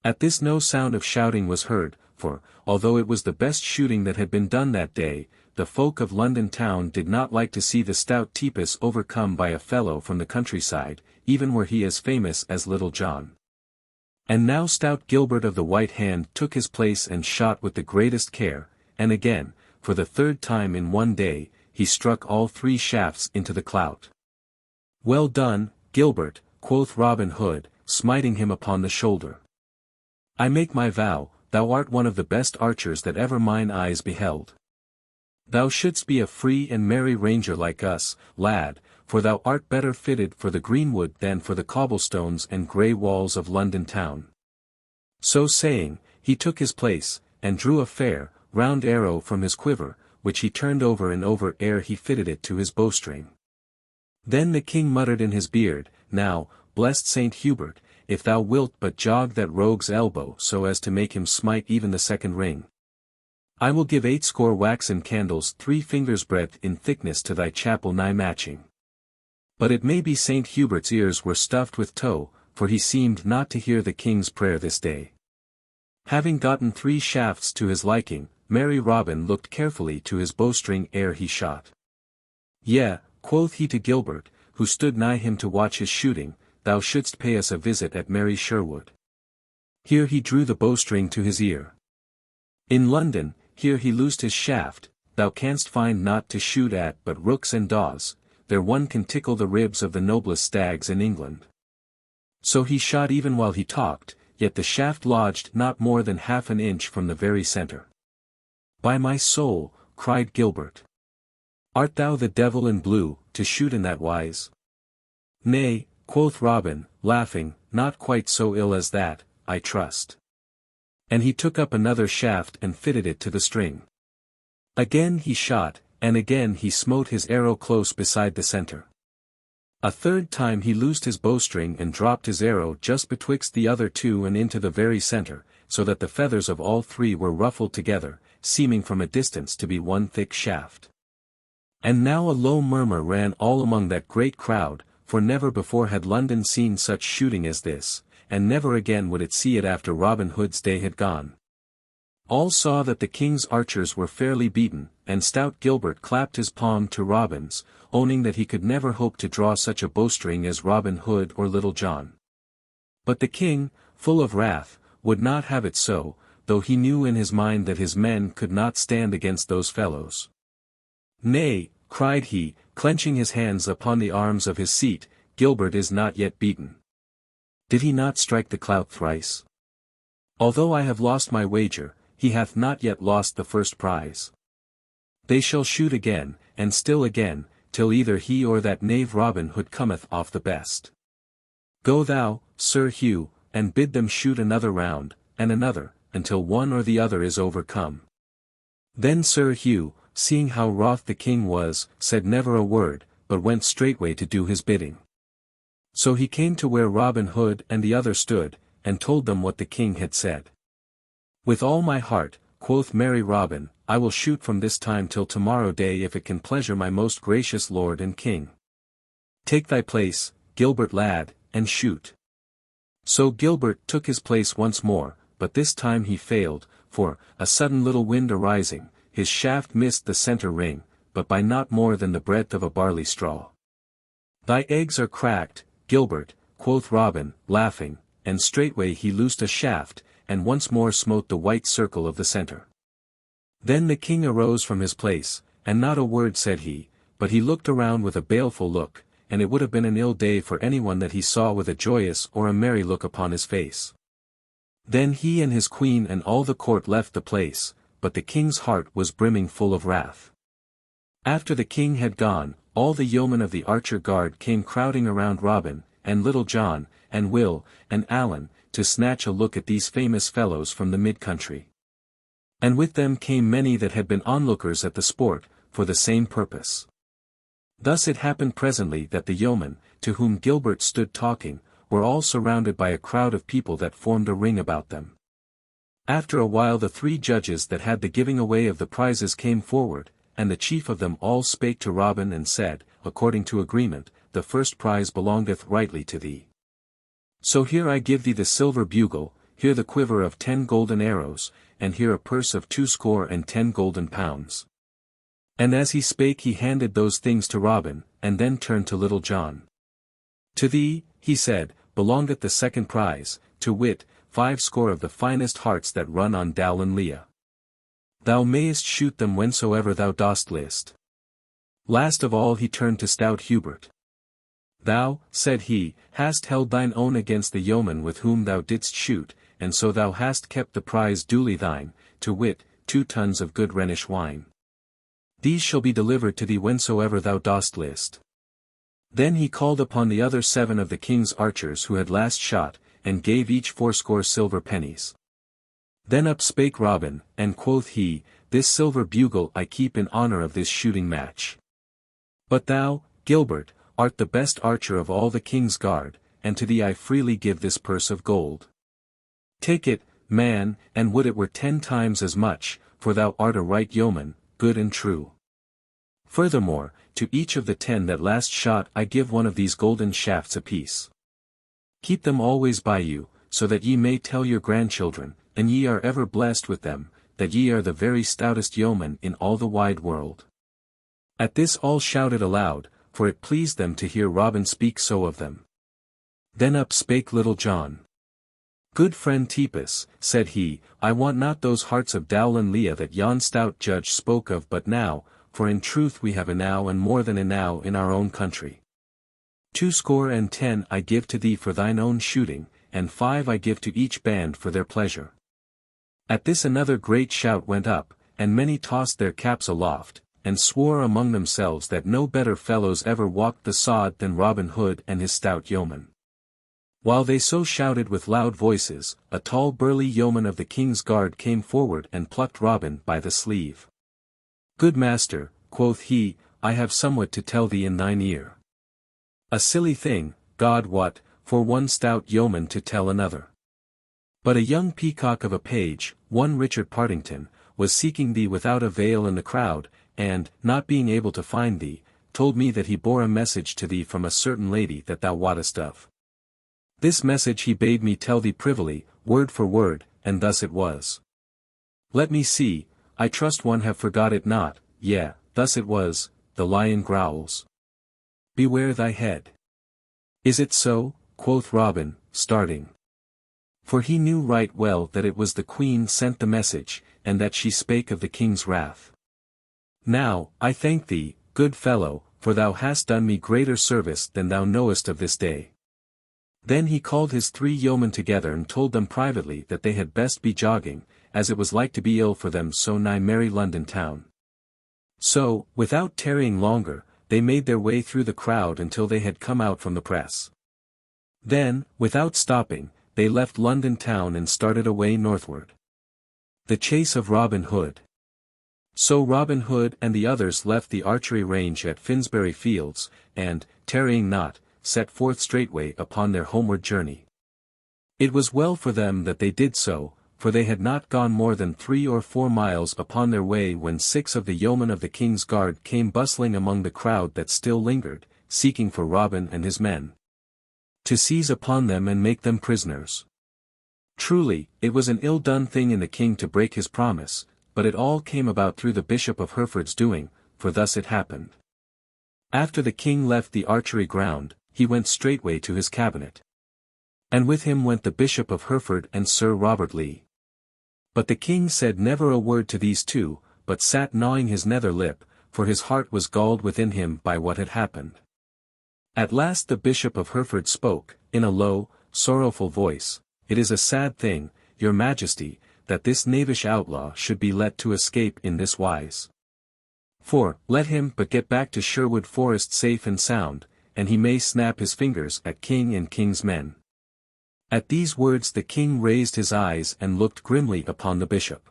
At this no sound of shouting was heard, for, although it was the best shooting that had been done that day, the folk of London town did not like to see the stout Tepus overcome by a fellow from the countryside, even were he as famous as Little John. And now stout Gilbert of the White Hand took his place and shot with the greatest care, and again, for the 3rd time in one day, he struck all 3 shafts into the clout. "Well done, Gilbert," quoth Robin Hood, smiting him upon the shoulder. "I make my vow, thou art one of the best archers that ever mine eyes beheld. Thou shouldst be a free and merry ranger like us, lad, for thou art better fitted for the greenwood than for the cobblestones and grey walls of London town." So saying, he took his place, and drew a fair, round arrow from his quiver, which he turned over and over ere he fitted it to his bowstring. Then the king muttered in his beard, "Now, blessed Saint Hubert, if thou wilt but jog that rogue's elbow so as to make him smite even the second ring, I will give 80 waxen candles 3 fingers' breadth in thickness to thy chapel nigh Matching." But it may be Saint Hubert's ears were stuffed with tow, for he seemed not to hear the king's prayer this day. Having gotten 3 shafts to his liking, merry Robin looked carefully to his bowstring ere he shot. "Yea," quoth he to Gilbert, who stood nigh him to watch his shooting, "thou shouldst pay us a visit at merry Sherwood." Here he drew the bowstring to his ear. "In London, here he loosed his shaft, thou canst find naught to shoot at but rooks and daws, there one can tickle the ribs of the noblest stags in England." So he shot even while he talked, yet the shaft lodged not more than half an inch from the very center. "By my soul," cried Gilbert, "art thou the devil in blue, to shoot in that wise?" "Nay," quoth Robin, laughing, "not quite so ill as that, I trust." And he took up another shaft and fitted it to the string. Again he shot, and again he smote his arrow close beside the center. A 3rd time he loosed his bowstring and dropped his arrow just betwixt the other 2 and into the very center, so that the feathers of all 3 were ruffled together, seeming from a distance to be one thick shaft. And now a low murmur ran all among that great crowd, for never before had London seen such shooting as this, and never again would it see it after Robin Hood's day had gone. All saw that the king's archers were fairly beaten, and stout Gilbert clapped his palm to Robin's, owning that he could never hope to draw such a bowstring as Robin Hood or Little John. But the king, full of wrath, would not have it so, though he knew in his mind that his men could not stand against those fellows. "Nay," cried he, clenching his hands upon the arms of his seat, "Gilbert is not yet beaten. Did he not strike the clout thrice? Although I have lost my wager, he hath not yet lost the first prize. They shall shoot again, and still again, till either he or that knave Robin Hood cometh off the best. Go thou, Sir Hugh, and bid them shoot another round, and another, until one or the other is overcome. Then Sir Hugh, seeing how wroth the king was, said never a word, but went straightway to do his bidding. So he came to where Robin Hood and the other stood, and told them what the king had said. With all my heart, quoth merry Robin, I will shoot from this time till tomorrow day if it can pleasure my most gracious lord and king. Take thy place, Gilbert lad, and shoot. So Gilbert took his place once more, but this time he failed, for, a sudden little wind arising, his shaft missed the centre ring, but by not more than the breadth of a barley straw. Thy eggs are cracked, Gilbert, quoth Robin, laughing, and straightway he loosed a shaft, and once more smote the white circle of the centre. Then the king arose from his place, and not a word said he, but he looked around with a baleful look, and it would have been an ill day for anyone that he saw with a joyous or a merry look upon his face. Then he and his queen and all the court left the place, but the king's heart was brimming full of wrath. After the king had gone, all the yeomen of the archer guard came crowding around Robin, and Little John, and Will, and Allen, to snatch a look at these famous fellows from the mid-country. And with them came many that had been onlookers at the sport, for the same purpose. Thus it happened presently that the yeomen, to whom Gilbert stood talking, were all surrounded by a crowd of people that formed a ring about them. After a while the 3 judges that had the giving away of the prizes came forward, and the chief of them all spake to Robin and said, according to agreement, the first prize belongeth rightly to thee. So here I give thee the silver bugle, here the quiver of 10 golden arrows, and here a purse of 20 golden pounds. And as he spake he handed those things to Robin, and then turned to Little John. To thee, he said, belongeth the second prize, to wit, 50 of the finest harts that run on Dal and Leah. Thou mayest shoot them whensoever thou dost list. Last of all he turned to stout Hubert. Thou, said he, hast held thine own against the yeoman with whom thou didst shoot, and so thou hast kept the prize duly thine, to wit, 2 tons of good Rhenish wine. These shall be delivered to thee whensoever thou dost list. Then he called upon the other 7 of the king's archers who had last shot, and gave each 80 silver pennies. Then up spake Robin, and quoth he, This silver bugle I keep in honour of this shooting match. But thou, Gilbert, art the best archer of all the king's guard, and to thee I freely give this purse of gold. Take it, man, and would it were 10 times as much, for thou art a right yeoman, good and true. Furthermore, to each of the 10 that last shot I give one of these golden shafts apiece. Keep them always by you, so that ye may tell your grandchildren, and ye are ever blessed with them, that ye are the very stoutest yeomen in all the wide world. At this all shouted aloud, for it pleased them to hear Robin speak so of them. Then up spake Little John. Good friend Tepus, said he, I want not those hearts of Dal and Leah that yon stout judge spoke of but now, for in truth we have enow and more than enow in our own country. 20 I give to thee for thine own shooting, and 5 I give to each band for their pleasure. At this another great shout went up, and many tossed their caps aloft, and swore among themselves that no better fellows ever walked the sod than Robin Hood and his stout yeomen. While they so shouted with loud voices, a tall burly yeoman of the king's guard came forward and plucked Robin by the sleeve. Good master, quoth he, I have somewhat to tell thee in thine ear. A silly thing, God wot, for one stout yeoman to tell another. But a young peacock of a page, one Richard Partington, was seeking thee without avail in the crowd, and, not being able to find thee, told me that he bore a message to thee from a certain lady that thou wottest of. This message he bade me tell thee privily, word for word, and thus it was. Let me see, I trust one have forgot it not, yea, thus it was, the lion growls. Beware thy head. Is it so? Quoth Robin, starting. For he knew right well that it was the queen sent the message, and that she spake of the king's wrath. Now, I thank thee, good fellow, for thou hast done me greater service than thou knowest of this day. Then he called his 3 yeomen together and told them privately that they had best be jogging, as it was like to be ill for them so nigh merry London town. So, without tarrying longer, they made their way through the crowd until they had come out from the press. Then, without stopping, they left London town and started away northward. The chase of Robin Hood. So Robin Hood and the others left the archery range at Finsbury Fields, and, tarrying not, set forth straightway upon their homeward journey. It was well for them that they did so, for they had not gone more than 3 or 4 miles upon their way when 6 of the yeomen of the King's Guard came bustling among the crowd that still lingered, seeking for Robin and his men, to seize upon them and make them prisoners. Truly, it was an ill-done thing in the king to break his promise, but it all came about through the Bishop of Hereford's doing, for thus it happened. After the king left the archery ground, he went straightway to his cabinet. And with him went the Bishop of Hereford and Sir Robert Lee. But the king said never a word to these two, but sat gnawing his nether lip, for his heart was galled within him by what had happened. At last the Bishop of Hereford spoke, in a low, sorrowful voice, "It is a sad thing, your Majesty, that this knavish outlaw should be let to escape in this wise. For, let him but get back to Sherwood Forest safe and sound, and he may snap his fingers at king and king's men." At these words the king raised his eyes and looked grimly upon the bishop.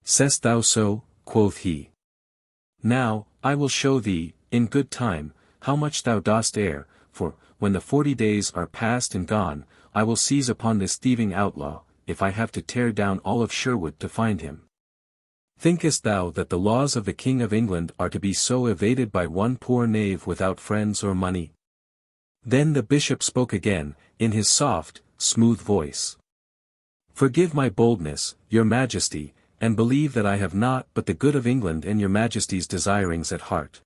"Say'st thou so?" quoth he. "Now, I will show thee, in good time, how much thou dost err, for, when the 40 days are past and gone, I will seize upon this thieving outlaw, if I have to tear down all of Sherwood to find him. Thinkest thou that the laws of the King of England are to be so evaded by one poor knave without friends or money?" Then the bishop spoke again, in his soft, smooth voice. "Forgive my boldness, your Majesty, and believe that I have not but the good of England and your Majesty's desirings at heart.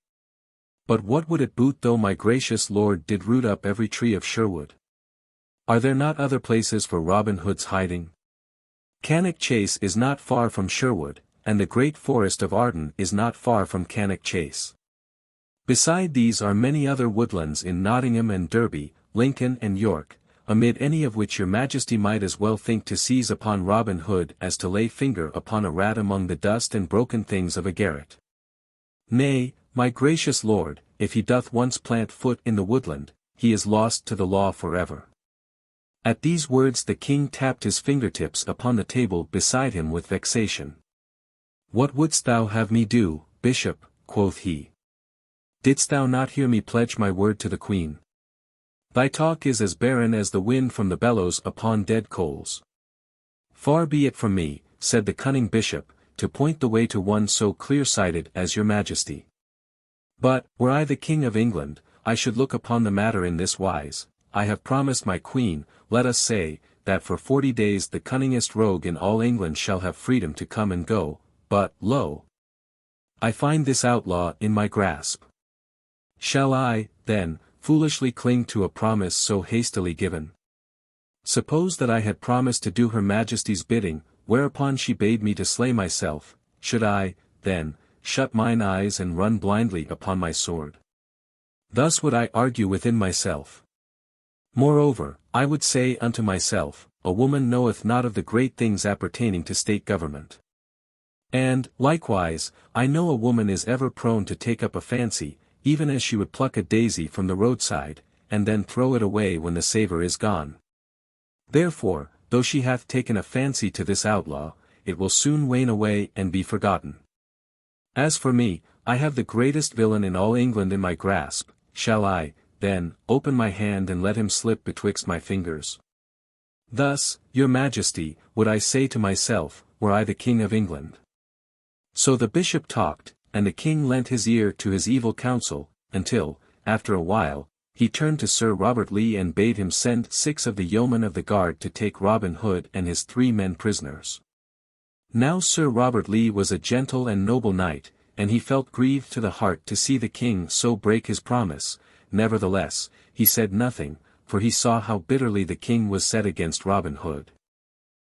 But what would it boot though my gracious lord did root up every tree of Sherwood? Are there not other places for Robin Hood's hiding? Cannock Chase is not far from Sherwood, and the great forest of Arden is not far from Cannock Chase. Beside these are many other woodlands in Nottingham and Derby, Lincoln and York, amid any of which your Majesty might as well think to seize upon Robin Hood as to lay finger upon a rat among the dust and broken things of a garret. Nay, my gracious lord, if he doth once plant foot in the woodland, he is lost to the law forever." At these words the king tapped his fingertips upon the table beside him with vexation. "What wouldst thou have me do, bishop?" quoth he. "Didst thou not hear me pledge my word to the queen? Thy talk is as barren as the wind from the bellows upon dead coals." "Far be it from me," said the cunning bishop, "to point the way to one so clear-sighted as your Majesty. But, were I the King of England, I should look upon the matter in this wise. I have promised my queen, let us say, that for 40 days the cunningest rogue in all England shall have freedom to come and go, but, lo! I find this outlaw in my grasp. Shall I, then, foolishly cling to a promise so hastily given? Suppose that I had promised to do her Majesty's bidding, whereupon she bade me to slay myself, should I, then, shut mine eyes and run blindly upon my sword? Thus would I argue within myself. Moreover, I would say unto myself, a woman knoweth not of the great things appertaining to state government. And, likewise, I know a woman is ever prone to take up a fancy, even as she would pluck a daisy from the roadside, and then throw it away when the savour is gone. Therefore, though she hath taken a fancy to this outlaw, it will soon wane away and be forgotten. As for me, I have the greatest villain in all England in my grasp. Shall I, then, open my hand and let him slip betwixt my fingers? Thus, your Majesty, would I say to myself, were I the King of England." So the bishop talked, and the king lent his ear to his evil counsel, until, after a while, he turned to Sir Robert Lee and bade him send 6 of the yeomen of the guard to take Robin Hood and his 3 men prisoners. Now Sir Robert Lee was a gentle and noble knight, and he felt grieved to the heart to see the king so break his promise. Nevertheless, he said nothing, for he saw how bitterly the king was set against Robin Hood.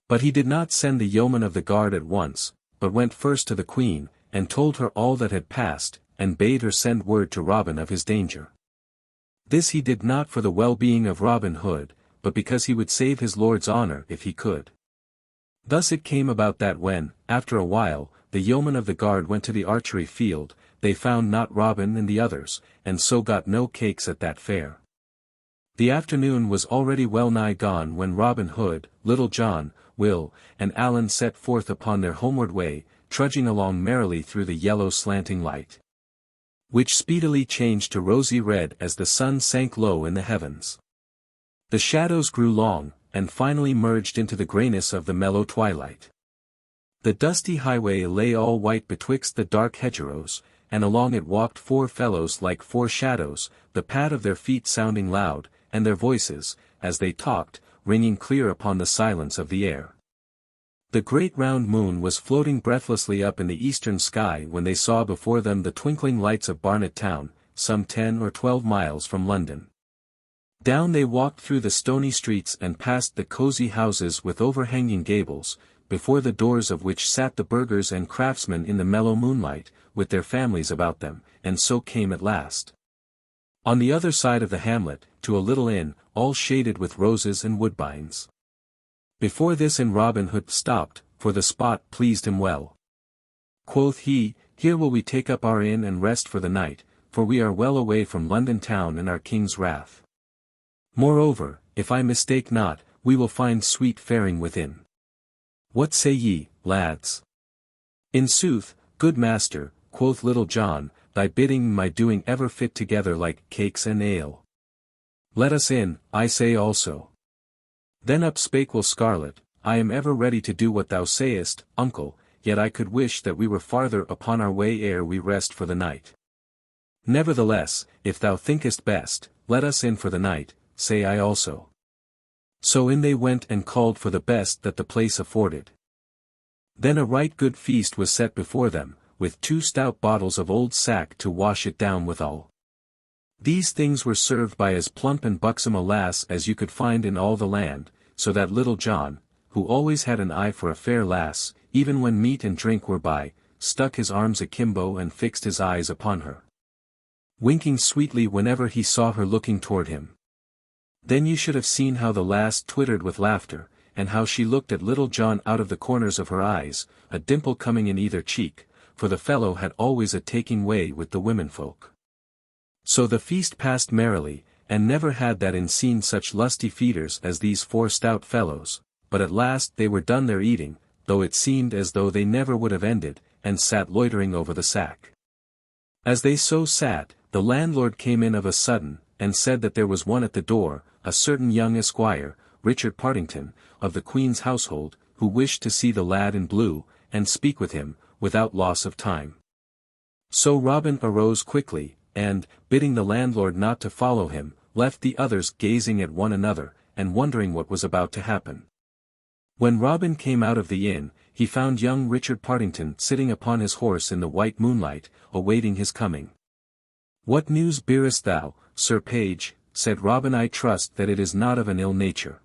But he did not send the yeomen of the guard at once, but went first to the queen, and told her all that had passed, and bade her send word to Robin of his danger. This he did not for the well-being of Robin Hood, but because he would save his lord's honour if he could. Thus it came about that when, after a while, the yeomen of the guard went to the archery field, they found not Robin and the others, and so got no cakes at that fair. The afternoon was already well nigh gone when Robin Hood, Little John, Will, and Allen set forth upon their homeward way, trudging along merrily through the yellow slanting light, which speedily changed to rosy red as the sun sank low in the heavens. The shadows grew long, and finally merged into the grayness of the mellow twilight. The dusty highway lay all white betwixt the dark hedgerows, and along it walked four fellows like four shadows, the pad of their feet sounding loud, and their voices, as they talked, ringing clear upon the silence of the air. The great round moon was floating breathlessly up in the eastern sky when they saw before them the twinkling lights of Barnet town, some 10 or 12 miles from London. Down they walked through the stony streets and past the cosy houses with overhanging gables, before the doors of which sat the burghers and craftsmen in the mellow moonlight, with their families about them, and so came at last, on the other side of the hamlet, to a little inn, all shaded with roses and woodbines. Before this inn Robin Hood stopped, for the spot pleased him well. Quoth he, "Here will we take up our inn and rest for the night, for we are well away from London town and our king's wrath. Moreover, if I mistake not, we will find sweet faring within. What say ye, lads?" "In sooth, good master," quoth Little John, "thy bidding and my doing ever fit together like cakes and ale. Let us in, I say also." Then up spake Will Scarlet, "I am ever ready to do what thou sayest, uncle, yet I could wish that we were farther upon our way ere we rest for the night. Nevertheless, if thou thinkest best, let us in for the night, say I also." So in they went and called for the best that the place afforded. Then a right good feast was set before them, with 2 stout bottles of old sack to wash it down withal. These things were served by as plump and buxom a lass as you could find in all the land, so that Little John, who always had an eye for a fair lass, even when meat and drink were by, stuck his arms akimbo and fixed his eyes upon her, winking sweetly whenever he saw her looking toward him. Then you should have seen how the lass twittered with laughter, and how she looked at Little John out of the corners of her eyes, a dimple coming in either cheek, for the fellow had always a taking way with the womenfolk. So the feast passed merrily, and never had that inn seen such lusty feeders as these 4 stout fellows, but at last they were done their eating, though it seemed as though they never would have ended, and sat loitering over the sack. As they so sat, the landlord came in of a sudden, and said that there was one at the door, a certain young esquire, Richard Partington, of the Queen's household, who wished to see the lad in blue, and speak with him, without loss of time. So Robin arose quickly, and, bidding the landlord not to follow him, left the others gazing at one another, and wondering what was about to happen. When Robin came out of the inn, he found young Richard Partington sitting upon his horse in the white moonlight, awaiting his coming. "What news bearest thou, Sir Page?" said Robin. "I trust that it is not of an ill nature."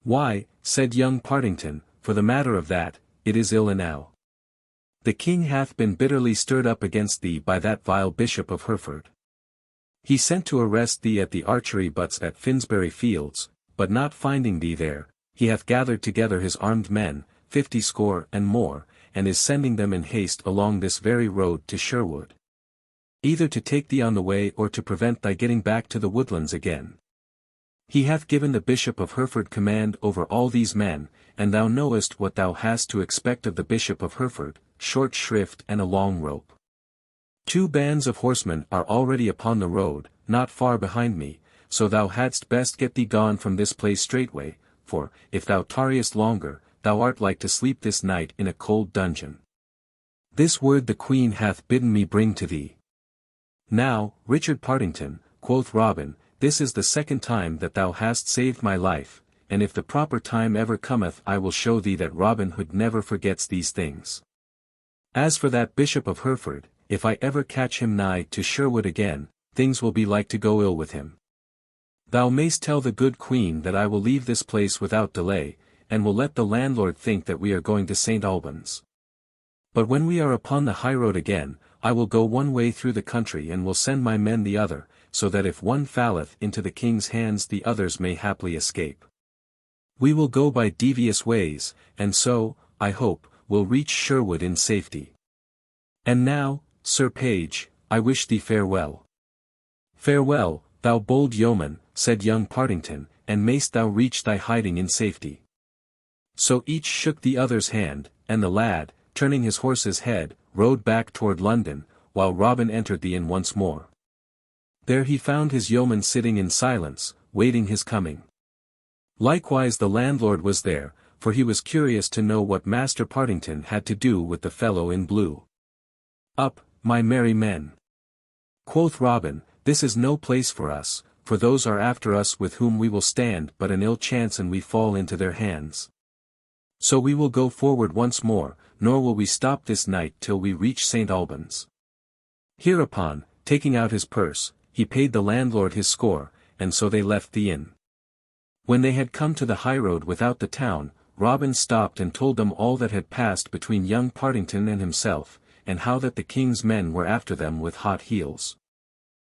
"Why," said young Partington, "for the matter of that, it is ill enow. The king hath been bitterly stirred up against thee by that vile Bishop of Hereford. He sent to arrest thee at the archery butts at Finsbury Fields, but not finding thee there, he hath gathered together his armed men, 50 score and more, and is sending them in haste along this very road to Sherwood, either to take thee on the way or to prevent thy getting back to the woodlands again. He hath given the Bishop of Hereford command over all these men, and thou knowest what thou hast to expect of the Bishop of Hereford, short shrift and a long rope. 2 bands of horsemen are already upon the road, not far behind me, so thou hadst best get thee gone from this place straightway, for, if thou tarriest longer, thou art like to sleep this night in a cold dungeon. This word the Queen hath bidden me bring to thee." "Now, Richard Partington," quoth Robin, "this is the 2nd time that thou hast saved my life, and if the proper time ever cometh I will show thee that Robin Hood never forgets these things. As for that Bishop of Hereford, if I ever catch him nigh to Sherwood again, things will be like to go ill with him. Thou mayst tell the good Queen that I will leave this place without delay, and will let the landlord think that we are going to St. Albans. But when we are upon the highroad again, I will go one way through the country and will send my men the other, so that if one falleth into the king's hands the others may haply escape. We will go by devious ways, and so, I hope, will reach Sherwood in safety. And now, Sir Page, I wish thee farewell." "Farewell, thou bold yeoman," said young Partington, and mayst thou reach thy hiding in safety. So each shook the other's hand, and the lad, turning his horse's head, rode back toward London, while Robin entered the inn once more. There he found his yeoman sitting in silence, waiting his coming. Likewise the landlord was there, for he was curious to know what Master Partington had to do with the fellow in blue. "Up, my merry men," quoth Robin, "this is no place for us, for those are after us with whom we will stand but an ill chance and we fall into their hands. So we will go forward once more, nor will we stop this night till we reach St. Albans." Hereupon, taking out his purse, he paid the landlord his score, and so they left the inn. When they had come to the highroad without the town, Robin stopped and told them all that had passed between young Partington and himself, and how that the king's men were after them with hot heels.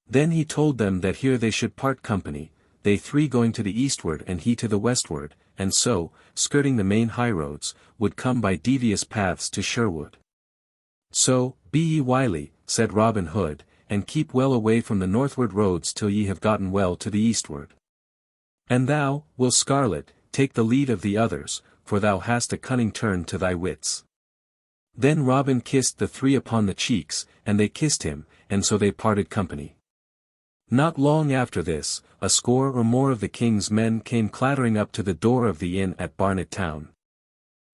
Then he told them that here they should part company, they three going to the eastward and he to the westward, and so, skirting the main highroads, would come by devious paths to Sherwood. "So, be ye wily," said Robin Hood, "and keep well away from the northward roads till ye have gotten well to the eastward. And thou, Will Scarlet, take the lead of the others, for thou hast a cunning turn to thy wits." Then Robin kissed the three upon the cheeks, and they kissed him, and so they parted company. Not long after this, a score or more of the king's men came clattering up to the door of the inn at Barnet town.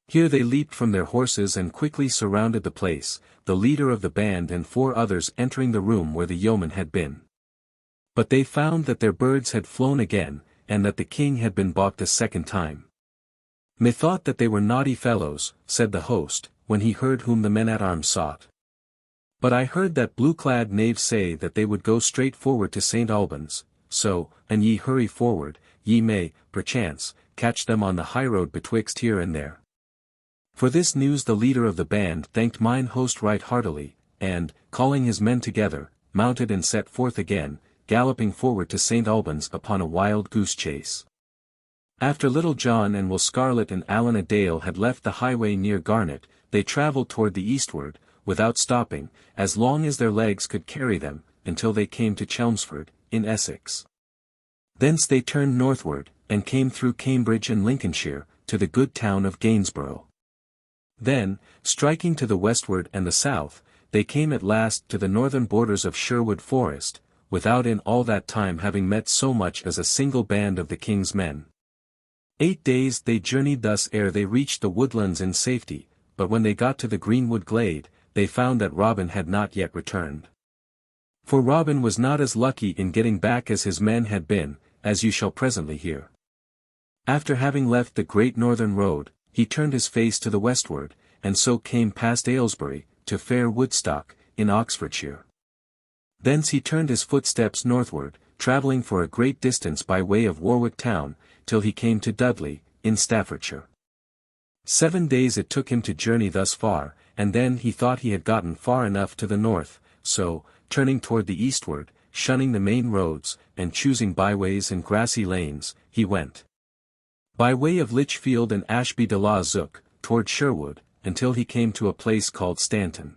Here they leaped from their horses and quickly surrounded the place, the leader of the band and 4 others entering the room where the yeoman had been. But they found that their birds had flown again, and that the king had been balked a second time. "Methought that they were naughty fellows," said the host, when he heard whom the men-at-arms sought. "But I heard that blue-clad knaves say that they would go straight forward to St. Albans, so, an ye hurry forward, ye may, perchance, catch them on the highroad betwixt here and there." For this news the leader of the band thanked mine host right heartily, and, calling his men together, mounted and set forth again, galloping forward to St. Albans upon a wild goose chase. After Little John and Will Scarlet and Allan a Dale had left the highway near Garnet, they travelled toward the eastward, without stopping, as long as their legs could carry them, until they came to Chelmsford, in Essex. Thence they turned northward, and came through Cambridge and Lincolnshire, to the good town of Gainsborough. Then, striking to the westward and the south, they came at last to the northern borders of Sherwood Forest, without in all that time having met so much as a single band of the king's men. 8 days they journeyed thus ere they reached the woodlands in safety, but when they got to the greenwood glade, they found that Robin had not yet returned. For Robin was not as lucky in getting back as his men had been, as you shall presently hear. After having left the great northern road, he turned his face to the westward, and so came past Aylesbury, to fair Woodstock, in Oxfordshire. Thence he turned his footsteps northward, travelling for a great distance by way of Warwick town, till he came to Dudley, in Staffordshire. 7 days it took him to journey thus far, and then he thought he had gotten far enough to the north, so, turning toward the eastward, shunning the main roads, and choosing byways and grassy lanes, he went by way of Lichfield and Ashby de la Zouch, toward Sherwood, until he came to a place called Stanton.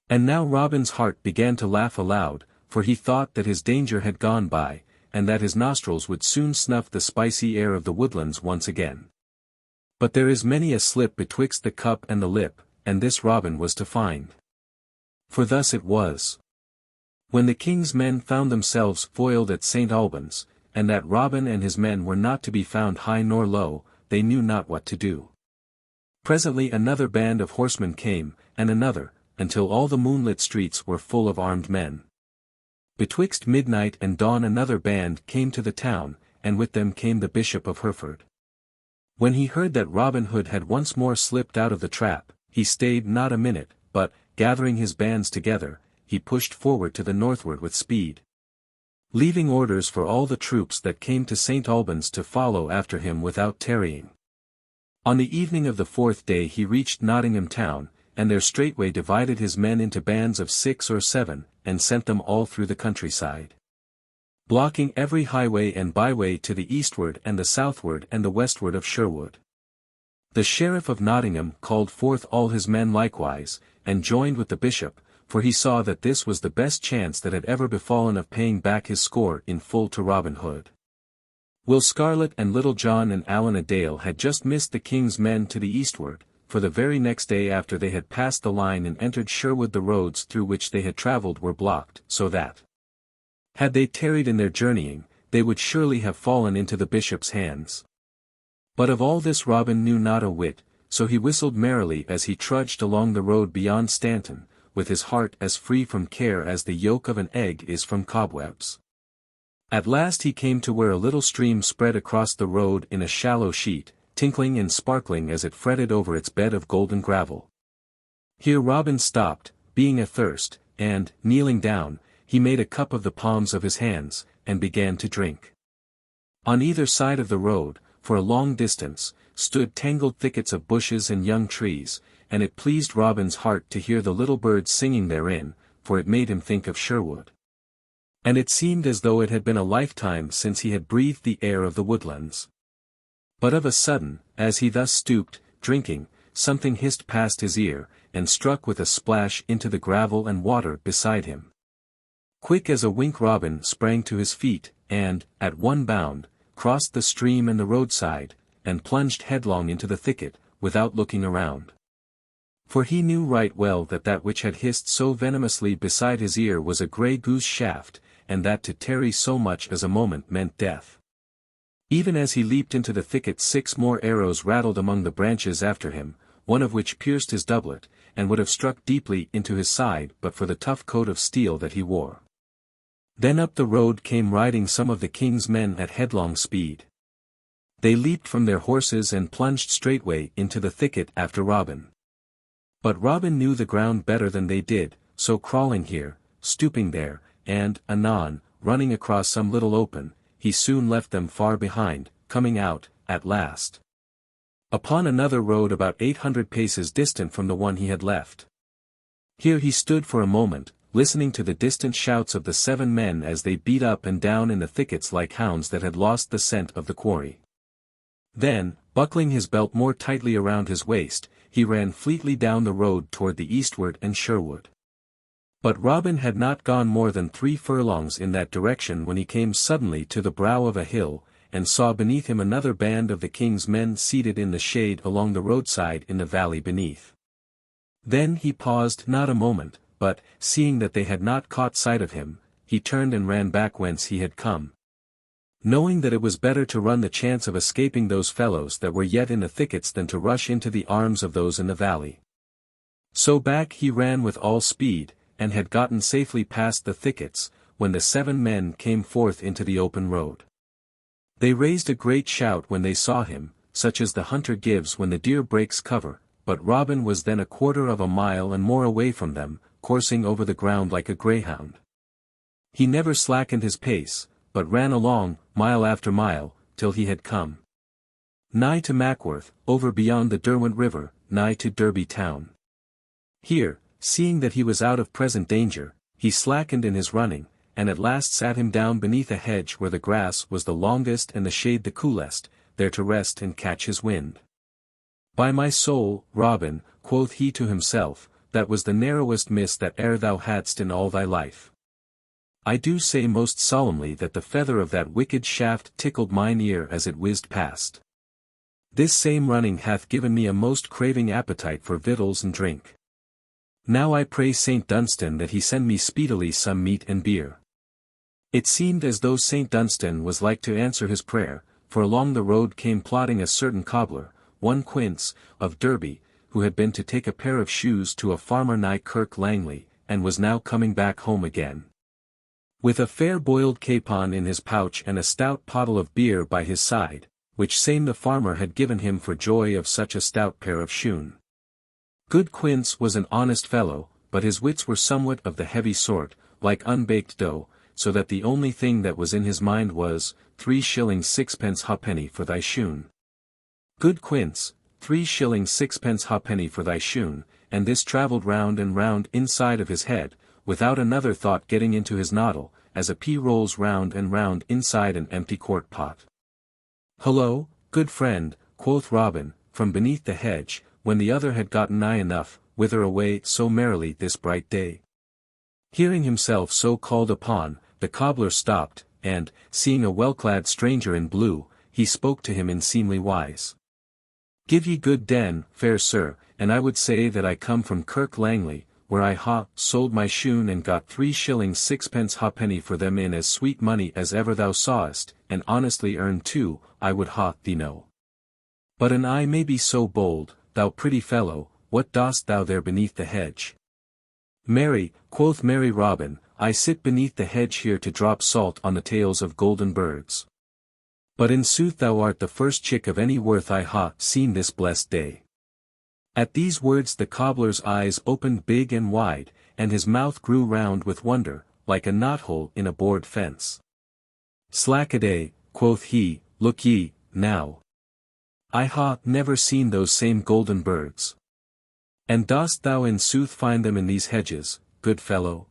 And now Robin's heart began to laugh aloud, for he thought that his danger had gone by, and that his nostrils would soon snuff the spicy air of the woodlands once again. But there is many a slip betwixt the cup and the lip, and this Robin was to find. For thus it was. When the king's men found themselves foiled at St. Albans, and that Robin and his men were not to be found high nor low, they knew not what to do. Presently another band of horsemen came, and another, until all the moonlit streets were full of armed men. Betwixt midnight and dawn another band came to the town, and with them came the Bishop of Hereford. When he heard that Robin Hood had once more slipped out of the trap, he stayed not a minute, but, gathering his bands together, he pushed forward to the northward with speed, leaving orders for all the troops that came to St. Albans to follow after him without tarrying. On the evening of the 4th day he reached Nottingham town, and there straightway divided his men into bands of 6 or 7, and sent them all through the countryside, blocking every highway and byway to the eastward and the southward and the westward of Sherwood. The Sheriff of Nottingham called forth all his men likewise, and joined with the bishop, for he saw that this was the best chance that had ever befallen of paying back his score in full to Robin Hood. Will Scarlet and Little John and Allen a Dale had just missed the king's men to the eastward, for the very next day after they had passed the line and entered Sherwood the roads through which they had travelled were blocked, so that, had they tarried in their journeying, they would surely have fallen into the bishop's hands. But of all this Robin knew not a whit, so he whistled merrily as he trudged along the road beyond Stanton, with his heart as free from care as the yolk of an egg is from cobwebs. At last he came to where a little stream spread across the road in a shallow sheet, tinkling and sparkling as it fretted over its bed of golden gravel. Here Robin stopped, being athirst, and, kneeling down, he made a cup of the palms of his hands, and began to drink. On either side of the road, for a long distance, stood tangled thickets of bushes and young trees, and it pleased Robin's heart to hear the little birds singing therein, for it made him think of Sherwood. And it seemed as though it had been a lifetime since he had breathed the air of the woodlands. But of a sudden, as he thus stooped, drinking, something hissed past his ear, and struck with a splash into the gravel and water beside him. Quick as a wink Robin sprang to his feet, and, at one bound, crossed the stream and the roadside, and plunged headlong into the thicket, without looking around. For he knew right well that that which had hissed so venomously beside his ear was a grey goose shaft, and that to tarry so much as a moment meant death. Even as he leaped into the thicket 6 more arrows rattled among the branches after him, one of which pierced his doublet, and would have struck deeply into his side but for the tough coat of steel that he wore. Then up the road came riding some of the king's men at headlong speed. They leaped from their horses and plunged straightway into the thicket after Robin. But Robin knew the ground better than they did, so crawling here, stooping there, and, anon, running across some little open, he soon left them far behind, coming out, at last, upon another road about 800 paces distant from the one he had left. Here he stood for a moment, listening to the distant shouts of the 7 men as they beat up and down in the thickets like hounds that had lost the scent of the quarry. Then, buckling his belt more tightly around his waist, he ran fleetly down the road toward the eastward and Sherwood. But Robin had not gone more than 3 furlongs in that direction when he came suddenly to the brow of a hill, and saw beneath him another band of the king's men seated in the shade along the roadside in the valley beneath. Then he paused not a moment, but, seeing that they had not caught sight of him, he turned and ran back whence he had come. Knowing that it was better to run the chance of escaping those fellows that were yet in the thickets than to rush into the arms of those in the valley. So back he ran with all speed, and had gotten safely past the thickets, when the 7 men came forth into the open road. They raised a great shout when they saw him, such as the hunter gives when the deer breaks cover, but Robin was then 1/4 of a mile and more away from them, coursing over the ground like a greyhound. He never slackened his pace, but ran along, mile after mile, till he had come nigh to Mackworth, over beyond the Derwent River, nigh to Derby town. Here, seeing that he was out of present danger, he slackened in his running, and at last sat him down beneath a hedge where the grass was the longest and the shade the coolest, there to rest and catch his wind. By my soul, Robin, quoth he to himself, that was the narrowest miss that e'er thou hadst in all thy life. I do say most solemnly that the feather of that wicked shaft tickled mine ear as it whizzed past. This same running hath given me a most craving appetite for victuals and drink. Now I pray Saint Dunstan that he send me speedily some meat and beer. It seemed as though Saint Dunstan was like to answer his prayer, for along the road came plodding a certain cobbler, one Quince, of Derby, who had been to take a pair of shoes to a farmer nigh Kirk Langley, and was now coming back home again, with a fair boiled capon in his pouch and a stout pottle of beer by his side, which same the farmer had given him for joy of such a stout pair of shoon. Good Quince was an honest fellow, but his wits were somewhat of the heavy sort, like unbaked dough, so that the only thing that was in his mind was, 3 shillings 6 halfpenny for thy shoon. Good Quince, 3 shillings 6 halfpenny for thy shoon, and this travelled round and round inside of his head, without another thought getting into his noddle, as a pea rolls round and round inside an empty quart pot. Hullo, good friend, quoth Robin, from beneath the hedge, when the other had gotten nigh enough, whither away so merrily this bright day? Hearing himself so called upon, the cobbler stopped, and, seeing a well-clad stranger in blue, he spoke to him in seemly wise. Give ye good den, fair sir, and I would say that I come from Kirk Langley, where I sold my shoon and got 3 shillings 6 halfpenny for them in as sweet money as ever thou sawest, and honestly earned too, I would thee know. But an I may be so bold, thou pretty fellow, what dost thou there beneath the hedge? Marry, quoth merry Robin, I sit beneath the hedge here to drop salt on the tails of golden birds. But in sooth thou art the first chick of any worth I seen this blessed day. At these words the cobbler's eyes opened big and wide, and his mouth grew round with wonder, like a knothole in a board fence. Slack-a-day, quoth he, look ye, now. I never seen those same golden birds. And dost thou in sooth find them in these hedges, good fellow?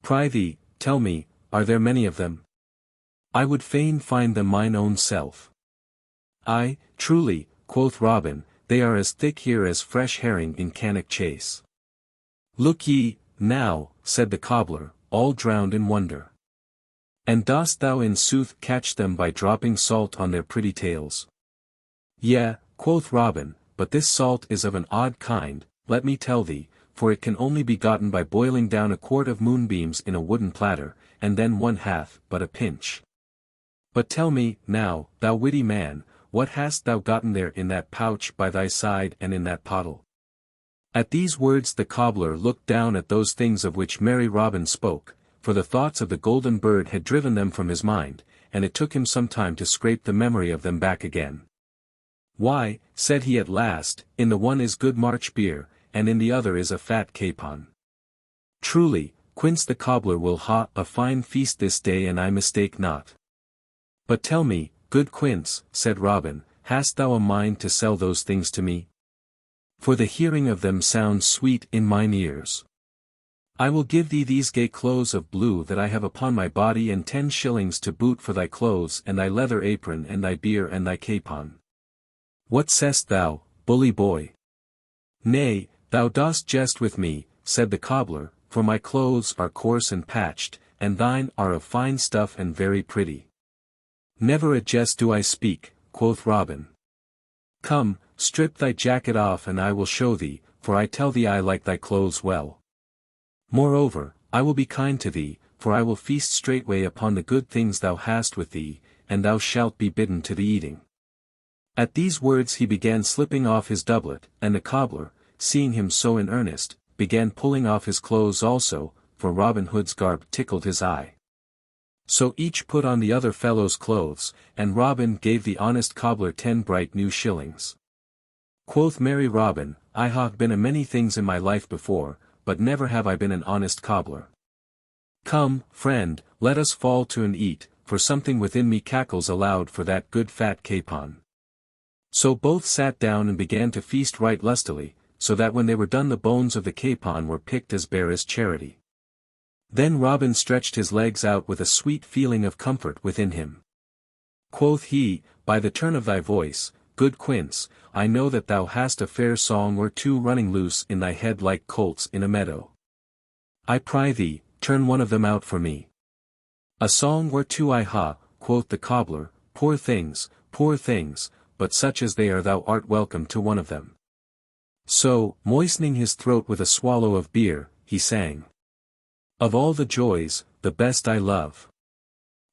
Prithee, tell me, are there many of them? I would fain find them mine own self. Ay, truly, quoth Robin, they are as thick here as fresh herring in Cannock Chase. Look ye, now, said the cobbler, all drowned in wonder. And dost thou in sooth catch them by dropping salt on their pretty tails? Yea, quoth Robin, but this salt is of an odd kind, let me tell thee, for it can only be gotten by boiling down a quart of moonbeams in a wooden platter, and then one hath but a pinch. But tell me, now, thou witty man, what hast thou gotten there in that pouch by thy side and in that pottle? At these words the cobbler looked down at those things of which merry Robin spoke, for the thoughts of the golden bird had driven them from his mind, and it took him some time to scrape the memory of them back again. Why, said he at last, in the one is good March beer, and in the other is a fat capon. Truly, Quince the cobbler will a fine feast this day and I mistake not. But tell me, good Quince, said Robin, hast thou a mind to sell those things to me? For the hearing of them sounds sweet in mine ears. I will give thee these gay clothes of blue that I have upon my body and 10 shillings to boot for thy clothes and thy leather apron and thy beer and thy capon. What sayst thou, bully boy? Nay, thou dost jest with me, said the cobbler, for my clothes are coarse and patched, and thine are of fine stuff and very pretty. Never a jest do I speak, quoth Robin. Come, strip thy jacket off and I will show thee, for I tell thee I like thy clothes well. Moreover, I will be kind to thee, for I will feast straightway upon the good things thou hast with thee, and thou shalt be bidden to the eating. At these words he began slipping off his doublet, and the cobbler, seeing him so in earnest, began pulling off his clothes also, for Robin Hood's garb tickled his eye. So each put on the other fellow's clothes, and Robin gave the honest cobbler 10 bright new shillings. Quoth merry Robin, I have been a many things in my life before, but never have I been an honest cobbler. Come, friend, let us fall to and eat, for something within me cackles aloud for that good fat capon. So both sat down and began to feast right lustily, so that when they were done the bones of the capon were picked as bare as charity. Then Robin stretched his legs out with a sweet feeling of comfort within him. Quoth he, by the turn of thy voice, good Quince, I know that thou hast a fair song or two running loose in thy head like colts in a meadow. I prythee, turn one of them out for me. A song or two quoth the cobbler, poor things, but such as they are thou art welcome to one of them. So, moistening his throat with a swallow of beer, he sang. Of all the joys, the best I love.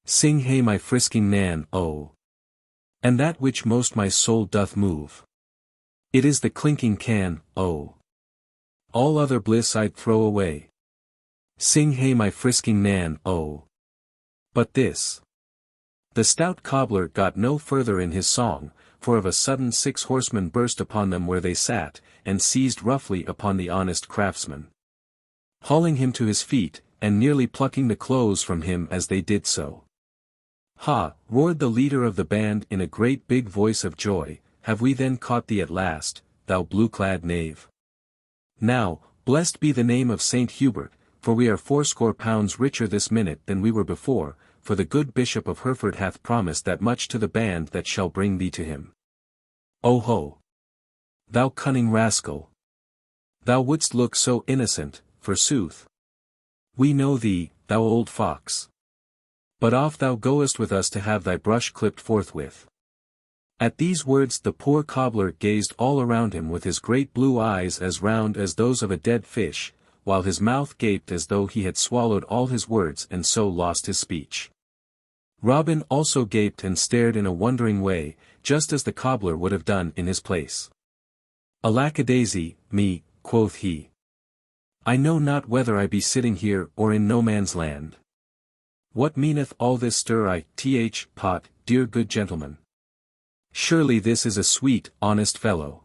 Sing hey my frisking Nan, oh. And that which most my soul doth move. It is the clinking can, oh. All other bliss I'd throw away. Sing hey my frisking Nan, oh. But this. The stout cobbler got no further in his song, for of a sudden 6 horsemen burst upon them where they sat, and seized roughly upon the honest craftsman. Hauling him to his feet, and nearly plucking the clothes from him as they did so. Ha! Roared the leader of the band in a great big voice of joy, have we then caught thee at last, thou blue-clad knave? Now, blessed be the name of Saint Hubert, for we are 80 pounds richer this minute than we were before, for the good Bishop of Hereford hath promised that much to the band that shall bring thee to him. Oh ho! Thou cunning rascal! Thou wouldst look so innocent, forsooth. We know thee, thou old fox. But off thou goest with us to have thy brush clipped forthwith. At these words the poor cobbler gazed all around him with his great blue eyes as round as those of a dead fish, while his mouth gaped as though he had swallowed all his words and so lost his speech. Robin also gaped and stared in a wondering way, just as the cobbler would have done in his place. "Alack-a-daisy, me," quoth he. "I know not whether I be sitting here or in no man's land. What meaneth all this stir pot, dear good gentleman? Surely this is a sweet, honest fellow."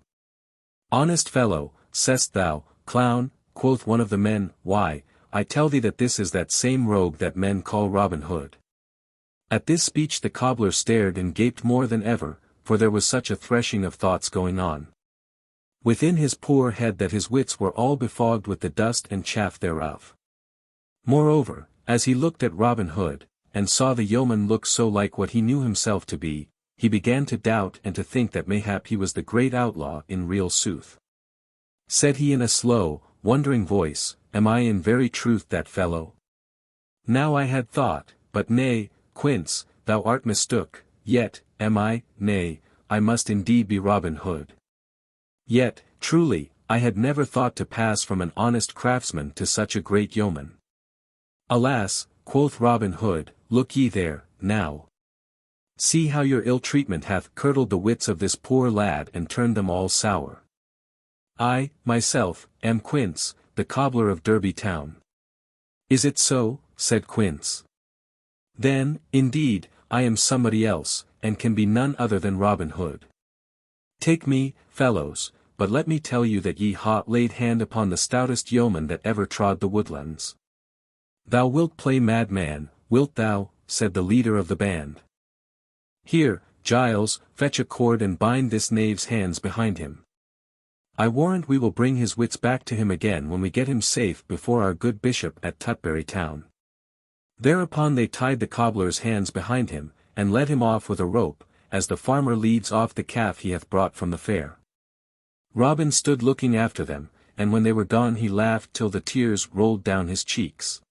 "Honest fellow, say'st thou, clown?" quoth one of the men. "Why, I tell thee that this is that same rogue that men call Robin Hood." At this speech the cobbler stared and gaped more than ever, for there was such a threshing of thoughts going on within his poor head that his wits were all befogged with the dust and chaff thereof. Moreover, as he looked at Robin Hood, and saw the yeoman look so like what he knew himself to be, he began to doubt and to think that mayhap he was the great outlaw in real sooth. Said he in a slow, wondering voice, "Am I in very truth that fellow? Now I had thought, but nay, Quince, thou art mistook, yet, am I, nay, I must indeed be Robin Hood. Yet, truly, I had never thought to pass from an honest craftsman to such a great yeoman." "Alas," quoth Robin Hood, "look ye there, now. See how your ill treatment hath curdled the wits of this poor lad and turned them all sour. I, myself, am Quince, the cobbler of Derby town." "Is it so?" said Quince. "Then, indeed, I am somebody else, and can be none other than Robin Hood. Take me, fellows, but let me tell you that ye ha laid hand upon the stoutest yeoman that ever trod the woodlands." "Thou wilt play madman, wilt thou?" said the leader of the band. "Here, Giles, fetch a cord and bind this knave's hands behind him. I warrant we will bring his wits back to him again when we get him safe before our good bishop at Tutbury town." Thereupon they tied the cobbler's hands behind him, and led him off with a rope, as the farmer leads off the calf he hath brought from the fair. Robin stood looking after them, and when they were gone he laughed till the tears rolled down his cheeks.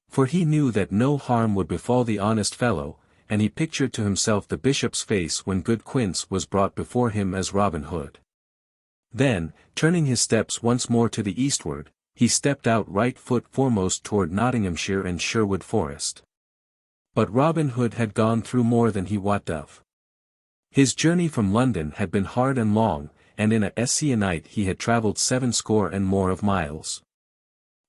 For he knew that no harm would befall the honest fellow, and he pictured to himself the bishop's face when good Quince was brought before him as Robin Hood. Then, turning his steps once more to the eastward, he stepped out right foot foremost toward Nottinghamshire and Sherwood Forest. But Robin Hood had gone through more than he wot of. His journey from London had been hard and long, and in a night he had travelled 70 and more of miles.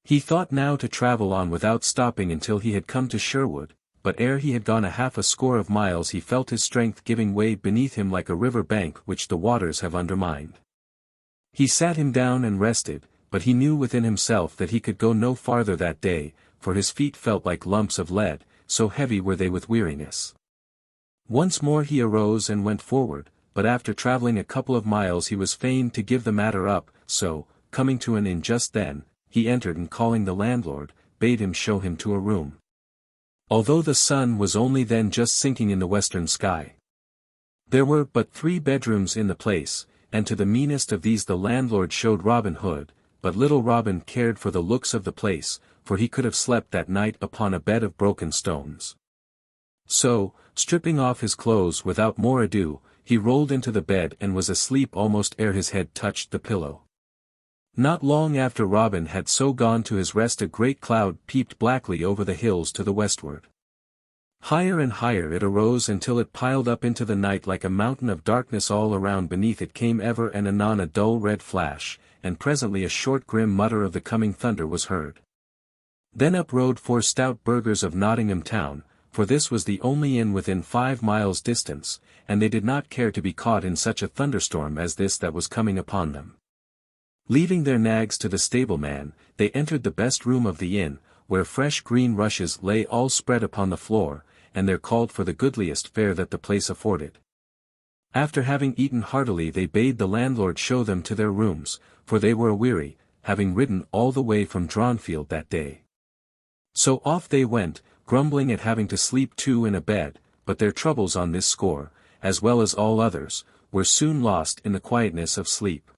He thought now to travel on without stopping until he had come to Sherwood, but ere he had gone 60 of miles he felt his strength giving way beneath him like a river bank which the waters have undermined. He sat him down and rested, but he knew within himself that he could go no farther that day, for his feet felt like lumps of lead, so heavy were they with weariness. Once more he arose and went forward, but after travelling a couple of miles he was fain to give the matter up, so, coming to an inn just then, he entered and calling the landlord, bade him show him to a room. Although the sun was only then just sinking in the western sky. There were but 3 bedrooms in the place, and to the meanest of these the landlord showed Robin Hood, but little Robin cared for the looks of the place, for he could have slept that night upon a bed of broken stones. So, stripping off his clothes without more ado, he rolled into the bed and was asleep almost ere his head touched the pillow. Not long after Robin had so gone to his rest a great cloud peeped blackly over the hills to the westward. Higher and higher it arose until it piled up into the night like a mountain of darkness. All around beneath it came ever and anon a dull red flash, and presently a short grim mutter of the coming thunder was heard. Then up rode 4 stout burghers of Nottingham town, for this was the only inn within 5 miles distance, and they did not care to be caught in such a thunderstorm as this that was coming upon them. Leaving their nags to the stableman, they entered the best room of the inn, where fresh green rushes lay all spread upon the floor, and there called for the goodliest fare that the place afforded. After having eaten heartily they bade the landlord show them to their rooms, for they were aweary, having ridden all the way from Dronfield that day. So off they went, grumbling at having to sleep 2 in a bed, but their troubles on this score, as well as all others, were soon lost in the quietness of sleep.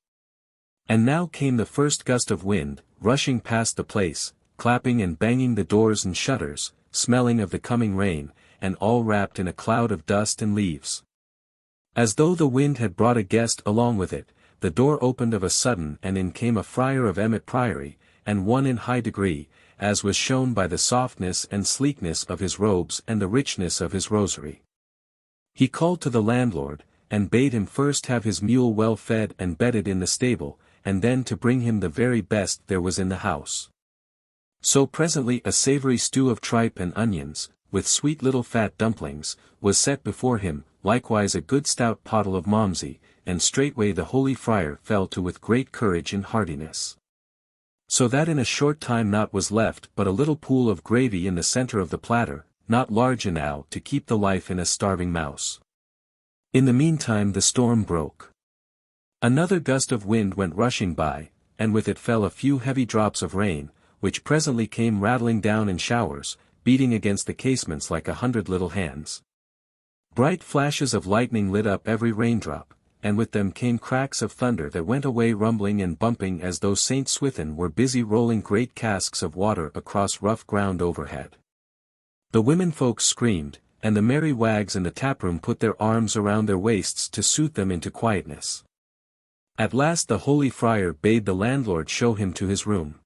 And now came the first gust of wind, rushing past the place, clapping and banging the doors and shutters, smelling of the coming rain, and all wrapped in a cloud of dust and leaves. As though the wind had brought a guest along with it, the door opened of a sudden and in came a friar of Emmet Priory, and one in high degree, as was shown by the softness and sleekness of his robes and the richness of his rosary. He called to the landlord, and bade him first have his mule well fed and bedded in the stable, and then to bring him the very best there was in the house. So presently a savory stew of tripe and onions, with sweet little fat dumplings, was set before him, likewise a good stout pottle of Malmsey, and straightway the holy friar fell to with great courage and heartiness. So that in a short time naught was left but a little pool of gravy in the centre of the platter, not large enow to keep the life in a starving mouse. In the meantime the storm broke. Another gust of wind went rushing by, and with it fell a few heavy drops of rain, which presently came rattling down in showers, beating against the casements like 100 little hands. Bright flashes of lightning lit up every raindrop, and with them came cracks of thunder that went away rumbling and bumping as though St. Swithin were busy rolling great casks of water across rough ground overhead. The womenfolk screamed, and the merry wags in the taproom put their arms around their waists to soothe them into quietness. At last the holy friar bade the landlord show him to his room.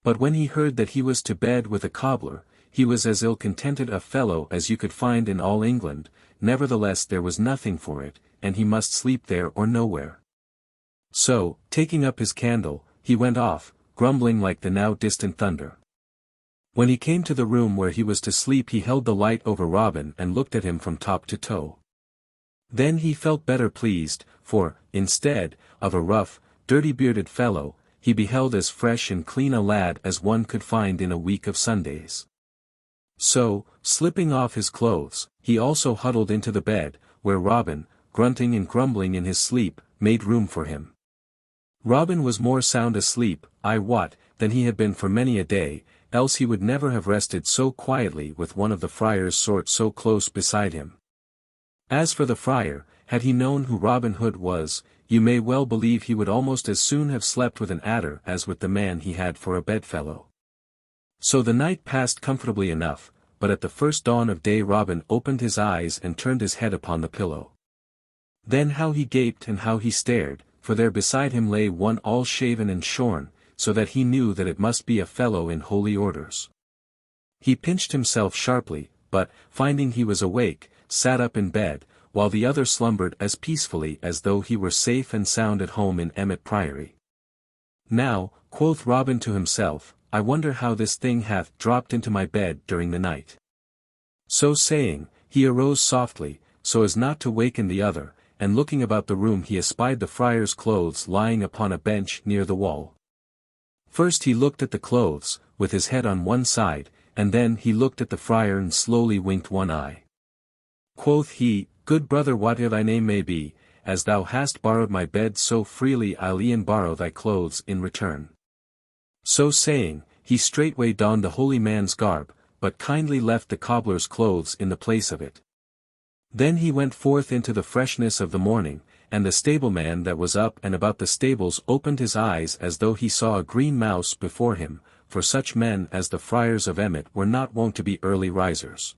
But when he heard that he was to bed with a cobbler, he was as ill-contented a fellow as you could find in all England, nevertheless there was nothing for it, and he must sleep there or nowhere. So, taking up his candle, he went off, grumbling like the now distant thunder. When he came to the room where he was to sleep he held the light over Robin and looked at him from top to toe. Then he felt better pleased, for, instead of a rough, dirty-bearded fellow, he beheld as fresh and clean a lad as one could find in a week of Sundays. So, slipping off his clothes, he also huddled into the bed, where Robin, grunting and grumbling in his sleep, made room for him. Robin was more sound asleep, I wot, than he had been for many a day, else he would never have rested so quietly with one of the friar's sort so close beside him. As for the friar, had he known who Robin Hood was, you may well believe he would almost as soon have slept with an adder as with the man he had for a bedfellow. So the night passed comfortably enough, but at the first dawn of day Robin opened his eyes and turned his head upon the pillow. Then how he gaped and how he stared, for there beside him lay one all shaven and shorn, so that he knew that it must be a fellow in holy orders. He pinched himself sharply, but, finding he was awake, sat up in bed, while the other slumbered as peacefully as though he were safe and sound at home in Emmet Priory. Now, quoth Robin to himself, I wonder how this thing hath dropped into my bed during the night. So saying, he arose softly, so as not to waken the other, and looking about the room he espied the friar's clothes lying upon a bench near the wall. First he looked at the clothes, with his head on one side, and then he looked at the friar and slowly winked one eye. Quoth he, Good brother, whate'er thy name may be, as thou hast borrowed my bed so freely I'll e'en borrow thy clothes in return. So saying, he straightway donned the holy man's garb, but kindly left the cobbler's clothes in the place of it. Then he went forth into the freshness of the morning, and the stableman that was up and about the stables opened his eyes as though he saw a green mouse before him, for such men as the friars of Emmet were not wont to be early risers.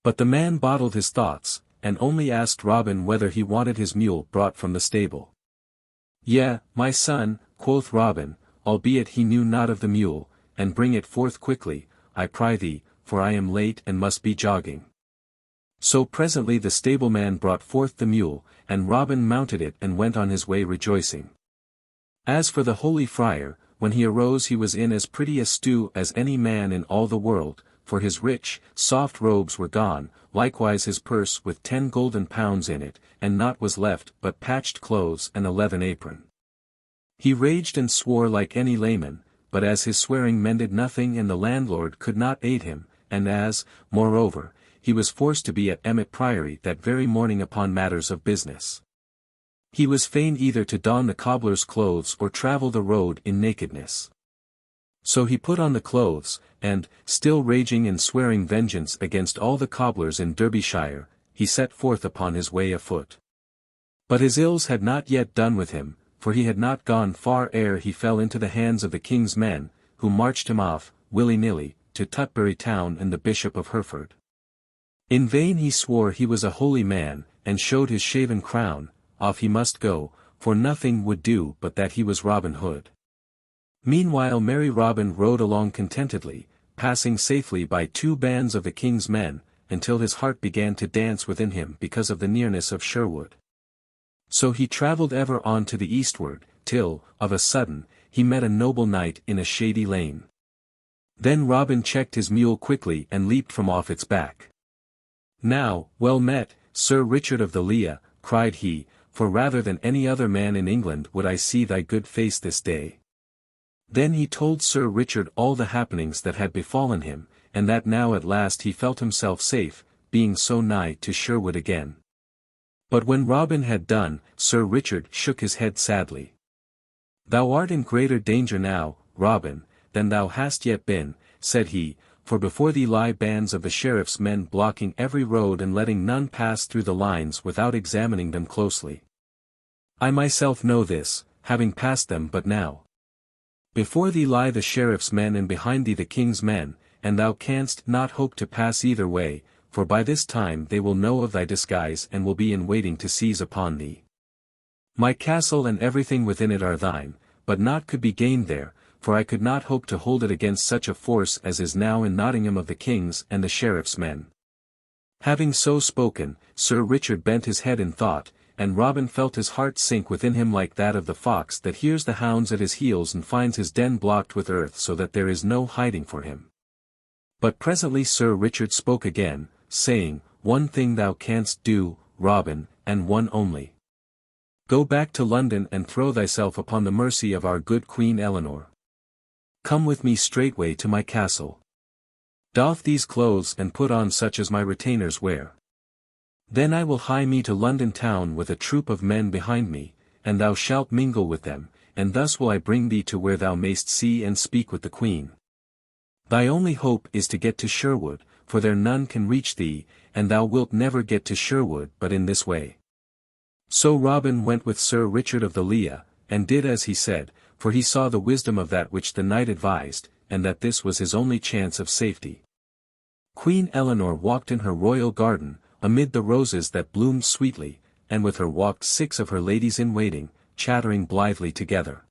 But the man bottled his thoughts, and only asked Robin whether he wanted his mule brought from the stable. Yea, my son, quoth Robin, albeit he knew not of the mule, and bring it forth quickly, I pry thee, for I am late and must be jogging. So presently the stableman brought forth the mule, and Robin mounted it and went on his way rejoicing. As for the holy friar, when he arose he was in as pretty a stew as any man in all the world, for his rich, soft robes were gone, likewise his purse with 10 golden pounds in it, and naught was left but patched clothes and a leathern apron. He raged and swore like any layman, but as his swearing mended nothing and the landlord could not aid him, and as, moreover, he was forced to be at Emmet Priory that very morning upon matters of business, he was fain either to don the cobbler's clothes or travel the road in nakedness. So he put on the clothes, and, still raging and swearing vengeance against all the cobblers in Derbyshire, he set forth upon his way afoot. But his ills had not yet done with him, for he had not gone far ere he fell into the hands of the king's men, who marched him off, willy-nilly, to Tutbury Town and the Bishop of Hereford. In vain he swore he was a holy man, and showed his shaven crown, off he must go, for nothing would do but that he was Robin Hood. Meanwhile merry Robin rode along contentedly, passing safely by 2 bands of the king's men, until his heart began to dance within him because of the nearness of Sherwood. So he travelled ever on to the eastward, till, of a sudden, he met a noble knight in a shady lane. Then Robin checked his mule quickly and leaped from off its back. "Now, well met, Sir Richard of the Lea," cried he, "for rather than any other man in England would I see thy good face this day." Then he told Sir Richard all the happenings that had befallen him, and that now at last he felt himself safe, being so nigh to Sherwood again. But when Robin had done, Sir Richard shook his head sadly. "Thou art in greater danger now, Robin, than thou hast yet been," said he, "for before thee lie bands of the sheriff's men blocking every road and letting none pass through the lines without examining them closely. I myself know this, having passed them but now. Before thee lie the sheriff's men and behind thee the king's men, and thou canst not hope to pass either way, for by this time they will know of thy disguise and will be in waiting to seize upon thee. My castle and everything within it are thine, but naught could be gained there, for I could not hope to hold it against such a force as is now in Nottingham of the king's and the sheriff's men." Having so spoken, Sir Richard bent his head in thought, and Robin felt his heart sink within him like that of the fox that hears the hounds at his heels and finds his den blocked with earth so that there is no hiding for him. But presently Sir Richard spoke again, saying, "One thing thou canst do, Robin, and one only. Go back to London and throw thyself upon the mercy of our good Queen Eleanor. Come with me straightway to my castle. Doff these clothes and put on such as my retainers wear. Then I will hie me to London town with a troop of men behind me, and thou shalt mingle with them, and thus will I bring thee to where thou mayst see and speak with the Queen. Thy only hope is to get to Sherwood, for there none can reach thee, and thou wilt never get to Sherwood but in this way." So Robin went with Sir Richard of the Lea, and did as he said, for he saw the wisdom of that which the knight advised, and that this was his only chance of safety. Queen Eleanor walked in her royal garden, amid the roses that bloomed sweetly, and with her walked 6 of her ladies-in-waiting, chattering blithely together.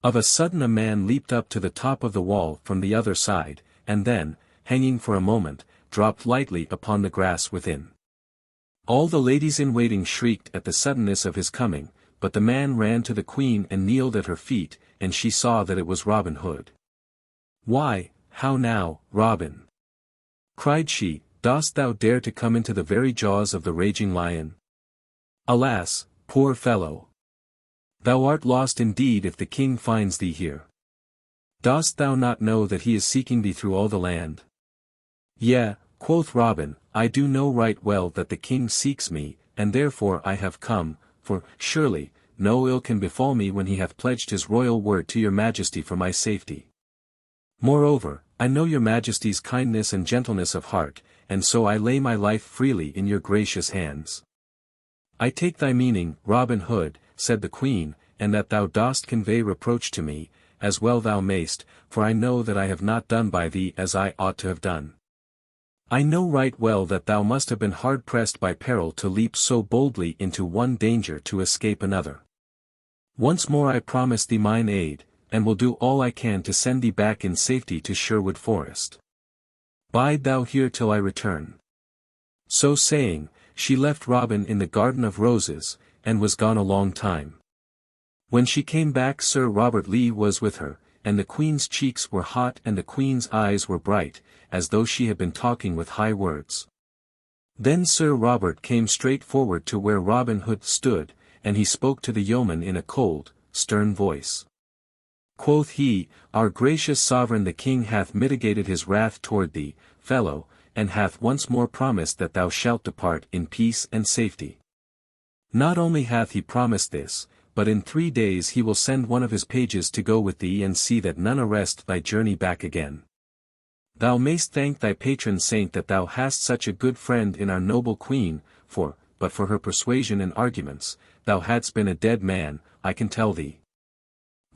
Of a sudden a man leaped up to the top of the wall from the other side, and then, hanging for a moment, dropped lightly upon the grass within. All the ladies-in-waiting shrieked at the suddenness of his coming, but the man ran to the Queen and kneeled at her feet, and she saw that it was Robin Hood. "Why, how now, Robin?" cried she, "dost thou dare to come into the very jaws of the raging lion? Alas, poor fellow! Thou art lost indeed if the king finds thee here. Dost thou not know that he is seeking thee through all the land?" "Yea," quoth Robin, "I do know right well that the king seeks me, and therefore I have come, for, surely, no ill can befall me when he hath pledged his royal word to your majesty for my safety. Moreover, I know your majesty's kindness and gentleness of heart, and so I lay my life freely in your gracious hands." "I take thy meaning, Robin Hood," said the Queen, "and that thou dost convey reproach to me, as well thou mayst, for I know that I have not done by thee as I ought to have done. I know right well that thou must have been hard pressed by peril to leap so boldly into one danger to escape another. Once more I promise thee mine aid, and will do all I can to send thee back in safety to Sherwood Forest. Bide thou here till I return." So saying, she left Robin in the garden of roses, and was gone a long time. When she came back Sir Robert Lee was with her, and the Queen's cheeks were hot and the Queen's eyes were bright, as though she had been talking with high words. Then Sir Robert came straight forward to where Robin Hood stood, and he spoke to the yeoman in a cold, stern voice. Quoth he, "Our gracious sovereign the king hath mitigated his wrath toward thee, fellow, and hath once more promised that thou shalt depart in peace and safety. Not only hath he promised this, but in 3 days he will send one of his pages to go with thee and see that none arrest thy journey back again. Thou mayst thank thy patron saint that thou hast such a good friend in our noble Queen, for, but for her persuasion and arguments, thou hadst been a dead man, I can tell thee.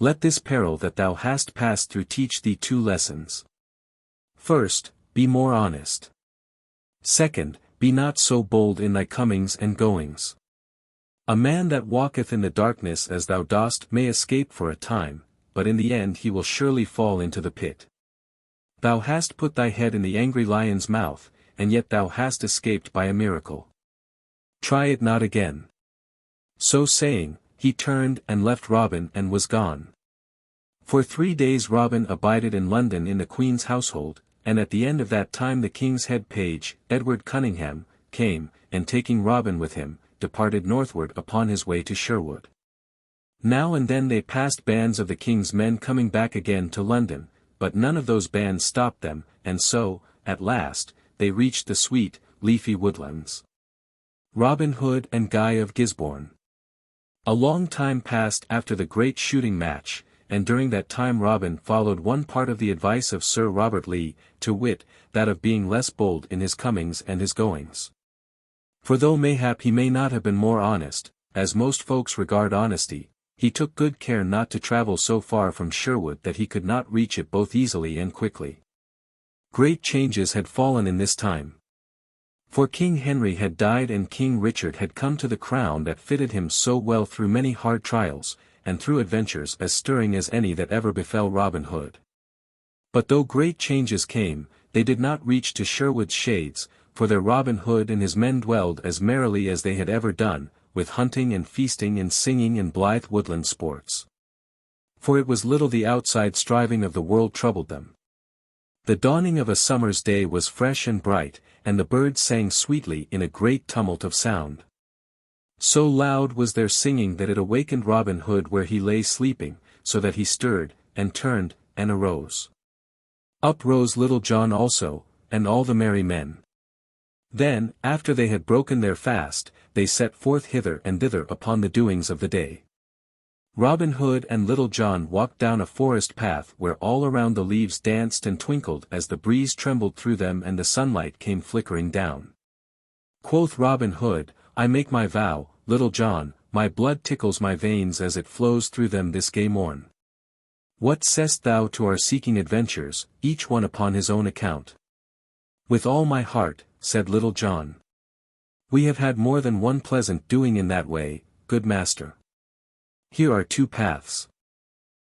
Let this peril that thou hast passed through teach thee two lessons. First, be more honest. Second, be not so bold in thy comings and goings. A man that walketh in the darkness as thou dost may escape for a time, but in the end he will surely fall into the pit. Thou hast put thy head in the angry lion's mouth, and yet thou hast escaped by a miracle. Try it not again. So saying, he turned and left Robin and was gone. For 3 days Robin abided in London in the Queen's household, and at the end of that time the King's head page, Edward Cunningham, came, and taking Robin with him, departed northward upon his way to Sherwood. Now and then they passed bands of the King's men coming back again to London, but none of those bands stopped them, and so, at last, they reached the sweet, leafy woodlands. Robin Hood and Guy of Gisborne. A long time passed after the great shooting match, and during that time Robin followed one part of the advice of Sir Robert Lee, to wit, that of being less bold in his comings and his goings. For though mayhap he may not have been more honest, as most folks regard honesty, he took good care not to travel so far from Sherwood that he could not reach it both easily and quickly. Great changes had fallen in this time. For King Henry had died and King Richard had come to the crown that fitted him so well through many hard trials, and through adventures as stirring as any that ever befell Robin Hood. But though great changes came, they did not reach to Sherwood's shades, for there Robin Hood and his men dwelled as merrily as they had ever done, with hunting and feasting and singing and blithe woodland sports. For it was little the outside striving of the world troubled them. The dawning of a summer's day was fresh and bright, and the birds sang sweetly in a great tumult of sound. So loud was their singing that it awakened Robin Hood where he lay sleeping, so that he stirred, and turned, and arose. Up rose Little John also, and all the merry men. Then, after they had broken their fast, they set forth hither and thither upon the doings of the day. Robin Hood and Little John walked down a forest path where all around the leaves danced and twinkled as the breeze trembled through them and the sunlight came flickering down. Quoth Robin Hood, I make my vow, Little John, my blood tickles my veins as it flows through them this gay morn. What sayst thou to our seeking adventures, each one upon his own account? With all my heart, said Little John. We have had more than one pleasant doing in that way, good master. Here are 2 paths.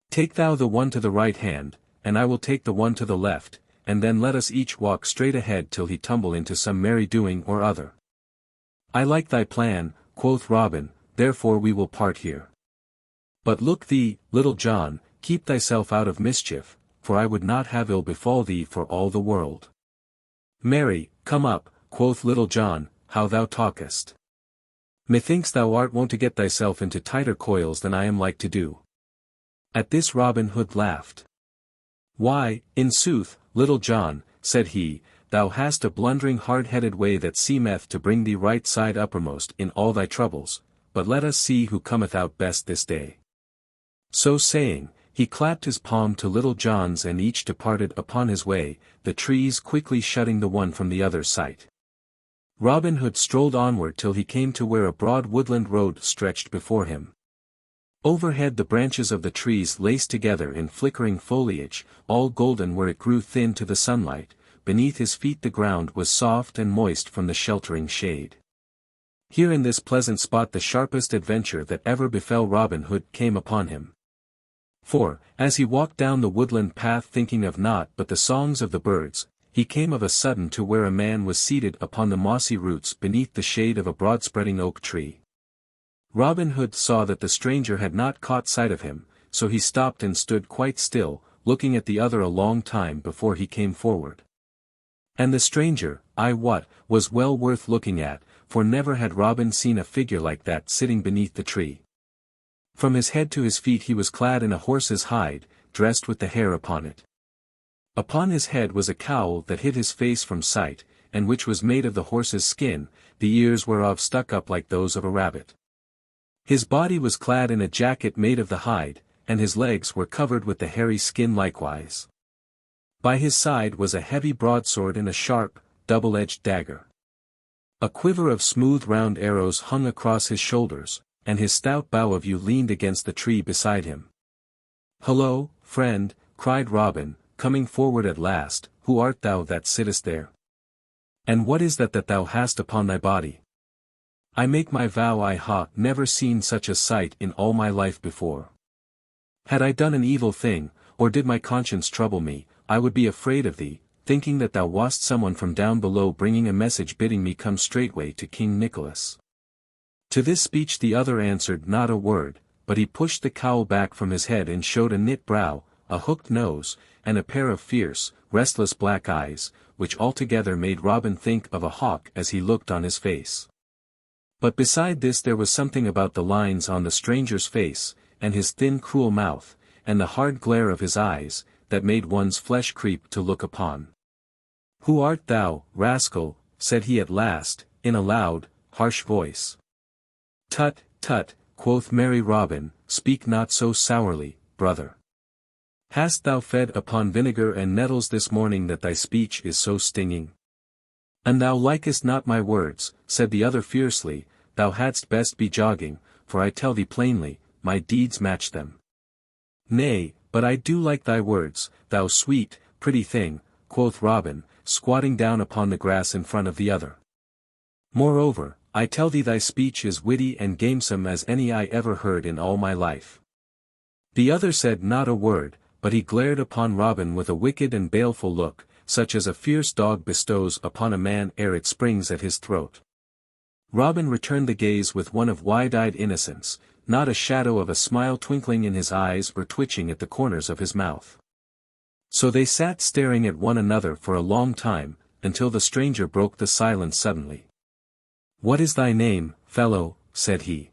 Take thou the one to the right hand, and I will take the one to the left, and then let us each walk straight ahead till he tumble into some merry doing or other. I like thy plan, quoth Robin, therefore we will part here. But look thee, Little John, keep thyself out of mischief, for I would not have ill befall thee for all the world. Marry, come up, quoth Little John, how thou talkest. Methinks thou art wont to get thyself into tighter coils than I am like to do. At this Robin Hood laughed. Why, in sooth, Little John, said he, thou hast a blundering hard-headed way that seemeth to bring thee right side uppermost in all thy troubles, but let us see who cometh out best this day. So saying, he clapped his palm to Little John's and each departed upon his way, the trees quickly shutting the one from the other's sight. Robin Hood strolled onward till he came to where a broad woodland road stretched before him. Overhead the branches of the trees laced together in flickering foliage, all golden where it grew thin to the sunlight, beneath his feet the ground was soft and moist from the sheltering shade. Here in this pleasant spot the sharpest adventure that ever befell Robin Hood came upon him. For, as he walked down the woodland path thinking of naught but the songs of the birds, he came of a sudden to where a man was seated upon the mossy roots beneath the shade of a broad-spreading oak tree. Robin Hood saw that the stranger had not caught sight of him, so he stopped and stood quite still, looking at the other a long time before he came forward. And the stranger, I wot, was well worth looking at, for never had Robin seen a figure like that sitting beneath the tree. From his head to his feet he was clad in a horse's hide, dressed with the hair upon it. Upon his head was a cowl that hid his face from sight, and which was made of the horse's skin, the ears whereof stuck up like those of a rabbit. His body was clad in a jacket made of the hide, and his legs were covered with the hairy skin likewise. By his side was a heavy broadsword and a sharp, double-edged dagger. A quiver of smooth round arrows hung across his shoulders, and his stout bow of yew leaned against the tree beside him. "Hullo, friend," cried Robin, coming forward at last, "who art thou that sittest there? And what is that thou hast upon thy body? I make my vow I ha never seen such a sight in all my life before. Had I done an evil thing, or did my conscience trouble me, I would be afraid of thee, thinking that thou wast someone from down below bringing a message bidding me come straightway to King Nicholas." To this speech the other answered not a word, but he pushed the cowl back from his head and showed a knit brow, a hooked nose, and a pair of fierce, restless black eyes, which altogether made Robin think of a hawk as he looked on his face. But beside this there was something about the lines on the stranger's face, and his thin cruel mouth, and the hard glare of his eyes, that made one's flesh creep to look upon. "Who art thou, rascal?" said he at last, in a loud, harsh voice. "Tut, tut," quoth merry Robin, "speak not so sourly, brother. Hast thou fed upon vinegar and nettles this morning that thy speech is so stinging? And thou likest not my words," said the other fiercely, "thou hadst best be jogging, for I tell thee plainly, my deeds match them." "Nay, but I do like thy words, thou sweet, pretty thing," quoth Robin, squatting down upon the grass in front of the other. "Moreover, I tell thee thy speech is witty and gamesome as any I ever heard in all my life." The other said not a word, but he glared upon Robin with a wicked and baleful look, such as a fierce dog bestows upon a man ere it springs at his throat. Robin returned the gaze with one of wide-eyed innocence, not a shadow of a smile twinkling in his eyes or twitching at the corners of his mouth. So they sat staring at one another for a long time, until the stranger broke the silence suddenly. "What is thy name, fellow?" said he.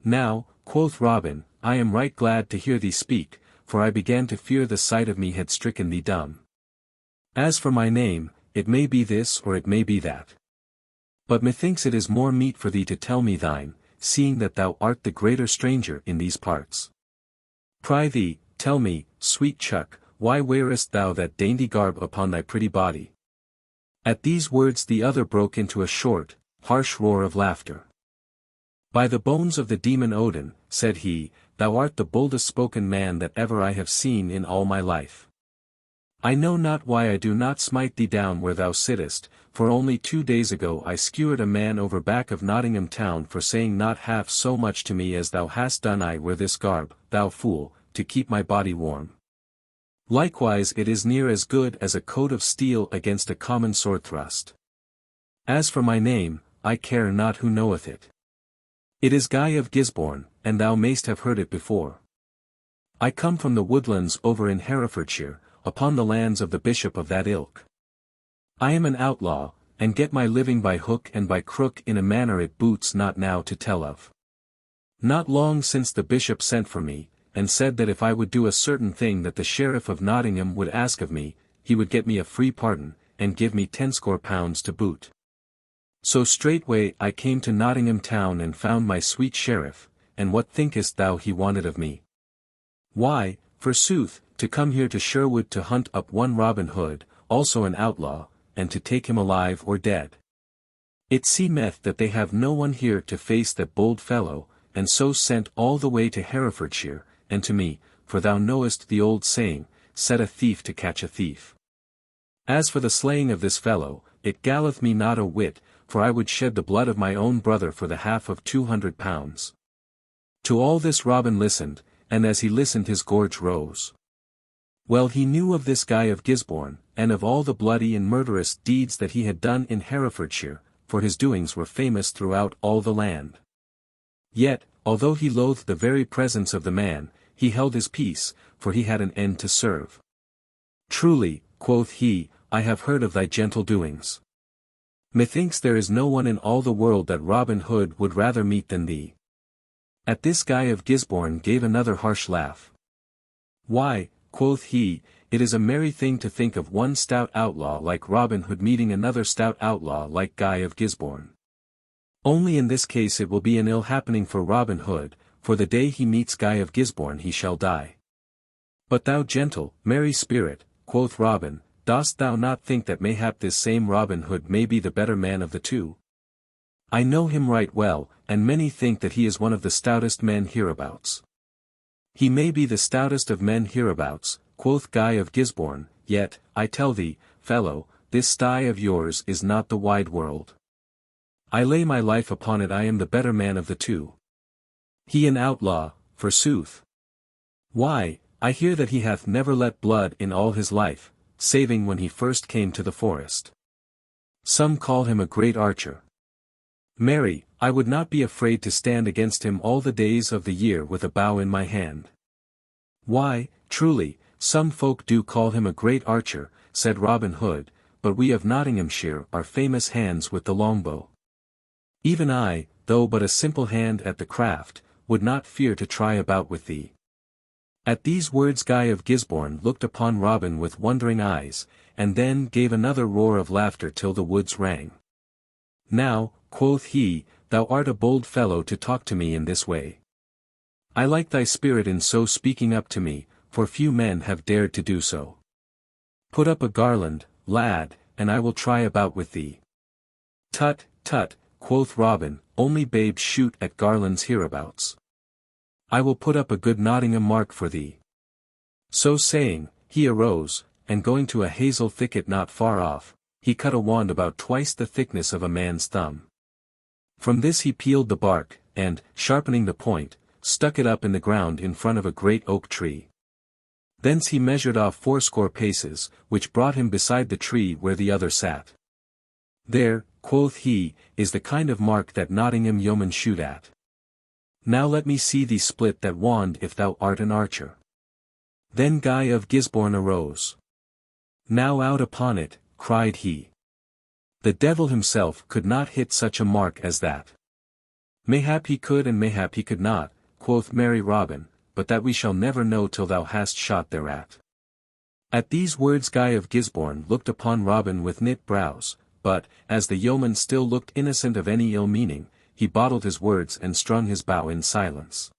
"Now," quoth Robin, "I am right glad to hear thee speak, for I began to fear the sight of me had stricken thee dumb. As for my name, it may be this or it may be that. But methinks it is more meet for thee to tell me thine, seeing that thou art the greater stranger in these parts. Prithee, tell me, sweet chuck, why wearest thou that dainty garb upon thy pretty body?" At these words the other broke into a short, harsh roar of laughter. "By the bones of the demon Odin," said he, "thou art the boldest spoken man that ever I have seen in all my life. I know not why I do not smite thee down where thou sittest, for only 2 days ago I skewered a man over back of Nottingham town for saying not half so much to me as thou hast done. I wear this garb, thou fool, to keep my body warm. Likewise it is near as good as a coat of steel against a common sword thrust. As for my name, I care not who knoweth it. It is Guy of Gisborne, and thou mayst have heard it before. I come from the woodlands over in Herefordshire, upon the lands of the bishop of that ilk. I am an outlaw, and get my living by hook and by crook in a manner it boots not now to tell of. Not long since the bishop sent for me, and said that if I would do a certain thing that the Sheriff of Nottingham would ask of me, he would get me a free pardon, and give me 10 pounds to boot. So straightway I came to Nottingham town and found my sweet sheriff, and what thinkest thou he wanted of me? Why, forsooth, to come here to Sherwood to hunt up one Robin Hood, also an outlaw, and to take him alive or dead. It seemeth that they have no one here to face that bold fellow, and so sent all the way to Herefordshire, and to me, for thou knowest the old saying, set a thief to catch a thief. As for the slaying of this fellow, it galleth me not a whit, for I would shed the blood of my own brother for the half of 200 pounds. To all this Robin listened, and as he listened his gorge rose. Well he knew of this Guy of Gisborne, and of all the bloody and murderous deeds that he had done in Herefordshire, for his doings were famous throughout all the land. Yet, although he loathed the very presence of the man, he held his peace, for he had an end to serve. Truly, quoth he, I have heard of thy gentle doings. Methinks there is no one in all the world that Robin Hood would rather meet than thee. At this Guy of Gisborne gave another harsh laugh. Why, quoth he, it is a merry thing to think of one stout outlaw like Robin Hood meeting another stout outlaw like Guy of Gisborne. Only in this case it will be an ill happening for Robin Hood, for the day he meets Guy of Gisborne he shall die. But thou gentle, merry spirit, quoth Robin, dost thou not think that mayhap this same Robin Hood may be the better man of the two? I know him right well, and many think that he is one of the stoutest men hereabouts. He may be the stoutest of men hereabouts, quoth Guy of Gisborne, yet, I tell thee, fellow, this sty of yours is not the wide world. I lay my life upon it I am the better man of the two. He an outlaw, forsooth. Why, I hear that he hath never let blood in all his life, saving when he first came to the forest. Some call him a great archer. Marry, I would not be afraid to stand against him all the days of the year with a bow in my hand. Why, truly, some folk do call him a great archer, said Robin Hood, but we of Nottinghamshire are famous hands with the longbow. Even I, though but a simple hand at the craft, would not fear to try a bout with thee. At these words Guy of Gisborne looked upon Robin with wondering eyes, and then gave another roar of laughter till the woods rang. Now, quoth he, thou art a bold fellow to talk to me in this way. I like thy spirit in so speaking up to me, for few men have dared to do so. Put up a garland, lad, and I will try a bout with thee. Tut, tut, quoth Robin, only babes shoot at garlands hereabouts. I will put up a good Nottingham mark for thee. So saying, he arose, and going to a hazel thicket not far off, he cut a wand about twice the thickness of a man's thumb. From this he peeled the bark, and, sharpening the point, stuck it up in the ground in front of a great oak tree. Thence he measured off 80 paces, which brought him beside the tree where the other sat. There, quoth he, is the kind of mark that Nottingham yeomen shoot at. Now let me see thee split that wand if thou art an archer. Then Guy of Gisborne arose. Now out upon it, cried he. The devil himself could not hit such a mark as that. Mayhap he could and mayhap he could not, quoth merry Robin, but that we shall never know till thou hast shot thereat. At these words Guy of Gisborne looked upon Robin with knit brows, but, as the yeoman still looked innocent of any ill meaning, he bottled his words and strung his bow in silence.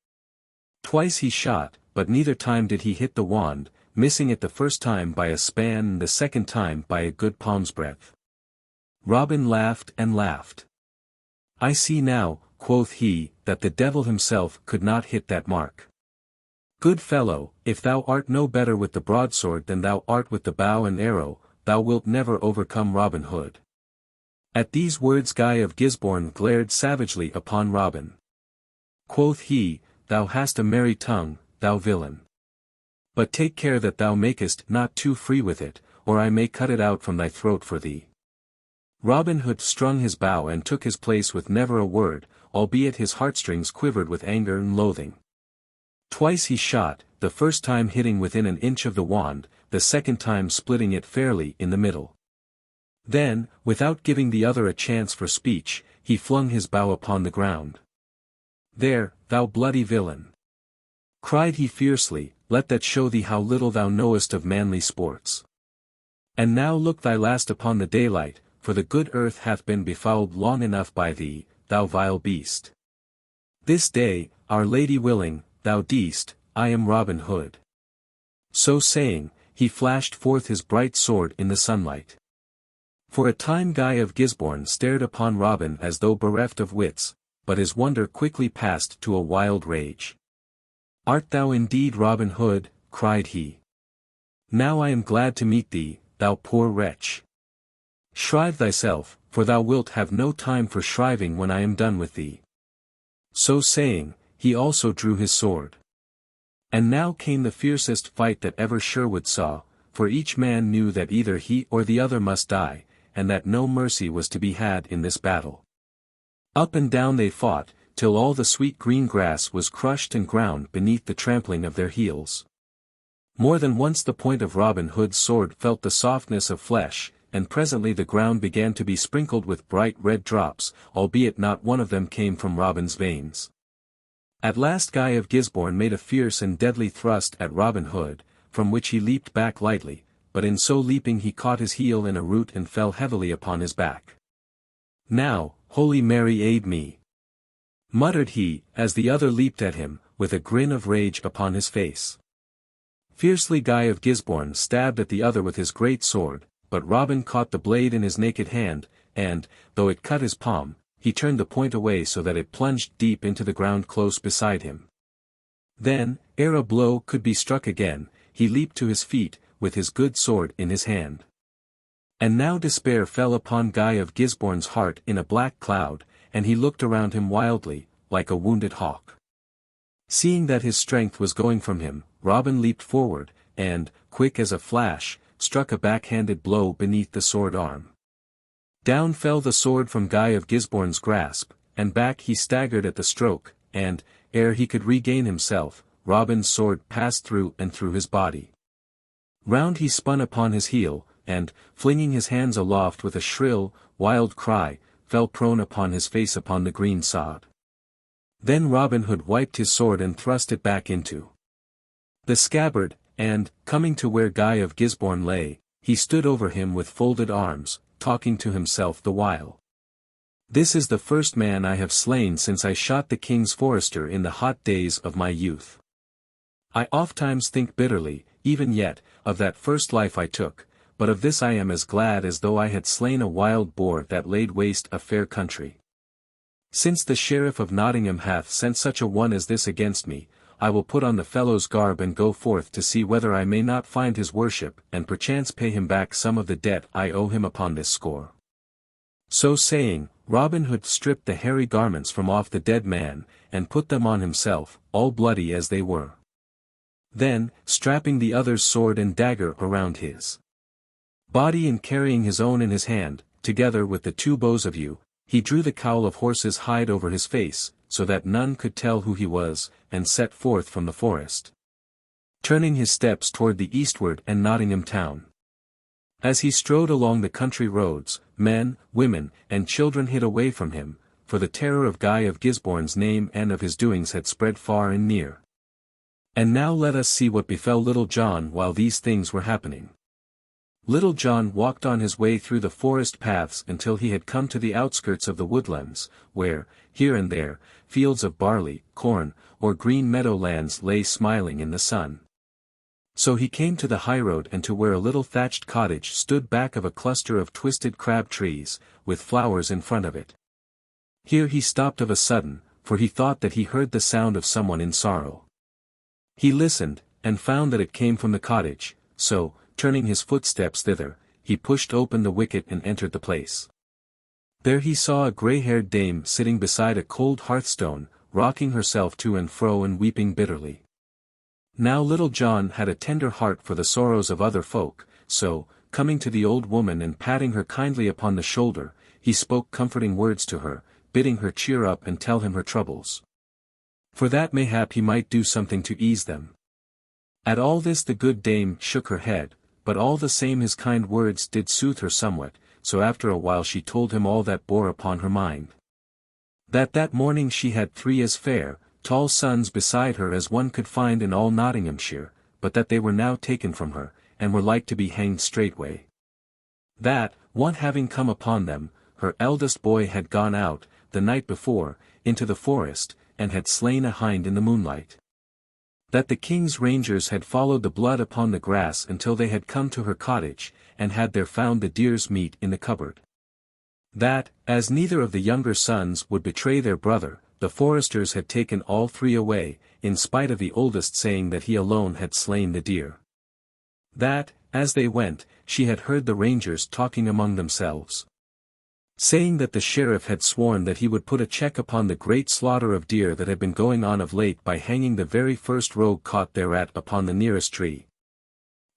Twice he shot, but neither time did he hit the wand, missing it the first time by a span and the second time by a good palm's breadth. Robin laughed and laughed. I see now, quoth he, that the devil himself could not hit that mark. Good fellow, if thou art no better with the broadsword than thou art with the bow and arrow, thou wilt never overcome Robin Hood. At these words Guy of Gisborne glared savagely upon Robin. Quoth he, thou hast a merry tongue, thou villain. But take care that thou makest not too free with it, or I may cut it out from thy throat for thee. Robin Hood strung his bow and took his place with never a word, albeit his heartstrings quivered with anger and loathing. Twice he shot, the first time hitting within an inch of the wand, the second time splitting it fairly in the middle. Then, without giving the other a chance for speech, he flung his bow upon the ground. There, thou bloody villain! Cried he fiercely, let that show thee how little thou knowest of manly sports. And now look thy last upon the daylight, for the good earth hath been befouled long enough by thee, thou vile beast. This day, Our Lady willing, thou deest, I am Robin Hood. So saying, he flashed forth his bright sword in the sunlight. For a time Guy of Gisborne stared upon Robin as though bereft of wits, but his wonder quickly passed to a wild rage. Art thou indeed Robin Hood? Cried he. Now I am glad to meet thee, thou poor wretch. Shrive thyself, for thou wilt have no time for shriving when I am done with thee. So saying, he also drew his sword. And now came the fiercest fight that ever Sherwood saw, for each man knew that either he or the other must die, and that no mercy was to be had in this battle. Up and down they fought, till all the sweet green grass was crushed and ground beneath the trampling of their heels. More than once the point of Robin Hood's sword felt the softness of flesh, and presently the ground began to be sprinkled with bright red drops, albeit not one of them came from Robin's veins. At last Guy of Gisborne made a fierce and deadly thrust at Robin Hood, from which he leaped back lightly, but in so leaping he caught his heel in a root and fell heavily upon his back. Now, Holy Mary aid me! Muttered he, as the other leaped at him, with a grin of rage upon his face. Fiercely Guy of Gisborne stabbed at the other with his great sword, but Robin caught the blade in his naked hand, and, though it cut his palm, he turned the point away so that it plunged deep into the ground close beside him. Then, ere a blow could be struck again, he leaped to his feet, with his good sword in his hand. And now despair fell upon Guy of Gisborne's heart in a black cloud, and he looked around him wildly, like a wounded hawk. Seeing that his strength was going from him, Robin leaped forward, and, quick as a flash, struck a backhanded blow beneath the sword arm. Down fell the sword from Guy of Gisborne's grasp, and back he staggered at the stroke, and, ere he could regain himself, Robin's sword passed through and through his body. Round he spun upon his heel, and, flinging his hands aloft with a shrill, wild cry, fell prone upon his face upon the green sod. Then Robin Hood wiped his sword and thrust it back into the scabbard, and, coming to where Guy of Gisborne lay, he stood over him with folded arms, talking to himself the while. "This is the first man I have slain since I shot the king's forester in the hot days of my youth. I ofttimes think bitterly, even yet, of that first life I took, but of this I am as glad as though I had slain a wild boar that laid waste a fair country. Since the Sheriff of Nottingham hath sent such a one as this against me, I will put on the fellow's garb and go forth to see whether I may not find his worship and perchance pay him back some of the debt I owe him upon this score." So saying, Robin Hood stripped the hairy garments from off the dead man, and put them on himself, all bloody as they were. Then, strapping the other's sword and dagger around his body and carrying his own in his hand, together with the two bows of yew, he drew the cowl of horse's hide over his face, so that none could tell who he was, and set forth from the forest, turning his steps toward the eastward and Nottingham town. As he strode along the country roads, men, women, and children hid away from him, for the terror of Guy of Gisborne's name and of his doings had spread far and near. And now let us see what befell Little John while these things were happening. Little John walked on his way through the forest paths until he had come to the outskirts of the woodlands, where, here and there, fields of barley, corn, or green meadowlands lay smiling in the sun. So he came to the highroad and to where a little thatched cottage stood back of a cluster of twisted crab trees, with flowers in front of it. Here he stopped of a sudden, for he thought that he heard the sound of someone in sorrow. He listened, and found that it came from the cottage, so, turning his footsteps thither, he pushed open the wicket and entered the place. There he saw a grey-haired dame sitting beside a cold hearthstone, rocking herself to and fro and weeping bitterly. Now Little John had a tender heart for the sorrows of other folk, so, coming to the old woman and patting her kindly upon the shoulder, he spoke comforting words to her, bidding her cheer up and tell him her troubles, for that mayhap he might do something to ease them. At all this the good dame shook her head, but all the same his kind words did soothe her somewhat, so after a while she told him all that bore upon her mind. That morning she had 3 as fair, tall sons beside her as one could find in all Nottinghamshire, but that they were now taken from her, and were like to be hanged straightway. That, one having come upon them, her eldest boy had gone out, the night before, into the forest, and had slain a hind in the moonlight. That the king's rangers had followed the blood upon the grass until they had come to her cottage, and had there found the deer's meat in the cupboard. That, as neither of the younger sons would betray their brother, the foresters had taken all 3 away, in spite of the oldest saying that he alone had slain the deer. That, as they went, she had heard the rangers talking among themselves, saying that the sheriff had sworn that he would put a check upon the great slaughter of deer that had been going on of late by hanging the very first rogue caught thereat upon the nearest tree.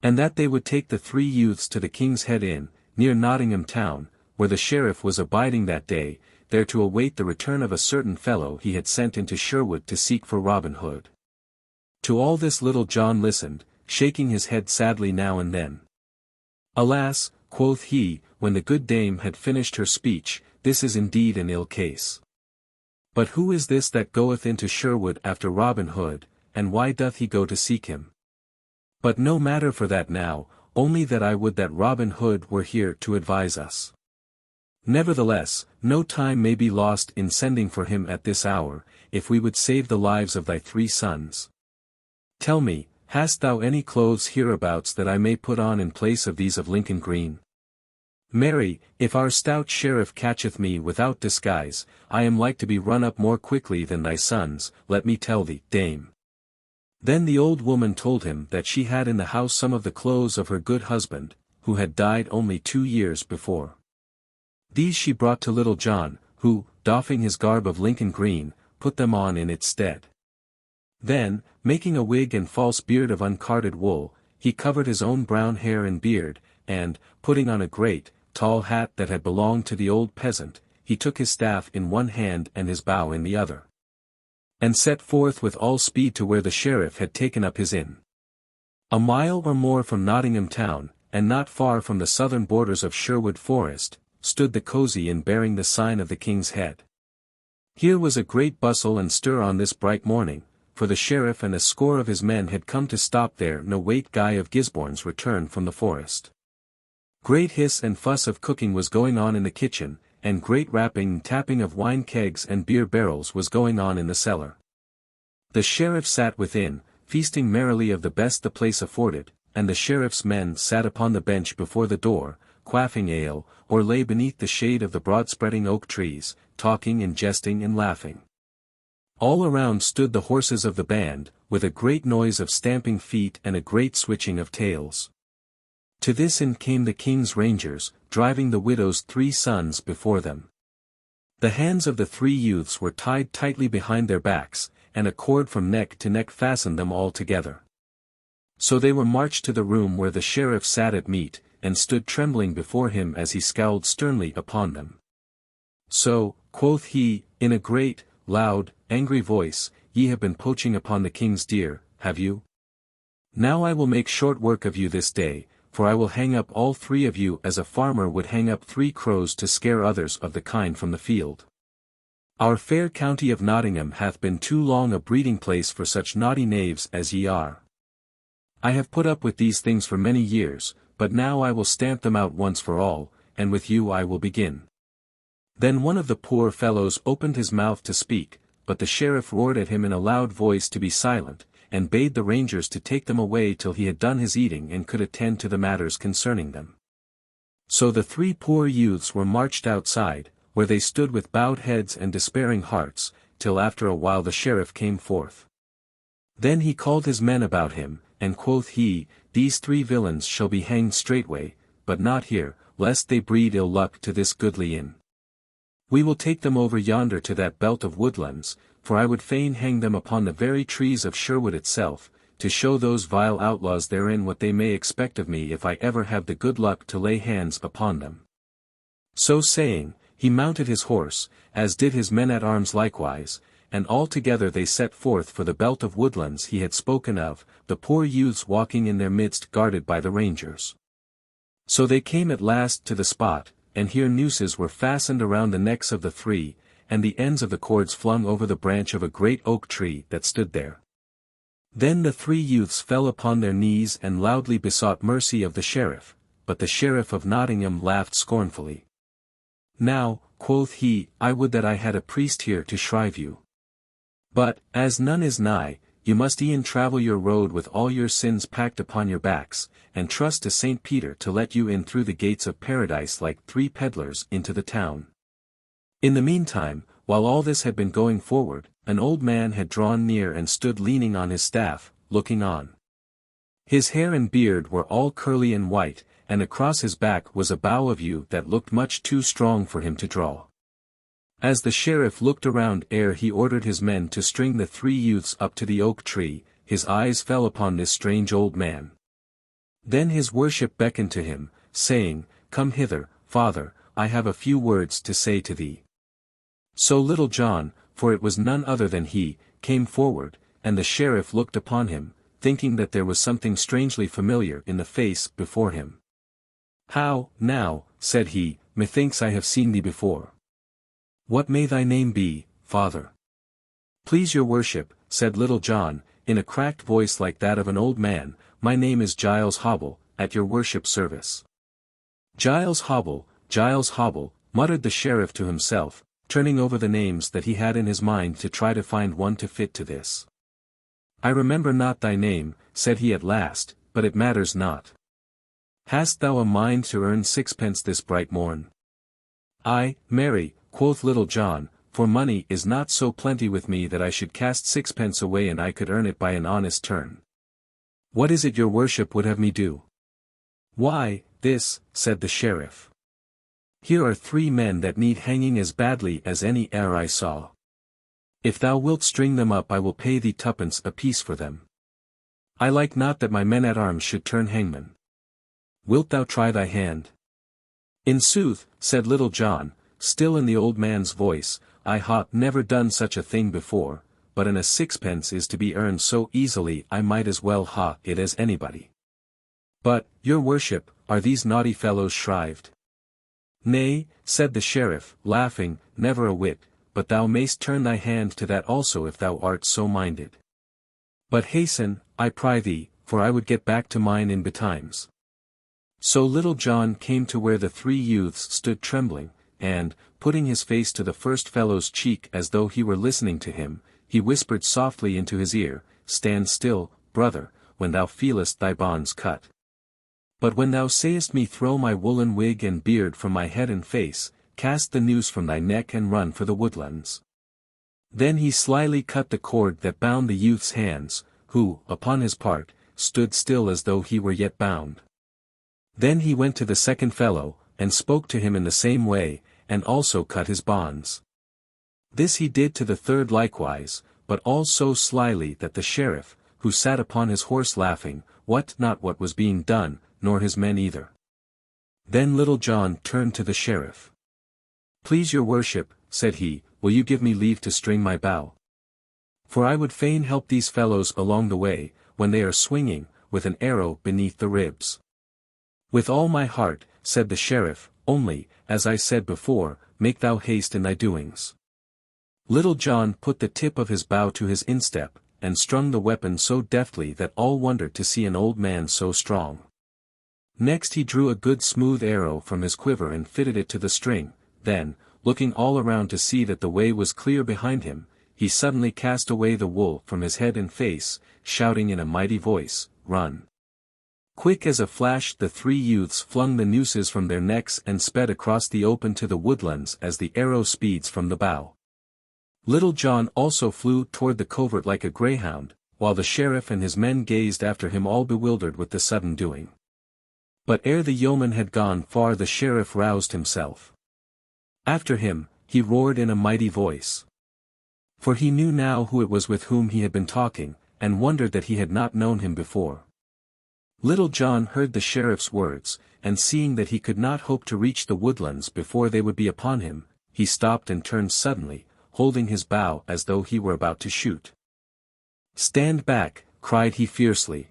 And that they would take the 3 youths to the King's Head Inn, near Nottingham town, where the sheriff was abiding that day, there to await the return of a certain fellow he had sent into Sherwood to seek for Robin Hood. To all this Little John listened, shaking his head sadly now and then. "Alas," quoth he, when the good dame had finished her speech, "this is indeed an ill case. But who is this that goeth into Sherwood after Robin Hood, and why doth he go to seek him? But no matter for that now, only that I would that Robin Hood were here to advise us. Nevertheless, no time may be lost in sending for him at this hour, if we would save the lives of thy 3 sons. Tell me, hast thou any clothes hereabouts that I may put on in place of these of Lincoln Green? Marry, if our stout sheriff catcheth me without disguise, I am like to be run up more quickly than thy sons, let me tell thee, dame." Then the old woman told him that she had in the house some of the clothes of her good husband, who had died only 2 years before. These she brought to Little John, who, doffing his garb of Lincoln green, put them on in its stead. Then, making a wig and false beard of uncarded wool, he covered his own brown hair and beard, and, putting on a great, tall hat that had belonged to the old peasant, he took his staff in one hand and his bow in the other, and set forth with all speed to where the sheriff had taken up his inn. A mile or more from Nottingham town, and not far from the southern borders of Sherwood Forest, stood the cosy inn bearing the sign of the King's Head. Here was a great bustle and stir on this bright morning, for the sheriff and a score of his men had come to stop there no wait Guy of Gisborne's return from the forest. Great hiss and fuss of cooking was going on in the kitchen, and great rapping and tapping of wine kegs and beer barrels was going on in the cellar. The sheriff sat within, feasting merrily of the best the place afforded, and the sheriff's men sat upon the bench before the door, quaffing ale, or lay beneath the shade of the broad-spreading oak trees, talking and jesting and laughing. All around stood the horses of the band, with a great noise of stamping feet and a great switching of tails. To this inn came the king's rangers, driving the widow's 3 sons before them. The hands of the 3 youths were tied tightly behind their backs, and a cord from neck to neck fastened them all together. So they were marched to the room where the sheriff sat at meat, and stood trembling before him as he scowled sternly upon them. So, quoth he, in a great, loud, angry voice, ye have been poaching upon the king's deer, have you? Now I will make short work of you this day, for I will hang up all 3 of you as a farmer would hang up 3 crows to scare others of the kind from the field. Our fair county of Nottingham hath been too long a breeding place for such naughty knaves as ye are. I have put up with these things for many years, but now I will stamp them out once for all, and with you I will begin. Then one of the poor fellows opened his mouth to speak, but the sheriff roared at him in a loud voice to be silent, and bade the rangers to take them away till he had done his eating and could attend to the matters concerning them. So the 3 poor youths were marched outside, where they stood with bowed heads and despairing hearts, till after a while the sheriff came forth. Then he called his men about him, and quoth he, These 3 villains shall be hanged straightway, but not here, lest they breed ill luck to this goodly inn. We will take them over yonder to that belt of woodlands, for I would fain hang them upon the very trees of Sherwood itself, to show those vile outlaws therein what they may expect of me if I ever have the good luck to lay hands upon them. So saying, he mounted his horse, as did his men-at-arms likewise, and all together they set forth for the belt of woodlands he had spoken of, the poor youths walking in their midst guarded by the rangers. So they came at last to the spot, and here nooses were fastened around the necks of the 3, and the ends of the cords flung over the branch of a great oak tree that stood there. Then the 3 youths fell upon their knees and loudly besought mercy of the sheriff, but the Sheriff of Nottingham laughed scornfully. Now, quoth he, I would that I had a priest here to shrive you. But, as none is nigh, you must e'en travel your road with all your sins packed upon your backs, and trust to St. Peter to let you in through the gates of paradise like 3 peddlers into the town. In the meantime, while all this had been going forward, an old man had drawn near and stood leaning on his staff, looking on. His hair and beard were all curly and white, and across his back was a bow of yew that looked much too strong for him to draw. As the sheriff looked around ere he ordered his men to string the 3 youths up to the oak tree, his eyes fell upon this strange old man. Then his worship beckoned to him, saying, Come hither, father, I have a few words to say to thee. So Little John, for it was none other than he, came forward, and the sheriff looked upon him, thinking that there was something strangely familiar in the face before him. How, now, said he, methinks I have seen thee before. What may thy name be, father? Please your worship, said Little John, in a cracked voice like that of an old man, my name is Giles Hobble, at your worship's service. Giles Hobble, muttered the sheriff to himself, turning over the names that he had in his mind to try to find one to fit to this. I remember not thy name, said he at last, but it matters not. Hast thou a mind to earn 6 pence this bright morn? Ay, marry, quoth Little John, for money is not so plenty with me that I should cast sixpence away and I could earn it by an honest turn. What is it your worship would have me do? Why, this, said the sheriff. Here are 3 men that need hanging as badly as any e'er I saw. If thou wilt string them up I will pay thee 2d apiece for them. I like not that my men-at-arms should turn hangmen. Wilt thou try thy hand? In sooth, said Little John, still in the old man's voice, I ha never done such a thing before, but an a sixpence is to be earned so easily I might as well ha it as anybody. But, your worship, are these naughty fellows shrived? Nay, said the sheriff, laughing, never a whit, but thou mayst turn thy hand to that also if thou art so minded. But hasten, I pry thee, for I would get back to mine in betimes. So Little John came to where the 3 youths stood trembling, and, putting his face to the first fellow's cheek as though he were listening to him, he whispered softly into his ear, Stand still, brother, when thou feelest thy bonds cut. But when thou sayest me throw my woolen wig and beard from my head and face, cast the noose from thy neck and run for the woodlands. Then he slyly cut the cord that bound the youth's hands, who, upon his part, stood still as though he were yet bound. Then he went to the second fellow, and spoke to him in the same way, and also cut his bonds. This he did to the third likewise, but all so slyly that the sheriff, who sat upon his horse laughing, wot not what was being done, nor his men either. Then Little John turned to the sheriff. Please your worship, said he, will you give me leave to string my bow? For I would fain help these fellows along the way, when they are swinging, with an arrow beneath the ribs. With all my heart, said the sheriff, only, as I said before, make thou haste in thy doings. Little John put the tip of his bow to his instep, and strung the weapon so deftly that all wondered to see an old man so strong. Next he drew a good smooth arrow from his quiver and fitted it to the string, then, looking all around to see that the way was clear behind him, he suddenly cast away the wool from his head and face, shouting in a mighty voice, Run! Quick as a flash the 3 youths flung the nooses from their necks and sped across the open to the woodlands as the arrow speeds from the bow. Little John also flew toward the covert like a greyhound, while the sheriff and his men gazed after him all bewildered with the sudden doing. But ere the yeoman had gone far the sheriff roused himself. After him, he roared in a mighty voice. For he knew now who it was with whom he had been talking, and wondered that he had not known him before. Little John heard the sheriff's words, and seeing that he could not hope to reach the woodlands before they would be upon him, he stopped and turned suddenly, holding his bow as though he were about to shoot. Stand back, cried he fiercely.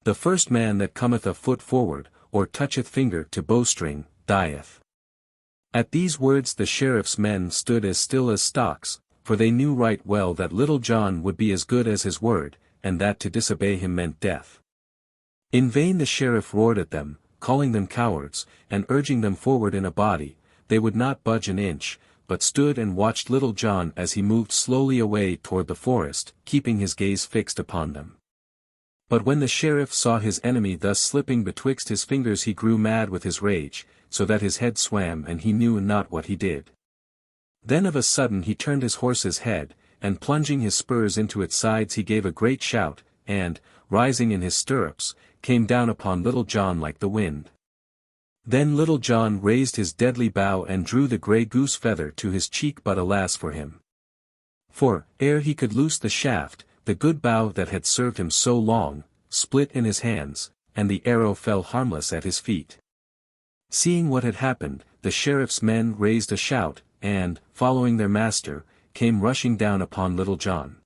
The first man that cometh a foot forward, or toucheth finger to bowstring, dieth. At these words the sheriff's men stood as still as stocks, for they knew right well that Little John would be as good as his word, and that to disobey him meant death. In vain the sheriff roared at them, calling them cowards, and urging them forward in a body, they would not budge an inch, but stood and watched Little John as he moved slowly away toward the forest, keeping his gaze fixed upon them. But when the sheriff saw his enemy thus slipping betwixt his fingers he grew mad with his rage, so that his head swam and he knew not what he did. Then of a sudden he turned his horse's head, and plunging his spurs into its sides he gave a great shout, and, rising in his stirrups, came down upon Little John like the wind. Then Little John raised his deadly bow and drew the grey goose feather to his cheek, but alas for him. For, ere he could loose the shaft, the good bow that had served him so long, split in his hands, and the arrow fell harmless at his feet. Seeing what had happened, the sheriff's men raised a shout, and, following their master, came rushing down upon Little John.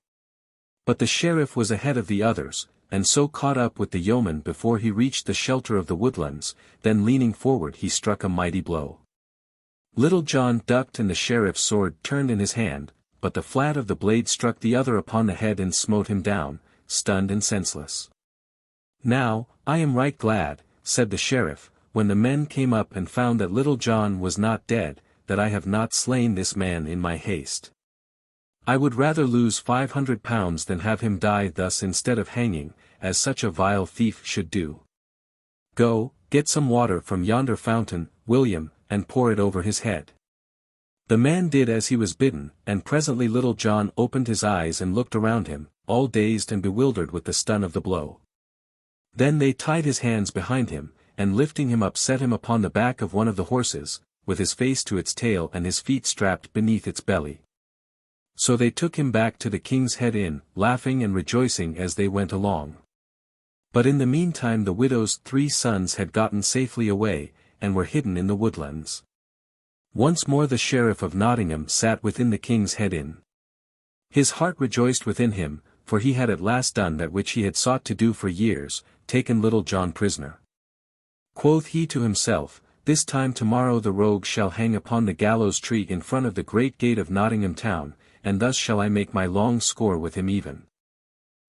But the sheriff was ahead of the others, and so caught up with the yeoman before he reached the shelter of the woodlands, then leaning forward he struck a mighty blow. Little John ducked and the sheriff's sword turned in his hand, but the flat of the blade struck the other upon the head and smote him down, stunned and senseless. Now, I am right glad, said the sheriff, when the men came up and found that Little John was not dead, that I have not slain this man in my haste. I would rather lose £500 than have him die thus instead of hanging, as such a vile thief should do. Go, get some water from yonder fountain, William, and pour it over his head. The man did as he was bidden, and presently Little John opened his eyes and looked around him, all dazed and bewildered with the stun of the blow. Then they tied his hands behind him, and lifting him up set him upon the back of one of the horses, with his face to its tail and his feet strapped beneath its belly. So they took him back to the King's Head Inn, laughing and rejoicing as they went along. But in the meantime the widow's 3 sons had gotten safely away, and were hidden in the woodlands. Once more the Sheriff of Nottingham sat within the King's Head Inn. His heart rejoiced within him, for he had at last done that which he had sought to do for years, taken Little John prisoner. Quoth he to himself, "This time tomorrow the rogue shall hang upon the gallows tree in front of the great gate of Nottingham town, and thus shall I make my long score with him even."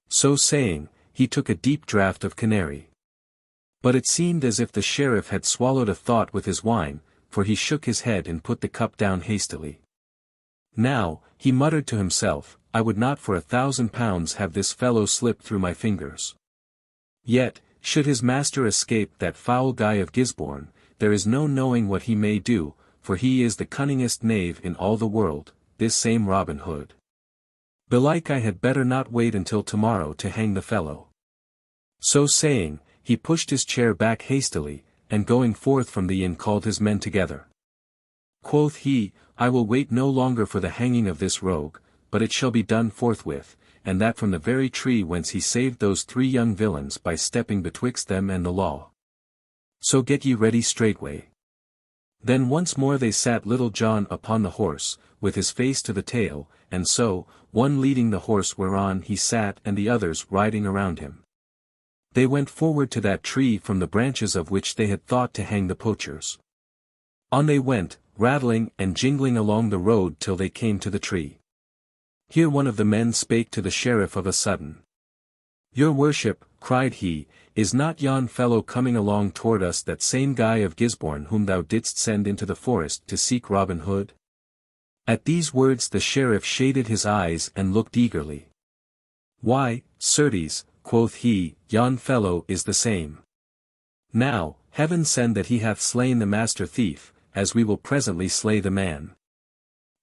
So saying, he took a deep draught of canary. But it seemed as if the sheriff had swallowed a thought with his wine, for he shook his head and put the cup down hastily. Now, he muttered to himself, "I would not for £1,000 have this fellow slip through my fingers. Yet, should his master escape that foul Guy of Gisborne, there is no knowing what he may do, for he is the cunningest knave in all the world, this same Robin Hood. Belike I had better not wait until tomorrow to hang the fellow." So saying, he pushed his chair back hastily, and going forth from the inn called his men together. Quoth he, "I will wait no longer for the hanging of this rogue, but it shall be done forthwith, and that from the very tree whence he saved those 3 young villains by stepping betwixt them and the law. So get ye ready straightway." Then once more they sat Little John upon the horse, with his face to the tail, and so, one leading the horse whereon he sat and the others riding around him. They went forward to that tree from the branches of which they had thought to hang the poachers. On they went, rattling and jingling along the road till they came to the tree. Here one of the men spake to the sheriff of a sudden. "Your worship," cried he, "is not yon fellow coming along toward us that same Guy of Gisborne whom thou didst send into the forest to seek Robin Hood?" At these words the sheriff shaded his eyes and looked eagerly. "Why, certes," quoth he, "yon fellow is the same. Now, heaven send that he hath slain the master thief, as we will presently slay the man."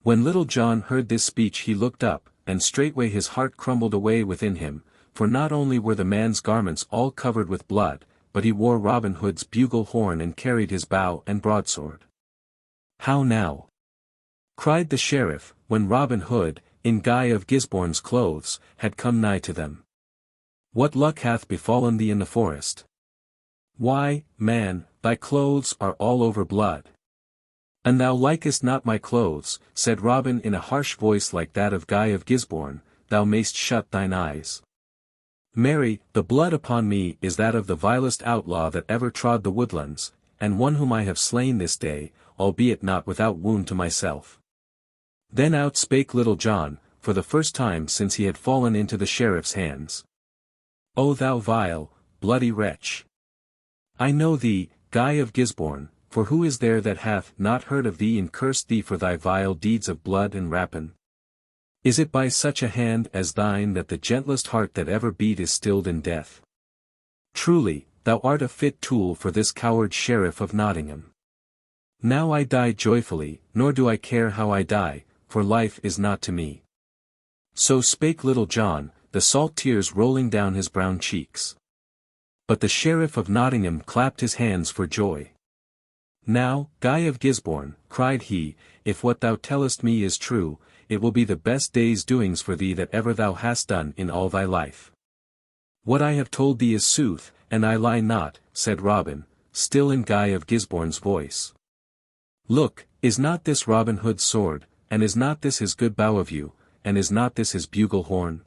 When Little John heard this speech he looked up, and straightway his heart crumbled away within him, for not only were the man's garments all covered with blood, but he wore Robin Hood's bugle horn and carried his bow and broadsword. "How now?" cried the sheriff, when Robin Hood, in Guy of Gisborne's clothes, had come nigh to them. "What luck hath befallen thee in the forest?" "Why, man, thy clothes are all over blood." "And thou likest not my clothes," said Robin in a harsh voice like that of Guy of Gisborne, "thou mayst shut thine eyes. Marry, the blood upon me is that of the vilest outlaw that ever trod the woodlands, and one whom I have slain this day, albeit not without wound to myself." Then out spake Little John, for the first time since he had fallen into the sheriff's hands. "O thou vile, bloody wretch! I know thee, Guy of Gisborne, for who is there that hath not heard of thee and cursed thee for thy vile deeds of blood and rapine? Is it by such a hand as thine that the gentlest heart that ever beat is stilled in death? Truly, thou art a fit tool for this coward Sheriff of Nottingham. Now I die joyfully, nor do I care how I die, for life is not to me." So spake Little John, the salt tears rolling down his brown cheeks. But the Sheriff of Nottingham clapped his hands for joy. "Now, Guy of Gisborne," cried he, "if what thou tellest me is true, it will be the best day's doings for thee that ever thou hast done in all thy life." "What I have told thee is sooth, and I lie not," said Robin, still in Guy of Gisborne's voice. "Look, is not this Robin Hood's sword, and is not this his good bow of you, and is not this his bugle horn?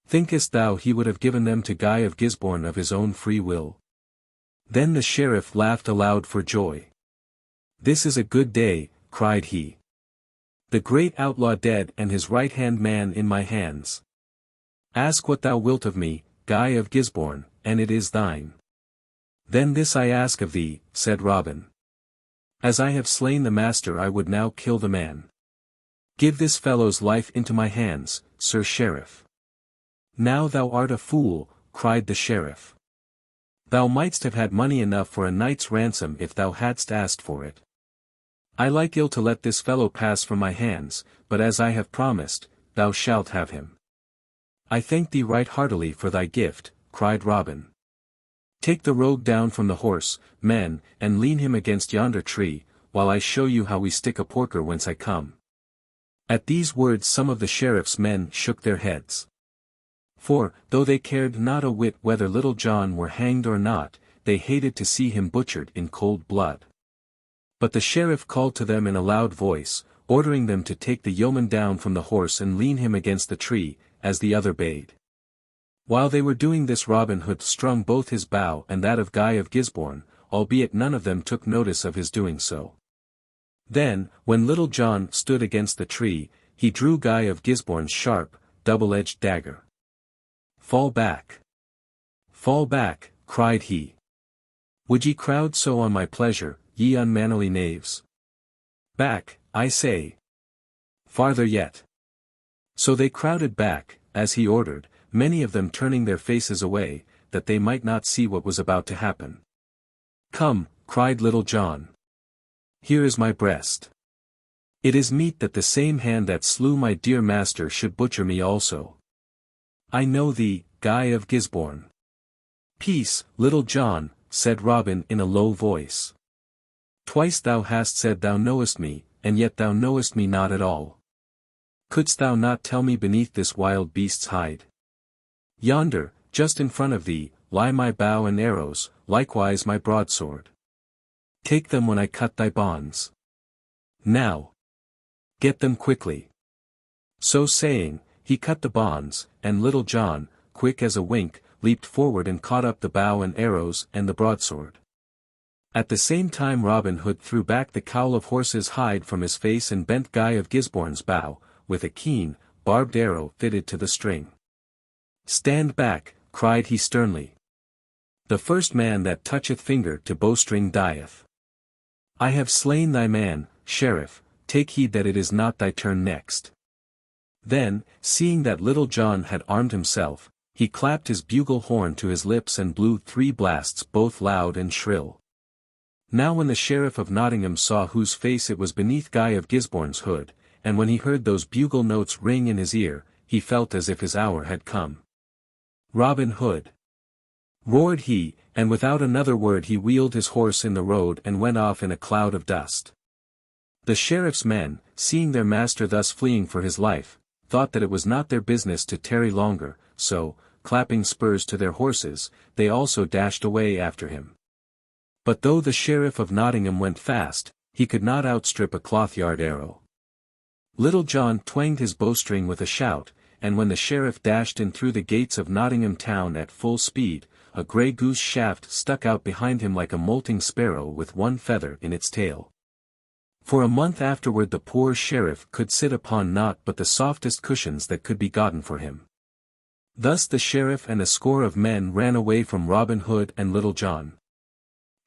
Thinkest thou he would have given them to Guy of Gisborne of his own free will?" Then the sheriff laughed aloud for joy. "This is a good day," cried he. "The great outlaw dead and his right-hand man in my hands. Ask what thou wilt of me, Guy of Gisborne, and it is thine." "Then this I ask of thee," said Robin. "As I have slain the master I would now kill the man. Give this fellow's life into my hands, Sir Sheriff." "Now thou art a fool," cried the sheriff. "Thou mightst have had money enough for a knight's ransom if thou hadst asked for it." I like ill to let this fellow pass from my hands, but as I have promised, thou shalt have him. I thank thee right heartily for thy gift, cried Robin. Take the rogue down from the horse, men, and lean him against yonder tree, while I show you how we stick a porker whence I come. At these words some of the sheriff's men shook their heads. For, though they cared not a whit whether Little John were hanged or not, they hated to see him butchered in cold blood. But the sheriff called to them in a loud voice, ordering them to take the yeoman down from the horse and lean him against the tree, as the other bade. While they were doing this Robin Hood strung both his bow and that of Guy of Gisborne, albeit none of them took notice of his doing so. Then, when Little John stood against the tree, he drew Guy of Gisborne's sharp, double-edged dagger. Fall back! Fall back, cried he. Would ye crowd so on my pleasure, ye unmannerly knaves? Back, I say. Farther yet. So they crowded back, as he ordered, many of them turning their faces away, that they might not see what was about to happen. Come, cried Little John. Here is my breast. It is meet that the same hand that slew my dear master should butcher me also. I know thee, Guy of Gisborne. Peace, Little John, said Robin in a low voice. Twice thou hast said thou knowest me, and yet thou knowest me not at all. Couldst thou not tell me beneath this wild beast's hide? Yonder, just in front of thee, lie my bow and arrows, likewise my broadsword. Take them when I cut thy bonds. Now. Get them quickly. So saying, he cut the bonds, and Little John, quick as a wink, leaped forward and caught up the bow and arrows and the broadsword. At the same time Robin Hood threw back the cowl of horse's hide from his face and bent Guy of Gisborne's bow, with a keen, barbed arrow fitted to the string. Stand back, cried he sternly. The first man that toucheth finger to bowstring dieth. I have slain thy man, sheriff, take heed that it is not thy turn next. Then, seeing that Little John had armed himself, he clapped his bugle horn to his lips and blew 3 blasts both loud and shrill. Now when the Sheriff of Nottingham saw whose face it was beneath Guy of Gisborne's hood, and when he heard those bugle notes ring in his ear, he felt as if his hour had come. Robin Hood! Roared he, and without another word he wheeled his horse in the road and went off in a cloud of dust. The sheriff's men, seeing their master thus fleeing for his life, thought that it was not their business to tarry longer, so, clapping spurs to their horses, they also dashed away after him. But though the Sheriff of Nottingham went fast, he could not outstrip a cloth-yard arrow. Little John twanged his bowstring with a shout, and when the sheriff dashed in through the gates of Nottingham town at full speed, a grey goose shaft stuck out behind him like a molting sparrow with one feather in its tail. For a month afterward the poor sheriff could sit upon naught but the softest cushions that could be gotten for him. Thus the sheriff and a score of men ran away from Robin Hood and Little John.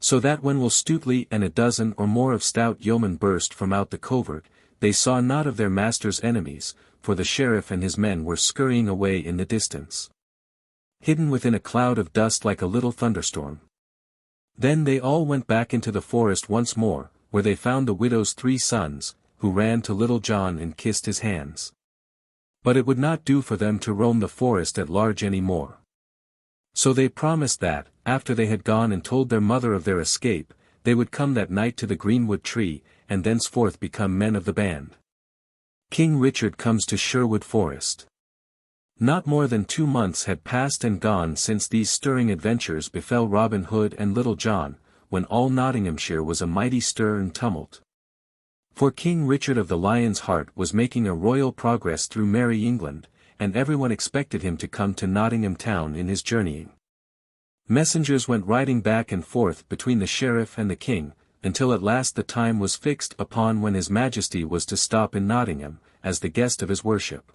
So that when Will Stutely and a dozen or more of stout yeomen burst from out the covert, they saw not of their master's enemies, for the sheriff and his men were scurrying away in the distance, hidden within a cloud of dust like a little thunderstorm. Then they all went back into the forest once more, where they found the widow's 3 sons, who ran to Little John and kissed his hands. But it would not do for them to roam the forest at large any more. So they promised that, after they had gone and told their mother of their escape, they would come that night to the greenwood tree, and thenceforth become men of the band. King Richard comes to Sherwood Forest. Not more than 2 months had passed and gone since these stirring adventures befell Robin Hood and Little John, when all Nottinghamshire was a mighty stir and tumult. For King Richard of the Lion's Heart was making a royal progress through merry England, and everyone expected him to come to Nottingham town in his journeying. Messengers went riding back and forth between the sheriff and the king, until at last the time was fixed upon when his majesty was to stop in Nottingham, as the guest of his worship.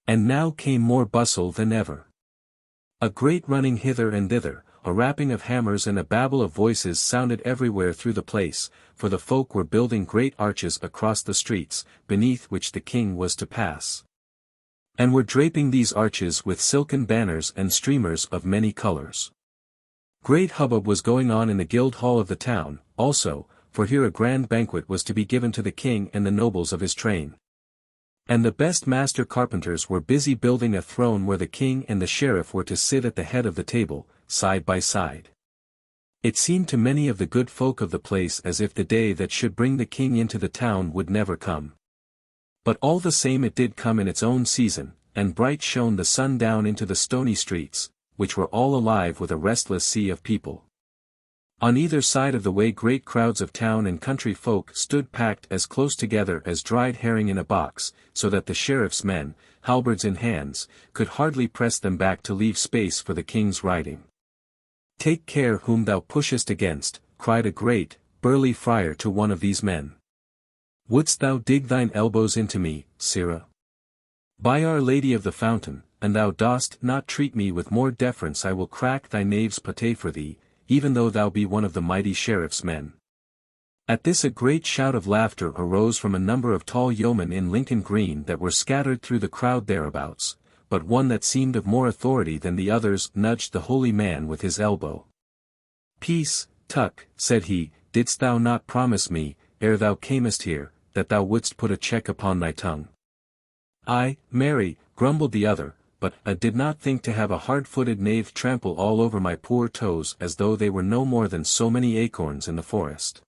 And now came more bustle than ever. A great running hither and thither, a rapping of hammers and a babble of voices sounded everywhere through the place, for the folk were building great arches across the streets, beneath which the king was to pass, and were draping these arches with silken banners and streamers of many colors. Great hubbub was going on in the guild hall of the town, also, for here a grand banquet was to be given to the king and the nobles of his train. And the best master carpenters were busy building a throne where the king and the sheriff were to sit at the head of the table, side by side. It seemed to many of the good folk of the place as if the day that should bring the king into the town would never come. But all the same it did come in its own season, and bright shone the sun down into the stony streets, which were all alive with a restless sea of people. On either side of the way great crowds of town and country folk stood packed as close together as dried herring in a box, so that the sheriff's men, halberds in hands, could hardly press them back to leave space for the king's riding. "Take care whom thou pushest against," cried a great, burly friar to one of these men. "Wouldst thou dig thine elbows into me, sirrah? By Our Lady of the Fountain, and thou dost not treat me with more deference, I will crack thy knave's pate for thee, even though thou be one of the mighty sheriff's men." At this a great shout of laughter arose from a number of tall yeomen in Lincoln Green that were scattered through the crowd thereabouts, but one that seemed of more authority than the others nudged the holy man with his elbow. "Peace, Tuck," said he, "didst thou not promise me, ere thou camest here, that thou wouldst put a check upon thy tongue?" "Aye, marry," grumbled the other, "but I did not think to have a hard-footed knave trample all over my poor toes as though they were no more than so many acorns in the forest."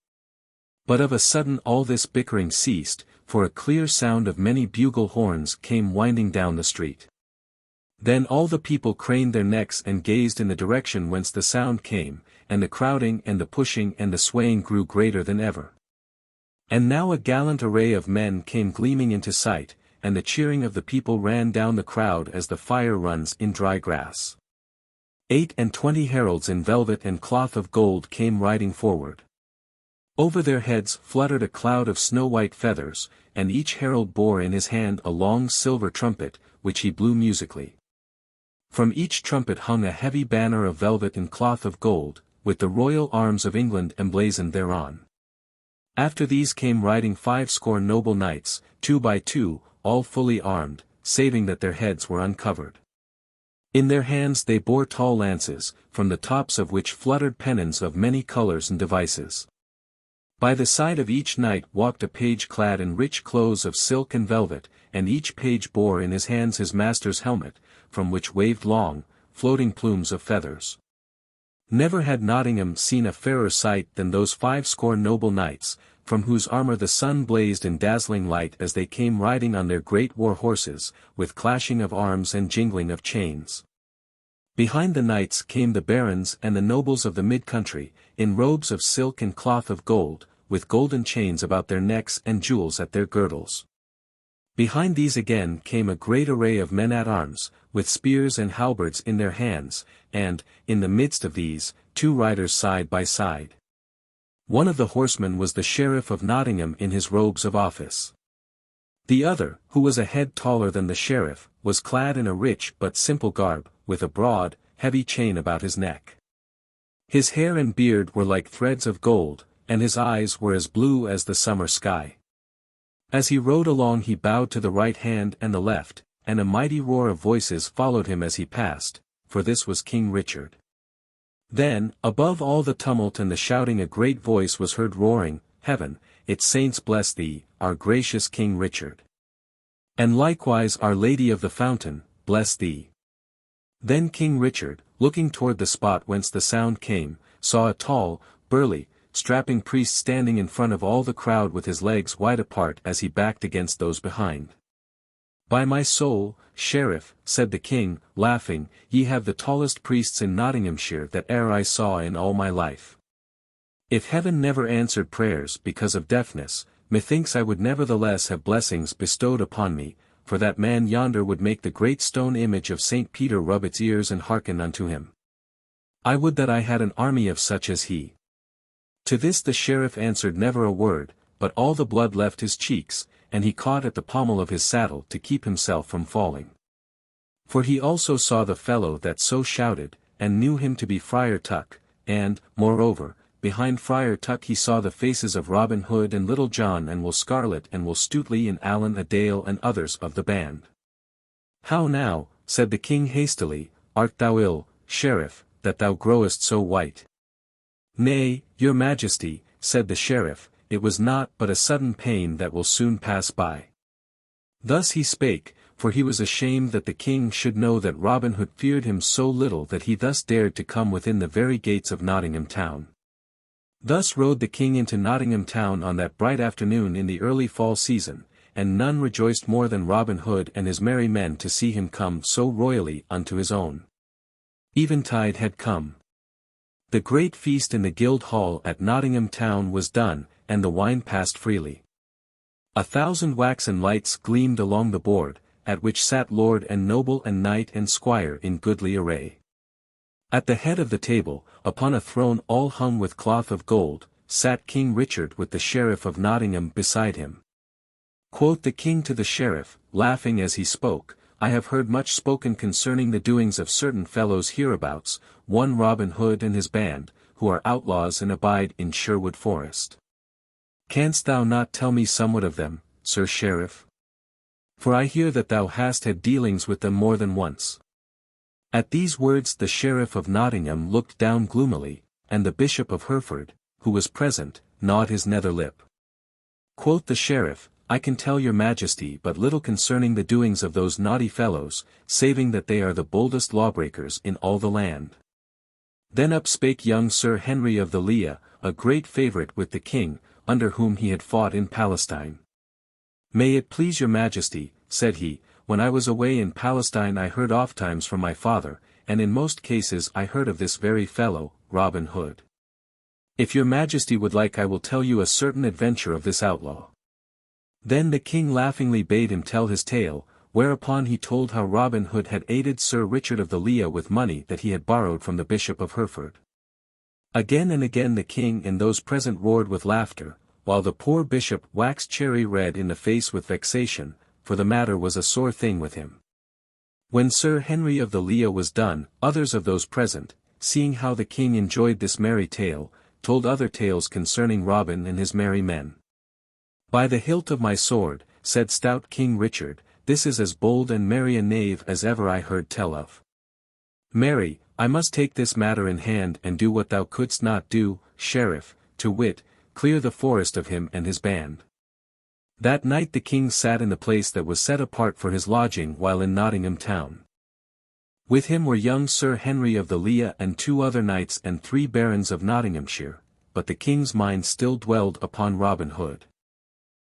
But of a sudden all this bickering ceased, for a clear sound of many bugle horns came winding down the street. Then all the people craned their necks and gazed in the direction whence the sound came, and the crowding and the pushing and the swaying grew greater than ever. And now a gallant array of men came gleaming into sight, and the cheering of the people ran down the crowd as the fire runs in dry grass. 28 heralds in velvet and cloth of gold came riding forward. Over their heads fluttered a cloud of snow-white feathers, and each herald bore in his hand a long silver trumpet, which he blew musically. From each trumpet hung a heavy banner of velvet and cloth of gold, with the royal arms of England emblazoned thereon. After these came riding 50 noble knights, 2 by 2, all fully armed, saving that their heads were uncovered. In their hands they bore tall lances, from the tops of which fluttered pennons of many colors and devices. By the side of each knight walked a page clad in rich clothes of silk and velvet, and each page bore in his hands his master's helmet, from which waved long, floating plumes of feathers. Never had Nottingham seen a fairer sight than those 50 noble knights, from whose armor the sun blazed in dazzling light as they came riding on their great war horses, with clashing of arms and jingling of chains. Behind the knights came the barons and the nobles of the mid-country, in robes of silk and cloth of gold, with golden chains about their necks and jewels at their girdles. Behind these again came a great array of men-at-arms, with spears and halberds in their hands, and, in the midst of these, 2 riders side by side. One of the horsemen was the Sheriff of Nottingham in his robes of office. The other, who was a head taller than the sheriff, was clad in a rich but simple garb, with a broad, heavy chain about his neck. His hair and beard were like threads of gold, and his eyes were as blue as the summer sky. As he rode along he bowed to the right hand and the left, and a mighty roar of voices followed him as he passed, for this was King Richard. Then, above all the tumult and the shouting, a great voice was heard roaring, "Heaven, its saints bless thee, our gracious King Richard. And likewise Our Lady of the Fountain, bless thee." Then King Richard, looking toward the spot whence the sound came, saw a tall, burly, strapping priest standing in front of all the crowd with his legs wide apart as he backed against those behind. "By my soul, Sheriff," said the king, laughing, "ye have the tallest priests in Nottinghamshire that e'er I saw in all my life. If heaven never answered prayers because of deafness, methinks I would nevertheless have blessings bestowed upon me, for that man yonder would make the great stone image of St. Peter rub its ears and hearken unto him. I would that I had an army of such as he." To this the sheriff answered never a word, but all the blood left his cheeks, and he caught at the pommel of his saddle to keep himself from falling. For he also saw the fellow that so shouted, and knew him to be Friar Tuck, and, moreover, behind Friar Tuck he saw the faces of Robin Hood and Little John and Will Scarlet and Will Stutely and Allan a Dale and others of the band. "How now," said the king hastily, "art thou ill, sheriff, that thou growest so white?" "Nay, your majesty," said the sheriff, it was naught but a sudden pain that will soon pass by. Thus he spake, for he was ashamed that the king should know that Robin Hood feared him so little that he thus dared to come within the very gates of Nottingham town. Thus rode the king into Nottingham town on that bright afternoon in the early fall season, and none rejoiced more than Robin Hood and his merry men to see him come so royally unto his own. Eventide had come. The great feast in the Guildhall at Nottingham town was done, and the wine passed freely. 1,000 waxen lights gleamed along the board, at which sat lord and noble and knight and squire in goodly array. At the head of the table, upon a throne all hung with cloth of gold, sat King Richard with the Sheriff of Nottingham beside him. Quoth the king to the sheriff, laughing as he spoke, I have heard much spoken concerning the doings of certain fellows hereabouts, one Robin Hood and his band, who are outlaws and abide in Sherwood Forest. Canst thou not tell me somewhat of them, Sir Sheriff? For I hear that thou hast had dealings with them more than once. At these words the Sheriff of Nottingham looked down gloomily, and the Bishop of Hereford, who was present, gnawed his nether lip. Quoth the sheriff, I can tell your majesty but little concerning the doings of those naughty fellows, saving that they are the boldest lawbreakers in all the land. Then up spake young Sir Henry of the Leah, a great favourite with the king, under whom he had fought in Palestine. May it please your majesty, said he, when I was away in Palestine I heard ofttimes from my father, and in most cases I heard of this very fellow, Robin Hood. If your majesty would like I will tell you a certain adventure of this outlaw. Then the king laughingly bade him tell his tale, whereupon he told how Robin Hood had aided Sir Richard of the Leah with money that he had borrowed from the Bishop of Hereford. Again and again the king and those present roared with laughter, while the poor bishop waxed cherry red in the face with vexation, for the matter was a sore thing with him. When Sir Henry of the Leah was done, others of those present, seeing how the king enjoyed this merry tale, told other tales concerning Robin and his merry men. By the hilt of my sword, said stout King Richard, this is as bold and merry a knave as ever I heard tell of. Marry, I must take this matter in hand and do what thou couldst not do, sheriff, to wit, clear the forest of him and his band. That night the king sat in the place that was set apart for his lodging while in Nottingham town. With him were young Sir Henry of the Leah and 2 other knights and 3 barons of Nottinghamshire, but the king's mind still dwelled upon Robin Hood.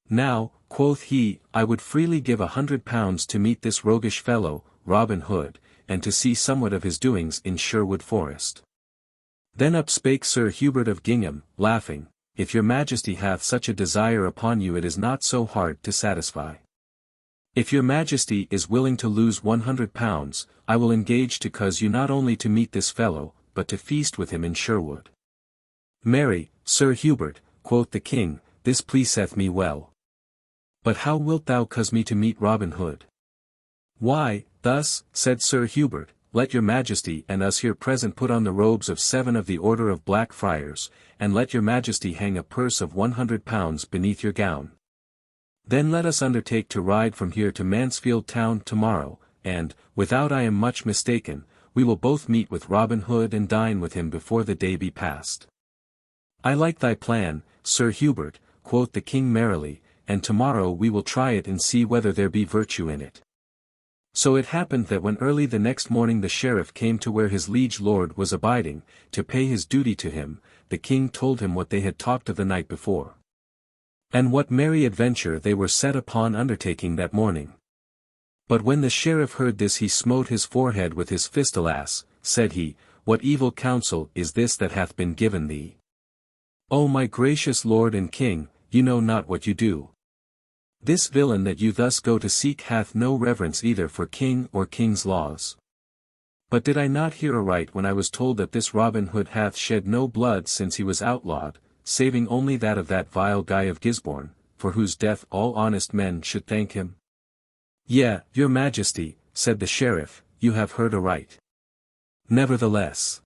Now, quoth he, I would freely give £100 to meet this roguish fellow, Robin Hood, and to see somewhat of his doings in Sherwood Forest. Then up spake Sir Hubert of Gingham, laughing, if your majesty hath such a desire upon you it is not so hard to satisfy. If your majesty is willing to lose £100, I will engage to cause you not only to meet this fellow, but to feast with him in Sherwood. Marry, Sir Hubert, quoth the king, this pleaseth me well. But how wilt thou cause me to meet Robin Hood? Why, thus, said Sir Hubert, let your majesty and us here present put on the robes of 7 of the order of Black Friars, and let your majesty hang a purse of £100 beneath your gown. Then let us undertake to ride from here to Mansfield town tomorrow, and, without I am much mistaken, we will both meet with Robin Hood and dine with him before the day be past. I like thy plan, Sir Hubert, quoth the king merrily, and tomorrow we will try it and see whether there be virtue in it. So it happened that when early the next morning the sheriff came to where his liege lord was abiding, to pay his duty to him, the king told him what they had talked of the night before. And what merry adventure they were set upon undertaking that morning. But when the sheriff heard this he smote his forehead with his fist. Alas, said he, what evil counsel is this that hath been given thee? O my gracious lord and king, you know not what you do. This villain that you thus go to seek hath no reverence either for king or king's laws. But did I not hear aright when I was told that this Robin Hood hath shed no blood since he was outlawed, saving only that of that vile Guy of Gisborne, for whose death all honest men should thank him? Yea, your majesty, said the sheriff, you have heard aright. Nevertheless.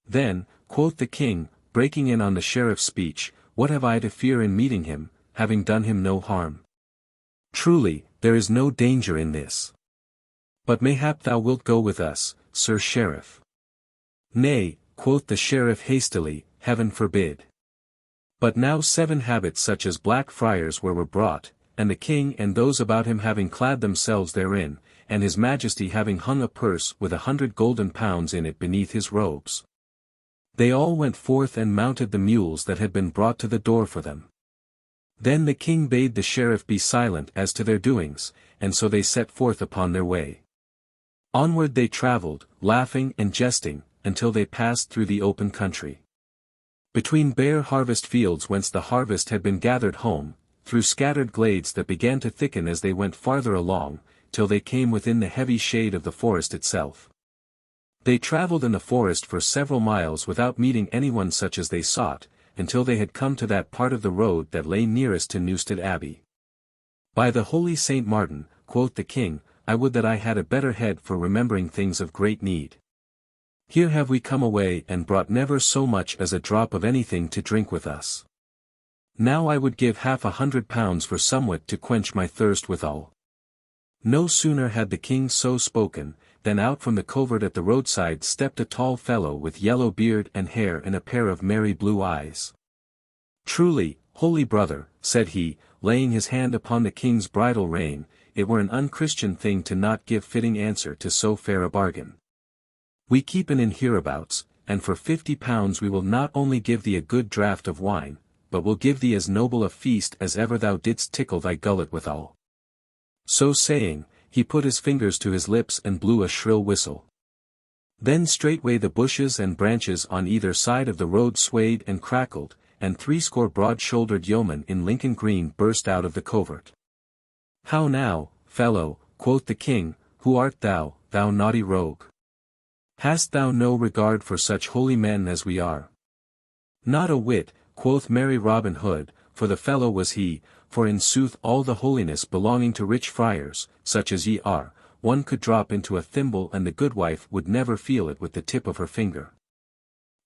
Then, quoth the king, breaking in on the sheriff's speech, what have I to fear in meeting him, having done him no harm? Truly, there is no danger in this. But mayhap thou wilt go with us, Sir Sheriff. Nay, quoth the sheriff hastily, heaven forbid. But now 7 habits such as black friars were brought, and the king and those about him having clad themselves therein, and his majesty having hung a purse with 100 golden pounds in it beneath his robes. They all went forth and mounted the mules that had been brought to the door for them. Then the king bade the sheriff be silent as to their doings, and so they set forth upon their way. Onward they travelled, laughing and jesting, until they passed through the open country. Between bare harvest fields whence the harvest had been gathered home, through scattered glades that began to thicken as they went farther along, till they came within the heavy shade of the forest itself. They travelled in the forest for several miles without meeting anyone such as they sought, until they had come to that part of the road that lay nearest to Newstead Abbey. By the holy Saint Martin, quoth the king, I would that I had a better head for remembering things of great need. Here have we come away and brought never so much as a drop of anything to drink with us. Now I would give £50 for somewhat to quench my thirst withal. No sooner had the king so spoken, than out from the covert at the roadside stepped a tall fellow with yellow beard and hair and a pair of merry blue eyes. Truly, holy brother, said he, laying his hand upon the king's bridle rein, it were an unchristian thing to not give fitting answer to so fair a bargain. We keep an inn hereabouts, and for £50 we will not only give thee a good draught of wine, but will give thee as noble a feast as ever thou didst tickle thy gullet withal. So saying, he put his fingers to his lips and blew a shrill whistle. Then straightway the bushes and branches on either side of the road swayed and crackled, and 60 broad-shouldered yeomen in Lincoln green burst out of the covert. How now, fellow, quoth the king, who art thou, thou naughty rogue? Hast thou no regard for such holy men as we are? Not a whit, quoth merry Robin Hood, for the fellow was he, for in sooth all the holiness belonging to rich friars, such as ye are, one could drop into a thimble and the goodwife would never feel it with the tip of her finger.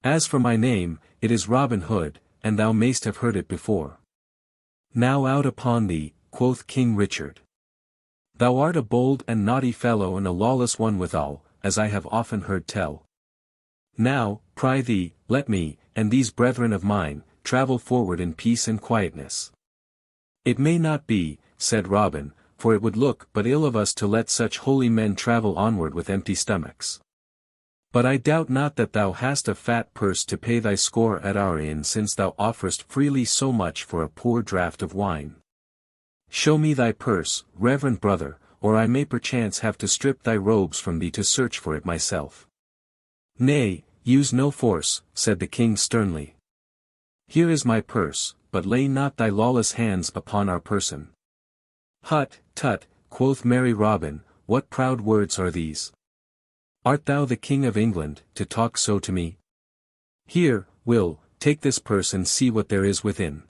As for my name, it is Robin Hood, and thou mayst have heard it before. Now out upon thee, quoth King Richard. Thou art a bold and naughty fellow and a lawless one withal, as I have often heard tell. Now, prithee, let me, and these brethren of mine, travel forward in peace and quietness. It may not be, said Robin, for it would look but ill of us to let such holy men travel onward with empty stomachs. But I doubt not that thou hast a fat purse to pay thy score at our inn since thou offerest freely so much for a poor draught of wine. Show me thy purse, reverend brother, or I may perchance have to strip thy robes from thee to search for it myself. Nay, use no force, said the king sternly. Here is my purse, but lay not thy lawless hands upon our person. Hut, tut, quoth merry Robin, what proud words are these? Art thou the King of England, to talk so to me? Here, Will, take this purse and see what there is within.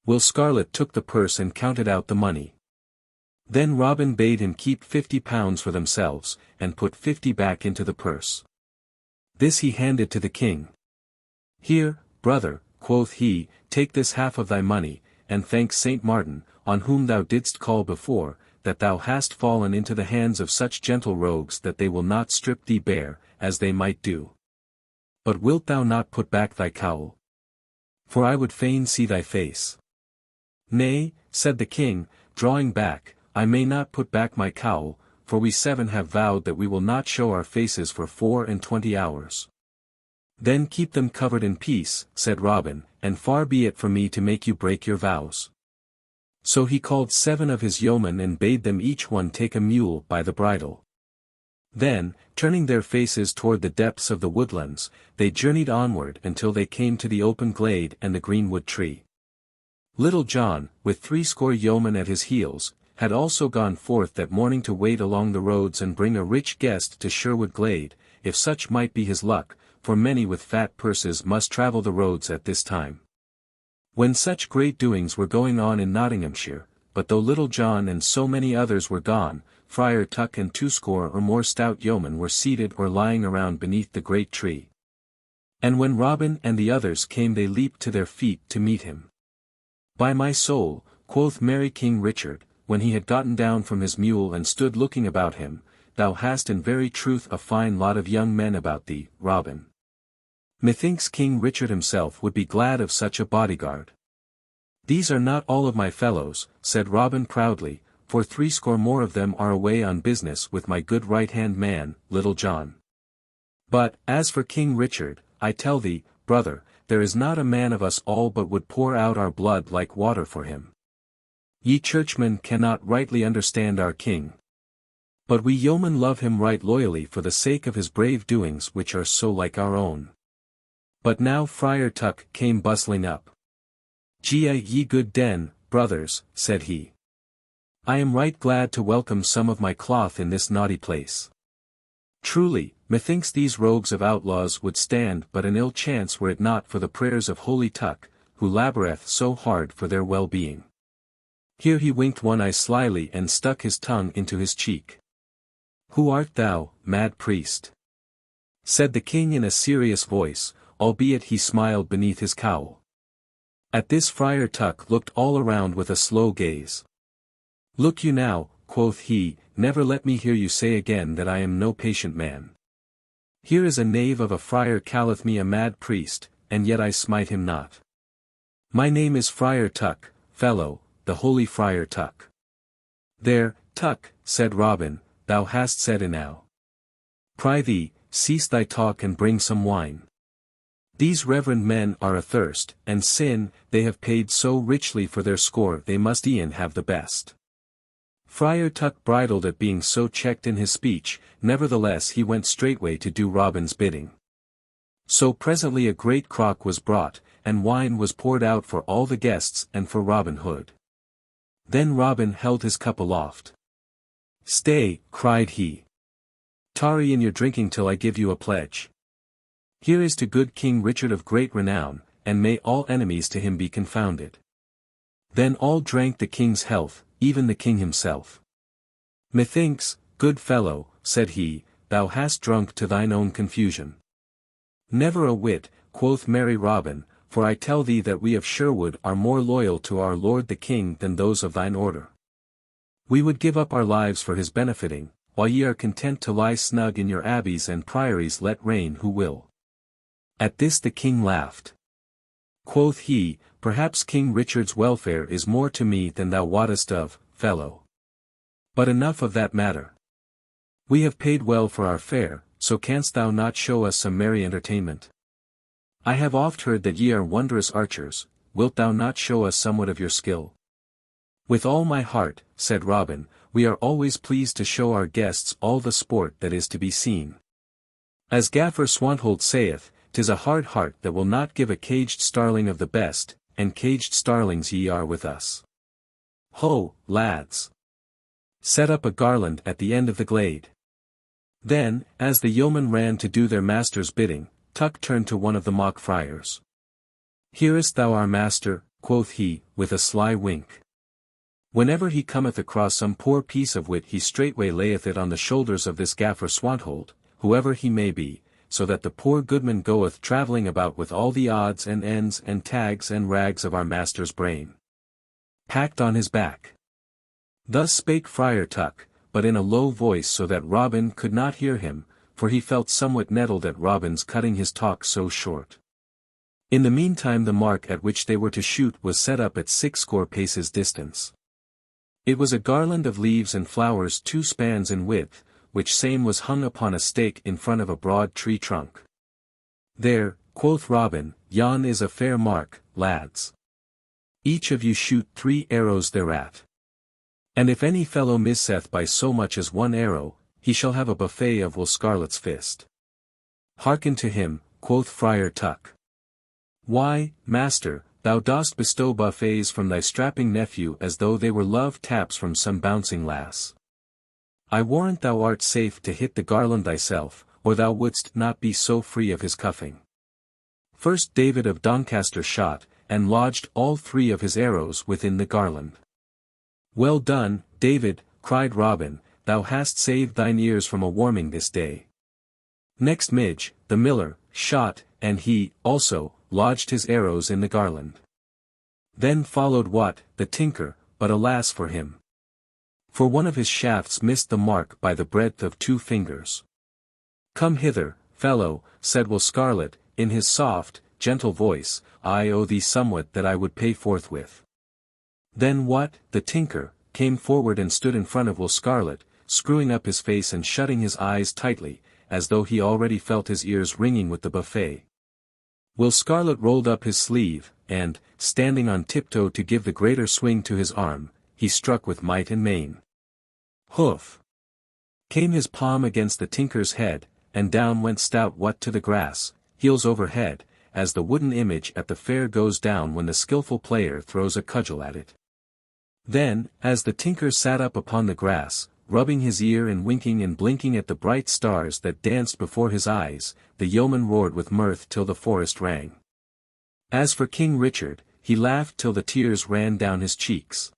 Will Scarlet took the purse and counted out the money. Then Robin bade him keep £50 for themselves, and put 50 back into the purse. This he handed to the king. Here, brother, quoth he, take this half of thy money, and thank Saint Martin, on whom thou didst call before, that thou hast fallen into the hands of such gentle rogues that they will not strip thee bare, as they might do. But wilt thou not put back thy cowl? For I would fain see thy face. Nay, said the king, drawing back, I may not put back my cowl, for we 7 have vowed that we will not show our faces for 24 hours. Then keep them covered in peace, said Robin, and far be it from me to make you break your vows. So he called 7 of his yeomen and bade them each one take a mule by the bridle. Then, turning their faces toward the depths of the woodlands, they journeyed onward until they came to the open glade and the greenwood tree. Little John, with 60 yeomen at his heels, had also gone forth that morning to wait along the roads and bring a rich guest to Sherwood glade, if such might be his luck, for many with fat purses must travel the roads at this time. When such great doings were going on in Nottinghamshire, but though Little John and so many others were gone, Friar Tuck and 20 or more stout yeomen were seated or lying around beneath the great tree. And when Robin and the others came they leaped to their feet to meet him. By my soul, quoth merry King Richard, when he had gotten down from his mule and stood looking about him, thou hast in very truth a fine lot of young men about thee, Robin. Methinks King Richard himself would be glad of such a bodyguard. These are not all of my fellows, said Robin proudly, for 60 more of them are away on business with my good right-hand man, Little John. But, as for King Richard, I tell thee, brother, there is not a man of us all but would pour out our blood like water for him. Ye churchmen cannot rightly understand our king. But we yeomen love him right loyally for the sake of his brave doings which are so like our own. But now Friar Tuck came bustling up. Ye good den, brothers, said he. I am right glad to welcome some of my cloth in this naughty place. Truly, methinks these rogues of outlaws would stand but an ill chance were it not for the prayers of holy Tuck, who laboureth so hard for their well-being. Here he winked one eye slyly and stuck his tongue into his cheek. Who art thou, mad priest? Said the king in a serious voice, albeit he smiled beneath his cowl. At this Friar Tuck looked all around with a slow gaze. Look you now, quoth he, never let me hear you say again that I am no patient man. Here is a knave of a friar calleth me a mad priest, and yet I smite him not. My name is Friar Tuck, fellow, the holy Friar Tuck. There, Tuck, said Robin, thou hast said enow. Prithee, cease thy talk and bring some wine. These reverend men are athirst, and sin, they have paid so richly for their score they must e'en have the best. Friar Tuck bridled at being so checked in his speech, nevertheless he went straightway to do Robin's bidding. So presently a great crock was brought, and wine was poured out for all the guests and for Robin Hood. Then Robin held his cup aloft. Stay, cried he. Tarry in your drinking till I give you a pledge. Here is to good King Richard of great renown, and may all enemies to him be confounded. Then all drank the king's health, even the king himself. Methinks, good fellow, said he, thou hast drunk to thine own confusion. Never a whit, quoth merry Robin, for I tell thee that we of Sherwood are more loyal to our lord the king than those of thine order. We would give up our lives for his benefiting, while ye are content to lie snug in your abbeys and priories let reign who will. At this the king laughed. Quoth he, perhaps King Richard's welfare is more to me than thou wottest of, fellow. But enough of that matter. We have paid well for our fare, so canst thou not show us some merry entertainment? I have oft heard that ye are wondrous archers, wilt thou not show us somewhat of your skill? With all my heart, said Robin, we are always pleased to show our guests all the sport that is to be seen. As Gaffer Swanthold saith, 'tis a hard heart that will not give a caged starling of the best, and caged starlings ye are with us. Ho, lads! Set up a garland at the end of the glade. Then, as the yeomen ran to do their master's bidding, Tuck turned to one of the mock friars. Hearest thou our master, quoth he, with a sly wink. Whenever he cometh across some poor piece of wit he straightway layeth it on the shoulders of this Gaffer Swanthold, whoever he may be, so that the poor goodman goeth travelling about with all the odds and ends and tags and rags of our master's brain packed on his back. Thus spake Friar Tuck, but in a low voice so that Robin could not hear him, for he felt somewhat nettled at Robin's cutting his talk so short. In the meantime the mark at which they were to shoot was set up at 60 paces distance. It was a garland of leaves and flowers 2 spans in width, which same was hung upon a stake in front of a broad tree trunk. There, quoth Robin, yon is a fair mark, lads. Each of you shoot 3 arrows thereat. And if any fellow misseth by so much as 1 arrow, he shall have a buffet of Will Scarlet's fist. Hearken to him, quoth Friar Tuck. Why, master, thou dost bestow buffets from thy strapping nephew as though they were love taps from some bouncing lass. I warrant thou art safe to hit the garland thyself, or thou wouldst not be so free of his cuffing. First David of Doncaster shot, and lodged all 3 of his arrows within the garland. Well done, David, cried Robin, thou hast saved thine ears from a warming this day. Next Midge, the miller, shot, and he, also, lodged his arrows in the garland. Then followed Wat, the tinker, but alas for him. For one of his shafts missed the mark by the breadth of 2 fingers. Come hither, fellow, said Will Scarlet, in his soft, gentle voice, "I owe thee somewhat that I would pay forthwith." "Then what?" The tinker came forward and stood in front of Will Scarlet, screwing up his face and shutting his eyes tightly, as though he already felt his ears ringing with the buffet. Will Scarlet rolled up his sleeve, and, standing on tiptoe to give the greater swing to his arm, he struck with might and main. Hoof! Came his palm against the tinker's head, and down went stout What to the grass, heels over head, as the wooden image at the fair goes down when the skilful player throws a cudgel at it. Then, as the tinker sat up upon the grass, rubbing his ear and winking and blinking at the bright stars that danced before his eyes, the yeoman roared with mirth till the forest rang. As for King Richard, he laughed till the tears ran down his cheeks.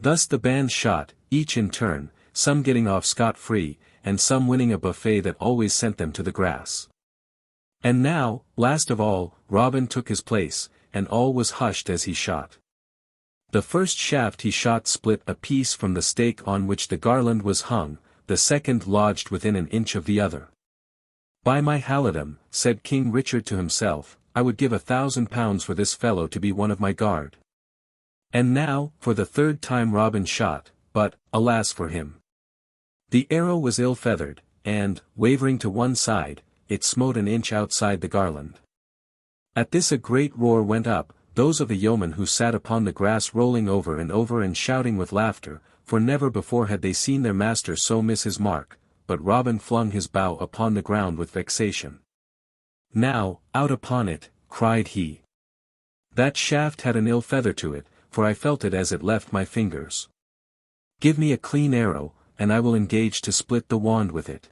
Thus the band shot, each in turn, some getting off scot-free, and some winning a buffet that always sent them to the grass. And now, last of all, Robin took his place, and all was hushed as he shot. The first shaft he shot split a piece from the stake on which the garland was hung, the second lodged within an inch of the other. "By my halidom," said King Richard to himself, "I would give £1,000 for this fellow to be one of my guard." And now, for the third time Robin shot, but, alas for him! The arrow was ill-feathered, and, wavering to one side, it smote an inch outside the garland. At this a great roar went up, those of the yeomen who sat upon the grass rolling over and shouting with laughter, for never before had they seen their master so miss his mark, but Robin flung his bow upon the ground with vexation. "Now, out upon it," cried he. "That shaft had an ill feather to it, for I felt it as it left my fingers. Give me a clean arrow, and I will engage to split the wand with it."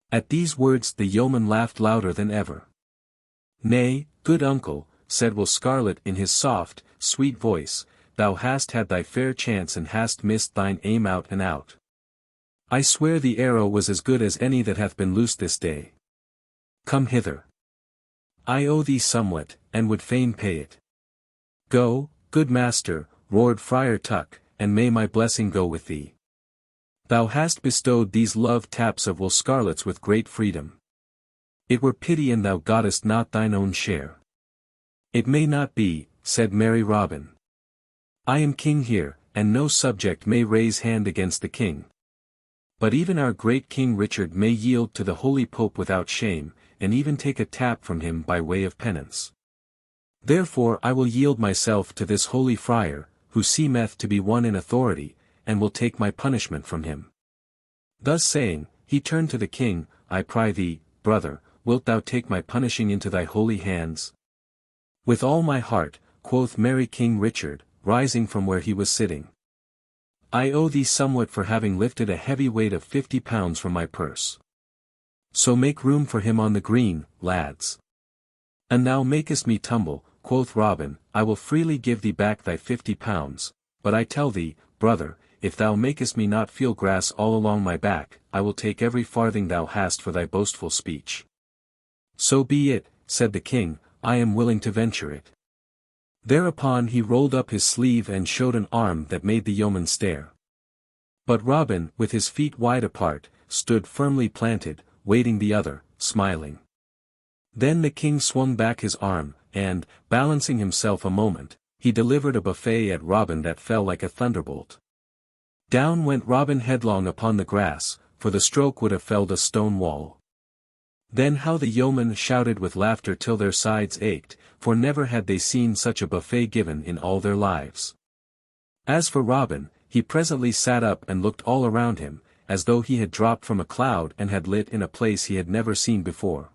At these words the yeoman laughed louder than ever. "Nay, good uncle," said Will Scarlet in his soft, sweet voice, "thou hast had thy fair chance and hast missed thine aim out and out. I swear the arrow was as good as any that hath been loosed this day. Come hither. I owe thee somewhat, and would fain pay it." "Go, good master," roared Friar Tuck, "and may my blessing go with thee. Thou hast bestowed these love taps of Will Scarlet's with great freedom. It were pity and thou gottest not thine own share." "It may not be," said merry Robin. "I am king here, and no subject may raise hand against the king. But even our great King Richard may yield to the holy Pope without shame, and even take a tap from him by way of penance. Therefore I will yield myself to this holy friar, who seemeth to be one in authority, and will take my punishment from him." Thus saying, he turned to the king, "I pry thee, brother, wilt thou take my punishing into thy holy hands?" "With all my heart," quoth merry King Richard, rising from where he was sitting. "I owe thee somewhat for having lifted a heavy weight of £50 from my purse. So make room for him on the green, lads." "And thou makest me tumble," quoth Robin, "I will freely give thee back thy £50, but I tell thee, brother, if thou makest me not feel grass all along my back, I will take every farthing thou hast for thy boastful speech." "So be it," said the king, "I am willing to venture it." Thereupon he rolled up his sleeve and showed an arm that made the yeoman stare. But Robin, with his feet wide apart, stood firmly planted, waiting the other, smiling. Then the king swung back his arm, and, balancing himself a moment, he delivered a buffet at Robin that fell like a thunderbolt. Down went Robin headlong upon the grass, for the stroke would have felled a stone wall. Then how the yeomen shouted with laughter till their sides ached, for never had they seen such a buffet given in all their lives. As for Robin, he presently sat up and looked all around him, as though he had dropped from a cloud and had lit in a place he had never seen before.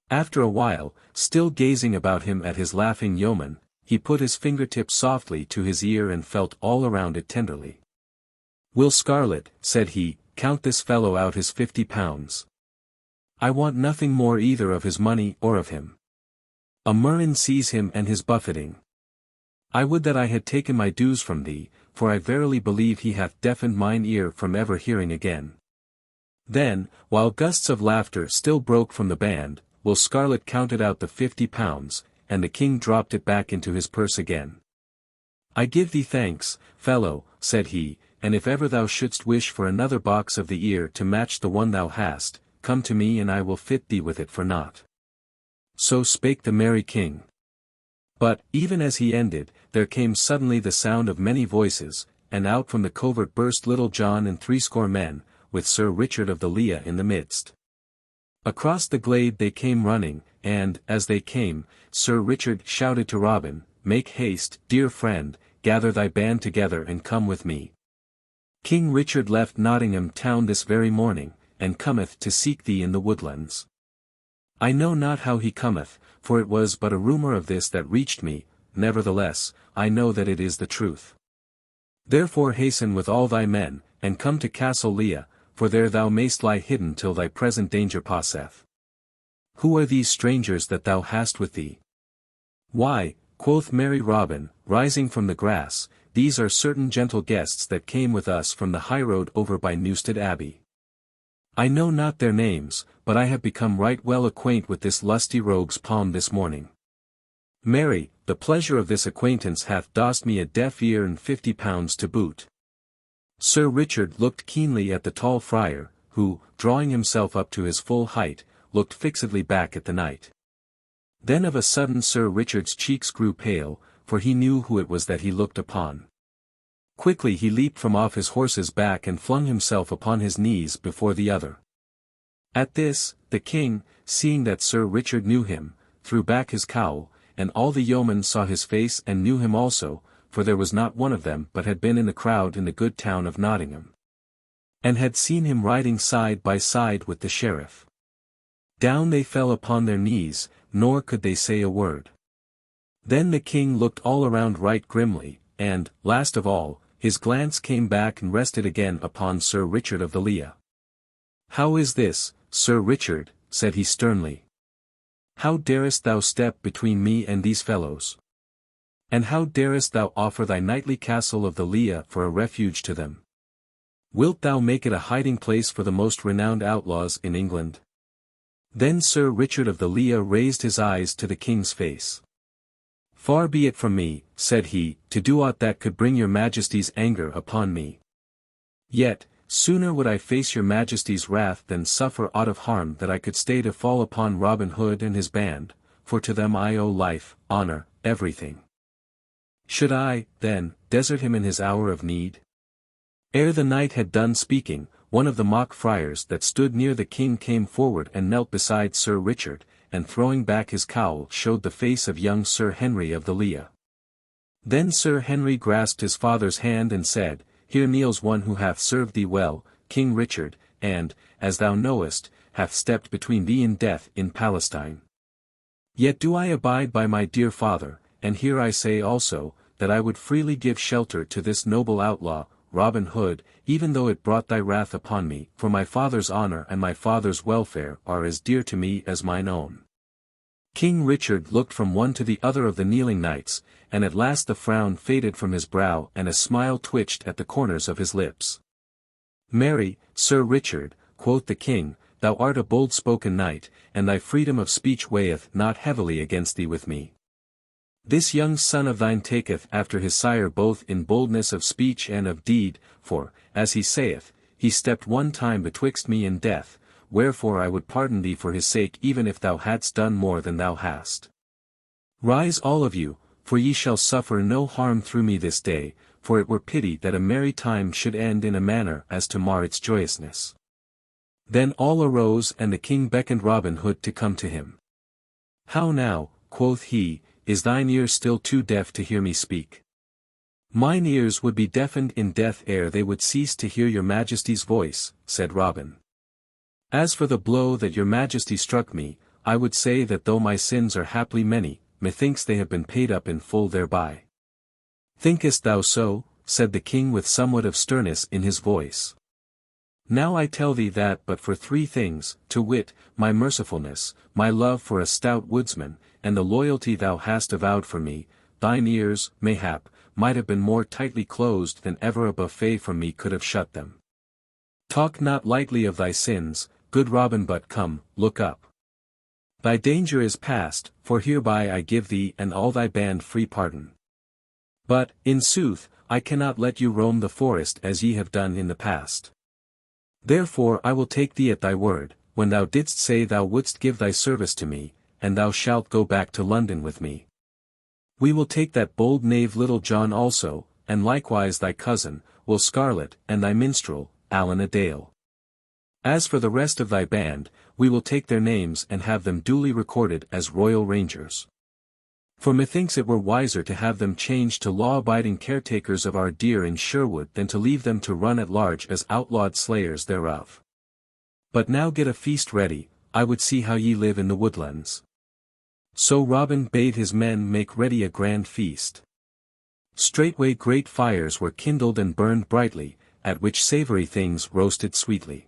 After a while, still gazing about him at his laughing yeoman, he put his fingertip softly to his ear and felt all around it tenderly. "Will Scarlet," said he, "count this fellow out his £50. I want nothing more either of his money or of him. A murrain seize him and his buffeting. I would that I had taken my dues from thee, for I verily believe he hath deafened mine ear from ever hearing again." Then, while gusts of laughter still broke from the band, Will Scarlet counted out the £50, and the king dropped it back into his purse again. "I give thee thanks, fellow," said he, "and if ever thou shouldst wish for another box of the ear to match the one thou hast, come to me and I will fit thee with it for naught." so spake the merry king. But, even as he ended, there came suddenly the sound of many voices, and out from the covert burst Little John and 60 men, with Sir Richard of the Lea in the midst. Across the glade they came running, and, as they came, Sir Richard shouted to Robin, "Make haste, dear friend, gather thy band together and come with me. King Richard left Nottingham town this very morning, and cometh to seek thee in the woodlands. I know not how he cometh, for it was but a rumour of this that reached me, nevertheless, I know that it is the truth. Therefore hasten with all thy men, and come to Castle Lea, for there thou mayst lie hidden till thy present danger passeth. Who are these strangers that thou hast with thee?" "Why," quoth merry Robin, rising from the grass, "these are certain gentle guests that came with us from the highroad over by Newstead Abbey. I know not their names, but I have become right well acquaint with this lusty rogue's palm this morning. Marry, the pleasure of this acquaintance hath dost me a deaf ear and £50 to boot." Sir Richard looked keenly at the tall friar, who, drawing himself up to his full height, looked fixedly back at the knight. Then of a sudden Sir Richard's cheeks grew pale, for he knew who it was that he looked upon. Quickly he leaped from off his horse's back and flung himself upon his knees before the other. At this, the king, seeing that Sir Richard knew him, threw back his cowl, and all the yeomen saw his face and knew him also, for there was not one of them but had been in the crowd in the good town of Nottingham, and had seen him riding side by side with the sheriff. Down they fell upon their knees, nor could they say a word. Then the king looked all around right grimly, and, last of all, his glance came back and rested again upon Sir Richard of the Lea. "How is this, Sir Richard?" said he sternly. "How darest thou step between me and these fellows? And how darest thou offer thy knightly castle of the Lea for a refuge to them? Wilt thou make it a hiding place for the most renowned outlaws in England?" Then Sir Richard of the Lea raised his eyes to the king's face. "Far be it from me," said he, "to do aught that could bring your majesty's anger upon me. Yet, sooner would I face your majesty's wrath than suffer aught of harm that I could stay to fall upon Robin Hood and his band, for to them I owe life, honour, everything. Should I, then, desert him in his hour of need?" Ere the knight had done speaking, one of the mock friars that stood near the king came forward and knelt beside Sir Richard, and throwing back his cowl showed the face of young Sir Henry of the Lea. Then Sir Henry grasped his father's hand and said, "Here kneels one who hath served thee well, King Richard, and, as thou knowest, hath stepped between thee and death in Palestine. Yet do I abide by my dear father, and here I say also, that I would freely give shelter to this noble outlaw, Robin Hood, even though it brought thy wrath upon me, for my father's honour and my father's welfare are as dear to me as mine own." King Richard looked from one to the other of the kneeling knights, and at last the frown faded from his brow and a smile twitched at the corners of his lips. "Marry, Sir Richard," quoth the king, "thou art a bold-spoken knight, and thy freedom of speech weigheth not heavily against thee with me. This young son of thine taketh after his sire both in boldness of speech and of deed, for, as he saith, he stepped one time betwixt me and death, wherefore I would pardon thee for his sake even if thou hadst done more than thou hast. Rise all of you, for ye shall suffer no harm through me this day, for it were pity that a merry time should end in a manner as to mar its joyousness." Then all arose and the king beckoned Robin Hood to come to him. "How now," quoth he, "is thine ear still too deaf to hear me speak?" "Mine ears would be deafened in death ere they would cease to hear your majesty's voice," said Robin. "As for the blow that your majesty struck me, I would say that though my sins are haply many, methinks they have been paid up in full thereby." "Thinkest thou so?" said the king with somewhat of sternness in his voice. "Now I tell thee that but for 3 things, to wit, my mercifulness, my love for a stout woodsman, and the loyalty thou hast avowed for me, thine ears, mayhap, might have been more tightly closed than ever a buffet from me could have shut them. Talk not lightly of thy sins, good Robin, but come, look up. Thy danger is past, for hereby I give thee and all thy band free pardon. But, in sooth, I cannot let you roam the forest as ye have done in the past. Therefore I will take thee at thy word, when thou didst say thou wouldst give thy service to me, and thou shalt go back to London with me. We will take that bold knave Little John also, and likewise thy cousin, Will Scarlet, and thy minstrel, Allan a Dale. As for the rest of thy band, we will take their names and have them duly recorded as Royal Rangers. For methinks it were wiser to have them changed to law-abiding caretakers of our deer in Sherwood than to leave them to run at large as outlawed slayers thereof. But now get a feast ready, I would see how ye live in the woodlands. So Robin bade his men make ready a grand feast. Straightway great fires were kindled and burned brightly, at which savoury things roasted sweetly.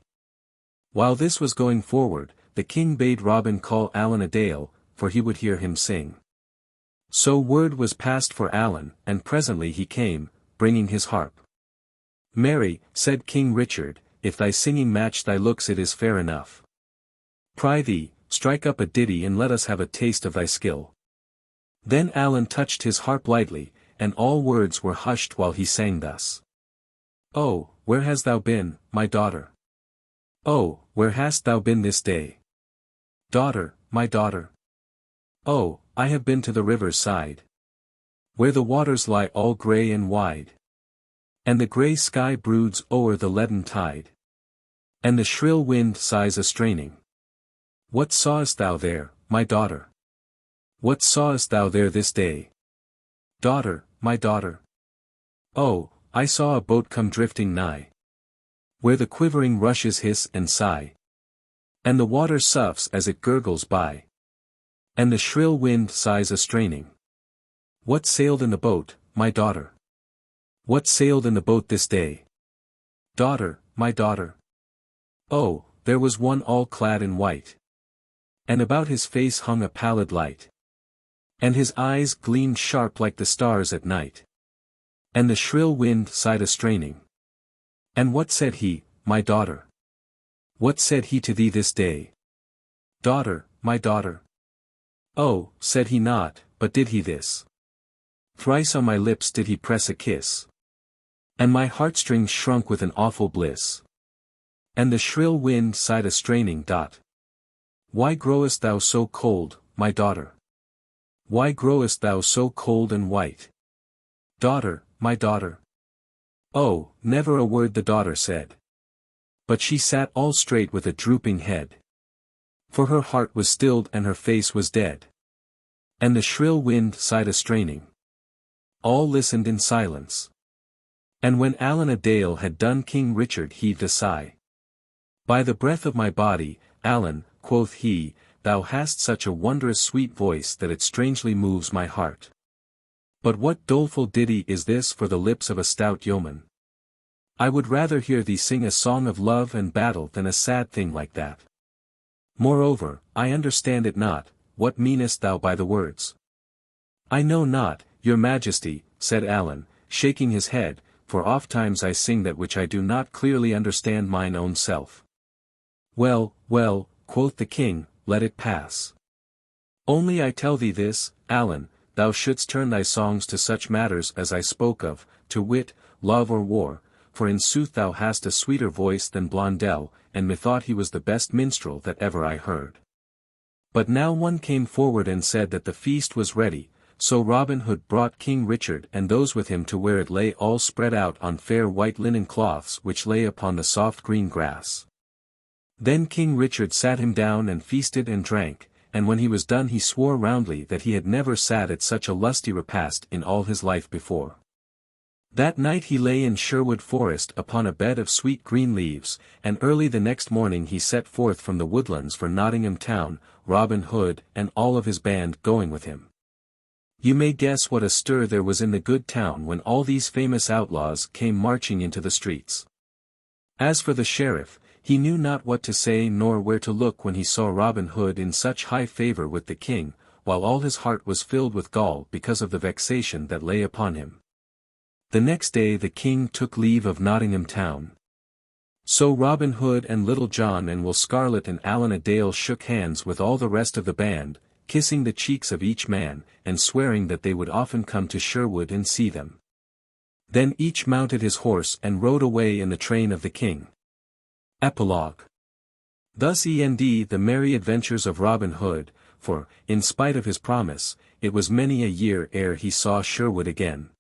While this was going forward, the king bade Robin call Allan a Dale, for he would hear him sing. So word was passed for Allan, and presently he came, bringing his harp. Marry, said King Richard, if thy singing match thy looks it is fair enough. Prithee, strike up a ditty and let us have a taste of thy skill. Then Allan touched his harp lightly, and all words were hushed while he sang thus. Oh, where hast thou been, my daughter? Oh, where hast thou been this day? Daughter, my daughter. Oh, I have been to the river's side, where the waters lie all grey and wide, and the grey sky broods o'er the leaden tide, and the shrill wind sighs a straining. What sawest thou there, my daughter? What sawest thou there this day? Daughter, my daughter. Oh, I saw a boat come drifting nigh, where the quivering rushes hiss and sigh, and the water soughs as it gurgles by, and the shrill wind sighs a straining. What sailed in the boat, my daughter? What sailed in the boat this day? Daughter, my daughter. Oh, there was one all clad in white, and about his face hung a pallid light, and his eyes gleamed sharp like the stars at night, and the shrill wind sighed a straining. And what said he, my daughter? What said he to thee this day? Daughter, my daughter. Oh, said he not, but did he this? Thrice on my lips did he press a kiss, and my heartstrings shrunk with an awful bliss, and the shrill wind sighed a straining. Why growest thou so cold, my daughter? Why growest thou so cold and white? Daughter, my daughter. Oh, never a word the daughter said, but she sat all straight with a drooping head, for her heart was stilled and her face was dead, and the shrill wind sighed a straining. All listened in silence. And when Allan a Dale had done, King Richard heaved a sigh. By the breath of my body, Allan, quoth he, thou hast such a wondrous sweet voice that it strangely moves my heart. But what doleful ditty is this for the lips of a stout yeoman? I would rather hear thee sing a song of love and battle than a sad thing like that. Moreover, I understand it not. What meanest thou by the words? I know not, your majesty, said Allan, shaking his head, for ofttimes I sing that which I do not clearly understand mine own self. Well, well, quoth the king, let it pass. Only I tell thee this, Allan, thou shouldst turn thy songs to such matters as I spoke of, to wit, love or war, for in sooth thou hast a sweeter voice than Blondel, and methought he was the best minstrel that ever I heard. But now one came forward and said that the feast was ready, so Robin Hood brought King Richard and those with him to where it lay all spread out on fair white linen cloths which lay upon the soft green grass. Then King Richard sat him down and feasted and drank, and when he was done he swore roundly that he had never sat at such a lusty repast in all his life before. That night he lay in Sherwood Forest upon a bed of sweet green leaves, and early the next morning he set forth from the woodlands for Nottingham town, Robin Hood and all of his band going with him. You may guess what a stir there was in the good town when all these famous outlaws came marching into the streets. As for the sheriff, he knew not what to say nor where to look when he saw Robin Hood in such high favour with the king, while all his heart was filled with gall because of the vexation that lay upon him. The next day the king took leave of Nottingham town. So Robin Hood and Little John and Will Scarlet and Allan a Dale shook hands with all the rest of the band, kissing the cheeks of each man, and swearing that they would often come to Sherwood and see them. Then each mounted his horse and rode away in the train of the king. Epilogue. Thus end the merry adventures of Robin Hood, for, in spite of his promise, it was many a year ere he saw Sherwood again.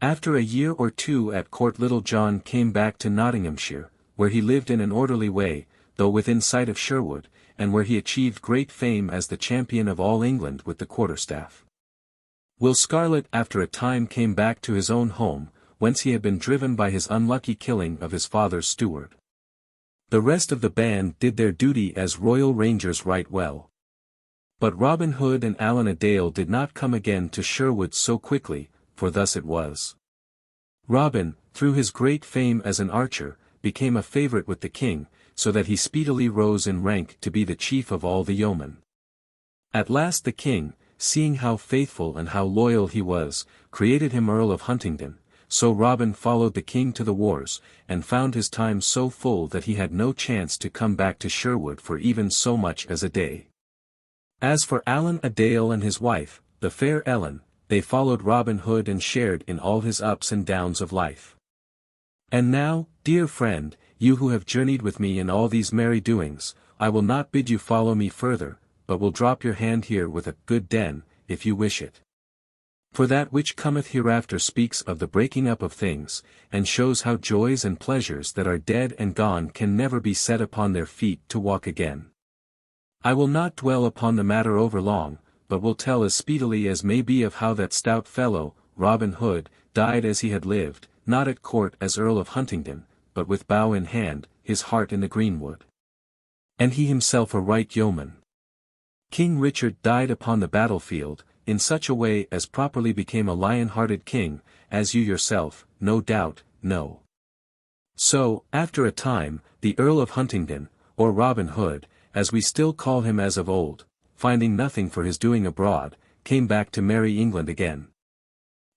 After a year or two at court Little John came back to Nottinghamshire, where he lived in an orderly way, though within sight of Sherwood, and where he achieved great fame as the champion of all England with the quarterstaff. Will Scarlet after a time came back to his own home, whence he had been driven by his unlucky killing of his father's steward. The rest of the band did their duty as royal rangers right well. But Robin Hood and Allan a Dale did not come again to Sherwood so quickly, for thus it was. Robin, through his great fame as an archer, became a favourite with the king, so that he speedily rose in rank to be the chief of all the yeomen. At last the king, seeing how faithful and how loyal he was, created him Earl of Huntingdon. So Robin followed the king to the wars, and found his time so full that he had no chance to come back to Sherwood for even so much as a day. As for Allan a Dale and his wife, the fair Ellen, they followed Robin Hood and shared in all his ups and downs of life. And now, dear friend, you who have journeyed with me in all these merry doings, I will not bid you follow me further, but will drop your hand here with a good den, if you wish it. For that which cometh hereafter speaks of the breaking up of things, and shows how joys and pleasures that are dead and gone can never be set upon their feet to walk again. I will not dwell upon the matter over long, but will tell as speedily as may be of how that stout fellow, Robin Hood, died as he had lived, not at court as Earl of Huntingdon, but with bow in hand, his heart in the greenwood. And he himself a right yeoman. King Richard died upon the battlefield, in such a way as properly became a lion-hearted king, as you yourself, no doubt, know. So, after a time, the Earl of Huntingdon, or Robin Hood, as we still call him as of old, finding nothing for his doing abroad, came back to merry England again.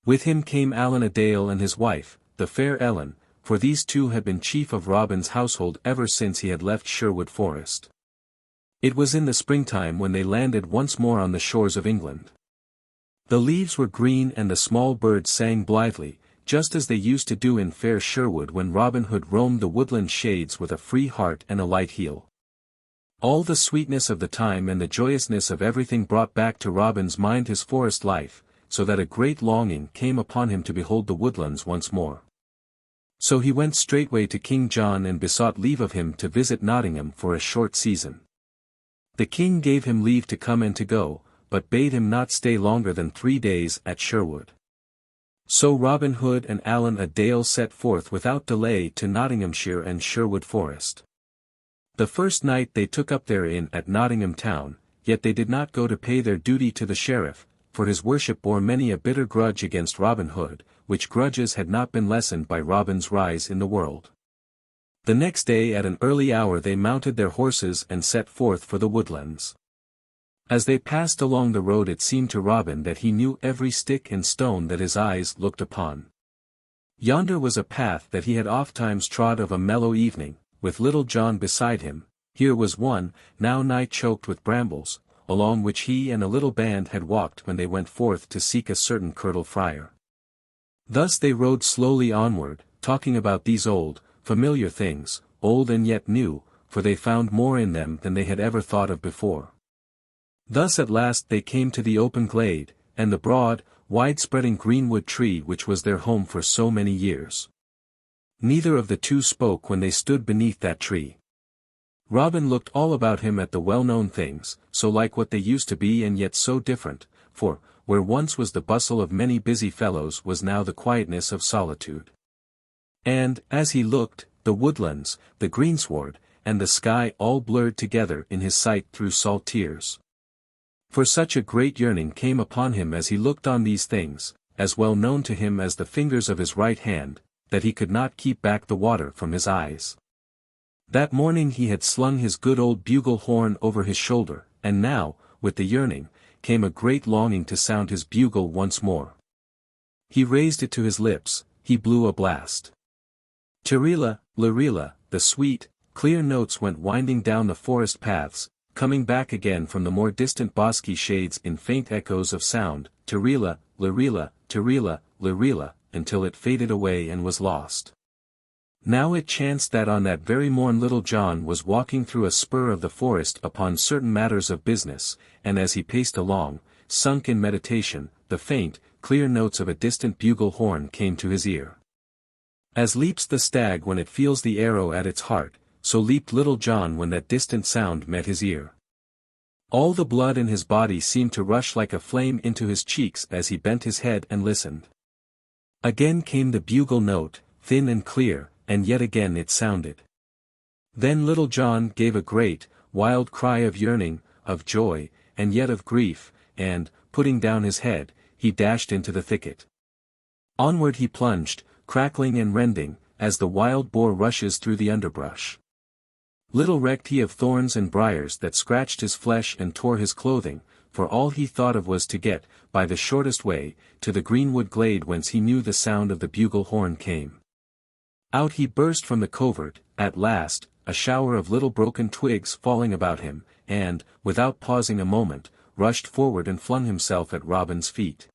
With him came Allan a Dale and his wife, the fair Ellen, for these two had been chief of Robin's household ever since he had left Sherwood Forest. It was in the springtime when they landed once more on the shores of England. The leaves were green and the small birds sang blithely, just as they used to do in fair Sherwood when Robin Hood roamed the woodland shades with a free heart and a light heel. All the sweetness of the time and the joyousness of everything brought back to Robin's mind his forest life, so that a great longing came upon him to behold the woodlands once more. So he went straightway to King John and besought leave of him to visit Nottingham for a short season. The king gave him leave to come and to go, but bade him not stay longer than 3 days at Sherwood. So Robin Hood and Allan a Dale set forth without delay to Nottinghamshire and Sherwood Forest. The first night they took up their inn at Nottingham town, yet they did not go to pay their duty to the sheriff, for his worship bore many a bitter grudge against Robin Hood, which grudges had not been lessened by Robin's rise in the world. The next day at an early hour they mounted their horses and set forth for the woodlands. As they passed along the road it seemed to Robin that he knew every stick and stone that his eyes looked upon. Yonder was a path that he had ofttimes trod of a mellow evening, with Little John beside him. Here was one, now nigh choked with brambles, along which he and a little band had walked when they went forth to seek a certain curtal friar. Thus they rode slowly onward, talking about these old, familiar things, old and yet new, for they found more in them than they had ever thought of before. Thus at last they came to the open glade, and the broad, wide-spreading greenwood tree which was their home for so many years. Neither of the two spoke when they stood beneath that tree. Robin looked all about him at the well-known things, so like what they used to be and yet so different, for, where once was the bustle of many busy fellows was now the quietness of solitude. And, as he looked, the woodlands, the greensward, and the sky all blurred together in his sight through salt tears. For such a great yearning came upon him as he looked on these things, as well known to him as the fingers of his right hand, that he could not keep back the water from his eyes. That morning he had slung his good old bugle horn over his shoulder, and now, with the yearning, came a great longing to sound his bugle once more. He raised it to his lips, he blew a blast. Tirila, lirila, the sweet, clear notes went winding down the forest paths, coming back again from the more distant bosky shades in faint echoes of sound, tirila, lirila, tirila, lirila, until it faded away and was lost. Now it chanced that on that very morn Little John was walking through a spur of the forest upon certain matters of business, and as he paced along, sunk in meditation, the faint, clear notes of a distant bugle horn came to his ear. As leaps the stag when it feels the arrow at its heart, so leaped Little John when that distant sound met his ear. All the blood in his body seemed to rush like a flame into his cheeks as he bent his head and listened. Again came the bugle note, thin and clear, and yet again it sounded. Then Little John gave a great, wild cry of yearning, of joy, and yet of grief, and, putting down his head, he dashed into the thicket. Onward he plunged, crackling and rending, as the wild boar rushes through the underbrush. Little recked he of thorns and briars that scratched his flesh and tore his clothing, for all he thought of was to get, by the shortest way, to the greenwood glade whence he knew the sound of the bugle horn came. Out he burst from the covert, at last, a shower of little broken twigs falling about him, and, without pausing a moment, rushed forward and flung himself at Robin's feet.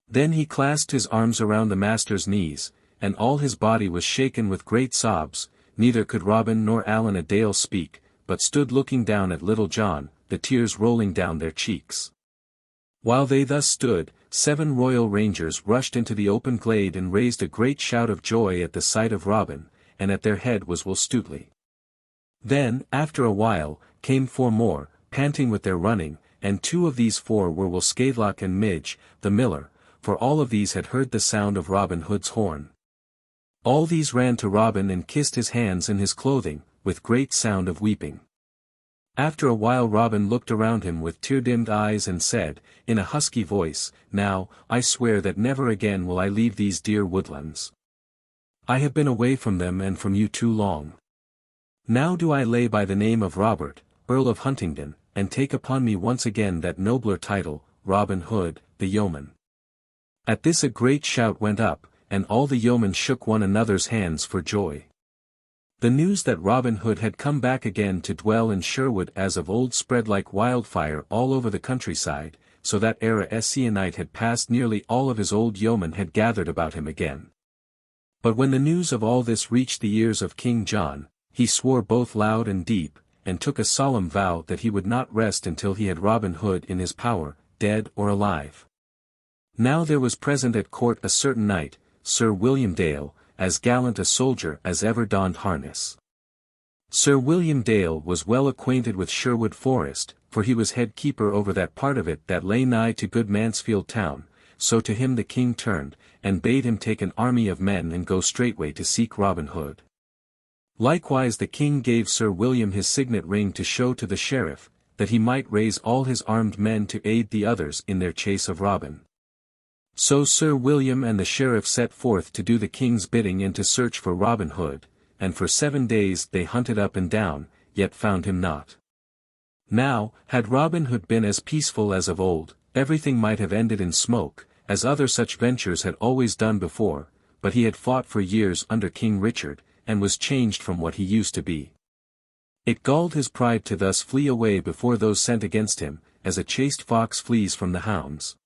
Then he clasped his arms around the master's knees, and all his body was shaken with great sobs. Neither could Robin nor Allan a Dale speak, but stood looking down at Little John, the tears rolling down their cheeks. While they thus stood, 7 royal rangers rushed into the open glade and raised a great shout of joy at the sight of Robin, and at their head was Will Stutely. Then, after a while, came 4 more, panting with their running, and 2 of these 4 were Will Scathelock and Midge, the miller, for all of these had heard the sound of Robin Hood's horn. All these ran to Robin and kissed his hands and his clothing, with great sound of weeping. After a while Robin looked around him with tear-dimmed eyes and said, in a husky voice, "Now, I swear that never again will I leave these dear woodlands. I have been away from them and from you too long. Now do I lay by the name of Robert, Earl of Huntingdon, and take upon me once again that nobler title, Robin Hood, the yeoman." At this a great shout went up, and all the yeomen shook one another's hands for joy. The news that Robin Hood had come back again to dwell in Sherwood as of old spread like wildfire all over the countryside, so that ere a night had passed nearly all of his old yeomen had gathered about him again. But when the news of all this reached the ears of King John, he swore both loud and deep, and took a solemn vow that he would not rest until he had Robin Hood in his power, dead or alive. Now there was present at court a certain knight, Sir William Dale, as gallant a soldier as ever donned harness. Sir William Dale was well acquainted with Sherwood Forest, for he was head keeper over that part of it that lay nigh to good Mansfield town, so to him the king turned, and bade him take an army of men and go straightway to seek Robin Hood. Likewise the king gave Sir William his signet ring to show to the sheriff, that he might raise all his armed men to aid the others in their chase of Robin. So Sir William and the sheriff set forth to do the king's bidding and to search for Robin Hood, and for 7 days they hunted up and down, yet found him not. Now, had Robin Hood been as peaceful as of old, everything might have ended in smoke, as other such ventures had always done before, but he had fought for years under King Richard, and was changed from what he used to be. It galled his pride to thus flee away before those sent against him, as a chased fox flees from the hounds.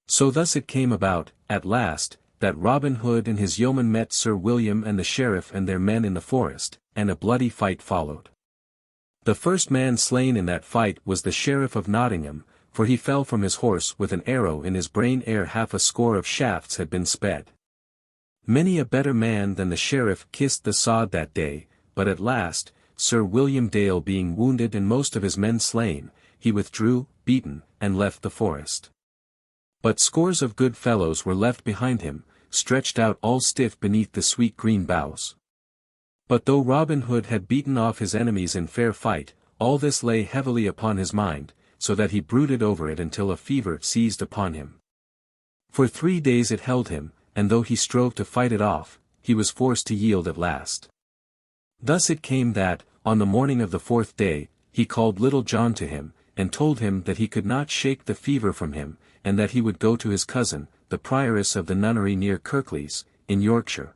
So thus it came about, at last, that Robin Hood and his yeomen met Sir William and the sheriff and their men in the forest, and a bloody fight followed. The first man slain in that fight was the Sheriff of Nottingham, for he fell from his horse with an arrow in his brain ere 60 of shafts had been sped. Many a better man than the sheriff kissed the sod that day, but at last, Sir William Dale being wounded and most of his men slain, he withdrew, beaten, and left the forest. But scores of good fellows were left behind him, stretched out all stiff beneath the sweet green boughs. But though Robin Hood had beaten off his enemies in fair fight, all this lay heavily upon his mind, so that he brooded over it until a fever seized upon him. For 3 days it held him, and though he strove to fight it off, he was forced to yield at last. Thus it came that, on the morning of the 4th day, he called Little John to him, and told him that he could not shake the fever from him, and that he would go to his cousin, the prioress of the nunnery near Kirklees, in Yorkshire,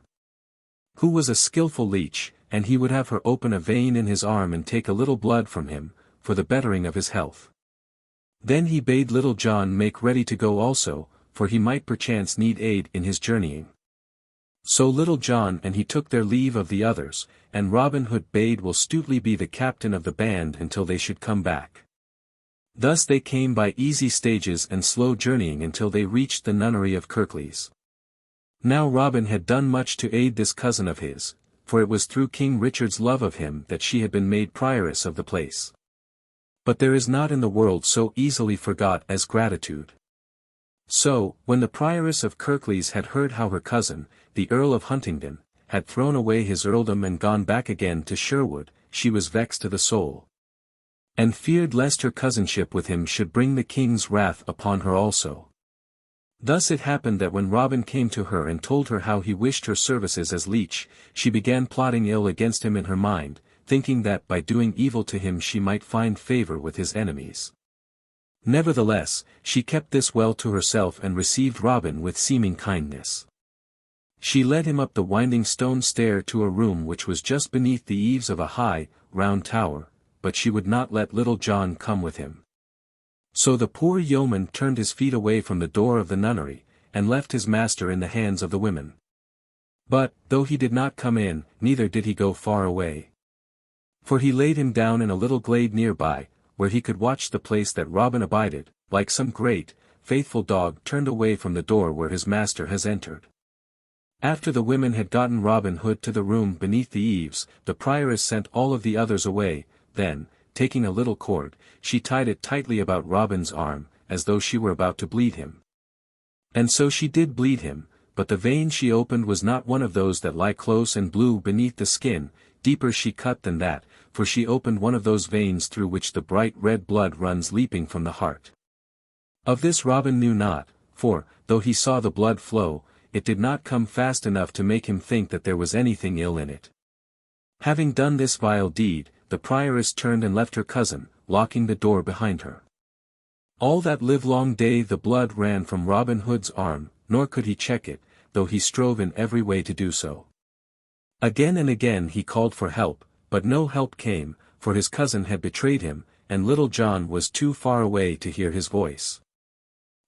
who was a skilful leech, and he would have her open a vein in his arm and take a little blood from him, for the bettering of his health. Then he bade Little John make ready to go also, for he might perchance need aid in his journeying. So Little John and he took their leave of the others, and Robin Hood bade Will Stutely be the captain of the band until they should come back. Thus they came by easy stages and slow journeying until they reached the nunnery of Kirklees. Now Robin had done much to aid this cousin of his, for it was through King Richard's love of him that she had been made prioress of the place. But there is not in the world so easily forgot as gratitude. So, when the prioress of Kirklees had heard how her cousin, the Earl of Huntingdon, had thrown away his earldom and gone back again to Sherwood, she was vexed to the soul, and feared lest her cousinship with him should bring the king's wrath upon her also. Thus it happened that when Robin came to her and told her how he wished her services as leech, she began plotting ill against him in her mind, thinking that by doing evil to him she might find favor with his enemies. Nevertheless, she kept this well to herself and received Robin with seeming kindness. She led him up the winding stone stair to a room which was just beneath the eaves of a high, round tower, but she would not let Little John come with him. So the poor yeoman turned his feet away from the door of the nunnery, and left his master in the hands of the women. But, though he did not come in, neither did he go far away. For he laid him down in a little glade nearby, where he could watch the place that Robin abided, like some great, faithful dog turned away from the door where his master has entered. After the women had gotten Robin Hood to the room beneath the eaves, the prioress sent all of the others away, then, taking a little cord, she tied it tightly about Robin's arm, as though she were about to bleed him. And so she did bleed him, but the vein she opened was not one of those that lie close and blue beneath the skin, deeper she cut than that, for she opened one of those veins through which the bright red blood runs leaping from the heart. Of this Robin knew not, for, though he saw the blood flow, it did not come fast enough to make him think that there was anything ill in it. Having done this vile deed, the prioress turned and left her cousin, locking the door behind her. All that livelong day the blood ran from Robin Hood's arm, nor could he check it, though he strove in every way to do so. Again and again he called for help, but no help came, for his cousin had betrayed him, and Little John was too far away to hear his voice.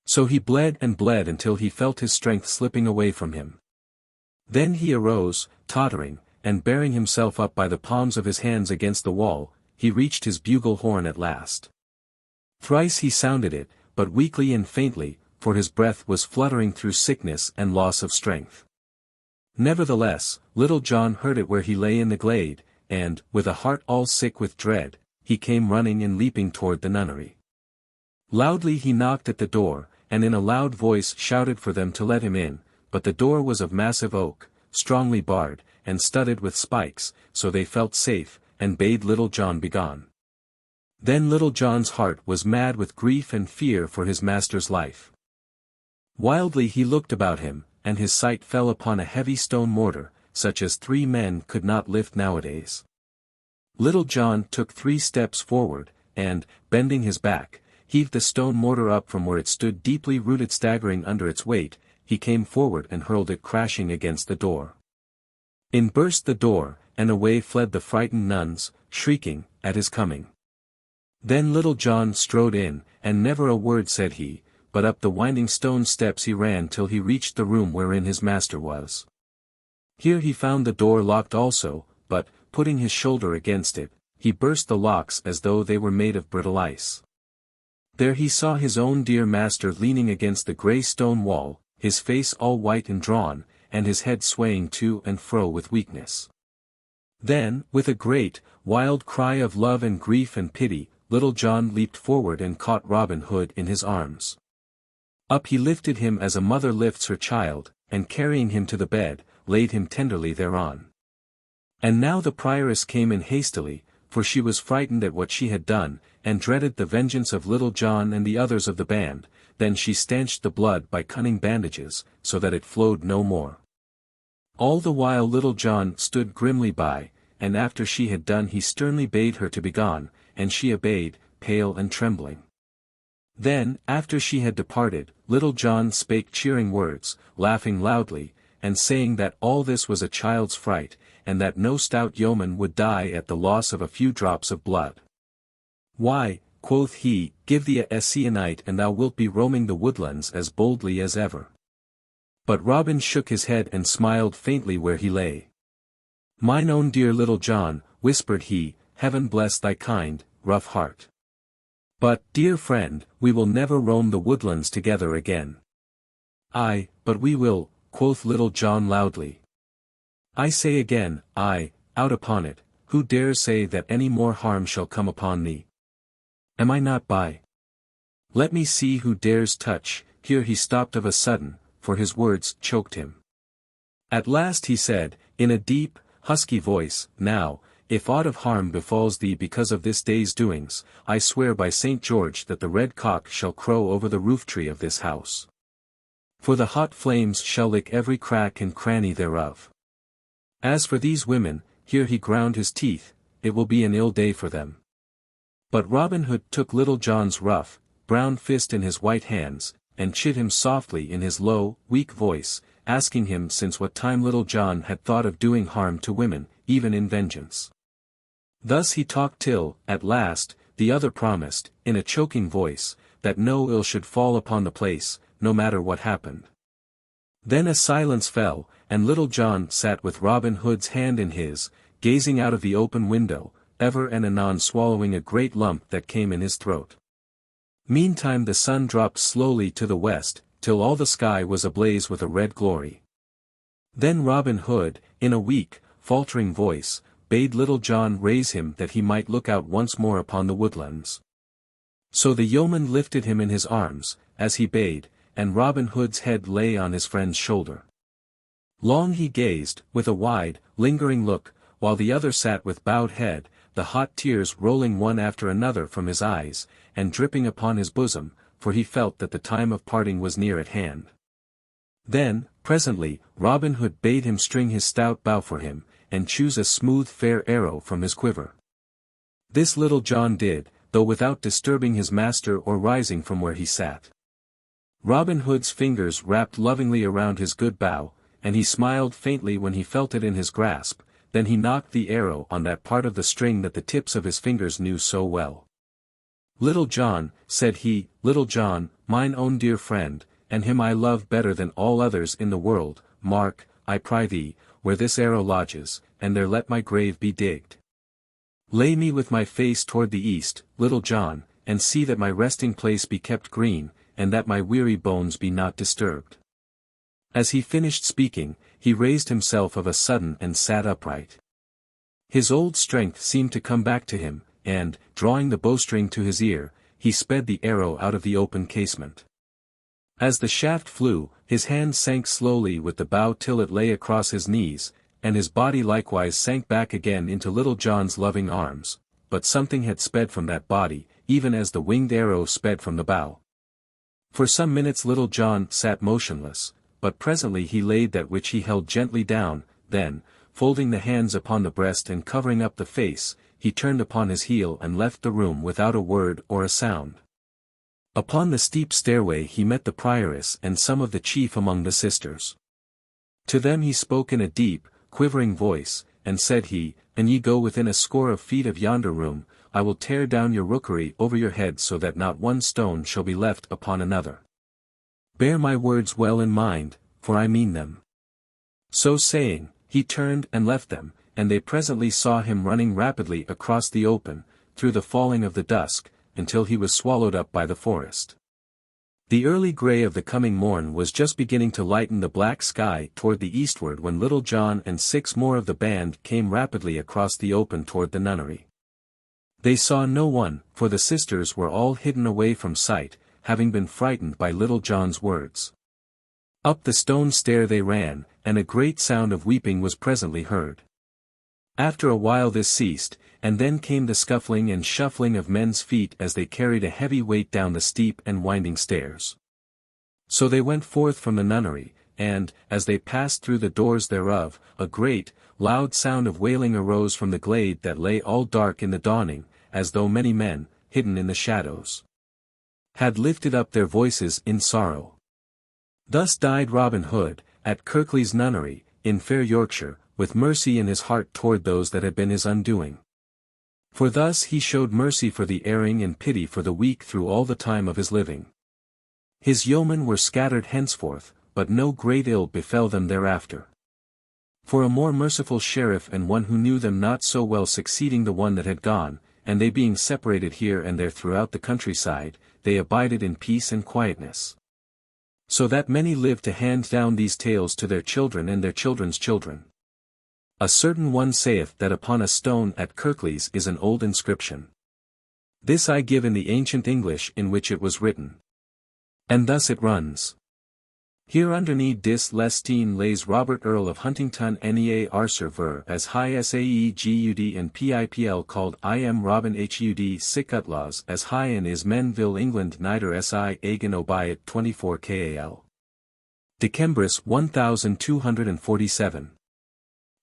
So he bled and bled until he felt his strength slipping away from him. Then he arose, tottering, and bearing himself up by the palms of his hands against the wall, he reached his bugle horn at last. Thrice he sounded it, but weakly and faintly, for his breath was fluttering through sickness and loss of strength. Nevertheless, Little John heard it where he lay in the glade, and, with a heart all sick with dread, he came running and leaping toward the nunnery. Loudly he knocked at the door, and in a loud voice shouted for them to let him in, but the door was of massive oak, strongly barred, and studded with spikes, so they felt safe, and bade Little John begone. Then Little John's heart was mad with grief and fear for his master's life. Wildly he looked about him, and his sight fell upon a heavy stone mortar, such as 3 men could not lift nowadays. Little John took 3 steps forward, and, bending his back, heaved the stone mortar up from where it stood deeply rooted. Staggering under its weight, he came forward and hurled it crashing against the door. In burst the door, and away fled the frightened nuns, shrieking, at his coming. Then Little John strode in, and never a word said he, but up the winding stone steps he ran till he reached the room wherein his master was. Here he found the door locked also, but, putting his shoulder against it, he burst the locks as though they were made of brittle ice. There he saw his own dear master leaning against the grey stone wall, his face all white and drawn, and his head swaying to and fro with weakness. Then, with a great, wild cry of love and grief and pity, Little John leaped forward and caught Robin Hood in his arms. Up he lifted him as a mother lifts her child, and carrying him to the bed, laid him tenderly thereon. And now the prioress came in hastily, for she was frightened at what she had done, and dreaded the vengeance of Little John and the others of the band. Then she stanched the blood by cunning bandages, so that it flowed no more. All the while Little John stood grimly by, and after she had done he sternly bade her to begone, and she obeyed, pale and trembling. Then, after she had departed, Little John spake cheering words, laughing loudly, and saying that all this was a child's fright, and that no stout yeoman would die at the loss of a few drops of blood. Why, quoth he, give thee a se'ennight and thou wilt be roaming the woodlands as boldly as ever. But Robin shook his head and smiled faintly where he lay. "Mine own dear Little John," whispered he, "Heaven bless thy kind, rough heart. But, dear friend, we will never roam the woodlands together again." "Aye, but we will," quoth Little John loudly. "I say again, aye, out upon it, who dares say that any more harm shall come upon thee? Am I not by? Let me see who dares touch," here he stopped of a sudden, for his words choked him. At last he said, in a deep, husky voice, "Now, if aught of harm befalls thee because of this day's doings, I swear by St. George that the red cock shall crow over the roof-tree of this house. For the hot flames shall lick every crack and cranny thereof. As for these women," here he ground his teeth, "it will be an ill day for them." But Robin Hood took Little John's rough, brown fist in his white hands, and chid him softly in his low, weak voice, asking him since what time Little John had thought of doing harm to women, even in vengeance. Thus he talked till, at last, the other promised, in a choking voice, that no ill should fall upon the place, no matter what happened. Then a silence fell, and Little John sat with Robin Hood's hand in his, gazing out of the open window, ever and anon swallowing a great lump that came in his throat. Meantime the sun dropped slowly to the west, till all the sky was ablaze with a red glory. Then Robin Hood, in a weak, faltering voice, bade Little John raise him that he might look out once more upon the woodlands. So the yeoman lifted him in his arms, as he bade, and Robin Hood's head lay on his friend's shoulder. Long he gazed, with a wide, lingering look, while the other sat with bowed head, the hot tears rolling one after another from his eyes, and dripping upon his bosom, for he felt that the time of parting was near at hand. Then, presently, Robin Hood bade him string his stout bow for him, and choose a smooth fair arrow from his quiver. This Little John did, though without disturbing his master or rising from where he sat. Robin Hood's fingers wrapped lovingly around his good bow, and he smiled faintly when he felt it in his grasp, then he knocked the arrow on that part of the string that the tips of his fingers knew so well. "Little John," said he, "Little John, mine own dear friend, and him I love better than all others in the world, mark, I pry thee, where this arrow lodges, and there let my grave be digged. Lay me with my face toward the east, Little John, and see that my resting place be kept green, and that my weary bones be not disturbed." As he finished speaking, he raised himself of a sudden and sat upright. His old strength seemed to come back to him, and, drawing the bowstring to his ear, he sped the arrow out of the open casement. As the shaft flew, his hand sank slowly with the bow till it lay across his knees, and his body likewise sank back again into Little John's loving arms, but something had sped from that body, even as the winged arrow sped from the bow. For some minutes Little John sat motionless, but presently he laid that which he held gently down, then, folding the hands upon the breast and covering up the face, he turned upon his heel and left the room without a word or a sound. Upon the steep stairway he met the prioress and some of the chief among the sisters. To them he spoke in a deep, quivering voice, and said he, "An ye go within a score of feet of yonder room, I will tear down your rookery over your head so that not one stone shall be left upon another. Bear my words well in mind, for I mean them." So saying, he turned and left them, and they presently saw him running rapidly across the open, through the falling of the dusk, until he was swallowed up by the forest. The early grey of the coming morn was just beginning to lighten the black sky toward the eastward when Little John and 6 more of the band came rapidly across the open toward the nunnery. They saw no one, for the sisters were all hidden away from sight, having been frightened by Little John's words. Up the stone stair they ran, and a great sound of weeping was presently heard. After a while this ceased, and then came the scuffling and shuffling of men's feet as they carried a heavy weight down the steep and winding stairs. So they went forth from the nunnery, and, as they passed through the doors thereof, a great, loud sound of wailing arose from the glade that lay all dark in the dawning, as though many men, hidden in the shadows, had lifted up their voices in sorrow. Thus died Robin Hood, at Kirklees nunnery, in fair Yorkshire, with mercy in his heart toward those that had been his undoing. For thus he showed mercy for the erring and pity for the weak through all the time of his living. His yeomen were scattered henceforth, but no great ill befell them thereafter. For a more merciful sheriff and one who knew them not so well succeeding the one that had gone, and they being separated here and there throughout the countryside, they abided in peace and quietness. So that many lived to hand down these tales to their children and their children's children. A certain one saith that upon a stone at Kirklees is an old inscription. This I give in the ancient English in which it was written. And thus it runs. Here underneath dis Lestine lays Robert Earl of Huntington Nea Arcer ver as high Saegud and Pipl called I am Robin Hud sic outlaws as high in is Menville England nider si Agan Obiat 24 kal. Decembris 1247.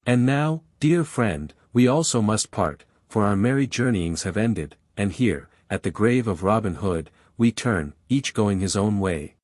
And now, dear friend, we also must part, for our merry journeyings have ended, and here, at the grave of Robin Hood, we turn, each going his own way,